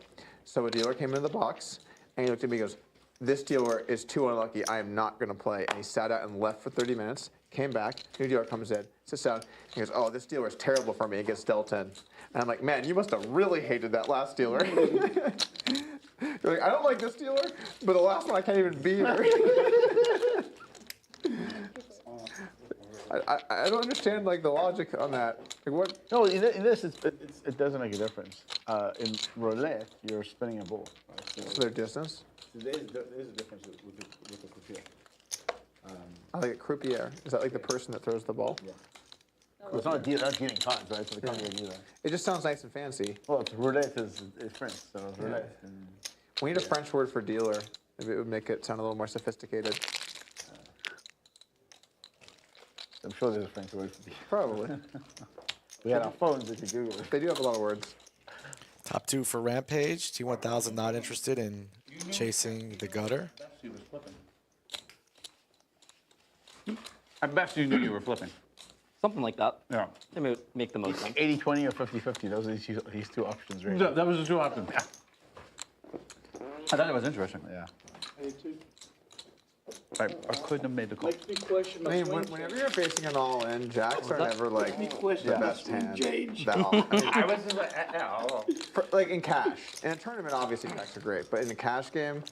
Speaker 6: So a dealer came into the box, and he looked at me and goes, "This dealer is too unlucky. I am not going to play." And he sat out and left for 30 minutes, came back, new dealer comes in, sits down, he goes, "Oh, this dealer is terrible for me." He gets dealt in. And I'm like, "Man, you must have really hated that last dealer." You're like, "I don't like this dealer, but the last one I can't even beat her." I don't understand like the logic on that. Like what?
Speaker 5: No, in this, it doesn't make a difference. In roulette, you're spinning a ball. Right?
Speaker 6: So their distance?
Speaker 5: There's a difference with the croupier.
Speaker 6: I like a croupier. Is that like the person that throws the ball?
Speaker 5: Yeah. Well, it's not a dealer, not dealing cards, right? So they can't be a dealer.
Speaker 6: It just sounds nice and fancy.
Speaker 5: Well, roulette is French, so it's roulette.
Speaker 6: We need a French word for dealer. Maybe it would make it sound a little more sophisticated.
Speaker 5: I'm sure there's a French word for dealer.
Speaker 6: Probably.
Speaker 5: We had our phones, we could Google it.
Speaker 6: They do have a lot of words.
Speaker 11: Top 2 for Rampage. T1000 not interested in chasing the gutter.
Speaker 15: I bet you knew you were flipping.
Speaker 14: Something like that.
Speaker 15: Yeah.
Speaker 14: They may make the most sense.
Speaker 5: 80-20 or 50-50. Those are these two options, right?
Speaker 15: That was the two options. Yeah. I thought it was interesting.
Speaker 5: Yeah.
Speaker 15: I couldn't have made the call.
Speaker 6: I mean, whenever you're facing an all-in, jacks are never like the best hand.
Speaker 15: I was just like,
Speaker 6: Like in cash. In a tournament, obviously jacks are great, but in a cash game,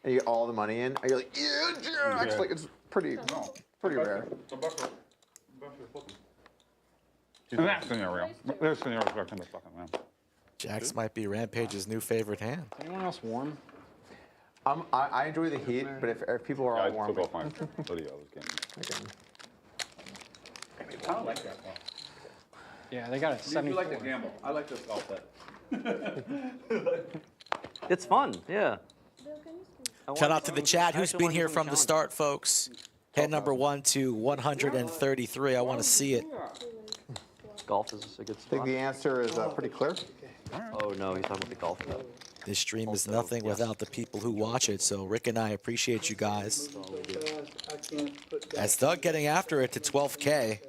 Speaker 6: and you get all the money in, and you're like, yeah, jacks.
Speaker 7: Yeah.
Speaker 6: Like it's pretty rare.
Speaker 7: In that scenario. This scenario is going to fucking win.
Speaker 11: Jacks might be Rampage's new favorite hand.
Speaker 17: Anyone else warm?
Speaker 6: I enjoy the heat, but if people are all
Speaker 7: I
Speaker 6: warm,
Speaker 7: took off my hoodie. I was getting.
Speaker 15: I don't like that call.
Speaker 17: Yeah, they got a 74.
Speaker 15: You like to gamble. I like this call bet.
Speaker 1: It's fun, yeah.
Speaker 11: Shout out to the chat who's been here from the start, folks. Head number 1 to 133. I want to see it.
Speaker 1: Golf is a good
Speaker 6: I think
Speaker 1: spot.
Speaker 6: the answer is pretty clear.
Speaker 1: Oh no, he's talking about the golf bet.
Speaker 11: This stream is nothing without the people who watch it, so Rick and I appreciate you guys. As Doug getting after it to 12K.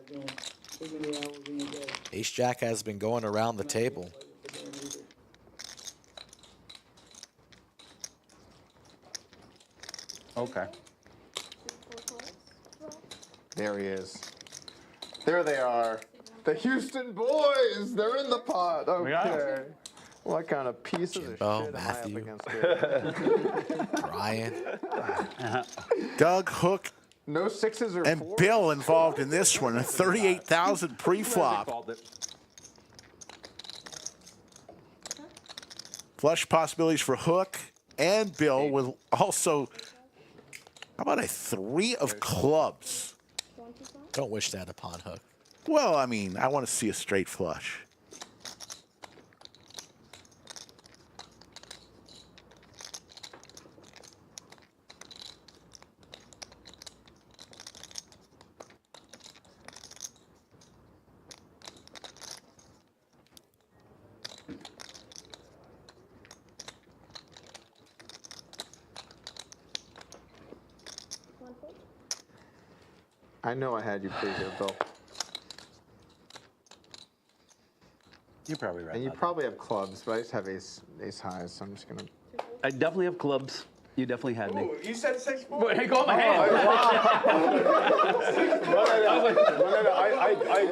Speaker 11: Ace Jack has been going around the table.
Speaker 15: Okay.
Speaker 6: There he is. There they are. The Houston boys. They're in the pot. Okay. What kind of pieces
Speaker 11: Jimbo,
Speaker 6: of shit
Speaker 11: Matthew.
Speaker 6: am I up against here?
Speaker 11: Ryan.
Speaker 3: Doug, Hook,
Speaker 6: No sixes or
Speaker 3: and
Speaker 6: fours?
Speaker 3: Bill involved in this one. A 38,000 pre-flop. Flush possibilities for Hook and Bill with also, how about a 3 of clubs?
Speaker 11: Don't wish that upon Hook.
Speaker 3: Well, I mean, I want to see a straight flush.
Speaker 6: I know I had you pre here, Bill.
Speaker 15: You're probably right.
Speaker 6: And you
Speaker 15: about
Speaker 6: probably have clubs, but I just have ace highs, so I'm just gonna.
Speaker 15: that. I definitely have clubs. You definitely had me.
Speaker 6: You said 6-4.
Speaker 15: Wait, hey, go on my hand.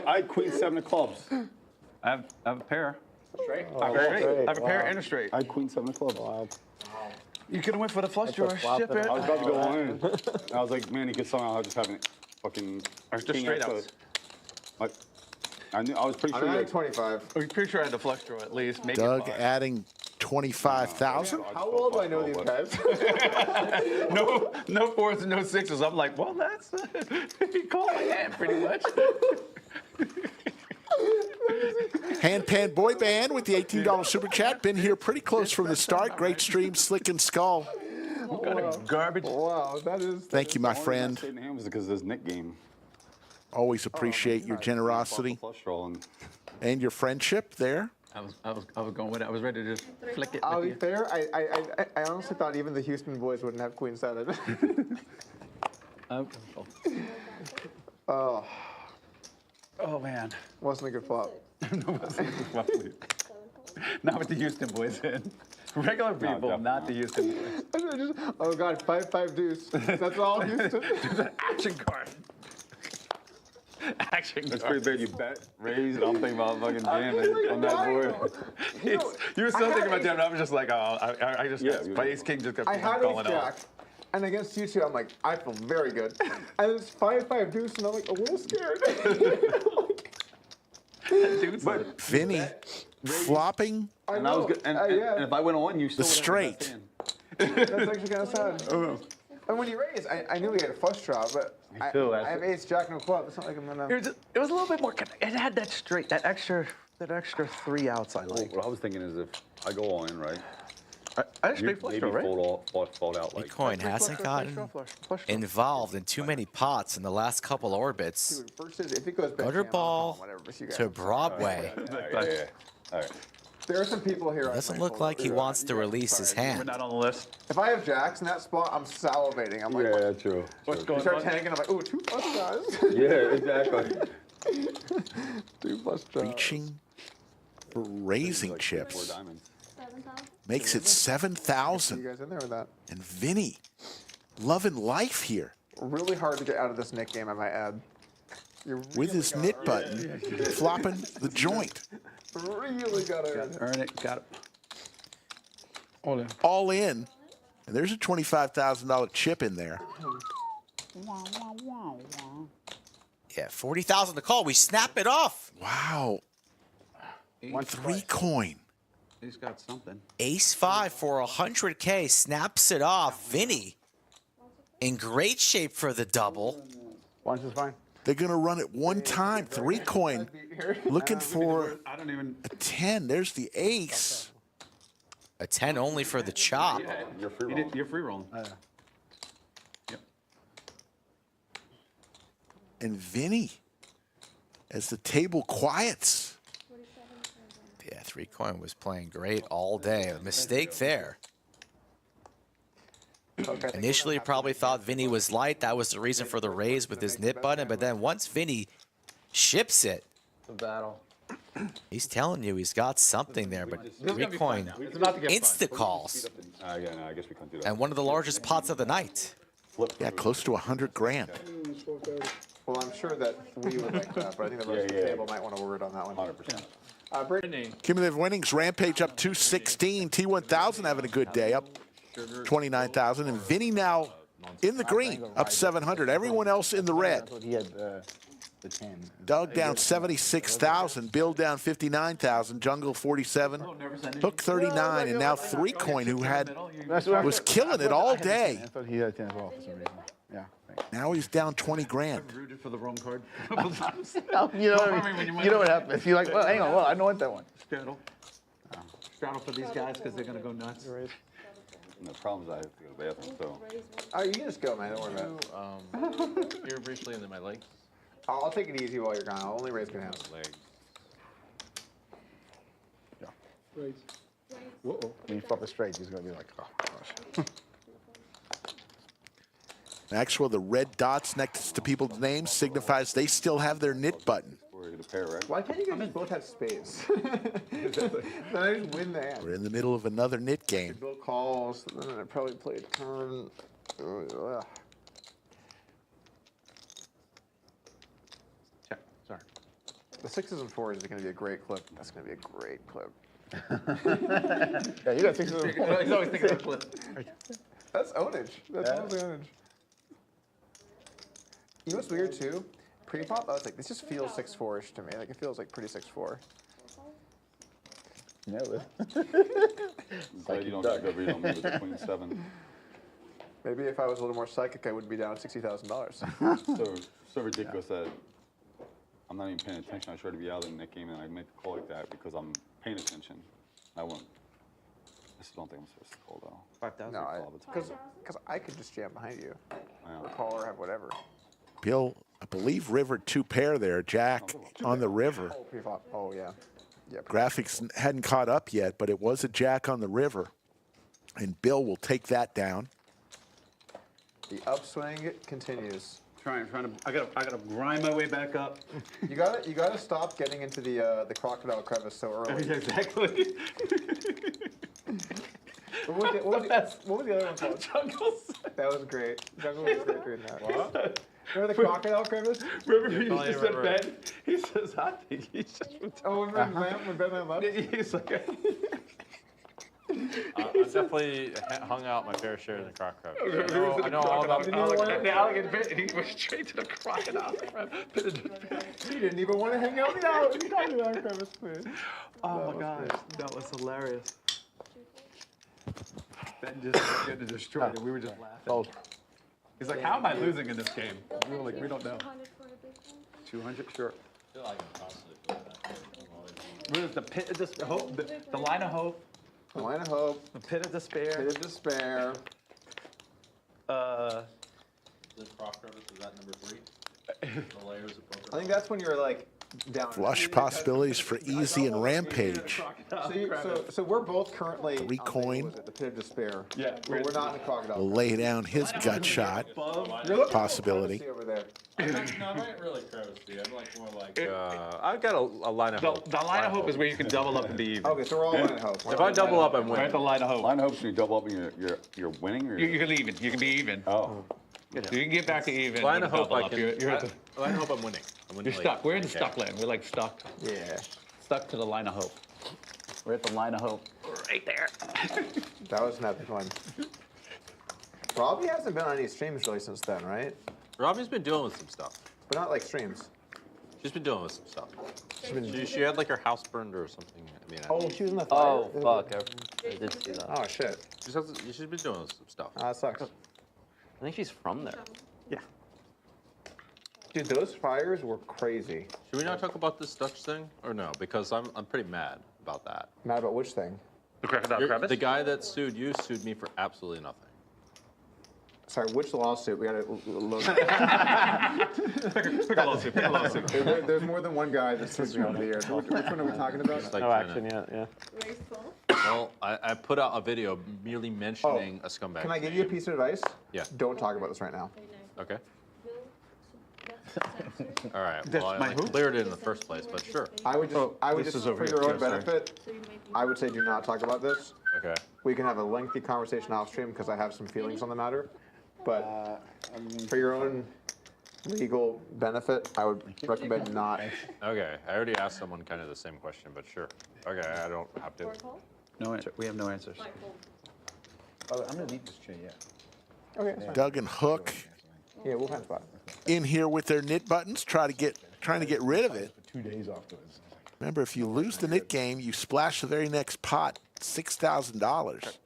Speaker 7: I queen 7 of clubs.
Speaker 15: I have a pair.
Speaker 6: Straight?
Speaker 15: I have a pair and a straight.
Speaker 7: I queen 7 of clubs.
Speaker 2: Wow.
Speaker 15: You could have went for the flush draw. Ship it.
Speaker 7: I was about to go on in. I was like, man, he could somehow just have it fucking.
Speaker 15: Or just straight outs.
Speaker 7: Like, I was pretty sure.
Speaker 6: I'm at 25.
Speaker 15: I'm pretty sure I had the flush draw at least. Maybe
Speaker 3: Doug adding 25,000.
Speaker 6: How well do I know these guys?
Speaker 15: no fours and no sixes. I'm like, well, that's he called my hand pretty much.
Speaker 3: Handpan Boy Band with the $18 super chat. Been here pretty close from the start. Great stream, Slick and Skull.
Speaker 15: What kind of garbage?
Speaker 6: Wow, that is.
Speaker 3: Thank you, my friend.
Speaker 7: Was because of this Nick game.
Speaker 3: Always appreciate your generosity and your friendship there.
Speaker 15: I was going with it. I was ready to just flick it.
Speaker 6: I'll be fair. I honestly thought even the Houston boys wouldn't have queen 7. Oh.
Speaker 15: Oh man.
Speaker 6: Wasn't a good flop.
Speaker 15: Not with the Houston boys in. Regular people, not the Houston boys.
Speaker 6: Oh God, 5-5 deuce. That's all Houston.
Speaker 15: Action card. Action
Speaker 7: That's
Speaker 15: card.
Speaker 7: pretty bad. You bet, raise, and I'm thinking about fucking jamming on that board.
Speaker 15: You were still thinking about jamming. I was just like, oh, I just, my ace king just kept
Speaker 6: I had
Speaker 15: calling
Speaker 6: ace
Speaker 15: out.
Speaker 6: jack, and against you two, I'm like, I feel very good. And it's 5-5 deuce, and I'm like a little scared.
Speaker 3: But Vinny flopping
Speaker 7: And I was good. And if I went on, you still
Speaker 3: the straight.
Speaker 6: That's actually kind of sad. And when you raise, I knew we had a flush draw, but I have ace jack, no club. It's not like I'm gonna.
Speaker 15: It was a little bit more. It had that straight, that extra 3 outs I like.
Speaker 7: What I was thinking is if I go all in, right?
Speaker 15: I just straight flush draw, right?
Speaker 7: Fold out like.
Speaker 11: Bitcoin hasn't gotten involved in too many pots in the last couple orbits.
Speaker 6: If it goes back
Speaker 11: Gutter ball to Broadway.
Speaker 7: All right.
Speaker 6: There are some people here.
Speaker 11: Doesn't look like he wants to release his
Speaker 15: We're
Speaker 11: hand.
Speaker 15: not on the list.
Speaker 6: If I have jacks in that spot, I'm salivating. I'm like,
Speaker 7: Yeah, true.
Speaker 15: What's
Speaker 6: you
Speaker 15: going
Speaker 6: start
Speaker 15: on?
Speaker 6: tanking, I'm like, ooh, 2 flush draws.
Speaker 7: Yeah, exactly.
Speaker 6: 2 flush draws.
Speaker 3: Reaching for raising chips.
Speaker 7: 4 diamonds.
Speaker 3: Makes it 7,000.
Speaker 6: You guys in there with that?
Speaker 3: And Vinny, loving life here.
Speaker 6: Really hard to get out of this Nick game, I might add.
Speaker 3: With his knit button, flopping the joint.
Speaker 6: Really gotta
Speaker 15: earn it. Got it.
Speaker 3: All in. And there's a $25,000 chip in there.
Speaker 11: Yeah, 40,000 to call. We snap it off.
Speaker 3: Wow. 3 coin.
Speaker 15: He's got something.
Speaker 11: Ace 5 for 100K. Snaps it off. Vinny in great shape for the double.
Speaker 6: Once is fine.
Speaker 3: They're going to run it one time. 3 coin. Looking for
Speaker 15: I don't even.
Speaker 3: a 10. There's the ace.
Speaker 11: A 10 only for the chop.
Speaker 15: You're free rolling. You're free rolling. Yep.
Speaker 3: And Vinny, as the table quiets.
Speaker 11: Yeah, 3 coin was playing great all day. A mistake there. Initially, probably thought Vinny was light. That was the reason for the raise with his knit button. But then once Vinny ships it,
Speaker 6: The battle.
Speaker 11: he's telling you he's got something there. But 3 coin insta calls.
Speaker 7: Yeah, no, I guess we can't do that.
Speaker 11: And one of the largest pots of the night.
Speaker 3: Yeah, close to 100 grand.
Speaker 6: Well, I'm sure that we would like that, but I think the rest of the table might want to word on that one.
Speaker 7: 100%.
Speaker 6: Brittany.
Speaker 3: Cumulative winnings, Rampage up 216. T1000 having a good day, up 29,000. And Vinny now in the green, up 700. Everyone else in the red.
Speaker 5: He had the 10.
Speaker 3: Doug down 76,000. Bill down 59,000. Jungle 47. Hook 39. And now 3 coin, who was killing it all day.
Speaker 5: I thought he had 10 as well for some reason. Yeah.
Speaker 3: Now he's down 20 grand.
Speaker 15: Rooted for the wrong card a couple times.
Speaker 5: You know what happens. You're like, well, hang on, well, I know what that one.
Speaker 15: Straddle. Straddle for these guys because they're going to go nuts.
Speaker 7: And the problem is I have to go to the bathroom, so.
Speaker 6: Oh, you can just go, man. Don't worry about it.
Speaker 10: Here briefly and then my legs.
Speaker 6: I'll take it easy while you're gone. I'll only raise good hands.
Speaker 10: Legs.
Speaker 5: When you flop it straight, he's going to be like, oh, gosh.
Speaker 3: Actually, the red dots next to people's names signifies they still have their knit button.
Speaker 6: Why can't you guys both have spades? Then I just win the hand.
Speaker 3: We're in the middle of another knit game.
Speaker 6: Bill calls, and then I probably play a turn. Ugh.
Speaker 15: Check. Sorry.
Speaker 6: The 6s and 4s is going to be a great clip. That's going to be a great clip.
Speaker 15: Yeah, you got 6s and 4s. He's always thinking of clip.
Speaker 6: That's ownage. That's totally ownage. You know what's weird too? Pre-flop, I was like, this just feels 6-4-ish to me. Like it feels like pretty 6-4.
Speaker 5: No.
Speaker 7: Glad you don't get good read on me with the Queen 7.
Speaker 6: Maybe if I was a little more psychic, I wouldn't be down
Speaker 7: $60,000. so ridiculous that I'm not even paying attention. I try to be out in that game and I make a call like that because I'm paying attention. I won't. I just don't think I'm supposed to call though.
Speaker 15: 5,000.
Speaker 6: No, because I could just jam behind you, or call or have whatever.
Speaker 3: Bill, I believe river 2 pair there, Jack on the river.
Speaker 6: Oh, pre-flop. Oh yeah. Yeah.
Speaker 3: Graphics hadn't caught up yet, but it was a Jack on the river, and Bill will take that down.
Speaker 6: The upswing continues.
Speaker 15: Trying to. I gotta grind my way back up.
Speaker 6: You gotta stop getting into the crocodile crevice so early.
Speaker 15: Exactly.
Speaker 6: What was the other one called?
Speaker 15: Jungles.
Speaker 6: That was great. Jungle was great doing that.
Speaker 15: What?
Speaker 6: Remember the crocodile crevice?
Speaker 15: Remember he just said Ben? He says, I think he's just...
Speaker 6: Oh, remember when Ben left?
Speaker 15: He's like...
Speaker 10: I've definitely hung out my fair share in the croc crab. I know all about
Speaker 15: the alligator. He went straight to the crocodile crab.
Speaker 6: He didn't even want to hang out with the alligator crevice, please.
Speaker 15: Oh my gosh, that was hilarious. Ben just going to destroy it. We were just laughing.
Speaker 5: Oh.
Speaker 15: He's like, how am I losing in this game? We were like, we don't know. 200, sure.
Speaker 12: I feel like I'm constantly doing that.
Speaker 15: Where's the pit of despair? Hope, the line of hope.
Speaker 6: The line of hope.
Speaker 15: The pit of despair.
Speaker 6: Pit of despair.
Speaker 12: The croc crevice, is that number 3? The layers of poker.
Speaker 6: I think that's when you're like down.
Speaker 3: Flush possibilities for Easy and Rampage.
Speaker 6: So we're both currently
Speaker 3: 3 coin.
Speaker 6: the pit of despair.
Speaker 15: Yeah,
Speaker 6: we're not in the crocodile.
Speaker 3: Will lay down his gut shot possibility.
Speaker 6: Over there.
Speaker 12: No, I'm not really crevicey. I'm like more like.
Speaker 10: I've got a line of hope.
Speaker 15: The line of hope is where you can double up and be even.
Speaker 6: Okay, so we're all line of hope.
Speaker 10: If I double up, I'm
Speaker 15: We're at
Speaker 10: winning.
Speaker 15: the line of hope.
Speaker 7: Line of hope, so you double up and you're winning? Or
Speaker 15: You can even. You can be even.
Speaker 7: Oh.
Speaker 15: You can get back to even.
Speaker 10: Line of hope,
Speaker 15: double
Speaker 10: I
Speaker 15: up.
Speaker 10: can.
Speaker 15: You're at the,
Speaker 10: Line of hope, I'm winning.
Speaker 15: you're stuck. We're in the stuck land. We're like stuck.
Speaker 6: Yeah.
Speaker 15: Stuck to the line of hope. We're at the line of hope. Right there.
Speaker 6: That was an epic one. Robbie hasn't been on any streams really since then, right?
Speaker 10: Robbie's been dealing with some stuff.
Speaker 6: But not like streams.
Speaker 10: She's been dealing with some stuff. She had like her house burned or something. I mean,
Speaker 6: Oh, she was in the fire.
Speaker 1: Oh, fuck. I did see that.
Speaker 6: Oh, shit.
Speaker 10: she's been doing some stuff.
Speaker 6: That sucks.
Speaker 1: I think she's from there.
Speaker 6: Dude, those fires were crazy.
Speaker 10: Should we not talk about this Dutch thing or no? Because I'm pretty mad about that.
Speaker 6: Mad about which thing?
Speaker 15: The crocodile crevice?
Speaker 10: The guy that sued you sued me for absolutely nothing.
Speaker 6: Sorry, which lawsuit? We gotta look.
Speaker 15: Pick a lawsuit. Pick a lawsuit.
Speaker 6: There's more than one guy that's sued me on the air. Which one are we talking about?
Speaker 10: Just like
Speaker 8: No
Speaker 10: trying
Speaker 8: action
Speaker 10: to-
Speaker 8: yet, yeah.
Speaker 10: Well, I put out a video merely mentioning a scumbag.
Speaker 6: Can I give you a piece of advice?
Speaker 10: Yeah.
Speaker 6: Don't talk about this right now.
Speaker 10: Okay. All right.
Speaker 15: That's
Speaker 10: Well,
Speaker 15: my
Speaker 10: I
Speaker 15: who?
Speaker 10: cleared it in the first place, but sure.
Speaker 6: I would
Speaker 15: this
Speaker 6: just
Speaker 15: is over
Speaker 6: for
Speaker 15: here.
Speaker 6: your own
Speaker 15: Sorry.
Speaker 6: benefit, I would say do not talk about this.
Speaker 10: Okay.
Speaker 6: We can have a lengthy conversation off stream because I have some feelings on the matter. But for your own legal benefit, I would recommend not.
Speaker 10: Okay. I already asked someone kind of the same question, but sure. Okay. I don't have to.
Speaker 15: No answer. We have no answers.
Speaker 5: Oh, I'm gonna leave this chair, yeah.
Speaker 6: Okay, that's fine.
Speaker 3: Doug and Hook
Speaker 6: Yeah, we'll find a spot.
Speaker 3: in here with their knit buttons, trying to get rid of it.
Speaker 5: For 2 days afterwards.
Speaker 3: Remember, if you lose the knit game, you splash the very next pot, $6,000.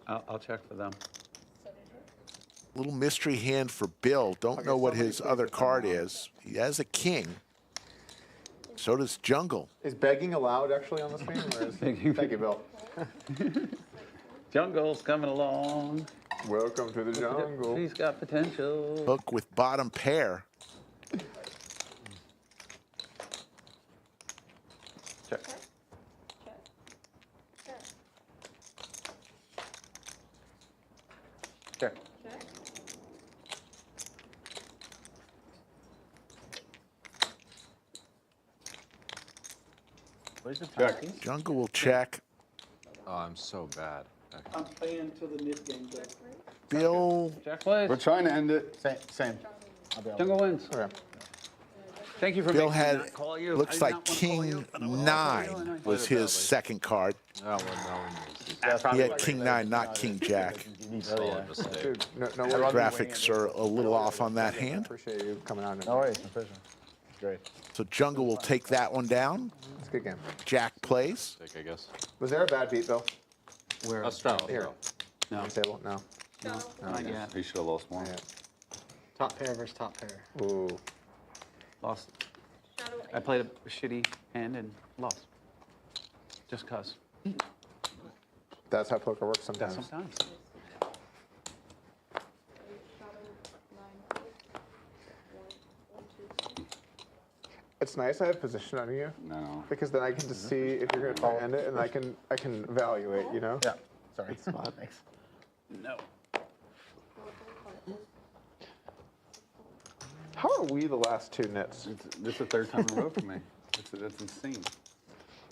Speaker 15: I'll check for them.
Speaker 3: Little mystery hand for Bill. Don't know what his other card is. He has a king. So does Jungle.
Speaker 6: Is begging allowed actually on the stream? Or is... Thank you, Bill.
Speaker 15: Jungle's coming along.
Speaker 6: Welcome to the jungle.
Speaker 15: He's got potential.
Speaker 3: Hook with bottom pair.
Speaker 15: Check.
Speaker 16: Where's the
Speaker 7: Check.
Speaker 16: turkeys?
Speaker 3: Jungle will check.
Speaker 4: Oh, I'm so bad.
Speaker 2: I'm playing till the mid game.
Speaker 3: Bill.
Speaker 16: Jack plays.
Speaker 7: We're trying to end it.
Speaker 5: Same.
Speaker 16: Jungle wins. Okay. Thank you for
Speaker 3: Bill
Speaker 16: making me
Speaker 3: had,
Speaker 16: not call you.
Speaker 3: looks
Speaker 16: I did
Speaker 3: like
Speaker 16: not wanna call you,
Speaker 3: King
Speaker 16: but I wanna call you,
Speaker 3: 9
Speaker 16: and I-
Speaker 3: was his second card.
Speaker 4: That one,
Speaker 3: He had King 9, not King Jack.
Speaker 4: solid mistake.
Speaker 6: Dude, no
Speaker 3: The
Speaker 6: worries.
Speaker 3: graphics are a little off on that hand.
Speaker 6: Appreciate you coming on.
Speaker 5: No worries, my pleasure. Great.
Speaker 3: So Jungle will take that one down.
Speaker 6: It's a good game.
Speaker 3: Jack plays.
Speaker 4: I guess.
Speaker 6: Was there a bad beat, Bill?
Speaker 16: Where?
Speaker 4: Let's try.
Speaker 6: Here.
Speaker 16: No.
Speaker 6: On the table? No.
Speaker 16: Not yet.
Speaker 7: He should have lost more.
Speaker 17: Top pair versus top pair.
Speaker 6: Ooh.
Speaker 16: Lost. I played a shitty hand and lost. Just cause.
Speaker 6: That's how poker works sometimes.
Speaker 16: Sometimes.
Speaker 6: It's nice I have position on you.
Speaker 7: No.
Speaker 6: Because then I can just see if you're gonna end it, and I can evaluate. You know.
Speaker 5: Yeah. Sorry. Thanks.
Speaker 16: No.
Speaker 6: How are we the last two nits?
Speaker 7: This is the third time in a row for me. That's insane.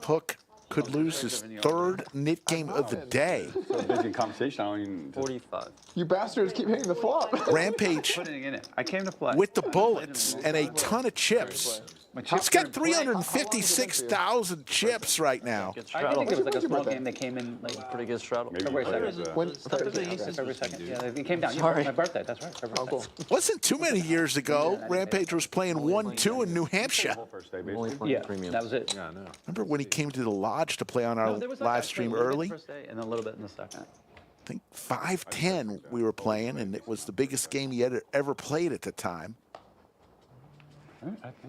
Speaker 3: Hook could lose his third nit game of the day.
Speaker 7: So busy conversation. I don't even.
Speaker 1: 45.
Speaker 6: You bastards keep hitting the flop.
Speaker 3: Rampage
Speaker 16: Putting it in it. I came to play.
Speaker 3: with the bullets and a ton of chips. It's got 356,000 chips right now.
Speaker 16: I think it was like a small game that came in like
Speaker 1: Pretty good straddle.
Speaker 7: Maybe
Speaker 16: February
Speaker 7: you played
Speaker 16: 2nd.
Speaker 7: it.
Speaker 6: When?
Speaker 16: February 2nd. Yeah, it came down.
Speaker 1: Sorry.
Speaker 16: Yeah, my birthday. That's right. February 2nd.
Speaker 3: Wasn't too many years ago, Rampage was playing 1-2 in New Hampshire.
Speaker 7: First day,
Speaker 1: Only
Speaker 7: basically.
Speaker 1: playing
Speaker 16: Yeah,
Speaker 1: premium.
Speaker 16: that was it.
Speaker 4: Yeah, I know.
Speaker 3: Remember when he came to the lodge to play on our
Speaker 16: There was
Speaker 3: live
Speaker 16: I
Speaker 3: stream
Speaker 16: played a little bit
Speaker 3: early?
Speaker 16: the first day and a little bit in the second.
Speaker 3: I think 5-10 we were playing, and it was the biggest game he had ever played at the time.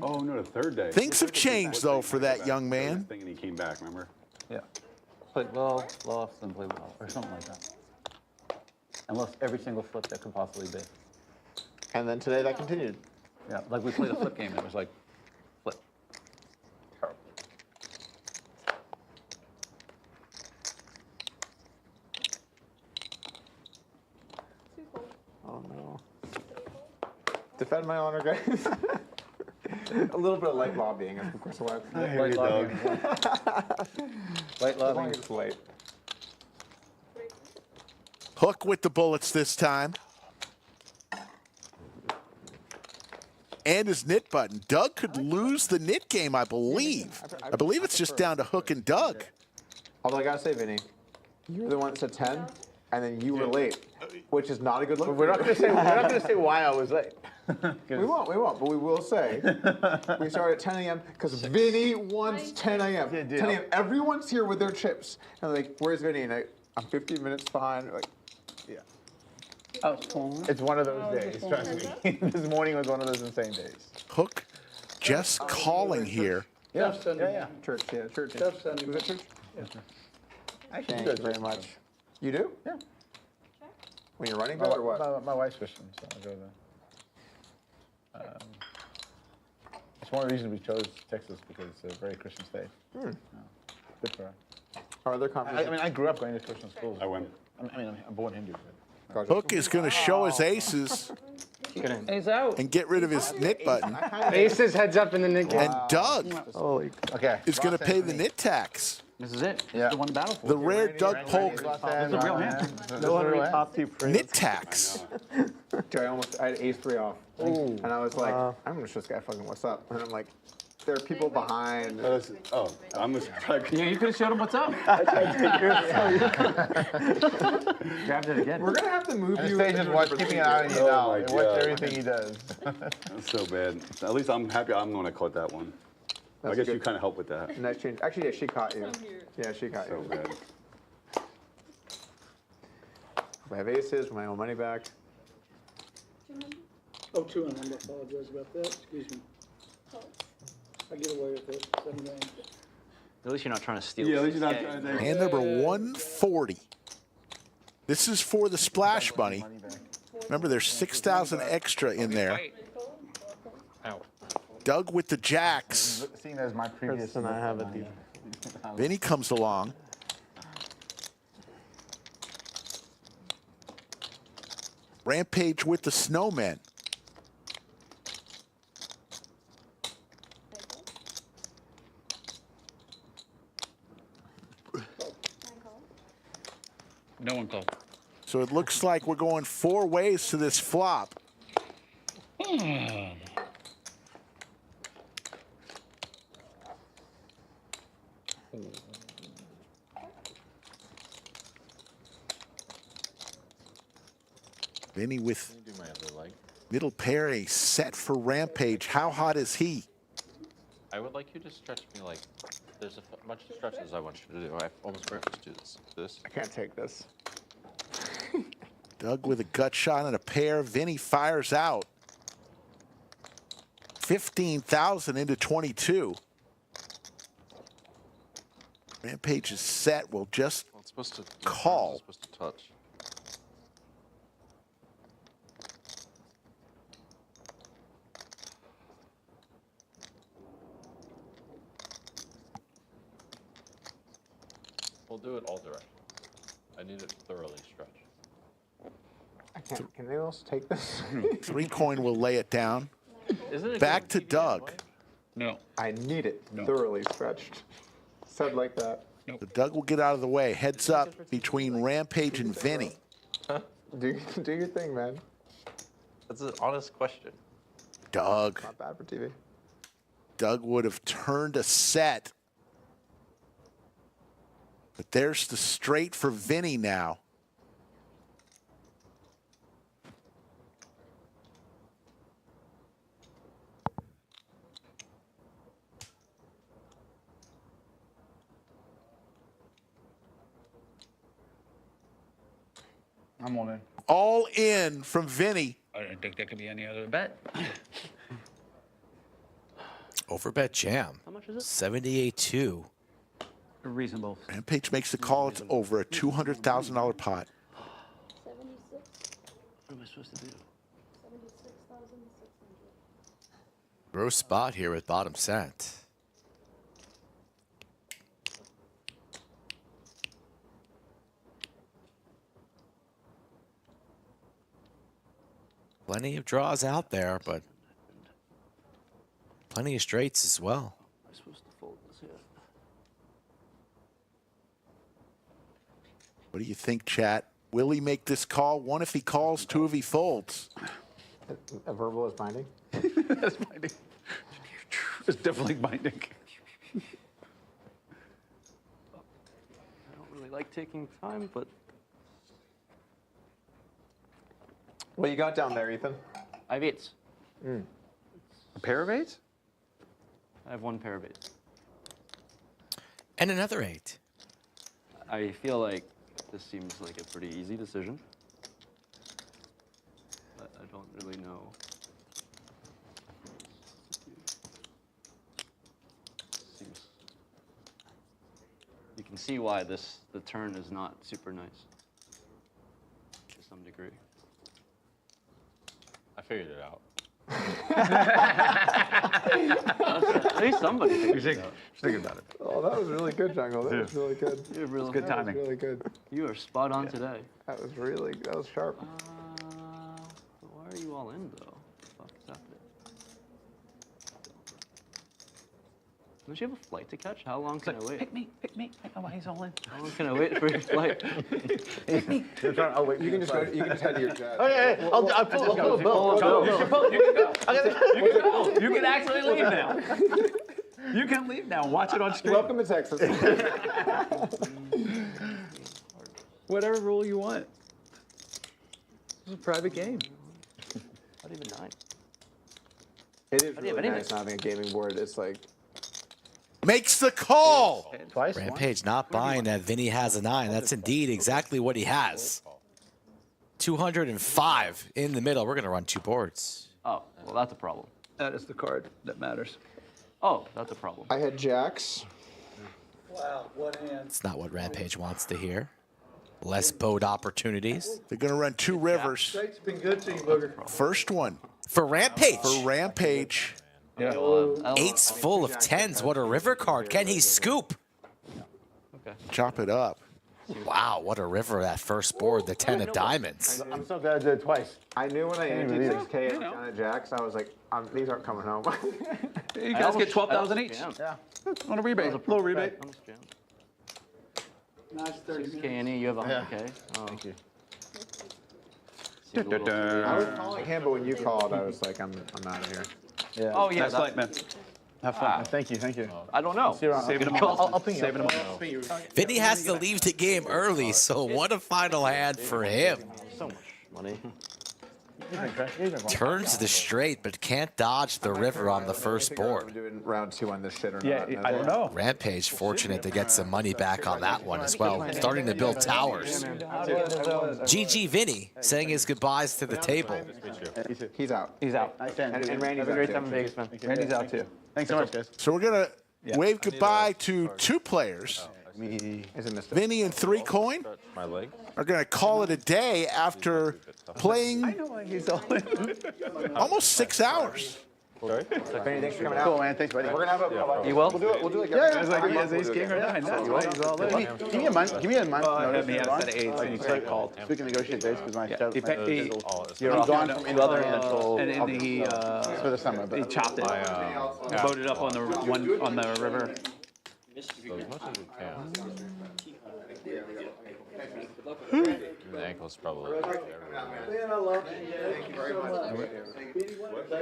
Speaker 7: Oh no, the third day.
Speaker 3: Things have changed, though, for that young man.
Speaker 7: Thing and he came back. Remember?
Speaker 16: Yeah. Played well, lost, and played well, or something like that. And lost every single flip that could possibly be.
Speaker 6: And then today that continued.
Speaker 16: Yeah, like we played a flip game and it was like, flip. Terrible.
Speaker 6: Oh no. Defend my honor, guys. A little bit of light lobbying, of course.
Speaker 16: Light lobbying. Light
Speaker 6: As long
Speaker 16: lobbying.
Speaker 6: as it's light.
Speaker 3: Hook with the bullets this time. And his nit button. Doug could lose the nit game, I believe. I believe it's just down to Hook and Doug.
Speaker 6: Although I gotta say, Vinny, you're the one that said 10, and then you were late, which is not a good look.
Speaker 5: We're not gonna say why I was late.
Speaker 6: We won't, but we will say we started at 10 a.m. because Vinny wants 10 a.m. 10 a.m. Everyone's here with their chips, and like, where's Vinny? And I'm 15 minutes behind. Like, yeah.
Speaker 5: It's one of those days, trust me. This morning was one of those insane days.
Speaker 3: Hook just calling here.
Speaker 5: Yeah,
Speaker 6: Church, yeah, church.
Speaker 2: Jeff sent
Speaker 6: Was
Speaker 2: me.
Speaker 6: that church?
Speaker 5: Actually,
Speaker 6: Thank
Speaker 5: he
Speaker 6: you
Speaker 5: does
Speaker 6: very much. You do?
Speaker 5: Yeah.
Speaker 6: When you're running, Bill, or what?
Speaker 5: My wife's Christian, so I go there. It's one of the reasons we chose Texas, because it's a very Christian state. Good for her.
Speaker 6: Are other conferences?
Speaker 5: I mean, I grew up going to Christian schools.
Speaker 7: I went.
Speaker 5: I'm born Hindu. But
Speaker 3: Hook is going to show his aces
Speaker 16: He's out.
Speaker 3: and get rid of his nit button.
Speaker 17: Aces heads up in the nit game.
Speaker 3: And Doug
Speaker 5: okay.
Speaker 3: is going to pay the nit tax.
Speaker 16: This is it.
Speaker 5: Yeah.
Speaker 16: The one battle for.
Speaker 3: The rare Doug Polk
Speaker 16: It's a real hand.
Speaker 8: Top two
Speaker 3: nit tax.
Speaker 6: Dude, I had ace 3 off. And I was like, I'm gonna show this guy fucking what's up. And I'm like, there are people behind.
Speaker 7: Oh, I'm just trying to.
Speaker 16: Yeah, you could have showed him what's up. Grabbed it again.
Speaker 6: We're gonna have to move
Speaker 5: and
Speaker 6: you.
Speaker 5: Stage is keeping an eye on you
Speaker 7: Oh
Speaker 5: now.
Speaker 7: my
Speaker 5: And
Speaker 7: God.
Speaker 5: watch everything he does.
Speaker 7: That's so bad. At least I'm happy I'm the one that caught that one. I guess you kind of helped with that.
Speaker 6: Nice change. Actually, yeah, she caught you. Yeah, she caught
Speaker 7: So
Speaker 6: you.
Speaker 7: bad.
Speaker 6: If I have aces, my own money back.
Speaker 2: Oh, 200. I apologize about that. Excuse me. I get away with it. 7 games.
Speaker 1: At least you're not trying to steal.
Speaker 7: Yeah, at least you're not trying to.
Speaker 3: Hand number 140. This is for the Splash Bunny. Remember, there's 6,000 extra in there. Doug with the jacks.
Speaker 5: Seeing as my previous.
Speaker 8: And I have it.
Speaker 3: Vinny comes along. Rampage with the snowmen.
Speaker 15: No one called.
Speaker 3: So it looks like we're going 4 ways to this flop. Vinny with
Speaker 10: Do my other leg.
Speaker 3: middle pair, a set for Rampage. How hot is he?
Speaker 10: I would like you to stretch me like. There's a bunch of stretches I want you to do. I almost forgot to do this.
Speaker 6: I can't take this.
Speaker 3: Doug with a gut shot and a pair. Vinny fires out. 15,000 into 22. Rampage is set. Will just
Speaker 10: Well, it's supposed to
Speaker 3: call.
Speaker 10: It's supposed to touch. We'll do it all directions. I need it thoroughly stretched.
Speaker 6: I can't. Can anyone else take this?
Speaker 3: 3 coin will lay it down.
Speaker 10: Isn't it
Speaker 3: Back to Doug.
Speaker 15: No.
Speaker 6: I need it thoroughly stretched. Said like that.
Speaker 3: So Doug will get out of the way. Heads up between Rampage and Vinny.
Speaker 6: Do your thing, man.
Speaker 10: That's an honest question.
Speaker 3: Doug.
Speaker 6: Not bad for TV.
Speaker 3: Doug would have turned a set. But there's the straight for Vinny now.
Speaker 15: I'm all in.
Speaker 3: All in from Vinny.
Speaker 15: I don't think there could be any other bet.
Speaker 11: Overbet jam.
Speaker 1: How much is it?
Speaker 11: 78-2.
Speaker 15: Reasonable.
Speaker 3: Rampage makes the call. It's over a $200,000 pot.
Speaker 13: 76,
Speaker 1: What am I supposed to do?
Speaker 13: 76,600.
Speaker 11: Gross spot here with bottom set. Plenty of draws out there, but plenty of straights as well.
Speaker 1: Am I supposed to fold this here?
Speaker 3: What do you think, chat? Will he make this call? 1 if he calls, 2 if he folds.
Speaker 6: A verbal is binding.
Speaker 15: That's binding. It's definitely binding.
Speaker 1: I don't really like taking time, but
Speaker 6: What you got down there, Ethan?
Speaker 1: I have 8s.
Speaker 15: A pair of 8s?
Speaker 1: I have 1 pair of 8s.
Speaker 11: And another 8.
Speaker 1: I feel like this seems like a pretty easy decision, but I don't really know. Seems, you can see why the turn is not super nice to some degree.
Speaker 10: I figured it out.
Speaker 1: At least somebody figured it out.
Speaker 15: Think about it.
Speaker 6: Oh, that was really good, Jungle. That was really good.
Speaker 1: You're really,
Speaker 15: Good
Speaker 6: That
Speaker 15: timing.
Speaker 6: was really good.
Speaker 1: You are spot on today.
Speaker 6: That was sharp.
Speaker 1: Why are you all in though? What the fuck is happening? Don't you have a flight to catch? How long can I wait?
Speaker 15: Pick me. Oh, he's all in.
Speaker 1: How long can I wait for your flight?
Speaker 6: I'll wait. You can just go. You can just head to your jet.
Speaker 15: I'll pull a boat. You can go. You can actually leave now. You can leave now. Watch it on screen.
Speaker 6: Welcome to Texas.
Speaker 15: Whatever rule you want. It's a private game.
Speaker 1: Not even 9.
Speaker 6: It is
Speaker 1: do you have
Speaker 6: really
Speaker 1: anything?
Speaker 6: nice having a gaming board. It's like
Speaker 3: Makes the call.
Speaker 2: Twice.
Speaker 11: Rampage not buying that Vinny has a 9. That's indeed exactly what he has. 205 in the middle. We're going to run 2 boards.
Speaker 1: Oh, well, that's a problem.
Speaker 15: That is the card that matters.
Speaker 1: Oh, that's a problem.
Speaker 6: I had jacks.
Speaker 2: Wow, what hand?
Speaker 11: It's not what Rampage wants to hear. Less boat opportunities.
Speaker 3: They're going to run 2 rivers.
Speaker 2: Straight's been good to you, Booger.
Speaker 3: First one
Speaker 11: For Rampage.
Speaker 3: for Rampage.
Speaker 15: Yeah.
Speaker 11: Eight's full of 10s. What a river card. Can he scoop?
Speaker 1: Okay.
Speaker 3: Chop it up.
Speaker 11: Wow, what a river that first board. The 10 of diamonds.
Speaker 2: I'm so glad I did it twice.
Speaker 6: I knew when I
Speaker 2: even
Speaker 6: emptied
Speaker 2: read it.
Speaker 6: 6K on at jacks, I was like, these aren't coming home.
Speaker 15: You guys get 12,000 each.
Speaker 1: jammed.
Speaker 15: Yeah. On a rebate. Little rebate.
Speaker 1: I almost jammed.
Speaker 2: Nice 30 minutes.
Speaker 17: KNE, you have 100K. Oh.
Speaker 5: Thank you.
Speaker 6: I was calling him, but when you called, I was like, I'm out of here.
Speaker 5: Yeah.
Speaker 17: Oh, yeah.
Speaker 16: Nice flight, man. Have fun.
Speaker 5: Thank you. Thank you.
Speaker 17: I don't know.
Speaker 5: See you around.
Speaker 16: Saving them
Speaker 5: I'll
Speaker 16: all.
Speaker 5: ping you.
Speaker 16: Saving them all.
Speaker 11: Vinny has to leave the game early, so what a final hand for him.
Speaker 1: So much money.
Speaker 11: Turns the straight, but can't dodge the river on the first
Speaker 6: I'm
Speaker 11: board.
Speaker 6: doing round 2 on this shit or
Speaker 5: Yeah,
Speaker 6: not.
Speaker 5: I don't know.
Speaker 11: Rampage fortunate to get some money back on that one as well. Starting to build towers. GG Vinny saying his goodbyes to the table.
Speaker 6: He's out.
Speaker 16: He's out.
Speaker 6: And Randy's
Speaker 17: Have a
Speaker 6: out
Speaker 17: great
Speaker 6: too.
Speaker 17: time in Vegas, man.
Speaker 16: Randy's out too.
Speaker 5: Thanks so much, guys.
Speaker 3: So we're going to wave goodbye to 2 players. Vinny and 3 Coin
Speaker 12: My leg.
Speaker 3: are going to call it a day after playing almost 6 hours.
Speaker 6: Benny, thanks for coming out.
Speaker 5: Cool, man. Thanks, buddy.
Speaker 6: We're gonna have a.
Speaker 17: You will?
Speaker 6: We'll do like
Speaker 5: Yeah,
Speaker 6: every
Speaker 5: yeah,
Speaker 6: month.
Speaker 16: He's king right now. I know. He's all in.
Speaker 5: Give me a month. Give me a month. Notice
Speaker 16: He has
Speaker 5: that
Speaker 16: that AIDS and he's called.
Speaker 5: so we can negotiate dates because my
Speaker 16: He
Speaker 5: I'm gone from
Speaker 17: Other
Speaker 5: India
Speaker 17: until
Speaker 16: and he
Speaker 5: for the summer.
Speaker 16: he
Speaker 5: But
Speaker 16: chopped it. Boated up on the one on the river.
Speaker 12: So as much as we can. The ankle's probably.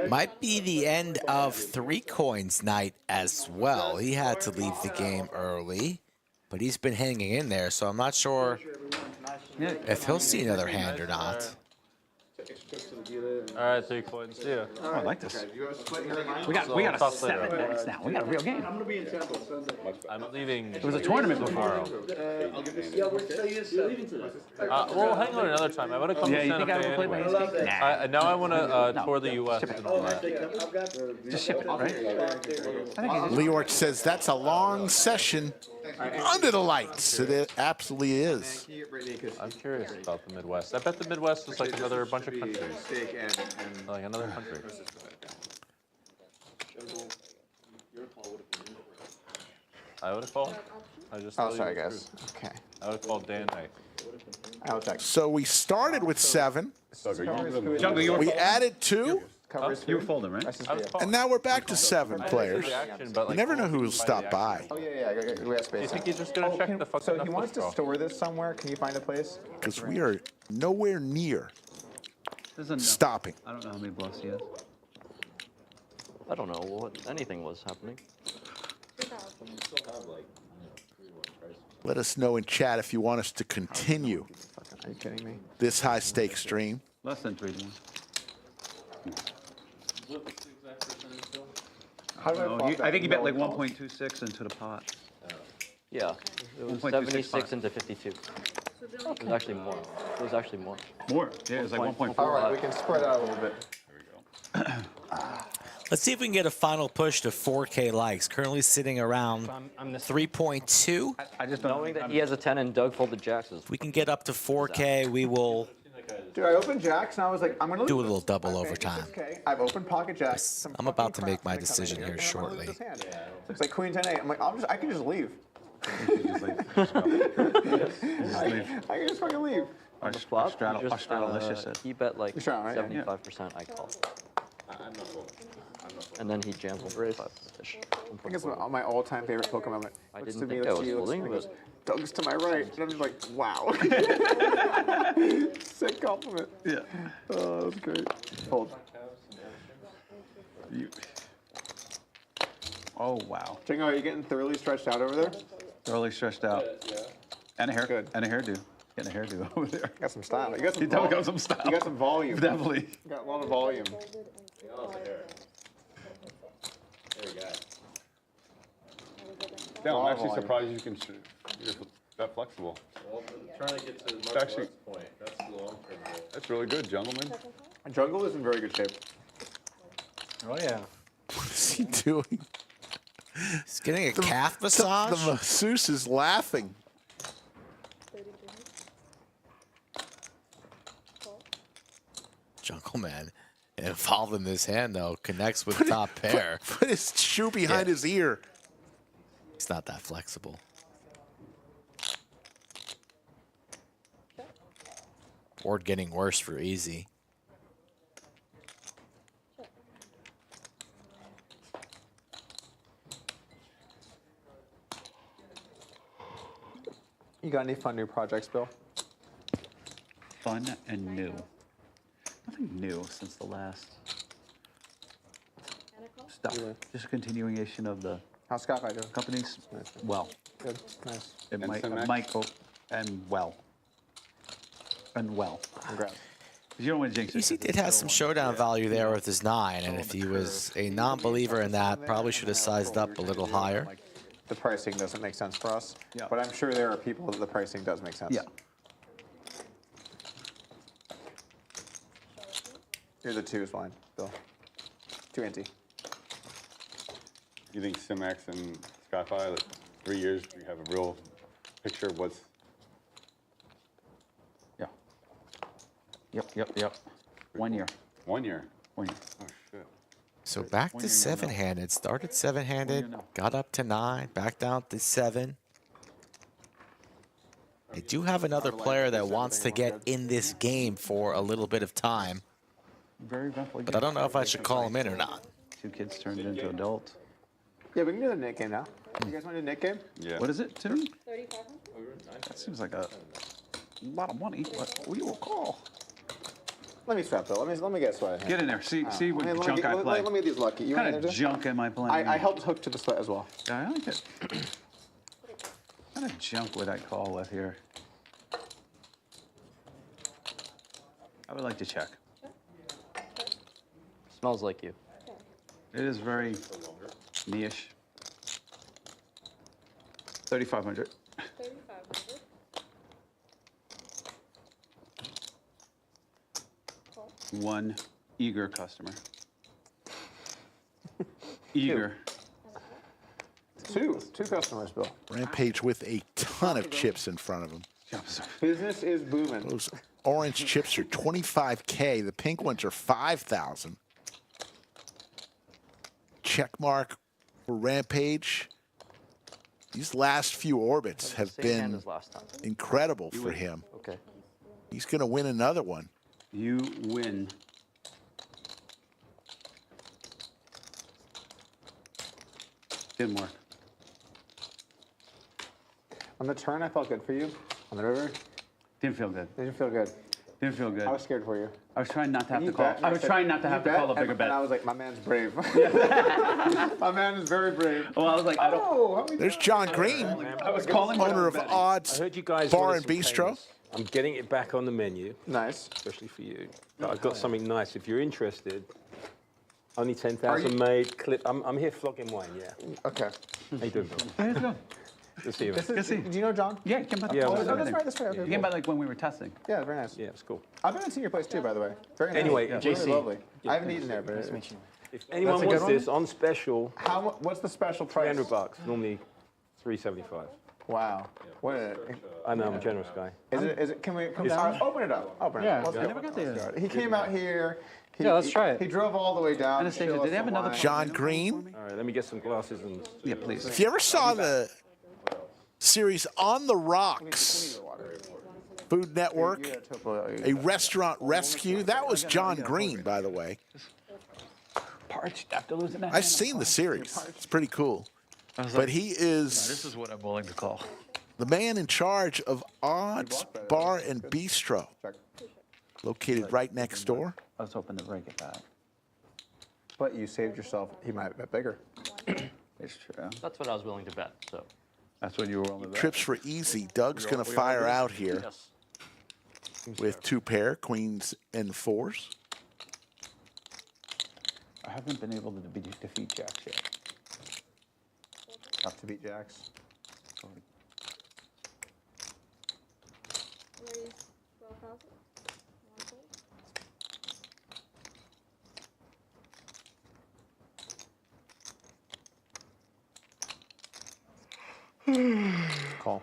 Speaker 11: Might be the end of 3 Coins night as well. He had to leave the game early, but he's been hanging in there, so I'm not sure if he'll see another hand or not.
Speaker 12: All right, 3 Coins. See ya.
Speaker 16: Oh, I like this. We got a 7 minutes now. We got a real game.
Speaker 2: I'm gonna be in Tampa Sunday.
Speaker 12: I'm leaving.
Speaker 16: It was a tournament tomorrow.
Speaker 2: Yeah, we're leaving today.
Speaker 12: Well, hang on another time. I want to come
Speaker 16: Yeah,
Speaker 12: to
Speaker 16: you
Speaker 12: Santa
Speaker 16: think I
Speaker 12: Fe
Speaker 16: would play
Speaker 12: anyway.
Speaker 16: my escape? Nah.
Speaker 12: Now I want to tour the U.S. and all that.
Speaker 16: Just ship it, right?
Speaker 3: Leort says that's a long session under the lights. It absolutely is.
Speaker 12: I'm curious about the Midwest. I bet the Midwest is like another bunch of countries. Like another country. I would have called. I just.
Speaker 6: Oh, sorry, guys. Okay.
Speaker 12: I would have called Dan Knight.
Speaker 6: I'll check.
Speaker 3: So we started with 7.
Speaker 16: Jungle, you were
Speaker 3: We added 2,
Speaker 16: You were folding, right?
Speaker 3: and now we're back to 7 players. You never know who will stop by.
Speaker 6: Oh, yeah, we have space.
Speaker 12: Do you think he's just going to check the fucking
Speaker 6: So he wants to store this somewhere. Can you find a place?
Speaker 3: Because we are nowhere near stopping.
Speaker 16: I don't know how many bluffs he has.
Speaker 1: I don't know what anything was happening.
Speaker 3: Let us know in chat if you want us to continue
Speaker 6: Are you kidding me?
Speaker 3: this high stakes stream.
Speaker 16: Less than 3 to 1.
Speaker 6: How do I
Speaker 16: No,
Speaker 6: flop
Speaker 16: I
Speaker 6: that
Speaker 16: think he bet like
Speaker 6: lower call?
Speaker 16: 1.26 into the pot.
Speaker 1: Yeah, it was
Speaker 16: 1.26
Speaker 1: 76 into 52. It was actually more. It was actually more.
Speaker 16: More? Yeah, it was like 1.4.
Speaker 6: All right, we can spread out a little bit.
Speaker 11: Let's see if we can get a final push to 4K likes. Currently sitting around 3.2.
Speaker 16: I just don't
Speaker 1: Knowing that he has a 10 and Doug folded jacks is
Speaker 11: If we can get up to 4K, we will
Speaker 6: Dude, I opened jacks and I was like, I'm gonna
Speaker 11: do a
Speaker 6: lose
Speaker 11: little
Speaker 6: this.
Speaker 11: double
Speaker 6: Okay,
Speaker 11: overtime.
Speaker 6: Okay, I've opened pocket jacks. Some
Speaker 11: I'm about to
Speaker 6: fucking
Speaker 11: make
Speaker 6: crap's
Speaker 11: my
Speaker 6: gonna come
Speaker 11: decision
Speaker 6: in
Speaker 11: here
Speaker 6: and I'm gonna lose
Speaker 11: shortly.
Speaker 6: this hand. It's like queen 10 8. I'm like, I can just leave. I can just fucking leave.
Speaker 16: Our
Speaker 1: flop.
Speaker 16: straddle-licious it.
Speaker 1: He bet like
Speaker 6: You're straddling, right?
Speaker 1: 75%. I call. And then he jams with 5 fish.
Speaker 6: I think it's my all-time favorite Pokemon moment.
Speaker 1: I
Speaker 6: Looks
Speaker 1: didn't
Speaker 6: to me,
Speaker 1: think I
Speaker 6: looks
Speaker 1: was
Speaker 6: to you, looks to
Speaker 1: folding,
Speaker 6: me,
Speaker 1: but
Speaker 6: goes, Doug's to my right. And I'm just like, wow. Sick compliment.
Speaker 16: Yeah.
Speaker 6: Oh, that was great. Fold.
Speaker 16: Oh, wow.
Speaker 6: Jingo, are you getting thoroughly stretched out over there?
Speaker 16: Thoroughly stretched out. And a hair.
Speaker 6: Good.
Speaker 16: And a hairdo. Getting a hairdo over there.
Speaker 6: You got some style. You got some
Speaker 16: He definitely got some style.
Speaker 6: You got some volume.
Speaker 16: Definitely.
Speaker 6: You got a lot of volume.
Speaker 7: Yeah, I'm actually surprised you can shoot. You're that flexible.
Speaker 12: Trying to get to
Speaker 7: It's actually,
Speaker 12: point. That's the long term goal.
Speaker 7: that's really good, Jungleman.
Speaker 6: Jungle is in very good shape.
Speaker 17: Oh, yeah.
Speaker 3: What is he doing?
Speaker 11: He's getting a calf massage.
Speaker 3: The masseuse is laughing.
Speaker 11: Jungleman involved in this hand, though, connects with top pair.
Speaker 3: Put his shoe behind his ear.
Speaker 11: He's not that flexible. Board getting worse for easy.
Speaker 6: You got any fun new projects, Bill?
Speaker 15: Fun and new. Nothing new since the last stuff. Just a continuation of the companies. Well.
Speaker 6: Good. Nice.
Speaker 15: It
Speaker 7: And
Speaker 15: might,
Speaker 7: Cimex?
Speaker 15: might go and well. And well.
Speaker 6: Congrats.
Speaker 15: You don't want to jinx it.
Speaker 11: He did have some showdown value there with his 9, and if he was a non-believer in that, probably should have sized up a little higher.
Speaker 6: The pricing doesn't make sense for us, but I'm sure there are people that the pricing does make sense.
Speaker 15: Yeah.
Speaker 6: Here's the 2 is fine, Bill. 2 anti.
Speaker 7: You think Simex and Skyfire, like 3 years, we have a real picture of what's...
Speaker 15: Yep. 1 year.
Speaker 7: 1 year?
Speaker 15: 1 year.
Speaker 7: Oh, shit.
Speaker 11: So back to 7-handed. Started 7-handed, got up to 9, back down to 7. They do have another player that wants to get in this game for a little bit of time.
Speaker 15: Very roughly.
Speaker 11: But I don't know if I should call him in or not.
Speaker 15: 2 kids turned into adults.
Speaker 6: Yeah, we can do the Nick game now. You guys want to do Nick game?
Speaker 7: Yeah.
Speaker 15: What is it, 2?
Speaker 13: 3,500?
Speaker 15: That seems like a lot of money. What we will call.
Speaker 6: Let me swap, Bill. Let me get sweat.
Speaker 15: Get in there. See what
Speaker 6: let me
Speaker 15: junk
Speaker 6: get,
Speaker 15: I play.
Speaker 6: Let me get these lucky. You
Speaker 15: What
Speaker 6: want
Speaker 15: kind
Speaker 6: to
Speaker 15: of
Speaker 6: do?
Speaker 15: junk am I playing?
Speaker 6: I helped hook to the sweat as well.
Speaker 15: Yeah, I like it. What kind of junk would I call with here? I would like to check.
Speaker 1: Smells like you.
Speaker 15: It is very niche. 3,500.
Speaker 13: 3,500.
Speaker 15: One eager customer. Eager.
Speaker 6: Two customers, Bill.
Speaker 3: Rampage with a ton of chips in front of him.
Speaker 6: Business is booming.
Speaker 3: Those orange chips are 25K. The pink ones are 5,000. Check mark for Rampage. These last few orbits have
Speaker 1: Same hand
Speaker 3: been
Speaker 1: as last time.
Speaker 3: incredible for him.
Speaker 1: Okay.
Speaker 3: He's going to win another one.
Speaker 15: You win. Didn't work.
Speaker 6: On the turn, I felt good for you. On the river,
Speaker 15: Didn't feel good.
Speaker 6: didn't feel good.
Speaker 15: Didn't feel good.
Speaker 6: I was scared for you.
Speaker 15: I was trying not to have
Speaker 6: You
Speaker 15: to call.
Speaker 6: bet, and
Speaker 15: I was
Speaker 6: said,
Speaker 15: trying not to
Speaker 6: "You
Speaker 15: have to call a
Speaker 6: bet,"
Speaker 15: bigger bet.
Speaker 6: And I was like, my man's brave. My man is very brave.
Speaker 15: Well, I was like, I don't.
Speaker 6: Oh,
Speaker 3: There's John Green,
Speaker 15: I was calling
Speaker 3: owner of Odds
Speaker 18: I heard you guys
Speaker 3: Bar
Speaker 18: wanted
Speaker 3: and
Speaker 18: some
Speaker 3: Bistro.
Speaker 18: painters. I'm getting it back on the menu,
Speaker 6: Nice.
Speaker 18: especially for you. But I've got something nice. If you're interested, only
Speaker 6: Are
Speaker 18: 10,000
Speaker 6: you-
Speaker 18: made. Clip. I'm here flogging wine. Yeah.
Speaker 6: Okay.
Speaker 18: How you doing, Bill?
Speaker 15: Hey, how's it going?
Speaker 18: Good to see you.
Speaker 6: This
Speaker 18: Man.
Speaker 6: is, do you know John?
Speaker 15: Yeah, he came by.
Speaker 18: Yeah,
Speaker 6: Oh,
Speaker 18: well,
Speaker 6: that's right. That's right. Okay,
Speaker 15: He came by
Speaker 6: cool.
Speaker 15: like when we were testing.
Speaker 6: Yeah, very nice.
Speaker 18: Yeah, it's cool.
Speaker 6: I've been to see your place too, by the way. Very nice.
Speaker 18: Anyway,
Speaker 6: yeah,
Speaker 18: JC.
Speaker 6: really lovely. I haven't eaten there, but
Speaker 18: If anyone
Speaker 6: That's a
Speaker 18: wants
Speaker 6: good one?
Speaker 18: this on special,
Speaker 6: what's the special price?
Speaker 18: $300. Normally, $375.
Speaker 6: Wow. What
Speaker 18: I know I'm a generous guy.
Speaker 6: is it? Can we come
Speaker 18: It's-
Speaker 6: down? Open it up. Open it
Speaker 17: Yeah.
Speaker 6: up. Let's
Speaker 17: I
Speaker 6: go.
Speaker 17: never got
Speaker 6: Let's
Speaker 17: there.
Speaker 6: go. He came out here. He,
Speaker 17: Yeah, let's try it.
Speaker 6: He drove all the way down. to
Speaker 15: Anastasia,
Speaker 6: show
Speaker 15: did
Speaker 6: us
Speaker 15: they have
Speaker 6: the
Speaker 15: another
Speaker 6: wine.
Speaker 3: John Green.
Speaker 18: All right, let me get some glasses and.
Speaker 15: Yeah, please.
Speaker 3: If you ever saw the series On the Rocks, Food Network, a restaurant rescue, that was John Green, by the way.
Speaker 15: Parched after losing that.
Speaker 3: I've seen the series. It's pretty cool. But he is
Speaker 15: This is what I'm willing to call.
Speaker 3: the man in charge of Odds Bar and Bistro, located right next door.
Speaker 15: I was hoping to break it back.
Speaker 6: But you saved yourself. He might have bet bigger.
Speaker 15: It's true.
Speaker 1: That's what I was willing to bet. So.
Speaker 15: That's what you were willing to bet.
Speaker 3: Trips for easy. Doug's going to fire out here
Speaker 1: Yes.
Speaker 3: with 2 pair, queens and 4s.
Speaker 15: I haven't been able to defeat Jacks yet.
Speaker 6: Tough to beat Jacks.
Speaker 13: Raise 12,000.
Speaker 6: Call.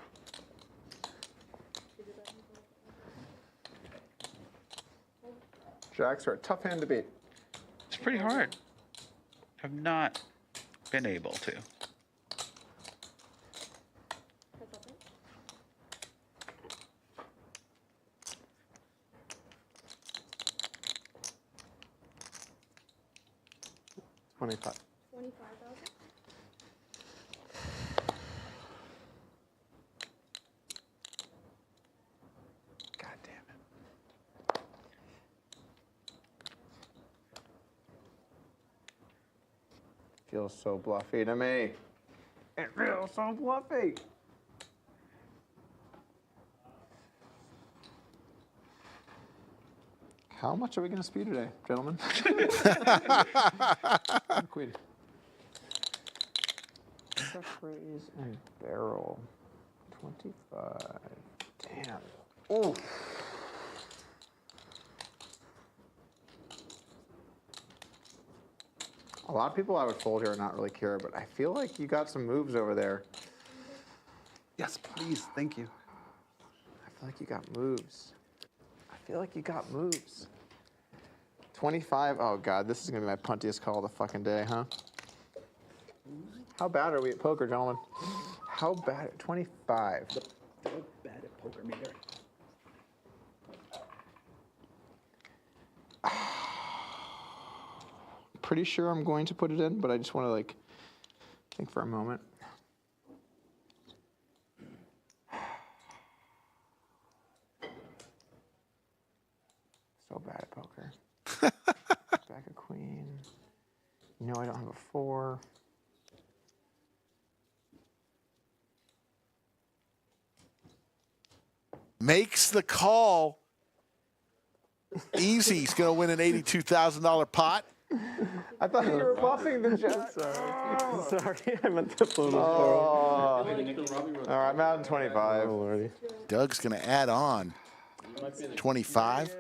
Speaker 6: Jacks are a tough hand to beat.
Speaker 15: It's pretty hard. Have not been able to.
Speaker 6: $25,000.
Speaker 13: 25,000.
Speaker 6: feels so bluffy to me. It feels so bluffy. How much are we going to speed today, gentlemen? Queen. Check raise and barrel. 25. Damn. Ooh. A lot of people I would fold here and not really care, but I feel like you got some moves over there.
Speaker 15: Yes, please. Thank you.
Speaker 6: I feel like you got moves. I feel like you got moves. 25. Oh, God. This is going to be my puntiest call of the fucking day, huh? How bad are we at poker, gentlemen? How bad at 25?
Speaker 15: So bad at poker meter.
Speaker 6: Pretty sure I'm going to put it in, but I just want to, like, think for a moment. So bad at poker. Back a queen. No, I don't have a 4.
Speaker 3: Makes the call. Easy. He's going to win an $82,000 pot.
Speaker 6: I thought you were bluffing the jack.
Speaker 8: Sorry, I meant to pull the
Speaker 6: All right, I'm out in 25.
Speaker 8: Oh, Lordy.
Speaker 3: Doug's going to add on 25.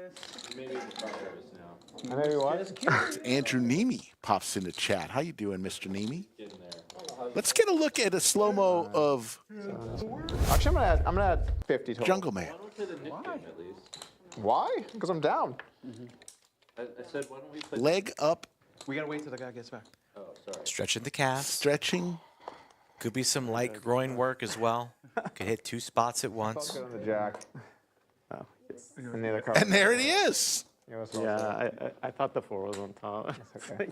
Speaker 6: Maybe what?
Speaker 3: Andrew Nemi pops into chat. How you doing, Mr. Nemi? Let's get a look at a slow-mo of
Speaker 6: Actually, I'm gonna add 50 total.
Speaker 3: Jungleman.
Speaker 6: Why? Because I'm down.
Speaker 10: I said, why don't we play
Speaker 3: Leg up.
Speaker 15: We gotta wait till the guy gets back.
Speaker 10: Oh, sorry.
Speaker 11: Stretching the calf.
Speaker 3: Stretching.
Speaker 11: Could be some light groin work as well. Could hit 2 spots at once.
Speaker 6: On the jack.
Speaker 8: Oh,
Speaker 6: And the other card.
Speaker 3: And there it is.
Speaker 8: yeah, I thought the 4 was on top.
Speaker 6: Okay.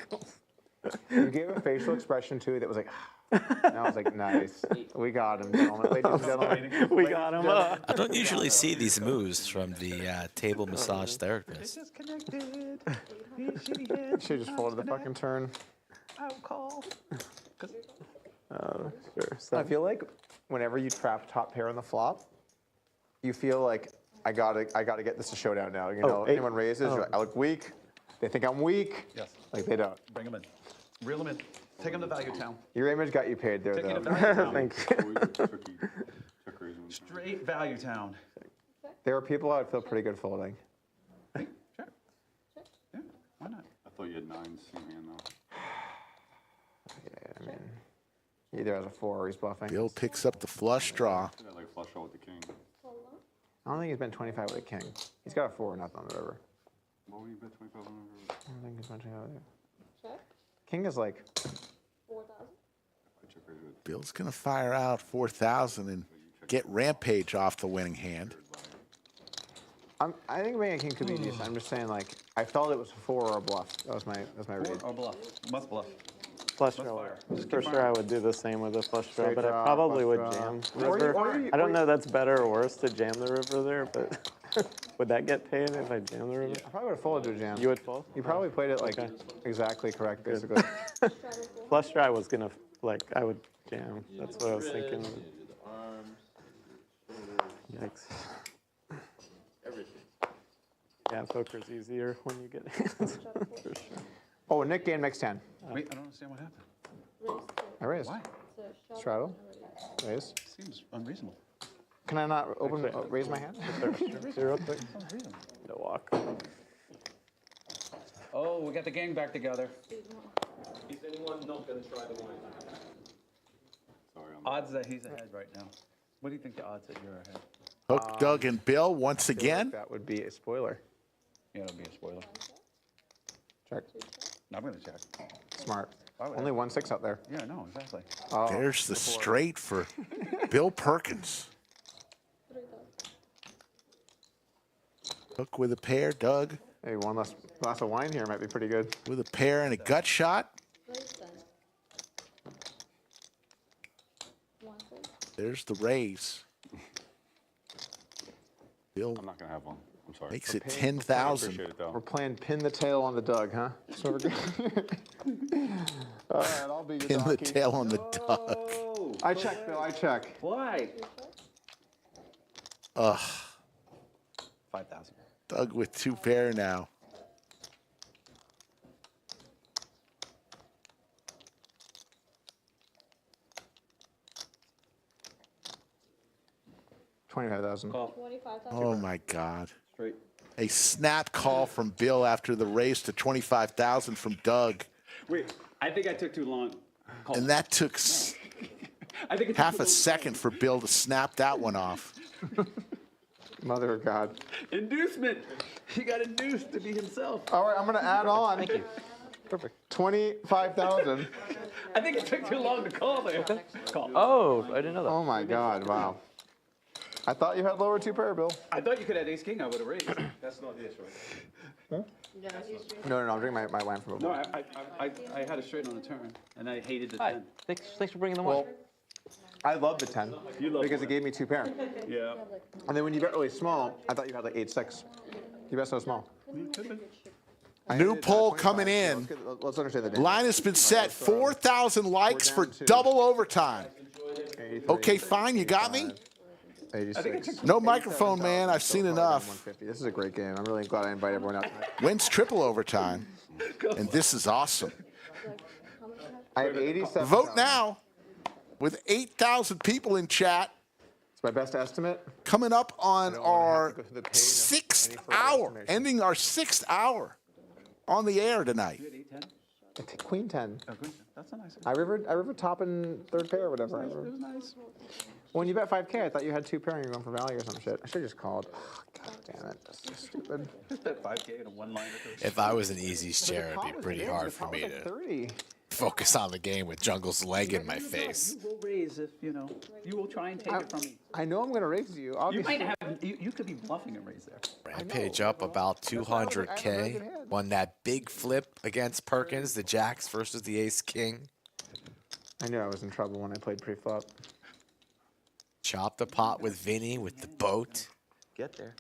Speaker 6: You gave a facial expression too that was like, and I was like, nice. We got him, gentlemen. Ladies and gentlemen.
Speaker 8: We got him up.
Speaker 11: I don't usually see these moves from the table massage therapist.
Speaker 15: Disconnected.
Speaker 6: Should just folded the fucking turn.
Speaker 15: Out call.
Speaker 8: Sure.
Speaker 6: I feel like whenever you trap top pair on the flop, you feel like I gotta get this to showdown now. You know, anyone raises, you're like, I look weak. They think I'm weak.
Speaker 15: Yes.
Speaker 6: Like they don't.
Speaker 15: Bring him in. Reel him in. Take him to Value Town.
Speaker 6: Your image got you paid there,
Speaker 15: Take
Speaker 6: though.
Speaker 15: him to Value Town.
Speaker 8: Thank you.
Speaker 15: Straight Value Town.
Speaker 6: There are people I would feel pretty good folding.
Speaker 15: Sure. Yeah, why not?
Speaker 7: I thought you had 9s in hand, though.
Speaker 6: Yeah, I mean, he either has a 4 or he's bluffing.
Speaker 3: Bill picks up the flush draw.
Speaker 7: I like flush draw with the king.
Speaker 6: I don't think he's been 25 with a king. He's got a 4 or nothing on the river.
Speaker 7: What would you bet 25 on
Speaker 6: I don't think he's been 25 with it.
Speaker 13: Check.
Speaker 6: King is like
Speaker 13: 4,000.
Speaker 3: Bill's going to fire out 4,000 and get Rampage off the winning hand.
Speaker 6: I think being a king could be decent. I'm just saying, like, I felt it was a 4 or a bluff. That was my read.
Speaker 15: Or bluff. Must bluff.
Speaker 8: Flush draw. For sure, I would do the same with the flush draw,
Speaker 6: Straight
Speaker 8: but I
Speaker 6: draw,
Speaker 8: probably would
Speaker 6: flush draw.
Speaker 8: jam
Speaker 6: Or you-
Speaker 8: river.
Speaker 6: or you-
Speaker 8: I don't
Speaker 6: or
Speaker 8: know that's better or worse to jam the river there, but would that get paid if I jam the river?
Speaker 6: I probably would have folded to a jam.
Speaker 8: You would fold?
Speaker 6: You probably played it like
Speaker 8: Okay.
Speaker 6: exactly correct, basically.
Speaker 8: Flush draw was gonna I would jam. That's what I was thinking. Yikes. Yeah, poker's easier when you get hands. For sure.
Speaker 6: Oh, Nick game next 10.
Speaker 15: Wait, I don't understand what happened.
Speaker 6: I raised.
Speaker 15: Why?
Speaker 6: Straddle. Raise.
Speaker 15: Seems unreasonable.
Speaker 6: Can I not raise my hand?
Speaker 8: Real quick. No walk.
Speaker 15: Oh, we got the gang back together.
Speaker 12: Is anyone not going to try the wine?
Speaker 15: Odds that he's ahead right now. What do you think the odds that you're ahead?
Speaker 3: Hook, Doug, and Bill once again.
Speaker 6: That would be a spoiler.
Speaker 15: Yeah, it'll be a spoiler.
Speaker 6: Check.
Speaker 15: I'm going to check.
Speaker 6: Smart.
Speaker 15: Why would
Speaker 6: Only 1-6 out there.
Speaker 15: Yeah, no, exactly.
Speaker 6: Oh,
Speaker 3: There's the straight for Bill Perkins. Hook with a pair, Doug.
Speaker 6: Hey, one less glass of wine here might be pretty good.
Speaker 3: With a pair and a gut shot. There's the raise. Bill.
Speaker 7: I'm not going to have one. I'm sorry.
Speaker 3: Makes it 10,000.
Speaker 7: Appreciate it, though.
Speaker 6: We're playing pin the tail on the Doug, huh? So we're All right, I'll be your
Speaker 3: Pin the
Speaker 6: donkey.
Speaker 3: tail on the duck.
Speaker 6: I check, Bill. I check.
Speaker 15: Why?
Speaker 3: Ugh.
Speaker 15: 5,000.
Speaker 3: Doug with 2 pair now.
Speaker 6: $25,000.
Speaker 13: 25,000.
Speaker 3: Oh my God.
Speaker 15: Straight.
Speaker 3: A snap call from Bill after the raise to 25,000 from Doug.
Speaker 15: Wait, I think I took too long.
Speaker 3: And that took
Speaker 15: I think it took
Speaker 3: half
Speaker 15: too
Speaker 3: a second for Bill to snap that one off.
Speaker 6: Mother of God.
Speaker 15: Inducement. He got induced to be himself.
Speaker 6: All right, I'm going to add on.
Speaker 15: Thank you.
Speaker 6: Perfect. 25,000.
Speaker 15: I think it took too long to call there. Call.
Speaker 1: Oh, I didn't know that.
Speaker 6: Oh my God! Wow. I thought you had lower 2 pair, Bill.
Speaker 15: I thought you could have ace king. I would have raised.
Speaker 18: That's not this, right?
Speaker 6: No, I'm drinking my wine from
Speaker 15: No,
Speaker 6: before.
Speaker 15: I had a straight on the turn, and I hated the
Speaker 1: Hi.
Speaker 15: 10.
Speaker 1: Thanks for bringing them
Speaker 6: Well,
Speaker 1: on.
Speaker 6: I love the 10 because it gave me 2 pair.
Speaker 15: Yeah.
Speaker 6: And then when you bet really small, I thought you had like 8-6. You bet so small.
Speaker 3: New poll coming in.
Speaker 6: Let's understand the
Speaker 3: Line has been set. 4,000 likes for double overtime. Okay, fine. You got me?
Speaker 6: 86.
Speaker 3: No microphone, man. I've seen enough.
Speaker 6: 150. This is a great game. I'm really glad I invite everyone out tonight.
Speaker 3: Wins triple overtime. And this is awesome.
Speaker 6: I have 87.
Speaker 3: Vote now with 8,000 people in chat.
Speaker 6: It's my best estimate.
Speaker 3: Coming up on our
Speaker 6: go through the pain of
Speaker 3: 6th
Speaker 6: any further
Speaker 3: hour,
Speaker 6: estimation.
Speaker 3: ending our 6th hour on the air tonight.
Speaker 6: Queen 10.
Speaker 15: Oh, good. That's a nice one.
Speaker 6: I river top and 3rd pair or whatever.
Speaker 15: It was nice.
Speaker 6: When you bet 5K, I thought you had 2 pair and you're going for value or some shit. I should have just called. Oh, God damn it. That's so stupid.
Speaker 15: That 5K in a one-liner.
Speaker 9: If I was an easy share, it'd be pretty hard for me to
Speaker 6: 30.
Speaker 9: focus on the game with Jungle's leg in my face.
Speaker 15: You will raise if, you know, you will try and take it from me.
Speaker 6: I know I'm going to raise you.
Speaker 15: You
Speaker 6: Obviously.
Speaker 15: might have, you could be bluffing a raise there.
Speaker 9: Rampage up about 200K. Won that big flip against Perkins, the jacks versus the ace king.
Speaker 6: I knew I was in trouble when I played pre-flop.
Speaker 9: Chopped the pot with Vinny with the boat.
Speaker 15: Get there.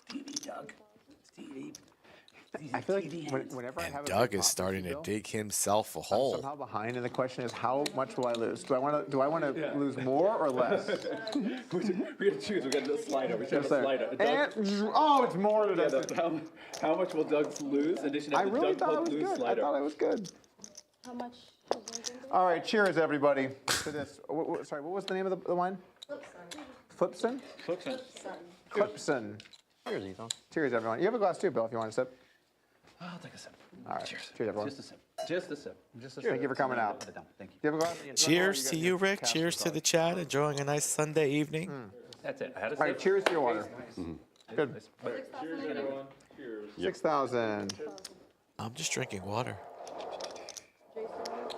Speaker 15: Stevie, Doug. Stevie.
Speaker 6: I feel like whenever I have a
Speaker 9: Doug
Speaker 6: big
Speaker 9: is
Speaker 6: pot
Speaker 9: starting to
Speaker 6: Bill,
Speaker 9: dig himself a
Speaker 6: I'm
Speaker 9: hole.
Speaker 6: somehow behind, and the question is, how much will I lose? Do I want to lose more or less?
Speaker 15: We're gonna choose. We're gonna slide over.
Speaker 6: Just there. Oh, it's more than that.
Speaker 15: How much will Doug lose? In addition to
Speaker 6: I really
Speaker 15: Doug
Speaker 6: thought I
Speaker 15: Polk
Speaker 6: was
Speaker 15: lose
Speaker 6: good. I
Speaker 15: slider.
Speaker 6: thought I was good.
Speaker 13: How much?
Speaker 6: All right, cheers, everybody, to this. Sorry, what was the name of the wine? Flipson? Clipson.
Speaker 1: Cheers, Ethan.
Speaker 6: Cheers, everyone. You have a glass too, Bill, if you want to sip.
Speaker 15: I'll take a sip.
Speaker 6: All right. Cheers, everyone.
Speaker 15: Just a sip. Just a sip. Just a
Speaker 6: Cheers.
Speaker 15: sip.
Speaker 6: Thank you for coming out.
Speaker 15: Thank you.
Speaker 6: Do you have a glass?
Speaker 9: Cheers to you, Rick. Cheers to the chat. Enjoying a nice Sunday evening.
Speaker 15: That's it. I had a
Speaker 6: All right,
Speaker 15: sip.
Speaker 6: cheers to your water. Good.
Speaker 12: Cheers, everyone. Cheers.
Speaker 6: 6,000.
Speaker 9: I'm just drinking water.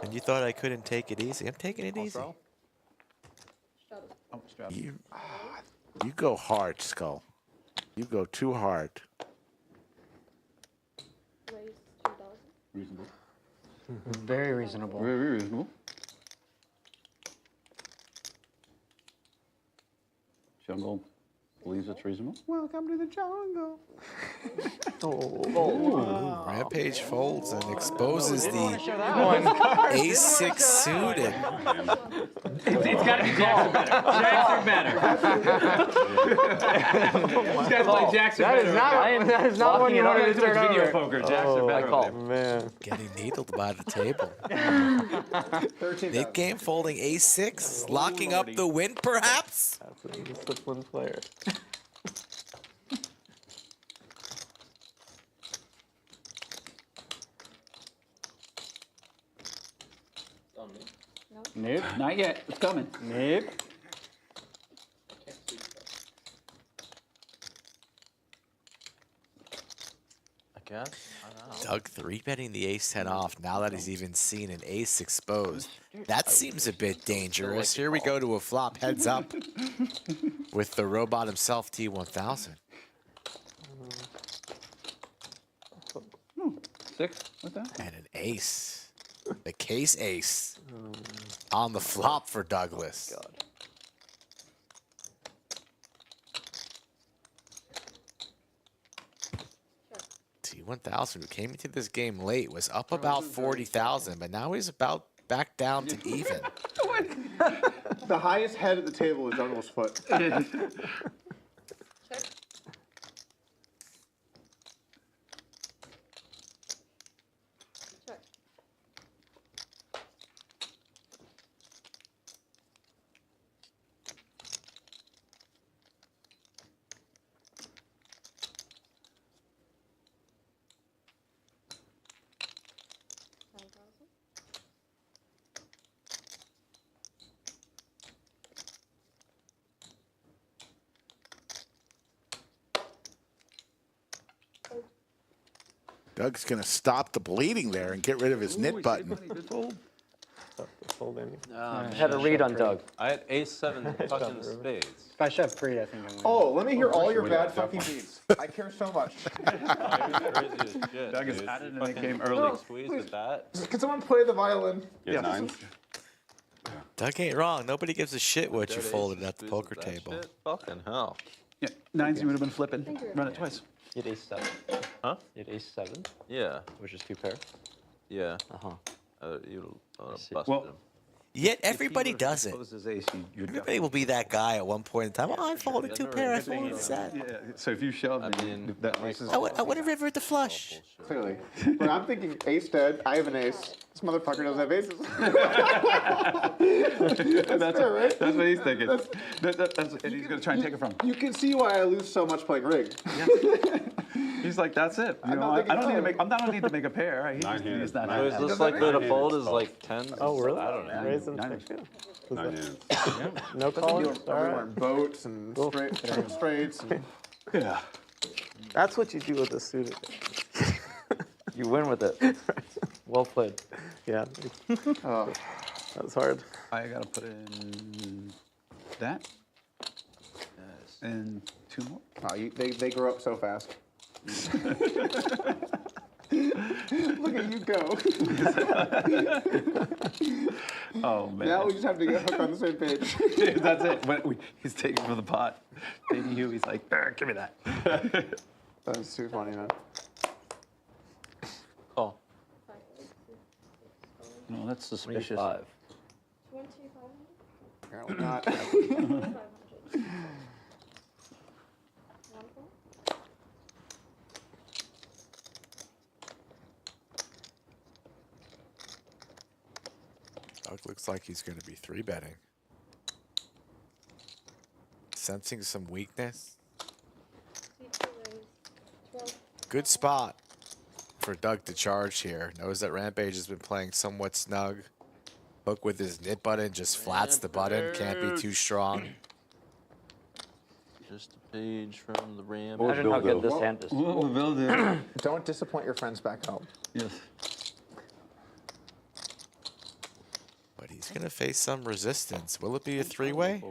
Speaker 9: And you thought I couldn't take it easy? I'm taking it easy.
Speaker 3: You go hard, Skull. You go too hard.
Speaker 17: Reasonable. Very reasonable.
Speaker 15: Very reasonable. Jungle believes it's reasonable.
Speaker 6: Welcome to the jungle.
Speaker 9: Ooh, Rampage folds and exposes the A6 suited.
Speaker 14: It's got to be Jackson better. Jackson better. These guys play Jackson better.
Speaker 17: That is not what you wanted to turn
Speaker 14: video
Speaker 17: over.
Speaker 14: poker. Jackson better.
Speaker 1: I call.
Speaker 6: Man.
Speaker 9: Getting needled by the table. Mid game folding A6, locking up the win perhaps?
Speaker 2: Absolutely, disciplined player.
Speaker 15: Nope. Not yet. It's coming.
Speaker 17: Nope.
Speaker 1: Again?
Speaker 9: Doug 3-betting the ace-10 off now that he's even seen an ace exposed. That seems a bit dangerous. Here we go to a flop heads up with the robot himself, T1000.
Speaker 15: 6 with that.
Speaker 9: And an ace. The case ace on the flop for Douglas. T1000, who came into this game late, was up about 40,000, but now he's about back down to even.
Speaker 6: The highest head at the table is Jungle's foot.
Speaker 3: Doug's going to stop the bleeding there and get rid of his knit button.
Speaker 1: Had a read on Doug.
Speaker 10: I had ace-7 fucking spades.
Speaker 17: If I shove pre, I think I'm winning.
Speaker 6: Oh, let me hear all your bad fucking beats. I care so much.
Speaker 15: Doug is out in the game early.
Speaker 10: Squeeze with that.
Speaker 6: Can someone play the violin?
Speaker 7: Yeah, 9.
Speaker 9: Doug ain't wrong. Nobody gives a shit what you folded at the poker table.
Speaker 10: Fucking hell.
Speaker 15: Yeah, 9s you would have been flipping. Run it twice.
Speaker 1: You had ace-7.
Speaker 10: Huh?
Speaker 1: You had ace-7,
Speaker 10: Yeah.
Speaker 1: which is 2 pair.
Speaker 10: Yeah.
Speaker 1: Uh-huh.
Speaker 10: You busted
Speaker 15: Well,
Speaker 10: him.
Speaker 9: Yet everybody does it.
Speaker 18: Closes ace, you're
Speaker 9: Everybody will be that guy at one point in time. Oh, I folded 2 pair. I folded set.
Speaker 15: yeah, so if you shove, then that ace is.
Speaker 9: I would have rivered the flush.
Speaker 6: Clearly. But I'm thinking ace dead. I have an ace. This motherfucker doesn't have aces. That's fair, right?
Speaker 15: That's what he's thinking. That's and he's gonna try and take it from.
Speaker 6: You can see why I lose so much playing rig.
Speaker 15: He's like, that's it. You know, I don't need to make. I'm not need to make a pair. Right? He's not.
Speaker 10: So is this like the fold is like 10?
Speaker 8: Oh, really?
Speaker 10: I don't know.
Speaker 8: Raising
Speaker 15: 9.
Speaker 8: 6.
Speaker 7: 9 hands.
Speaker 8: No calling? All
Speaker 6: We're
Speaker 8: right.
Speaker 6: boats and straights. And
Speaker 15: Yeah.
Speaker 8: That's what you do with a suited.
Speaker 1: You win with it. Well played.
Speaker 8: Yeah.
Speaker 6: oh,
Speaker 8: That's hard.
Speaker 15: I gotta put in that. And 2 more.
Speaker 6: wow, they grow up so fast. Look at you go.
Speaker 15: Oh man.
Speaker 6: Now we just have to get hooked on the same page.
Speaker 15: That's it. He's taking from the pot. Baby Hugh, he's like, give me that.
Speaker 6: That's too funny, man.
Speaker 10: Call.
Speaker 15: No, that's suspicious.
Speaker 1: 25.
Speaker 13: 2500?
Speaker 6: Apparently not.
Speaker 13: 2500.
Speaker 9: Doug looks like he's going to be 3-betting. Sensing some weakness. Good spot for Doug to charge here. Knows that Rampage has been playing somewhat snug. Hook with his knit button just flats the button. Can't be too strong.
Speaker 10: Just a page from the Ram.
Speaker 1: Imagine how good this hand is.
Speaker 15: What will Bill do?
Speaker 6: Don't disappoint your friends back home.
Speaker 15: Yes.
Speaker 9: But he's going to face some resistance. Will it be a 3-way?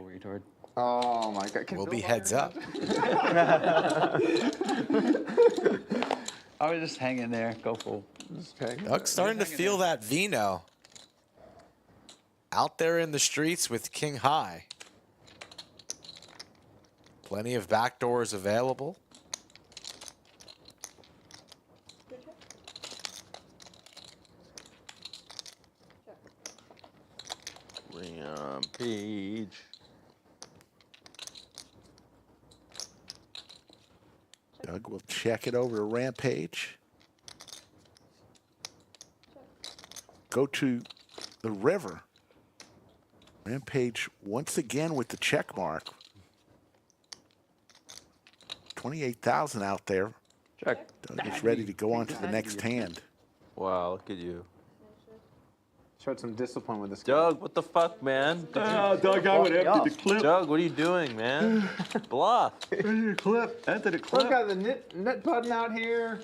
Speaker 6: Oh my God!
Speaker 9: Will be heads up.
Speaker 15: I was just hanging there. Go full.
Speaker 9: Doug's starting to feel that vino. Out there in the streets with King High. Plenty of backdoors available.
Speaker 10: Rampage.
Speaker 3: Doug will check it over to Rampage. Go to the river. Rampage once again with the check mark. 28,000 out there.
Speaker 1: Check.
Speaker 3: Doug is ready to go on to the next hand.
Speaker 10: Wow, look at you.
Speaker 6: Showed some discipline with this.
Speaker 10: Doug, what the fuck, man?
Speaker 15: Doug, I would empty the clip.
Speaker 10: Doug, what are you doing, man? Bluff.
Speaker 15: Clip. Empty the clip.
Speaker 6: Look, got the knit button out here.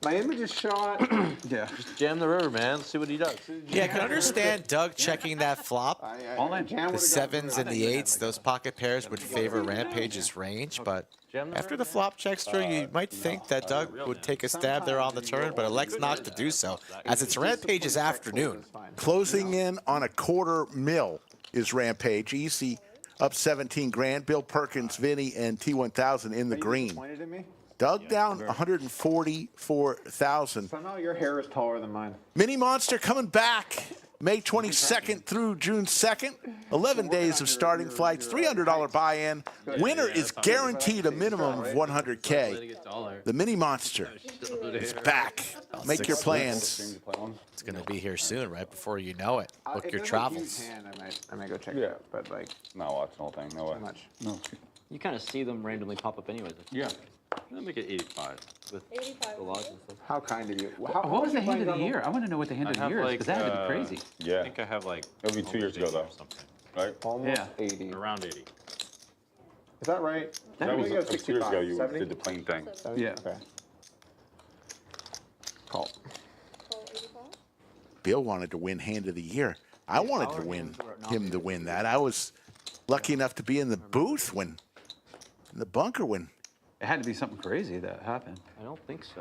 Speaker 6: My image is shot.
Speaker 15: Yeah.
Speaker 10: Just jam the river, man. See what he does.
Speaker 9: Yeah, I can understand Doug checking that flop.
Speaker 15: All in.
Speaker 9: The 7s and the 8s, those pocket pairs would favor Rampage's range, but after the flop checks through, you might think that Doug would take a stab there on the turn, but elects not to do so, as it's Rampage's afternoon.
Speaker 3: Closing in on a $250,000 is Rampage. Easy up 17 grand. Bill Perkins, Vinny, and T1000 in the green.
Speaker 6: Pointed at me.
Speaker 3: Doug down 144,000.
Speaker 6: Somehow your hair is taller than mine.
Speaker 3: Mini Monster coming back May 22nd through June 2nd. 11 days of starting flights, $300 buy-in. Winner is guaranteed a minimum of 100K. The Mini Monster is back. Make your plans.
Speaker 9: It's going to be here soon, right before you know it. Book your travels.
Speaker 6: I might go check it out, but like.
Speaker 7: Not watching the whole thing, no way.
Speaker 6: No.
Speaker 1: You kind of see them randomly pop up anyways.
Speaker 10: Yeah. I'll make it 85 with the lodge and stuff.
Speaker 6: How kind of you.
Speaker 15: What was the hand of the year? I want to know what the hand of the year is, because that had to be crazy.
Speaker 7: Yeah.
Speaker 10: I think I have like.
Speaker 7: It'll be 2 years ago, though. Right?
Speaker 6: Almost
Speaker 15: Yeah.
Speaker 6: 80.
Speaker 10: Around 80.
Speaker 6: Is that right?
Speaker 7: That was
Speaker 6: you have
Speaker 7: 6 years ago
Speaker 6: 65,
Speaker 7: you
Speaker 6: 70?
Speaker 7: did the plane thing.
Speaker 6: 70?
Speaker 15: Yeah.
Speaker 6: Okay. Call.
Speaker 3: Bill wanted to win Hand of the Year. I wanted to win him to win that. I was lucky enough to be in the booth in the bunker when.
Speaker 15: It had to be something crazy that happened.
Speaker 1: I don't think so.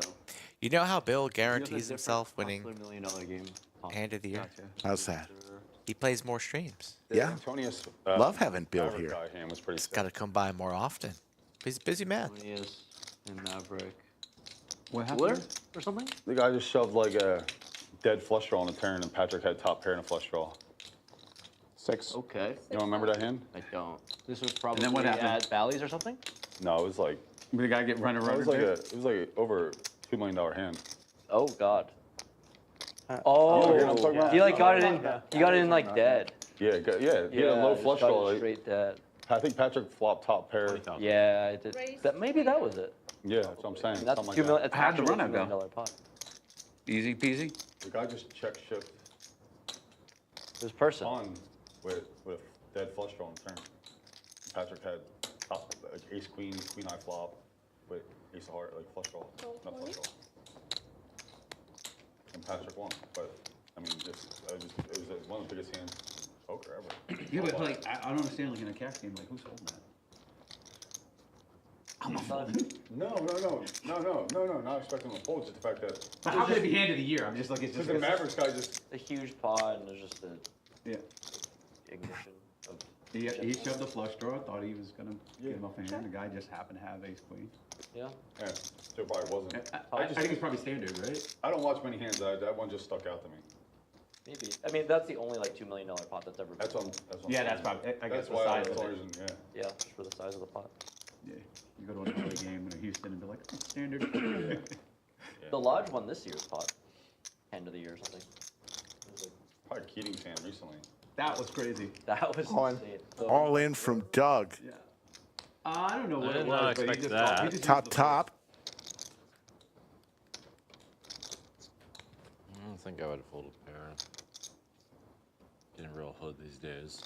Speaker 9: You know how Bill guarantees himself winning
Speaker 1: $1 million game.
Speaker 9: Hand of the Year?
Speaker 3: How's that?
Speaker 9: He plays more streams.
Speaker 3: Yeah.
Speaker 7: Antonius,
Speaker 3: Love having Bill here.
Speaker 7: Hand was pretty
Speaker 9: He's got to come by more often. He's a busy man.
Speaker 1: He is in Maverick.
Speaker 15: What
Speaker 1: Blur
Speaker 15: happened?
Speaker 1: or something?
Speaker 7: The guy just shoved like a dead flush draw on the turn, and Patrick had top pair and a flush draw.
Speaker 6: 6.
Speaker 1: Okay.
Speaker 7: You don't remember that hand?
Speaker 1: I don't. This was probably
Speaker 15: then what happened?
Speaker 1: at Bally's or something?
Speaker 7: No, it was like
Speaker 15: The guy get running
Speaker 7: it
Speaker 15: around.
Speaker 7: was like over $2 million hand.
Speaker 1: Oh God.
Speaker 7: You know what I'm talking about?
Speaker 1: He like got it in. He got it in like dead.
Speaker 7: Yeah, he had a low
Speaker 1: just
Speaker 7: flush
Speaker 1: got it
Speaker 7: draw. Like,
Speaker 1: Straight dead.
Speaker 7: I think Patrick flopped top pair.
Speaker 1: Yeah, I did. Maybe that was it.
Speaker 7: Yeah, that's what I'm saying.
Speaker 1: And that's
Speaker 7: something
Speaker 1: $2
Speaker 7: like
Speaker 1: million.
Speaker 7: that.
Speaker 1: That's
Speaker 15: How'd the
Speaker 1: actually
Speaker 15: run
Speaker 1: $2
Speaker 15: out go?
Speaker 1: million pot.
Speaker 15: Easy peasy.
Speaker 7: The guy just check shift
Speaker 1: This person.
Speaker 7: on with a dead flush draw on the turn. Patrick had top like ace queen high flop with ace of heart like flush draw, not flush draw. And Patrick won, but I mean, it was one of the biggest hands in poker ever.
Speaker 15: Yeah, but like, I don't understand, like in a cash game, like who's holding that? No, not expecting him to fold, just the fact that.
Speaker 16: But how could it be hand of the year? I'm just like, it's
Speaker 7: Because
Speaker 16: just.
Speaker 7: the Mavericks guy just.
Speaker 1: A huge pot and there's just a ignition of.
Speaker 15: He shoved the flush draw, thought he was gonna get him off hand, the guy just happened to have ace queen.
Speaker 1: Yeah.
Speaker 7: Yeah, still probably wasn't.
Speaker 15: I think it's probably standard, right?
Speaker 7: I don't watch many hands. That one just stuck out to me.
Speaker 1: Maybe. I mean, that's the only like $2 million pot that's ever been.
Speaker 7: That's what I'm
Speaker 15: Yeah,
Speaker 7: saying.
Speaker 15: that's probably, I guess
Speaker 7: That's
Speaker 15: the
Speaker 7: why
Speaker 15: size
Speaker 7: that's
Speaker 15: of
Speaker 7: the
Speaker 15: it.
Speaker 7: reason, yeah.
Speaker 1: Yeah, just for the size of the pot.
Speaker 15: Yeah, you go to an early game in Houston and be like, oh, standard.
Speaker 1: The Lodge won this year's pot. Hand of the year or something.
Speaker 7: Probably Keating's hand recently.
Speaker 15: That was crazy.
Speaker 1: That was insane.
Speaker 3: All in from Doug.
Speaker 15: Yeah. I don't know what
Speaker 10: I
Speaker 15: it
Speaker 10: did
Speaker 15: was,
Speaker 10: not
Speaker 15: but he
Speaker 10: expect
Speaker 15: just
Speaker 10: that.
Speaker 15: he just
Speaker 3: Top,
Speaker 15: used the
Speaker 3: top.
Speaker 10: I don't think I would have folded a pair. Getting real hood these days.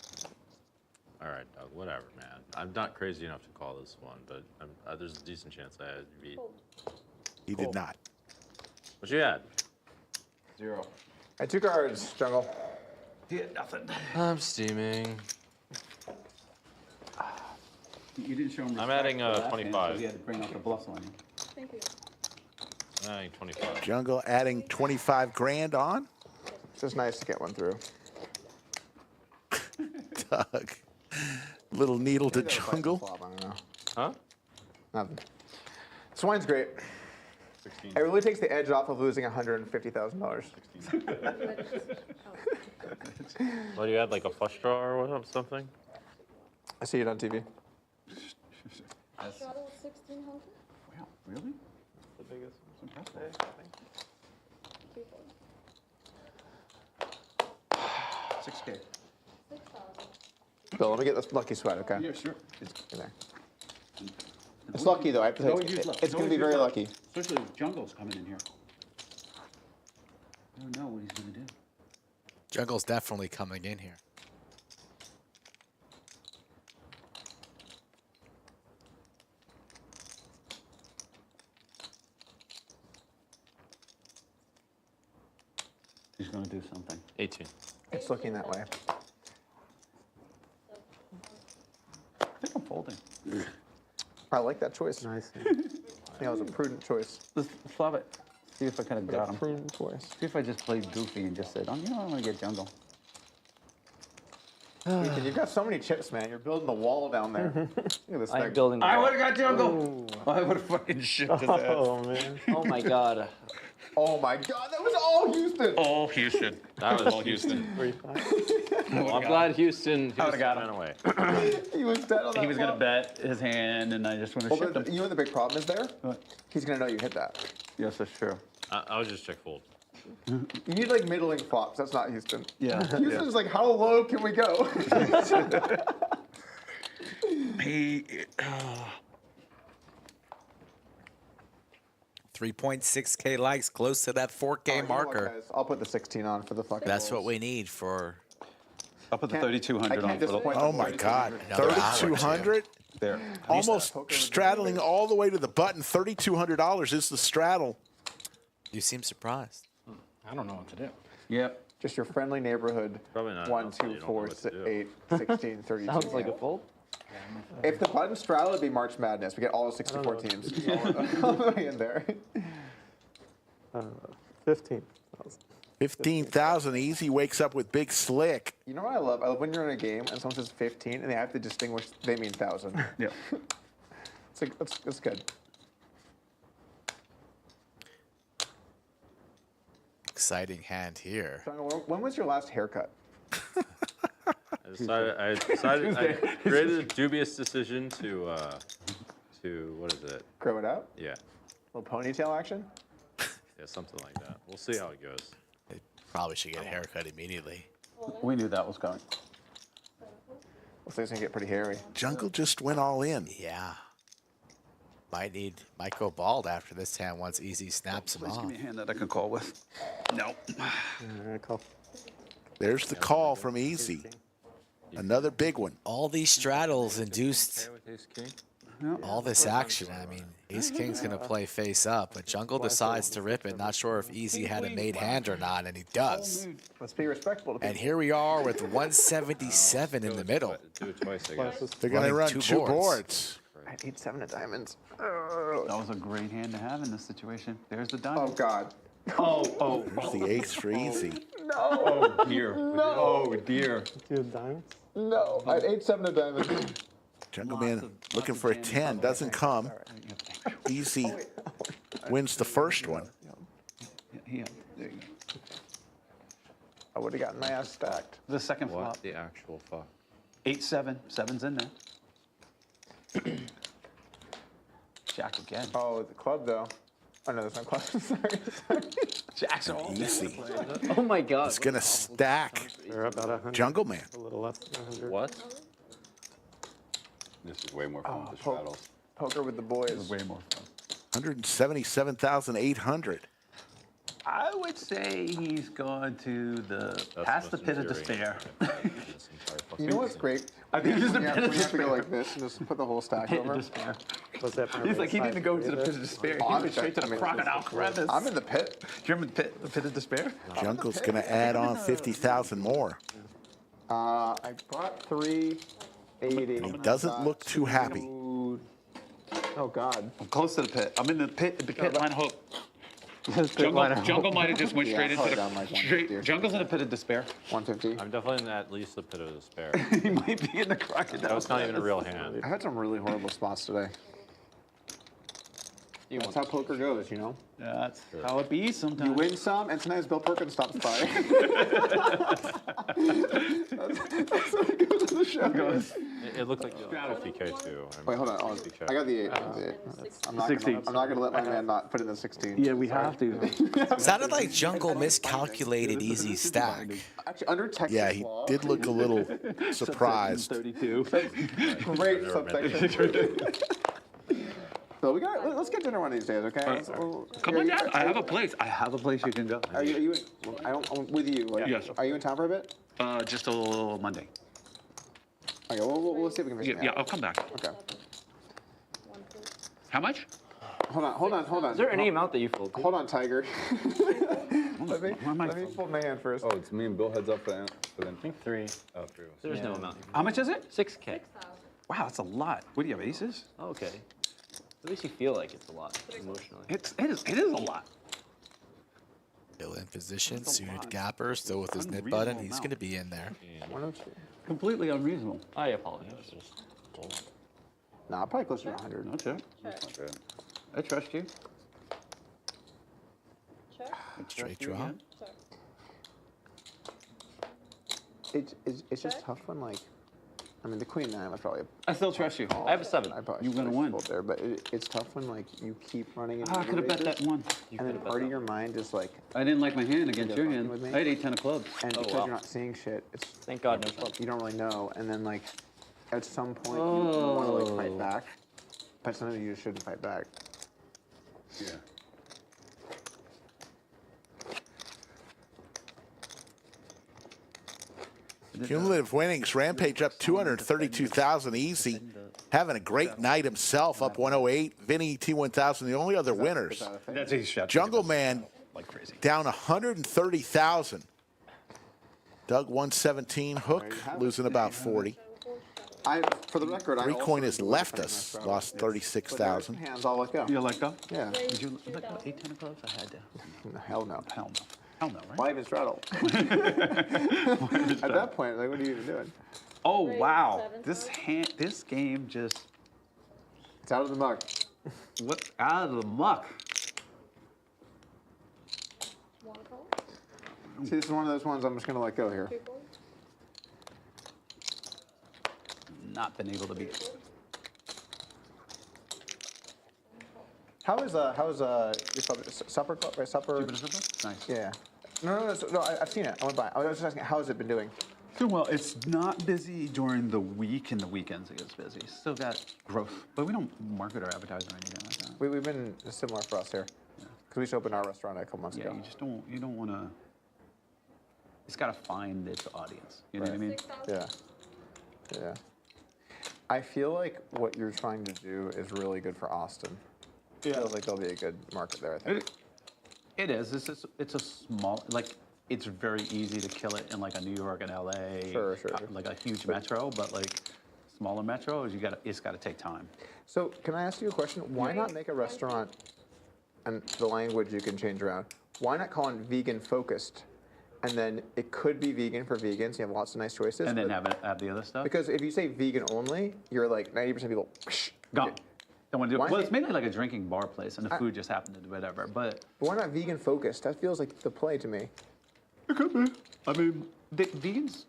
Speaker 10: All right, Doug, whatever, man. I'm not crazy enough to call this one, but there's a decent chance I had you beat.
Speaker 3: He did not.
Speaker 10: What you had?
Speaker 6: 0. I had 2 cards, Jungle.
Speaker 15: Yeah, nothing.
Speaker 10: I'm steaming.
Speaker 15: You didn't show him
Speaker 10: I'm
Speaker 15: respect
Speaker 10: adding,
Speaker 15: for the last hand,
Speaker 10: 25.
Speaker 15: so he had to bring out the bluffs on you.
Speaker 13: Thank you.
Speaker 10: I'm adding 25.
Speaker 3: Jungle adding 25 grand on.
Speaker 6: It's just nice to get one through.
Speaker 3: Doug. Little needle to
Speaker 6: Maybe that'll fight the
Speaker 3: Jungle.
Speaker 6: flop, I don't know.
Speaker 10: Huh?
Speaker 6: Nothing. This wine's great.
Speaker 7: 16.
Speaker 6: It really takes the edge off of losing $150,000.
Speaker 10: What do you had, like a flush draw or what, something?
Speaker 6: I see it on TV.
Speaker 13: Shuttle 1600?
Speaker 15: Wow, really?
Speaker 10: The biggest.
Speaker 15: That's impressive. 6K.
Speaker 13: 6,000.
Speaker 6: Bill, let me get this lucky sweat, okay?
Speaker 15: Yeah, sure.
Speaker 6: In there. It's lucky though. I have to say, it's going to be very lucky.
Speaker 15: Especially if Jungle's coming in here. I don't know what he's gonna do.
Speaker 9: Jungle's definitely coming in here.
Speaker 15: He's gonna do something.
Speaker 10: 18.
Speaker 6: It's looking that way.
Speaker 15: I think I'm folding.
Speaker 6: I like that choice.
Speaker 15: Nice.
Speaker 6: Yeah, it was a prudent choice.
Speaker 15: Let's flop it. See if I kind of got him.
Speaker 6: Prudent choice.
Speaker 15: See if I just played goofy and just said, oh, you know, I'm gonna get Jungle.
Speaker 6: Ethan, you've got so many chips, man. You're building the wall down there. Look at this
Speaker 17: I'm
Speaker 6: thing.
Speaker 17: building.
Speaker 15: I would have got Jungle. I would have fucking shit his ass.
Speaker 8: Oh, man.
Speaker 17: Oh my god.
Speaker 6: Oh my God, that was all Houston.
Speaker 15: All Houston.
Speaker 10: That was
Speaker 15: all Houston.
Speaker 10: Well, I'm glad Houston
Speaker 15: got
Speaker 10: ran
Speaker 15: him.
Speaker 10: away.
Speaker 6: He was dead on that
Speaker 15: He was going to
Speaker 6: flop.
Speaker 15: bet his hand, and I just want to
Speaker 6: Well,
Speaker 15: ship him.
Speaker 6: you know what the big problem is there?
Speaker 15: What?
Speaker 6: He's going to know you hit that.
Speaker 15: Yes, that's true.
Speaker 10: I was just check fold.
Speaker 6: You need like middling flops. That's not Houston.
Speaker 15: Yeah.
Speaker 6: Houston's like, how low can we go?
Speaker 15: He.
Speaker 9: 3.6K likes, close to that 4K
Speaker 6: You know what,
Speaker 9: marker.
Speaker 6: guys? I'll put the 16 on for the fucking
Speaker 9: That's
Speaker 6: rolls.
Speaker 9: what we need for
Speaker 15: I'll put the
Speaker 6: Can't-
Speaker 15: 3,200
Speaker 6: I
Speaker 15: on
Speaker 6: can't
Speaker 15: for the.
Speaker 6: disappoint
Speaker 3: Oh my God,
Speaker 9: Another hour,
Speaker 3: 3,200.
Speaker 15: There.
Speaker 3: Almost straddling all the way to the button. $3,200 is the straddle.
Speaker 9: You seem surprised.
Speaker 17: I don't know what to do.
Speaker 15: Yep.
Speaker 6: Just your friendly neighborhood.
Speaker 10: Probably not
Speaker 6: 1,
Speaker 10: enough that
Speaker 6: 2,
Speaker 10: you don't
Speaker 6: 4,
Speaker 10: know what to do.
Speaker 6: 8, 16, 32.
Speaker 17: Sounds like a fold.
Speaker 6: If the button straddle, it'd be March Madness. We get all the 64 teams. all the way in there.
Speaker 8: 15,000.
Speaker 3: 15,000 easy. Wakes up with Big Slick.
Speaker 6: You know what I love? I love when you're in a game and someone says 15 and they have to distinguish they mean 1,000.
Speaker 15: Yeah.
Speaker 6: It's like, that's good.
Speaker 9: Exciting hand here.
Speaker 6: When was your last haircut?
Speaker 10: I created a dubious decision to what is it?
Speaker 6: Grow it out?
Speaker 10: Yeah.
Speaker 6: A little ponytail action?
Speaker 10: Yeah, something like that. We'll see how it goes.
Speaker 9: They probably should get a haircut immediately.
Speaker 15: We knew that was coming.
Speaker 6: Looks like it's gonna get pretty hairy.
Speaker 3: Jungle just went all in.
Speaker 9: Yeah. Might go bald after this hand once Easy snaps him
Speaker 15: Please
Speaker 9: off.
Speaker 15: give me a hand that I can call with. No.
Speaker 8: Call.
Speaker 3: There's the call from Easy. Another big one.
Speaker 9: All these straddles induced
Speaker 10: with Ace King?
Speaker 9: all this action. I mean, Ace King's going to play face up, but Jungle decides to rip it. Not sure if Easy had a made hand or not, and he does.
Speaker 6: Let's be respectful to people.
Speaker 9: And here we are with 177 in the middle.
Speaker 10: Do it twice, I guess.
Speaker 3: They're going to
Speaker 9: Running
Speaker 3: run
Speaker 9: two
Speaker 3: two
Speaker 9: boards.
Speaker 3: boards.
Speaker 6: I need 7 of diamonds.
Speaker 15: That was a great hand to have in this situation. There's the
Speaker 6: Oh,
Speaker 15: diamond.
Speaker 6: God.
Speaker 15: Oh.
Speaker 3: There's the ace for Easy.
Speaker 6: No.
Speaker 15: Oh, dear.
Speaker 6: No.
Speaker 15: Oh, dear.
Speaker 8: Do you have diamonds?
Speaker 6: No. I had 7 of diamonds.
Speaker 3: Jungleman looking for a 10. Doesn't come. Easy wins the first one.
Speaker 15: Yeah, there you go.
Speaker 6: I would have gotten my ass stacked.
Speaker 15: The second
Speaker 10: What
Speaker 15: flop.
Speaker 10: the actual fuck?
Speaker 15: 8-7. 7's in there. Jack again.
Speaker 6: Oh, the club, though. Oh, no, that's not club. Sorry.
Speaker 15: Jack's all
Speaker 3: Easy.
Speaker 17: Oh my god.
Speaker 3: It's going to stack
Speaker 8: They're about 100.
Speaker 3: Jungleman.
Speaker 8: A little less than 100.
Speaker 10: What?
Speaker 7: This is way more fun with the
Speaker 6: Poke.
Speaker 7: straddles.
Speaker 6: Poker with the boys.
Speaker 15: way more fun.
Speaker 3: 177,800.
Speaker 15: I would say he's gone to the past the pit of despair.
Speaker 6: You know what's great?
Speaker 15: I think this is the
Speaker 6: When
Speaker 15: pit
Speaker 6: you
Speaker 15: of
Speaker 6: have to go
Speaker 15: despair.
Speaker 6: like this and just put the whole stack
Speaker 15: Pit
Speaker 6: over.
Speaker 15: of despair.
Speaker 8: Was that
Speaker 15: He's like, he didn't go to the pit of despair. He went straight to the crocodile crevice.
Speaker 6: I'm in the pit.
Speaker 15: You're in the pit of despair?
Speaker 3: Jungle's going to add on 50,000 more.
Speaker 6: I brought 380.
Speaker 3: He doesn't look too happy.
Speaker 6: Oh, God.
Speaker 15: I'm close to the pit. I'm in the pit line of hope. Jungle might have just went straight into the. Jungle's in the pit of despair.
Speaker 6: 150.
Speaker 10: I'm definitely in at least the pit of despair.
Speaker 15: He might be in the crocodile.
Speaker 10: That was not even a real hand.
Speaker 6: I had some really horrible spots today. That's how poker goes, you know?
Speaker 15: That's how it be sometimes.
Speaker 6: You win some, and sometimes Bill Perkins stops by. That's how it goes in the show.
Speaker 10: It looked like 50K too.
Speaker 6: Wait, hold on. I got the 8. I'm not going to let my man not put in the 16.
Speaker 15: Yeah, we have to.
Speaker 9: Sounded like Jungle miscalculated Easy stack.
Speaker 6: Actually, under Texas
Speaker 3: Yeah, he
Speaker 6: law,
Speaker 3: did look a little surprised.
Speaker 15: 32.
Speaker 6: great subsection. So let's get dinner one of these days, okay?
Speaker 15: Come on down. I have a place. I have a place you can go.
Speaker 6: Are you I'm with you. Like,
Speaker 15: Yes.
Speaker 6: Are you in town for a bit?
Speaker 15: Just a little Monday.
Speaker 6: Okay, we'll see if we can figure
Speaker 15: Yeah, I'll come back.
Speaker 6: Okay.
Speaker 15: How much?
Speaker 6: Hold on.
Speaker 17: Is there any amount that you fold?
Speaker 6: Hold on, Tiger. let me fold my hand first.
Speaker 7: Oh, it's me and Bill heads up for them.
Speaker 17: I think 3.
Speaker 7: Oh, 3.
Speaker 17: There's no amount.
Speaker 15: How much is it?
Speaker 17: 6K.
Speaker 15: Wow, that's a lot. What do you have, aces?
Speaker 17: Okay. At least you feel like it's a lot emotionally.
Speaker 15: It is a lot.
Speaker 9: Still in position, suited gapper, still with his nip button. He's going to be in there.
Speaker 15: completely unreasonable.
Speaker 10: I apologize.
Speaker 6: Nah, probably closer to 100.
Speaker 15: That's it. I trust you.
Speaker 13: Check.
Speaker 9: Straight draw.
Speaker 13: Check.
Speaker 6: It's just tough when, like, I mean, the queen 9 was probably.
Speaker 15: I still trust you.
Speaker 10: I have a 7.
Speaker 15: You're gonna win.
Speaker 6: There, but it's tough when, like, you keep running into
Speaker 15: I could have bet that one.
Speaker 6: and then part of your mind is like.
Speaker 15: I didn't like my hand against your hand.
Speaker 6: With me.
Speaker 15: I had 8-10 of clubs.
Speaker 6: And
Speaker 10: Oh,
Speaker 6: because
Speaker 10: wow.
Speaker 6: you're not seeing shit, it's
Speaker 10: Thank God, no club.
Speaker 6: you don't really know. And then, like, at some point, you want to, like, fight back. But sometimes you just shouldn't fight back.
Speaker 15: Yeah.
Speaker 3: Cumulative winnings, Rampage up 232,000 easy. Having a great night himself, up 108. Vinny T1000, the only other winners.
Speaker 15: That's a shot.
Speaker 3: Jungleman
Speaker 15: Like crazy.
Speaker 3: down 130,000. Doug 117, Hook losing about 40.
Speaker 6: For the record,
Speaker 3: Three Coin has left us, lost 36,000.
Speaker 6: Hands, I'll let go.
Speaker 15: You let go?
Speaker 6: Yeah.
Speaker 15: Did you let go 8-10 of clubs? I had to.
Speaker 6: Hell no.
Speaker 15: Hell no. Hell no, right?
Speaker 6: Why even straddle? At that point, like, what are you even doing?
Speaker 15: Oh wow!
Speaker 13: 7
Speaker 15: This game just.
Speaker 6: It's out of the muck.
Speaker 15: What out of the muck?
Speaker 13: One call.
Speaker 6: See, this is one of those ones I'm just gonna let go here.
Speaker 13: 2 boards.
Speaker 15: Not been able to beat.
Speaker 6: How is your supper club? Right, supper.
Speaker 15: Nice.
Speaker 6: Yeah. No, I've seen it. I went by. I was just asking, how has it been doing?
Speaker 15: Doing well. It's not busy during the week, and the weekends it gets busy. Still got growth, but we don't market or advertise or anything like that.
Speaker 6: We've been similar for us here. Because we just opened our restaurant a couple months ago.
Speaker 15: You just don't. You don't want to. It's got to find its audience. You know what I mean?
Speaker 13: 6,000.
Speaker 6: Yeah. Yeah. I feel like what you're trying to do is really good for Austin. Yeah. Feels like there'll be a good market there, I think.
Speaker 15: It is. It's a small, like, it's very easy to kill it in like a New York and LA,
Speaker 6: Sure.
Speaker 15: like a huge metro, but like smaller metros, it's got to take time.
Speaker 6: So can I ask you a question? Why not make a restaurant, and the language you can change around, why not call it vegan focused? And then it could be vegan for vegans. You have lots of nice choices.
Speaker 15: And then have the other stuff?
Speaker 6: Because if you say vegan only, you're like 90% of people,
Speaker 15: Gone. Don't want to do it.
Speaker 6: Why-
Speaker 15: Well, it's mainly like a drinking bar place, and the food just happened to do whatever. But
Speaker 6: why not vegan focused? That feels like the play to me.
Speaker 15: it could be. I mean, vegans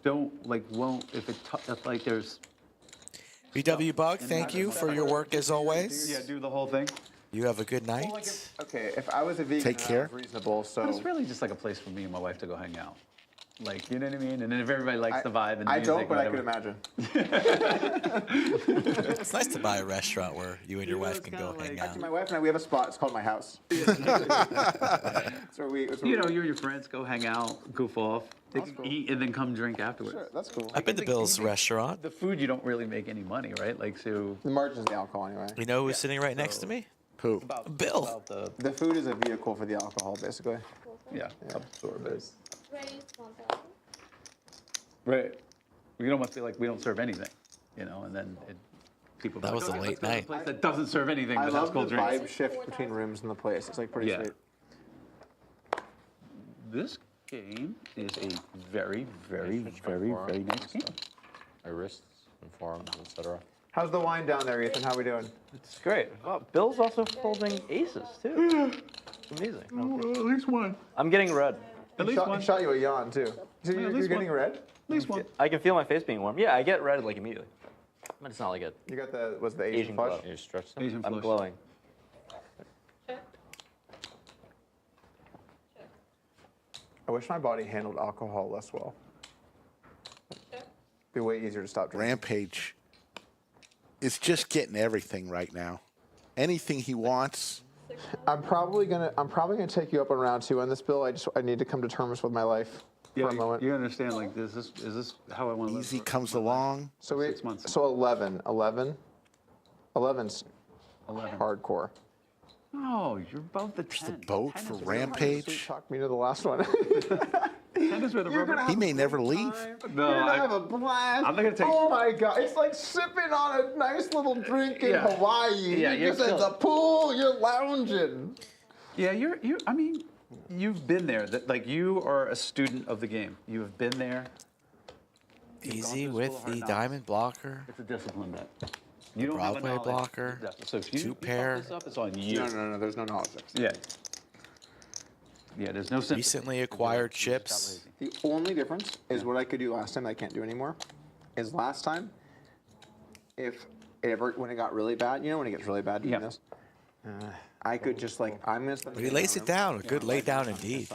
Speaker 15: won't if like there's.
Speaker 9: BW Bug, thank you for your work as always.
Speaker 15: Yeah, do the whole thing.
Speaker 9: You have a good night.
Speaker 6: Okay, if I was a vegan,
Speaker 3: Take care.
Speaker 6: I was reasonable. So
Speaker 15: But it's really just like a place for me and my wife to go hang out. Like, you know what I mean? And then if everybody likes the vibe and the
Speaker 6: I
Speaker 15: music,
Speaker 6: don't, but I
Speaker 15: whatever.
Speaker 6: could imagine.
Speaker 9: It's nice to buy a restaurant where you and your wife can go hang out.
Speaker 6: Actually, my wife and I, we have a spot. It's called my house.
Speaker 15: You know, you and your friends go hang out, goof off, eat, and then come drink afterwards.
Speaker 6: Sure, that's cool.
Speaker 9: I've been to Bill's restaurant.
Speaker 15: The food, you don't really make any money, right? Like, so.
Speaker 6: The margin's the alcohol anyway.
Speaker 9: You know who's sitting right next to me?
Speaker 3: Who?
Speaker 9: Bill.
Speaker 6: The food is a vehicle for the alcohol, basically.
Speaker 15: Yeah, absorb it.
Speaker 13: Raise 1,000.
Speaker 15: Right. We almost feel like we don't serve anything, you know, and then people.
Speaker 9: That was a late night.
Speaker 15: Place that doesn't serve anything
Speaker 6: I
Speaker 15: but has
Speaker 6: love the
Speaker 15: cold drinks.
Speaker 6: vibe shift between rooms in the place. It's like pretty
Speaker 15: Yeah.
Speaker 6: sweet.
Speaker 15: This game is a very, very, very, very nice game.
Speaker 10: My wrists and forearms, etc.
Speaker 6: How's the wine down there, Ethan? How we doing?
Speaker 1: It's great. Wow, Bill's also folding aces too. It's amazing.
Speaker 15: At least one.
Speaker 1: I'm getting red.
Speaker 15: At least one.
Speaker 6: He shot you a yawn too. So
Speaker 15: Yeah, at
Speaker 6: you're
Speaker 15: least
Speaker 6: getting
Speaker 15: one.
Speaker 6: red?
Speaker 15: At least one.
Speaker 1: I can feel my face being warm. Yeah, I get red like immediately. But it's not like a
Speaker 6: You got the Asian
Speaker 1: Asian
Speaker 6: flush?
Speaker 1: glow.
Speaker 10: You stretch them.
Speaker 15: Asian
Speaker 1: I'm
Speaker 15: flush.
Speaker 1: glowing.
Speaker 6: I wish my body handled alcohol less well. Be way easier to stop drinking.
Speaker 3: Rampage is just getting everything right now. Anything he wants.
Speaker 6: I'm probably gonna take you up on round 2 on this, Bill. I need to come to terms with my life for a moment.
Speaker 15: You understand, like, is this how I want to live?
Speaker 3: Easy comes along.
Speaker 6: So
Speaker 15: 6 months.
Speaker 6: So 11's
Speaker 15: 11.
Speaker 6: hardcore.
Speaker 15: Oh, you're above the 10.
Speaker 3: The boat
Speaker 15: 10
Speaker 3: for
Speaker 15: is where the
Speaker 3: Rampage.
Speaker 6: Talk me to the last one.
Speaker 15: 10 is where the rubber.
Speaker 3: He may never leave.
Speaker 15: No,
Speaker 6: You're gonna have a blast.
Speaker 15: I'm not gonna take.
Speaker 6: Oh my god, it's like sipping on a nice little drink in
Speaker 15: Yeah.
Speaker 6: Hawaii.
Speaker 15: Yeah,
Speaker 6: you're
Speaker 15: you're
Speaker 6: just at the
Speaker 15: chill.
Speaker 6: pool, you're lounging.
Speaker 15: Yeah, I mean, you've been there. Like, you are a student of the game. You have been there.
Speaker 9: Easy with the diamond blocker.
Speaker 15: It's a discipline bet. You don't have a
Speaker 9: Broadway
Speaker 15: knowledge.
Speaker 9: blocker.
Speaker 15: So if you
Speaker 9: Two
Speaker 15: fuck
Speaker 9: pair.
Speaker 15: this up, it's on you.
Speaker 6: No, there's no knowledge.
Speaker 15: Yeah. Yeah, there's no sense.
Speaker 9: Recently acquired chips.
Speaker 6: The only difference is what I could do last time I can't do anymore. Is last time, when it got really bad, you know when it gets really bad doing this, I could just like I'm gonna.
Speaker 9: But he lays it down. A good lay down indeed.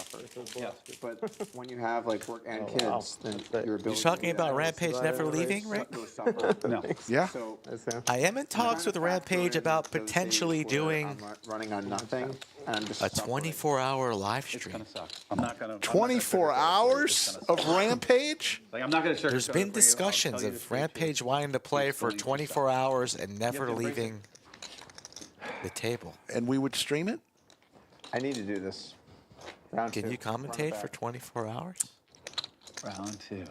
Speaker 6: Yeah, but when you have like work and kids, then your ability.
Speaker 9: You're talking about Rampage never leaving, Rick?
Speaker 6: No.
Speaker 3: Yeah.
Speaker 6: So
Speaker 9: I am in talks with Rampage about potentially doing
Speaker 6: I'm running on nothing, and I'm just
Speaker 9: a 24-hour live stream.
Speaker 15: I'm not gonna.
Speaker 3: 24 hours of Rampage?
Speaker 15: Like I'm not gonna.
Speaker 9: There's been discussions of Rampage wanting to play for 24 hours and never leaving the table.
Speaker 3: And we would stream it?
Speaker 6: I need to do this.
Speaker 9: Can you commentate for 24 hours?
Speaker 15: Round 2.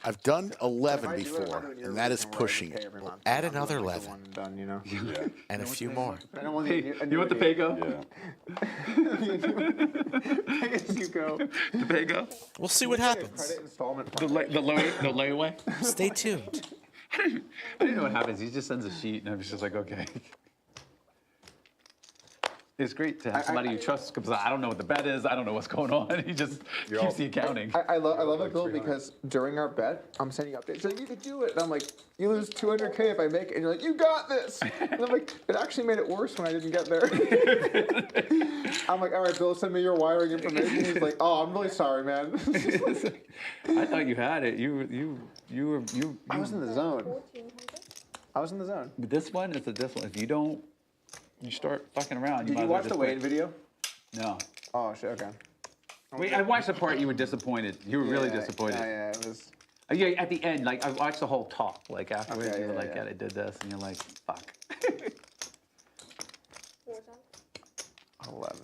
Speaker 3: I've done 11 before, and that is pushing it.
Speaker 9: Add another 11.
Speaker 6: Done, you know?
Speaker 9: And a few more.
Speaker 6: I don't want
Speaker 15: Hey, you want the pay-go?
Speaker 6: As you go.
Speaker 15: The pay-go?
Speaker 9: We'll see what happens.
Speaker 6: Credit installment.
Speaker 15: The layaway?
Speaker 9: Stay tuned.
Speaker 15: I didn't know what happens. He just sends a sheet, and I was just like, okay. It's great to have somebody you trust because I don't know what the bet is. I don't know what's going on. He just keeps the accounting.
Speaker 6: I love it, Bill, because during our bet, I'm sending updates like, you could do it. And I'm like, you lose 200K if I make it. And you're like, you got this. And I'm like, it actually made it worse when I didn't get there. I'm like, all right, Bill, send me your wiring information. He's like, oh, I'm really sorry, man.
Speaker 15: I thought you had it. You
Speaker 6: I was in the zone. I was in the zone.
Speaker 15: But this one is a discipline. If you don't, you start fucking around.
Speaker 6: Did you watch the weigh-in video?
Speaker 15: No.
Speaker 6: Oh, shit, okay.
Speaker 15: Wait, I watched the part you were disappointed. You were really disappointed.
Speaker 6: Yeah, it was.
Speaker 15: Yeah, at the end, like I watched the whole talk. Like afterwards,
Speaker 6: Okay,
Speaker 15: you were
Speaker 6: yeah,
Speaker 15: like,
Speaker 6: yeah.
Speaker 15: I did this," and you're like, "Fuck."
Speaker 6: 11.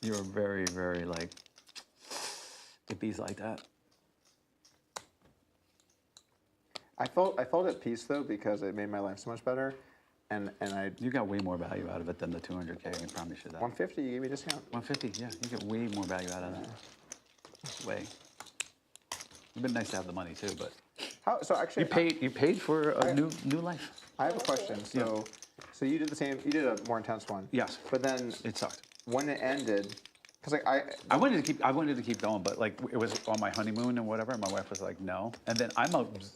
Speaker 15: You were very, very like, it bees like that.
Speaker 6: I felt at peace though because it made my life so much better, and
Speaker 15: You got way more value out of it than the 200K. I promise you that.
Speaker 6: 150. You gave me a discount.
Speaker 15: 150. Yeah, you get way more value out of that. Way. It'd been nice to have the money too, but
Speaker 6: How? So actually,
Speaker 15: you paid for a new life.
Speaker 6: I have a question. So you did the same. You did a more intense one.
Speaker 15: Yes.
Speaker 6: But then
Speaker 15: It sucked.
Speaker 6: when it ended, because like
Speaker 15: I wanted to keep going, but like it was on my honeymoon and whatever. And my wife was like, no. And then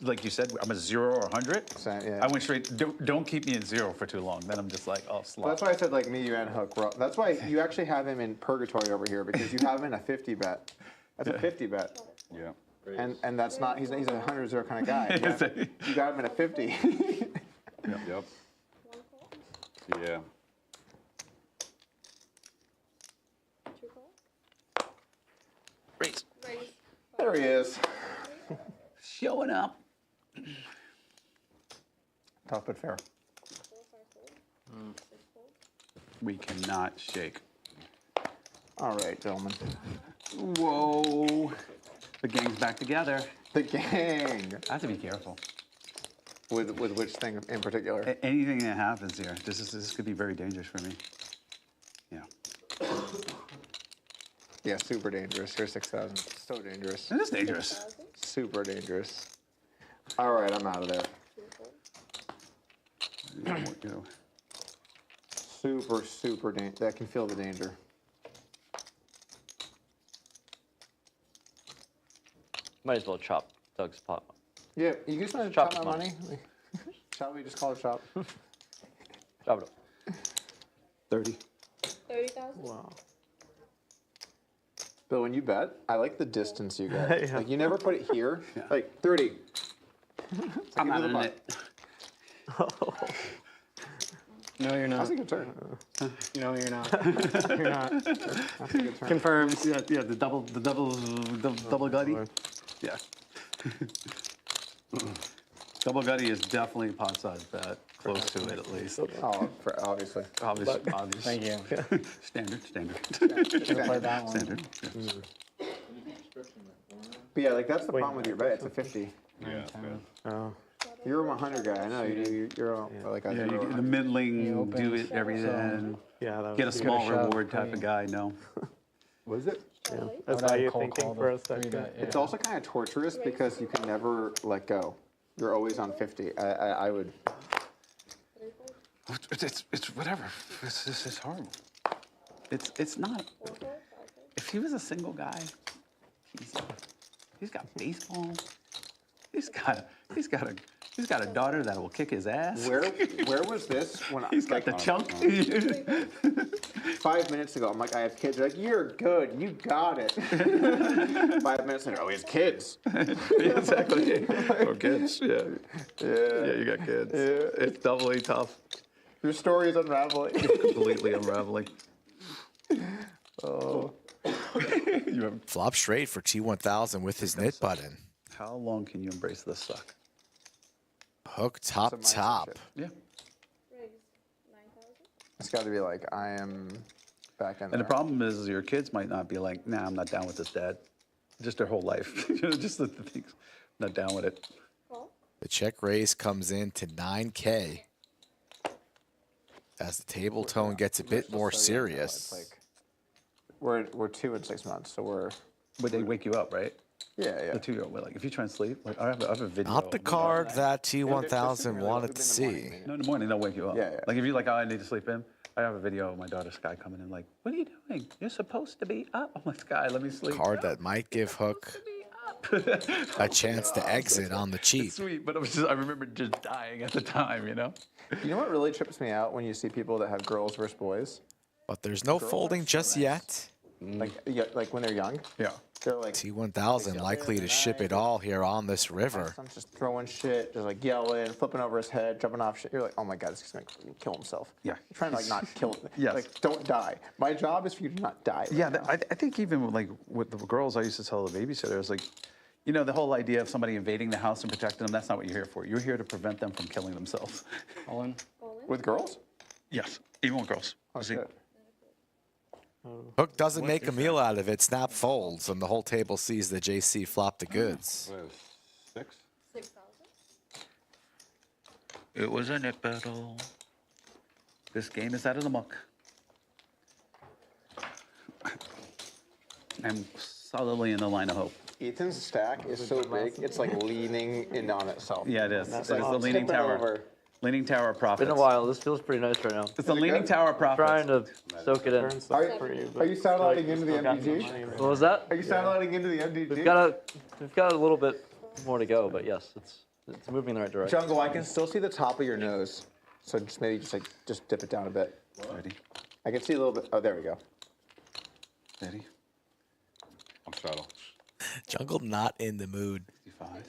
Speaker 15: like you said, I'm a 0 or 100.
Speaker 6: Yeah.
Speaker 15: I went straight. Don't keep me in 0 for too long. Then I'm just like, oh, slot.
Speaker 6: That's why I said like me, you, and Hook. That's why you actually have him in purgatory over here because you have him in a 50 bet. That's a 50 bet.
Speaker 7: Yeah.
Speaker 6: And that's not. He's a 100-0 kind of guy. You got him in a 50.
Speaker 7: Yep. Yeah.
Speaker 15: Raise.
Speaker 6: There he is.
Speaker 15: Showing up.
Speaker 6: Tough but fair.
Speaker 15: We cannot shake.
Speaker 6: All right, gentlemen.
Speaker 15: Whoa. The gang's back together.
Speaker 6: The gang.
Speaker 15: I have to be careful.
Speaker 6: With which thing in particular?
Speaker 15: Anything that happens here, this could be very dangerous for me. Yeah.
Speaker 6: Yeah, super dangerous. Here's 6,000. So dangerous.
Speaker 15: It is dangerous.
Speaker 6: Super dangerous. All right, I'm out of there. Super dangerous. I can feel the danger.
Speaker 1: Might as well chop Doug's pot.
Speaker 6: Yeah, you can just want to
Speaker 1: Chop
Speaker 6: chop my
Speaker 1: his
Speaker 6: money. Shall we just call it chop?
Speaker 1: Chop it up.
Speaker 15: 30.
Speaker 13: 30,000?
Speaker 6: Wow. Bill, when you bet, I like the distance you get.
Speaker 8: Yeah.
Speaker 6: Like you never put it here. Like 30.
Speaker 15: I'm not in it.
Speaker 17: No, you're not.
Speaker 6: That's a good turn.
Speaker 17: No, you're not. You're not.
Speaker 6: That's a good turn.
Speaker 17: Confirmed.
Speaker 15: Yeah, the double gutty. Yeah. Double gutty is definitely pot size bet. Close to it at least.
Speaker 6: Oh, obviously.
Speaker 15: Obvious.
Speaker 17: Thank you.
Speaker 15: Standard.
Speaker 17: Should've played that one.
Speaker 15: Standard. Yeah.
Speaker 6: But yeah, like that's the problem with your bet. It's a 50.
Speaker 12: Yeah.
Speaker 8: Oh.
Speaker 6: You're a 100 guy. I know you're like a
Speaker 15: Yeah, you
Speaker 6: 0
Speaker 15: get the middling, do it everything.
Speaker 8: Yeah, that was
Speaker 15: Get a small
Speaker 8: good shot.
Speaker 15: reward type of guy. No.
Speaker 6: Was it?
Speaker 8: I saw you thinking for a second.
Speaker 6: It's also kind of torturous because you can never let go. You're always on 50. I would.
Speaker 15: It's whatever. It's horrible. It's not. If he was a single guy, he's got baseball. He's got a daughter that will kick his ass.
Speaker 6: Where was this when
Speaker 15: he's got the chunk?
Speaker 6: 5 minutes ago, I'm like, I have kids. They're like, you're good. You got it. 5 minutes later, oh, he has kids.
Speaker 15: Exactly. Or kids. Yeah. Yeah, you got kids. Yeah. It's doubly tough.
Speaker 6: Your story is unraveling.
Speaker 15: Completely unraveling.
Speaker 6: Oh.
Speaker 9: Flop straight for T1000 with his knit button.
Speaker 15: How long can you embrace this suck?
Speaker 9: Hook top.
Speaker 15: Yeah.
Speaker 6: It's got to be like, I am back in there.
Speaker 15: And the problem is your kids might not be like, nah, I'm not down with this, Dad. Just their whole life. Just the things. Not down with it.
Speaker 9: The check raise comes in to 9K. As the table tone gets a bit more serious.
Speaker 6: We're 2 and 6 months, so we're.
Speaker 15: But they wake you up, right?
Speaker 6: Yeah.
Speaker 15: The 2-year-old, like if you try and sleep, like I have a video.
Speaker 9: Not the card that T1000 wanted to see.
Speaker 15: No, in the morning they'll wake you up.
Speaker 6: Yeah.
Speaker 15: Like if you like, oh, I need to sleep in. I have a video of my daughter Sky coming in, like, what are you doing? You're supposed to be up. I'm like, Sky, let me sleep.
Speaker 9: Card that might give Hook a chance to exit on the cheap.
Speaker 15: It's sweet, but I remember just dying at the time, you know.
Speaker 6: You know what really trips me out when you see people that have girls versus boys?
Speaker 9: But there's no folding just yet.
Speaker 6: Like when they're young.
Speaker 15: Yeah.
Speaker 6: They're like
Speaker 9: T1000 likely to ship it all here on this river.
Speaker 6: Son's just throwing shit, just like yelling, flipping over his head, jumping off shit. You're like, oh my god, this is gonna kill himself.
Speaker 15: Yeah.
Speaker 6: You're trying to like not kill him.
Speaker 15: Yes.
Speaker 6: Like don't die. My job is for you to not die.
Speaker 15: Yeah, I think even like with the girls, I used to tell the babysitters, like, you know, the whole idea of somebody invading the house and protecting them, that's not what you're here for. You're here to prevent them from killing themselves.
Speaker 17: All in?
Speaker 6: With girls?
Speaker 15: Yes, even with girls.
Speaker 6: Oh, shit.
Speaker 9: Hook doesn't make a meal out of it. Snap folds, and the whole table sees the JC flop the goods.
Speaker 12: 6?
Speaker 13: 6,000.
Speaker 15: It was a nip battle. This game is out of the muck. I'm solidly in the line of hope.
Speaker 6: Ethan's stack is so big, it's like leaning in on itself.
Speaker 15: Yeah, it is.
Speaker 6: It's
Speaker 15: It's the leaning tower. Leaning tower profits.
Speaker 1: Been a while. This feels pretty nice right now.
Speaker 15: It's the leaning tower profits.
Speaker 1: Trying to soak it in.
Speaker 6: Are you satelliting into the MDG?
Speaker 1: What was that?
Speaker 6: Are you satelliting into the MDG?
Speaker 1: We've got a little bit more to go, but yes, it's moving in the right direction.
Speaker 6: Jungle, I can still see the top of your nose, so just maybe just dip it down a bit.
Speaker 15: Ready?
Speaker 6: I can see a little bit. Oh, there we go.
Speaker 15: Ready?
Speaker 12: I'm subtle.
Speaker 9: Jungle not in the mood
Speaker 15: 65.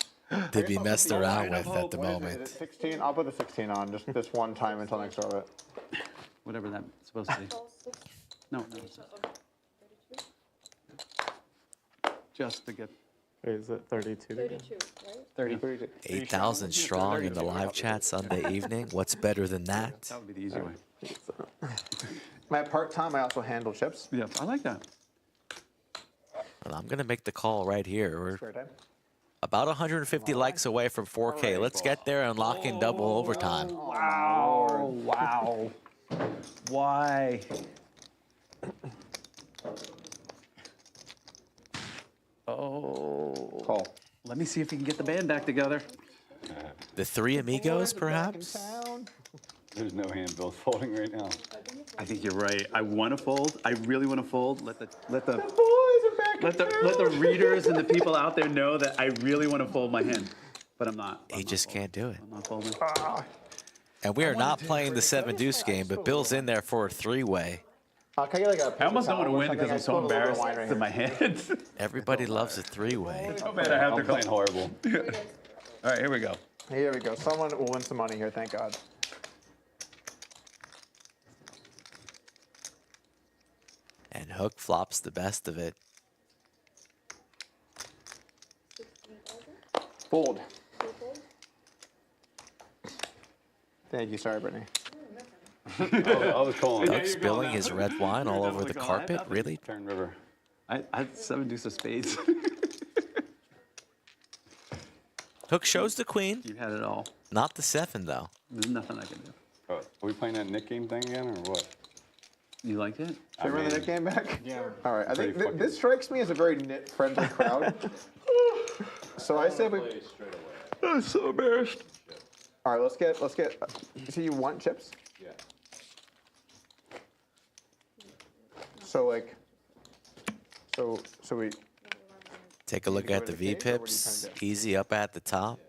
Speaker 9: to be messed around with at the
Speaker 6: What is it?
Speaker 9: moment.
Speaker 6: Is it 16? I'll put the 16 on just this one time until next orbit.
Speaker 15: Whatever that's supposed to be. No. Just to get.
Speaker 8: Is it 32?
Speaker 13: 32, right?
Speaker 6: 32.
Speaker 9: 8,000 strong in the live chat Sunday evening. What's better than that?
Speaker 15: That would be the easy way.
Speaker 6: My part-time, I also handle chips.
Speaker 15: Yeah, I like that.
Speaker 9: And I'm going to make the call right here. We're
Speaker 6: Spare time.
Speaker 9: about 150 likes away from 4K. Let's get there and lock in double overtime.
Speaker 15: Wow. Wow. Why? Oh.
Speaker 6: Call.
Speaker 15: Let me see if we can get the band back together.
Speaker 9: The three amigos, perhaps?
Speaker 7: There's no hand bills folding right now.
Speaker 15: I think you're right. I want to fold. I really want to fold. Let the
Speaker 6: boys are back.
Speaker 15: let the readers and the people out there know that I really want to fold my hand, but I'm not.
Speaker 9: He just can't do it.
Speaker 15: I'm not folding.
Speaker 9: And we are not playing the 7 deuce game, but Bill's in there for a three-way.
Speaker 6: Can I get like a
Speaker 15: I almost don't want to
Speaker 6: or
Speaker 15: win
Speaker 6: something?
Speaker 15: because I'm so
Speaker 6: I spilled a little bit of
Speaker 15: embarrassed
Speaker 6: wine right
Speaker 15: to my hands.
Speaker 9: Everybody loves a three-way.
Speaker 15: Oh man, I have to
Speaker 7: I'm playing horrible.
Speaker 15: All right, here we go.
Speaker 6: Here we go. Someone will win some money here, thank God.
Speaker 9: And Hook flops the best of it.
Speaker 6: Fold. Thank you. Sorry, Brittany.
Speaker 7: I was calling.
Speaker 9: Doug spilling his red wine all over the carpet? Really?
Speaker 7: Turn river.
Speaker 15: I had 7 deuce of spades.
Speaker 9: Hook shows the queen.
Speaker 15: You had it all.
Speaker 9: Not the 7, though.
Speaker 15: There's nothing I can do.
Speaker 7: Are we playing that Nick game thing again, or what?
Speaker 15: You liked it?
Speaker 6: Should I run the net game back?
Speaker 17: Yeah.
Speaker 6: All right. I think this strikes me as a very knit-friendly crowd. So I say we.
Speaker 15: I'm so embarrassed.
Speaker 6: All right. Let's get. So you want chips?
Speaker 12: Yeah.
Speaker 6: So like. So we.
Speaker 9: Take a look at the V-pips. Easy up at the top.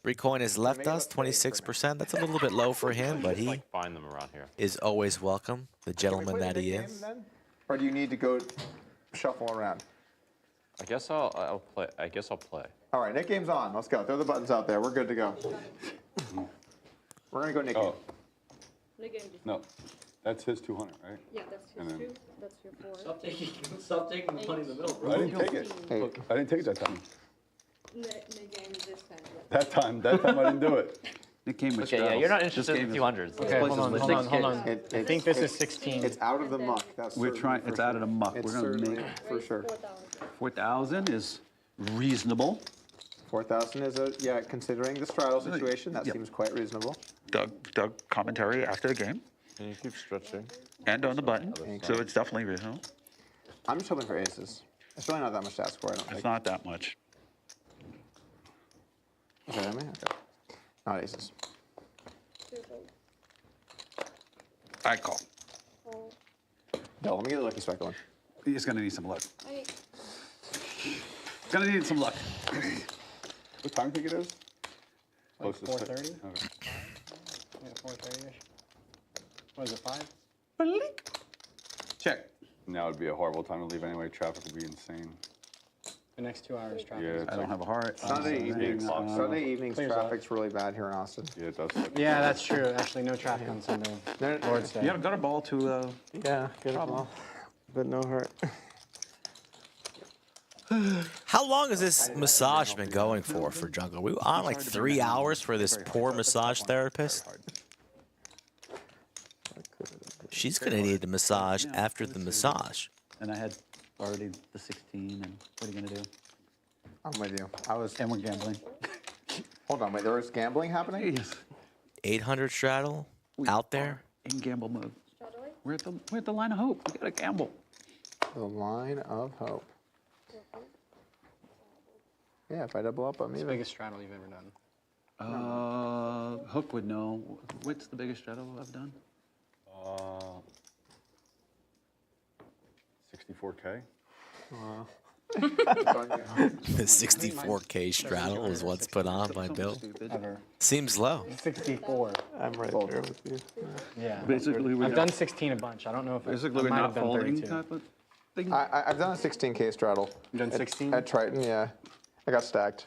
Speaker 9: Recoin has left us, 26%. That's a little bit low for him, but he
Speaker 10: Find them around here.
Speaker 9: is always welcome, the gentleman that he is.
Speaker 6: Or do you need to go shuffle around?
Speaker 10: I guess I'll play. I guess I'll play.
Speaker 6: All right, Nick game's on. Let's go. Throw the buttons out there. We're good to go. We're gonna go Nick game.
Speaker 13: Nick game just.
Speaker 7: No, that's his 200, right?
Speaker 13: Yeah, that's
Speaker 7: And
Speaker 13: his
Speaker 7: then-
Speaker 13: 2. That's your 4.
Speaker 1: Stop taking the money in the middle, bro.
Speaker 7: I didn't take it. I didn't take it that time.
Speaker 13: Nick game is this time.
Speaker 7: That time I didn't do it.
Speaker 15: Nick came with
Speaker 1: Okay, yeah, you're not interested in 200s.
Speaker 17: Okay, hold on. I think this is 16.
Speaker 6: It's out of the muck. That's
Speaker 15: We're trying. It's out of the muck.
Speaker 6: It's
Speaker 15: We're gonna
Speaker 6: certainly
Speaker 15: make
Speaker 6: for sure.
Speaker 15: 4,000 is reasonable.
Speaker 6: 4,000 is considering the straddle situation, that seems quite reasonable.
Speaker 15: Doug commentary after the game.
Speaker 10: Can you keep stretching?
Speaker 15: And on the button, so it's definitely reasonable.
Speaker 6: I'm just hoping for aces. It's really not that much to ask for, I don't think.
Speaker 15: It's not that much.
Speaker 6: Okay, okay. Not aces.
Speaker 15: I call.
Speaker 6: No, let me get a lucky strike going.
Speaker 15: He's gonna need some luck. Gonna need some luck.
Speaker 7: What time do you think it is?
Speaker 17: Like
Speaker 7: Close to
Speaker 17: 4:30?
Speaker 7: six. Okay.
Speaker 17: Yeah, 4:30ish. What is it, 5?
Speaker 15: Check.
Speaker 7: Now would be a horrible time to leave anyway. Traffic would be insane.
Speaker 17: The next 2 hours traffic.
Speaker 7: Yeah,
Speaker 15: I don't have a heart.
Speaker 6: Sunday evenings, Sunday evenings
Speaker 17: Clears up.
Speaker 6: traffic's really bad here in Austin.
Speaker 7: Yeah, it does.
Speaker 17: Yeah, that's true. Actually, no traffic on Sunday. Lord's Day.
Speaker 15: You got a gutter ball to.
Speaker 8: Yeah, good ball. But no hurt.
Speaker 9: How long has this massage been going for Jungle? We were on like 3 hours for this poor massage therapist. She's gonna need a massage after the massage.
Speaker 15: And I had already the 16, and what are you gonna do?
Speaker 6: I'm with you.
Speaker 15: And we're gambling.
Speaker 6: Hold on, wait, there was gambling happening?
Speaker 15: Yes.
Speaker 9: 800 straddle out there.
Speaker 15: In gamble mode. We're at the line of hope. We gotta gamble.
Speaker 6: The line of hope. Yeah, if I double up, I'm
Speaker 17: What's the
Speaker 6: even.
Speaker 17: biggest straddle you've ever done?
Speaker 15: Hook would know. What's the biggest straddle I've done?
Speaker 7: 64K.
Speaker 6: Wow.
Speaker 9: The 64K straddle is what's put on by Bill.
Speaker 17: Ever.
Speaker 9: Seems low.
Speaker 8: 64. I'm right there with you.
Speaker 17: Yeah.
Speaker 15: Basically,
Speaker 17: I've done 16 a bunch. I don't know if I
Speaker 15: Basically, we're
Speaker 17: might
Speaker 15: not
Speaker 17: have done
Speaker 15: folding
Speaker 17: 32.
Speaker 15: type of thing.
Speaker 6: I've done a 16K straddle.
Speaker 17: You done 16?
Speaker 6: At Triton, yeah. I got stacked.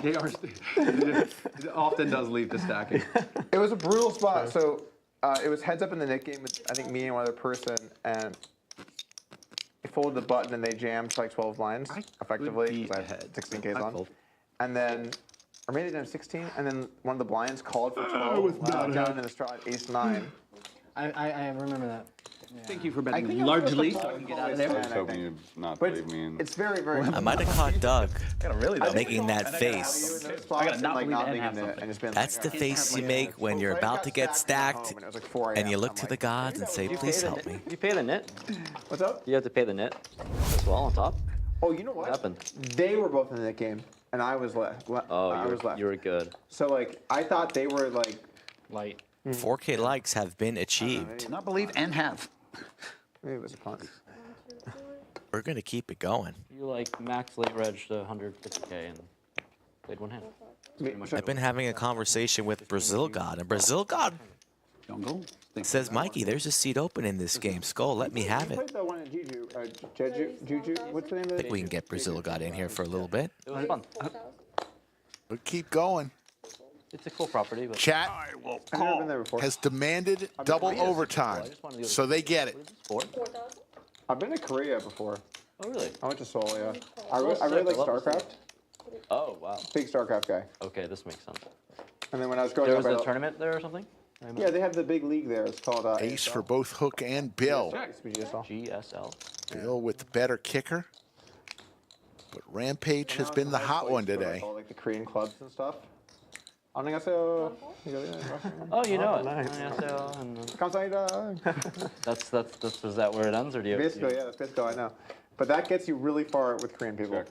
Speaker 15: They are. It often does lead to stacking.
Speaker 6: It was a brutal spot. So it was heads up in the Nick game with, I think, me and one other person, and they folded the button and they jammed like 12 blinds effectively.
Speaker 15: be
Speaker 6: 'cause I
Speaker 15: ahead.
Speaker 6: had 16Ks
Speaker 15: I
Speaker 6: on.
Speaker 15: fold.
Speaker 6: And then, or maybe they did 16, and then one of the blinds called for 12. Down in the straw at ace 9.
Speaker 17: I remember that.
Speaker 15: Thank you for
Speaker 6: I think
Speaker 15: betting
Speaker 6: I was
Speaker 15: largely.
Speaker 6: supposed to
Speaker 15: So I can get
Speaker 6: call
Speaker 15: out of
Speaker 6: it
Speaker 15: there.
Speaker 7: I was hoping you'd not
Speaker 6: But
Speaker 7: believe me. And
Speaker 6: it's very, very.
Speaker 9: I might have caught Doug making that
Speaker 6: I
Speaker 9: face.
Speaker 6: got not believe it and have something. And just been
Speaker 9: That's
Speaker 6: like,
Speaker 9: the face you make when you're about to get stacked and you look to the gods and say, please help me.
Speaker 1: You pay the net?
Speaker 6: What's up?
Speaker 1: You have to pay the net as well on top?
Speaker 6: Oh, you know what?
Speaker 1: happened?
Speaker 6: They were both in that game, and I was left.
Speaker 1: Oh,
Speaker 6: I was left.
Speaker 1: you were good.
Speaker 6: So like, I thought they were like
Speaker 17: light.
Speaker 9: 4K likes have been achieved.
Speaker 15: Not believe and have.
Speaker 6: Maybe it was a punt.
Speaker 9: We're going to keep it going.
Speaker 1: You like max late reg to 150K and played one hand.
Speaker 9: I've been having a conversation with Brazil God, and Brazil God says, Mikey, there's a seat open in this game. Skull, let me have
Speaker 6: We
Speaker 9: it.
Speaker 6: played the one in Juju. What's the name of
Speaker 9: I
Speaker 6: it?
Speaker 9: think we can get Brazil God in here for a little bit.
Speaker 1: It was fun.
Speaker 3: But keep going.
Speaker 1: It's a cool property, but
Speaker 3: Chat
Speaker 6: I've never been there before.
Speaker 3: has demanded double overtime, so they get it.
Speaker 6: I've been to Korea before.
Speaker 1: Oh, really?
Speaker 6: I went to Seoul, yeah. I really like StarCraft.
Speaker 1: Oh, wow.
Speaker 6: Big StarCraft guy.
Speaker 1: Okay, this makes sense.
Speaker 6: And then when I was growing
Speaker 1: There
Speaker 6: up,
Speaker 1: was a tournament there or something?
Speaker 6: Yeah, they have the big league there. It's called
Speaker 3: Ace for both Hook and Bill.
Speaker 1: GSL.
Speaker 3: Bill with the better kicker. But Rampage has been the hot one today.
Speaker 6: All like the Korean clubs and stuff. 안녕하세요.
Speaker 1: Oh, you know it.
Speaker 8: nice.
Speaker 1: 안녕하세요, and then-
Speaker 6: 감사합니다.
Speaker 1: That's is that where it ends, or do you?
Speaker 6: Basically, yeah, that's basically all I know. But that gets you really far with Korean people.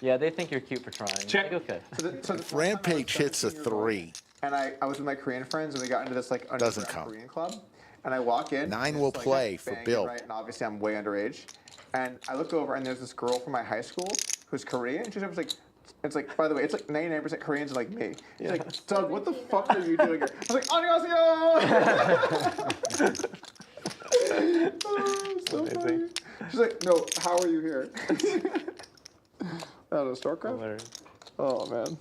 Speaker 1: Yeah, they think you're cute for trying.
Speaker 6: Check.
Speaker 1: Like, okay.
Speaker 3: If Rampage hits a 3,
Speaker 6: And I was with my Korean friends, and we got into this like
Speaker 3: Doesn't
Speaker 6: underground
Speaker 3: count.
Speaker 6: Korean club. And I walk in.
Speaker 3: 9
Speaker 6: and
Speaker 3: will
Speaker 6: it's like
Speaker 3: play
Speaker 6: a
Speaker 3: for
Speaker 6: banging,
Speaker 3: Bill.
Speaker 6: Right? And obviously, I'm way underage. And I look over, and there's this girl from my high school who's Korean. She's like, it's like, by the way, it's like 99% Koreans are like me. She's like, Doug, what the fuck are you doing here? I was like, 안녕하세요. Oh, so funny. She's like, no, how are you here? That was StarCraft? Oh, man.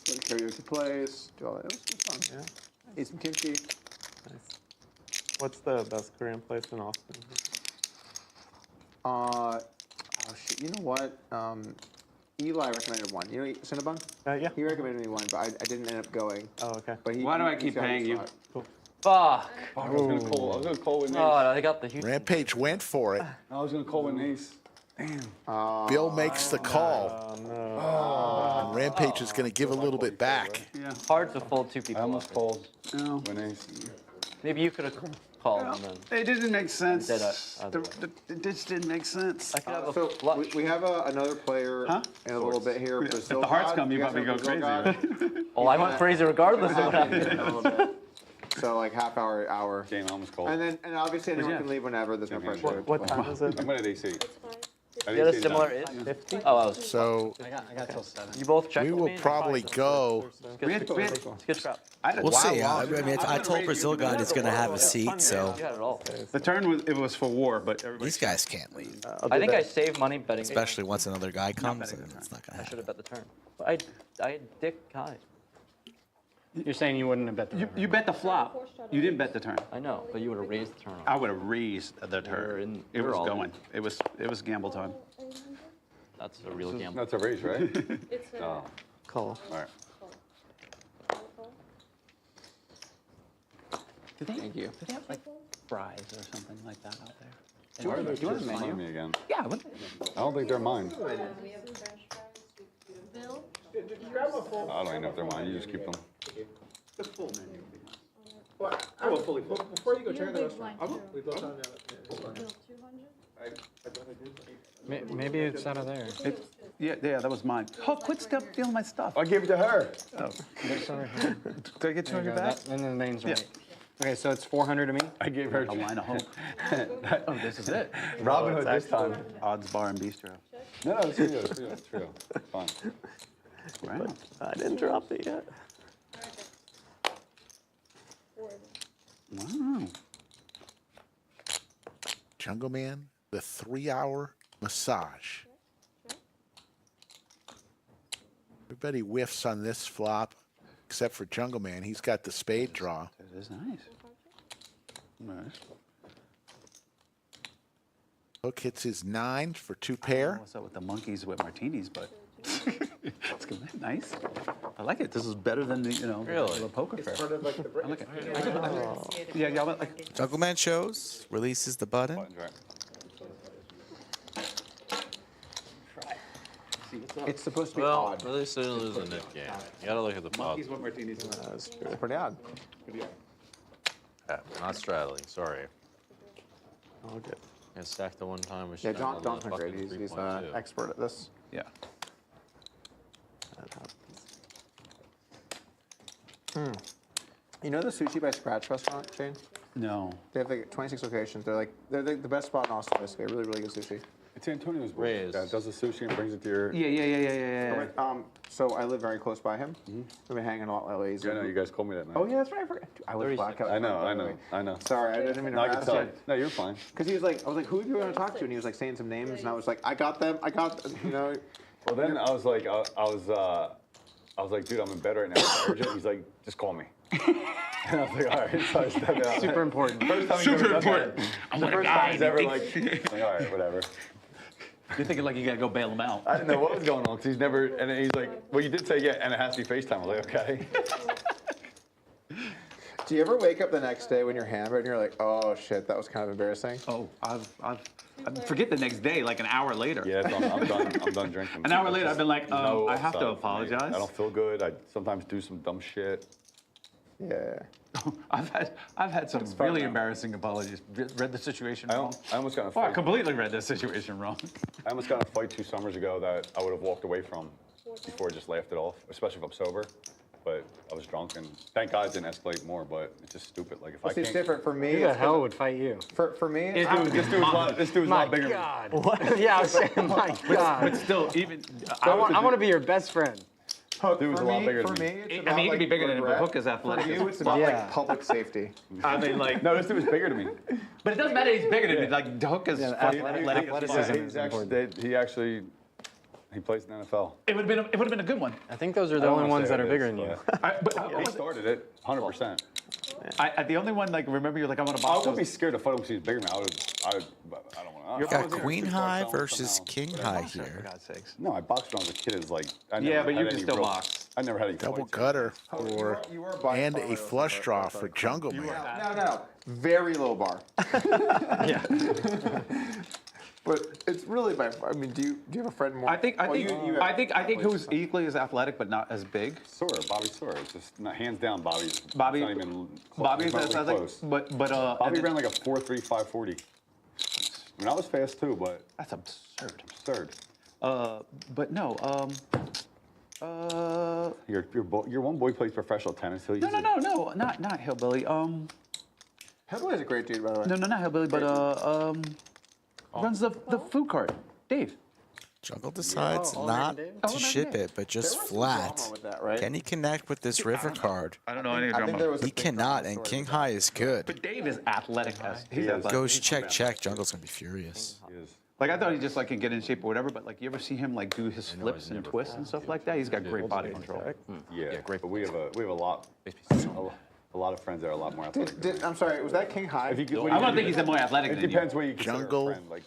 Speaker 6: Like karaoke place, do all that. It was fun. Yeah. Eat some kimchi.
Speaker 8: Nice. What's the best Korean place in Austin?
Speaker 6: Oh shit, you know what? Eli recommended one. You know Cinnabon?
Speaker 8: Yeah.
Speaker 6: He recommended me one, but I didn't end up going.
Speaker 8: Oh, okay.
Speaker 6: But
Speaker 15: Why do I
Speaker 6: he's
Speaker 15: keep
Speaker 6: got his
Speaker 15: paying you?
Speaker 6: spot.
Speaker 1: Fuck.
Speaker 18: I was gonna call with Nace.
Speaker 1: Oh, I got the huge.
Speaker 3: Rampage went for it.
Speaker 18: I was gonna call with Nace. Damn.
Speaker 3: Bill makes the call.
Speaker 8: Oh, no.
Speaker 3: And Rampage is going to give a little bit back.
Speaker 15: Yeah.
Speaker 1: Hard to fold two people.
Speaker 18: I almost called
Speaker 15: No.
Speaker 18: with Nace.
Speaker 1: Maybe you could have called and then.
Speaker 15: It didn't make sense.
Speaker 1: Did either way.
Speaker 15: It just didn't make sense.
Speaker 1: I could have a
Speaker 6: So
Speaker 1: flush.
Speaker 6: we have another player in a little bit here.
Speaker 15: If
Speaker 6: Brazil
Speaker 15: the hearts
Speaker 6: God.
Speaker 15: come, you
Speaker 6: guys
Speaker 15: probably
Speaker 6: know
Speaker 15: go
Speaker 6: Brazil
Speaker 15: crazy.
Speaker 6: God?
Speaker 1: Oh, I went crazy regardless of what
Speaker 6: In
Speaker 1: happened.
Speaker 6: a little bit. So like half hour.
Speaker 7: Game, I almost called.
Speaker 6: And obviously anyone can leave whenever. There's no pressure.
Speaker 8: What time is it?
Speaker 7: I'm at AC.
Speaker 1: You had a similar is?
Speaker 8: 50?
Speaker 1: Oh, I was.
Speaker 3: So
Speaker 14: I got till 7.
Speaker 1: You both checked
Speaker 3: we
Speaker 1: with
Speaker 3: will
Speaker 1: me?
Speaker 3: probably go.
Speaker 1: It's good scrap.
Speaker 11: We'll see. I mean, I told Brazil God he's going to have a seat, so
Speaker 1: You had it all.
Speaker 15: The turn was for war, but everybody.
Speaker 11: these guys can't leave.
Speaker 1: I think I saved money betting.
Speaker 11: Especially once another guy comes. It's not going
Speaker 1: I
Speaker 11: to
Speaker 1: should
Speaker 11: happen.
Speaker 1: have bet the turn. But I had dick high.
Speaker 17: You're saying you wouldn't have bet the turn.
Speaker 15: You bet the flop. You didn't bet the turn.
Speaker 1: I know, but you would have raised the turn.
Speaker 15: I would have raised the
Speaker 1: We're
Speaker 15: turn.
Speaker 1: in-
Speaker 15: It
Speaker 1: we're
Speaker 15: was
Speaker 1: all
Speaker 15: going. It was gamble time.
Speaker 1: That's a real gamble.
Speaker 7: That's a raise, right?
Speaker 13: It's a
Speaker 7: Oh,
Speaker 8: Call.
Speaker 7: all right.
Speaker 15: Thank you. Do they have like fries or something like that out there?
Speaker 7: Do you want
Speaker 15: a
Speaker 7: to
Speaker 15: menu?
Speaker 7: me again?
Speaker 15: Yeah. What?
Speaker 7: I don't think they're mine.
Speaker 13: Bill?
Speaker 7: I don't even know if they're mine. You just keep them.
Speaker 15: The full menu.
Speaker 6: I will fully. Before you go
Speaker 13: You're a big blind too. Bill, 200?
Speaker 17: Maybe it's out of there.
Speaker 15: Yeah, that was mine. Oh, quit stealing my stuff.
Speaker 7: I gave it to her.
Speaker 15: Oh.
Speaker 17: It's over here.
Speaker 15: Did I get you on your back?
Speaker 17: And then the name's right. Okay, so it's 400 to me?
Speaker 7: I gave her
Speaker 15: A line of hope. Oh, this is it.
Speaker 7: Robin Hood this time.
Speaker 15: Odds Bar and Bistro.
Speaker 7: No, it's trio. It's trio. Fine.
Speaker 15: Wow.
Speaker 8: I didn't drop it yet.
Speaker 15: Wow.
Speaker 3: Jungleman, the 3-hour massage. Everybody whiffs on this flop, except for Jungleman. He's got the spade draw.
Speaker 15: That is nice. Nice.
Speaker 3: Hook hits his 9 for 2 pair.
Speaker 15: What's up with the monkeys with martinis, but it's good. Nice. I like it. This is better than the, the poker fair.
Speaker 6: Sort of like the
Speaker 15: I like it. Yeah, yeah. Like,
Speaker 11: Jungleman shows, releases the button.
Speaker 7: Buttons, right.
Speaker 6: It's supposed to be
Speaker 10: Well,
Speaker 6: odd.
Speaker 10: at least they didn't lose the net game. You gotta look at the pot.
Speaker 15: monkeys with martinis.
Speaker 6: It's pretty odd.
Speaker 10: Yeah, not straddling, sorry.
Speaker 8: All good.
Speaker 10: I stacked the one time. We
Speaker 6: Yeah,
Speaker 10: should
Speaker 6: John's been great. He's expert at this.
Speaker 15: Yeah.
Speaker 8: That happens.
Speaker 6: You know the Sushi by Scratch restaurant chain?
Speaker 15: No.
Speaker 6: They have like 26 locations. They're the best spot in Austin, basically. Really, really good sushi.
Speaker 7: It's Antonio's boy.
Speaker 10: Raise.
Speaker 7: That does the sushi and brings it to your.
Speaker 15: Yeah.
Speaker 6: So I live very close by him. We've been hanging a lot lately. He's
Speaker 7: Yeah, I know. You guys called me that night.
Speaker 6: Oh yeah, that's right. I forgot. I was blackout.
Speaker 7: I know.
Speaker 6: Sorry, I didn't even know.
Speaker 7: No, I can tell. No, you're fine.
Speaker 6: Because he was like, I was like, who are you going to talk to? And he was like saying some names, and I was like, I got them. Well,
Speaker 7: then I was like, I was like, dude, I'm in bed right now. It's urgent. He's like, just call me. And I was like, all right. So I stepped out.
Speaker 17: Super important.
Speaker 7: First time he's ever done that. The first time he's ever like, all right, whatever.
Speaker 15: You're thinking like you gotta go bail him out.
Speaker 7: I didn't know what was going on because he's never. And then he's like, well, you did say yeah, and it has to be FaceTime. I was like, okay.
Speaker 6: Do you ever wake up the next day when you're hammered and you're like, oh shit, that was kind of embarrassing?
Speaker 15: Oh, I've forget the next day, like an hour later.
Speaker 7: Yeah, I'm done drinking.
Speaker 15: An hour later, I've been like,
Speaker 7: No
Speaker 15: I have to
Speaker 7: upside for me.
Speaker 15: apologize.
Speaker 7: I don't feel good. I sometimes do some dumb shit.
Speaker 6: Yeah.
Speaker 15: I've had some really embarrassing apologies. Read the situation wrong.
Speaker 7: I almost got in a
Speaker 15: Oh, I
Speaker 7: fight.
Speaker 15: completely read the situation wrong.
Speaker 7: I almost got in a fight 2 summers ago that I would have walked away from before I just laughed it off, especially if I'm sober. But I was drunk, and thank God it didn't escalate more, but it's just stupid. Like, if
Speaker 6: Well,
Speaker 7: I
Speaker 6: see,
Speaker 7: can't...
Speaker 6: it's different for me.
Speaker 17: Who the
Speaker 6: it's
Speaker 17: hell would fight you?
Speaker 6: For me,
Speaker 7: This dude's a lot bigger
Speaker 17: God.
Speaker 7: than me.
Speaker 17: What? Yeah, I was saying, my God.
Speaker 15: But still, even
Speaker 17: I want to be your best friend.
Speaker 6: Hook,
Speaker 7: Dude was
Speaker 6: for
Speaker 7: a lot
Speaker 6: me,
Speaker 7: bigger
Speaker 6: for
Speaker 7: than
Speaker 6: me,
Speaker 7: me.
Speaker 6: it's
Speaker 15: I
Speaker 6: about,
Speaker 15: mean, he
Speaker 6: like,
Speaker 15: could be bigger than him, but
Speaker 6: regret.
Speaker 15: Hook is athletic.
Speaker 6: For you, it's about like public safety.
Speaker 15: I mean, like,
Speaker 7: No, this dude was bigger than me.
Speaker 15: but it doesn't matter. He's bigger than me. Like, Hook is athletic.
Speaker 7: He plays in the NFL.
Speaker 15: It would have been a good one.
Speaker 17: I think those are the only ones that are bigger than you.
Speaker 7: He started it, 100%.
Speaker 15: The only one, like, remember, you're like, I want to
Speaker 7: I
Speaker 15: box
Speaker 7: wouldn't be
Speaker 15: those.
Speaker 7: scared to fight him because he's bigger than me. I don't want to.
Speaker 11: Got Queen High versus King High
Speaker 15: For
Speaker 11: here.
Speaker 15: God's sakes.
Speaker 7: No, I boxed when I was a kid. It's like
Speaker 15: Yeah, but you can still box.
Speaker 7: I never had any
Speaker 3: Double
Speaker 7: fights.
Speaker 3: gutter for and a flush draw for Jungleman.
Speaker 6: No. Very low bar.
Speaker 17: Yeah.
Speaker 6: But it's really by. I mean, do you have a friend more?
Speaker 15: I think who's equally as athletic but not as big.
Speaker 7: Bobby Sawyer. It's just not, hands down, Bobby's.
Speaker 15: Bobby-
Speaker 7: It's not even
Speaker 15: Bobby's
Speaker 7: remotely
Speaker 15: athletic,
Speaker 7: close.
Speaker 15: but
Speaker 7: Bobby ran like a 4.3, 540. I mean, I was fast too, but
Speaker 15: that's absurd.
Speaker 7: Absurd.
Speaker 15: But no.
Speaker 7: Your one boy plays professional tennis. So
Speaker 15: No, not Hillbilly.
Speaker 6: Hillbilly's a great dude, by the way.
Speaker 15: No, not Hillbilly, but runs the food cart. Dave.
Speaker 11: Jungle decides not to ship it, but just flat. Can he connect with this river card?
Speaker 15: I don't know any drama.
Speaker 11: He cannot, and King High is good.
Speaker 15: But Dave is athletic as he's athletic.
Speaker 11: Goes check. Jungle's gonna be furious.
Speaker 15: Like, I thought he just like can get in shape or whatever, but like, you ever see him like do his flips and twists and stuff like that? He's got great body control.
Speaker 7: Yeah, great. But we have a lot of friends that are a lot more athletic.
Speaker 6: I'm sorry, was that King High?
Speaker 15: I don't think he's more athletic
Speaker 7: It
Speaker 15: than you.
Speaker 7: depends where you consider a friend, like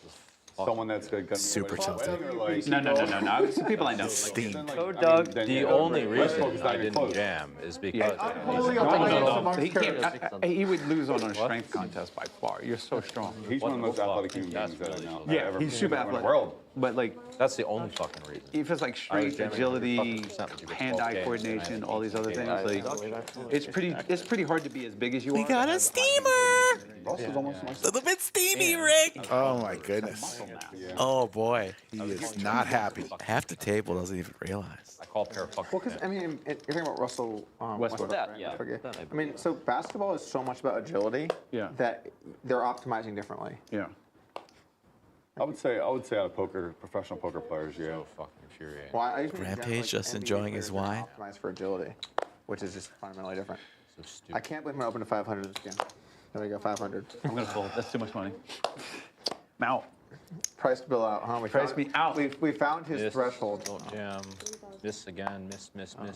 Speaker 7: someone that's good.
Speaker 11: Super tilted.
Speaker 15: No. Some people I know.
Speaker 10: Doug, the only reason I didn't jam is because
Speaker 15: he would lose on a strength contest by far. You're so strong.
Speaker 7: He's one of the most athletic human beings that I know.
Speaker 15: Yeah, he's super
Speaker 7: in the
Speaker 15: athletic.
Speaker 7: world.
Speaker 15: But like,
Speaker 10: that's the only fucking reason.
Speaker 15: if it's like strength, agility, hand-eye coordination, all these other things, like it's pretty hard to be as big as you are.
Speaker 11: We got a steamer.
Speaker 7: A
Speaker 11: little bit steamy, Rick.
Speaker 3: Oh my goodness.
Speaker 11: Oh boy.
Speaker 3: He is not happy.
Speaker 11: Half the table doesn't even realize.
Speaker 10: I call pair of fucking.
Speaker 6: Well, because I mean, you're talking about Russell Westbrook.
Speaker 10: That,
Speaker 6: right?
Speaker 10: yeah.
Speaker 6: I forget.
Speaker 10: That
Speaker 6: I mean, so basketball is so much about agility that they're optimizing differently.
Speaker 15: Yeah.
Speaker 7: I would say out of professional poker players, yeah.
Speaker 10: So fucking infuriating.
Speaker 6: Well, I usually
Speaker 11: Rampage just
Speaker 6: NBA
Speaker 11: enjoying his
Speaker 6: players are
Speaker 11: wine.
Speaker 6: Optimized for agility, which is just fundamentally different.
Speaker 10: So stupid.
Speaker 6: I can't believe I'm gonna open to 500 this game. There we go, 500.
Speaker 15: I'm gonna fold. That's too much money. I'm out.
Speaker 6: Price Bill out, huh? We
Speaker 15: Price
Speaker 6: found-
Speaker 15: me out.
Speaker 6: We found his
Speaker 10: Miss,
Speaker 6: threshold.
Speaker 10: Don't jam. Miss again. Miss.
Speaker 6: I'm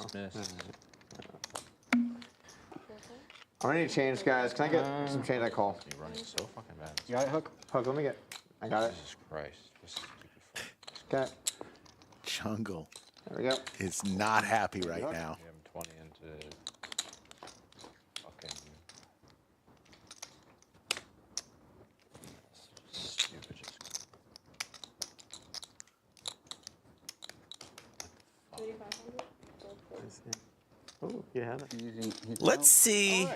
Speaker 6: gonna need change, guys. Can I get some change? I call.
Speaker 10: You're running so fucking bad.
Speaker 17: You got it, Hook?
Speaker 6: Hook, let me get. I got it.
Speaker 10: Jesus Christ. This stupid fuck.
Speaker 6: Okay.
Speaker 3: Jungle
Speaker 6: There we go.
Speaker 3: is not happy right now.
Speaker 10: Jam 20 into fucking stupid.
Speaker 8: Oh, you have it.
Speaker 11: Let's see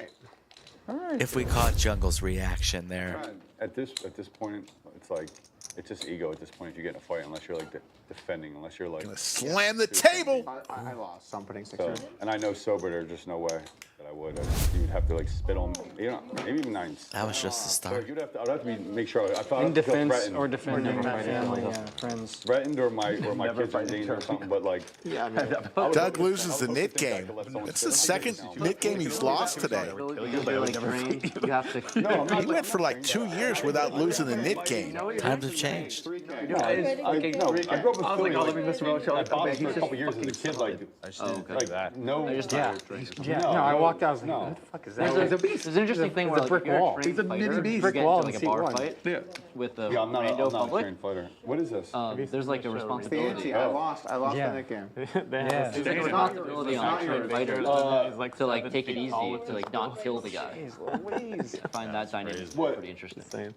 Speaker 11: if we caught Jungle's reaction there.
Speaker 7: At this point, it's like it's just ego at this point. If you get in a fight, unless you're like defending, unless you're like
Speaker 3: Gonna slam the table.
Speaker 6: I lost. So I'm putting
Speaker 7: So,
Speaker 6: 600.
Speaker 7: and I know sober, there's just no way that I would. You would have to like spit on, you know, maybe even 9.
Speaker 11: That was just the
Speaker 7: So
Speaker 11: start.
Speaker 7: you'd have to. I'd have to make sure. I thought
Speaker 17: In
Speaker 7: I'd feel
Speaker 17: defense
Speaker 7: threatened.
Speaker 17: or defending my family, friends.
Speaker 7: Threatened or my kids are in danger or something, but like.
Speaker 6: Yeah, I mean,
Speaker 3: Doug loses the knit game. It's the second knit game he's lost today.
Speaker 1: You have to.
Speaker 7: No, I'm not.
Speaker 3: He went for like 2 years without losing the knit game.
Speaker 11: Times have changed.
Speaker 7: I grew up with Philly. I boxed for a couple years as a kid, like no.
Speaker 17: Yeah, no, I walked out. I was like,
Speaker 7: No.
Speaker 17: who the fuck is that?
Speaker 1: There's an interesting thing where
Speaker 17: It's a brick wall.
Speaker 1: He's a
Speaker 17: nitty beast.
Speaker 1: Brick
Speaker 17: Brick
Speaker 1: wall
Speaker 17: wall
Speaker 1: like
Speaker 17: in
Speaker 1: a bar
Speaker 17: C1.
Speaker 1: fight with the
Speaker 7: Yeah, I'm not
Speaker 1: rando
Speaker 7: a
Speaker 1: public.
Speaker 7: trained fighter. What is this?
Speaker 1: There's like a
Speaker 6: the
Speaker 1: responsibility.
Speaker 6: ante. I lost the knit game.
Speaker 17: Yeah.
Speaker 1: There's like a responsibility on a trained fighter to like take it easy, to like not kill the guy. I find that dynamic pretty interesting.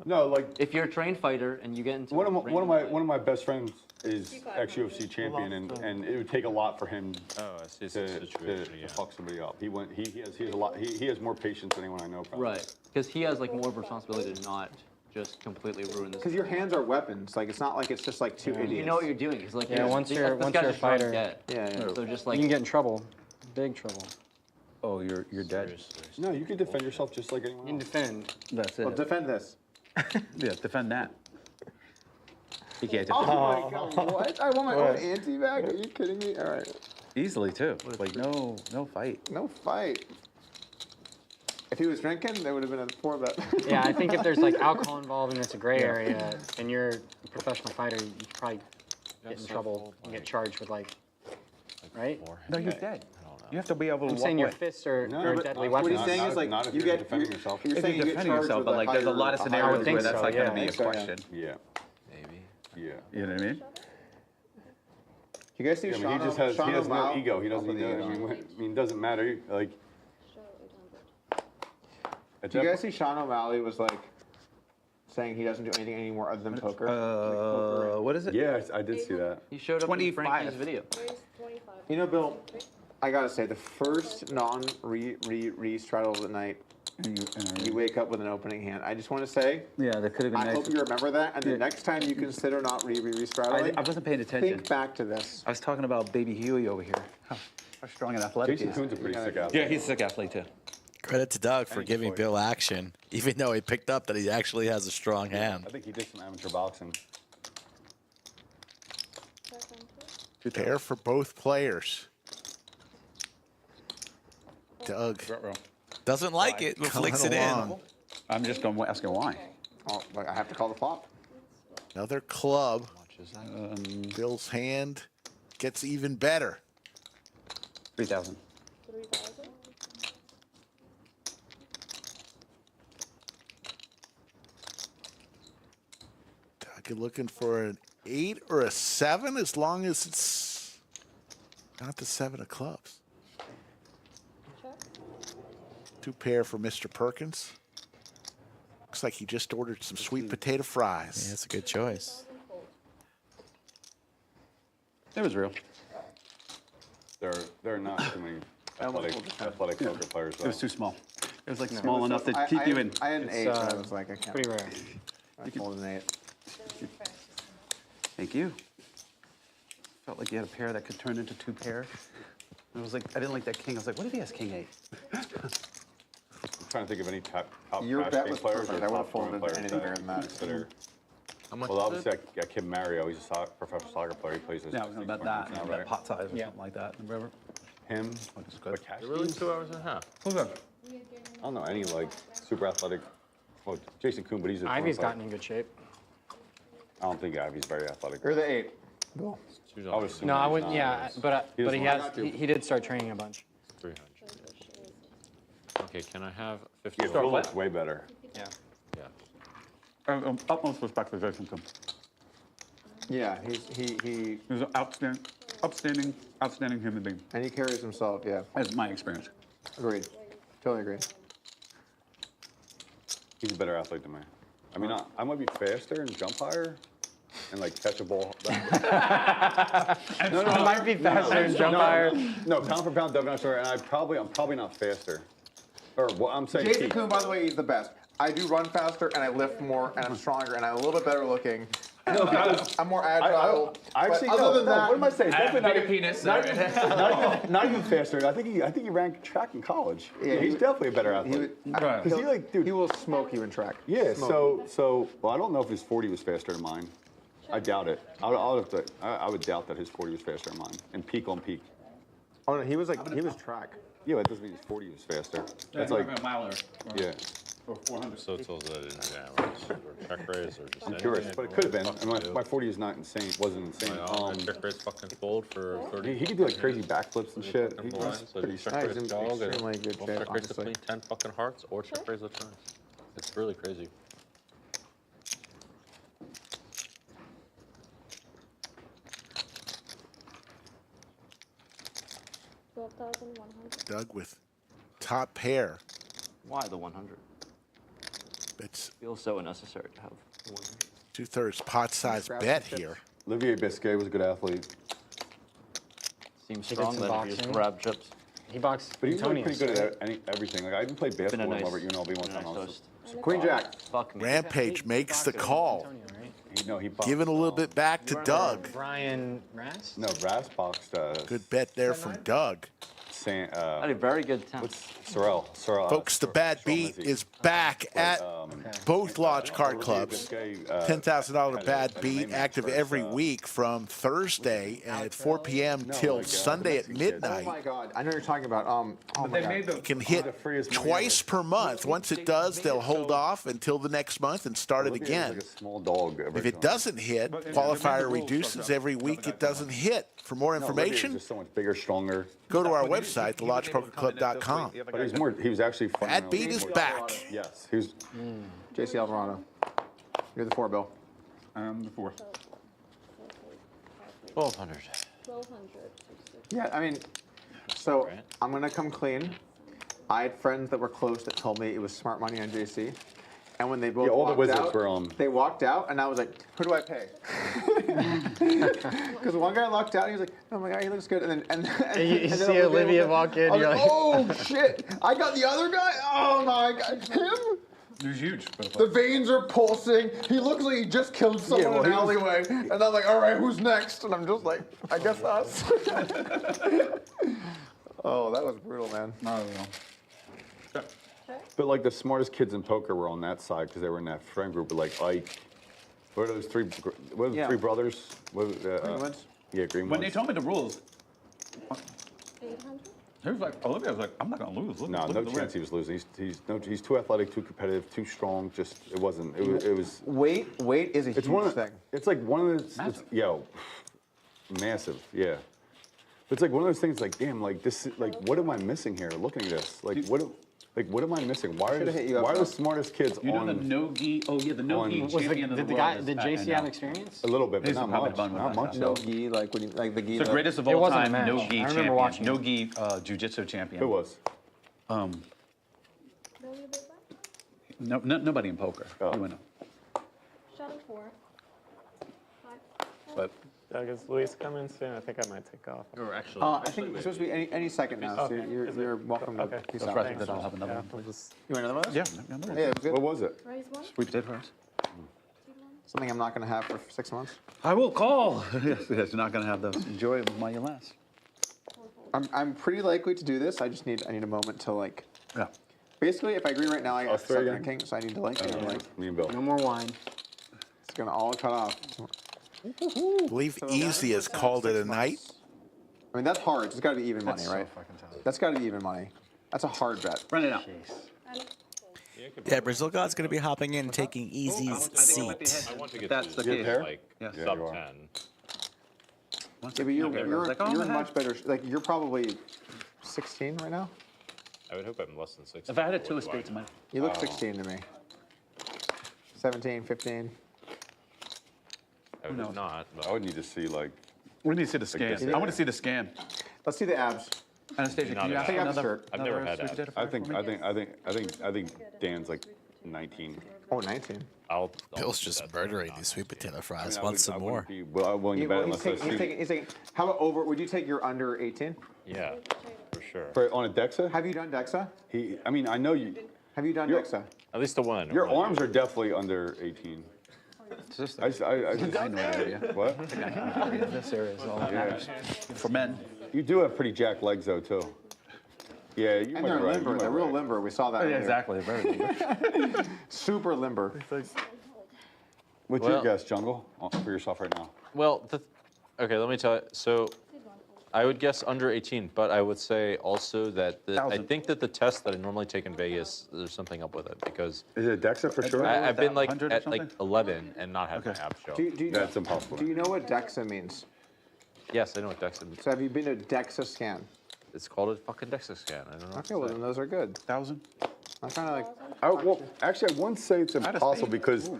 Speaker 7: No, like
Speaker 1: if you're a trained fighter and you get into
Speaker 7: one of my best friends is ex-UFC champion, and it would take a lot for him to fuck somebody up. He has a lot. He has more patience than anyone I know. Probably.
Speaker 1: Right, because he has like more of a responsibility to not just completely ruin this.
Speaker 6: Because your hands are weapons. Like it's not like it's just like two idiots.
Speaker 1: You know what you're doing. It's like
Speaker 17: once you're a fighter,
Speaker 6: yeah.
Speaker 1: So just like
Speaker 17: you can get in trouble, big trouble.
Speaker 15: Oh, you're dead.
Speaker 7: No, you can defend yourself just like anyone else.
Speaker 17: You can defend.
Speaker 15: That's it.
Speaker 6: Well, defend this.
Speaker 15: Yeah, defend that. You can't defend.
Speaker 6: Oh my god, what? I want my own anti-vac? Are you kidding me? All right.
Speaker 15: Easily too. Like no fight.
Speaker 6: No fight. If he was drinking, there would have been a 4-bet.
Speaker 17: Yeah, I think if there's like alcohol involved and it's a gray area, and you're a professional fighter, you could probably get in trouble and get charged with like, right?
Speaker 15: No, you're dead. You have to be able to
Speaker 17: I'm
Speaker 15: walk
Speaker 17: saying your
Speaker 15: away.
Speaker 17: fists are a deadly weapon.
Speaker 6: What he's saying is like you get
Speaker 7: defending yourself.
Speaker 6: You're
Speaker 15: If
Speaker 6: saying
Speaker 15: you're
Speaker 6: you get
Speaker 15: defending
Speaker 6: charged
Speaker 15: yourself,
Speaker 6: with
Speaker 15: but
Speaker 6: a
Speaker 15: like there's a lot of
Speaker 6: higher-
Speaker 15: scenarios
Speaker 17: think
Speaker 15: where that's
Speaker 17: so,
Speaker 15: not going to
Speaker 17: yeah.
Speaker 15: be a question.
Speaker 7: Yeah.
Speaker 10: Maybe.
Speaker 7: Yeah.
Speaker 15: You know what I mean?
Speaker 6: You guys see
Speaker 7: Yeah, I mean,
Speaker 6: Sean?
Speaker 7: he just has
Speaker 6: Sean
Speaker 7: no
Speaker 6: O'Malley?
Speaker 7: ego. He doesn't. I mean, it doesn't matter. Like.
Speaker 6: Do you guys see Sean O'Malley was like saying he doesn't do anything anymore other than poker?
Speaker 15: What is it?
Speaker 7: Yeah, I did see that.
Speaker 1: he showed up in Frankie's video.
Speaker 6: You know, Bill, I gotta say, the first non-re-straddle of the night, you wake up with an opening hand. I just want to say,
Speaker 15: Yeah, that could have been
Speaker 6: I
Speaker 15: nice.
Speaker 6: hope you remember that, and the next time you consider not re-straddling,
Speaker 15: I wasn't paying attention.
Speaker 6: think back to this.
Speaker 15: I was talking about baby Huey over here. How strong and athletic
Speaker 7: Jason
Speaker 15: he is.
Speaker 7: Kuhn's a pretty sick athlete.
Speaker 15: Yeah, he's a sick athlete too.
Speaker 11: Credit to Doug for giving Bill action, even though he picked up that he actually has a strong hand.
Speaker 7: I think he did some amateur boxing.
Speaker 3: Pair for both players. Doug.
Speaker 11: Doesn't like it, but flicks it in.
Speaker 15: I'm just going to ask him why.
Speaker 6: Oh, I have to call the flop.
Speaker 3: Another club. Bill's hand gets even better.
Speaker 15: 3,000.
Speaker 13: 3,000?
Speaker 3: Doug, you're looking for an 8 or a 7 as long as it's not the 7 of clubs. Two pair for Mr. Perkins. Looks like he just ordered some sweet potato fries.
Speaker 11: Yeah, that's a good choice.
Speaker 15: It was real.
Speaker 7: There are not too many athletic poker players.
Speaker 15: It was too small. It was like
Speaker 6: No,
Speaker 15: small
Speaker 6: it was
Speaker 15: enough
Speaker 6: so-
Speaker 15: to keep you in.
Speaker 6: I had an 8, and I was like, I can't.
Speaker 17: Pretty rare.
Speaker 6: I folded an 8.
Speaker 15: Thank you. Felt like you had a pair that could turn into two pair. I was like, I didn't like that king. I was like, what if he has king 8?
Speaker 7: I'm trying to think of any top
Speaker 6: Your
Speaker 7: cash
Speaker 6: bet
Speaker 7: game
Speaker 6: was
Speaker 7: players
Speaker 6: perfect.
Speaker 7: or
Speaker 6: I would've
Speaker 7: top tournament
Speaker 6: folded
Speaker 7: players
Speaker 6: anything
Speaker 7: that
Speaker 6: bigger than that.
Speaker 7: consider-
Speaker 10: How much
Speaker 7: Well,
Speaker 10: is
Speaker 7: obviously,
Speaker 10: it?
Speaker 7: I Kim Mario. He's a professional soccer player. He plays.
Speaker 15: Yeah, I was going to bet that.
Speaker 7: Now,
Speaker 15: Bet
Speaker 7: right?
Speaker 15: pot size or something like that. Remember?
Speaker 7: Him.
Speaker 15: Which is good.
Speaker 7: But cash
Speaker 10: Really,
Speaker 7: games?
Speaker 10: 2 hours and a half.
Speaker 15: Who's that?
Speaker 7: I don't know any like super athletic. Well, Jason Kuhn, but he's a
Speaker 17: Ivy's
Speaker 7: tournament
Speaker 17: gotten in good shape.
Speaker 7: player. I don't think Ivy's very athletic.
Speaker 6: You're the 8. Bill.
Speaker 7: I was
Speaker 17: No, I wouldn't. Yeah, but he
Speaker 7: doesn't
Speaker 17: he did start training a bunch.
Speaker 10: 300. Okay, can I have
Speaker 7: Yeah,
Speaker 10: 50?
Speaker 7: Phil looks way better.
Speaker 17: Yeah.
Speaker 10: Yeah.
Speaker 15: Utmost respect for Jason Kuhn.
Speaker 6: Yeah, he
Speaker 15: He's an outstanding human being.
Speaker 6: and he carries himself. Yeah,
Speaker 15: That's my experience.
Speaker 6: agreed. Totally agreed.
Speaker 7: He's a better athlete than me. I mean, I might be faster and jump higher and like catch a ball.
Speaker 17: No, I might be faster and jump higher.
Speaker 7: No, pound for pound, definitely not sure. And I'm probably not faster. Or what I'm saying.
Speaker 6: Jason Kuhn, by the way, he's the best. I do run faster and I lift more and I'm stronger and I'm a little bit better looking.
Speaker 7: No,
Speaker 6: because I'm more agile.
Speaker 7: I actually,
Speaker 6: but other than that,
Speaker 7: what am I saying? Definitely
Speaker 10: bigger penis.
Speaker 7: not even faster. I think he ran track in college. Yeah, he's definitely a better athlete. Because he like, dude,
Speaker 6: he will smoke you in track.
Speaker 7: Yeah.
Speaker 6: Smoke.
Speaker 7: So well, I don't know if his 40 was faster than mine. I doubt it. I would doubt that his 40 was faster than mine. And peak on peak.
Speaker 6: Oh no, he was track.
Speaker 7: Yeah, but it doesn't mean his 40 was faster. That's like
Speaker 15: a mile
Speaker 7: yeah.
Speaker 15: or 400.
Speaker 10: So it's also that in advance, or check raise, or just
Speaker 7: I'm
Speaker 10: anything.
Speaker 7: curious, but it could have been. And my 40 is not insane. Wasn't insane.
Speaker 10: Check raise fucking fold for 30.
Speaker 7: He could do like crazy backflips and shit. He
Speaker 10: Fucking
Speaker 7: was
Speaker 10: blind, so
Speaker 7: pretty
Speaker 10: you check
Speaker 6: He's
Speaker 10: raise
Speaker 6: in
Speaker 10: dog and
Speaker 6: extremely good
Speaker 10: we'll
Speaker 6: shape,
Speaker 10: check raise
Speaker 6: honestly.
Speaker 10: between 10 fucking hearts or check raise the turns. It's really crazy.
Speaker 3: Doug with top pair.
Speaker 1: Why the 100?
Speaker 3: It's
Speaker 1: Feels so unnecessary to have.
Speaker 3: 2/3 pot size bet here.
Speaker 7: Olivier Biscay was a good athlete.
Speaker 1: Seems
Speaker 17: He did
Speaker 1: strong
Speaker 17: some
Speaker 1: that he
Speaker 17: boxing.
Speaker 1: just grab chips.
Speaker 17: He boxed
Speaker 7: But he's like
Speaker 17: Antonius,
Speaker 7: pretty good
Speaker 17: right?
Speaker 7: at everything. Like I even played basketball
Speaker 1: nice-
Speaker 7: over at UNLV one
Speaker 1: been a
Speaker 7: time.
Speaker 1: nice
Speaker 7: I was
Speaker 1: host.
Speaker 6: Queen Jack.
Speaker 1: Fuck me.
Speaker 3: Rampage makes the call.
Speaker 7: no, he boxed,
Speaker 3: Giving a little bit back to Doug.
Speaker 17: Brian Ras?
Speaker 7: No, Ras boxed.
Speaker 3: Good bet there from Doug.
Speaker 1: Had a very good attempt.
Speaker 7: What's Sorrel?
Speaker 3: Folks, the Bad Beat is back at both Lodge Card Clubs. $10,000 Bad Beat active every week from Thursday at 4 p.m. till Sunday at midnight.
Speaker 6: Oh my God, I know you're talking about. Oh my God.
Speaker 3: It can hit twice per month. Once it does, they'll hold off until the next month and start it again.
Speaker 7: Like a small dog.
Speaker 3: If it doesn't hit, qualifier reduces every week it doesn't hit. For more information,
Speaker 7: just so much bigger, stronger.
Speaker 3: go to our website, thelodgepokerclub.com.
Speaker 7: But he's more. He was actually fun.
Speaker 3: Bad Beat is back.
Speaker 7: Yes, he was.
Speaker 6: JC Alvarado. You're the 4, Bill.
Speaker 7: I'm the 4.
Speaker 1: 1,200.
Speaker 13: 1,200.
Speaker 6: Yeah, I mean, so I'm gonna come clean. I had friends that were close that told me it was smart money on JC. And when they both
Speaker 7: all the
Speaker 6: walked
Speaker 7: wizards
Speaker 6: out,
Speaker 7: were
Speaker 6: they walked out, and I was like, "Who do I pay?" Because one guy walked out, and he was like, "Oh my God, he looks good." And then
Speaker 17: You
Speaker 6: and then
Speaker 17: see Olivia walk in,
Speaker 6: I was
Speaker 17: you're
Speaker 6: like,
Speaker 17: like,
Speaker 6: "Oh shit! I got the other guy. Oh my God, him."
Speaker 15: He's huge.
Speaker 6: The veins are pulsing. He looks like he just killed someone in an alleyway. And I'm like, all right, who's next? And I'm just like, I guess us. Oh, that was brutal, man.
Speaker 7: But like the smartest kids in poker were on that side because they were in that friend group. But like Ike, what are those three? What are the three brothers? What,
Speaker 6: Greenwoods?
Speaker 7: Yeah, Greenwoods.
Speaker 15: When they told me the rules,
Speaker 13: 800?
Speaker 15: he was like, Olivia was like, I'm not gonna lose. Look,
Speaker 7: No,
Speaker 15: look
Speaker 7: no
Speaker 15: at the
Speaker 7: chance
Speaker 15: red.
Speaker 7: he was losing. He's too athletic, too competitive, too strong. Just it wasn't. It was.
Speaker 6: Weight is a
Speaker 7: It's
Speaker 6: huge
Speaker 7: one of
Speaker 6: thing.
Speaker 7: It's like one of those. Massive. Yeah. But it's like one of those things. Like damn. Like this. Like what am I missing here? Looking at this. Like what? Like what am I missing? Why are the smartest kids
Speaker 15: You know
Speaker 7: on?
Speaker 15: the no-gi? Oh yeah, the no-gi champion of the world.
Speaker 17: Did JC have experience?
Speaker 7: A little bit, but
Speaker 15: He's
Speaker 7: not
Speaker 15: probably
Speaker 7: much.
Speaker 15: done with
Speaker 7: Not
Speaker 15: that
Speaker 7: much.
Speaker 15: stuff.
Speaker 7: though.
Speaker 6: No-gi, like when you, like the gi.
Speaker 15: The greatest of
Speaker 17: It
Speaker 15: all
Speaker 17: wasn't a
Speaker 15: time,
Speaker 17: match.
Speaker 15: no-gi
Speaker 17: I remember
Speaker 15: champion.
Speaker 17: watching it.
Speaker 15: No-gi jiu-jitsu champion.
Speaker 7: Who was?
Speaker 15: Nobody in poker.
Speaker 7: Oh.
Speaker 15: You would know.
Speaker 13: Shadow 4. 5.
Speaker 15: But
Speaker 8: Doug, is Luis coming soon? I think I might take off.
Speaker 10: Or actually,
Speaker 6: I think it's supposed to be any second now. So you're welcome to
Speaker 8: Okay.
Speaker 6: peace
Speaker 15: that's
Speaker 6: out.
Speaker 15: right. Then I'll have another
Speaker 8: Yeah,
Speaker 15: one.
Speaker 8: we'll just
Speaker 6: You want another one?
Speaker 15: Yeah, another one.
Speaker 6: Yeah, good.
Speaker 7: What was it?
Speaker 13: Raise 1.
Speaker 15: We did first.
Speaker 6: Something I'm not going to have for 6 months.
Speaker 15: I will call. Yes, you're not gonna have the joy of while you last.
Speaker 6: I'm pretty likely to do this. I need a moment to like.
Speaker 15: Yeah.
Speaker 6: Basically, if I agree right now, I got
Speaker 7: Us three
Speaker 6: second
Speaker 7: again?
Speaker 6: king, so I need to like.
Speaker 7: Me and Bill.
Speaker 17: No more wine.
Speaker 6: It's gonna all cut off.
Speaker 3: I believe Easy has called it a night.
Speaker 6: I mean, that's hard. It's got to be even money, right? That's got to be even money. That's a hard bet.
Speaker 15: Run it out.
Speaker 11: Yeah, Brazil God's going to be hopping in, taking Easy's seat.
Speaker 10: I want to get
Speaker 15: That's
Speaker 10: to
Speaker 15: the case.
Speaker 10: like
Speaker 15: Yes.
Speaker 7: Yeah,
Speaker 10: sub
Speaker 7: you are.
Speaker 10: 10.
Speaker 6: Yeah, but you're in much better. Like you're probably 16 right now.
Speaker 10: I would hope I'm less than 6.
Speaker 15: If I had a two of spades, my
Speaker 6: You look 16 to me. 17, 15.
Speaker 10: I would not. But
Speaker 7: I would need to see like.
Speaker 15: we need to see the scan.
Speaker 7: this
Speaker 15: I want to see the scan.
Speaker 6: Let's see the abs.
Speaker 15: Anastasia, can you
Speaker 10: Not
Speaker 15: ask
Speaker 10: an
Speaker 6: abs.
Speaker 15: another?
Speaker 6: I've
Speaker 10: never
Speaker 15: another
Speaker 10: had
Speaker 15: sweet
Speaker 10: abs.
Speaker 15: potato
Speaker 7: I
Speaker 15: fry for me?
Speaker 7: think Dan's like 19.
Speaker 6: Oh, 19.
Speaker 10: I'll
Speaker 11: Bill's
Speaker 10: do
Speaker 11: just
Speaker 10: that.
Speaker 11: murdering these sweet potato fries.
Speaker 7: I
Speaker 11: Want
Speaker 7: would-
Speaker 11: some
Speaker 7: I
Speaker 11: more?
Speaker 7: wouldn't be- Well, I'm willing to bet unless I see.
Speaker 6: He's taking, how about over? Would you take your under 18?
Speaker 10: Yeah, for sure.
Speaker 7: For, on a Dexa?
Speaker 6: Have you done Dexa?
Speaker 7: I mean, I know you.
Speaker 6: Have you done
Speaker 7: You're-
Speaker 6: Dexa?
Speaker 10: At least the one.
Speaker 7: Your arms are definitely under 18. I just
Speaker 15: I know that area.
Speaker 7: What?
Speaker 15: This area is all that matters. For men.
Speaker 7: You do have pretty jacked legs though too. Yeah, you
Speaker 6: And
Speaker 7: might
Speaker 6: they're
Speaker 7: be right.
Speaker 6: limber.
Speaker 7: You
Speaker 6: They're
Speaker 7: might be
Speaker 6: real
Speaker 7: right.
Speaker 6: limber. We saw that.
Speaker 15: Yeah,
Speaker 6: earlier.
Speaker 15: exactly. Very good.
Speaker 6: Super limber.
Speaker 7: What's your
Speaker 10: Well-
Speaker 7: guess, Jungle, for yourself right now?
Speaker 10: Well, okay, let me tell you. So I would guess under 18, but I would say also that I
Speaker 15: 1,000.
Speaker 10: think that the test that I normally take in Vegas, there's something up with it because
Speaker 7: Is it Dexa for sure?
Speaker 10: I've been like
Speaker 15: 100 or
Speaker 10: at like
Speaker 15: something?
Speaker 10: 11 and not had my abs show.
Speaker 7: That's impossible.
Speaker 6: Do you know what Dexa means?
Speaker 10: Yes, I know what DEXA means.
Speaker 6: So have you been to Dexa scan?
Speaker 10: It's called a fucking DEXA scan. I don't know.
Speaker 6: Okay, well then those are good.
Speaker 15: 1,000.
Speaker 6: I'm trying to like.
Speaker 7: Well, actually, I wouldn't say it's impossible because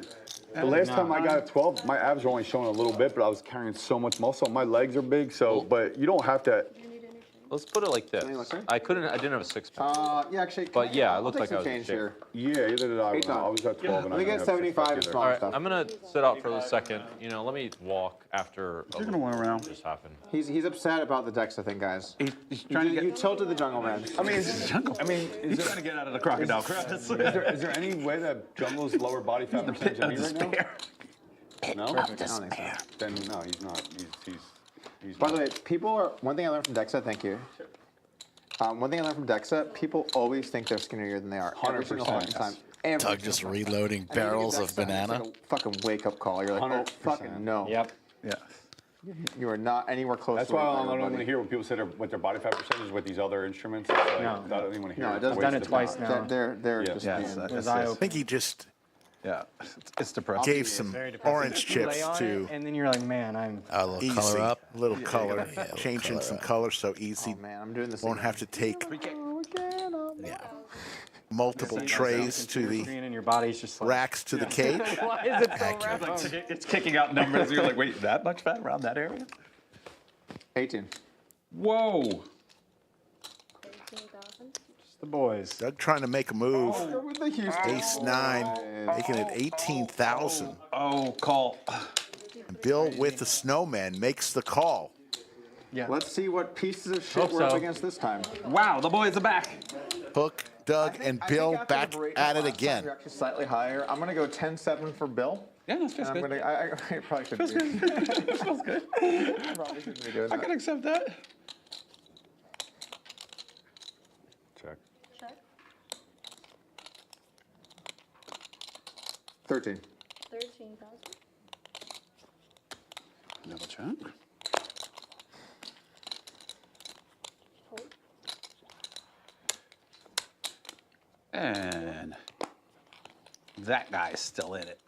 Speaker 7: the last time I got a 12, my abs were only showing a little bit, but I was carrying so much muscle. My legs are big, so but you don't have to.
Speaker 10: Let's put it like this. I didn't have a 6-pack.
Speaker 6: Yeah, actually.
Speaker 10: But yeah, I
Speaker 6: I'll
Speaker 10: looked
Speaker 6: take
Speaker 10: like I
Speaker 6: some
Speaker 10: was in
Speaker 6: change
Speaker 10: shape.
Speaker 6: here.
Speaker 7: Yeah, either did I.
Speaker 6: Hey, Tom.
Speaker 7: I was at 12 and
Speaker 6: Let me
Speaker 7: I
Speaker 6: get
Speaker 7: didn't have
Speaker 6: 75
Speaker 7: 6-pack
Speaker 6: and
Speaker 7: either.
Speaker 6: small
Speaker 10: All right,
Speaker 6: stuff.
Speaker 10: I'm gonna sit out for a second. You know, let me walk after.
Speaker 15: You're gonna want around.
Speaker 10: Just happened.
Speaker 6: He's upset about the Dexa thing, guys.
Speaker 15: He's trying to get.
Speaker 6: You tilted the jungle man.
Speaker 7: I mean, is
Speaker 15: He's trying to get out of the crocodile crest.
Speaker 7: is there any way that Jungle's lower body fat percentage than me right now? No?
Speaker 6: I don't think so.
Speaker 7: Then no, he's not. He's
Speaker 6: By the way, people are. One thing I learned from Dexa. Thank you. One thing I learned from Dexa, people always think they're skinnier than they are. Every single
Speaker 7: 100%,
Speaker 6: fucking time.
Speaker 7: yes.
Speaker 6: Every
Speaker 9: Doug just
Speaker 6: single time.
Speaker 9: reloading
Speaker 6: And you get
Speaker 9: barrels
Speaker 6: Dexa,
Speaker 9: of banana.
Speaker 6: It's like a fucking wake up call. You're like, oh,
Speaker 7: 100%.
Speaker 6: fucking no.
Speaker 17: Yep.
Speaker 15: Yeah.
Speaker 6: You are not anywhere close
Speaker 7: That's
Speaker 6: to
Speaker 7: why
Speaker 6: where
Speaker 7: I
Speaker 6: you are,
Speaker 7: don't want
Speaker 6: buddy.
Speaker 7: to hear when people say what their body fat percentage is with these other instruments. It's like,
Speaker 17: No.
Speaker 7: I don't even want to hear
Speaker 6: No,
Speaker 7: it.
Speaker 6: it doesn't.
Speaker 17: I've done it twice now.
Speaker 6: They're
Speaker 7: Yeah.
Speaker 6: just
Speaker 15: Yes,
Speaker 6: being-
Speaker 15: it's
Speaker 17: I
Speaker 15: just-
Speaker 5: I think he just
Speaker 15: yeah. It's depressing.
Speaker 5: gave some orange
Speaker 17: You lay
Speaker 5: chips
Speaker 17: on
Speaker 5: to
Speaker 17: it, and then you're like, man, I'm
Speaker 9: A little
Speaker 5: easy,
Speaker 9: color up.
Speaker 5: little color,
Speaker 9: Yeah, little
Speaker 5: changing
Speaker 9: color
Speaker 5: some
Speaker 9: up.
Speaker 5: color so easy.
Speaker 6: Oh man, I'm doing this.
Speaker 5: Won't have to take
Speaker 9: Yeah.
Speaker 5: multiple trays to the
Speaker 17: screen and your body's just like,
Speaker 5: racks to the cage.
Speaker 17: why is it so round?
Speaker 15: It's kicking out numbers. You're like, wait, that much fat around that area?
Speaker 6: 18.
Speaker 15: Whoa.
Speaker 13: 18,000.
Speaker 17: It's the boys.
Speaker 5: Doug trying to make a move.
Speaker 6: Go with the Houston.
Speaker 5: Ace 9, making it 18,000.
Speaker 15: Oh, call.
Speaker 5: Bill with the snowman makes the call.
Speaker 17: Yeah.
Speaker 6: Let's see what pieces of shit
Speaker 17: Hope
Speaker 6: we're up
Speaker 17: so.
Speaker 6: against this time.
Speaker 15: Wow, the boys are back.
Speaker 5: Hook, Doug, and
Speaker 6: I think
Speaker 5: Bill
Speaker 6: after
Speaker 5: back
Speaker 6: the break
Speaker 5: at it
Speaker 6: last time,
Speaker 5: again.
Speaker 6: We're actually slightly higher. I'm gonna go 10-7 for Bill.
Speaker 15: Yeah, that feels
Speaker 6: And I'm
Speaker 15: good.
Speaker 6: gonna. I probably shouldn't.
Speaker 15: That feels good.
Speaker 6: Probably shouldn't be doing
Speaker 15: I
Speaker 6: that.
Speaker 15: can accept that.
Speaker 7: Check.
Speaker 13: Check.
Speaker 6: 13.
Speaker 13: 13,000.
Speaker 15: Double check.
Speaker 13: Hold.
Speaker 15: And that guy's still in it.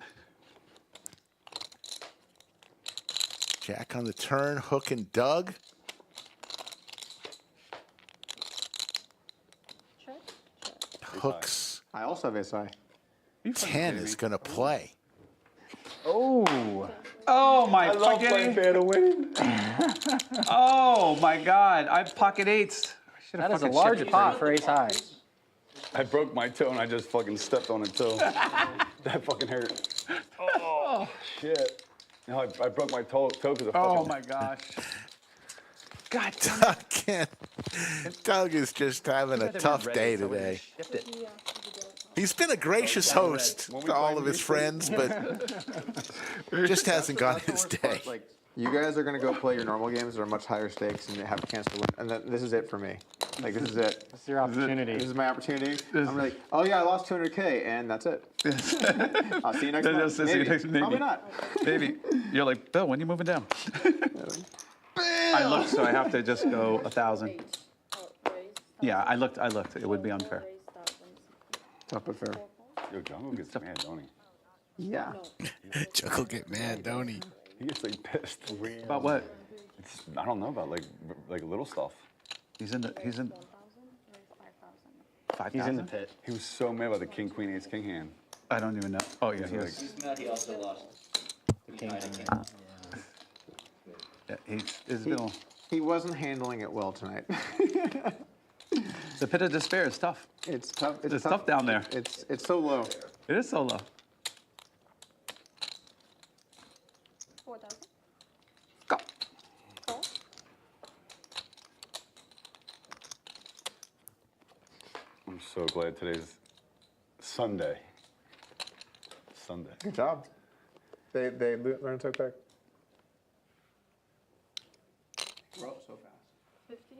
Speaker 5: Jack on the turn, Hook and Doug.
Speaker 13: Check.
Speaker 5: Hook's
Speaker 6: I also have ace high.
Speaker 5: 10 is going to play.
Speaker 17: Oh.
Speaker 15: Oh my
Speaker 7: I love playing
Speaker 15: fucking.
Speaker 7: Phantom winning.
Speaker 15: Oh my God! I have pocket eights. I should have
Speaker 17: That is a
Speaker 15: fucking
Speaker 17: large
Speaker 15: checked
Speaker 17: pot
Speaker 15: first.
Speaker 17: for ace high.
Speaker 7: I broke my toe and I just fucking stepped on it too. That fucking hurt. Oh shit! No, I broke my toe because of
Speaker 15: Oh
Speaker 7: fucking.
Speaker 15: my gosh. God
Speaker 5: Doug is just having a tough day today. He's been a gracious host to all of his friends, but just hasn't gone his day.
Speaker 6: Like, you guys are gonna go play your normal games that are much higher stakes and have a chance to win. And then this is it for me. Like, this is it.
Speaker 17: It's your opportunity.
Speaker 6: This is my opportunity. I'm like, oh yeah, I lost 200K, and that's it. I'll see you next month.
Speaker 15: See you
Speaker 6: Maybe.
Speaker 15: next- maybe.
Speaker 6: Probably not.
Speaker 15: Baby, you're like, Bill, when are you moving down? I looked, so I have to just go 1,000. Yeah, I looked. It would be unfair.
Speaker 6: Tough but fair.
Speaker 7: Yo, Jungle gets mad, don't he?
Speaker 6: Yeah.
Speaker 9: Jungle get mad, don't he?
Speaker 7: He gets like pissed.
Speaker 15: About what?
Speaker 7: I don't know about like little stuff.
Speaker 15: He's in. 5,000.
Speaker 17: He's in the pit.
Speaker 7: He was so mad about the king, queen, ace, king hand.
Speaker 15: I don't even know. Oh yeah,
Speaker 7: He's
Speaker 15: he
Speaker 7: like,
Speaker 15: was.
Speaker 1: He also lost.
Speaker 15: Yeah, it's been.
Speaker 6: He wasn't handling it well tonight.
Speaker 15: The pit of despair is tough.
Speaker 6: It's tough.
Speaker 15: It's tough down there.
Speaker 6: It's so low.
Speaker 15: It is so low.
Speaker 13: 4,000.
Speaker 15: Go.
Speaker 13: Call.
Speaker 7: I'm so glad today's Sunday. Sunday.
Speaker 6: Good job. They learned so quick. We're up so fast.
Speaker 13: 15.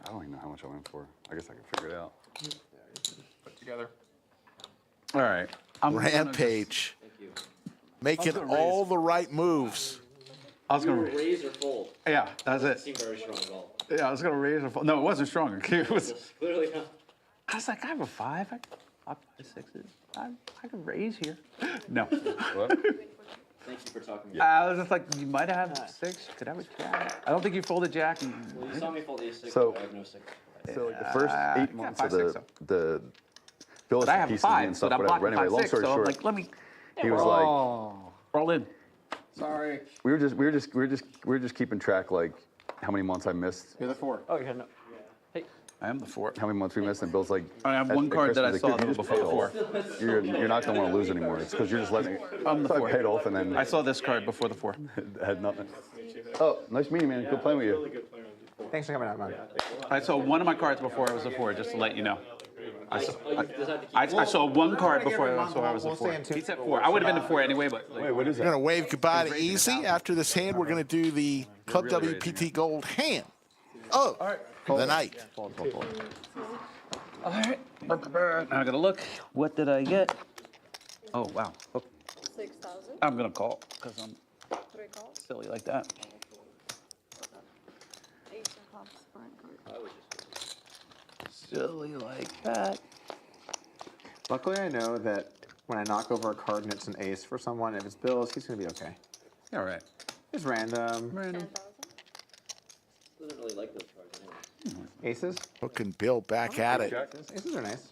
Speaker 7: I don't even know how much I went for. I guess I can figure it out.
Speaker 6: Put together.
Speaker 15: All right. I'm gonna
Speaker 5: Rampage. Making
Speaker 15: gonna raise.
Speaker 5: all the right moves.
Speaker 15: I was gonna
Speaker 1: raise or fold.
Speaker 15: Yeah, that's it.
Speaker 1: Seemed very strong at all.
Speaker 15: Yeah, I was gonna raise a fold. No, it wasn't strong. It was.
Speaker 1: Clearly not.
Speaker 15: I was like, I have a 5. I have 6s. I could raise here. No.
Speaker 7: What?
Speaker 1: Thank you for talking.
Speaker 15: I was just like, you might have 6. Could have a jack. I don't think you folded jack.
Speaker 1: Well, you saw me fold ace 6.
Speaker 19: So-
Speaker 1: I have no 6.
Speaker 19: So like the first 8
Speaker 15: yeah,
Speaker 19: months
Speaker 15: 5,
Speaker 19: of
Speaker 15: 6,
Speaker 19: the
Speaker 7: Bills
Speaker 15: But I
Speaker 7: for
Speaker 15: have
Speaker 7: pieces
Speaker 15: five,
Speaker 7: and stuff,
Speaker 15: but I'm
Speaker 7: whatever.
Speaker 15: blocking
Speaker 7: Anyway, long
Speaker 15: 5-6,
Speaker 7: story
Speaker 15: so I'm
Speaker 7: short,
Speaker 15: like, let me.
Speaker 7: he was like,
Speaker 15: roll in.
Speaker 2: Sorry.
Speaker 7: we were just keeping track, like, how many months I missed.
Speaker 6: You're the 4.
Speaker 1: Oh, yeah, no. Hey.
Speaker 15: I am the 4.
Speaker 7: How many months we missed, and Bill's like,
Speaker 15: I have
Speaker 7: at-
Speaker 15: one
Speaker 7: at
Speaker 15: card that I
Speaker 7: Christmas,
Speaker 15: saw
Speaker 7: like,
Speaker 15: that was
Speaker 7: "Dude,
Speaker 15: before
Speaker 7: you
Speaker 15: the
Speaker 7: just
Speaker 15: 4.
Speaker 7: paid off. You're not going to want to lose anymore. It's because you're just letting it.
Speaker 15: I'm the
Speaker 7: So
Speaker 15: 4.
Speaker 7: I paid off, and then
Speaker 15: I saw this card before the 4.
Speaker 7: had nothing. Oh, nice meeting you, man. Good playing with you.
Speaker 6: Thanks for coming out, man.
Speaker 15: I saw one of my cards before I was the 4, just to let you know. I saw one card before I saw I was the 4. He said 4. I would have been the 4 anyway, but.
Speaker 7: Wait, what is
Speaker 3: We're going to wave goodbye to Easy. After this hand, we're going to do the Club WPT Gold hand of the night.
Speaker 15: All right. Now I gotta look. What did I get? Oh, wow.
Speaker 13: 6,000.
Speaker 15: I'm gonna call because I'm
Speaker 13: 3 calls.
Speaker 15: silly like that.
Speaker 13: Ace of clubs, front card.
Speaker 15: Silly like that.
Speaker 6: Luckily, I know that when I knock over a card and it's an ace for someone, if it's Bills, he's going to be okay.
Speaker 15: All right.
Speaker 6: It's random.
Speaker 15: 10,000.
Speaker 1: Doesn't really like those cards anyway.
Speaker 6: Aces?
Speaker 3: Hook and Bill back at it.
Speaker 6: Aces are nice.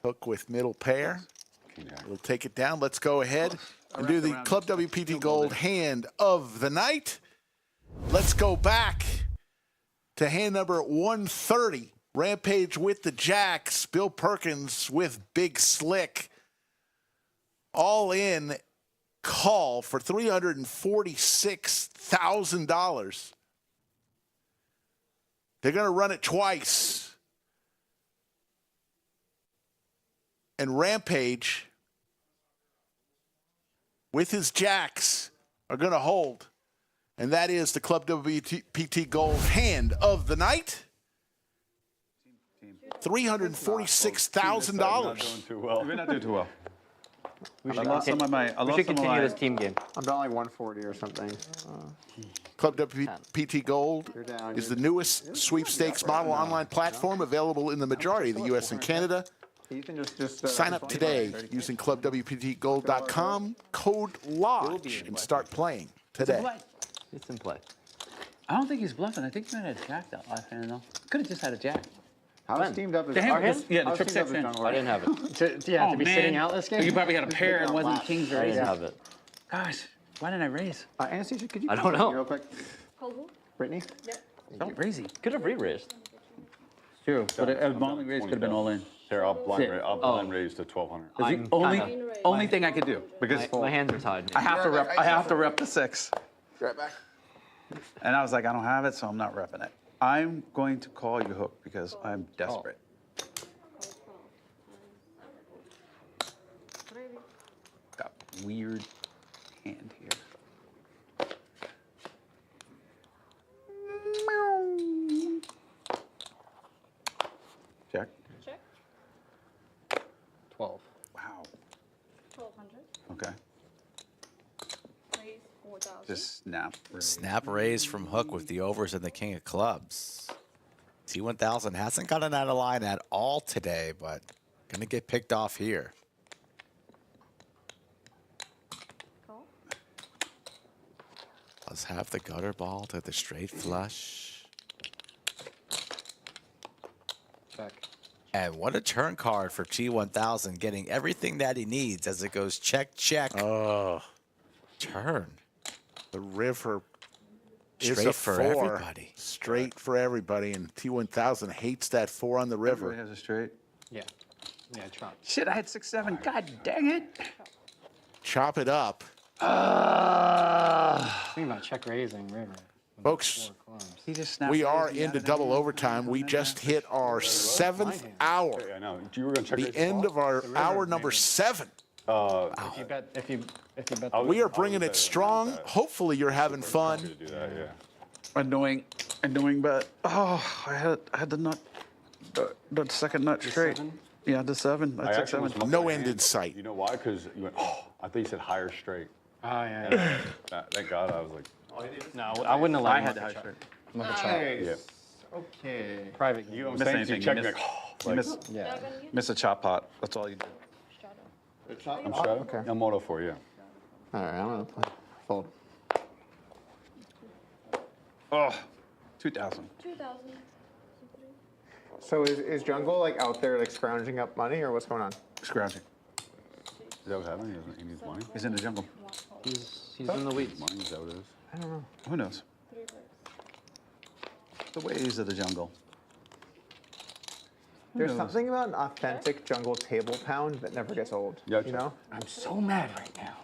Speaker 3: Hook with middle pair. We'll take it down. Let's go ahead and do the Club WPT Gold hand of the night. Let's go back to hand number 130. Rampage with the Jacks. Bill Perkins with Big Slick. All in call for $346,000. They're going to run it twice. And Rampage, with his Jacks, are going to hold. And that is the Club WPT Gold hand of the night. $346,000.
Speaker 15: We're not doing too well.
Speaker 1: We
Speaker 15: I
Speaker 1: should
Speaker 15: lost some of my. I lost some of
Speaker 1: continue
Speaker 15: my.
Speaker 1: this team game.
Speaker 6: I'm down like 140 or something.
Speaker 3: Club WPT Gold is the newest sweepstakes model online platform available in the majority of the U.S. and Canada.
Speaker 6: You can just
Speaker 3: Sign up today using clubwptgold.com, code LODGE, and start playing today.
Speaker 1: It's in play.
Speaker 15: I don't think he's bluffing. I think he might have jacked that last hand though. Could have just had a jack.
Speaker 6: How was teamed up?
Speaker 15: The hand, yeah, the trip 6 hand.
Speaker 1: I didn't have it.
Speaker 17: To be sitting out this game?
Speaker 15: You probably had a pair and wasn't kings or
Speaker 1: I
Speaker 15: aces.
Speaker 1: didn't have it.
Speaker 15: Gosh, why didn't I raise?
Speaker 6: Anastasia, could you
Speaker 1: I don't know.
Speaker 6: real quick? Brittany?
Speaker 15: Don't raise.
Speaker 1: Could have re-raised.
Speaker 15: It's true, but a only raise could have been all in.
Speaker 7: Here, I'll blind raise to 1,200.
Speaker 15: It's the only thing I could do because
Speaker 1: My hands are tied.
Speaker 15: I have to rep. I have to rep the 6.
Speaker 6: Right back.
Speaker 15: And I was like, I don't have it, so I'm not repping it. I'm going to call you hook because I'm desperate. Got weird hand here. Check.
Speaker 13: Check.
Speaker 17: 12.
Speaker 15: Wow.
Speaker 13: 1,200.
Speaker 15: Okay.
Speaker 13: Raise 4,000.
Speaker 15: Just snap.
Speaker 9: Snap raise from Hook with the overs and the king of clubs. T1000 hasn't gotten out of line at all today, but gonna get picked off here.
Speaker 13: Call.
Speaker 9: Let's have the gutter ball to the straight flush.
Speaker 17: Check.
Speaker 9: And what a turn card for T1000, getting everything that he needs as it goes check, check.
Speaker 3: Oh,
Speaker 9: turn.
Speaker 3: The river is
Speaker 9: Straight
Speaker 3: a
Speaker 9: for
Speaker 3: 4.
Speaker 9: everybody.
Speaker 3: Straight for everybody, and T1000 hates that 4 on the river.
Speaker 15: Everybody has a straight.
Speaker 17: Yeah. Yeah, chop.
Speaker 15: Shit, I had 6-7. God dang it.
Speaker 3: Chop it up.
Speaker 17: Think about check raising river.
Speaker 3: Folks,
Speaker 15: He just snapped.
Speaker 3: we are
Speaker 15: raised me out
Speaker 3: into
Speaker 15: of
Speaker 3: double
Speaker 15: that.
Speaker 3: overtime. We just hit our 7th hour.
Speaker 7: I know. You were going to check
Speaker 3: The end of our hour number 7.
Speaker 17: If you bet, if you bet.
Speaker 3: We are bringing it strong. Hopefully you're having fun.
Speaker 7: do that, yeah.
Speaker 15: Annoying, but I had the nut, the second nut straight. Yeah, the 7.
Speaker 7: I
Speaker 15: That's
Speaker 7: actually
Speaker 15: 6-7.
Speaker 7: was
Speaker 3: No
Speaker 7: looking at
Speaker 3: end
Speaker 7: my
Speaker 3: in sight.
Speaker 7: You know why? Because you went, oh, I thought you said higher straight.
Speaker 17: Oh, yeah.
Speaker 7: Thank God I was like,
Speaker 17: No, I wouldn't allow
Speaker 15: I
Speaker 17: him
Speaker 15: had
Speaker 17: to
Speaker 15: the high
Speaker 17: chop.
Speaker 15: straight.
Speaker 17: I'm gonna chop.
Speaker 7: yeah.
Speaker 6: Okay.
Speaker 17: Private.
Speaker 7: You know what
Speaker 15: Miss
Speaker 7: I'm saying? So you
Speaker 15: anything,
Speaker 7: check
Speaker 15: you
Speaker 7: me
Speaker 15: miss-
Speaker 7: like, oh,
Speaker 15: You miss,
Speaker 17: Yeah.
Speaker 15: miss a chop pot. That's all you do.
Speaker 7: I'm Shadow?
Speaker 6: Okay.
Speaker 7: I'm Moto 4, yeah.
Speaker 6: All right, I'm going to play. Fold.
Speaker 15: Oh, 2,000.
Speaker 13: 2,000.
Speaker 6: So is Jungle like out there like scrounging up money or what's going on?
Speaker 15: Scrounging.
Speaker 7: Is that what happened? He needs money?
Speaker 15: He's in the jungle.
Speaker 1: He's in the weeds.
Speaker 7: Money, is that what it is?
Speaker 6: I don't know.
Speaker 15: Who knows? The ways of the jungle.
Speaker 6: There's something about an authentic jungle table pound that never gets old.
Speaker 7: Yeah,
Speaker 6: you know?
Speaker 17: I'm so mad right now.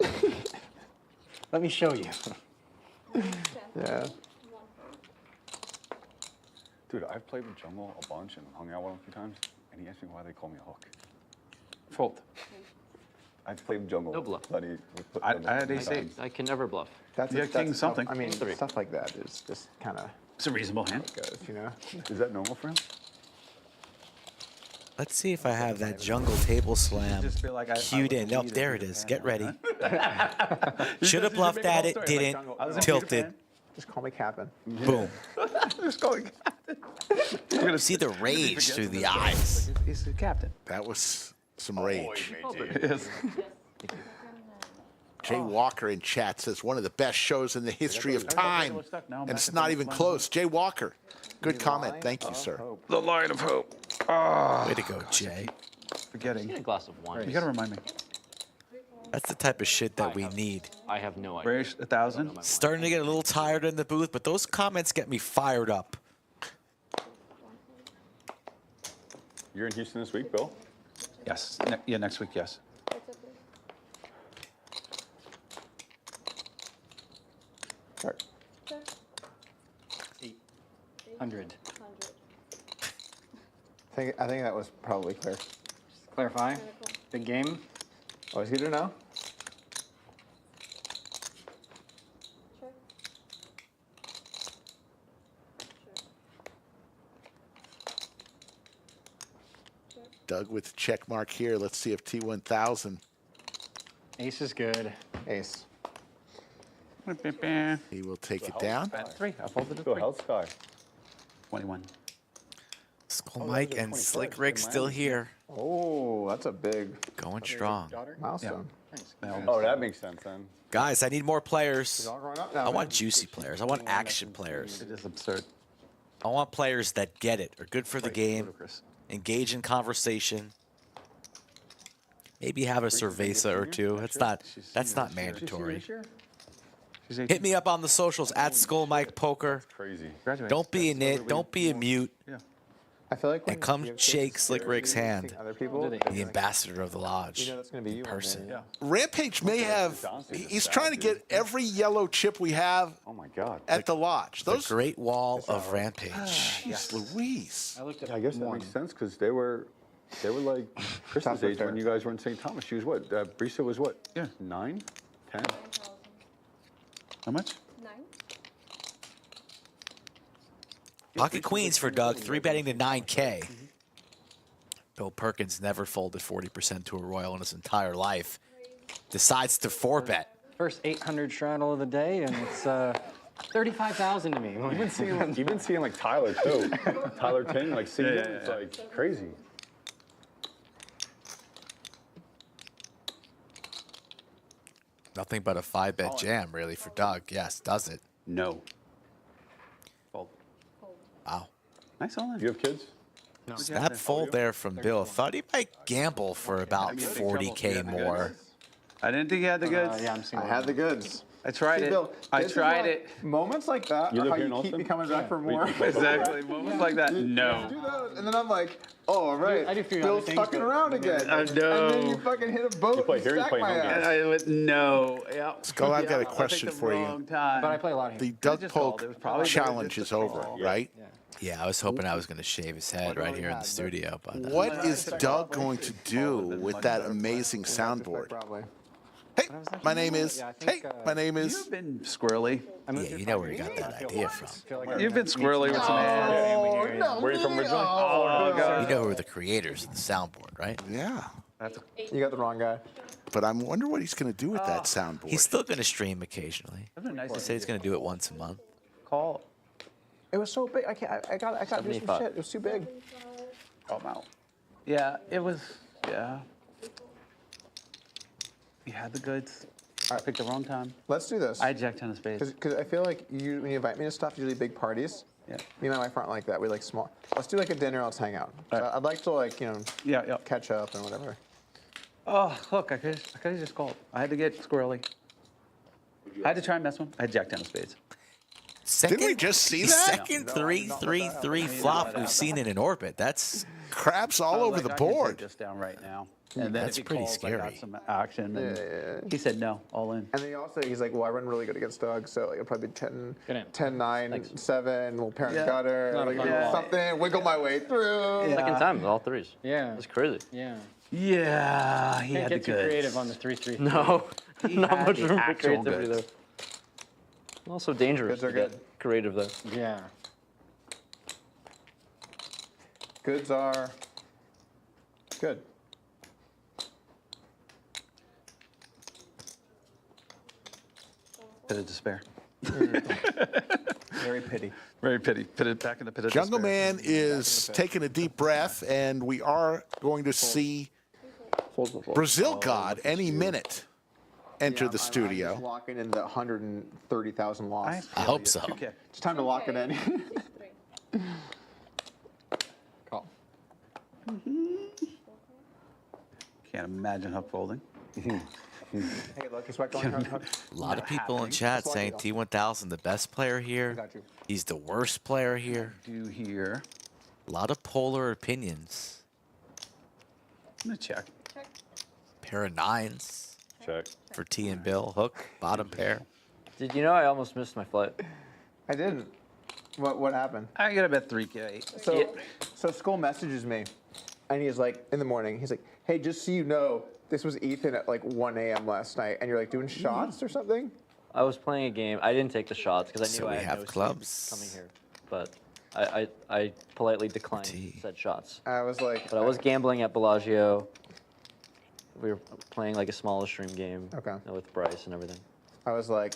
Speaker 17: Let me show you.
Speaker 6: Yeah.
Speaker 7: Dude, I've played with Jungle a bunch and hung out with him a few times, and he asked me why they call me a hook.
Speaker 15: Fold.
Speaker 7: I've played Jungle.
Speaker 1: No bluff.
Speaker 15: I had ace-8.
Speaker 1: I can never bluff.
Speaker 6: That's
Speaker 15: Yeah, king
Speaker 6: tough.
Speaker 15: something.
Speaker 6: I mean, stuff like that is just kind of
Speaker 15: It's a reasonable hand.
Speaker 6: goes, you know?
Speaker 7: Is that normal for him?
Speaker 9: Let's see if I have that jungle table slam
Speaker 15: Just feel like I
Speaker 9: cued
Speaker 15: was
Speaker 9: in.
Speaker 15: a
Speaker 9: Nope,
Speaker 15: leader
Speaker 9: there
Speaker 15: in
Speaker 9: it is.
Speaker 15: Japan,
Speaker 9: Get ready.
Speaker 15: huh?
Speaker 9: Should have bluffed at it, didn't.
Speaker 15: I was in
Speaker 9: Tilted.
Speaker 6: Just call me Captain.
Speaker 9: Boom.
Speaker 6: Just call me
Speaker 9: You're gonna see the rage through the eyes.
Speaker 15: He's the captain.
Speaker 3: That was some rage.
Speaker 15: Yes.
Speaker 3: Jay Walker in chat says one of the best shows in the history of time, and it's not even close. Jay Walker, good comment. Thank you, sir.
Speaker 15: The line of hope. Oh,
Speaker 9: Way to go, Jay.
Speaker 15: forgetting.
Speaker 1: Get a glass of wine.
Speaker 15: You gotta remind me.
Speaker 9: That's the type of shit that we need.
Speaker 1: I have no idea.
Speaker 15: Raise 1,000.
Speaker 9: Starting to get a little tired in the booth, but those comments get me fired up.
Speaker 7: You're in Houston this week, Bill?
Speaker 15: Yes. Yeah, next week, yes.
Speaker 6: Start.
Speaker 17: 800.
Speaker 6: I think that was probably clear.
Speaker 17: Just clarify. Big game.
Speaker 6: Always good to know.
Speaker 3: Doug with the check mark here. Let's see if T1000.
Speaker 17: Ace is good.
Speaker 6: Ace.
Speaker 3: He will take it down.
Speaker 15: 3. I folded a
Speaker 7: Go
Speaker 15: 3.
Speaker 7: Health Sky.
Speaker 15: 21.
Speaker 9: Skull Mike and Slick Rick still here.
Speaker 6: Oh, that's a big
Speaker 9: Going strong.
Speaker 6: milestone.
Speaker 7: Oh, that makes sense then.
Speaker 9: Guys, I need more players.
Speaker 6: All growing up now,
Speaker 9: I want
Speaker 6: man.
Speaker 9: juicy players. I want action players.
Speaker 15: It is absurd.
Speaker 9: I want players that get it, are good for the game,
Speaker 15: Ludicrous.
Speaker 9: engage in conversation. Maybe have a cerveza or two. That's not mandatory.
Speaker 15: She's 18.
Speaker 9: Hit me up on the socials at Skull Mike Poker.
Speaker 7: Crazy.
Speaker 15: Graduated.
Speaker 9: Don't be a nit. Don't be a mute.
Speaker 15: Yeah.
Speaker 6: I feel like when
Speaker 9: And come
Speaker 6: you have
Speaker 9: shake
Speaker 6: kids,
Speaker 9: Slick Rick's
Speaker 6: seeing
Speaker 9: hand.
Speaker 6: Other people,
Speaker 9: The ambassador of the lodge.
Speaker 6: you know that's going to be you
Speaker 9: in person.
Speaker 15: Yeah.
Speaker 3: Rampage may have, he's trying to get every yellow chip we have
Speaker 7: Oh my God.
Speaker 3: at the lodge.
Speaker 9: The Great Wall of Rampage.
Speaker 3: Jeez Louise.
Speaker 17: I looked at
Speaker 7: Yeah, I guess that makes sense because they were like Kristen's age when you guys were in St. Thomas. She was what? Brisa was what?
Speaker 15: Yeah.
Speaker 7: 9, 10.
Speaker 15: How much?
Speaker 13: 9.
Speaker 9: Pocket Queens for Doug, 3-betting to 9K. Bill Perkins never folded 40% to a Royal in his entire life. Decides to 4-bet.
Speaker 17: first 800 straddle of the day, and it's 35,000 to me.
Speaker 7: You've been seeing like Tyler too. Tyler Ting, like seeing him, it's like crazy.
Speaker 9: Nothing but a 5-bet jam, really, for Doug. Yes, does it?
Speaker 15: No. Fold.
Speaker 9: Wow.
Speaker 15: Nice all in.
Speaker 7: You have kids?
Speaker 15: No.
Speaker 9: Snap fold there from Bill. Thought he might gamble for about 40K more.
Speaker 15: I didn't think you had the goods.
Speaker 17: Yeah, I'm seeing
Speaker 6: I had the goods.
Speaker 15: I tried
Speaker 6: See,
Speaker 15: it.
Speaker 6: Bill,
Speaker 15: I
Speaker 6: this is
Speaker 15: tried
Speaker 6: why
Speaker 15: it.
Speaker 6: Moments like that
Speaker 7: You
Speaker 6: are
Speaker 7: live
Speaker 6: how
Speaker 7: here in
Speaker 6: you keep
Speaker 7: Austin?
Speaker 6: me coming back for more.
Speaker 15: Exactly. Moments like that. No.
Speaker 6: Do those, and then I'm like, oh, all right.
Speaker 17: I do figure out
Speaker 6: Bill's
Speaker 17: things,
Speaker 6: fucking
Speaker 17: but-
Speaker 6: around again.
Speaker 15: I know.
Speaker 6: And then you fucking hit a boat
Speaker 7: play
Speaker 6: and
Speaker 7: here, you
Speaker 6: stack
Speaker 7: play
Speaker 6: my
Speaker 7: home
Speaker 6: ass.
Speaker 7: games.
Speaker 15: I went, no. Yeah.
Speaker 3: Skull, I've got a
Speaker 15: Yeah, I
Speaker 3: question
Speaker 15: picked the
Speaker 3: for you.
Speaker 15: wrong time.
Speaker 17: But I play a lot of
Speaker 3: The
Speaker 17: here.
Speaker 3: Doug
Speaker 15: just called.
Speaker 3: Polk
Speaker 15: It was probably
Speaker 3: challenge
Speaker 15: just
Speaker 3: is
Speaker 15: a
Speaker 3: over,
Speaker 15: call.
Speaker 3: right?
Speaker 9: Yeah, I was hoping I was going to shave his head right here in the studio. But
Speaker 3: What is Doug going to do with that amazing soundboard?
Speaker 6: Probably.
Speaker 3: Hey, my name is. Hey, my name is.
Speaker 15: You've been squirrely.
Speaker 9: yeah, you know where you got that idea from.
Speaker 15: You've been squirrely with some hands.
Speaker 6: Oh, no.
Speaker 7: Where are you from originally?
Speaker 15: Oh, God.
Speaker 9: You know who are the creators of the soundboard, right?
Speaker 3: Yeah,
Speaker 6: You got the wrong guy.
Speaker 3: but I'm wondering what he's going to do with that soundboard.
Speaker 9: He's still going to stream occasionally.
Speaker 15: Nice
Speaker 9: He said he's going to do it once a month.
Speaker 15: call.
Speaker 6: It was so big. I got to do some
Speaker 1: 75.
Speaker 6: shit. It was too big.
Speaker 15: Call him out. Yeah, it was. Yeah. You had the goods. I picked the wrong time.
Speaker 6: Let's do this.
Speaker 15: I jacked 10 of spades.
Speaker 6: Because I feel like when you invite me to stuff, usually big parties, Me and my wife aren't like that. We like small. Let's do like a dinner. Let's hang out. I'd like to like catch up and whatever.
Speaker 15: Oh, look, I could have just called. I had to get squirrely. I had to try and mess one. I had Jack down spades.
Speaker 3: Didn't we just see that?
Speaker 11: Second 3-3-3 flop we've seen in an orbit. That's
Speaker 3: craps all over the board.
Speaker 15: This down right now. And then
Speaker 11: That's
Speaker 15: if he
Speaker 11: pretty
Speaker 15: calls, I got
Speaker 11: scary.
Speaker 15: some action. And he said no, all in.
Speaker 6: And then he's like, well, I run really good against Doug, so like, it'll probably be 10, 9, 7, little parent gutter,
Speaker 17: Not a
Speaker 6: like,
Speaker 17: fun ball.
Speaker 6: something, wiggle my way through.
Speaker 1: Second time with all threes.
Speaker 17: Yeah.
Speaker 1: That's crazy.
Speaker 17: Yeah.
Speaker 15: Yeah, he
Speaker 17: Can't
Speaker 15: had
Speaker 17: get
Speaker 15: the
Speaker 17: too
Speaker 15: goods.
Speaker 17: creative on the 3-3.
Speaker 1: No,
Speaker 15: He
Speaker 1: not
Speaker 15: had
Speaker 1: much
Speaker 15: the
Speaker 1: room for
Speaker 15: actual
Speaker 1: creativity
Speaker 15: goods.
Speaker 1: there. Also dangerous
Speaker 6: Goods are
Speaker 1: to get
Speaker 6: good.
Speaker 1: creative though.
Speaker 17: Yeah.
Speaker 6: Goods are good.
Speaker 15: Pit of despair.
Speaker 6: Very pity.
Speaker 15: Very pity. Pit it back in the pit of despair.
Speaker 3: Jungleman is taking a deep breath, and we are going to see Brazil God any minute enter the
Speaker 6: I'm
Speaker 3: studio.
Speaker 6: just locking in the 130,000 loss.
Speaker 11: I hope so.
Speaker 6: It's time to lock it in.
Speaker 17: Call.
Speaker 15: Can't imagine Huck folding.
Speaker 6: Hey, look, he's going
Speaker 11: A lot of people in chat saying T1000 the best player here.
Speaker 6: Got you.
Speaker 11: He's the worst player here.
Speaker 15: Do here.
Speaker 11: A lot of polar opinions.
Speaker 15: I'm gonna check.
Speaker 11: Pair of nines.
Speaker 12: Check.
Speaker 11: For T and Bill. Hook, bottom pair.
Speaker 1: Did you know I almost missed my flight?
Speaker 6: I didn't. What happened?
Speaker 15: I got about 3K.
Speaker 6: So Skull messages me, and he's like, in the morning, he's like, hey, just so you know, this was Ethan at like 1 a.m. last night, and you're like doing shots or something?
Speaker 1: I was playing a game. I didn't take the shots because I knew
Speaker 11: So
Speaker 1: I
Speaker 11: we
Speaker 1: had
Speaker 11: have
Speaker 1: no
Speaker 11: clubs.
Speaker 1: students coming here. But I politely declined said shots.
Speaker 6: I was like,
Speaker 1: But I was gambling at Bellagio. We were playing like a smaller stream game with Bryce and everything.
Speaker 6: I was like,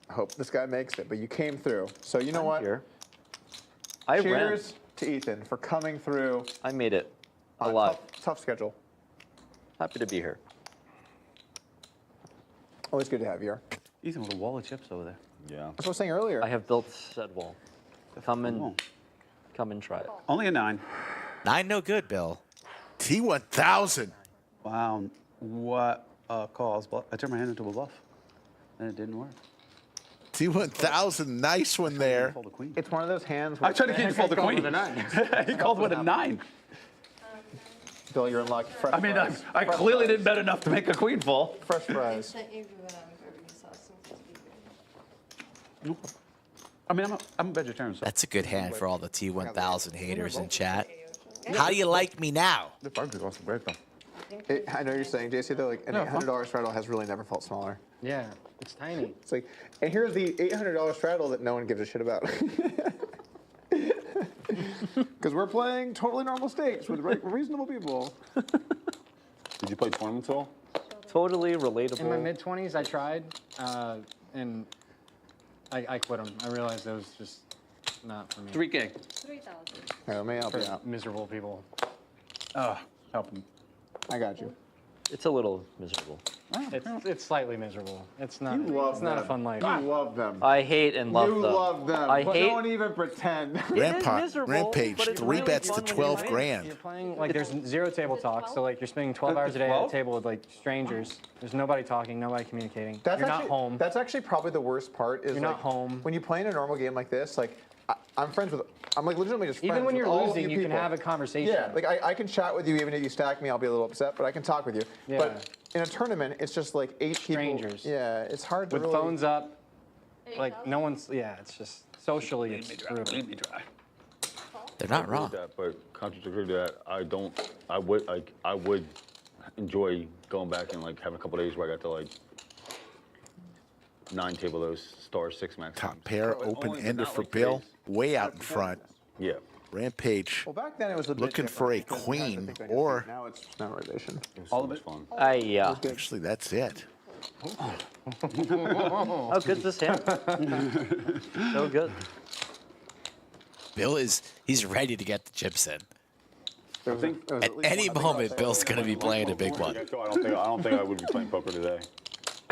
Speaker 6: I hope this guy makes it, but you came through. So you know what?
Speaker 1: Here.
Speaker 6: Cheers to Ethan for coming through.
Speaker 1: I made it
Speaker 6: on
Speaker 1: alive.
Speaker 6: Tough schedule.
Speaker 1: Happy to be here.
Speaker 6: Always good to have you here.
Speaker 15: Ethan with a wall of chips over there.
Speaker 7: Yeah.
Speaker 6: That's what I was saying earlier.
Speaker 1: I have built said wall. Come and try it.
Speaker 15: Only a 9.
Speaker 11: 9 no good, Bill.
Speaker 3: T1000.
Speaker 15: Wow. What calls? I turned my hand into a bluff, and it didn't work.
Speaker 3: T1000, nice one there.
Speaker 6: It's one of those hands.
Speaker 15: I tried to get you to fold the queen. He called with a 9.
Speaker 6: Bill, you're in luck. Fresh
Speaker 15: I mean,
Speaker 6: fries.
Speaker 15: I clearly didn't bet enough to make a queen fall.
Speaker 6: Fresh fries.
Speaker 15: I mean, I'm a vegetarian. So.
Speaker 11: That's a good hand for all the T1000 haters in chat. How do you like me now?
Speaker 15: The barbecue cost the break though.
Speaker 6: I know you're saying, JC, though, like an $800 straddle has really never felt smaller.
Speaker 17: Yeah, it's tiny.
Speaker 6: It's like, and here's the $800 straddle that no one gives a shit about. Because we're playing totally normal stakes with reasonable people.
Speaker 7: Did you play tournaments at all?
Speaker 1: Totally relatable.
Speaker 17: In my mid-20s, I tried, and I quit them. I realized it was just not for me.
Speaker 15: 3K.
Speaker 13: 3,000.
Speaker 6: Here, let me help you out.
Speaker 17: Miserable people.
Speaker 15: Help him.
Speaker 6: I got you.
Speaker 1: It's a little miserable.
Speaker 17: It's slightly miserable. It's not.
Speaker 6: You love
Speaker 17: it's not a
Speaker 6: them.
Speaker 17: fun life.
Speaker 6: You love them.
Speaker 1: I hate and love
Speaker 6: you
Speaker 1: them.
Speaker 6: love them.
Speaker 1: I
Speaker 6: but
Speaker 1: hate.
Speaker 6: don't even pretend.
Speaker 3: Rampage,
Speaker 1: but it's
Speaker 3: 3
Speaker 1: really
Speaker 3: bets to
Speaker 1: fun when
Speaker 3: 12
Speaker 1: you win.
Speaker 3: grand.
Speaker 17: You're playing like there's zero table talk, so like you're spending 12 hours a day at a table with like strangers. There's nobody talking, nobody communicating.
Speaker 6: That's
Speaker 17: You're
Speaker 6: actually,
Speaker 17: not home.
Speaker 6: That's actually probably the worst part. Is
Speaker 17: You're
Speaker 6: like,
Speaker 17: not home.
Speaker 6: When you play in a normal game like this, like I'm friends with. I'm like legitimately just friends.
Speaker 17: Even when
Speaker 6: with
Speaker 17: you're
Speaker 6: all of
Speaker 17: losing, you can
Speaker 6: people.
Speaker 17: have a conversation.
Speaker 6: Yeah, like I can chat with you even if you stack me. I'll be a little upset, but I can talk with you.
Speaker 17: Yeah.
Speaker 6: But in a tournament, it's just like 8
Speaker 17: Strangers.
Speaker 6: people. Yeah, it's hard to
Speaker 17: With
Speaker 6: really.
Speaker 17: phones up, like no one's. Yeah, it's just socially it's brutal.
Speaker 11: They're not
Speaker 7: I agree with
Speaker 11: wrong.
Speaker 7: That, but contradictory to that, I would enjoy going back and like having a couple days where I got to like 9 table those star 6 max.
Speaker 3: Top pair, open ender for Bill, way out in front.
Speaker 7: Yeah.
Speaker 3: Rampage
Speaker 6: Well, back then it was a bit
Speaker 3: looking for a
Speaker 6: different because
Speaker 3: queen
Speaker 6: I think I can
Speaker 3: or.
Speaker 6: see now it's memorization.
Speaker 15: All of it.
Speaker 7: Fun.
Speaker 1: Yeah.
Speaker 3: Actually, that's it.
Speaker 1: How good's this hand? So good.
Speaker 11: Bill he's ready to get the chips in.
Speaker 6: There was a- there was
Speaker 11: At
Speaker 6: at least
Speaker 11: any
Speaker 6: one- I think
Speaker 11: moment, Bill's going to be playing a big one.
Speaker 7: I don't think I would be playing poker today.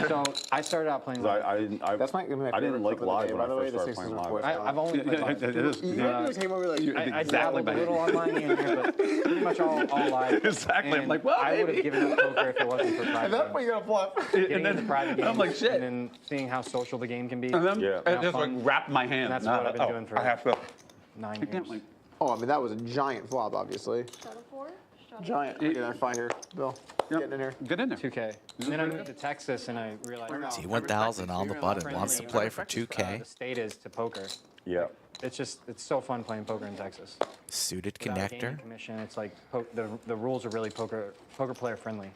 Speaker 17: So I started out playing.
Speaker 7: I didn't like live when I first started playing live.
Speaker 17: I've only played live. I dabbled a little online here and there, but pretty much all live.
Speaker 15: Exactly. I'm
Speaker 17: And
Speaker 15: like, well,
Speaker 17: I would have
Speaker 15: maybe.
Speaker 17: given up poker if it wasn't for private.
Speaker 15: At that point, you gotta flop.
Speaker 17: Getting into private games.
Speaker 15: I'm like, shit.
Speaker 17: And then seeing how social the game can be.
Speaker 15: And then
Speaker 17: how
Speaker 15: I just like
Speaker 17: fun.
Speaker 15: wrap my hand.
Speaker 17: And that's
Speaker 15: Nah,
Speaker 17: what I've been doing for
Speaker 15: I have to.
Speaker 17: 9 years.
Speaker 6: Oh, I mean, that was a giant flop, obviously. Giant. Get in there, fine here, Bill. Getting in here.
Speaker 15: Get in there.
Speaker 17: 2K. And then I moved to Texas and I realized
Speaker 11: T1000 on the button wants to play for 2K.
Speaker 17: the state is to poker.
Speaker 7: Yeah.
Speaker 17: It's so fun playing poker in Texas.
Speaker 11: Suited
Speaker 17: Without a gaming
Speaker 11: connector.
Speaker 17: commission, it's like the rules are really poker player friendly.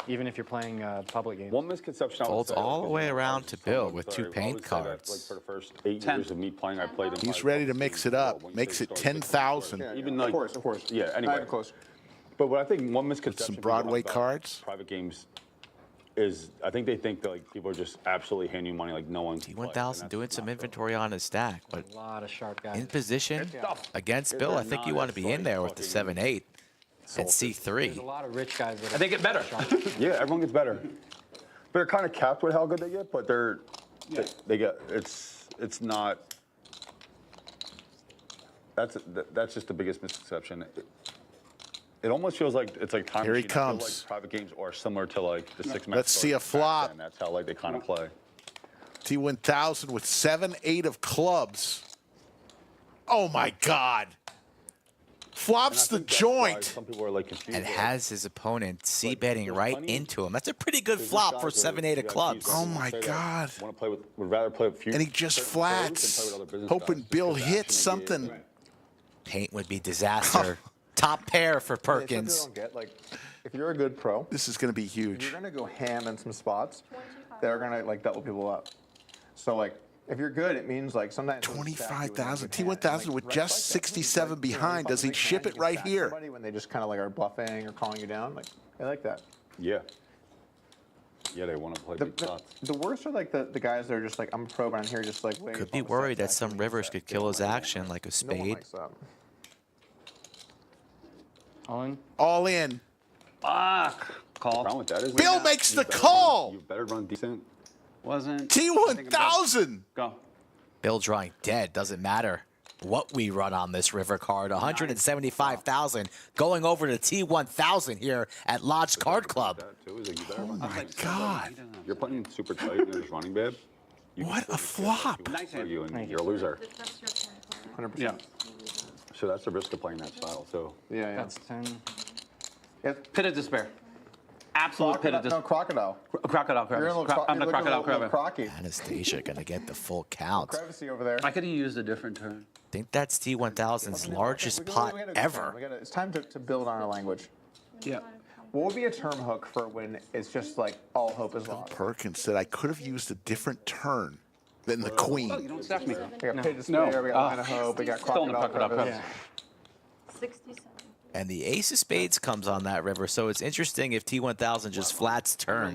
Speaker 17: Even if you're playing public games.
Speaker 7: One misconception I would
Speaker 11: Folds
Speaker 7: say
Speaker 11: all
Speaker 7: is
Speaker 11: the way
Speaker 7: that
Speaker 11: around to Bill with 2
Speaker 7: I
Speaker 11: paint
Speaker 7: would say that,
Speaker 11: cards.
Speaker 7: Like for the first 8 years of me playing, I played in
Speaker 3: He's ready to mix it up. Makes it 10,000.
Speaker 7: Even like,
Speaker 6: Of course.
Speaker 7: Yeah, anyway.
Speaker 6: Close.
Speaker 7: But what I think one misconception
Speaker 3: Some Broadway
Speaker 7: about
Speaker 3: cards.
Speaker 7: private games is I think they think that like people are just absolutely handing you money like no one.
Speaker 11: T1000 doing some inventory on his stack, but
Speaker 17: A lot of sharp guys.
Speaker 11: in position against Bill, I think you want to be in there with the 7-8 and
Speaker 17: There's a
Speaker 11: C3.
Speaker 17: lot of rich guys that
Speaker 15: And they get better.
Speaker 7: Yeah, everyone gets better. They're kind of capped with how good they get, but they get it's not. That's just the biggest misconception. It almost feels like it's like time
Speaker 3: Here he
Speaker 7: machine. I feel
Speaker 3: comes.
Speaker 7: like private games are similar to like the 6-man.
Speaker 3: Let's see a flop.
Speaker 7: And that's how like they kind of play.
Speaker 3: T1000 with 7-8 of clubs. Oh my God. Flops the joint.
Speaker 7: Some people are like confused.
Speaker 11: And has his opponent c-betting right into him. That's a pretty good flop for 7-8 of clubs.
Speaker 3: Oh my God.
Speaker 7: Want to play with? Would rather play with few.
Speaker 3: And he just flats, hoping Bill hits something.
Speaker 11: Paint would be disaster. Top pair for Perkins.
Speaker 6: Don't get, like, if you're a good pro,
Speaker 3: This is going to be huge.
Speaker 6: you're gonna go ham in some spots that are gonna like double people up. So like, if you're good, it means like sometimes
Speaker 3: 25,000. T1000 with just 67 behind. Does he ship it right here?
Speaker 6: Somebody when they just kind of like are bluffing or calling you down, like I like that.
Speaker 7: Yeah. Yeah, they want to play big shots.
Speaker 6: The worst are like the guys that are just like, I'm a pro, but I'm here just like waiting.
Speaker 11: Could be worried that some rivers could kill his action, like a
Speaker 6: No one
Speaker 11: spade.
Speaker 6: likes that.
Speaker 17: All in?
Speaker 3: All in.
Speaker 15: Fuck. Call.
Speaker 7: The problem with that is
Speaker 3: Bill makes the call.
Speaker 7: You better run decent.
Speaker 15: Wasn't.
Speaker 3: T1000.
Speaker 15: Go.
Speaker 11: Bill drawing dead, doesn't matter what we run on this river card. 175,000 going over to T1000 here at Lodge Card Club.
Speaker 3: Oh my God.
Speaker 7: You're playing super tight and you're just running bad.
Speaker 3: What a flop.
Speaker 7: You and you're a loser.
Speaker 6: 100%.
Speaker 15: Yeah.
Speaker 7: So that's the risk of playing that style. So
Speaker 6: Yeah.
Speaker 17: That's 10.
Speaker 15: Pit of despair. Absolute pit of
Speaker 6: No,
Speaker 15: despair.
Speaker 6: crocodile.
Speaker 15: Crocodile
Speaker 6: You're in a
Speaker 15: crevice.
Speaker 6: little
Speaker 15: I'm the
Speaker 6: you're looking a
Speaker 15: crocodile
Speaker 6: little
Speaker 15: crevice.
Speaker 6: crocky.
Speaker 11: Anastasia gonna get the full count.
Speaker 6: Privacy over there.
Speaker 15: I could have used a different turn.
Speaker 11: Think that's T1000's largest pot ever.
Speaker 6: It's time to build on our language.
Speaker 15: Yeah.
Speaker 6: What would be a term hook for when it's just like all hope is lost?
Speaker 3: Perkins said I could have used a different turn than the
Speaker 15: You
Speaker 3: queen.
Speaker 15: don't stack me.
Speaker 6: We got pit of despair, we got line of hope, we got
Speaker 15: Still in the
Speaker 6: crocodile
Speaker 15: crocodile
Speaker 6: crevice.
Speaker 15: crevice.
Speaker 13: 67.
Speaker 11: And the ace of spades comes on that river, so it's interesting if T1000 just flats turn.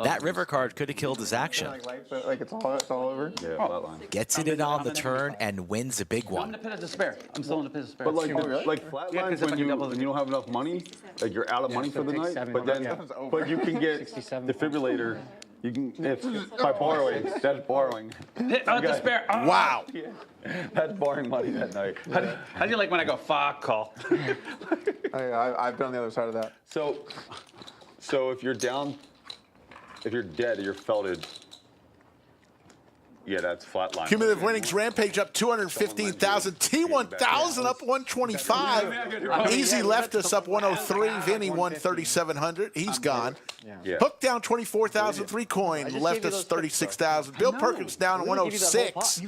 Speaker 11: That river card could have killed his action.
Speaker 6: Like it's all over.
Speaker 7: yeah, flatline.
Speaker 11: Gets it in on the turn and wins a big
Speaker 15: I'm in
Speaker 11: one.
Speaker 15: the pit of despair. I'm still in the pit of despair.
Speaker 7: But like, like
Speaker 15: Yeah,
Speaker 7: flatlines
Speaker 15: 'cause if I
Speaker 7: when
Speaker 15: can double
Speaker 7: you don't have enough money, like you're out of money for the
Speaker 17: take
Speaker 7: night.
Speaker 17: 7
Speaker 7: But then,
Speaker 17: yeah.
Speaker 7: but you can get
Speaker 17: 67.
Speaker 7: defibrillator. You can by borrowing. That's borrowing.
Speaker 15: Pit of despair. Oh.
Speaker 3: Wow.
Speaker 7: That's borrowing money that night.
Speaker 15: How do you like when I go fuck call?
Speaker 6: I've been on the other side of that.
Speaker 7: So if you're down, if you're dead, you're felted. Yeah, that's flatline.
Speaker 3: Cumulative winnings, Rampage up 215,000. T1000 up 125. Easy left us up 103. Vinny won 3,700. He's gone.
Speaker 7: Yeah.
Speaker 3: Hook down 24,000. 3 coin left us 36,000. Bill Perkins down 106.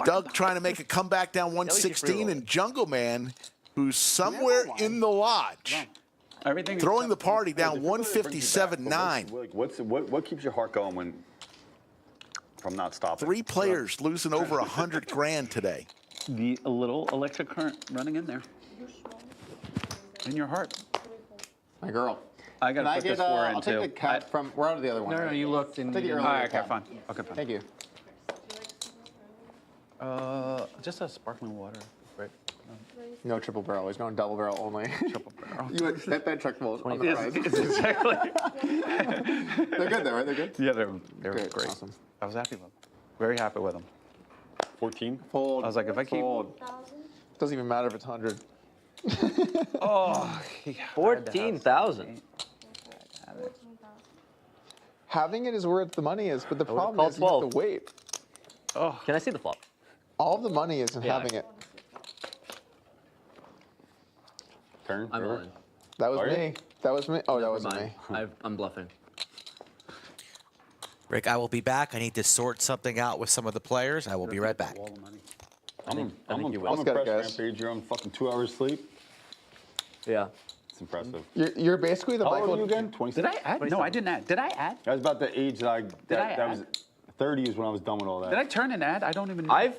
Speaker 3: Doug trying to make a comeback down 116. And Jungleman, who's somewhere in the lodge,
Speaker 15: Everything
Speaker 3: throwing the party down 157.9.
Speaker 7: Like, what keeps your heart going when from not stopping?
Speaker 3: 3 players losing over 100 grand today.
Speaker 15: a little electric current running in there. In your heart.
Speaker 6: My girl.
Speaker 15: I got to put this 4 in
Speaker 6: I'll
Speaker 15: too.
Speaker 6: take the cat from, we're out of the other one.
Speaker 17: No, you looked in.
Speaker 6: Take the
Speaker 15: All
Speaker 6: earlier
Speaker 15: right, okay,
Speaker 6: cat.
Speaker 15: fine. Okay, fine.
Speaker 6: Thank you.
Speaker 15: Just a sparkling water, right?
Speaker 6: No triple barrel. He's going double barrel only. Triple barrel. You would bet that check folds on the
Speaker 16: Yes,
Speaker 6: red.
Speaker 16: exactly.
Speaker 6: They're good though, right? They're good?
Speaker 16: Yeah, they're great.
Speaker 6: Awesome.
Speaker 16: I was happy with them. Very happy with them.
Speaker 7: 14?
Speaker 6: Fold.
Speaker 16: I was like, if I keep...
Speaker 6: Doesn't even matter if it's 100.
Speaker 16: Oh,
Speaker 1: 14,000.
Speaker 6: Having it is where the money is, but the
Speaker 1: I would've
Speaker 6: problem is you
Speaker 1: called
Speaker 6: have to wait.
Speaker 16: Oh.
Speaker 1: Can I see the flop?
Speaker 6: All of the money is in
Speaker 1: Yeah.
Speaker 6: having it.
Speaker 7: Turn.
Speaker 1: I'm
Speaker 7: river.
Speaker 1: in.
Speaker 6: That was
Speaker 7: Are you?
Speaker 6: me. That was me. Oh, that wasn't
Speaker 1: Never
Speaker 6: me.
Speaker 1: mind. I'm bluffing.
Speaker 9: Rick, I will be back. I need to sort something out with some of the players. I will be right back.
Speaker 7: I'm
Speaker 1: you will.
Speaker 6: Let's get it,
Speaker 7: impressed,
Speaker 6: guys.
Speaker 7: Rampage. You're on fucking 2 hours sleep.
Speaker 1: Yeah.
Speaker 7: It's impressive.
Speaker 6: You're basically the
Speaker 7: How old
Speaker 6: Michael.
Speaker 7: are you again? 26?
Speaker 16: Did I add? No, I didn't add. Did I add?
Speaker 7: That was about the age that I. That
Speaker 16: I
Speaker 7: was 30 is when I was done with all that.
Speaker 16: Did I turn an ad? I don't even know.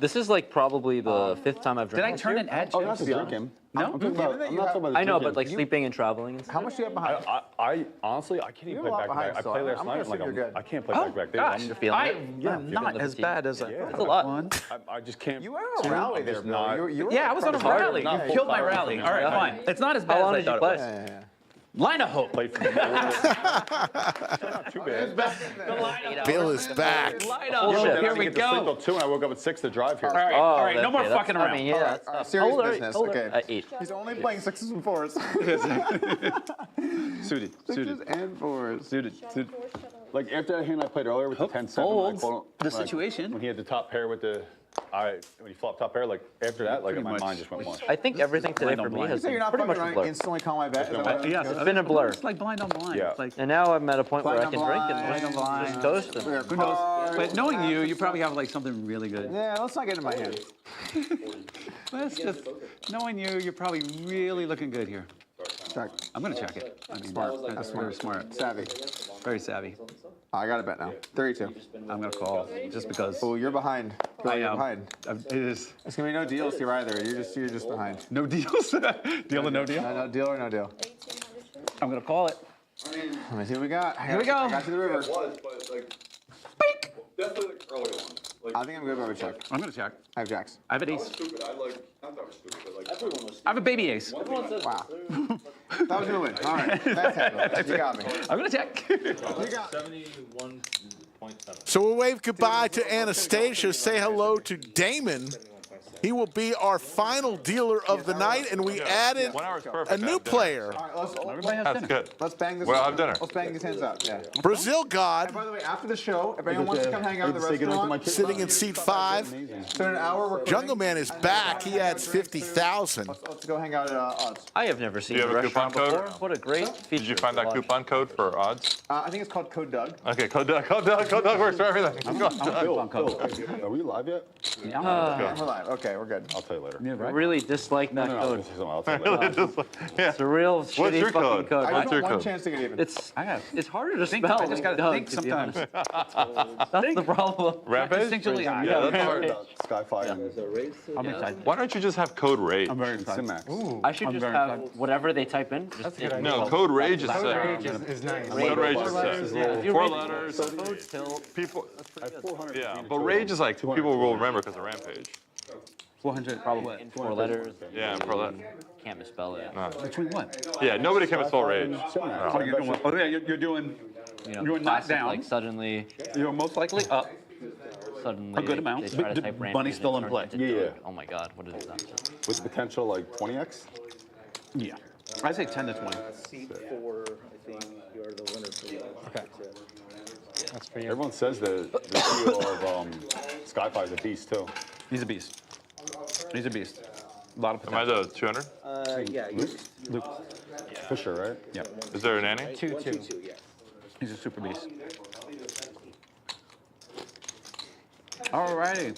Speaker 1: This is like probably the 5th time I've
Speaker 16: Did
Speaker 1: drank.
Speaker 16: I
Speaker 1: this
Speaker 16: turn
Speaker 1: year.
Speaker 16: an ad?
Speaker 7: Oh, not
Speaker 16: to
Speaker 7: the
Speaker 16: be honest?
Speaker 7: drinking.
Speaker 16: No?
Speaker 7: I'm talking about. I'm not talking about the
Speaker 1: I know,
Speaker 7: drinking.
Speaker 1: but like sleeping and traveling and stuff.
Speaker 6: How much do you have behind?
Speaker 7: I honestly, I can't even
Speaker 6: You're a
Speaker 7: play
Speaker 6: lot
Speaker 7: back to back.
Speaker 6: behind,
Speaker 7: I
Speaker 6: so
Speaker 7: played last
Speaker 6: I'm
Speaker 7: night.
Speaker 6: gonna
Speaker 7: I'm like,
Speaker 6: assume you're good.
Speaker 7: I can't play
Speaker 16: Oh,
Speaker 7: back to back.
Speaker 16: gosh,
Speaker 1: You're feeling it?
Speaker 16: I'm not as bad as I
Speaker 1: That's a lot.
Speaker 7: I just can't.
Speaker 6: You were on a rally there, bro. You were
Speaker 16: Yeah, I was on a
Speaker 7: hard,
Speaker 16: rally.
Speaker 7: not
Speaker 16: You
Speaker 7: full
Speaker 16: killed my
Speaker 7: power
Speaker 16: rally.
Speaker 7: for me.
Speaker 16: All right,
Speaker 1: Yeah.
Speaker 16: fine. It's not as bad
Speaker 1: How long
Speaker 16: as
Speaker 1: did
Speaker 16: I
Speaker 1: you
Speaker 16: thought it
Speaker 1: play?
Speaker 16: was. Line of hope.
Speaker 7: Played for not too bad.
Speaker 3: Bill is back.
Speaker 16: Line
Speaker 1: Full
Speaker 16: of hope.
Speaker 1: shift.
Speaker 16: Here we
Speaker 7: Get to sleep
Speaker 16: go.
Speaker 7: till 2 and I woke up at 6 to drive here.
Speaker 16: All right,
Speaker 1: Oh,
Speaker 16: all right. No more
Speaker 1: okay, that's-
Speaker 16: fucking around.
Speaker 1: I mean, yeah. That's tough.
Speaker 6: serious
Speaker 1: How old are you?
Speaker 6: business.
Speaker 1: How old are
Speaker 6: Okay.
Speaker 1: you? 8.
Speaker 6: He's only playing 6s and 4s.
Speaker 16: Suited.
Speaker 6: 6s and 4s.
Speaker 16: Suited.
Speaker 7: Like after that hand I played earlier with the 10-7,
Speaker 16: folds
Speaker 7: like,
Speaker 16: the situation.
Speaker 7: when he had the top pair with the, when he flopped top pair, like after that, like
Speaker 16: Pretty
Speaker 7: my
Speaker 16: much.
Speaker 7: mind just went mush.
Speaker 1: I think everything today
Speaker 16: blind
Speaker 1: for
Speaker 16: on
Speaker 1: me
Speaker 16: blind.
Speaker 1: has
Speaker 6: So you're
Speaker 1: been
Speaker 6: not
Speaker 1: pretty
Speaker 6: fucking
Speaker 1: much a
Speaker 6: around,
Speaker 1: blur.
Speaker 6: instantly call my bet. Is that what it
Speaker 16: Yes,
Speaker 6: is?
Speaker 1: It's been a blur.
Speaker 16: It's like blind on blind.
Speaker 7: Yeah.
Speaker 16: It's like,
Speaker 1: And now I'm at a point where I
Speaker 6: Blind
Speaker 1: can
Speaker 6: on
Speaker 1: drink
Speaker 6: blind,
Speaker 1: and
Speaker 16: blind.
Speaker 1: just toast. And
Speaker 16: who knows? But knowing you, you probably have like something really good.
Speaker 6: Yeah, let's not get in my hand.
Speaker 16: Let's just, knowing you, you're probably really looking good here.
Speaker 6: Check.
Speaker 16: I'm gonna check it. I mean,
Speaker 6: Smart.
Speaker 16: That's very smart.
Speaker 6: Savvy.
Speaker 16: Very savvy.
Speaker 6: I got a bet now. 32.
Speaker 16: I'm gonna call just because.
Speaker 6: Oh, you're behind. Bill,
Speaker 16: I
Speaker 6: you're
Speaker 16: am.
Speaker 6: behind.
Speaker 16: It is
Speaker 6: It's gonna be no deals here either. You're just behind.
Speaker 16: no deals. Deal or no deal?
Speaker 6: No deal or no deal.
Speaker 16: I'm gonna call it.
Speaker 6: Let me see what we got.
Speaker 16: Here we go.
Speaker 6: I got to the river.
Speaker 7: was, but like, definitely like early on.
Speaker 6: I think I'm good by a check.
Speaker 16: I'm gonna check.
Speaker 6: I have jacks.
Speaker 16: I have an ace.
Speaker 7: Stupid. I thought it was stupid, but like everyone was.
Speaker 16: I have a baby ace.
Speaker 6: Wow. That was gonna win. All right. That's happening. You got me.
Speaker 16: I'm gonna check.
Speaker 6: You got me.
Speaker 12: 71.7.
Speaker 3: So we'll wave goodbye to Anastasia, say hello to Damon. He will be our final dealer of the night, and we added
Speaker 12: 1 hour is perfect.
Speaker 3: a new player,
Speaker 6: All right,
Speaker 16: Everybody has
Speaker 12: That's
Speaker 16: dinner.
Speaker 12: good.
Speaker 6: let's bang this.
Speaker 12: Well, I'll have dinner.
Speaker 6: Let's bang these hands out. Yeah.
Speaker 3: Brazil
Speaker 6: And
Speaker 3: God,
Speaker 6: by the way, after the show, if anyone wants to come hang out at the restaurant,
Speaker 3: sitting in seat 5.
Speaker 6: so in an hour we're quitting.
Speaker 3: Jungleman is back. He adds 50,000.
Speaker 6: Let's go hang out at odds.
Speaker 1: I have never seen
Speaker 12: you
Speaker 1: a
Speaker 12: have a coupon
Speaker 1: restaurant before.
Speaker 12: code?
Speaker 1: What a great feature.
Speaker 12: Did you find that coupon code for odds?
Speaker 6: I think it's called Code Doug.
Speaker 12: Okay, code Doug works for everything. Let's go.
Speaker 7: Bill, are we live yet?
Speaker 6: We're live. Okay, we're good.
Speaker 7: I'll tell you later.
Speaker 1: I really dislike that
Speaker 7: No,
Speaker 1: code.
Speaker 7: I'll tell you later.
Speaker 1: It's a real
Speaker 12: What's
Speaker 1: shitty
Speaker 12: your
Speaker 1: fucking
Speaker 12: code?
Speaker 1: code.
Speaker 6: I
Speaker 12: What's
Speaker 6: just
Speaker 12: your
Speaker 6: want one
Speaker 12: code?
Speaker 6: chance to get even.
Speaker 1: It's harder to
Speaker 16: Think,
Speaker 1: spell.
Speaker 16: I just gotta
Speaker 1: than
Speaker 16: think
Speaker 1: Doug, to be
Speaker 16: sometimes.
Speaker 1: honest. That's the problem.
Speaker 12: Rampage?
Speaker 16: Instinctually,
Speaker 1: Yeah,
Speaker 16: yeah.
Speaker 1: Rampage.
Speaker 7: Skyfire.
Speaker 16: I'm excited.
Speaker 12: Why don't you just have code rage?
Speaker 16: I'm very excited.
Speaker 7: Simax.
Speaker 1: I should
Speaker 16: I'm
Speaker 1: just
Speaker 16: very
Speaker 1: have
Speaker 16: excited.
Speaker 1: whatever they type in. Just
Speaker 12: No, code rage is sick.
Speaker 18: Is nice.
Speaker 12: Code rage is sick.
Speaker 1: If you
Speaker 12: 4
Speaker 1: read
Speaker 12: letters.
Speaker 1: Code till
Speaker 12: People.
Speaker 1: that's pretty good.
Speaker 12: Yeah, but rage is like people will remember because of Rampage.
Speaker 16: 400.
Speaker 1: Probably in 4 letters.
Speaker 12: Yeah, for that.
Speaker 1: Can't misspell it.
Speaker 12: No.
Speaker 16: Between what?
Speaker 12: Yeah, nobody can misspell rage.
Speaker 16: Oh, you're doing what? Oh, yeah, you're doing.
Speaker 1: You know,
Speaker 16: You're not
Speaker 1: classic,
Speaker 16: down.
Speaker 1: Like suddenly,
Speaker 16: You're most likely up.
Speaker 1: suddenly
Speaker 16: A good amount.
Speaker 1: They try to
Speaker 16: But
Speaker 1: type Rampage
Speaker 16: Bunny's
Speaker 1: and
Speaker 16: still
Speaker 1: it
Speaker 16: in
Speaker 1: turns
Speaker 16: play.
Speaker 1: into
Speaker 7: Yeah,
Speaker 1: Doug. Oh my God, what is that?
Speaker 7: With potential like 20x?
Speaker 16: Yeah. I say 10 to 20.
Speaker 19: Seat 4, I think you are the winner for that.
Speaker 16: Okay.
Speaker 17: That's for you.
Speaker 7: Everyone says the CEO of Skyfire is a beast too.
Speaker 16: He's a beast. He's a beast. A lot of
Speaker 12: Am I
Speaker 16: potential.
Speaker 12: the 200?
Speaker 19: Yeah,
Speaker 16: Luke.
Speaker 7: Fisher, right?
Speaker 16: Yep.
Speaker 12: Is there a nanny?
Speaker 19: 2-2, yeah.
Speaker 16: He's a super beast. Alrighty.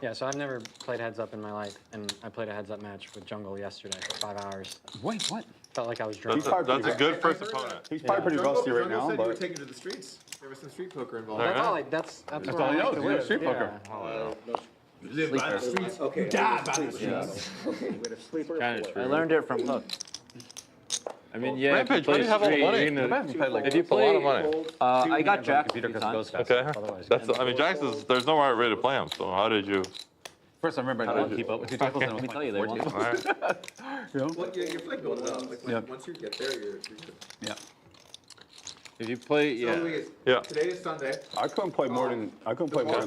Speaker 17: Yeah, so I've never played heads up in my life, and I played a heads up match with Jungle yesterday for 5 hours.
Speaker 16: Wait, what?
Speaker 17: Felt like I was drunk.
Speaker 12: That's a good first opponent.
Speaker 7: He's probably pretty rusty right now,
Speaker 6: said you were
Speaker 7: but
Speaker 6: taking to the streets. There was some street poker involved.
Speaker 12: There
Speaker 17: That's
Speaker 12: is.
Speaker 17: all. That's
Speaker 16: That's
Speaker 17: where
Speaker 16: all
Speaker 17: I
Speaker 16: he
Speaker 17: like
Speaker 16: knows.
Speaker 17: to
Speaker 16: He knows
Speaker 17: live.
Speaker 16: street poker.
Speaker 17: Yeah.
Speaker 19: Okay.
Speaker 18: Die by the
Speaker 19: streets. Okay, with a sleeper.
Speaker 12: Kind of
Speaker 1: I
Speaker 12: true.
Speaker 1: learned it from Hook.
Speaker 10: I mean, yeah.
Speaker 12: Rampage, why do you have all the money? If you play a lot of money.
Speaker 1: I got Jack a few times.
Speaker 12: Okay. That's. I mean, Jax is. There's no right way to play him. So how did you?
Speaker 15: First, I remember I didn't keep up with you tables.
Speaker 10: Let me tell you, they won.
Speaker 15: You know?
Speaker 19: Well, your play goes up. Like, once you get there, you're good.
Speaker 15: Yeah.
Speaker 10: If you play,
Speaker 6: So Louis,
Speaker 7: Yeah.
Speaker 6: today is Sunday.
Speaker 7: I couldn't play more than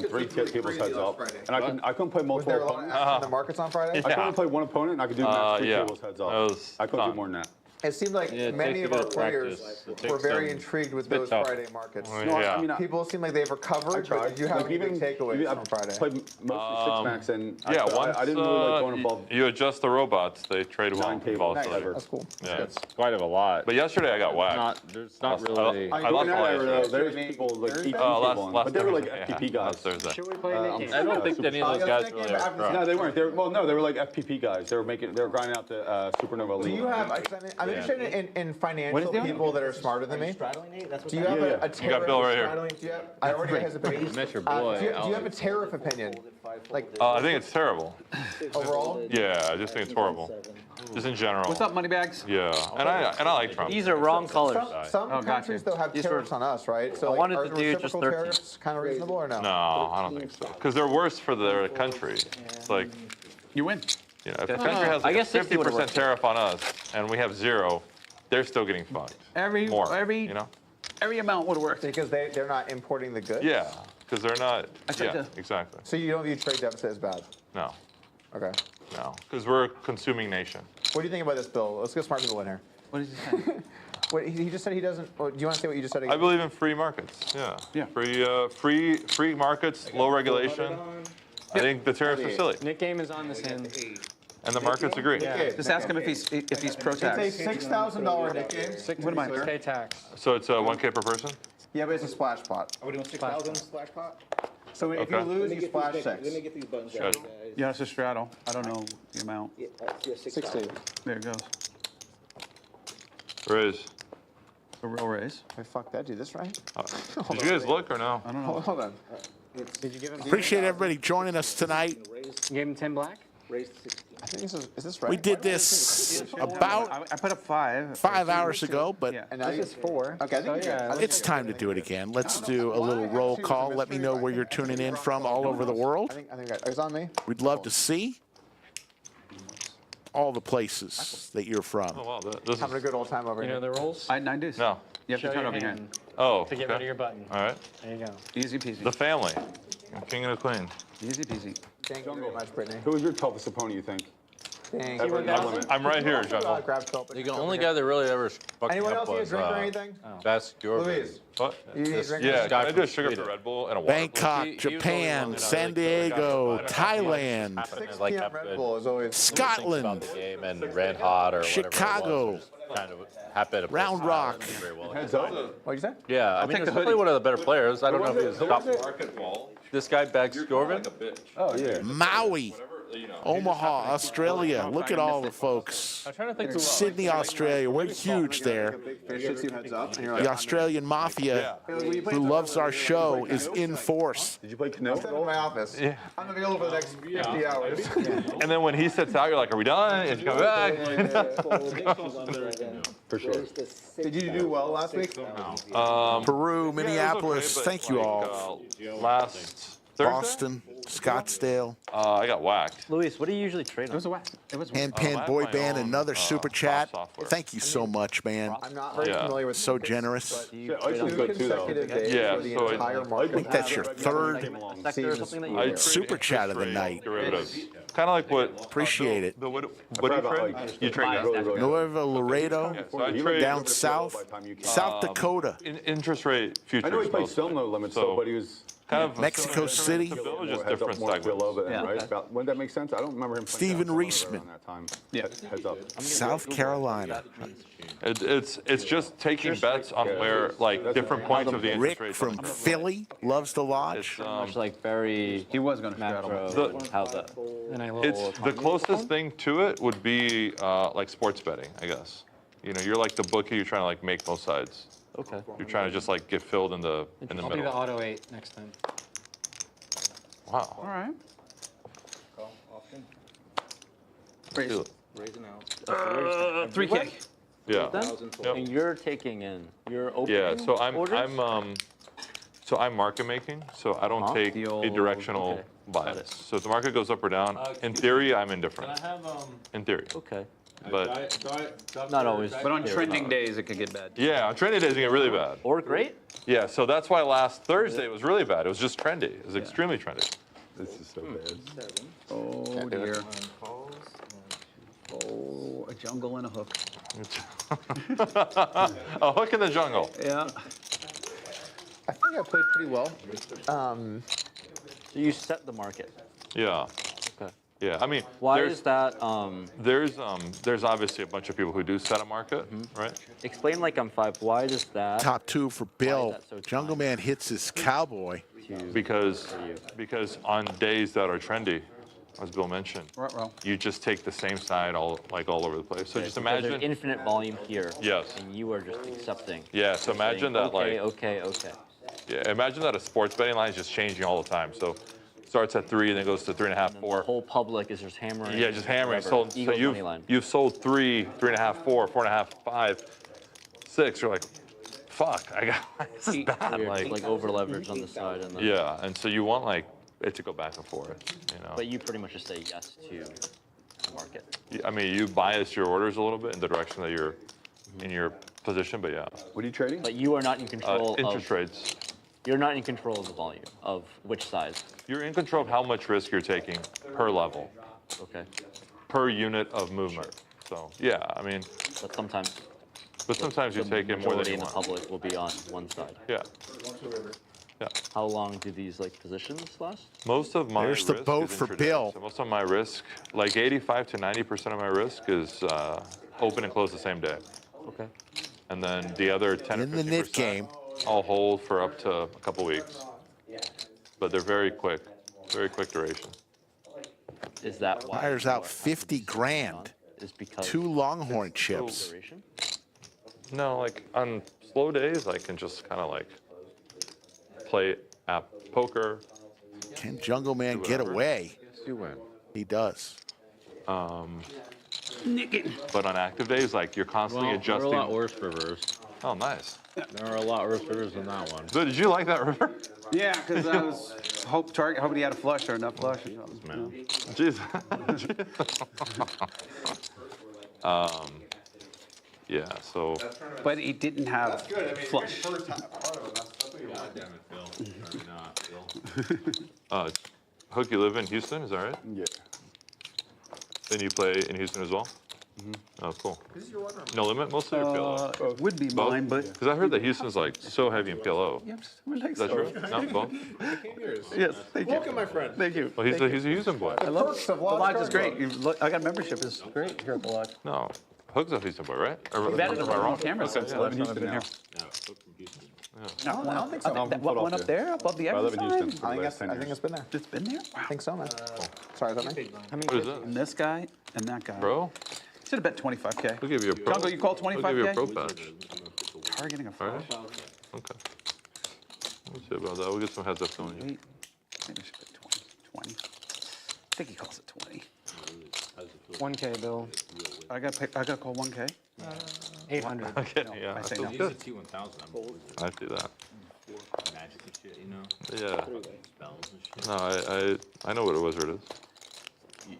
Speaker 7: three people's heads up, and I couldn't play
Speaker 6: Was there
Speaker 7: multiple
Speaker 6: a lot of
Speaker 7: opponents.
Speaker 6: action in the markets on Friday?
Speaker 7: I couldn't play one opponent, and I could do max three
Speaker 12: yeah.
Speaker 7: tables heads up.
Speaker 12: That was
Speaker 7: I couldn't
Speaker 12: fun.
Speaker 7: do more than that.
Speaker 6: It seemed like
Speaker 10: Yeah, it
Speaker 6: many
Speaker 10: takes
Speaker 6: of
Speaker 10: a
Speaker 6: our
Speaker 10: bit of
Speaker 6: players
Speaker 10: practice. It
Speaker 6: were
Speaker 10: takes
Speaker 6: very
Speaker 10: some-
Speaker 6: intrigued with
Speaker 10: it's a bit
Speaker 6: those
Speaker 10: tough.
Speaker 6: Friday markets.
Speaker 7: No, I mean,
Speaker 6: People seem like they've recovered.
Speaker 7: I tried.
Speaker 6: But did you have
Speaker 7: Like,
Speaker 6: any big takeaways
Speaker 7: I
Speaker 6: from Friday?
Speaker 7: played mostly six max, and
Speaker 12: Yeah,
Speaker 7: I didn't really like going above
Speaker 12: you adjust the robots, they trade well.
Speaker 7: 9 tables.
Speaker 12: volatility.
Speaker 6: That's cool.
Speaker 12: Yeah.
Speaker 10: It's quite of a lot.
Speaker 12: But yesterday I got whacked.
Speaker 10: There's not
Speaker 12: I
Speaker 10: really.
Speaker 12: lost all yesterday.
Speaker 7: There's people like EP
Speaker 12: last
Speaker 7: people, but they were like
Speaker 12: Thursday,
Speaker 7: FPP guys.
Speaker 12: Last Thursday.
Speaker 17: Should we play a Nick game?
Speaker 10: I don't think any of those guys really are pro.
Speaker 7: No, they weren't. They were like FPP guys. They were grinding out the Supernova
Speaker 6: Do
Speaker 7: League.
Speaker 6: you have? I'm interested in financial people that are smarter than me. Do you have a tariff?
Speaker 12: You got Bill right here.
Speaker 6: straddling- do you have- I already have his opinion.
Speaker 10: Met your boy,
Speaker 6: Do you have a tariff opinion? Like
Speaker 12: I think it's terrible.
Speaker 6: overall?
Speaker 12: Yeah, I just think it's horrible. Just in general.
Speaker 15: What's up, Moneybags?
Speaker 12: Yeah, and I like Trump.
Speaker 1: These are wrong colors.
Speaker 6: Some countries though have tariffs on us, right? So
Speaker 1: I wanted
Speaker 6: are
Speaker 1: to
Speaker 6: the
Speaker 1: do just
Speaker 6: reciprocal
Speaker 1: 13.
Speaker 6: tariffs kind of reasonable or no?
Speaker 12: No, I don't think so. Because they're worse for their country. It's like,
Speaker 15: You win.
Speaker 12: you know, if a country has
Speaker 1: I
Speaker 12: like a
Speaker 1: guess 60 would've
Speaker 12: 50%
Speaker 1: worked.
Speaker 12: tariff on us and we have 0, they're still getting fucked. You know?
Speaker 15: Every amount would work.
Speaker 6: Because they're not importing the goods?
Speaker 12: Yeah, because they're not.
Speaker 15: tried
Speaker 12: Yeah,
Speaker 15: to-
Speaker 12: exactly.
Speaker 6: So you don't view trade deficit as bad?
Speaker 12: No,
Speaker 6: Okay.
Speaker 12: no, because we're a consuming nation.
Speaker 6: What do you think about this bill? Let's get smart people in here.
Speaker 15: What did he say?
Speaker 6: What, he just said he doesn't. Oh, do you want to say what you just said again?
Speaker 12: I believe in free markets. Yeah.
Speaker 15: Yeah.
Speaker 12: Free markets, low regulation. I think the tariffs are silly,
Speaker 17: Nick game is on this end.
Speaker 12: and the markets agree.
Speaker 15: Just ask him if he's pro tax.
Speaker 6: It's a $6,000 Nick game.
Speaker 15: What am I?
Speaker 17: 6K tax.
Speaker 12: So it's 1K per person.
Speaker 6: Yeah, but it's a splash pot.
Speaker 19: Are we doing 6,000 splash pot?
Speaker 6: So if you
Speaker 12: Okay.
Speaker 6: lose, you splash
Speaker 19: Let
Speaker 6: 6.
Speaker 19: me get these buttons
Speaker 12: Good.
Speaker 19: out, guys.
Speaker 15: Yeah, it's a straddle. I don't know the amount.
Speaker 19: Yeah, 6,000.
Speaker 15: There it goes.
Speaker 12: Raise.
Speaker 15: A real raise.
Speaker 6: Wait, fuck that. Do this right?
Speaker 12: Did you guys look or no?
Speaker 15: I don't know.
Speaker 6: Hold on.
Speaker 17: Did you give him?
Speaker 3: Appreciate everybody joining us tonight.
Speaker 17: You gave him 10 black?
Speaker 19: Raise to 60.
Speaker 6: I think this is this right?
Speaker 3: We did this about
Speaker 15: I put up 5.
Speaker 3: 5 hours ago, but
Speaker 15: Yeah.
Speaker 6: And now this is 4. Okay, I think
Speaker 17: yeah,
Speaker 3: it's time to do it again. Let's do a little roll call. Let me know where you're tuning in from all over the world.
Speaker 6: I think it's on me.
Speaker 3: We'd love to see all the places that you're from.
Speaker 12: Oh wow, this
Speaker 6: Having a
Speaker 12: is.
Speaker 6: good old time over
Speaker 17: You know
Speaker 6: here.
Speaker 17: the rules?
Speaker 15: 9 days.
Speaker 12: No.
Speaker 15: You have to
Speaker 17: Show
Speaker 15: turn
Speaker 17: your
Speaker 15: over your
Speaker 17: hand
Speaker 15: hand.
Speaker 12: Oh.
Speaker 17: to get rid of your button.
Speaker 12: All right.
Speaker 17: There you go.
Speaker 15: Easy peasy.
Speaker 12: The family. King and the queen.
Speaker 15: Easy peasy.
Speaker 6: Thank you very much, Brittany.
Speaker 7: Who was your toughest opponent, you think?
Speaker 6: Thank
Speaker 7: Ever
Speaker 6: you.
Speaker 7: in the limit?
Speaker 12: I'm right here, Jungle.
Speaker 6: Grab Philip.
Speaker 10: The only guy that really ever fucked me
Speaker 6: Anyone
Speaker 10: up
Speaker 6: else need a
Speaker 10: was
Speaker 6: drink or anything?
Speaker 10: Bas Jordan.
Speaker 6: Louise.
Speaker 12: What?
Speaker 6: You need a drink?
Speaker 12: Yeah,
Speaker 10: This
Speaker 12: can
Speaker 10: guy
Speaker 12: I do a
Speaker 10: from
Speaker 12: sugar
Speaker 10: Sweden.
Speaker 12: for Red Bull and a water?
Speaker 3: Bangkok,
Speaker 10: He was the only one
Speaker 3: Japan,
Speaker 10: that I
Speaker 3: San
Speaker 10: really
Speaker 3: Diego,
Speaker 10: got.
Speaker 3: Thailand,
Speaker 10: Happened
Speaker 6: 6
Speaker 10: to, like,
Speaker 6: p.m.
Speaker 10: have
Speaker 6: Red
Speaker 10: been-
Speaker 6: Bull is always.
Speaker 3: Scotland,
Speaker 10: about the game and ran hot or
Speaker 3: Chicago,
Speaker 10: whatever it was. Kind of happened to
Speaker 3: Round Rock.
Speaker 10: very well.
Speaker 7: Heads up.
Speaker 6: What'd you say?
Speaker 10: Yeah, I mean, he was probably one of the better players. I don't know if he was top. This guy, Bags Jordan.
Speaker 7: Oh, yeah.
Speaker 3: Maui, Omaha, Australia. Look at all the folks.
Speaker 10: I'm trying to think who
Speaker 3: Sydney, Australia. We're huge there. The Australian mafia who loves our show is in force.
Speaker 7: Did you play canoe?
Speaker 6: I'm in my office.
Speaker 12: Yeah.
Speaker 6: I'm available for the next 50 hours.
Speaker 12: And then when he sits out, you're like, are we done? And you come back.
Speaker 7: For sure.
Speaker 6: Did you do well last week?
Speaker 3: Peru, Minneapolis. Thank you all.
Speaker 12: Last Thursday?
Speaker 3: Boston, Scottsdale.
Speaker 12: I got whacked.
Speaker 1: Luis, what do you usually trade
Speaker 15: It
Speaker 1: on?
Speaker 15: was a whack. It was
Speaker 3: Handpan
Speaker 12: I
Speaker 3: Boy
Speaker 12: have my
Speaker 3: Band,
Speaker 12: own,
Speaker 3: another super chat.
Speaker 12: software.
Speaker 3: Thank you so much, man.
Speaker 6: I'm not very
Speaker 12: Yeah.
Speaker 6: familiar with
Speaker 3: So generous.
Speaker 6: but
Speaker 7: Ice was good too, though.
Speaker 6: consecutive days
Speaker 12: Yeah,
Speaker 6: where the
Speaker 12: so
Speaker 6: entire
Speaker 12: I
Speaker 6: market
Speaker 3: think that's your third
Speaker 1: Sector or something that you
Speaker 12: I
Speaker 1: do?
Speaker 12: trade
Speaker 3: super chat of the
Speaker 12: interest rate
Speaker 3: night.
Speaker 12: derivatives. Kind of like what.
Speaker 3: Appreciate it.
Speaker 12: What do you trade? You trade gas.
Speaker 3: Nueva Laredo,
Speaker 12: So I trade
Speaker 3: down south, South Dakota,
Speaker 12: interest rate futures.
Speaker 7: I know he played
Speaker 12: mostly.
Speaker 7: some no limits,
Speaker 12: So,
Speaker 7: though, but he was
Speaker 12: kind of
Speaker 3: Mexico City.
Speaker 12: The bill is just
Speaker 7: more heads up,
Speaker 12: different
Speaker 7: more feel of
Speaker 12: segments.
Speaker 7: it, right? About, wouldn't that make sense? I don't remember him playing
Speaker 3: Steven
Speaker 7: down somewhere
Speaker 3: Reisman.
Speaker 7: around that time.
Speaker 15: Yeah.
Speaker 7: Heads up.
Speaker 3: South Carolina.
Speaker 12: It's just taking bets on where like different points of the interest
Speaker 3: Rick
Speaker 12: rate.
Speaker 3: from Philly loves to watch.
Speaker 12: It's
Speaker 1: Much like very
Speaker 15: He was going to straddle.
Speaker 1: macro. How the
Speaker 17: And I
Speaker 12: it's the closest thing to it would be like sports betting, I guess. You know, you're like the bookie. You're trying to like make both sides.
Speaker 1: okay.
Speaker 12: You're trying to just like get filled in the
Speaker 17: I'll do the
Speaker 12: middle.
Speaker 17: auto 8 next time.
Speaker 12: Wow.
Speaker 15: All right.
Speaker 19: Raising out.
Speaker 15: 3K.
Speaker 12: Yeah. Yep.
Speaker 1: And you're taking in. You're opening.
Speaker 12: Yeah. So
Speaker 1: orders?
Speaker 12: I'm market making. So I don't take
Speaker 1: The
Speaker 12: a
Speaker 1: old-
Speaker 12: directional
Speaker 1: okay.
Speaker 12: biased. So if the market goes up or down, in theory, I'm indifferent.
Speaker 10: Can I have
Speaker 12: In theory.
Speaker 1: Okay.
Speaker 12: But
Speaker 1: Not always.
Speaker 15: But on trending days, it could get bad.
Speaker 12: yeah, on trending days, it get really bad.
Speaker 1: Or great?
Speaker 12: Yeah, so that's why last Thursday was really bad. It was just trendy. It was extremely trendy.
Speaker 7: This is so bad.
Speaker 15: Oh dear. Oh, a jungle and a hook.
Speaker 12: A hook in the jungle.
Speaker 15: Yeah.
Speaker 6: I think I played pretty well.
Speaker 1: So you set the market.
Speaker 12: Yeah.
Speaker 1: Okay.
Speaker 12: Yeah, I mean,
Speaker 1: Why is that?
Speaker 12: there's obviously a bunch of people who do set a market, right?
Speaker 1: Explain like I'm 5. Why does that?
Speaker 3: Top 2 for Bill.
Speaker 1: that so
Speaker 3: Jungleman hits his cowboy.
Speaker 12: Because on days that are trendy, as Bill mentioned,
Speaker 15: Ruh-roh.
Speaker 12: you just take the same side all over the place. So just
Speaker 1: Because
Speaker 12: imagine.
Speaker 1: there's infinite volume here.
Speaker 12: Yes.
Speaker 1: And you are just accepting.
Speaker 12: Yeah. So imagine that
Speaker 1: okay,
Speaker 12: like.
Speaker 1: Okay.
Speaker 12: Yeah. Imagine that a sports betting line is just changing all the time. So starts at 3, then goes to 3.5, 4.
Speaker 1: The whole public is just hammering.
Speaker 12: Yeah, just hammering.
Speaker 1: whatever.
Speaker 12: So
Speaker 1: Eagles money line.
Speaker 12: you've sold 3, 3.5, 4, 4.5, 5, 6. You're like, fuck, this is bad.
Speaker 1: Weird. Like over leveraged on the side. And then,
Speaker 12: Yeah, and so you want like it to go back and forth, you know.
Speaker 1: But you pretty much just say yes to the market.
Speaker 12: I mean, you bias your orders a little bit in the direction that you're in your position, but yeah.
Speaker 7: What are you trading?
Speaker 1: But you are not in control
Speaker 12: Interest
Speaker 1: of.
Speaker 12: rates.
Speaker 1: You're not in control of the volume of which size.
Speaker 12: You're in control of how much risk you're taking per level.
Speaker 1: Okay.
Speaker 12: Per unit of movement. So yeah, I mean.
Speaker 1: But sometimes.
Speaker 12: But sometimes you take in more than you
Speaker 1: in the
Speaker 12: want.
Speaker 1: public will be on one side.
Speaker 12: Yeah. Yeah.
Speaker 1: How long do these like positions last?
Speaker 12: Most of my
Speaker 3: There's the
Speaker 12: risk
Speaker 3: boat
Speaker 12: is
Speaker 3: for
Speaker 12: intraday.
Speaker 3: Bill.
Speaker 12: So most of my risk, like 85 to 90% of my risk is open and close the same day.
Speaker 1: Okay.
Speaker 12: And then the other 10
Speaker 3: In
Speaker 12: or
Speaker 3: the
Speaker 12: 50%,
Speaker 3: knit game.
Speaker 12: I'll hold for up to a couple weeks. But they're very quick duration.
Speaker 1: Is that why?
Speaker 3: Fires out 50 grand.
Speaker 1: Is because
Speaker 3: 2 Longhorn chips.
Speaker 1: duration?
Speaker 12: No, like on slow days, I can just kind of like play app poker.
Speaker 3: Can Jungleman get
Speaker 12: whatever.
Speaker 3: away?
Speaker 12: Yes, you win.
Speaker 3: He does.
Speaker 12: But on active days, like you're constantly adjusting.
Speaker 10: There are a lot worse rivers.
Speaker 12: Oh, nice.
Speaker 10: There are a lot worse rivers than that one.
Speaker 12: So did you like that river?
Speaker 15: Yeah, because I was hoping he had a flush or enough flush. Or something, you know.
Speaker 12: Jeez. Yeah, so.
Speaker 15: But he didn't have flush.
Speaker 12: Hook, you live in Houston, is that right?
Speaker 7: Yeah.
Speaker 12: And you play in Houston as well? Oh, cool. No limit, mostly your PLO?
Speaker 15: It would be
Speaker 12: Both?
Speaker 15: mine, but
Speaker 12: Because I heard that Houston's like so heavy in PLO.
Speaker 15: we like
Speaker 12: Is that true? No, both?
Speaker 15: Yes, thank you.
Speaker 6: Welcome, my friend.
Speaker 15: Thank you.
Speaker 12: Well, he's a Houston boy.
Speaker 15: I love
Speaker 6: Perks of
Speaker 15: the
Speaker 6: Lodge
Speaker 15: lodge is
Speaker 6: Card
Speaker 15: great.
Speaker 6: Club.
Speaker 15: You look, I got membership. It's great here at the lodge.
Speaker 12: No, Hook's a Houston boy, right? Or
Speaker 15: We've added
Speaker 12: am
Speaker 15: a
Speaker 12: I
Speaker 15: lot
Speaker 12: wrong?
Speaker 15: more cameras
Speaker 12: Okay,
Speaker 15: since
Speaker 12: yeah,
Speaker 15: 11
Speaker 12: that's
Speaker 15: Houston been here.
Speaker 6: I don't think so.
Speaker 15: One up there above the
Speaker 7: I live
Speaker 15: exit
Speaker 7: in
Speaker 15: sign?
Speaker 7: Houston.
Speaker 6: I think it's been there.
Speaker 15: It's been there?
Speaker 6: I think so, man. Sorry, is that me?
Speaker 12: What is that?
Speaker 15: And this guy and that guy.
Speaker 12: Bro?
Speaker 15: Should have bet 25K.
Speaker 12: We'll give you a pro.
Speaker 15: Jungle, you call
Speaker 12: We'll give you a
Speaker 15: 25K?
Speaker 12: pro patch.
Speaker 15: Targeting a
Speaker 12: All
Speaker 15: flush.
Speaker 12: right. Okay. We'll see about that. We'll get some heads up on you.
Speaker 15: Maybe I should bet 20. I think he calls it 20.
Speaker 17: 1K, Bill.
Speaker 15: I got to call 1K?
Speaker 17: 800.
Speaker 12: Okay, yeah.
Speaker 15: I say
Speaker 12: feel
Speaker 15: no.
Speaker 12: good.
Speaker 10: T1000.
Speaker 12: I see that.
Speaker 10: Magic and shit, you know?
Speaker 12: Yeah.
Speaker 10: Spells and shit.
Speaker 12: No, I know what a wizard is.
Speaker 10: Yeah.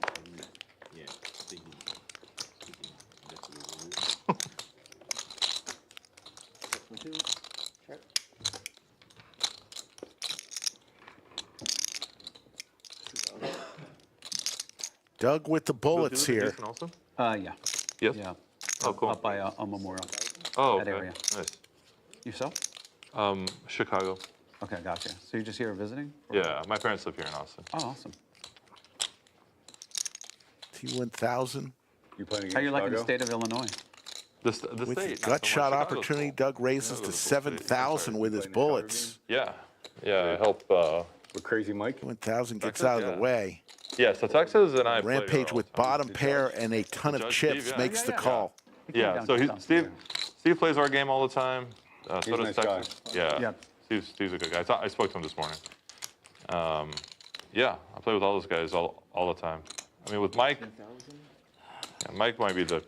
Speaker 3: Doug with the bullets here.
Speaker 12: Houston also?
Speaker 15: Yeah.
Speaker 12: Yes?
Speaker 15: Yeah.
Speaker 12: Oh, cool.
Speaker 15: Up by a memorial.
Speaker 12: Oh,
Speaker 15: that
Speaker 12: okay.
Speaker 15: area.
Speaker 12: Nice.
Speaker 15: Yourself?
Speaker 12: Chicago.
Speaker 15: Okay, gotcha. So you're just here visiting?
Speaker 12: Yeah, my parents live here in Austin.
Speaker 15: Oh, awesome.
Speaker 3: T1000.
Speaker 7: You playing
Speaker 15: How you liking the
Speaker 7: Chicago?
Speaker 15: state of Illinois?
Speaker 12: The
Speaker 3: With
Speaker 12: state.
Speaker 3: gut shot opportunity, Doug raises to 7,000 with his bullets.
Speaker 12: Yeah. Yeah, I help.
Speaker 7: With Crazy Mike?
Speaker 3: 1000 gets
Speaker 12: Texas,
Speaker 3: out of
Speaker 12: yeah.
Speaker 3: the way.
Speaker 12: Yeah, so Texas and I play
Speaker 3: Rampage
Speaker 12: together all
Speaker 3: with
Speaker 12: the time.
Speaker 3: bottom pair and a ton of
Speaker 12: Judge
Speaker 3: chips
Speaker 12: Steve, yeah.
Speaker 3: makes the call.
Speaker 12: Yeah, so Steve plays our game all the time. So
Speaker 7: He's a
Speaker 12: does
Speaker 7: nice
Speaker 12: Texas. Yeah. Steve's a good guy. I spoke to him this morning. Yeah, I play with all those guys all the time. I mean, with Mike, Mike might be the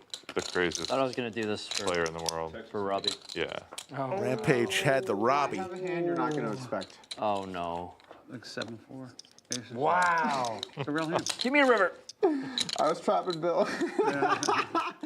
Speaker 12: craziest
Speaker 1: I thought I was gonna do this for,
Speaker 12: player in the world.
Speaker 1: for Robbie.
Speaker 12: Yeah.
Speaker 3: Rampage had the Robbie.
Speaker 6: Have a hand you're not going to expect.
Speaker 1: Oh no.
Speaker 15: Like 7-4.
Speaker 17: Wow.
Speaker 16: It's a real hand.
Speaker 1: Give me a river.
Speaker 6: I was trapping Bill.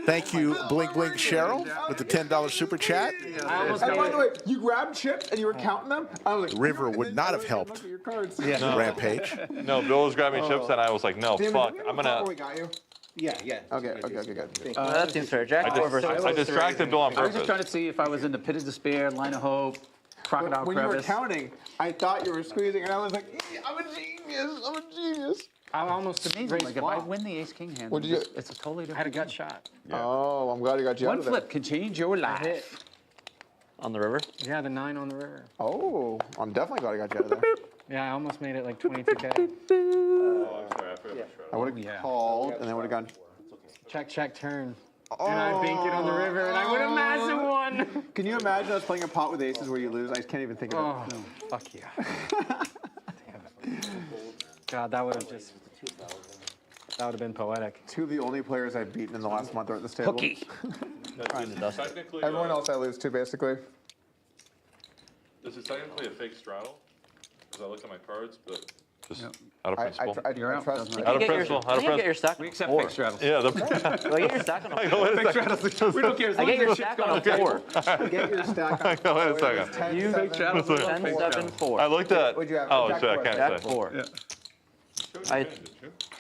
Speaker 3: Thank you, Blink Blink Cheryl, with the $10 super chat.
Speaker 6: And by the way, you grabbed chips and you were counting them. I was like,
Speaker 3: River would not have helped
Speaker 6: your cards.
Speaker 3: Rampage.
Speaker 12: No, Bill was grabbing chips, and I was like, no,
Speaker 6: Damn it,
Speaker 12: fuck.
Speaker 6: did we
Speaker 12: I'm
Speaker 6: have a spot
Speaker 12: gonna.
Speaker 6: where we got you?
Speaker 19: Yeah.
Speaker 6: Okay, good.
Speaker 1: That seems fair. Jack
Speaker 12: I,
Speaker 1: four versus
Speaker 12: I distracted Bill on
Speaker 16: I was just
Speaker 12: purpose.
Speaker 16: trying to see if I was in the pit of despair, line of hope, crocodile
Speaker 6: When you were
Speaker 16: crevice.
Speaker 6: counting, I thought you were squeezing, and I was like, I'm a genius.
Speaker 17: I almost
Speaker 16: Amazing.
Speaker 17: raised
Speaker 16: Like if I
Speaker 17: flop.
Speaker 16: win the ace king hand,
Speaker 6: What did you-
Speaker 16: it's a totally
Speaker 17: I had a
Speaker 16: different
Speaker 17: gut shot.
Speaker 6: Oh, I'm glad I got you out
Speaker 16: One
Speaker 6: of there.
Speaker 16: flip can change your
Speaker 17: I
Speaker 16: life.
Speaker 17: hit.
Speaker 1: on the river.
Speaker 17: Yeah, the 9 on the river.
Speaker 6: Oh, I'm definitely glad I got you out of there.
Speaker 17: Yeah, I almost made it like 22K.
Speaker 12: Oh, I'm sorry. I forgot to
Speaker 6: I would have called, and then would have gone.
Speaker 17: Check, turn. And I banked it on the river, and I would have massive won.
Speaker 6: Can you imagine us playing a pot with aces where you lose? I just can't even think of it.
Speaker 17: Oh, fuck yeah. God, that would have just. That would have been poetic.
Speaker 6: Two of the only players I've beaten in the last month are at this table.
Speaker 17: Hooky.
Speaker 12: Technically,
Speaker 6: Everyone else I lose to, basically.
Speaker 12: This is technically a fake straddle, because I looked at my cards, but just
Speaker 16: Yep.
Speaker 12: out of principle.
Speaker 6: I trust.
Speaker 12: Out of principle. Out of
Speaker 1: I get your
Speaker 12: principle.
Speaker 1: stack.
Speaker 16: We accept
Speaker 1: on
Speaker 16: fake straddles.
Speaker 12: Yeah.
Speaker 1: Do I get your stack on a 4?
Speaker 12: Wait a second.
Speaker 16: We don't care. As
Speaker 1: I
Speaker 16: long
Speaker 1: get
Speaker 16: as
Speaker 1: your
Speaker 16: chip's
Speaker 1: stack
Speaker 16: gone
Speaker 1: on a 4.
Speaker 6: Get your stack on.
Speaker 12: Wait a second.
Speaker 1: You
Speaker 16: fake straddles.
Speaker 1: 10, 7, 4.
Speaker 12: I looked at.
Speaker 6: What'd you have?
Speaker 12: Oh,
Speaker 6: Jack
Speaker 12: shit, I
Speaker 6: four.
Speaker 12: can't
Speaker 1: Jack
Speaker 12: say.
Speaker 1: 4.
Speaker 6: Yeah.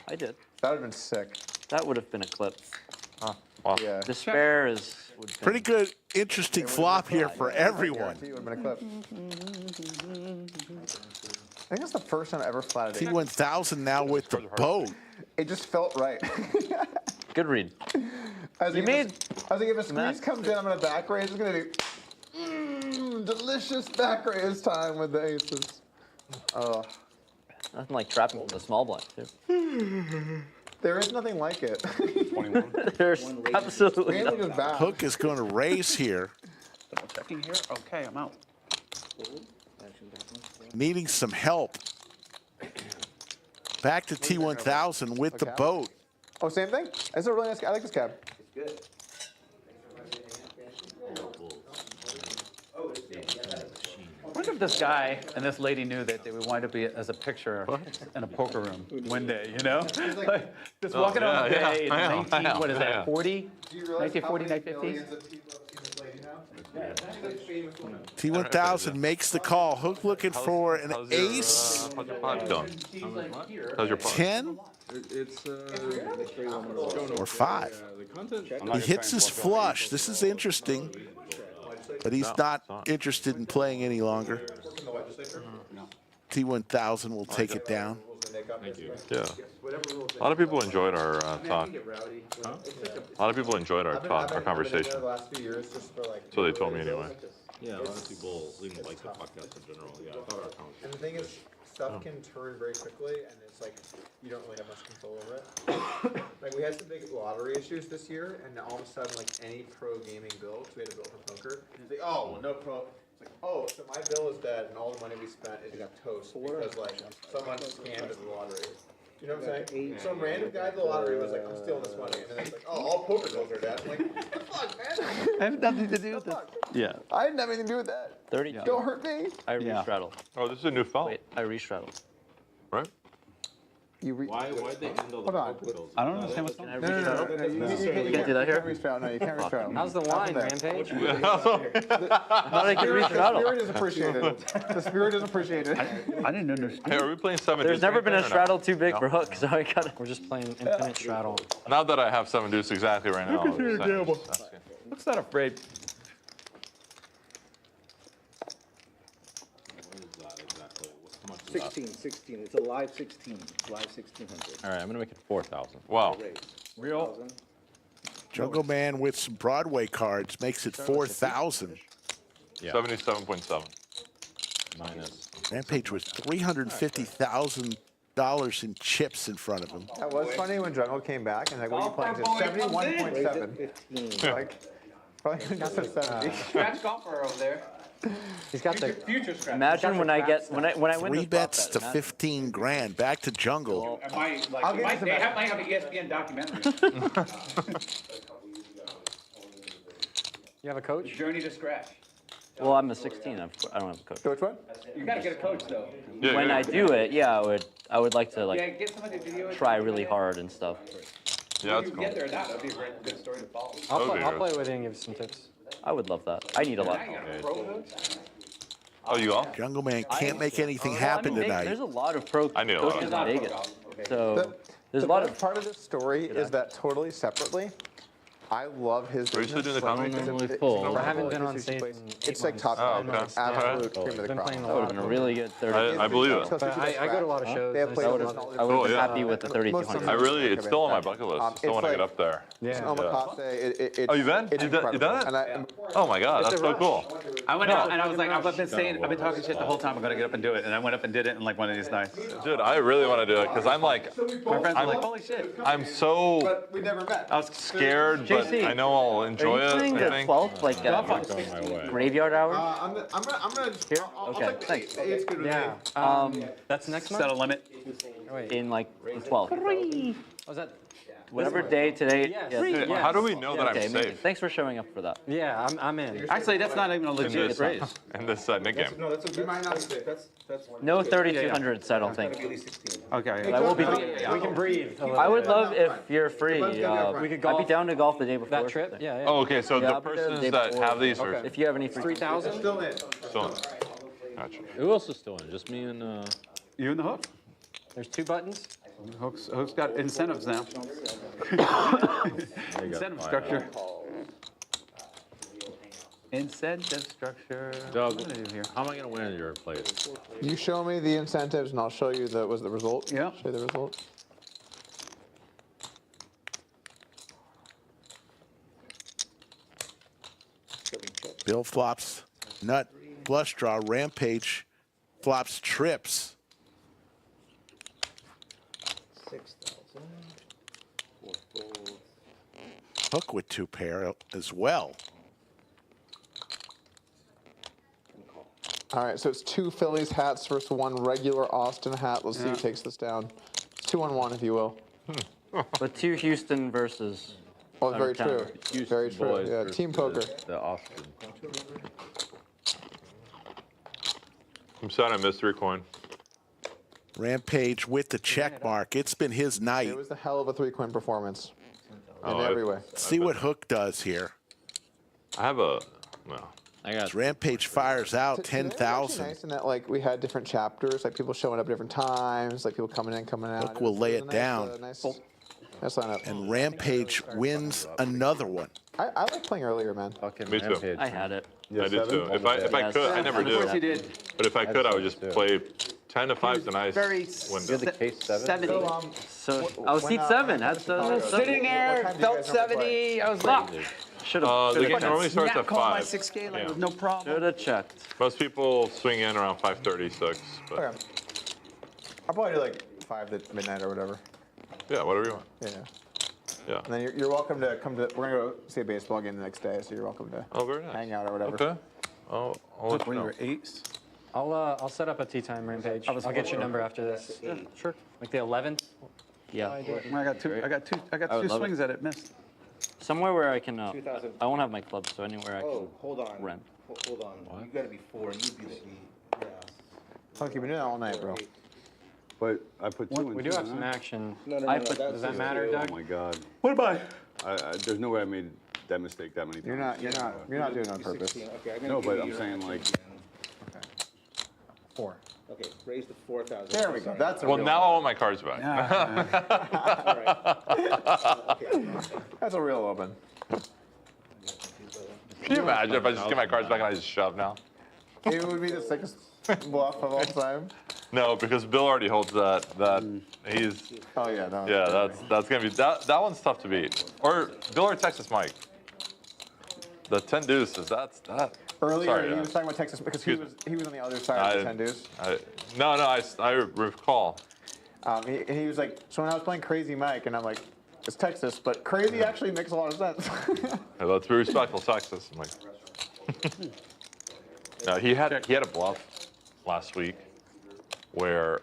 Speaker 1: I did.
Speaker 6: That would have been sick.
Speaker 1: That would have been a clip.
Speaker 12: Wow.
Speaker 6: Yeah.
Speaker 1: Despair is.
Speaker 3: Pretty good, interesting flop here for everyone.
Speaker 6: It would have been a clip. I think it's the first time I ever flatted it.
Speaker 3: T1000 now with the boat.
Speaker 6: It just felt right.
Speaker 1: Good read.
Speaker 6: I was
Speaker 1: You
Speaker 6: like,
Speaker 1: made.
Speaker 6: I was like, if a squeeze comes in, I'm gonna back raise. It's gonna do delicious back raise time with the aces. Oh,
Speaker 1: Nothing like trapping with a small blind, too.
Speaker 6: there is nothing like it.
Speaker 12: 21.
Speaker 1: There's absolutely
Speaker 6: Mainly
Speaker 1: nothing.
Speaker 6: just back.
Speaker 3: Hook is going to raise here,
Speaker 16: Double checking here. Okay, I'm out.
Speaker 3: needing some help. Back to T1000 with the boat.
Speaker 6: Oh, same thing. It's a really nice. I like this cab.
Speaker 19: It's
Speaker 16: I wonder if this guy and this lady knew that they would wind up as a picture in a poker room one day, you know? Like, just walking on the bay in 19, what is that, 40? 1940, 1950s?
Speaker 3: T1000 makes the call. Hook looking for an ace.
Speaker 12: How's your pot going? How's your pot?
Speaker 3: 10 or 5. He hits his flush. This is interesting, but he's not interested in playing any longer. T1000 will take it down.
Speaker 12: Thank you. Yeah. A lot of people enjoyed our talk. A lot of people enjoyed our talk, our conversation. So they told me anyway.
Speaker 10: Yeah, a lot of people didn't like the podcast in general. Yeah, I thought our conversation.
Speaker 6: And the thing is, stuff can turn very quickly, and it's like you don't really have much control over it. Like we had some big lottery issues this year, and all of a sudden, like any pro gaming bill, we had a bill for poker. And it's like, oh, well, no pro. It's like, oh, so my bill is dead, and all the money we spent is got toast because like someone scammed the lottery. You know what I'm saying? Some random guy at the lottery was like, I'm stealing this money, and then it's like, oh, all poker bills are dead. I'm like, what the fuck, man?
Speaker 16: I have nothing to do with this. Yeah.
Speaker 6: I didn't have anything to do with that.
Speaker 1: 32.
Speaker 6: Don't hurt me.
Speaker 1: I re-straddled.
Speaker 12: Oh, this is a new phone.
Speaker 1: Wait, I re-straddled.
Speaker 12: Right?
Speaker 10: Why'd they end all the
Speaker 6: Hold on.
Speaker 10: poker bills?
Speaker 16: I don't understand what's
Speaker 1: Can
Speaker 16: going
Speaker 1: I
Speaker 16: on.
Speaker 1: re-straddle?
Speaker 6: You
Speaker 1: can't do that here?
Speaker 6: No, you can't restraddle.
Speaker 17: How's the wine, Rampage?
Speaker 1: I thought I could
Speaker 6: The
Speaker 1: re-straddle.
Speaker 6: spirit is appreciated. The spirit is appreciated.
Speaker 16: I didn't understand.
Speaker 12: Hey, are we playing 7
Speaker 1: There's
Speaker 12: deuce
Speaker 1: never
Speaker 12: right
Speaker 1: been
Speaker 12: there
Speaker 1: a
Speaker 12: or no?
Speaker 1: straddle too big for Hook, so I got it.
Speaker 17: We're just playing infinite straddle.
Speaker 12: Now that I have 7 deuce exactly right now.
Speaker 16: What's not afraid?
Speaker 10: What is that exactly? How much is that?
Speaker 19: 16. It's a live 16. Live 1600.
Speaker 10: All right, I'm gonna make it 4,000.
Speaker 12: Wow.
Speaker 16: Real.
Speaker 3: Jungleman with some Broadway cards makes it 4,000.
Speaker 10: Yeah.
Speaker 12: 77.7.
Speaker 10: Minus.
Speaker 3: Rampage with $350,000 in chips in front of him.
Speaker 6: That was funny when Jungle came back and like, what are you playing? 71.7. Like, probably got to 70.
Speaker 16: Scratch golfer over there.
Speaker 17: He's got the
Speaker 16: Future scratch.
Speaker 1: Imagine when I get when I win
Speaker 3: 3
Speaker 1: this
Speaker 3: bets to
Speaker 1: prop bet,
Speaker 3: 15 grand. Back to Jungle.
Speaker 16: They might have an ESPN documentary.
Speaker 17: You have a coach?
Speaker 16: Journey to Scratch.
Speaker 1: Well, I'm a 16. I don't have a coach.
Speaker 6: Which one?
Speaker 15: You gotta get a coach though.
Speaker 1: When I do it, yeah, I would like to
Speaker 15: Yeah, get somebody to video it.
Speaker 1: try really hard and stuff.
Speaker 4: Yeah, that's
Speaker 15: You
Speaker 4: cool.
Speaker 15: get there or not, that'd be a great, good story to follow.
Speaker 14: I'll play with you and give you some tips.
Speaker 1: I would love that. I need a lot.
Speaker 4: Oh, you all?
Speaker 3: Jungleman can't make anything happen tonight.
Speaker 1: There's a lot of pro
Speaker 4: I need a lot
Speaker 1: coaches
Speaker 4: of
Speaker 1: in Vegas. So there's a lot of
Speaker 6: part of this story is that totally separately, I love his
Speaker 4: Are you still doing the comedy thing?
Speaker 14: I haven't been on stage in 8
Speaker 6: It's like top
Speaker 4: Oh,
Speaker 6: five.
Speaker 4: okay.
Speaker 6: Absolute cream of the
Speaker 14: Been
Speaker 6: crop.
Speaker 14: playing a
Speaker 1: that would
Speaker 14: lot.
Speaker 1: have been a really good 30.
Speaker 4: I believe it.
Speaker 14: But I go to a lot of shows.
Speaker 6: They have
Speaker 14: and I
Speaker 6: players
Speaker 14: still-
Speaker 6: with
Speaker 1: I would have been
Speaker 4: yeah.
Speaker 1: happy with the 3200.
Speaker 4: I really, it's still on my bucket list. I still want to get up there.
Speaker 6: It's
Speaker 14: Yeah.
Speaker 6: omakase.
Speaker 4: Oh, you've been?
Speaker 6: It's
Speaker 4: You done
Speaker 6: incredible.
Speaker 4: it?
Speaker 6: And I,
Speaker 4: Oh my God, that's so cool.
Speaker 15: I went out and I was like, I've been saying, I've been talking shit the whole time. I'm gonna get up and do it, and I went up and did it in like one of these nights.
Speaker 4: Dude, I really want to do it because I'm like,
Speaker 15: My friends were
Speaker 4: I'm
Speaker 15: like, holy shit.
Speaker 4: I'm so
Speaker 6: but we never met.
Speaker 4: I was scared, but
Speaker 1: JC,
Speaker 4: I know I'll enjoy
Speaker 1: Are you
Speaker 4: it.
Speaker 1: playing
Speaker 4: I
Speaker 1: the
Speaker 4: think.
Speaker 1: 12th, like graveyard hour?
Speaker 6: I'm gonna.
Speaker 1: Here?
Speaker 6: I'll
Speaker 1: Okay,
Speaker 6: take-
Speaker 1: thanks.
Speaker 6: It's good with
Speaker 14: Yeah.
Speaker 6: me.
Speaker 14: That's next
Speaker 15: Set
Speaker 14: month?
Speaker 15: a limit.
Speaker 14: Wait.
Speaker 1: In like the 12th.
Speaker 14: Was that?
Speaker 1: Whatever day today.
Speaker 14: Yes.
Speaker 1: yeah,
Speaker 14: Free,
Speaker 4: How do we know that
Speaker 1: Okay,
Speaker 4: I'm
Speaker 1: amazing.
Speaker 4: safe
Speaker 1: Thanks for showing up for that.
Speaker 14: Yeah, I'm in.
Speaker 15: Actually, that's not even a
Speaker 4: in
Speaker 15: legit
Speaker 4: this,
Speaker 15: raise.
Speaker 4: in this Nick game?
Speaker 19: No, that's a good. That's
Speaker 1: No 3200s, I don't think.
Speaker 19: gotta be at least 16.
Speaker 15: Okay.
Speaker 1: But I will be.
Speaker 14: We can breathe.
Speaker 1: I would love if you're free.
Speaker 14: We could
Speaker 1: I'd be
Speaker 14: golf
Speaker 1: down to golf the day before.
Speaker 14: that trip. Yeah, yeah.
Speaker 4: Oh, okay. So
Speaker 1: Yeah,
Speaker 4: the
Speaker 1: I'll be there the
Speaker 4: persons
Speaker 1: day
Speaker 4: that
Speaker 1: before.
Speaker 4: have these are
Speaker 1: If you have any free
Speaker 14: 3,000?
Speaker 19: Still in.
Speaker 4: still in. Gotcha.
Speaker 10: Who else is still in? Just me and.
Speaker 15: You and the hook.
Speaker 14: There's 2 buttons.
Speaker 15: Hook's got incentives now. Incentive structure. Incentive structure.
Speaker 10: Doug,
Speaker 15: What did I do here?
Speaker 10: how am I going to win at your place?
Speaker 6: You show me the incentives, and I'll show you the result.
Speaker 15: Yeah.
Speaker 6: Show you the result.
Speaker 3: Bill flops nut flush draw. Rampage flops trips.
Speaker 19: 6,000. 4 folds.
Speaker 3: Hook with 2 pair as well.
Speaker 6: All right, so it's 2 Phillies hats versus 1 regular Austin hat. Let's see who takes this down. 2-on-1, if you will.
Speaker 1: But 2 Houston versus.
Speaker 6: Oh, very
Speaker 1: Town.
Speaker 6: true. Very true. Yeah, team poker.
Speaker 10: The Austin.
Speaker 4: I'm sad I missed 3 coin.
Speaker 3: Rampage with the check mark. It's been his night.
Speaker 6: It was a hell of a 3-coin performance in
Speaker 4: Oh,
Speaker 6: every way.
Speaker 3: See what Hook does here.
Speaker 4: I have a no.
Speaker 10: I got.
Speaker 3: As Rampage fires out
Speaker 6: Today was actually
Speaker 3: 10,000.
Speaker 6: nice in that like we had different chapters, like people showing up at different times, like people coming in, coming out.
Speaker 3: Hook will lay it down.
Speaker 6: Nice lineup.
Speaker 3: And Rampage wins another one.
Speaker 6: I like playing earlier, man.
Speaker 10: Fucking
Speaker 4: Me too.
Speaker 10: Rampage.
Speaker 1: I had it.
Speaker 4: I did too. If I could, I never
Speaker 15: Of course you
Speaker 4: do.
Speaker 15: did.
Speaker 4: But if I could, I would just play 10 to 5's a nice
Speaker 15: Very
Speaker 4: window.
Speaker 10: You're the case 7?
Speaker 15: 70.
Speaker 1: So I was seat 7. That's
Speaker 15: Sitting there, felt 70. I was like,
Speaker 1: Should have.
Speaker 4: The game normally starts at
Speaker 15: call my
Speaker 4: 5.
Speaker 15: 6K like
Speaker 4: Yeah.
Speaker 15: with no problem.
Speaker 1: Should have checked.
Speaker 4: Most people swing in around 5:36, but
Speaker 6: Okay. I'll probably do like 5 to midnight or whatever.
Speaker 4: yeah, whatever you want.
Speaker 6: Yeah.
Speaker 4: Yeah.
Speaker 6: And then you're welcome to come to. We're gonna go see a baseball game the next day, so you're welcome to
Speaker 4: Oh, very nice.
Speaker 6: hang out or whatever.
Speaker 4: Okay. I'll let you
Speaker 15: When you
Speaker 4: know.
Speaker 15: were 8s.
Speaker 14: I'll set up a tea time Rampage. I'll get your number after this. Yeah, sure. Like the 11th.
Speaker 1: Yeah.
Speaker 15: I got two
Speaker 1: love
Speaker 15: swings at it, missed.
Speaker 1: Somewhere where I can.
Speaker 19: 2,000.
Speaker 1: I won't have my club, so anywhere I can.
Speaker 19: Oh, hold on.
Speaker 1: Rent.
Speaker 19: Hold on. You gotta be 4. You'd be the. Yeah.
Speaker 6: Fuck, you've been doing that all night, bro.
Speaker 7: But I put 2 in.
Speaker 14: We do have some action.
Speaker 19: No,
Speaker 1: I put-
Speaker 14: Does that matter, Doug?
Speaker 7: Oh my God.
Speaker 15: What am I?
Speaker 7: There's no way I made that mistake that many times.
Speaker 6: You're not doing it on purpose.
Speaker 19: 16. Okay, I'm gonna
Speaker 7: No,
Speaker 19: give
Speaker 7: but
Speaker 19: you
Speaker 7: I'm
Speaker 19: your-
Speaker 7: saying like
Speaker 14: 4.
Speaker 19: Okay, raise the 4,000.
Speaker 6: There we go. That's a
Speaker 4: Well,
Speaker 6: real
Speaker 4: now I want my cards back.
Speaker 6: That's a real open.
Speaker 4: Can you imagine if I just get my cards back and I just shove now?
Speaker 6: It would be the sickest bluff of all time.
Speaker 4: No, because Bill already holds that. He's.
Speaker 6: Oh yeah, no.
Speaker 4: Yeah, that's gonna be that one's tough to beat. Or Bill or Texas Mike. The 10 deuces. That's that.
Speaker 6: Earlier,
Speaker 4: Sorry,
Speaker 6: he was talking about Texas because he was on the other side of the 10 deuce.
Speaker 4: No, I recall.
Speaker 6: He was like, so when I was playing Crazy Mike, and I'm like, it's Texas, but crazy actually makes a lot of sense.
Speaker 4: Hey, let's be respectful, Texas. I'm like, no, he had a bluff last week where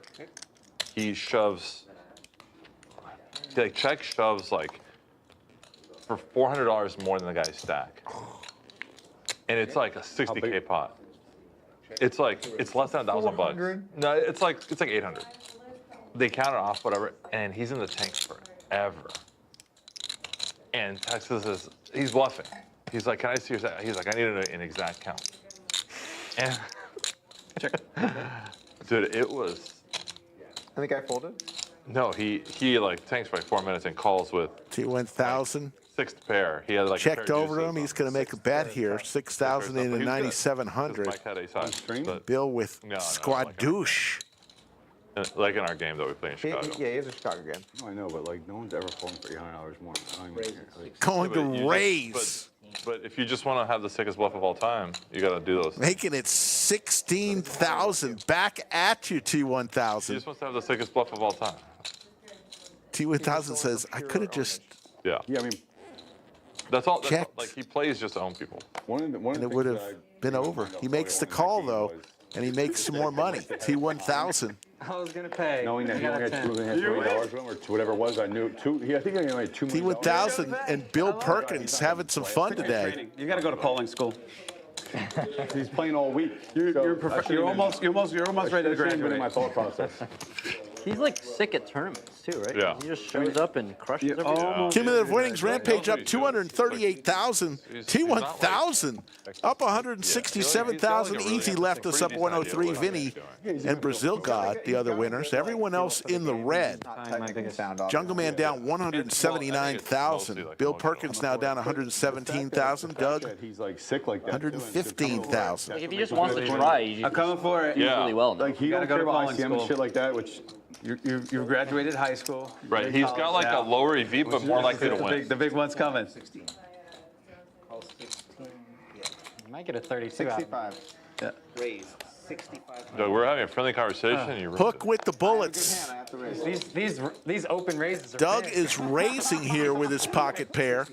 Speaker 4: he shoves, check shoves like for $400 more than the guy's stack.
Speaker 12: and it's like a 60K pot. It's like it's less than $1,000. No, it's like 800. They count it off, whatever, and he's in the tanks forever. And Texas he's bluffing. He's like, can I see your set? He's like, I need an exact count. And dude, it was.
Speaker 6: And the guy folded?
Speaker 12: No, he like tanks for like 4 minutes and calls with
Speaker 3: T1000.
Speaker 12: Sixth pair. He had like
Speaker 3: checked over him. He's going to make a bet here. 6,000 into 9,700. Bill with squad douche.
Speaker 12: Like in our game that we play in Chicago.
Speaker 6: Yeah, he has a Chicago game.
Speaker 7: No, I know, but like no one's ever falling for $800 more.
Speaker 3: Going to raise.
Speaker 12: But if you just want to have the sickest bluff of all time, you got to do those.
Speaker 3: Making it 16,000. Back at you, T1000.
Speaker 12: He just wants to have the sickest bluff of all time.
Speaker 3: T1000 says, I could have just.
Speaker 12: Yeah.
Speaker 7: Yeah, I mean.
Speaker 12: That's all. Like he plays just to own people.
Speaker 3: And it would have been over. He makes the call though, and he makes some more money. T1000.
Speaker 17: I was gonna pay.
Speaker 7: Knowing that he only had $2 million or whatever it was, I knew I think he only had $2 million.
Speaker 3: T1000 and Bill Perkins having some fun today.
Speaker 15: You got to go to polling school.
Speaker 7: He's playing all week.
Speaker 15: You're almost ready to graduate.
Speaker 7: My thought process.
Speaker 1: He's like sick at tournaments too, right?
Speaker 12: Yeah.
Speaker 1: He just shows up and crushes everything.
Speaker 3: Cumulative winnings, Rampage up 238,000. T1000 up 167,000. Easy left us up 103. Vinny and Brazil God, the other winners. Everyone else in the red. Jungleman down 179,000. Bill Perkins now down 117,000. Doug,
Speaker 7: he's like sick like that.
Speaker 3: 115,000.
Speaker 1: If he just wants to try,
Speaker 15: I'm coming for it.
Speaker 1: Yeah. Really well.
Speaker 7: Like he
Speaker 15: gotta go to polling
Speaker 7: ICM and
Speaker 15: school.
Speaker 7: shit like that, which.
Speaker 15: You graduated high school.
Speaker 12: Right. He's got like a lower EV, but more likely to win.
Speaker 15: The big one's coming.
Speaker 17: You might get a 32
Speaker 6: 65.
Speaker 15: Yeah.
Speaker 19: Raise 65.
Speaker 12: Doug, we're having a friendly conversation. And you
Speaker 3: Hook with the bullets.
Speaker 17: These open raises are
Speaker 3: Doug
Speaker 17: big.
Speaker 3: is raising here with his pocket pair.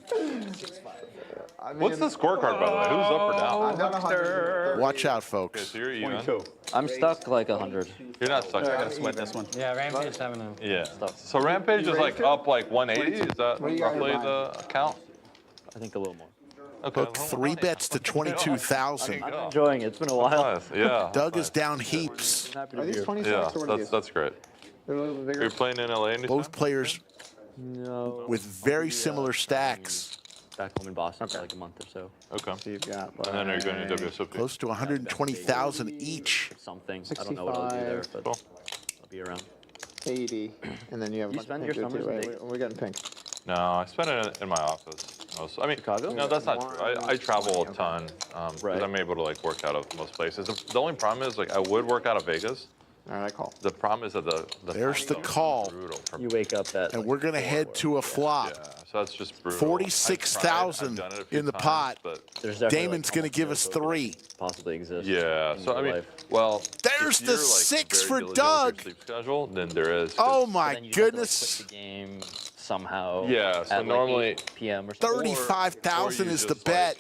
Speaker 12: What's the scorecard, by the way? Who's up or down?
Speaker 6: I'm down 100.
Speaker 3: Watch out,
Speaker 12: Okay,
Speaker 3: folks.
Speaker 12: so you're even.
Speaker 7: 22.
Speaker 1: I'm stuck like 100.
Speaker 12: You're not stuck.
Speaker 15: I gotta sweat this one.
Speaker 17: Yeah, Rampage 7.
Speaker 12: Yeah. So Rampage is like up like 180. Is that roughly the count?
Speaker 1: I think a little more.
Speaker 12: Okay.
Speaker 3: Hook 3 bets to 22,000.
Speaker 1: I'm enjoying it. It's been a while.
Speaker 12: Nice. Yeah.
Speaker 3: Doug is down heaps.
Speaker 6: Are these 26
Speaker 12: Yeah,
Speaker 6: or what are these?
Speaker 12: that's great.
Speaker 6: They're a little bit
Speaker 12: Are
Speaker 6: bigger.
Speaker 12: you playing in LA anytime?
Speaker 3: Both players
Speaker 1: No.
Speaker 3: with very similar stacks.
Speaker 1: Back home in Boston for like a month or so.
Speaker 12: Okay.
Speaker 6: So you've got
Speaker 12: And then are you going to WSOP?
Speaker 3: Close to 120,000 each.
Speaker 1: Something. I don't know what I'll do there, but
Speaker 12: Cool.
Speaker 1: I'll be around.
Speaker 6: 80, and then you have a
Speaker 1: You
Speaker 6: bunch
Speaker 1: spend
Speaker 6: of
Speaker 1: your
Speaker 6: pink
Speaker 1: summers
Speaker 6: too,
Speaker 1: in
Speaker 6: right?
Speaker 1: Vegas?
Speaker 6: We're getting pink.
Speaker 12: No, I spend it in my office. I mean,
Speaker 1: Chicago?
Speaker 12: No, that's not true. I travel a ton because
Speaker 1: Right.
Speaker 12: I'm able to like work out of most places. The only problem is like I would work out of Vegas.
Speaker 6: All right, I call.
Speaker 12: The problem is that the
Speaker 3: There's the
Speaker 12: time zone is
Speaker 3: call.
Speaker 12: brutal for
Speaker 1: You
Speaker 12: me.
Speaker 1: wake up at.
Speaker 3: And we're going to head to a flop.
Speaker 12: Yeah, so that's just brutal.
Speaker 3: 46,000
Speaker 12: I've done it a few
Speaker 3: in the
Speaker 12: times,
Speaker 3: pot.
Speaker 12: but
Speaker 1: There's definitely,
Speaker 3: Damon's
Speaker 1: like,
Speaker 3: going to give us 3.
Speaker 1: possibly exist.
Speaker 12: yeah.
Speaker 1: in
Speaker 12: So I
Speaker 1: real
Speaker 12: mean,
Speaker 1: life.
Speaker 12: well,
Speaker 3: There's
Speaker 12: if
Speaker 3: the
Speaker 12: you're, like,
Speaker 3: 6
Speaker 12: very
Speaker 3: for
Speaker 12: diligent with your
Speaker 3: Doug.
Speaker 12: sleep schedule, then there is. 'cause-
Speaker 3: Oh
Speaker 1: But
Speaker 3: my
Speaker 1: then you'd have to, like,
Speaker 3: goodness.
Speaker 1: quit the game somehow.
Speaker 12: Yeah, so
Speaker 1: at, like,
Speaker 12: normally
Speaker 1: 8 p.m. or something.
Speaker 3: 35,000
Speaker 12: Or you
Speaker 3: is the
Speaker 12: just,
Speaker 3: bet.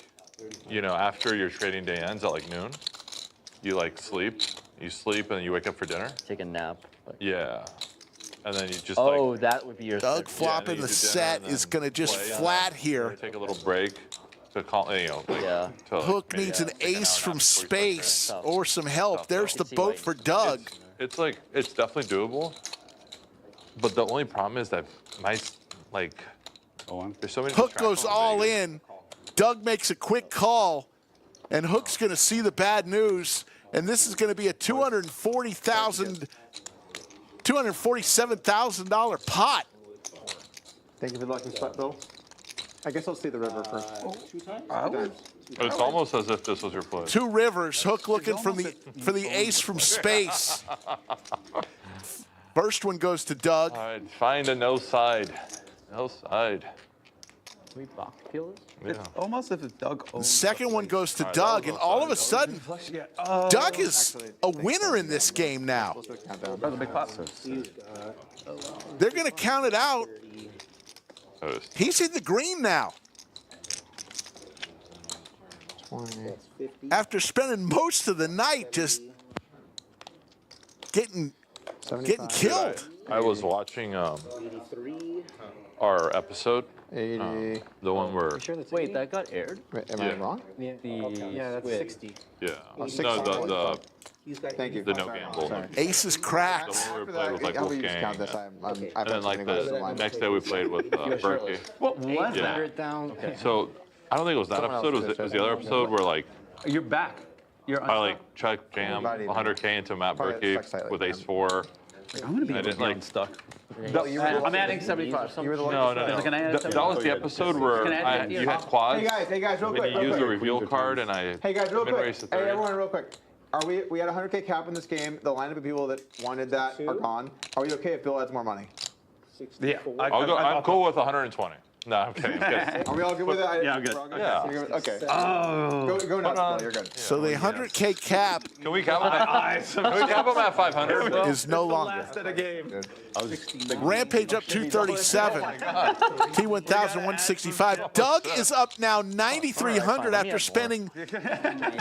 Speaker 12: You know, after your trading day ends at like noon, you like sleep. You sleep and then you wake up for dinner.
Speaker 1: Take a nap. But...
Speaker 12: Yeah. And then you just
Speaker 1: Oh,
Speaker 12: like.
Speaker 1: that would be your.
Speaker 3: Doug
Speaker 1: third-
Speaker 3: flopping
Speaker 12: you
Speaker 3: the
Speaker 12: do dinner
Speaker 3: set
Speaker 12: and
Speaker 3: is
Speaker 12: then
Speaker 3: going to just
Speaker 12: play.
Speaker 3: flat here.
Speaker 12: Take a little break to call, you know. Like,
Speaker 1: Yeah.
Speaker 12: to, like,
Speaker 3: Hook
Speaker 12: maybe
Speaker 3: needs an
Speaker 12: take an
Speaker 3: ace
Speaker 12: hour
Speaker 3: from
Speaker 12: nap before you start training.
Speaker 3: space or some help. There's the boat for Doug.
Speaker 12: It's like it's definitely doable, but the only problem is that there's so many.
Speaker 3: Hook goes
Speaker 12: distractions in
Speaker 3: all
Speaker 12: Vegas.
Speaker 3: in. Doug makes a quick call, and Hook's going to see the bad news. And this is going to be a $247,000 pot.
Speaker 6: Thank you for the lucky spot, Bill. I guess I'll see the river first.
Speaker 12: It's almost as if this was your play.
Speaker 3: 2 rivers. Hook looking for the ace from space. First one goes to Doug.
Speaker 12: All right, find a no side. No side.
Speaker 1: Can we box peel this?
Speaker 12: Yeah.
Speaker 15: It's almost as if Doug
Speaker 3: The
Speaker 15: owns
Speaker 3: second one goes to Doug, and all of a sudden, Doug is a winner in this game now.
Speaker 15: the big pot.
Speaker 3: They're going to count it out. He's in the green now. After spending most of the night just getting Getting killed.
Speaker 12: I was watching our episode.
Speaker 6: 80.
Speaker 12: The one where.
Speaker 1: Wait, that got aired?
Speaker 6: Am I wrong?
Speaker 17: Yeah, that's 60.
Speaker 12: Yeah.
Speaker 6: Oh,
Speaker 12: No,
Speaker 6: 60.
Speaker 12: the no gamble.
Speaker 3: Ace is cracked.
Speaker 12: The one we played with like
Speaker 6: I'll use
Speaker 12: Wolfgang.
Speaker 6: count this.
Speaker 12: And then like the next day we played with Berkey.
Speaker 17: What was
Speaker 12: Yeah.
Speaker 17: 800,000? Okay.
Speaker 12: So I don't think it was that
Speaker 6: Someone
Speaker 12: episode.
Speaker 6: else
Speaker 12: It was
Speaker 6: did
Speaker 12: the other episode where like
Speaker 15: You're back. You're
Speaker 12: I like check jam
Speaker 6: Probably
Speaker 12: 100K into Matt
Speaker 6: probably
Speaker 12: Berkey
Speaker 6: stuck
Speaker 12: with
Speaker 6: slightly.
Speaker 12: Ace 4.
Speaker 15: I'm gonna be
Speaker 12: I didn't like.
Speaker 15: stuck.
Speaker 6: I'm
Speaker 15: adding 75.
Speaker 6: You were the one.
Speaker 12: No.
Speaker 15: Can I add
Speaker 12: That was the episode where
Speaker 15: Can I add
Speaker 12: you had quads.
Speaker 6: Hey guys, real
Speaker 12: When
Speaker 6: quick.
Speaker 12: you use the reveal card and I
Speaker 6: Hey guys, real quick.
Speaker 12: min-race the
Speaker 6: Hey
Speaker 12: third.
Speaker 6: everyone, real quick. Are we had a 100K cap in this game? The lineup of people that wanted that are gone. Are we okay if Bill adds more money?
Speaker 15: Yeah.
Speaker 12: I'm cool with 120. No, I'm kidding.
Speaker 6: Are we all good with that?
Speaker 15: Yeah, I'm good.
Speaker 12: Yeah.
Speaker 6: Okay.
Speaker 15: Oh.
Speaker 6: Go nuts, Bill. You're good.
Speaker 3: So the 100K cap
Speaker 12: Can we cap him at 500?
Speaker 3: is no longer.
Speaker 15: Last of the game.
Speaker 3: Rampage up 237. T1000 165. Doug is up now 9,300 after spending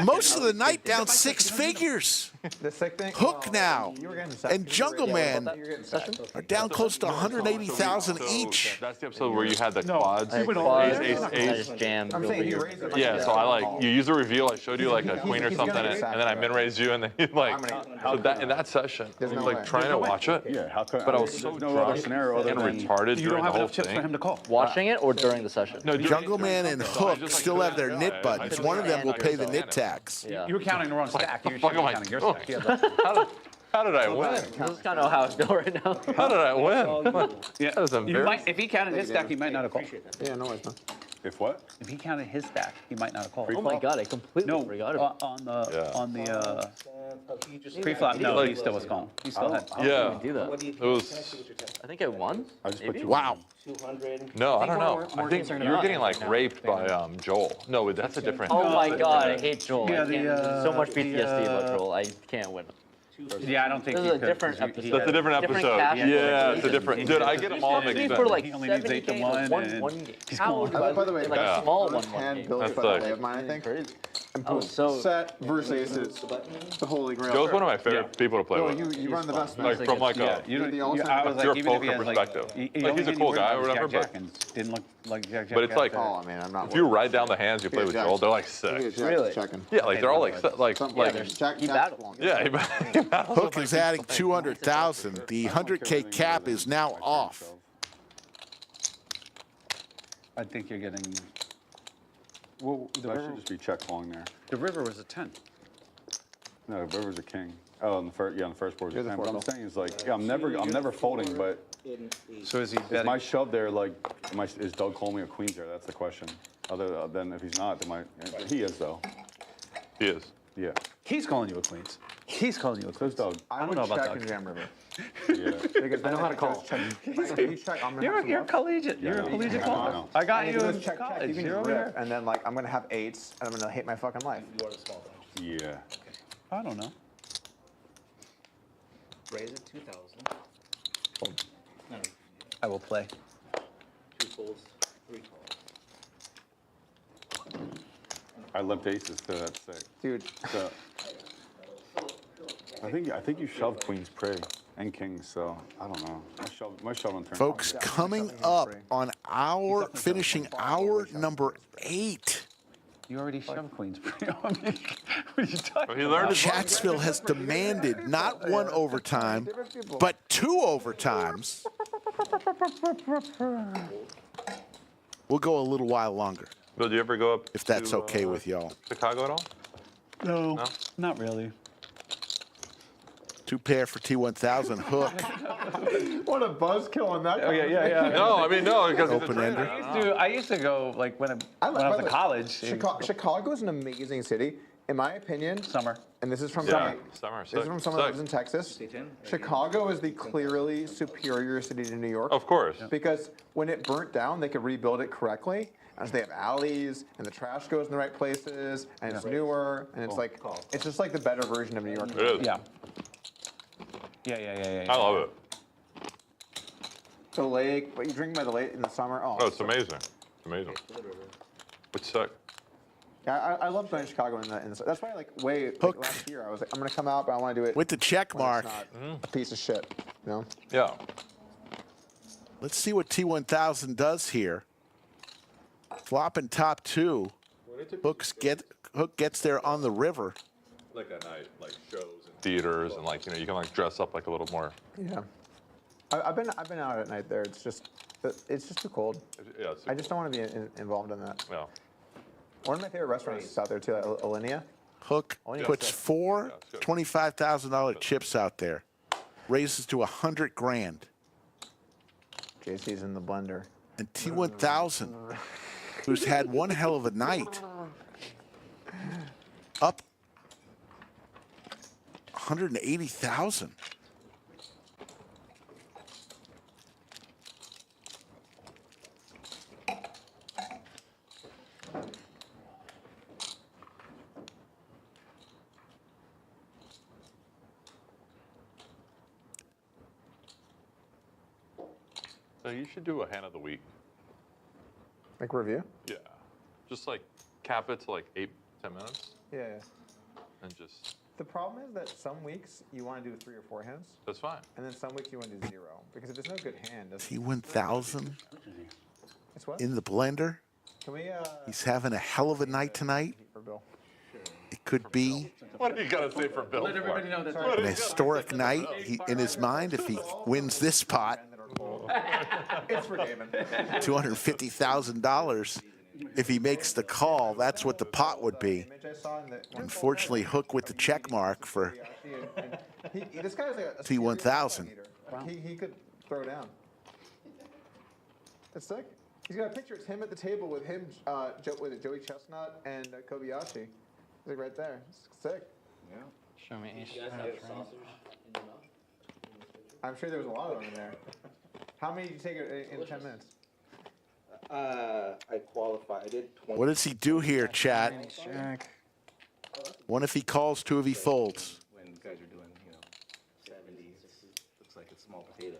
Speaker 3: most of the night down 6 figures.
Speaker 6: The sick thing.
Speaker 3: Hook now
Speaker 6: You were getting set.
Speaker 3: and Jungleman are down close to 180,000 each.
Speaker 12: That's the episode where you had the quads.
Speaker 1: I just jammed
Speaker 6: I'm
Speaker 1: over
Speaker 6: saying you
Speaker 1: here.
Speaker 6: raised it.
Speaker 12: Yeah, so I like you use a reveal. I showed you like a queen or something, and then I min-raised you, and then you like. So that in that session, I was
Speaker 6: no
Speaker 12: like
Speaker 6: way.
Speaker 12: trying to watch it.
Speaker 7: Yeah, how come?
Speaker 12: But I was so
Speaker 7: no other
Speaker 12: drunk
Speaker 7: scenario other
Speaker 12: and
Speaker 7: than
Speaker 12: retarded
Speaker 15: You
Speaker 12: during
Speaker 15: don't
Speaker 12: the
Speaker 15: have
Speaker 12: whole
Speaker 15: enough chips for him
Speaker 12: thing.
Speaker 15: to call.
Speaker 1: Watching it or during the session?
Speaker 12: No,
Speaker 3: Jungleman and Hook still have their knit buttons. One of them will pay the knit tax.
Speaker 1: Yeah.
Speaker 15: You were counting the wrong stack. You
Speaker 12: fuck
Speaker 15: were
Speaker 12: am I
Speaker 15: counting your
Speaker 12: doing?
Speaker 15: stack.
Speaker 12: How did I win?
Speaker 1: This is kind of how I feel right now.
Speaker 12: How did I win?
Speaker 15: Yeah.
Speaker 12: That was
Speaker 15: You
Speaker 12: embarrassing.
Speaker 15: might, if he counted his stack, he might not have called.
Speaker 6: Yeah, no worries, man.
Speaker 7: If what?
Speaker 15: If he counted his stack, he might not have called.
Speaker 1: Oh my god, I completely
Speaker 15: No,
Speaker 1: forgot about
Speaker 15: on the
Speaker 7: Yeah.
Speaker 15: pre-flop, no,
Speaker 12: Like-
Speaker 15: he still was calling. He still had.
Speaker 12: Yeah,
Speaker 1: do that.
Speaker 12: it was.
Speaker 1: I think I won.
Speaker 7: I just put
Speaker 1: Maybe?
Speaker 7: you.
Speaker 3: Wow.
Speaker 12: No, I don't know.
Speaker 1: more
Speaker 12: I think
Speaker 1: concerned
Speaker 12: you were
Speaker 1: about
Speaker 12: getting
Speaker 1: it
Speaker 12: like
Speaker 1: now.
Speaker 12: raped by Joel. No, that's a different.
Speaker 1: Oh my god, I hate Joel.
Speaker 15: Yeah,
Speaker 1: I can't, so much PTSD about Joel. I can't win.
Speaker 15: Yeah, I don't think
Speaker 1: This
Speaker 15: he
Speaker 1: is a
Speaker 15: could,
Speaker 1: different
Speaker 15: 'cause you-
Speaker 1: episode.
Speaker 12: That's a different episode.
Speaker 1: cash
Speaker 12: Yeah, it's a
Speaker 1: flow.
Speaker 12: different. Dude, I get them all mixed
Speaker 1: Me
Speaker 12: up.
Speaker 1: for like
Speaker 15: He only needs 8 to
Speaker 1: 70K
Speaker 15: one
Speaker 1: one
Speaker 15: and
Speaker 1: game.
Speaker 15: he's
Speaker 1: How
Speaker 15: going.
Speaker 1: do I
Speaker 6: By the way,
Speaker 1: like
Speaker 12: Yeah.
Speaker 1: a small one
Speaker 6: hand
Speaker 1: game?
Speaker 6: build
Speaker 12: That's
Speaker 6: for
Speaker 12: like-
Speaker 6: the of mine, I think.
Speaker 1: Crazy.
Speaker 6: And
Speaker 1: Oh,
Speaker 6: boom,
Speaker 1: so
Speaker 6: set versus aces. The holy grail.
Speaker 12: Joe's one of my favorite people to play
Speaker 6: Bill,
Speaker 12: with.
Speaker 6: you run the best, man.
Speaker 12: Like from like
Speaker 15: Yeah,
Speaker 12: a.
Speaker 15: you don't.
Speaker 6: the
Speaker 15: You,
Speaker 6: ultimate
Speaker 15: I was like,
Speaker 12: pure
Speaker 15: even if he
Speaker 12: poker
Speaker 15: has like,
Speaker 12: perspective.
Speaker 15: he
Speaker 12: Like, he's
Speaker 15: only
Speaker 12: a
Speaker 15: did
Speaker 12: cool
Speaker 15: worry
Speaker 12: guy
Speaker 15: about
Speaker 12: or
Speaker 15: his
Speaker 12: whatever,
Speaker 15: Jack
Speaker 12: but-
Speaker 15: and didn't look like Jack.
Speaker 12: But it's like
Speaker 6: Oh man, I'm not.
Speaker 12: if you write down the hands you play with
Speaker 6: Jack.
Speaker 12: Joel, they're like sick.
Speaker 1: Really?
Speaker 6: Checking.
Speaker 12: Yeah, like they're all like
Speaker 6: Jack,
Speaker 1: he battled.
Speaker 12: yeah. he battles
Speaker 3: Hook
Speaker 12: with,
Speaker 3: is adding 200,000. The 100K cap is now off.
Speaker 15: I think you're getting. Well,
Speaker 7: That should just be check calling there.
Speaker 15: the river was a 10.
Speaker 7: No, River's a king. Oh, on the first, on the first board.
Speaker 6: You're the
Speaker 7: What I'm
Speaker 6: fourth.
Speaker 7: saying is like, yeah, I'm never folding, but
Speaker 15: So is he
Speaker 7: is
Speaker 15: betting?
Speaker 7: my shove there like, is Doug calling me a queens there? That's the question. Other than if he's not, then he is though.
Speaker 12: he is.
Speaker 7: Yeah.
Speaker 15: He's calling you a queens. He's calling you a
Speaker 7: Who's
Speaker 15: queens.
Speaker 7: Doug?
Speaker 6: I
Speaker 15: don't
Speaker 6: would
Speaker 15: know about
Speaker 6: check
Speaker 15: Doug.
Speaker 6: and jam river.
Speaker 7: Yeah.
Speaker 6: Because I know how to call.
Speaker 15: You're collegiate. You're a collegiate
Speaker 7: I
Speaker 15: caller.
Speaker 7: know.
Speaker 15: I got you in
Speaker 6: check, check.
Speaker 15: college.
Speaker 6: You can
Speaker 15: You're
Speaker 6: just
Speaker 15: over
Speaker 6: rip,
Speaker 15: here.
Speaker 6: and then like I'm gonna have eights, and I'm gonna hate my fucking life.
Speaker 7: Yeah.
Speaker 15: I don't know.
Speaker 19: Raise it 2,000.
Speaker 15: I will play.
Speaker 19: 2 folds, 3 calls.
Speaker 7: I limped aces too. That's sick.
Speaker 6: Dude.
Speaker 7: So, I think you shoved queens prey and kings. So I don't know. My shove on turn.
Speaker 3: Folks, coming up on finishing hour number 8.
Speaker 15: You already shoved queens. What are you talking
Speaker 12: He learned his
Speaker 3: Chatsville has demanded not 1 overtime, but 2 overtimes. We'll go a little while longer,
Speaker 12: Bill, do you ever go up?
Speaker 3: if that's
Speaker 12: to,
Speaker 3: okay with y'all.
Speaker 12: Chicago at all?
Speaker 15: No,
Speaker 12: No?
Speaker 15: not really.
Speaker 3: 2 pair for T1000 Hook.
Speaker 6: What a buzzkill on that.
Speaker 15: Yeah.
Speaker 12: No, I mean no, because he's a
Speaker 3: Open ender.
Speaker 12: trainer.
Speaker 15: I used to go like when I was in college.
Speaker 6: Chicago is an amazing city, in my opinion.
Speaker 15: Summer.
Speaker 6: And this is from
Speaker 12: Yeah,
Speaker 6: somebody.
Speaker 12: summer.
Speaker 6: This is from someone that lives in Texas. Chicago is the clearly superior city to New York.
Speaker 12: Of course.
Speaker 6: Because when it burnt down, they could rebuild it correctly. And they have alleys, and the trash goes in the right places, and it's newer, and it's like it's just like the better version of New York.
Speaker 12: It is.
Speaker 15: Yeah. Yeah.
Speaker 12: I love it.
Speaker 6: The lake, but you drink by the lake in the summer. Oh,
Speaker 12: Oh, it's amazing. It's amazing. It's sick.
Speaker 6: I love going to Chicago in the that's why last year I was like, I'm gonna come out, but I want to do it
Speaker 3: with the check mark.
Speaker 6: Not a piece of shit, you know?
Speaker 12: Yeah.
Speaker 3: Let's see what T1000 does here. Flopping top 2. Hook gets there on the river.
Speaker 12: Like a night, like shows and theaters, and like you can like dress up like a little more.
Speaker 6: Yeah. I've been out at night there. It's just too cold.
Speaker 12: Yeah.
Speaker 6: I just don't want to be involved in that.
Speaker 12: Yeah.
Speaker 6: One of my favorite restaurants is out there too, Alinea.
Speaker 3: Hook puts 4 $25,000 chips out there, raises to $100 grand.
Speaker 6: JC's in the blender.
Speaker 3: And T1000, who's had one hell of a night, up 180,000.
Speaker 12: So you should do a hand of the week.
Speaker 6: Like review?
Speaker 12: Yeah. Just like cap it to like 8-10 minutes.
Speaker 6: Yeah.
Speaker 12: And just.
Speaker 6: The problem is that some weeks you want to do 3 or 4 hands.
Speaker 12: That's fine.
Speaker 6: And then some weeks you want to do 0 because if there's no good hand.
Speaker 3: T1000
Speaker 6: It's what?
Speaker 3: in the blender.
Speaker 6: Can we?
Speaker 3: He's having a hell of a night tonight.
Speaker 6: For Bill.
Speaker 3: It could be
Speaker 12: What do you gotta say for Bill?
Speaker 15: Let everybody know that.
Speaker 3: an historic night in his mind if he wins this pot.
Speaker 6: It's for Damon.
Speaker 3: $250,000. If he makes the call, that's what the pot would be. Unfortunately, Hook with the check mark for
Speaker 6: This guy's like a
Speaker 3: T1000.
Speaker 6: He could throw down. That's sick. He's got a picture. It's him at the table with him, Joey Chestnut and Kobayashi. He's like right there. It's sick.
Speaker 17: Yeah. Show me ace.
Speaker 6: I'm sure there was a lot of them in there. How many did you take in 10 minutes?
Speaker 19: I qualify. I did 20.
Speaker 3: What does he do here, chat? One if he calls, 2 if he folds.
Speaker 19: When guys are doing, 70s, looks like it's small potatoes,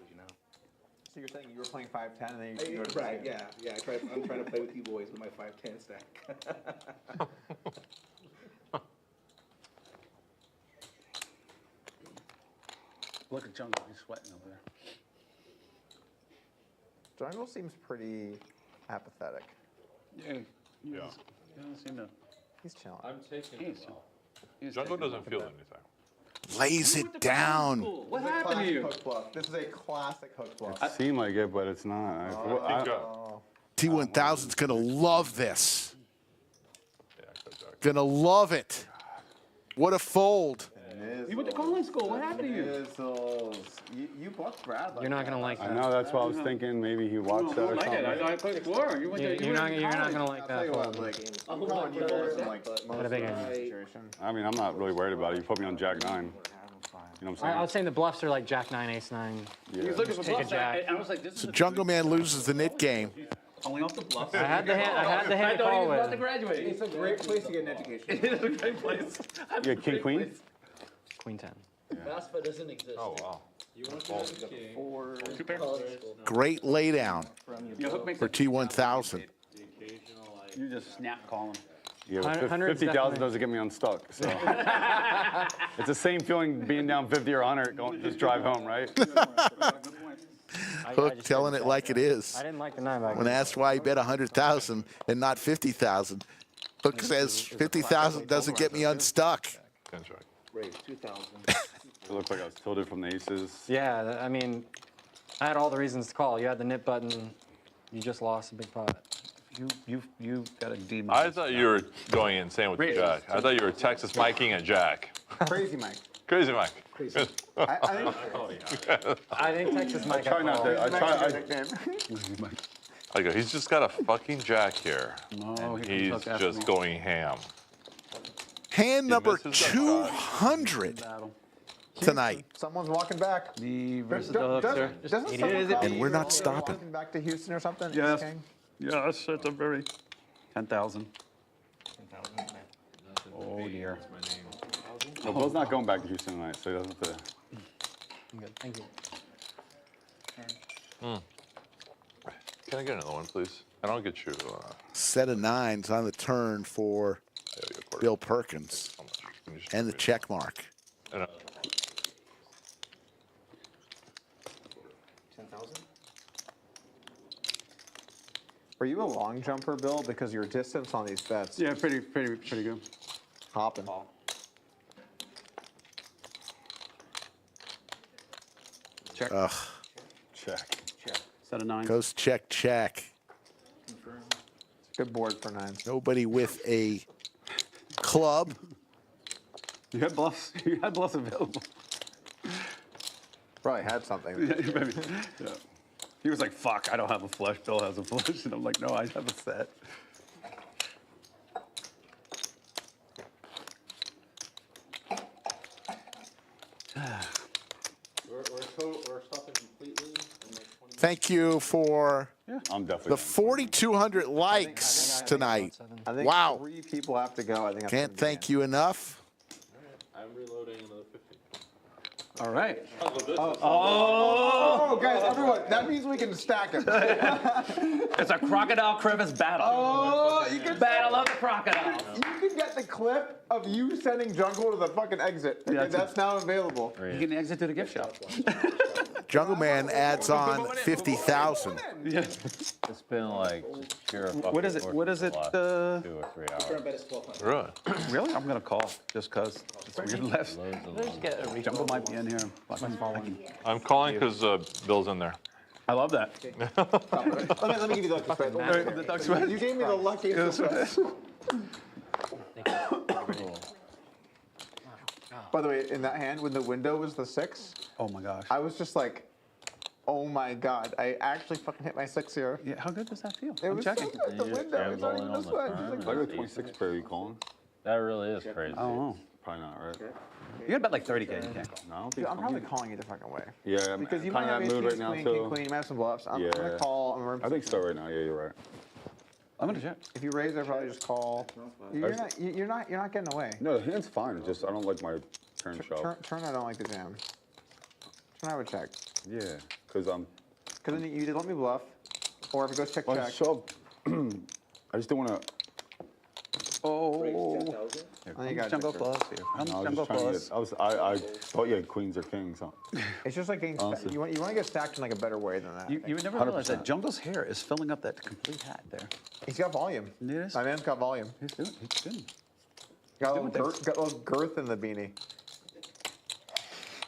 Speaker 6: So you're saying you were playing 5-10 and then you
Speaker 19: right, yeah. I'm trying to play with you boys with my 5-10 stack.
Speaker 15: Look at Jungle, he's sweating over there.
Speaker 6: Jungle seems pretty apathetic.
Speaker 15: Yeah. He doesn't seem to.
Speaker 6: He's chilling.
Speaker 10: I'm taking
Speaker 12: Jungle doesn't feel anything.
Speaker 3: Lays it down.
Speaker 15: What happened to you?
Speaker 6: Hook bluff. This is a classic hook bluff.
Speaker 7: It seemed like it, but it's not.
Speaker 3: T1000's gonna love this. Gonna love it. What a fold.
Speaker 15: You went to calling school. What happened to you?
Speaker 6: You bucked Brad.
Speaker 17: You're not gonna like that.
Speaker 7: I know, that's what I was thinking. Maybe he watched that or
Speaker 15: like
Speaker 7: something.
Speaker 15: it. I played four.
Speaker 17: You're not gonna like that. What a big hand.
Speaker 7: I mean, I'm not really worried about it. You put me on Jack 9. You know what I'm saying?
Speaker 17: I was saying the bluffs are like Jack 9, Ace 9.
Speaker 7: Yeah.
Speaker 15: He's looking for
Speaker 17: Take a
Speaker 15: bluffs.
Speaker 17: jack.
Speaker 15: I was like, this is
Speaker 3: So Jungleman loses the knit game.
Speaker 15: calling off the bluffs.
Speaker 17: I had the hand to call with.
Speaker 15: To graduate.
Speaker 6: It's a great place to get an education.
Speaker 15: It is a great place.
Speaker 7: You got King Queen?
Speaker 17: Queen 10.
Speaker 19: FAFSA doesn't exist.
Speaker 12: Oh, wow.
Speaker 19: You want to the king.
Speaker 15: Two pairs.
Speaker 3: Great laydown for T1000.
Speaker 15: You just snap calling.
Speaker 7: Yeah, but
Speaker 17: 100's
Speaker 7: 50,000
Speaker 17: definitely-
Speaker 7: doesn't get me unstuck. So it's the same feeling being down 50 or 100. Just drive home, right?
Speaker 3: Hook telling it like it is.
Speaker 17: I didn't like the 9 back.
Speaker 3: When asked why he bet 100,000 and not 50,000, Hook says 50,000 doesn't get me unstuck.
Speaker 12: That's right.
Speaker 19: Raise 2,000.
Speaker 7: It looked like I was tilted from the aces.
Speaker 17: Yeah, I mean, I had all the reasons to call. You had the nip button. You just lost a big pot.
Speaker 15: You got a D.
Speaker 12: I thought you were going insane with the Jack. I thought you were Texas Miking a Jack.
Speaker 6: Crazy Mike.
Speaker 12: Crazy Mike.
Speaker 6: Crazy.
Speaker 17: I think Texas Mike.
Speaker 7: I try not to.
Speaker 12: I go, he's just got a fucking Jack here.
Speaker 15: No,
Speaker 12: and
Speaker 15: he
Speaker 12: he's
Speaker 15: can hook after
Speaker 12: just
Speaker 15: me.
Speaker 12: going ham.
Speaker 3: Hand number 200 tonight.
Speaker 6: Someone's walking back.
Speaker 15: The
Speaker 6: versus the hook, sir. Doesn't someone call
Speaker 3: And
Speaker 6: you
Speaker 3: we're not stopping.
Speaker 6: walking back to Houston or something?
Speaker 15: Yes.
Speaker 6: King?
Speaker 15: Yes, it's a very 10,000. Oh dear.
Speaker 7: Well, Bill's not going back to Houston tonight, so he doesn't have to.
Speaker 17: I'm good. Thank you.
Speaker 12: Can I get another one, please? I don't get you.
Speaker 3: Set of 9s on the turn for Bill Perkins, and the check mark.
Speaker 19: 10,000?
Speaker 6: Were you a long jumper, Bill? Because your distance on these bets.
Speaker 15: Yeah, pretty good.
Speaker 6: Hopping.
Speaker 15: Check.
Speaker 3: Ugh.
Speaker 5: Check.
Speaker 15: Set of 9.
Speaker 3: Goes check, check.
Speaker 6: Good board for 9.
Speaker 3: Nobody with a club.
Speaker 15: You had bluffs. You had bluffs available.
Speaker 6: Probably had something.
Speaker 15: Yeah. He was like, "Fuck, I don't have a flush. Bill has a flush," and I'm like, "No, I have a set."
Speaker 10: We're stopping completely. In like 20
Speaker 3: Thank you for
Speaker 7: I'm definitely
Speaker 3: the 4,200 likes tonight.
Speaker 6: I think
Speaker 3: Wow.
Speaker 6: 3 people have to go. I think that's
Speaker 3: Can't thank you enough.
Speaker 10: I'm reloading another 50.
Speaker 15: All right.
Speaker 6: Oh, guys, everyone, that means we can stack it.
Speaker 15: It's a crocodile crevice battle.
Speaker 6: Oh, you can
Speaker 15: battle of the crocodiles.
Speaker 6: You can get the clip of you sending Jungle to the fucking exit.
Speaker 15: Yeah,
Speaker 6: That's now available.
Speaker 15: You can exit to the gift shop.
Speaker 3: Jungleman adds on 50,000.
Speaker 10: It's been like pure fucking
Speaker 15: What is it? What is it?
Speaker 10: 2 or 3 hours.
Speaker 19: Bet is 1,200.
Speaker 10: Really?
Speaker 15: Really? I'm gonna call just cause it's weird left. Jungle might be in here.
Speaker 12: I'm calling because Bill's in there.
Speaker 15: I love that.
Speaker 6: Let me give you the lucky spread. You gave me the luckiest spread. By the way, in that hand, when the window was the 6,
Speaker 15: oh my gosh,
Speaker 6: I was just like, oh my god, I actually fucking hit my 6 here.
Speaker 15: Yeah, how good does that feel?
Speaker 6: It was
Speaker 15: checking.
Speaker 6: so good, the window. It's not even this way.
Speaker 7: If I go 26 player, you calling?
Speaker 10: That really is crazy.
Speaker 15: I don't know.
Speaker 7: Probably not, right?
Speaker 15: You got bet like 30K. You can't call.
Speaker 7: No, I don't
Speaker 6: Dude,
Speaker 7: think
Speaker 6: I'm
Speaker 7: so.
Speaker 6: probably calling you the fucking way.
Speaker 7: Yeah, I'm
Speaker 6: Because you
Speaker 7: kind
Speaker 6: might
Speaker 7: of
Speaker 6: have
Speaker 7: that mood
Speaker 6: ace,
Speaker 7: right now
Speaker 6: queen,
Speaker 7: too.
Speaker 6: king, queen, you might have some bluffs. I'm
Speaker 7: Yeah.
Speaker 6: gonna call.
Speaker 7: I think so right now. Yeah, you're right.
Speaker 15: I'm gonna check.
Speaker 6: If you raise, I probably just call. You're not getting away.
Speaker 7: No, the hand's fine. It's just I don't like my turn shove.
Speaker 6: Turn, I don't like the jam. Turn, I would check.
Speaker 7: Yeah, because I'm.
Speaker 6: Because then you either let me bluff, or if it goes check,
Speaker 7: Well,
Speaker 6: check.
Speaker 7: shove. I just don't want to.
Speaker 15: Oh.
Speaker 6: I think you got
Speaker 15: Jungle
Speaker 6: it.
Speaker 15: plus here. I'm
Speaker 7: No, I was
Speaker 15: Jungle
Speaker 7: just trying to
Speaker 15: plus.
Speaker 7: get. I thought you had queens or kings. So.
Speaker 6: It's just like getting
Speaker 7: Honestly.
Speaker 6: you want to get stacked in like a better way than that.
Speaker 15: You would never realize that Jungle's hair is filling up that complete hat there.
Speaker 6: He's got volume.
Speaker 15: It is.
Speaker 6: My man's got volume.
Speaker 15: He's doing. He's good.
Speaker 6: Got a little girth in the beanie.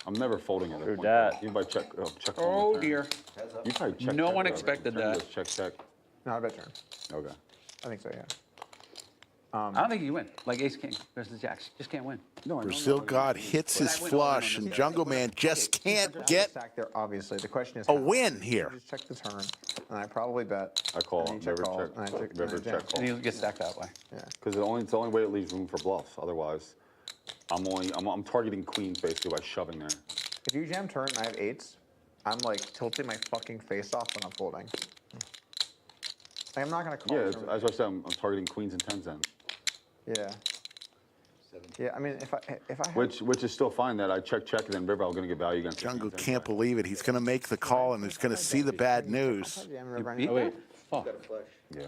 Speaker 7: I'm never folding it.
Speaker 10: True dat.
Speaker 7: You probably check. Check.
Speaker 15: Oh dear.
Speaker 7: You probably check.
Speaker 15: No
Speaker 7: check
Speaker 15: one
Speaker 7: whatever.
Speaker 15: expected
Speaker 7: Turn
Speaker 15: that.
Speaker 7: goes Check check.
Speaker 6: No, I bet turn.
Speaker 7: Okay.
Speaker 6: I think so, yeah.
Speaker 15: I don't think you win. Like Ace King versus Jacks. Just can't win.
Speaker 7: No,
Speaker 3: Brazil God hits his flush, and Jungleman just can't get
Speaker 6: Stack there, obviously. The question is
Speaker 3: a
Speaker 6: how.
Speaker 3: win here.
Speaker 6: You just check the turn, and I probably bet.
Speaker 7: I call.
Speaker 6: And you check
Speaker 7: Never
Speaker 6: calls,
Speaker 7: check.
Speaker 6: and I check.
Speaker 7: Never
Speaker 6: and I
Speaker 7: check
Speaker 6: jam.
Speaker 7: call.
Speaker 15: And you get stacked that way.
Speaker 6: Yeah.
Speaker 7: Because it's the only way it leaves room for bluffs. Otherwise, I'm targeting queens basically by shoving there.
Speaker 6: If you jam turn and I have 8s, I'm like tilting my fucking face off when I'm folding. Like, I'm not gonna call.
Speaker 7: Yeah,
Speaker 6: the turn.
Speaker 7: as I said, I'm targeting queens and tens then.
Speaker 6: Yeah. Yeah, I mean, if I had,
Speaker 7: Which is still fine that I check and then river I'm gonna get value against.
Speaker 3: Jungle can't believe it. He's going to make the call, and he's going to see the bad news.
Speaker 10: Oh, wait. Fuck.
Speaker 7: Yeah.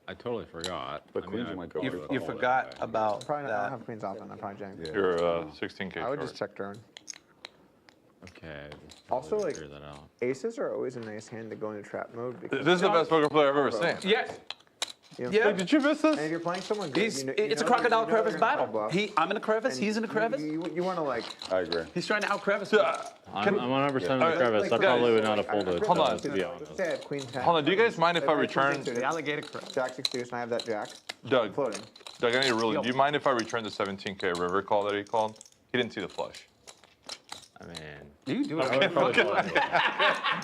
Speaker 10: I totally forgot.
Speaker 7: But queens you might go.
Speaker 15: You forgot about
Speaker 6: probably not, I don't
Speaker 15: that.
Speaker 6: have queens often. I probably jam.
Speaker 7: Yeah.
Speaker 12: You're 16K
Speaker 6: I would
Speaker 12: short.
Speaker 6: just check turn.
Speaker 10: Okay.
Speaker 6: Also, like,
Speaker 10: figure that out.
Speaker 6: aces are always a nice hand to go into trap mode because.
Speaker 12: This is the best poker player I've ever seen.
Speaker 15: Yeah.
Speaker 6: You know,
Speaker 15: Yeah.
Speaker 12: Did you miss
Speaker 6: And
Speaker 12: this?
Speaker 6: if you're playing someone good,
Speaker 15: He's,
Speaker 6: you know,
Speaker 15: it's a
Speaker 6: you know
Speaker 15: crocodile
Speaker 6: they're
Speaker 15: crevice
Speaker 6: gonna call
Speaker 15: battle.
Speaker 6: bluff.
Speaker 15: I'm in a crevice.
Speaker 6: And
Speaker 15: He's in a crevice.
Speaker 6: You want to like.
Speaker 7: I agree.
Speaker 15: He's trying to out crevice.
Speaker 10: I'm 100% in the
Speaker 12: Alright,
Speaker 10: crevice. I
Speaker 6: like,
Speaker 10: probably would
Speaker 6: guys,
Speaker 10: not have folded.
Speaker 12: Hold on.
Speaker 10: To be honest.
Speaker 6: Say I have queen 10.
Speaker 12: Hold on, do you guys mind if I return?
Speaker 15: The alligator crevice.
Speaker 6: Jack 6 deuce, and I have that jack.
Speaker 12: Doug,
Speaker 6: Floating.
Speaker 12: I need to really. Do you mind if I return the 17K river call that he called? He didn't see the flush.
Speaker 10: I mean,
Speaker 15: You do it.
Speaker 10: I would probably fold.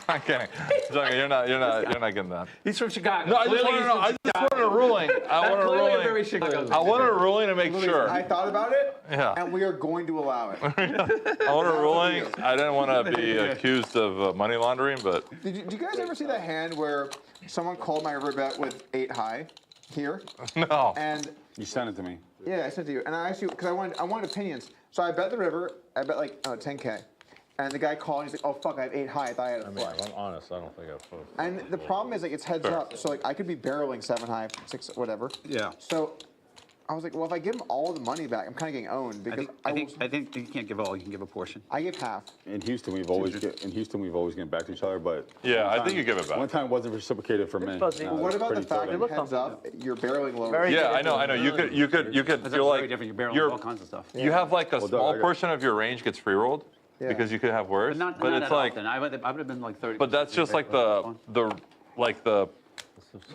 Speaker 12: I'm kidding. Doug, you're not getting that.
Speaker 15: He's from Chicago.
Speaker 12: No, I just
Speaker 15: Clearly
Speaker 12: want to know. I just want a ruling. I want a
Speaker 15: clearly
Speaker 12: ruling.
Speaker 15: very Chicago.
Speaker 12: I want a ruling to make sure.
Speaker 6: I thought about it,
Speaker 12: Yeah.
Speaker 6: and we are going to allow it.
Speaker 12: I want a ruling. I didn't want to be accused of money laundering, but
Speaker 6: Did you guys ever see that hand where someone called my river bet with 8 high here?
Speaker 12: no.
Speaker 6: And
Speaker 7: You sent it to me.
Speaker 6: yeah, I said to you, and I asked you because I wanted opinions. So I bet the river. I bet like 10K, and the guy called. He's like, "Oh fuck, I have 8 high. I thought I had a
Speaker 10: I mean,
Speaker 6: flush."
Speaker 10: if I'm honest, I don't think I've folded.
Speaker 6: And the problem is like it's heads up. So like I could be barreling 7 high, 6 whatever.
Speaker 15: Yeah.
Speaker 6: So I was like, well, if I give him all the money back, I'm kind of getting owned because
Speaker 15: I think you can't give all. You can give a portion.
Speaker 6: I give half.
Speaker 7: In Houston, we've always getting back to each other, but
Speaker 12: Yeah, I think you give it back.
Speaker 7: one time wasn't reciprocated for me.
Speaker 6: But what about the fact that heads up, you're barreling lower?
Speaker 12: Yeah, I know. You could feel like
Speaker 15: You're barreling all kinds of stuff.
Speaker 12: you have like a small portion of your range gets free rolled because you could have worse.
Speaker 15: But
Speaker 12: it's like,
Speaker 15: often. I would have been like 30.
Speaker 12: but that's just like the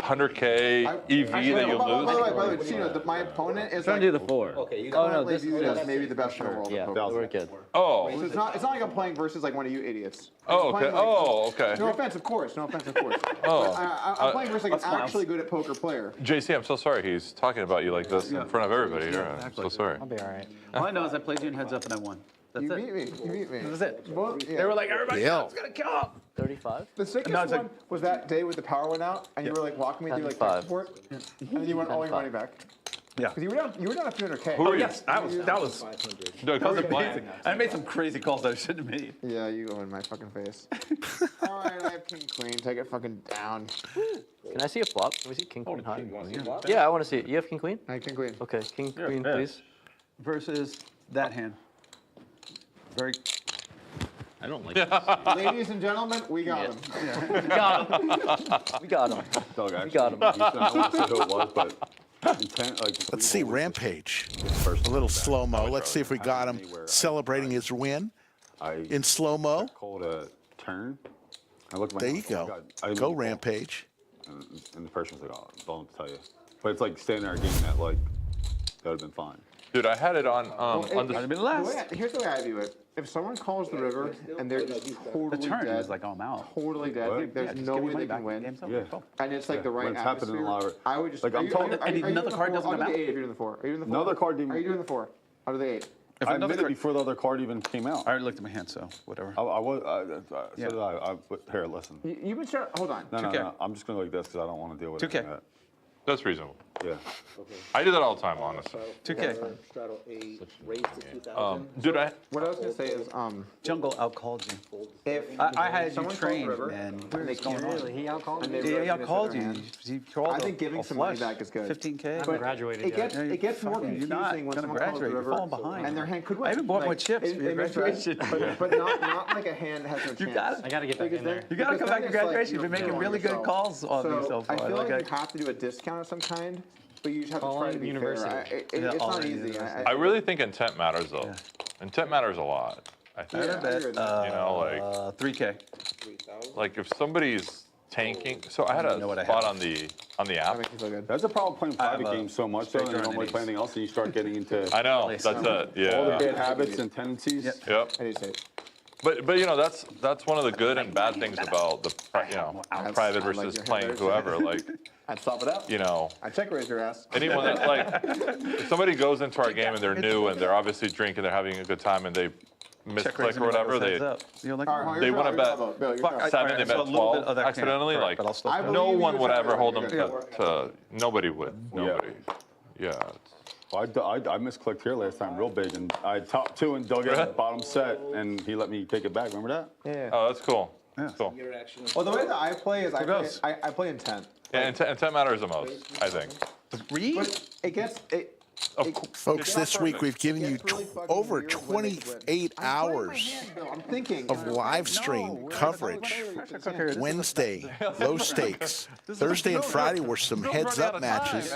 Speaker 12: 100K EV that you lose.
Speaker 6: By the way, Chino, my opponent is
Speaker 1: Trying to do the 4.
Speaker 6: Okay, you
Speaker 1: oh, no,
Speaker 6: currently
Speaker 1: this
Speaker 6: viewed
Speaker 1: is
Speaker 6: as maybe the best in the world.
Speaker 1: Yeah,
Speaker 6: at poker.
Speaker 1: we're good.
Speaker 12: Oh.
Speaker 6: So it's not like I'm playing versus like one of you idiots.
Speaker 12: Oh,
Speaker 6: I'm
Speaker 12: okay.
Speaker 6: playing like-
Speaker 12: Oh, okay.
Speaker 6: No offense, of course. No offense, of course.
Speaker 12: Oh.
Speaker 6: But I'm playing versus like an actually good at poker player.
Speaker 12: JC, I'm so sorry. He's talking about you like this in front of everybody. I'm so sorry.
Speaker 15: I'll be all right. All I know is I played you in heads up and I won. That's
Speaker 6: You
Speaker 15: it.
Speaker 6: beat me. You beat me.
Speaker 15: That was it.
Speaker 6: Well, yeah.
Speaker 15: They were like, everybody else is gonna kill him.
Speaker 1: 35?
Speaker 6: The sickest one was that day with the power went out, and you were like walking me through like tech support, and then you won all your money back.
Speaker 15: Yeah.
Speaker 6: Because you were down at 300K.
Speaker 15: Oh yes, that was
Speaker 12: No, it wasn't
Speaker 15: amazing. I made some crazy calls that I shouldn't have made.
Speaker 6: Yeah, you go in my fucking face. All right, I have king queen. Take it fucking down.
Speaker 1: Can I see a flop? Can we see king queen high? Yeah, I want to see it. You have king queen?
Speaker 6: I have king queen.
Speaker 1: Okay, king queen, please.
Speaker 15: Versus that hand. Very.
Speaker 10: I don't like
Speaker 6: Ladies and gentlemen, we got him.
Speaker 1: We got him. We got him.
Speaker 7: Dog,
Speaker 1: We got him.
Speaker 7: I won't say who it was, but intent, like,
Speaker 3: Let's see Rampage. A little slow-mo. Let's see if we got him celebrating his win in slow-mo.
Speaker 7: Called a turn. I looked at my
Speaker 3: There you go. Go Rampage.
Speaker 7: And the person was like, oh, don't tell you. But it's like standing there a game that like that would have been fine.
Speaker 12: Dude, I had it on
Speaker 6: Here's the way I view it. If someone calls the river and they're just totally
Speaker 15: The turn
Speaker 6: dead,
Speaker 15: is like, oh, I'm out.
Speaker 6: totally dead,
Speaker 7: What?
Speaker 6: like, there's
Speaker 15: just
Speaker 6: no
Speaker 15: give me
Speaker 6: way
Speaker 15: money
Speaker 6: they can
Speaker 15: back.
Speaker 6: win,
Speaker 15: Game's over.
Speaker 7: Yeah.
Speaker 15: Cool.
Speaker 6: and it's like the right
Speaker 7: When it's happening
Speaker 6: atmosphere,
Speaker 7: a lot of-
Speaker 6: I would just.
Speaker 7: like, I'm
Speaker 6: are you-
Speaker 7: told-
Speaker 6: are you-
Speaker 15: And
Speaker 6: are you
Speaker 15: another
Speaker 6: doing the
Speaker 15: card
Speaker 6: four?
Speaker 15: doesn't
Speaker 6: I'll do
Speaker 15: come
Speaker 6: the
Speaker 15: out.
Speaker 6: 8 if you're doing the 4. Are you doing the 4?
Speaker 7: Another card didn't.
Speaker 6: Are you doing the 4? I'll do the 8.
Speaker 15: If
Speaker 7: I
Speaker 15: another
Speaker 7: admitted
Speaker 15: card,
Speaker 7: before the other card even came out.
Speaker 15: I already looked at my hand, so whatever.
Speaker 7: I was. So did I. Here, listen.
Speaker 6: You've been trying. Hold on.
Speaker 7: No,
Speaker 15: 2K.
Speaker 7: I'm just going to like this because I don't want to deal with
Speaker 15: 2K.
Speaker 7: it.
Speaker 12: That's reasonable.
Speaker 7: Yeah.
Speaker 12: I do that all the time, honestly.
Speaker 15: 2K.
Speaker 19: Straddle A raise to 2000.
Speaker 12: Dude,
Speaker 6: What I was gonna say is,
Speaker 15: Jungle outcalled you.
Speaker 6: if
Speaker 15: I had you
Speaker 6: someone calls
Speaker 15: trained,
Speaker 6: river,
Speaker 15: man.
Speaker 6: and they
Speaker 15: What's going
Speaker 6: can't-
Speaker 15: on?
Speaker 17: He outcalled
Speaker 6: and
Speaker 17: me.
Speaker 6: they
Speaker 15: Yeah,
Speaker 6: really
Speaker 15: he
Speaker 6: miss
Speaker 15: outcalled
Speaker 6: their
Speaker 15: you.
Speaker 6: hand.
Speaker 15: He called
Speaker 6: I think giving
Speaker 15: a
Speaker 6: some money
Speaker 15: flush.
Speaker 6: back is good.
Speaker 15: 15K.
Speaker 17: I graduated
Speaker 6: It gets
Speaker 17: yet.
Speaker 6: it gets more
Speaker 15: Fucking-
Speaker 6: confusing
Speaker 15: you're not
Speaker 6: when
Speaker 15: gonna
Speaker 6: someone calls
Speaker 15: graduate.
Speaker 6: the
Speaker 15: You're
Speaker 6: river,
Speaker 15: falling behind.
Speaker 6: and their hand could win.
Speaker 15: I even bought more chips for your
Speaker 6: it makes it-
Speaker 15: graduation.
Speaker 6: but not like a hand that has no chance.
Speaker 15: You got it.
Speaker 17: I got to get back in there.
Speaker 15: You gotta
Speaker 6: Because
Speaker 15: come back
Speaker 6: then
Speaker 15: to
Speaker 6: it's like
Speaker 15: graduation. You've been
Speaker 6: you're
Speaker 15: making
Speaker 6: killing
Speaker 15: really good
Speaker 6: yourself.
Speaker 15: calls on me so far.
Speaker 6: I feel like
Speaker 15: Like,
Speaker 6: you have to do a discount of some kind, but you just have to
Speaker 17: All
Speaker 6: try
Speaker 17: in
Speaker 6: to be
Speaker 17: university.
Speaker 6: fair.
Speaker 15: Yeah,
Speaker 6: It's
Speaker 15: all
Speaker 6: not
Speaker 15: in
Speaker 6: easy.
Speaker 15: university.
Speaker 12: I really think intent matters, though. Intent matters a lot. I
Speaker 15: I
Speaker 12: think.
Speaker 15: heard that.
Speaker 12: You know,
Speaker 15: 3K.
Speaker 12: like if somebody's tanking. So I had a spot on the app.
Speaker 7: That's a problem playing private
Speaker 15: a
Speaker 7: games so much, though, and you don't like playing anything else, and you start getting into.
Speaker 12: I know. That's it. Yeah.
Speaker 7: All the bad habits and tendencies.
Speaker 12: Yep. But you know that's one of the good and bad things about the private versus playing whoever. Like
Speaker 6: I'd swap it out.
Speaker 12: you know
Speaker 6: I'd check raise your ass.
Speaker 12: anyone that like if somebody goes into our game and they're new and they're obviously drinking, they're having a good time and they misclick or whatever, they want to bet 7, they bet 12 accidentally. Like no one would ever hold them to. Nobody would. Nobody. Yeah.
Speaker 7: Well, I misclicked here last time real big, and I had top 2 and dug it at the bottom set, and he let me take it back. Remember that?
Speaker 6: Yeah.
Speaker 12: Oh, that's cool.
Speaker 7: Yeah.
Speaker 12: Cool.
Speaker 6: Well, the way that I play is I play intent.
Speaker 12: Yeah, intent matters the most, I think.
Speaker 6: But it gets
Speaker 3: Folks, this week we've given you over 28 hours
Speaker 6: I'm thinking
Speaker 3: of live stream coverage. Wednesday, low stakes. Thursday and Friday were some heads-up matches.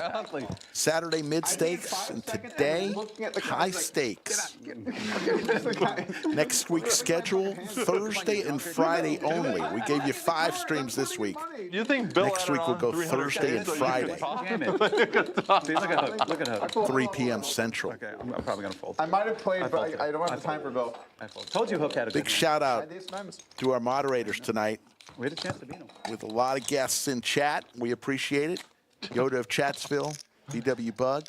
Speaker 3: Saturday, mid-stakes. And today, high stakes. Next week's schedule, Thursday and Friday only. We gave you 5 streams this week.
Speaker 12: You think Bill
Speaker 3: Next week we'll go Thursday and Friday.
Speaker 15: Look at her.
Speaker 3: 3 p.m. Central.
Speaker 15: Okay, I'm probably gonna fold.
Speaker 6: I might have played, but I don't have the time for Bill.
Speaker 15: Told you Hook had a
Speaker 3: Big
Speaker 15: good
Speaker 3: shout out to our moderators tonight.
Speaker 15: We had a chance to beat him.
Speaker 3: With a lot of guests in chat. We appreciate it. Yoda of Chatsville, BW Bug.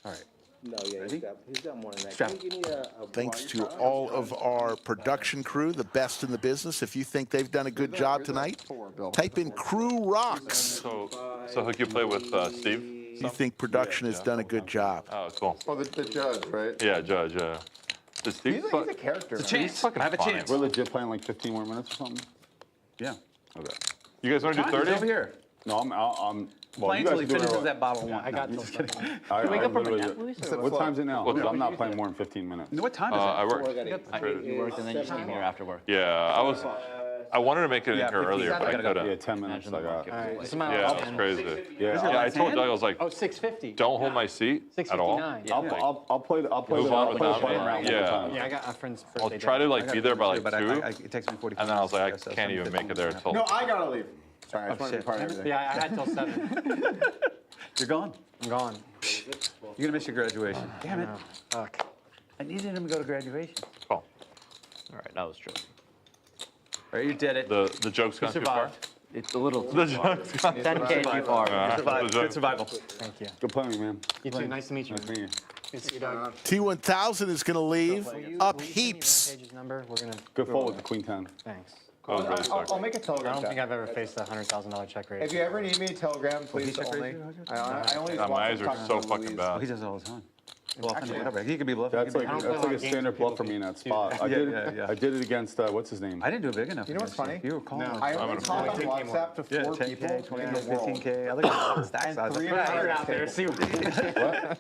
Speaker 15: All right.
Speaker 19: No, yeah, he's got more than that.
Speaker 15: Strap.
Speaker 19: Can you give me a
Speaker 3: Thanks to all of our production crew, the best in the business. If you think they've done a good job tonight, type in Crew Rocks.
Speaker 12: So Hook, you play with Steve?
Speaker 3: You think production has done a good job.
Speaker 12: Oh, cool.
Speaker 6: Oh, the judge, right?
Speaker 12: Yeah, Judge. Does Steve?
Speaker 6: He's a character.
Speaker 15: It's a chance.
Speaker 12: fucking
Speaker 15: I have a
Speaker 12: fine.
Speaker 15: chance.
Speaker 7: We're legit playing like 15 more minutes or something?
Speaker 15: Yeah.
Speaker 7: Okay.
Speaker 12: You guys want to do 30?
Speaker 15: Over here.
Speaker 7: No,
Speaker 5: Well, you
Speaker 15: playing
Speaker 5: guys
Speaker 15: till he
Speaker 5: are doing
Speaker 15: finishes
Speaker 5: it
Speaker 15: that bottle of wine.
Speaker 17: I got till
Speaker 5: I
Speaker 17: wake up from a
Speaker 5: literally-
Speaker 17: nap, Luis, or
Speaker 5: What time's it now?
Speaker 12: What time?
Speaker 5: I'm not playing more than 15 minutes.
Speaker 15: What time is it?
Speaker 12: I work.
Speaker 1: You worked and then you came here after work.
Speaker 12: Yeah, I wanted to make it in here
Speaker 15: 15.
Speaker 12: earlier, but I couldn't.
Speaker 5: Yeah, 10 minutes I got.
Speaker 17: All right, this is my
Speaker 12: Yeah,
Speaker 17: last
Speaker 12: it's
Speaker 17: hand.
Speaker 12: crazy.
Speaker 5: Yeah,
Speaker 12: Yeah, I told Doug, I was like,
Speaker 17: Oh, 650.
Speaker 12: don't hold my seat at all.
Speaker 17: 659.
Speaker 5: I'll play the
Speaker 12: Move on without me.
Speaker 5: around
Speaker 12: Yeah.
Speaker 17: Yeah, I got a friend's birthday.
Speaker 12: I'll try to like be there by like
Speaker 15: But
Speaker 12: 2,
Speaker 15: it takes me 45
Speaker 12: and then I was like,
Speaker 15: minutes,
Speaker 12: I
Speaker 15: so
Speaker 12: can't even make it there till.
Speaker 6: No, I gotta leave. Sorry, I just wanted to
Speaker 15: shit.
Speaker 6: be part of everything.
Speaker 17: Yeah, I had till 7.
Speaker 15: You're gone.
Speaker 17: I'm gone.
Speaker 15: You're gonna miss your graduation. Damn it.
Speaker 17: Fuck.
Speaker 15: I needed him to go to graduation.
Speaker 12: Oh,
Speaker 1: All right, that was true.
Speaker 15: All right, you did it.
Speaker 12: the joke's gone too far.
Speaker 1: It's a little
Speaker 12: The
Speaker 1: too far.
Speaker 12: joke's gone
Speaker 1: 10K too far.
Speaker 15: Good survival.
Speaker 12: the joke.
Speaker 15: Good survival.
Speaker 17: Thank you.
Speaker 5: Good playing, man.
Speaker 17: You too. Nice to meet you.
Speaker 5: Nice meeting you.
Speaker 17: Good to see you, Doug.
Speaker 3: T1000 is going to leave up
Speaker 17: Will you send me
Speaker 3: heaps.
Speaker 17: Rampage's number? We're gonna.
Speaker 5: Good fold with the Queen 10.
Speaker 17: Thanks.
Speaker 12: That was really sick.
Speaker 6: I'll make a
Speaker 17: I
Speaker 6: telegram
Speaker 17: don't
Speaker 6: chat.
Speaker 17: think I've ever faced a $100,000 check rate.
Speaker 6: If you ever need me, telegram, please
Speaker 15: check
Speaker 6: only.
Speaker 15: raise you?
Speaker 6: I only
Speaker 12: God, my eyes are so fucking
Speaker 15: Oh, he
Speaker 12: bad.
Speaker 15: does it all the time. Bluffing, whatever. He could be bluffing.
Speaker 5: That's
Speaker 15: he
Speaker 5: like
Speaker 15: could be-
Speaker 5: that's like a standard bluff for me in that spot. I
Speaker 15: Yeah,
Speaker 5: did
Speaker 15: yeah, yeah.
Speaker 5: I did it against what's his name?
Speaker 15: I didn't do it big enough.
Speaker 6: You know what's
Speaker 15: for this.
Speaker 6: funny?
Speaker 15: You were calling.
Speaker 6: I only talk on WhatsApp to 4
Speaker 15: 10K,
Speaker 6: people in
Speaker 15: 20K,
Speaker 6: the world.
Speaker 15: 15K. I look at stacks.
Speaker 6: And 3 out there. See
Speaker 5: What?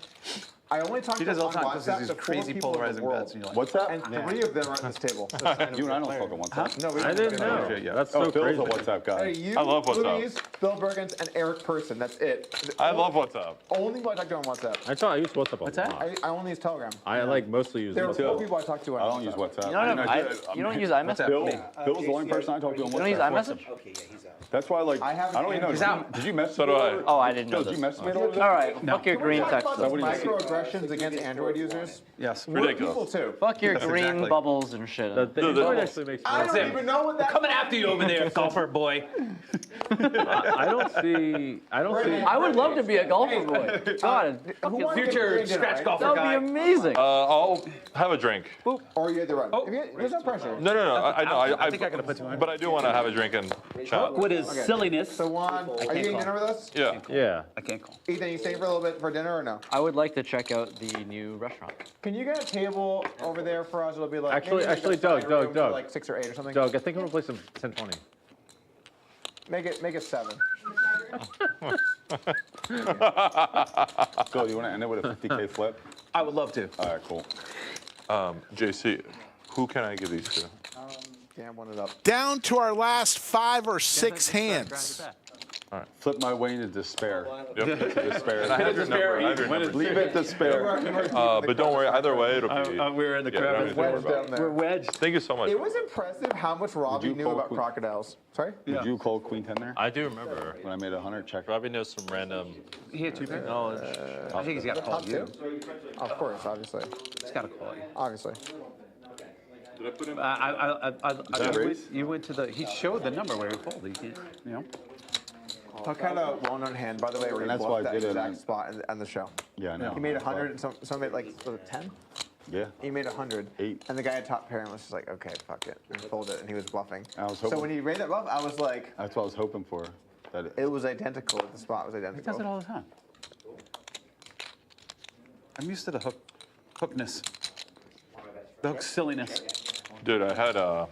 Speaker 6: I only talk
Speaker 15: He
Speaker 6: to
Speaker 15: does all
Speaker 6: on
Speaker 15: the time. Puts
Speaker 6: WhatsApp
Speaker 15: these
Speaker 6: to 4
Speaker 15: crazy
Speaker 6: people in the
Speaker 15: polarizing
Speaker 6: world.
Speaker 15: bets, and you're like,
Speaker 5: What's that?
Speaker 6: And 3 of them are at this table.
Speaker 5: You and I don't talk on WhatsApp.
Speaker 6: No, we
Speaker 10: I
Speaker 6: don't
Speaker 10: didn't
Speaker 6: do
Speaker 10: know.
Speaker 6: that.
Speaker 15: yeah.
Speaker 10: That's
Speaker 5: Oh,
Speaker 10: so
Speaker 5: Bill's
Speaker 10: crazy.
Speaker 5: a WhatsApp guy.
Speaker 6: Hey, you,
Speaker 12: I love WhatsApp.
Speaker 6: Louise, Bill Bergens, and Eric Person. That's it.
Speaker 12: I love WhatsApp.
Speaker 6: Only what I talk to on WhatsApp.
Speaker 10: I use WhatsApp a
Speaker 15: What's that?
Speaker 10: lot.
Speaker 6: I only use Telegram.
Speaker 10: I like mostly use
Speaker 6: There are 4
Speaker 10: WhatsApp.
Speaker 6: people I talk to on
Speaker 5: I don't use WhatsApp.
Speaker 1: You don't,
Speaker 5: I did-
Speaker 1: you don't use iMessage?
Speaker 5: Bill's the only person I talk to on
Speaker 1: You don't use
Speaker 5: WhatsApp.
Speaker 1: iMessage?
Speaker 19: Okay, yeah, he's out.
Speaker 5: That's why, like,
Speaker 6: I have
Speaker 5: I don't even know.
Speaker 6: He's
Speaker 5: Did you message
Speaker 12: So
Speaker 5: me?
Speaker 12: do
Speaker 5: over-
Speaker 1: Oh, I didn't know
Speaker 5: Bill, did
Speaker 1: this.
Speaker 5: you message me over
Speaker 1: All right, fuck your green
Speaker 6: Talk
Speaker 1: text.
Speaker 6: about
Speaker 5: So
Speaker 6: those
Speaker 5: what do you
Speaker 6: microaggressions against Android users.
Speaker 15: Yes.
Speaker 6: We're
Speaker 12: Ridiculous.
Speaker 6: people too.
Speaker 1: Fuck your
Speaker 15: Yes,
Speaker 1: green
Speaker 15: exactly.
Speaker 1: bubbles and shit.
Speaker 10: The Android actually makes
Speaker 6: I
Speaker 10: more
Speaker 6: don't even know what that
Speaker 15: Coming after you over there, golfer boy.
Speaker 10: I don't see.
Speaker 1: I would love to be a golfer boy. God, fucking
Speaker 15: Future scratch golfer
Speaker 1: that would
Speaker 15: guy.
Speaker 1: be amazing.
Speaker 12: I'll have a drink.
Speaker 6: Or you had to run. There's no pressure.
Speaker 12: No. I know.
Speaker 15: I think I gotta put 200.
Speaker 12: But I do want to have a drink and chat.
Speaker 15: With his
Speaker 6: Okay.
Speaker 15: silliness.
Speaker 6: So Juan, are you eating dinner with us?
Speaker 12: Yeah.
Speaker 10: Yeah.
Speaker 15: I can't call.
Speaker 6: Ethan, you staying for a little bit for dinner or no?
Speaker 1: I would like to check out the new restaurant.
Speaker 6: Can you get a table over there for us? It'll be like
Speaker 10: Actually,
Speaker 6: maybe like a
Speaker 10: Doug,
Speaker 6: side room for
Speaker 10: Doug.
Speaker 6: like 6 or 8 or something.
Speaker 10: Doug, I think I'm gonna play some 1020.
Speaker 6: Make it 7.
Speaker 5: Bill, you want to end it with a 50K flip?
Speaker 15: I would love to.
Speaker 5: All right, cool.
Speaker 12: JC, who can I give these to?
Speaker 6: Damn, one it up.
Speaker 3: Down to our last 5 or 6 hands.
Speaker 5: Flip my way into despair.
Speaker 12: Yep.
Speaker 5: Into despair.
Speaker 12: And I have your number. I have your number.
Speaker 5: Leave it despair.
Speaker 12: But don't worry. Either way, it'll be.
Speaker 15: We're in the
Speaker 12: yeah,
Speaker 15: crowd.
Speaker 12: nothing to worry
Speaker 6: Wedged
Speaker 12: about.
Speaker 6: down there.
Speaker 15: We're wedged.
Speaker 12: Thank you so much.
Speaker 6: It was impressive how much Robbie
Speaker 5: you
Speaker 6: knew
Speaker 5: call
Speaker 6: about
Speaker 5: Queen-
Speaker 6: crocodiles. Sorry?
Speaker 5: Did you call Queen 10 there?
Speaker 10: I do remember.
Speaker 5: When I made 100 check.
Speaker 10: Robbie knows some random
Speaker 15: He had 2 picks.
Speaker 10: knowledge.
Speaker 15: I think he's got to call you.
Speaker 6: Of course, obviously.
Speaker 15: He's got to call you.
Speaker 6: Obviously.
Speaker 12: Did I put in?
Speaker 15: You went to the. He showed the number where he pulled. You can't. You know.
Speaker 6: What kind of well-known hand, by the way, where
Speaker 5: And
Speaker 6: he
Speaker 5: that's
Speaker 6: bluffed
Speaker 5: why I
Speaker 6: that
Speaker 5: did it,
Speaker 6: exact
Speaker 5: and-
Speaker 6: spot on the show?
Speaker 5: Yeah, I know.
Speaker 6: He made 100 and some made like, was it 10?
Speaker 5: Yeah.
Speaker 6: He made 100.
Speaker 5: 8.
Speaker 6: And the guy at top pair was just like, okay, fuck it. And folded it, and he was bluffing.
Speaker 5: I was
Speaker 6: So
Speaker 5: hoping.
Speaker 6: when he made that bluff, I was like,
Speaker 5: That's what I was hoping for. That
Speaker 6: it was identical. The spot was
Speaker 15: He
Speaker 6: identical.
Speaker 15: does it all the time. I'm used to the hookness. The hook silliness.
Speaker 12: Dude, I had a.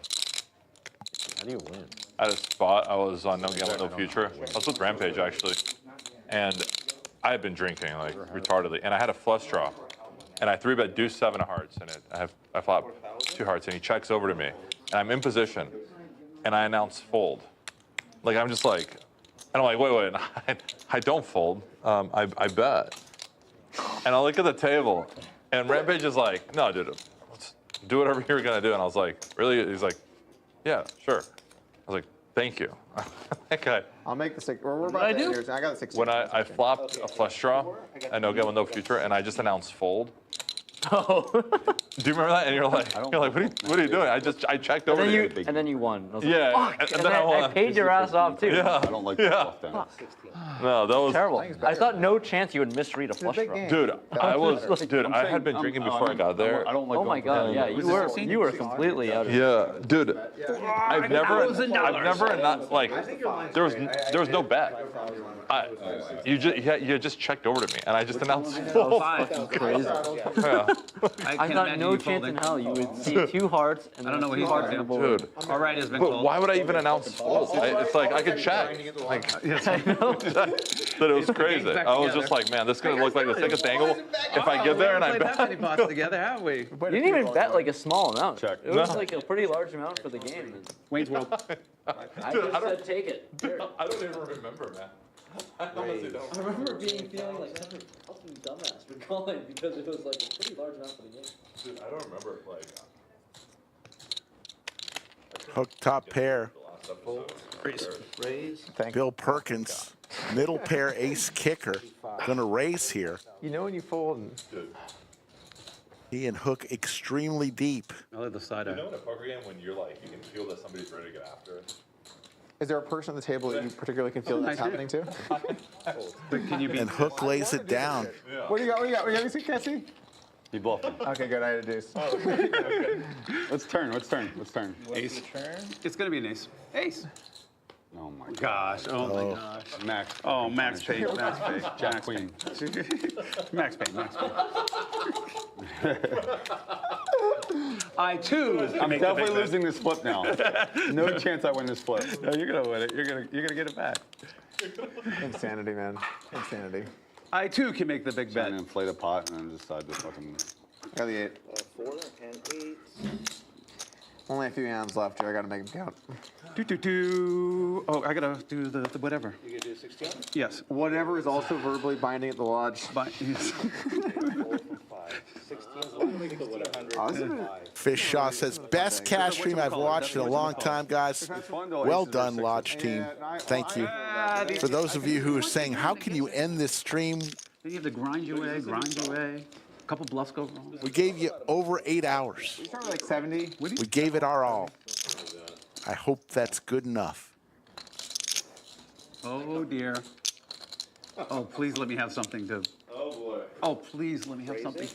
Speaker 10: How do you win?
Speaker 12: I had a spot. I was on No Gamble No Future. I was with Rampage actually, and I had been drinking like retardedly, and I had a flush draw, and I 3-bet deuce 7 of hearts, and I flop 2 hearts, and he checks over to me, and I'm in position, and I announce fold, like I'm just like, and I'm like wait, I don't fold, I bet, and I look at the table, and Rampage is like, no, dude, let's do whatever you're gonna do, and I was like, really? He's like, yeah, sure. I was like, thank you. Okay.
Speaker 6: I'll make the 6. We're about to end here. I got the 6.
Speaker 12: When I flopped a flush draw, I know Gamble No Future, and I just announced fold.
Speaker 1: Oh.
Speaker 12: Do you remember that? And you're like, what are you doing? I checked over to you.
Speaker 1: And then you won. I was like,
Speaker 12: Yeah,
Speaker 1: fuck.
Speaker 12: and then I won.
Speaker 1: I paid your ass off too.
Speaker 12: Yeah.
Speaker 5: I don't like the bluff then.
Speaker 12: No, that was
Speaker 1: Terrible. I thought no chance you would misread a flush draw.
Speaker 12: Dude, I had been drinking before I got there.
Speaker 5: I don't like
Speaker 1: Oh my god, yeah, you were completely out of it.
Speaker 12: Yeah, dude, I've never not like there was no bet. You just checked over to me, and I just announced fold.
Speaker 1: Crazy.
Speaker 12: Yeah.
Speaker 1: I thought no chance in hell you would see 2 hearts and
Speaker 16: I don't know what
Speaker 1: then 2
Speaker 16: he's
Speaker 1: hearts
Speaker 16: doing.
Speaker 1: on the board.
Speaker 12: Dude.
Speaker 16: All right has been
Speaker 12: But
Speaker 16: called.
Speaker 12: why would I even announce fold? It's like I could check. Like,
Speaker 1: I know.
Speaker 12: that it was crazy.
Speaker 16: back
Speaker 12: I was
Speaker 16: together.
Speaker 12: just like, man, this is gonna look like the sickest angle. If I get there and I
Speaker 16: played that many
Speaker 12: bet.
Speaker 16: pots together, have we?
Speaker 1: You didn't even bet like a small amount.
Speaker 7: Check.
Speaker 1: It was
Speaker 12: No.
Speaker 1: like a pretty large amount for the game.
Speaker 16: Wayne's World.
Speaker 1: I
Speaker 12: Dude,
Speaker 1: just
Speaker 12: I don't-
Speaker 1: said take it.
Speaker 12: I don't even remember, man. I honestly don't.
Speaker 1: I remember feeling like such a fucking dumbass for calling because it was like a pretty large amount for the game.
Speaker 12: Dude, I don't remember like.
Speaker 3: Hook top pair.
Speaker 6: Raise.
Speaker 3: Bill Perkins, middle pair ace kicker, gonna raise here.
Speaker 6: You know when you fold and
Speaker 3: He and Hook extremely deep.
Speaker 16: I like the side
Speaker 12: You
Speaker 16: eye.
Speaker 12: know in a poker game when you're like, you can feel that somebody's ready to get after it.
Speaker 6: is there a person at the table that you particularly can feel that's happening to?
Speaker 16: But can you be?
Speaker 3: And Hook lays it down.
Speaker 6: What do you got? What do you got? Let me see. Can't see.
Speaker 7: You bluffing.
Speaker 6: Okay, good. I had a deuce.
Speaker 7: Let's turn. Let's turn. Let's turn.
Speaker 16: Ace. It's gonna be an ace. Ace.
Speaker 7: Oh my
Speaker 16: Gosh. Oh my gosh.
Speaker 7: Max.
Speaker 16: Oh, Max Payne. Max Payne.
Speaker 7: Jack Queen.
Speaker 16: Max Payne. Max Payne. I too.
Speaker 7: I'm definitely losing this flip now. No chance I win this flip.
Speaker 16: No, you're gonna win it. You're gonna get it back.
Speaker 6: Insanity, man. Insanity.
Speaker 16: I too can make the big
Speaker 7: Trying
Speaker 16: bet.
Speaker 7: to inflate a pot and then decide to fucking.
Speaker 6: I got the 8.
Speaker 19: 4 and 8.
Speaker 6: Only a few hands left here. I gotta make them count.
Speaker 16: Oh, I gotta do the whatever.
Speaker 19: You gonna do 16?
Speaker 16: Yes.
Speaker 6: Whatever is also verbally binding at the lodge.
Speaker 16: Yes.
Speaker 19: 4 from 5. 16 is 1600.
Speaker 3: Fish says, best cash stream I've watched in a long time, guys. Well done, Lodge team. Thank you. For those of you who are saying, how can you end this stream?
Speaker 16: You have to grind your way, grind your way. A couple bluffs go wrong.
Speaker 3: We gave you over 8 hours.
Speaker 6: We started like 70.
Speaker 3: We gave it our all. I hope that's good enough.
Speaker 16: Oh dear. Oh, please let me have something to.
Speaker 12: Oh boy.
Speaker 16: Oh, please let me have something.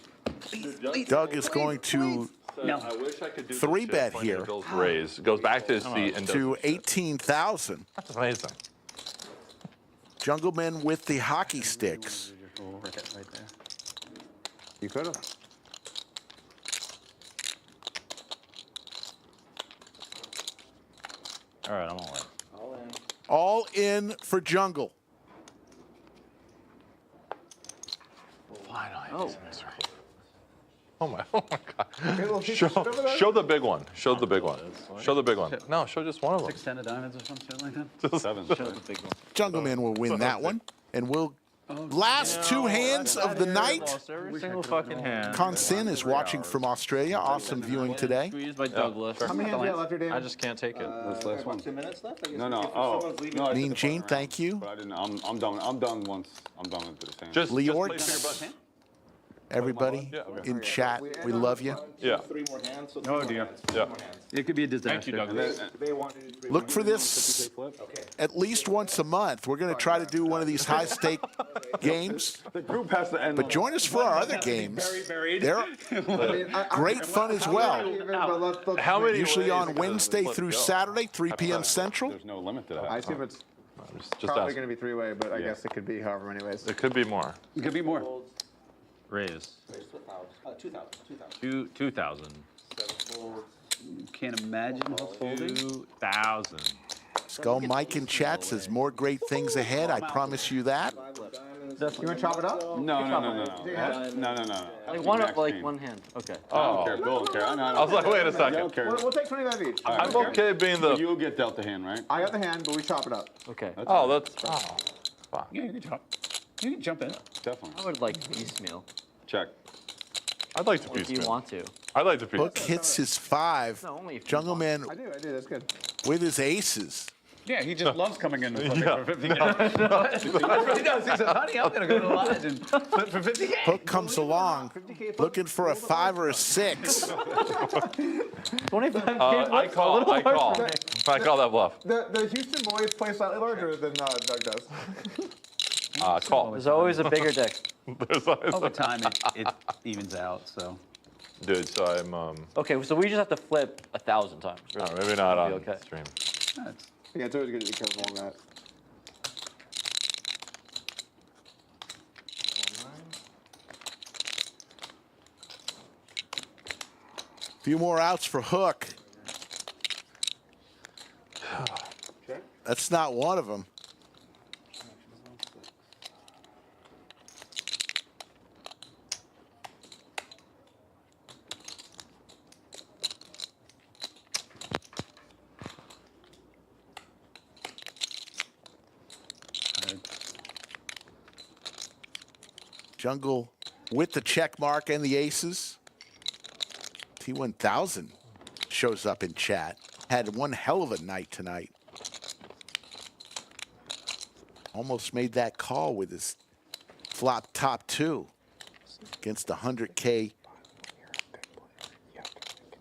Speaker 16: Please,
Speaker 3: Doug is going to
Speaker 16: No.
Speaker 12: I wish I could do
Speaker 3: 3-bet here
Speaker 12: Bill's raise. Goes back to his seat and
Speaker 3: to 18,000.
Speaker 12: That's amazing.
Speaker 3: Jungleman with the hockey sticks.
Speaker 16: Right there.
Speaker 6: You could have.
Speaker 10: All right, I'm all in.
Speaker 19: All in.
Speaker 3: All in for Jungle.
Speaker 12: Finally. Oh my God. Show the big one. Show the big one. Show the big one. No, show just one of them.
Speaker 16: 6, 10 of diamonds or some shit like that.
Speaker 7: 7.
Speaker 16: Show the big one.
Speaker 3: Jungleman will win that one. And we'll last 2 hands of the night.
Speaker 10: Lost every single fucking hand.
Speaker 3: Consin is watching from Australia. Awesome viewing today.
Speaker 10: Squeezed by Douglas.
Speaker 6: How many hands do you have left here, David?
Speaker 10: I just can't take it.
Speaker 7: That's the last one.
Speaker 19: 2 minutes left? I guess
Speaker 7: No,
Speaker 19: if
Speaker 7: no. Oh,
Speaker 19: someone's leaving-
Speaker 7: no. I
Speaker 3: Mean
Speaker 7: took the
Speaker 3: Gene,
Speaker 7: front
Speaker 3: thank you.
Speaker 7: But I didn't. I'm done. I'm done once. I'm done with this hand.
Speaker 12: Just
Speaker 3: Lee
Speaker 12: play
Speaker 3: Orts.
Speaker 12: for your button.
Speaker 3: Everybody in chat, we love you.
Speaker 12: Yeah.
Speaker 19: 3 more hands. So
Speaker 16: Oh,
Speaker 19: 3
Speaker 16: dear.
Speaker 19: more hands. 3
Speaker 12: Yeah.
Speaker 19: more hands.
Speaker 16: It could be a disaster.
Speaker 10: Thank you, Douglas.
Speaker 19: They want to do 3
Speaker 3: Look
Speaker 19: more
Speaker 3: for
Speaker 19: hands.
Speaker 3: this
Speaker 19: Okay.
Speaker 3: at least once a month. We're going to try to do one of these high-stake games.
Speaker 7: The group has to end.
Speaker 3: But join us for our other games. They're great fun as well.
Speaker 12: How many
Speaker 3: Usually
Speaker 12: ways
Speaker 3: on
Speaker 12: could the
Speaker 3: Wednesday
Speaker 12: flip
Speaker 3: through
Speaker 12: go?
Speaker 3: Saturday, 3 p.m. Central.
Speaker 7: There's no limit to that.
Speaker 6: I assume it's
Speaker 12: Just
Speaker 6: probably
Speaker 12: ask.
Speaker 6: going to be 3-way, but I guess it could be however many ways.
Speaker 12: It could be more.
Speaker 16: It could be more.
Speaker 19: Folds.
Speaker 10: Raise.
Speaker 19: Raise to 1,000. 2,000.
Speaker 10: 2,000.
Speaker 19: 7 folds.
Speaker 16: Can't imagine what's folding.
Speaker 10: 2,000.
Speaker 3: Skull Mike in chat says more great things ahead. I promise you that.
Speaker 19: 5 left. Diamonds.
Speaker 6: You want to chop it up?
Speaker 7: No. No.
Speaker 1: Like one
Speaker 7: Max
Speaker 1: up, like
Speaker 7: Payne.
Speaker 1: one hand. Okay.
Speaker 7: I don't care. Bill don't care.
Speaker 12: I was like, wait a second.
Speaker 7: I don't care.
Speaker 6: We'll take 25 each.
Speaker 12: I'm okay being
Speaker 7: But
Speaker 12: the.
Speaker 7: you'll get dealt the hand, right?
Speaker 6: I got the hand, but we chop it up.
Speaker 1: Okay.
Speaker 12: Oh, that's. Oh, fuck.
Speaker 16: Yeah, you can jump. You can jump in.
Speaker 7: Definitely.
Speaker 1: I would like piecemeal.
Speaker 7: Check.
Speaker 12: I'd like to
Speaker 1: If you
Speaker 12: piecemeal.
Speaker 1: want to.
Speaker 12: I'd like to
Speaker 3: Hook
Speaker 12: piecemeal.
Speaker 3: hits his 5.
Speaker 1: No, only if you want.
Speaker 3: Jungleman
Speaker 6: I do. That's good.
Speaker 3: with his aces.
Speaker 16: Yeah, he just loves coming in with
Speaker 12: Yeah.
Speaker 16: for 50 games. That's what he does. He says, honey, I'm going to go to the lodge and flip for 50 games.
Speaker 3: Hook comes along looking for a 5 or a 6.
Speaker 1: 25
Speaker 12: I call that bluff.
Speaker 6: The Houston boys play slightly larger than Doug does.
Speaker 12: Call.
Speaker 1: There's always a bigger deck.
Speaker 12: There's always
Speaker 16: Over time, it evens out, so.
Speaker 12: Dude, so I'm.
Speaker 1: Okay, so we just have to flip 1,000 times. Really.
Speaker 12: Maybe not on
Speaker 1: Okay.
Speaker 12: stream.
Speaker 16: That's,
Speaker 6: Yeah, it's always good to be careful on that.
Speaker 3: Few more outs for Hook. That's not one of them. Jungle with the check mark and the aces. T1000 shows up in chat. Had one hell of a night tonight. Almost made that call with his flop top 2 against the 100K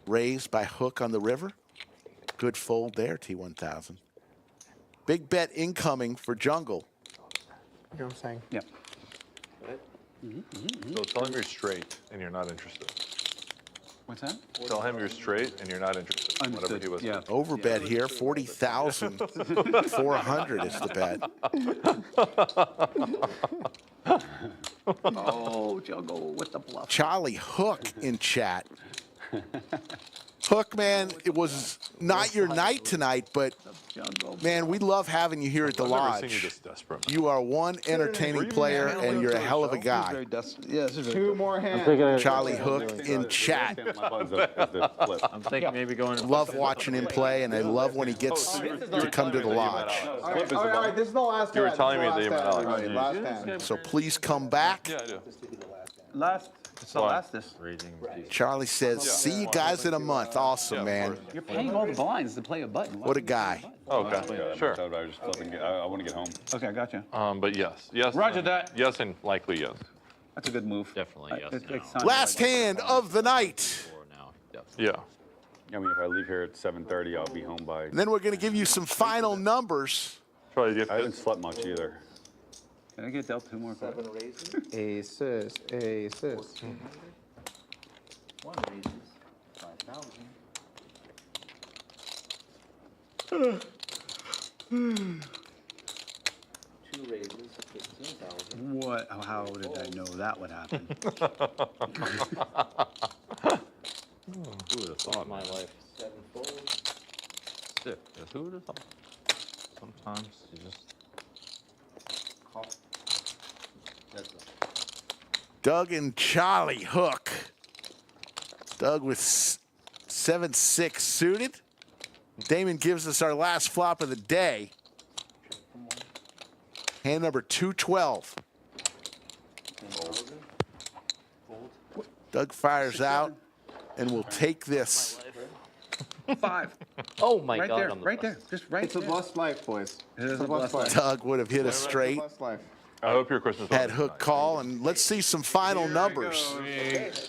Speaker 3: raised by Hook on the river. Good fold there, T1000. Big bet incoming for Jungle.
Speaker 8: You know what I'm saying?
Speaker 15: Yep.
Speaker 12: So tell him you're straight and you're not interested.
Speaker 15: What's that?
Speaker 12: Tell him you're straight and you're not interested. Whatever he was.
Speaker 15: Yeah.
Speaker 3: Overbet here, 40,400 is the bet.
Speaker 15: Oh, Jungle with the bluff.
Speaker 3: Charlie Hook in chat. Hook, man, it was not your night tonight, but man, we love having you here at the
Speaker 12: I've never
Speaker 3: lodge.
Speaker 12: seen you this desperate.
Speaker 3: You are one entertaining player, and you're a hell of a guy.
Speaker 15: Yeah, two more hands.
Speaker 3: Charlie Hook in chat.
Speaker 10: I'm thinking maybe going.
Speaker 3: Love watching him play, and I love when he gets to come to the lodge.
Speaker 6: All right, this is the last
Speaker 12: You were
Speaker 6: hand.
Speaker 12: telling me
Speaker 6: This
Speaker 12: that
Speaker 6: is
Speaker 12: you
Speaker 6: the
Speaker 12: were
Speaker 6: last
Speaker 12: not.
Speaker 6: hand. Last hand.
Speaker 3: So please come back.
Speaker 12: Yeah, I do.
Speaker 15: Last. It's the lastest.
Speaker 3: Charlie says, see you guys in a month. Awesome, man.
Speaker 15: You're paying all the blinds to play a button.
Speaker 3: What a guy.
Speaker 12: Okay, sure.
Speaker 7: I want to get home.
Speaker 15: Okay, I got you.
Speaker 12: But yes.
Speaker 15: Roger that.
Speaker 12: Yes, and likely yes.
Speaker 15: That's a good move.
Speaker 10: Definitely yes.
Speaker 15: It takes time.
Speaker 3: Last hand of the night.
Speaker 12: Yeah.
Speaker 7: I mean, if I leave here at 7:30, I'll be home by.
Speaker 3: And then we're going to give you some final numbers.
Speaker 12: Try to get
Speaker 7: I haven't slept much either.
Speaker 15: Can I get dealt 2 more cards?
Speaker 6: Aces, aces.
Speaker 19: One raises, 5,000. 2 raises, 15,000.
Speaker 15: What? How did I know that would happen?
Speaker 10: Who would have thought? My life.
Speaker 19: 7 folds.
Speaker 10: Sick. Who would have thought? Sometimes you just.
Speaker 3: Doug and Charlie Hook. Doug with 7-6 suited. Damon gives us our last flop of the day. Hand number 212. Doug fires out, and we'll take this.
Speaker 15: 5.
Speaker 1: Oh my
Speaker 15: right
Speaker 1: God!
Speaker 15: There,
Speaker 1: on the
Speaker 15: right there, just right
Speaker 6: It's
Speaker 15: there.
Speaker 6: a blessed life, boys.
Speaker 15: It is
Speaker 6: It's
Speaker 15: a blessed life.
Speaker 3: Doug would have hit us straight.
Speaker 6: Blessed life.
Speaker 12: I hope your Christmas
Speaker 3: Had Hook call, and let's see some final numbers.
Speaker 6: All right,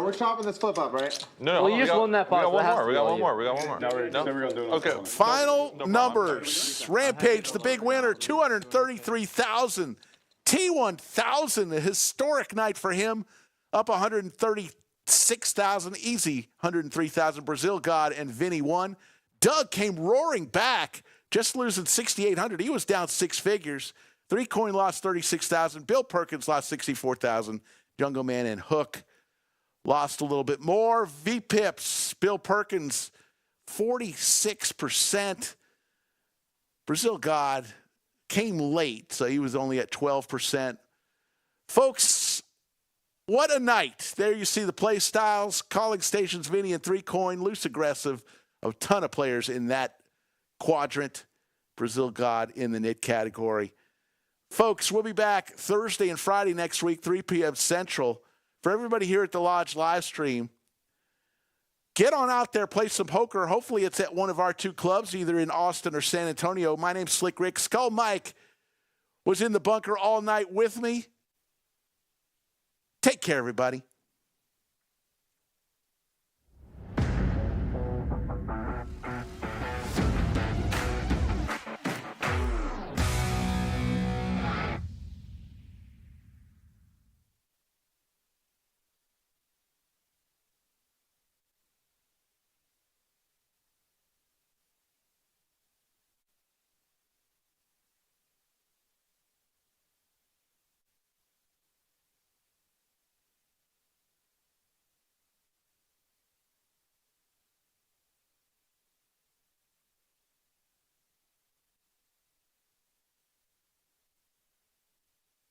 Speaker 6: we're chopping this flip up, right?
Speaker 12: No,
Speaker 1: Well, you just won that
Speaker 12: we
Speaker 1: pot,
Speaker 12: got
Speaker 1: so
Speaker 12: one
Speaker 1: it has
Speaker 12: more.
Speaker 1: to
Speaker 12: We
Speaker 1: be
Speaker 12: got
Speaker 1: all
Speaker 12: one
Speaker 1: you.
Speaker 12: more. We got one more.
Speaker 7: Now we're going to do it.
Speaker 12: Okay.
Speaker 3: Final numbers. Rampage, the big winner, 233,000. T1000, a historic night for him, up 136,000, easy 103,000. Brazil God and Vinny won. Doug came roaring back, just losing 6,800. He was down 6 figures. 3 Coin lost 36,000. Bill Perkins lost 64,000. Jungleman and Hook lost a little bit more. V-Pips, Bill Perkins, 46%. Brazil God came late, so he was only at 12%. Folks, what a night. There you see the play styles, calling stations, Vinny and 3 Coin, loose aggressive, a ton of players in that quadrant. Brazil God in the knit category. Folks, we'll be back Thursday and Friday next week, 3 p.m. Central. For everybody here at the Lodge live stream, get on out there, play some poker. Hopefully it's at one of our 2 clubs, either in Austin or San Antonio. My name's Slick Rick. Skull Mike was in the bunker all night with me. Take care, everybody.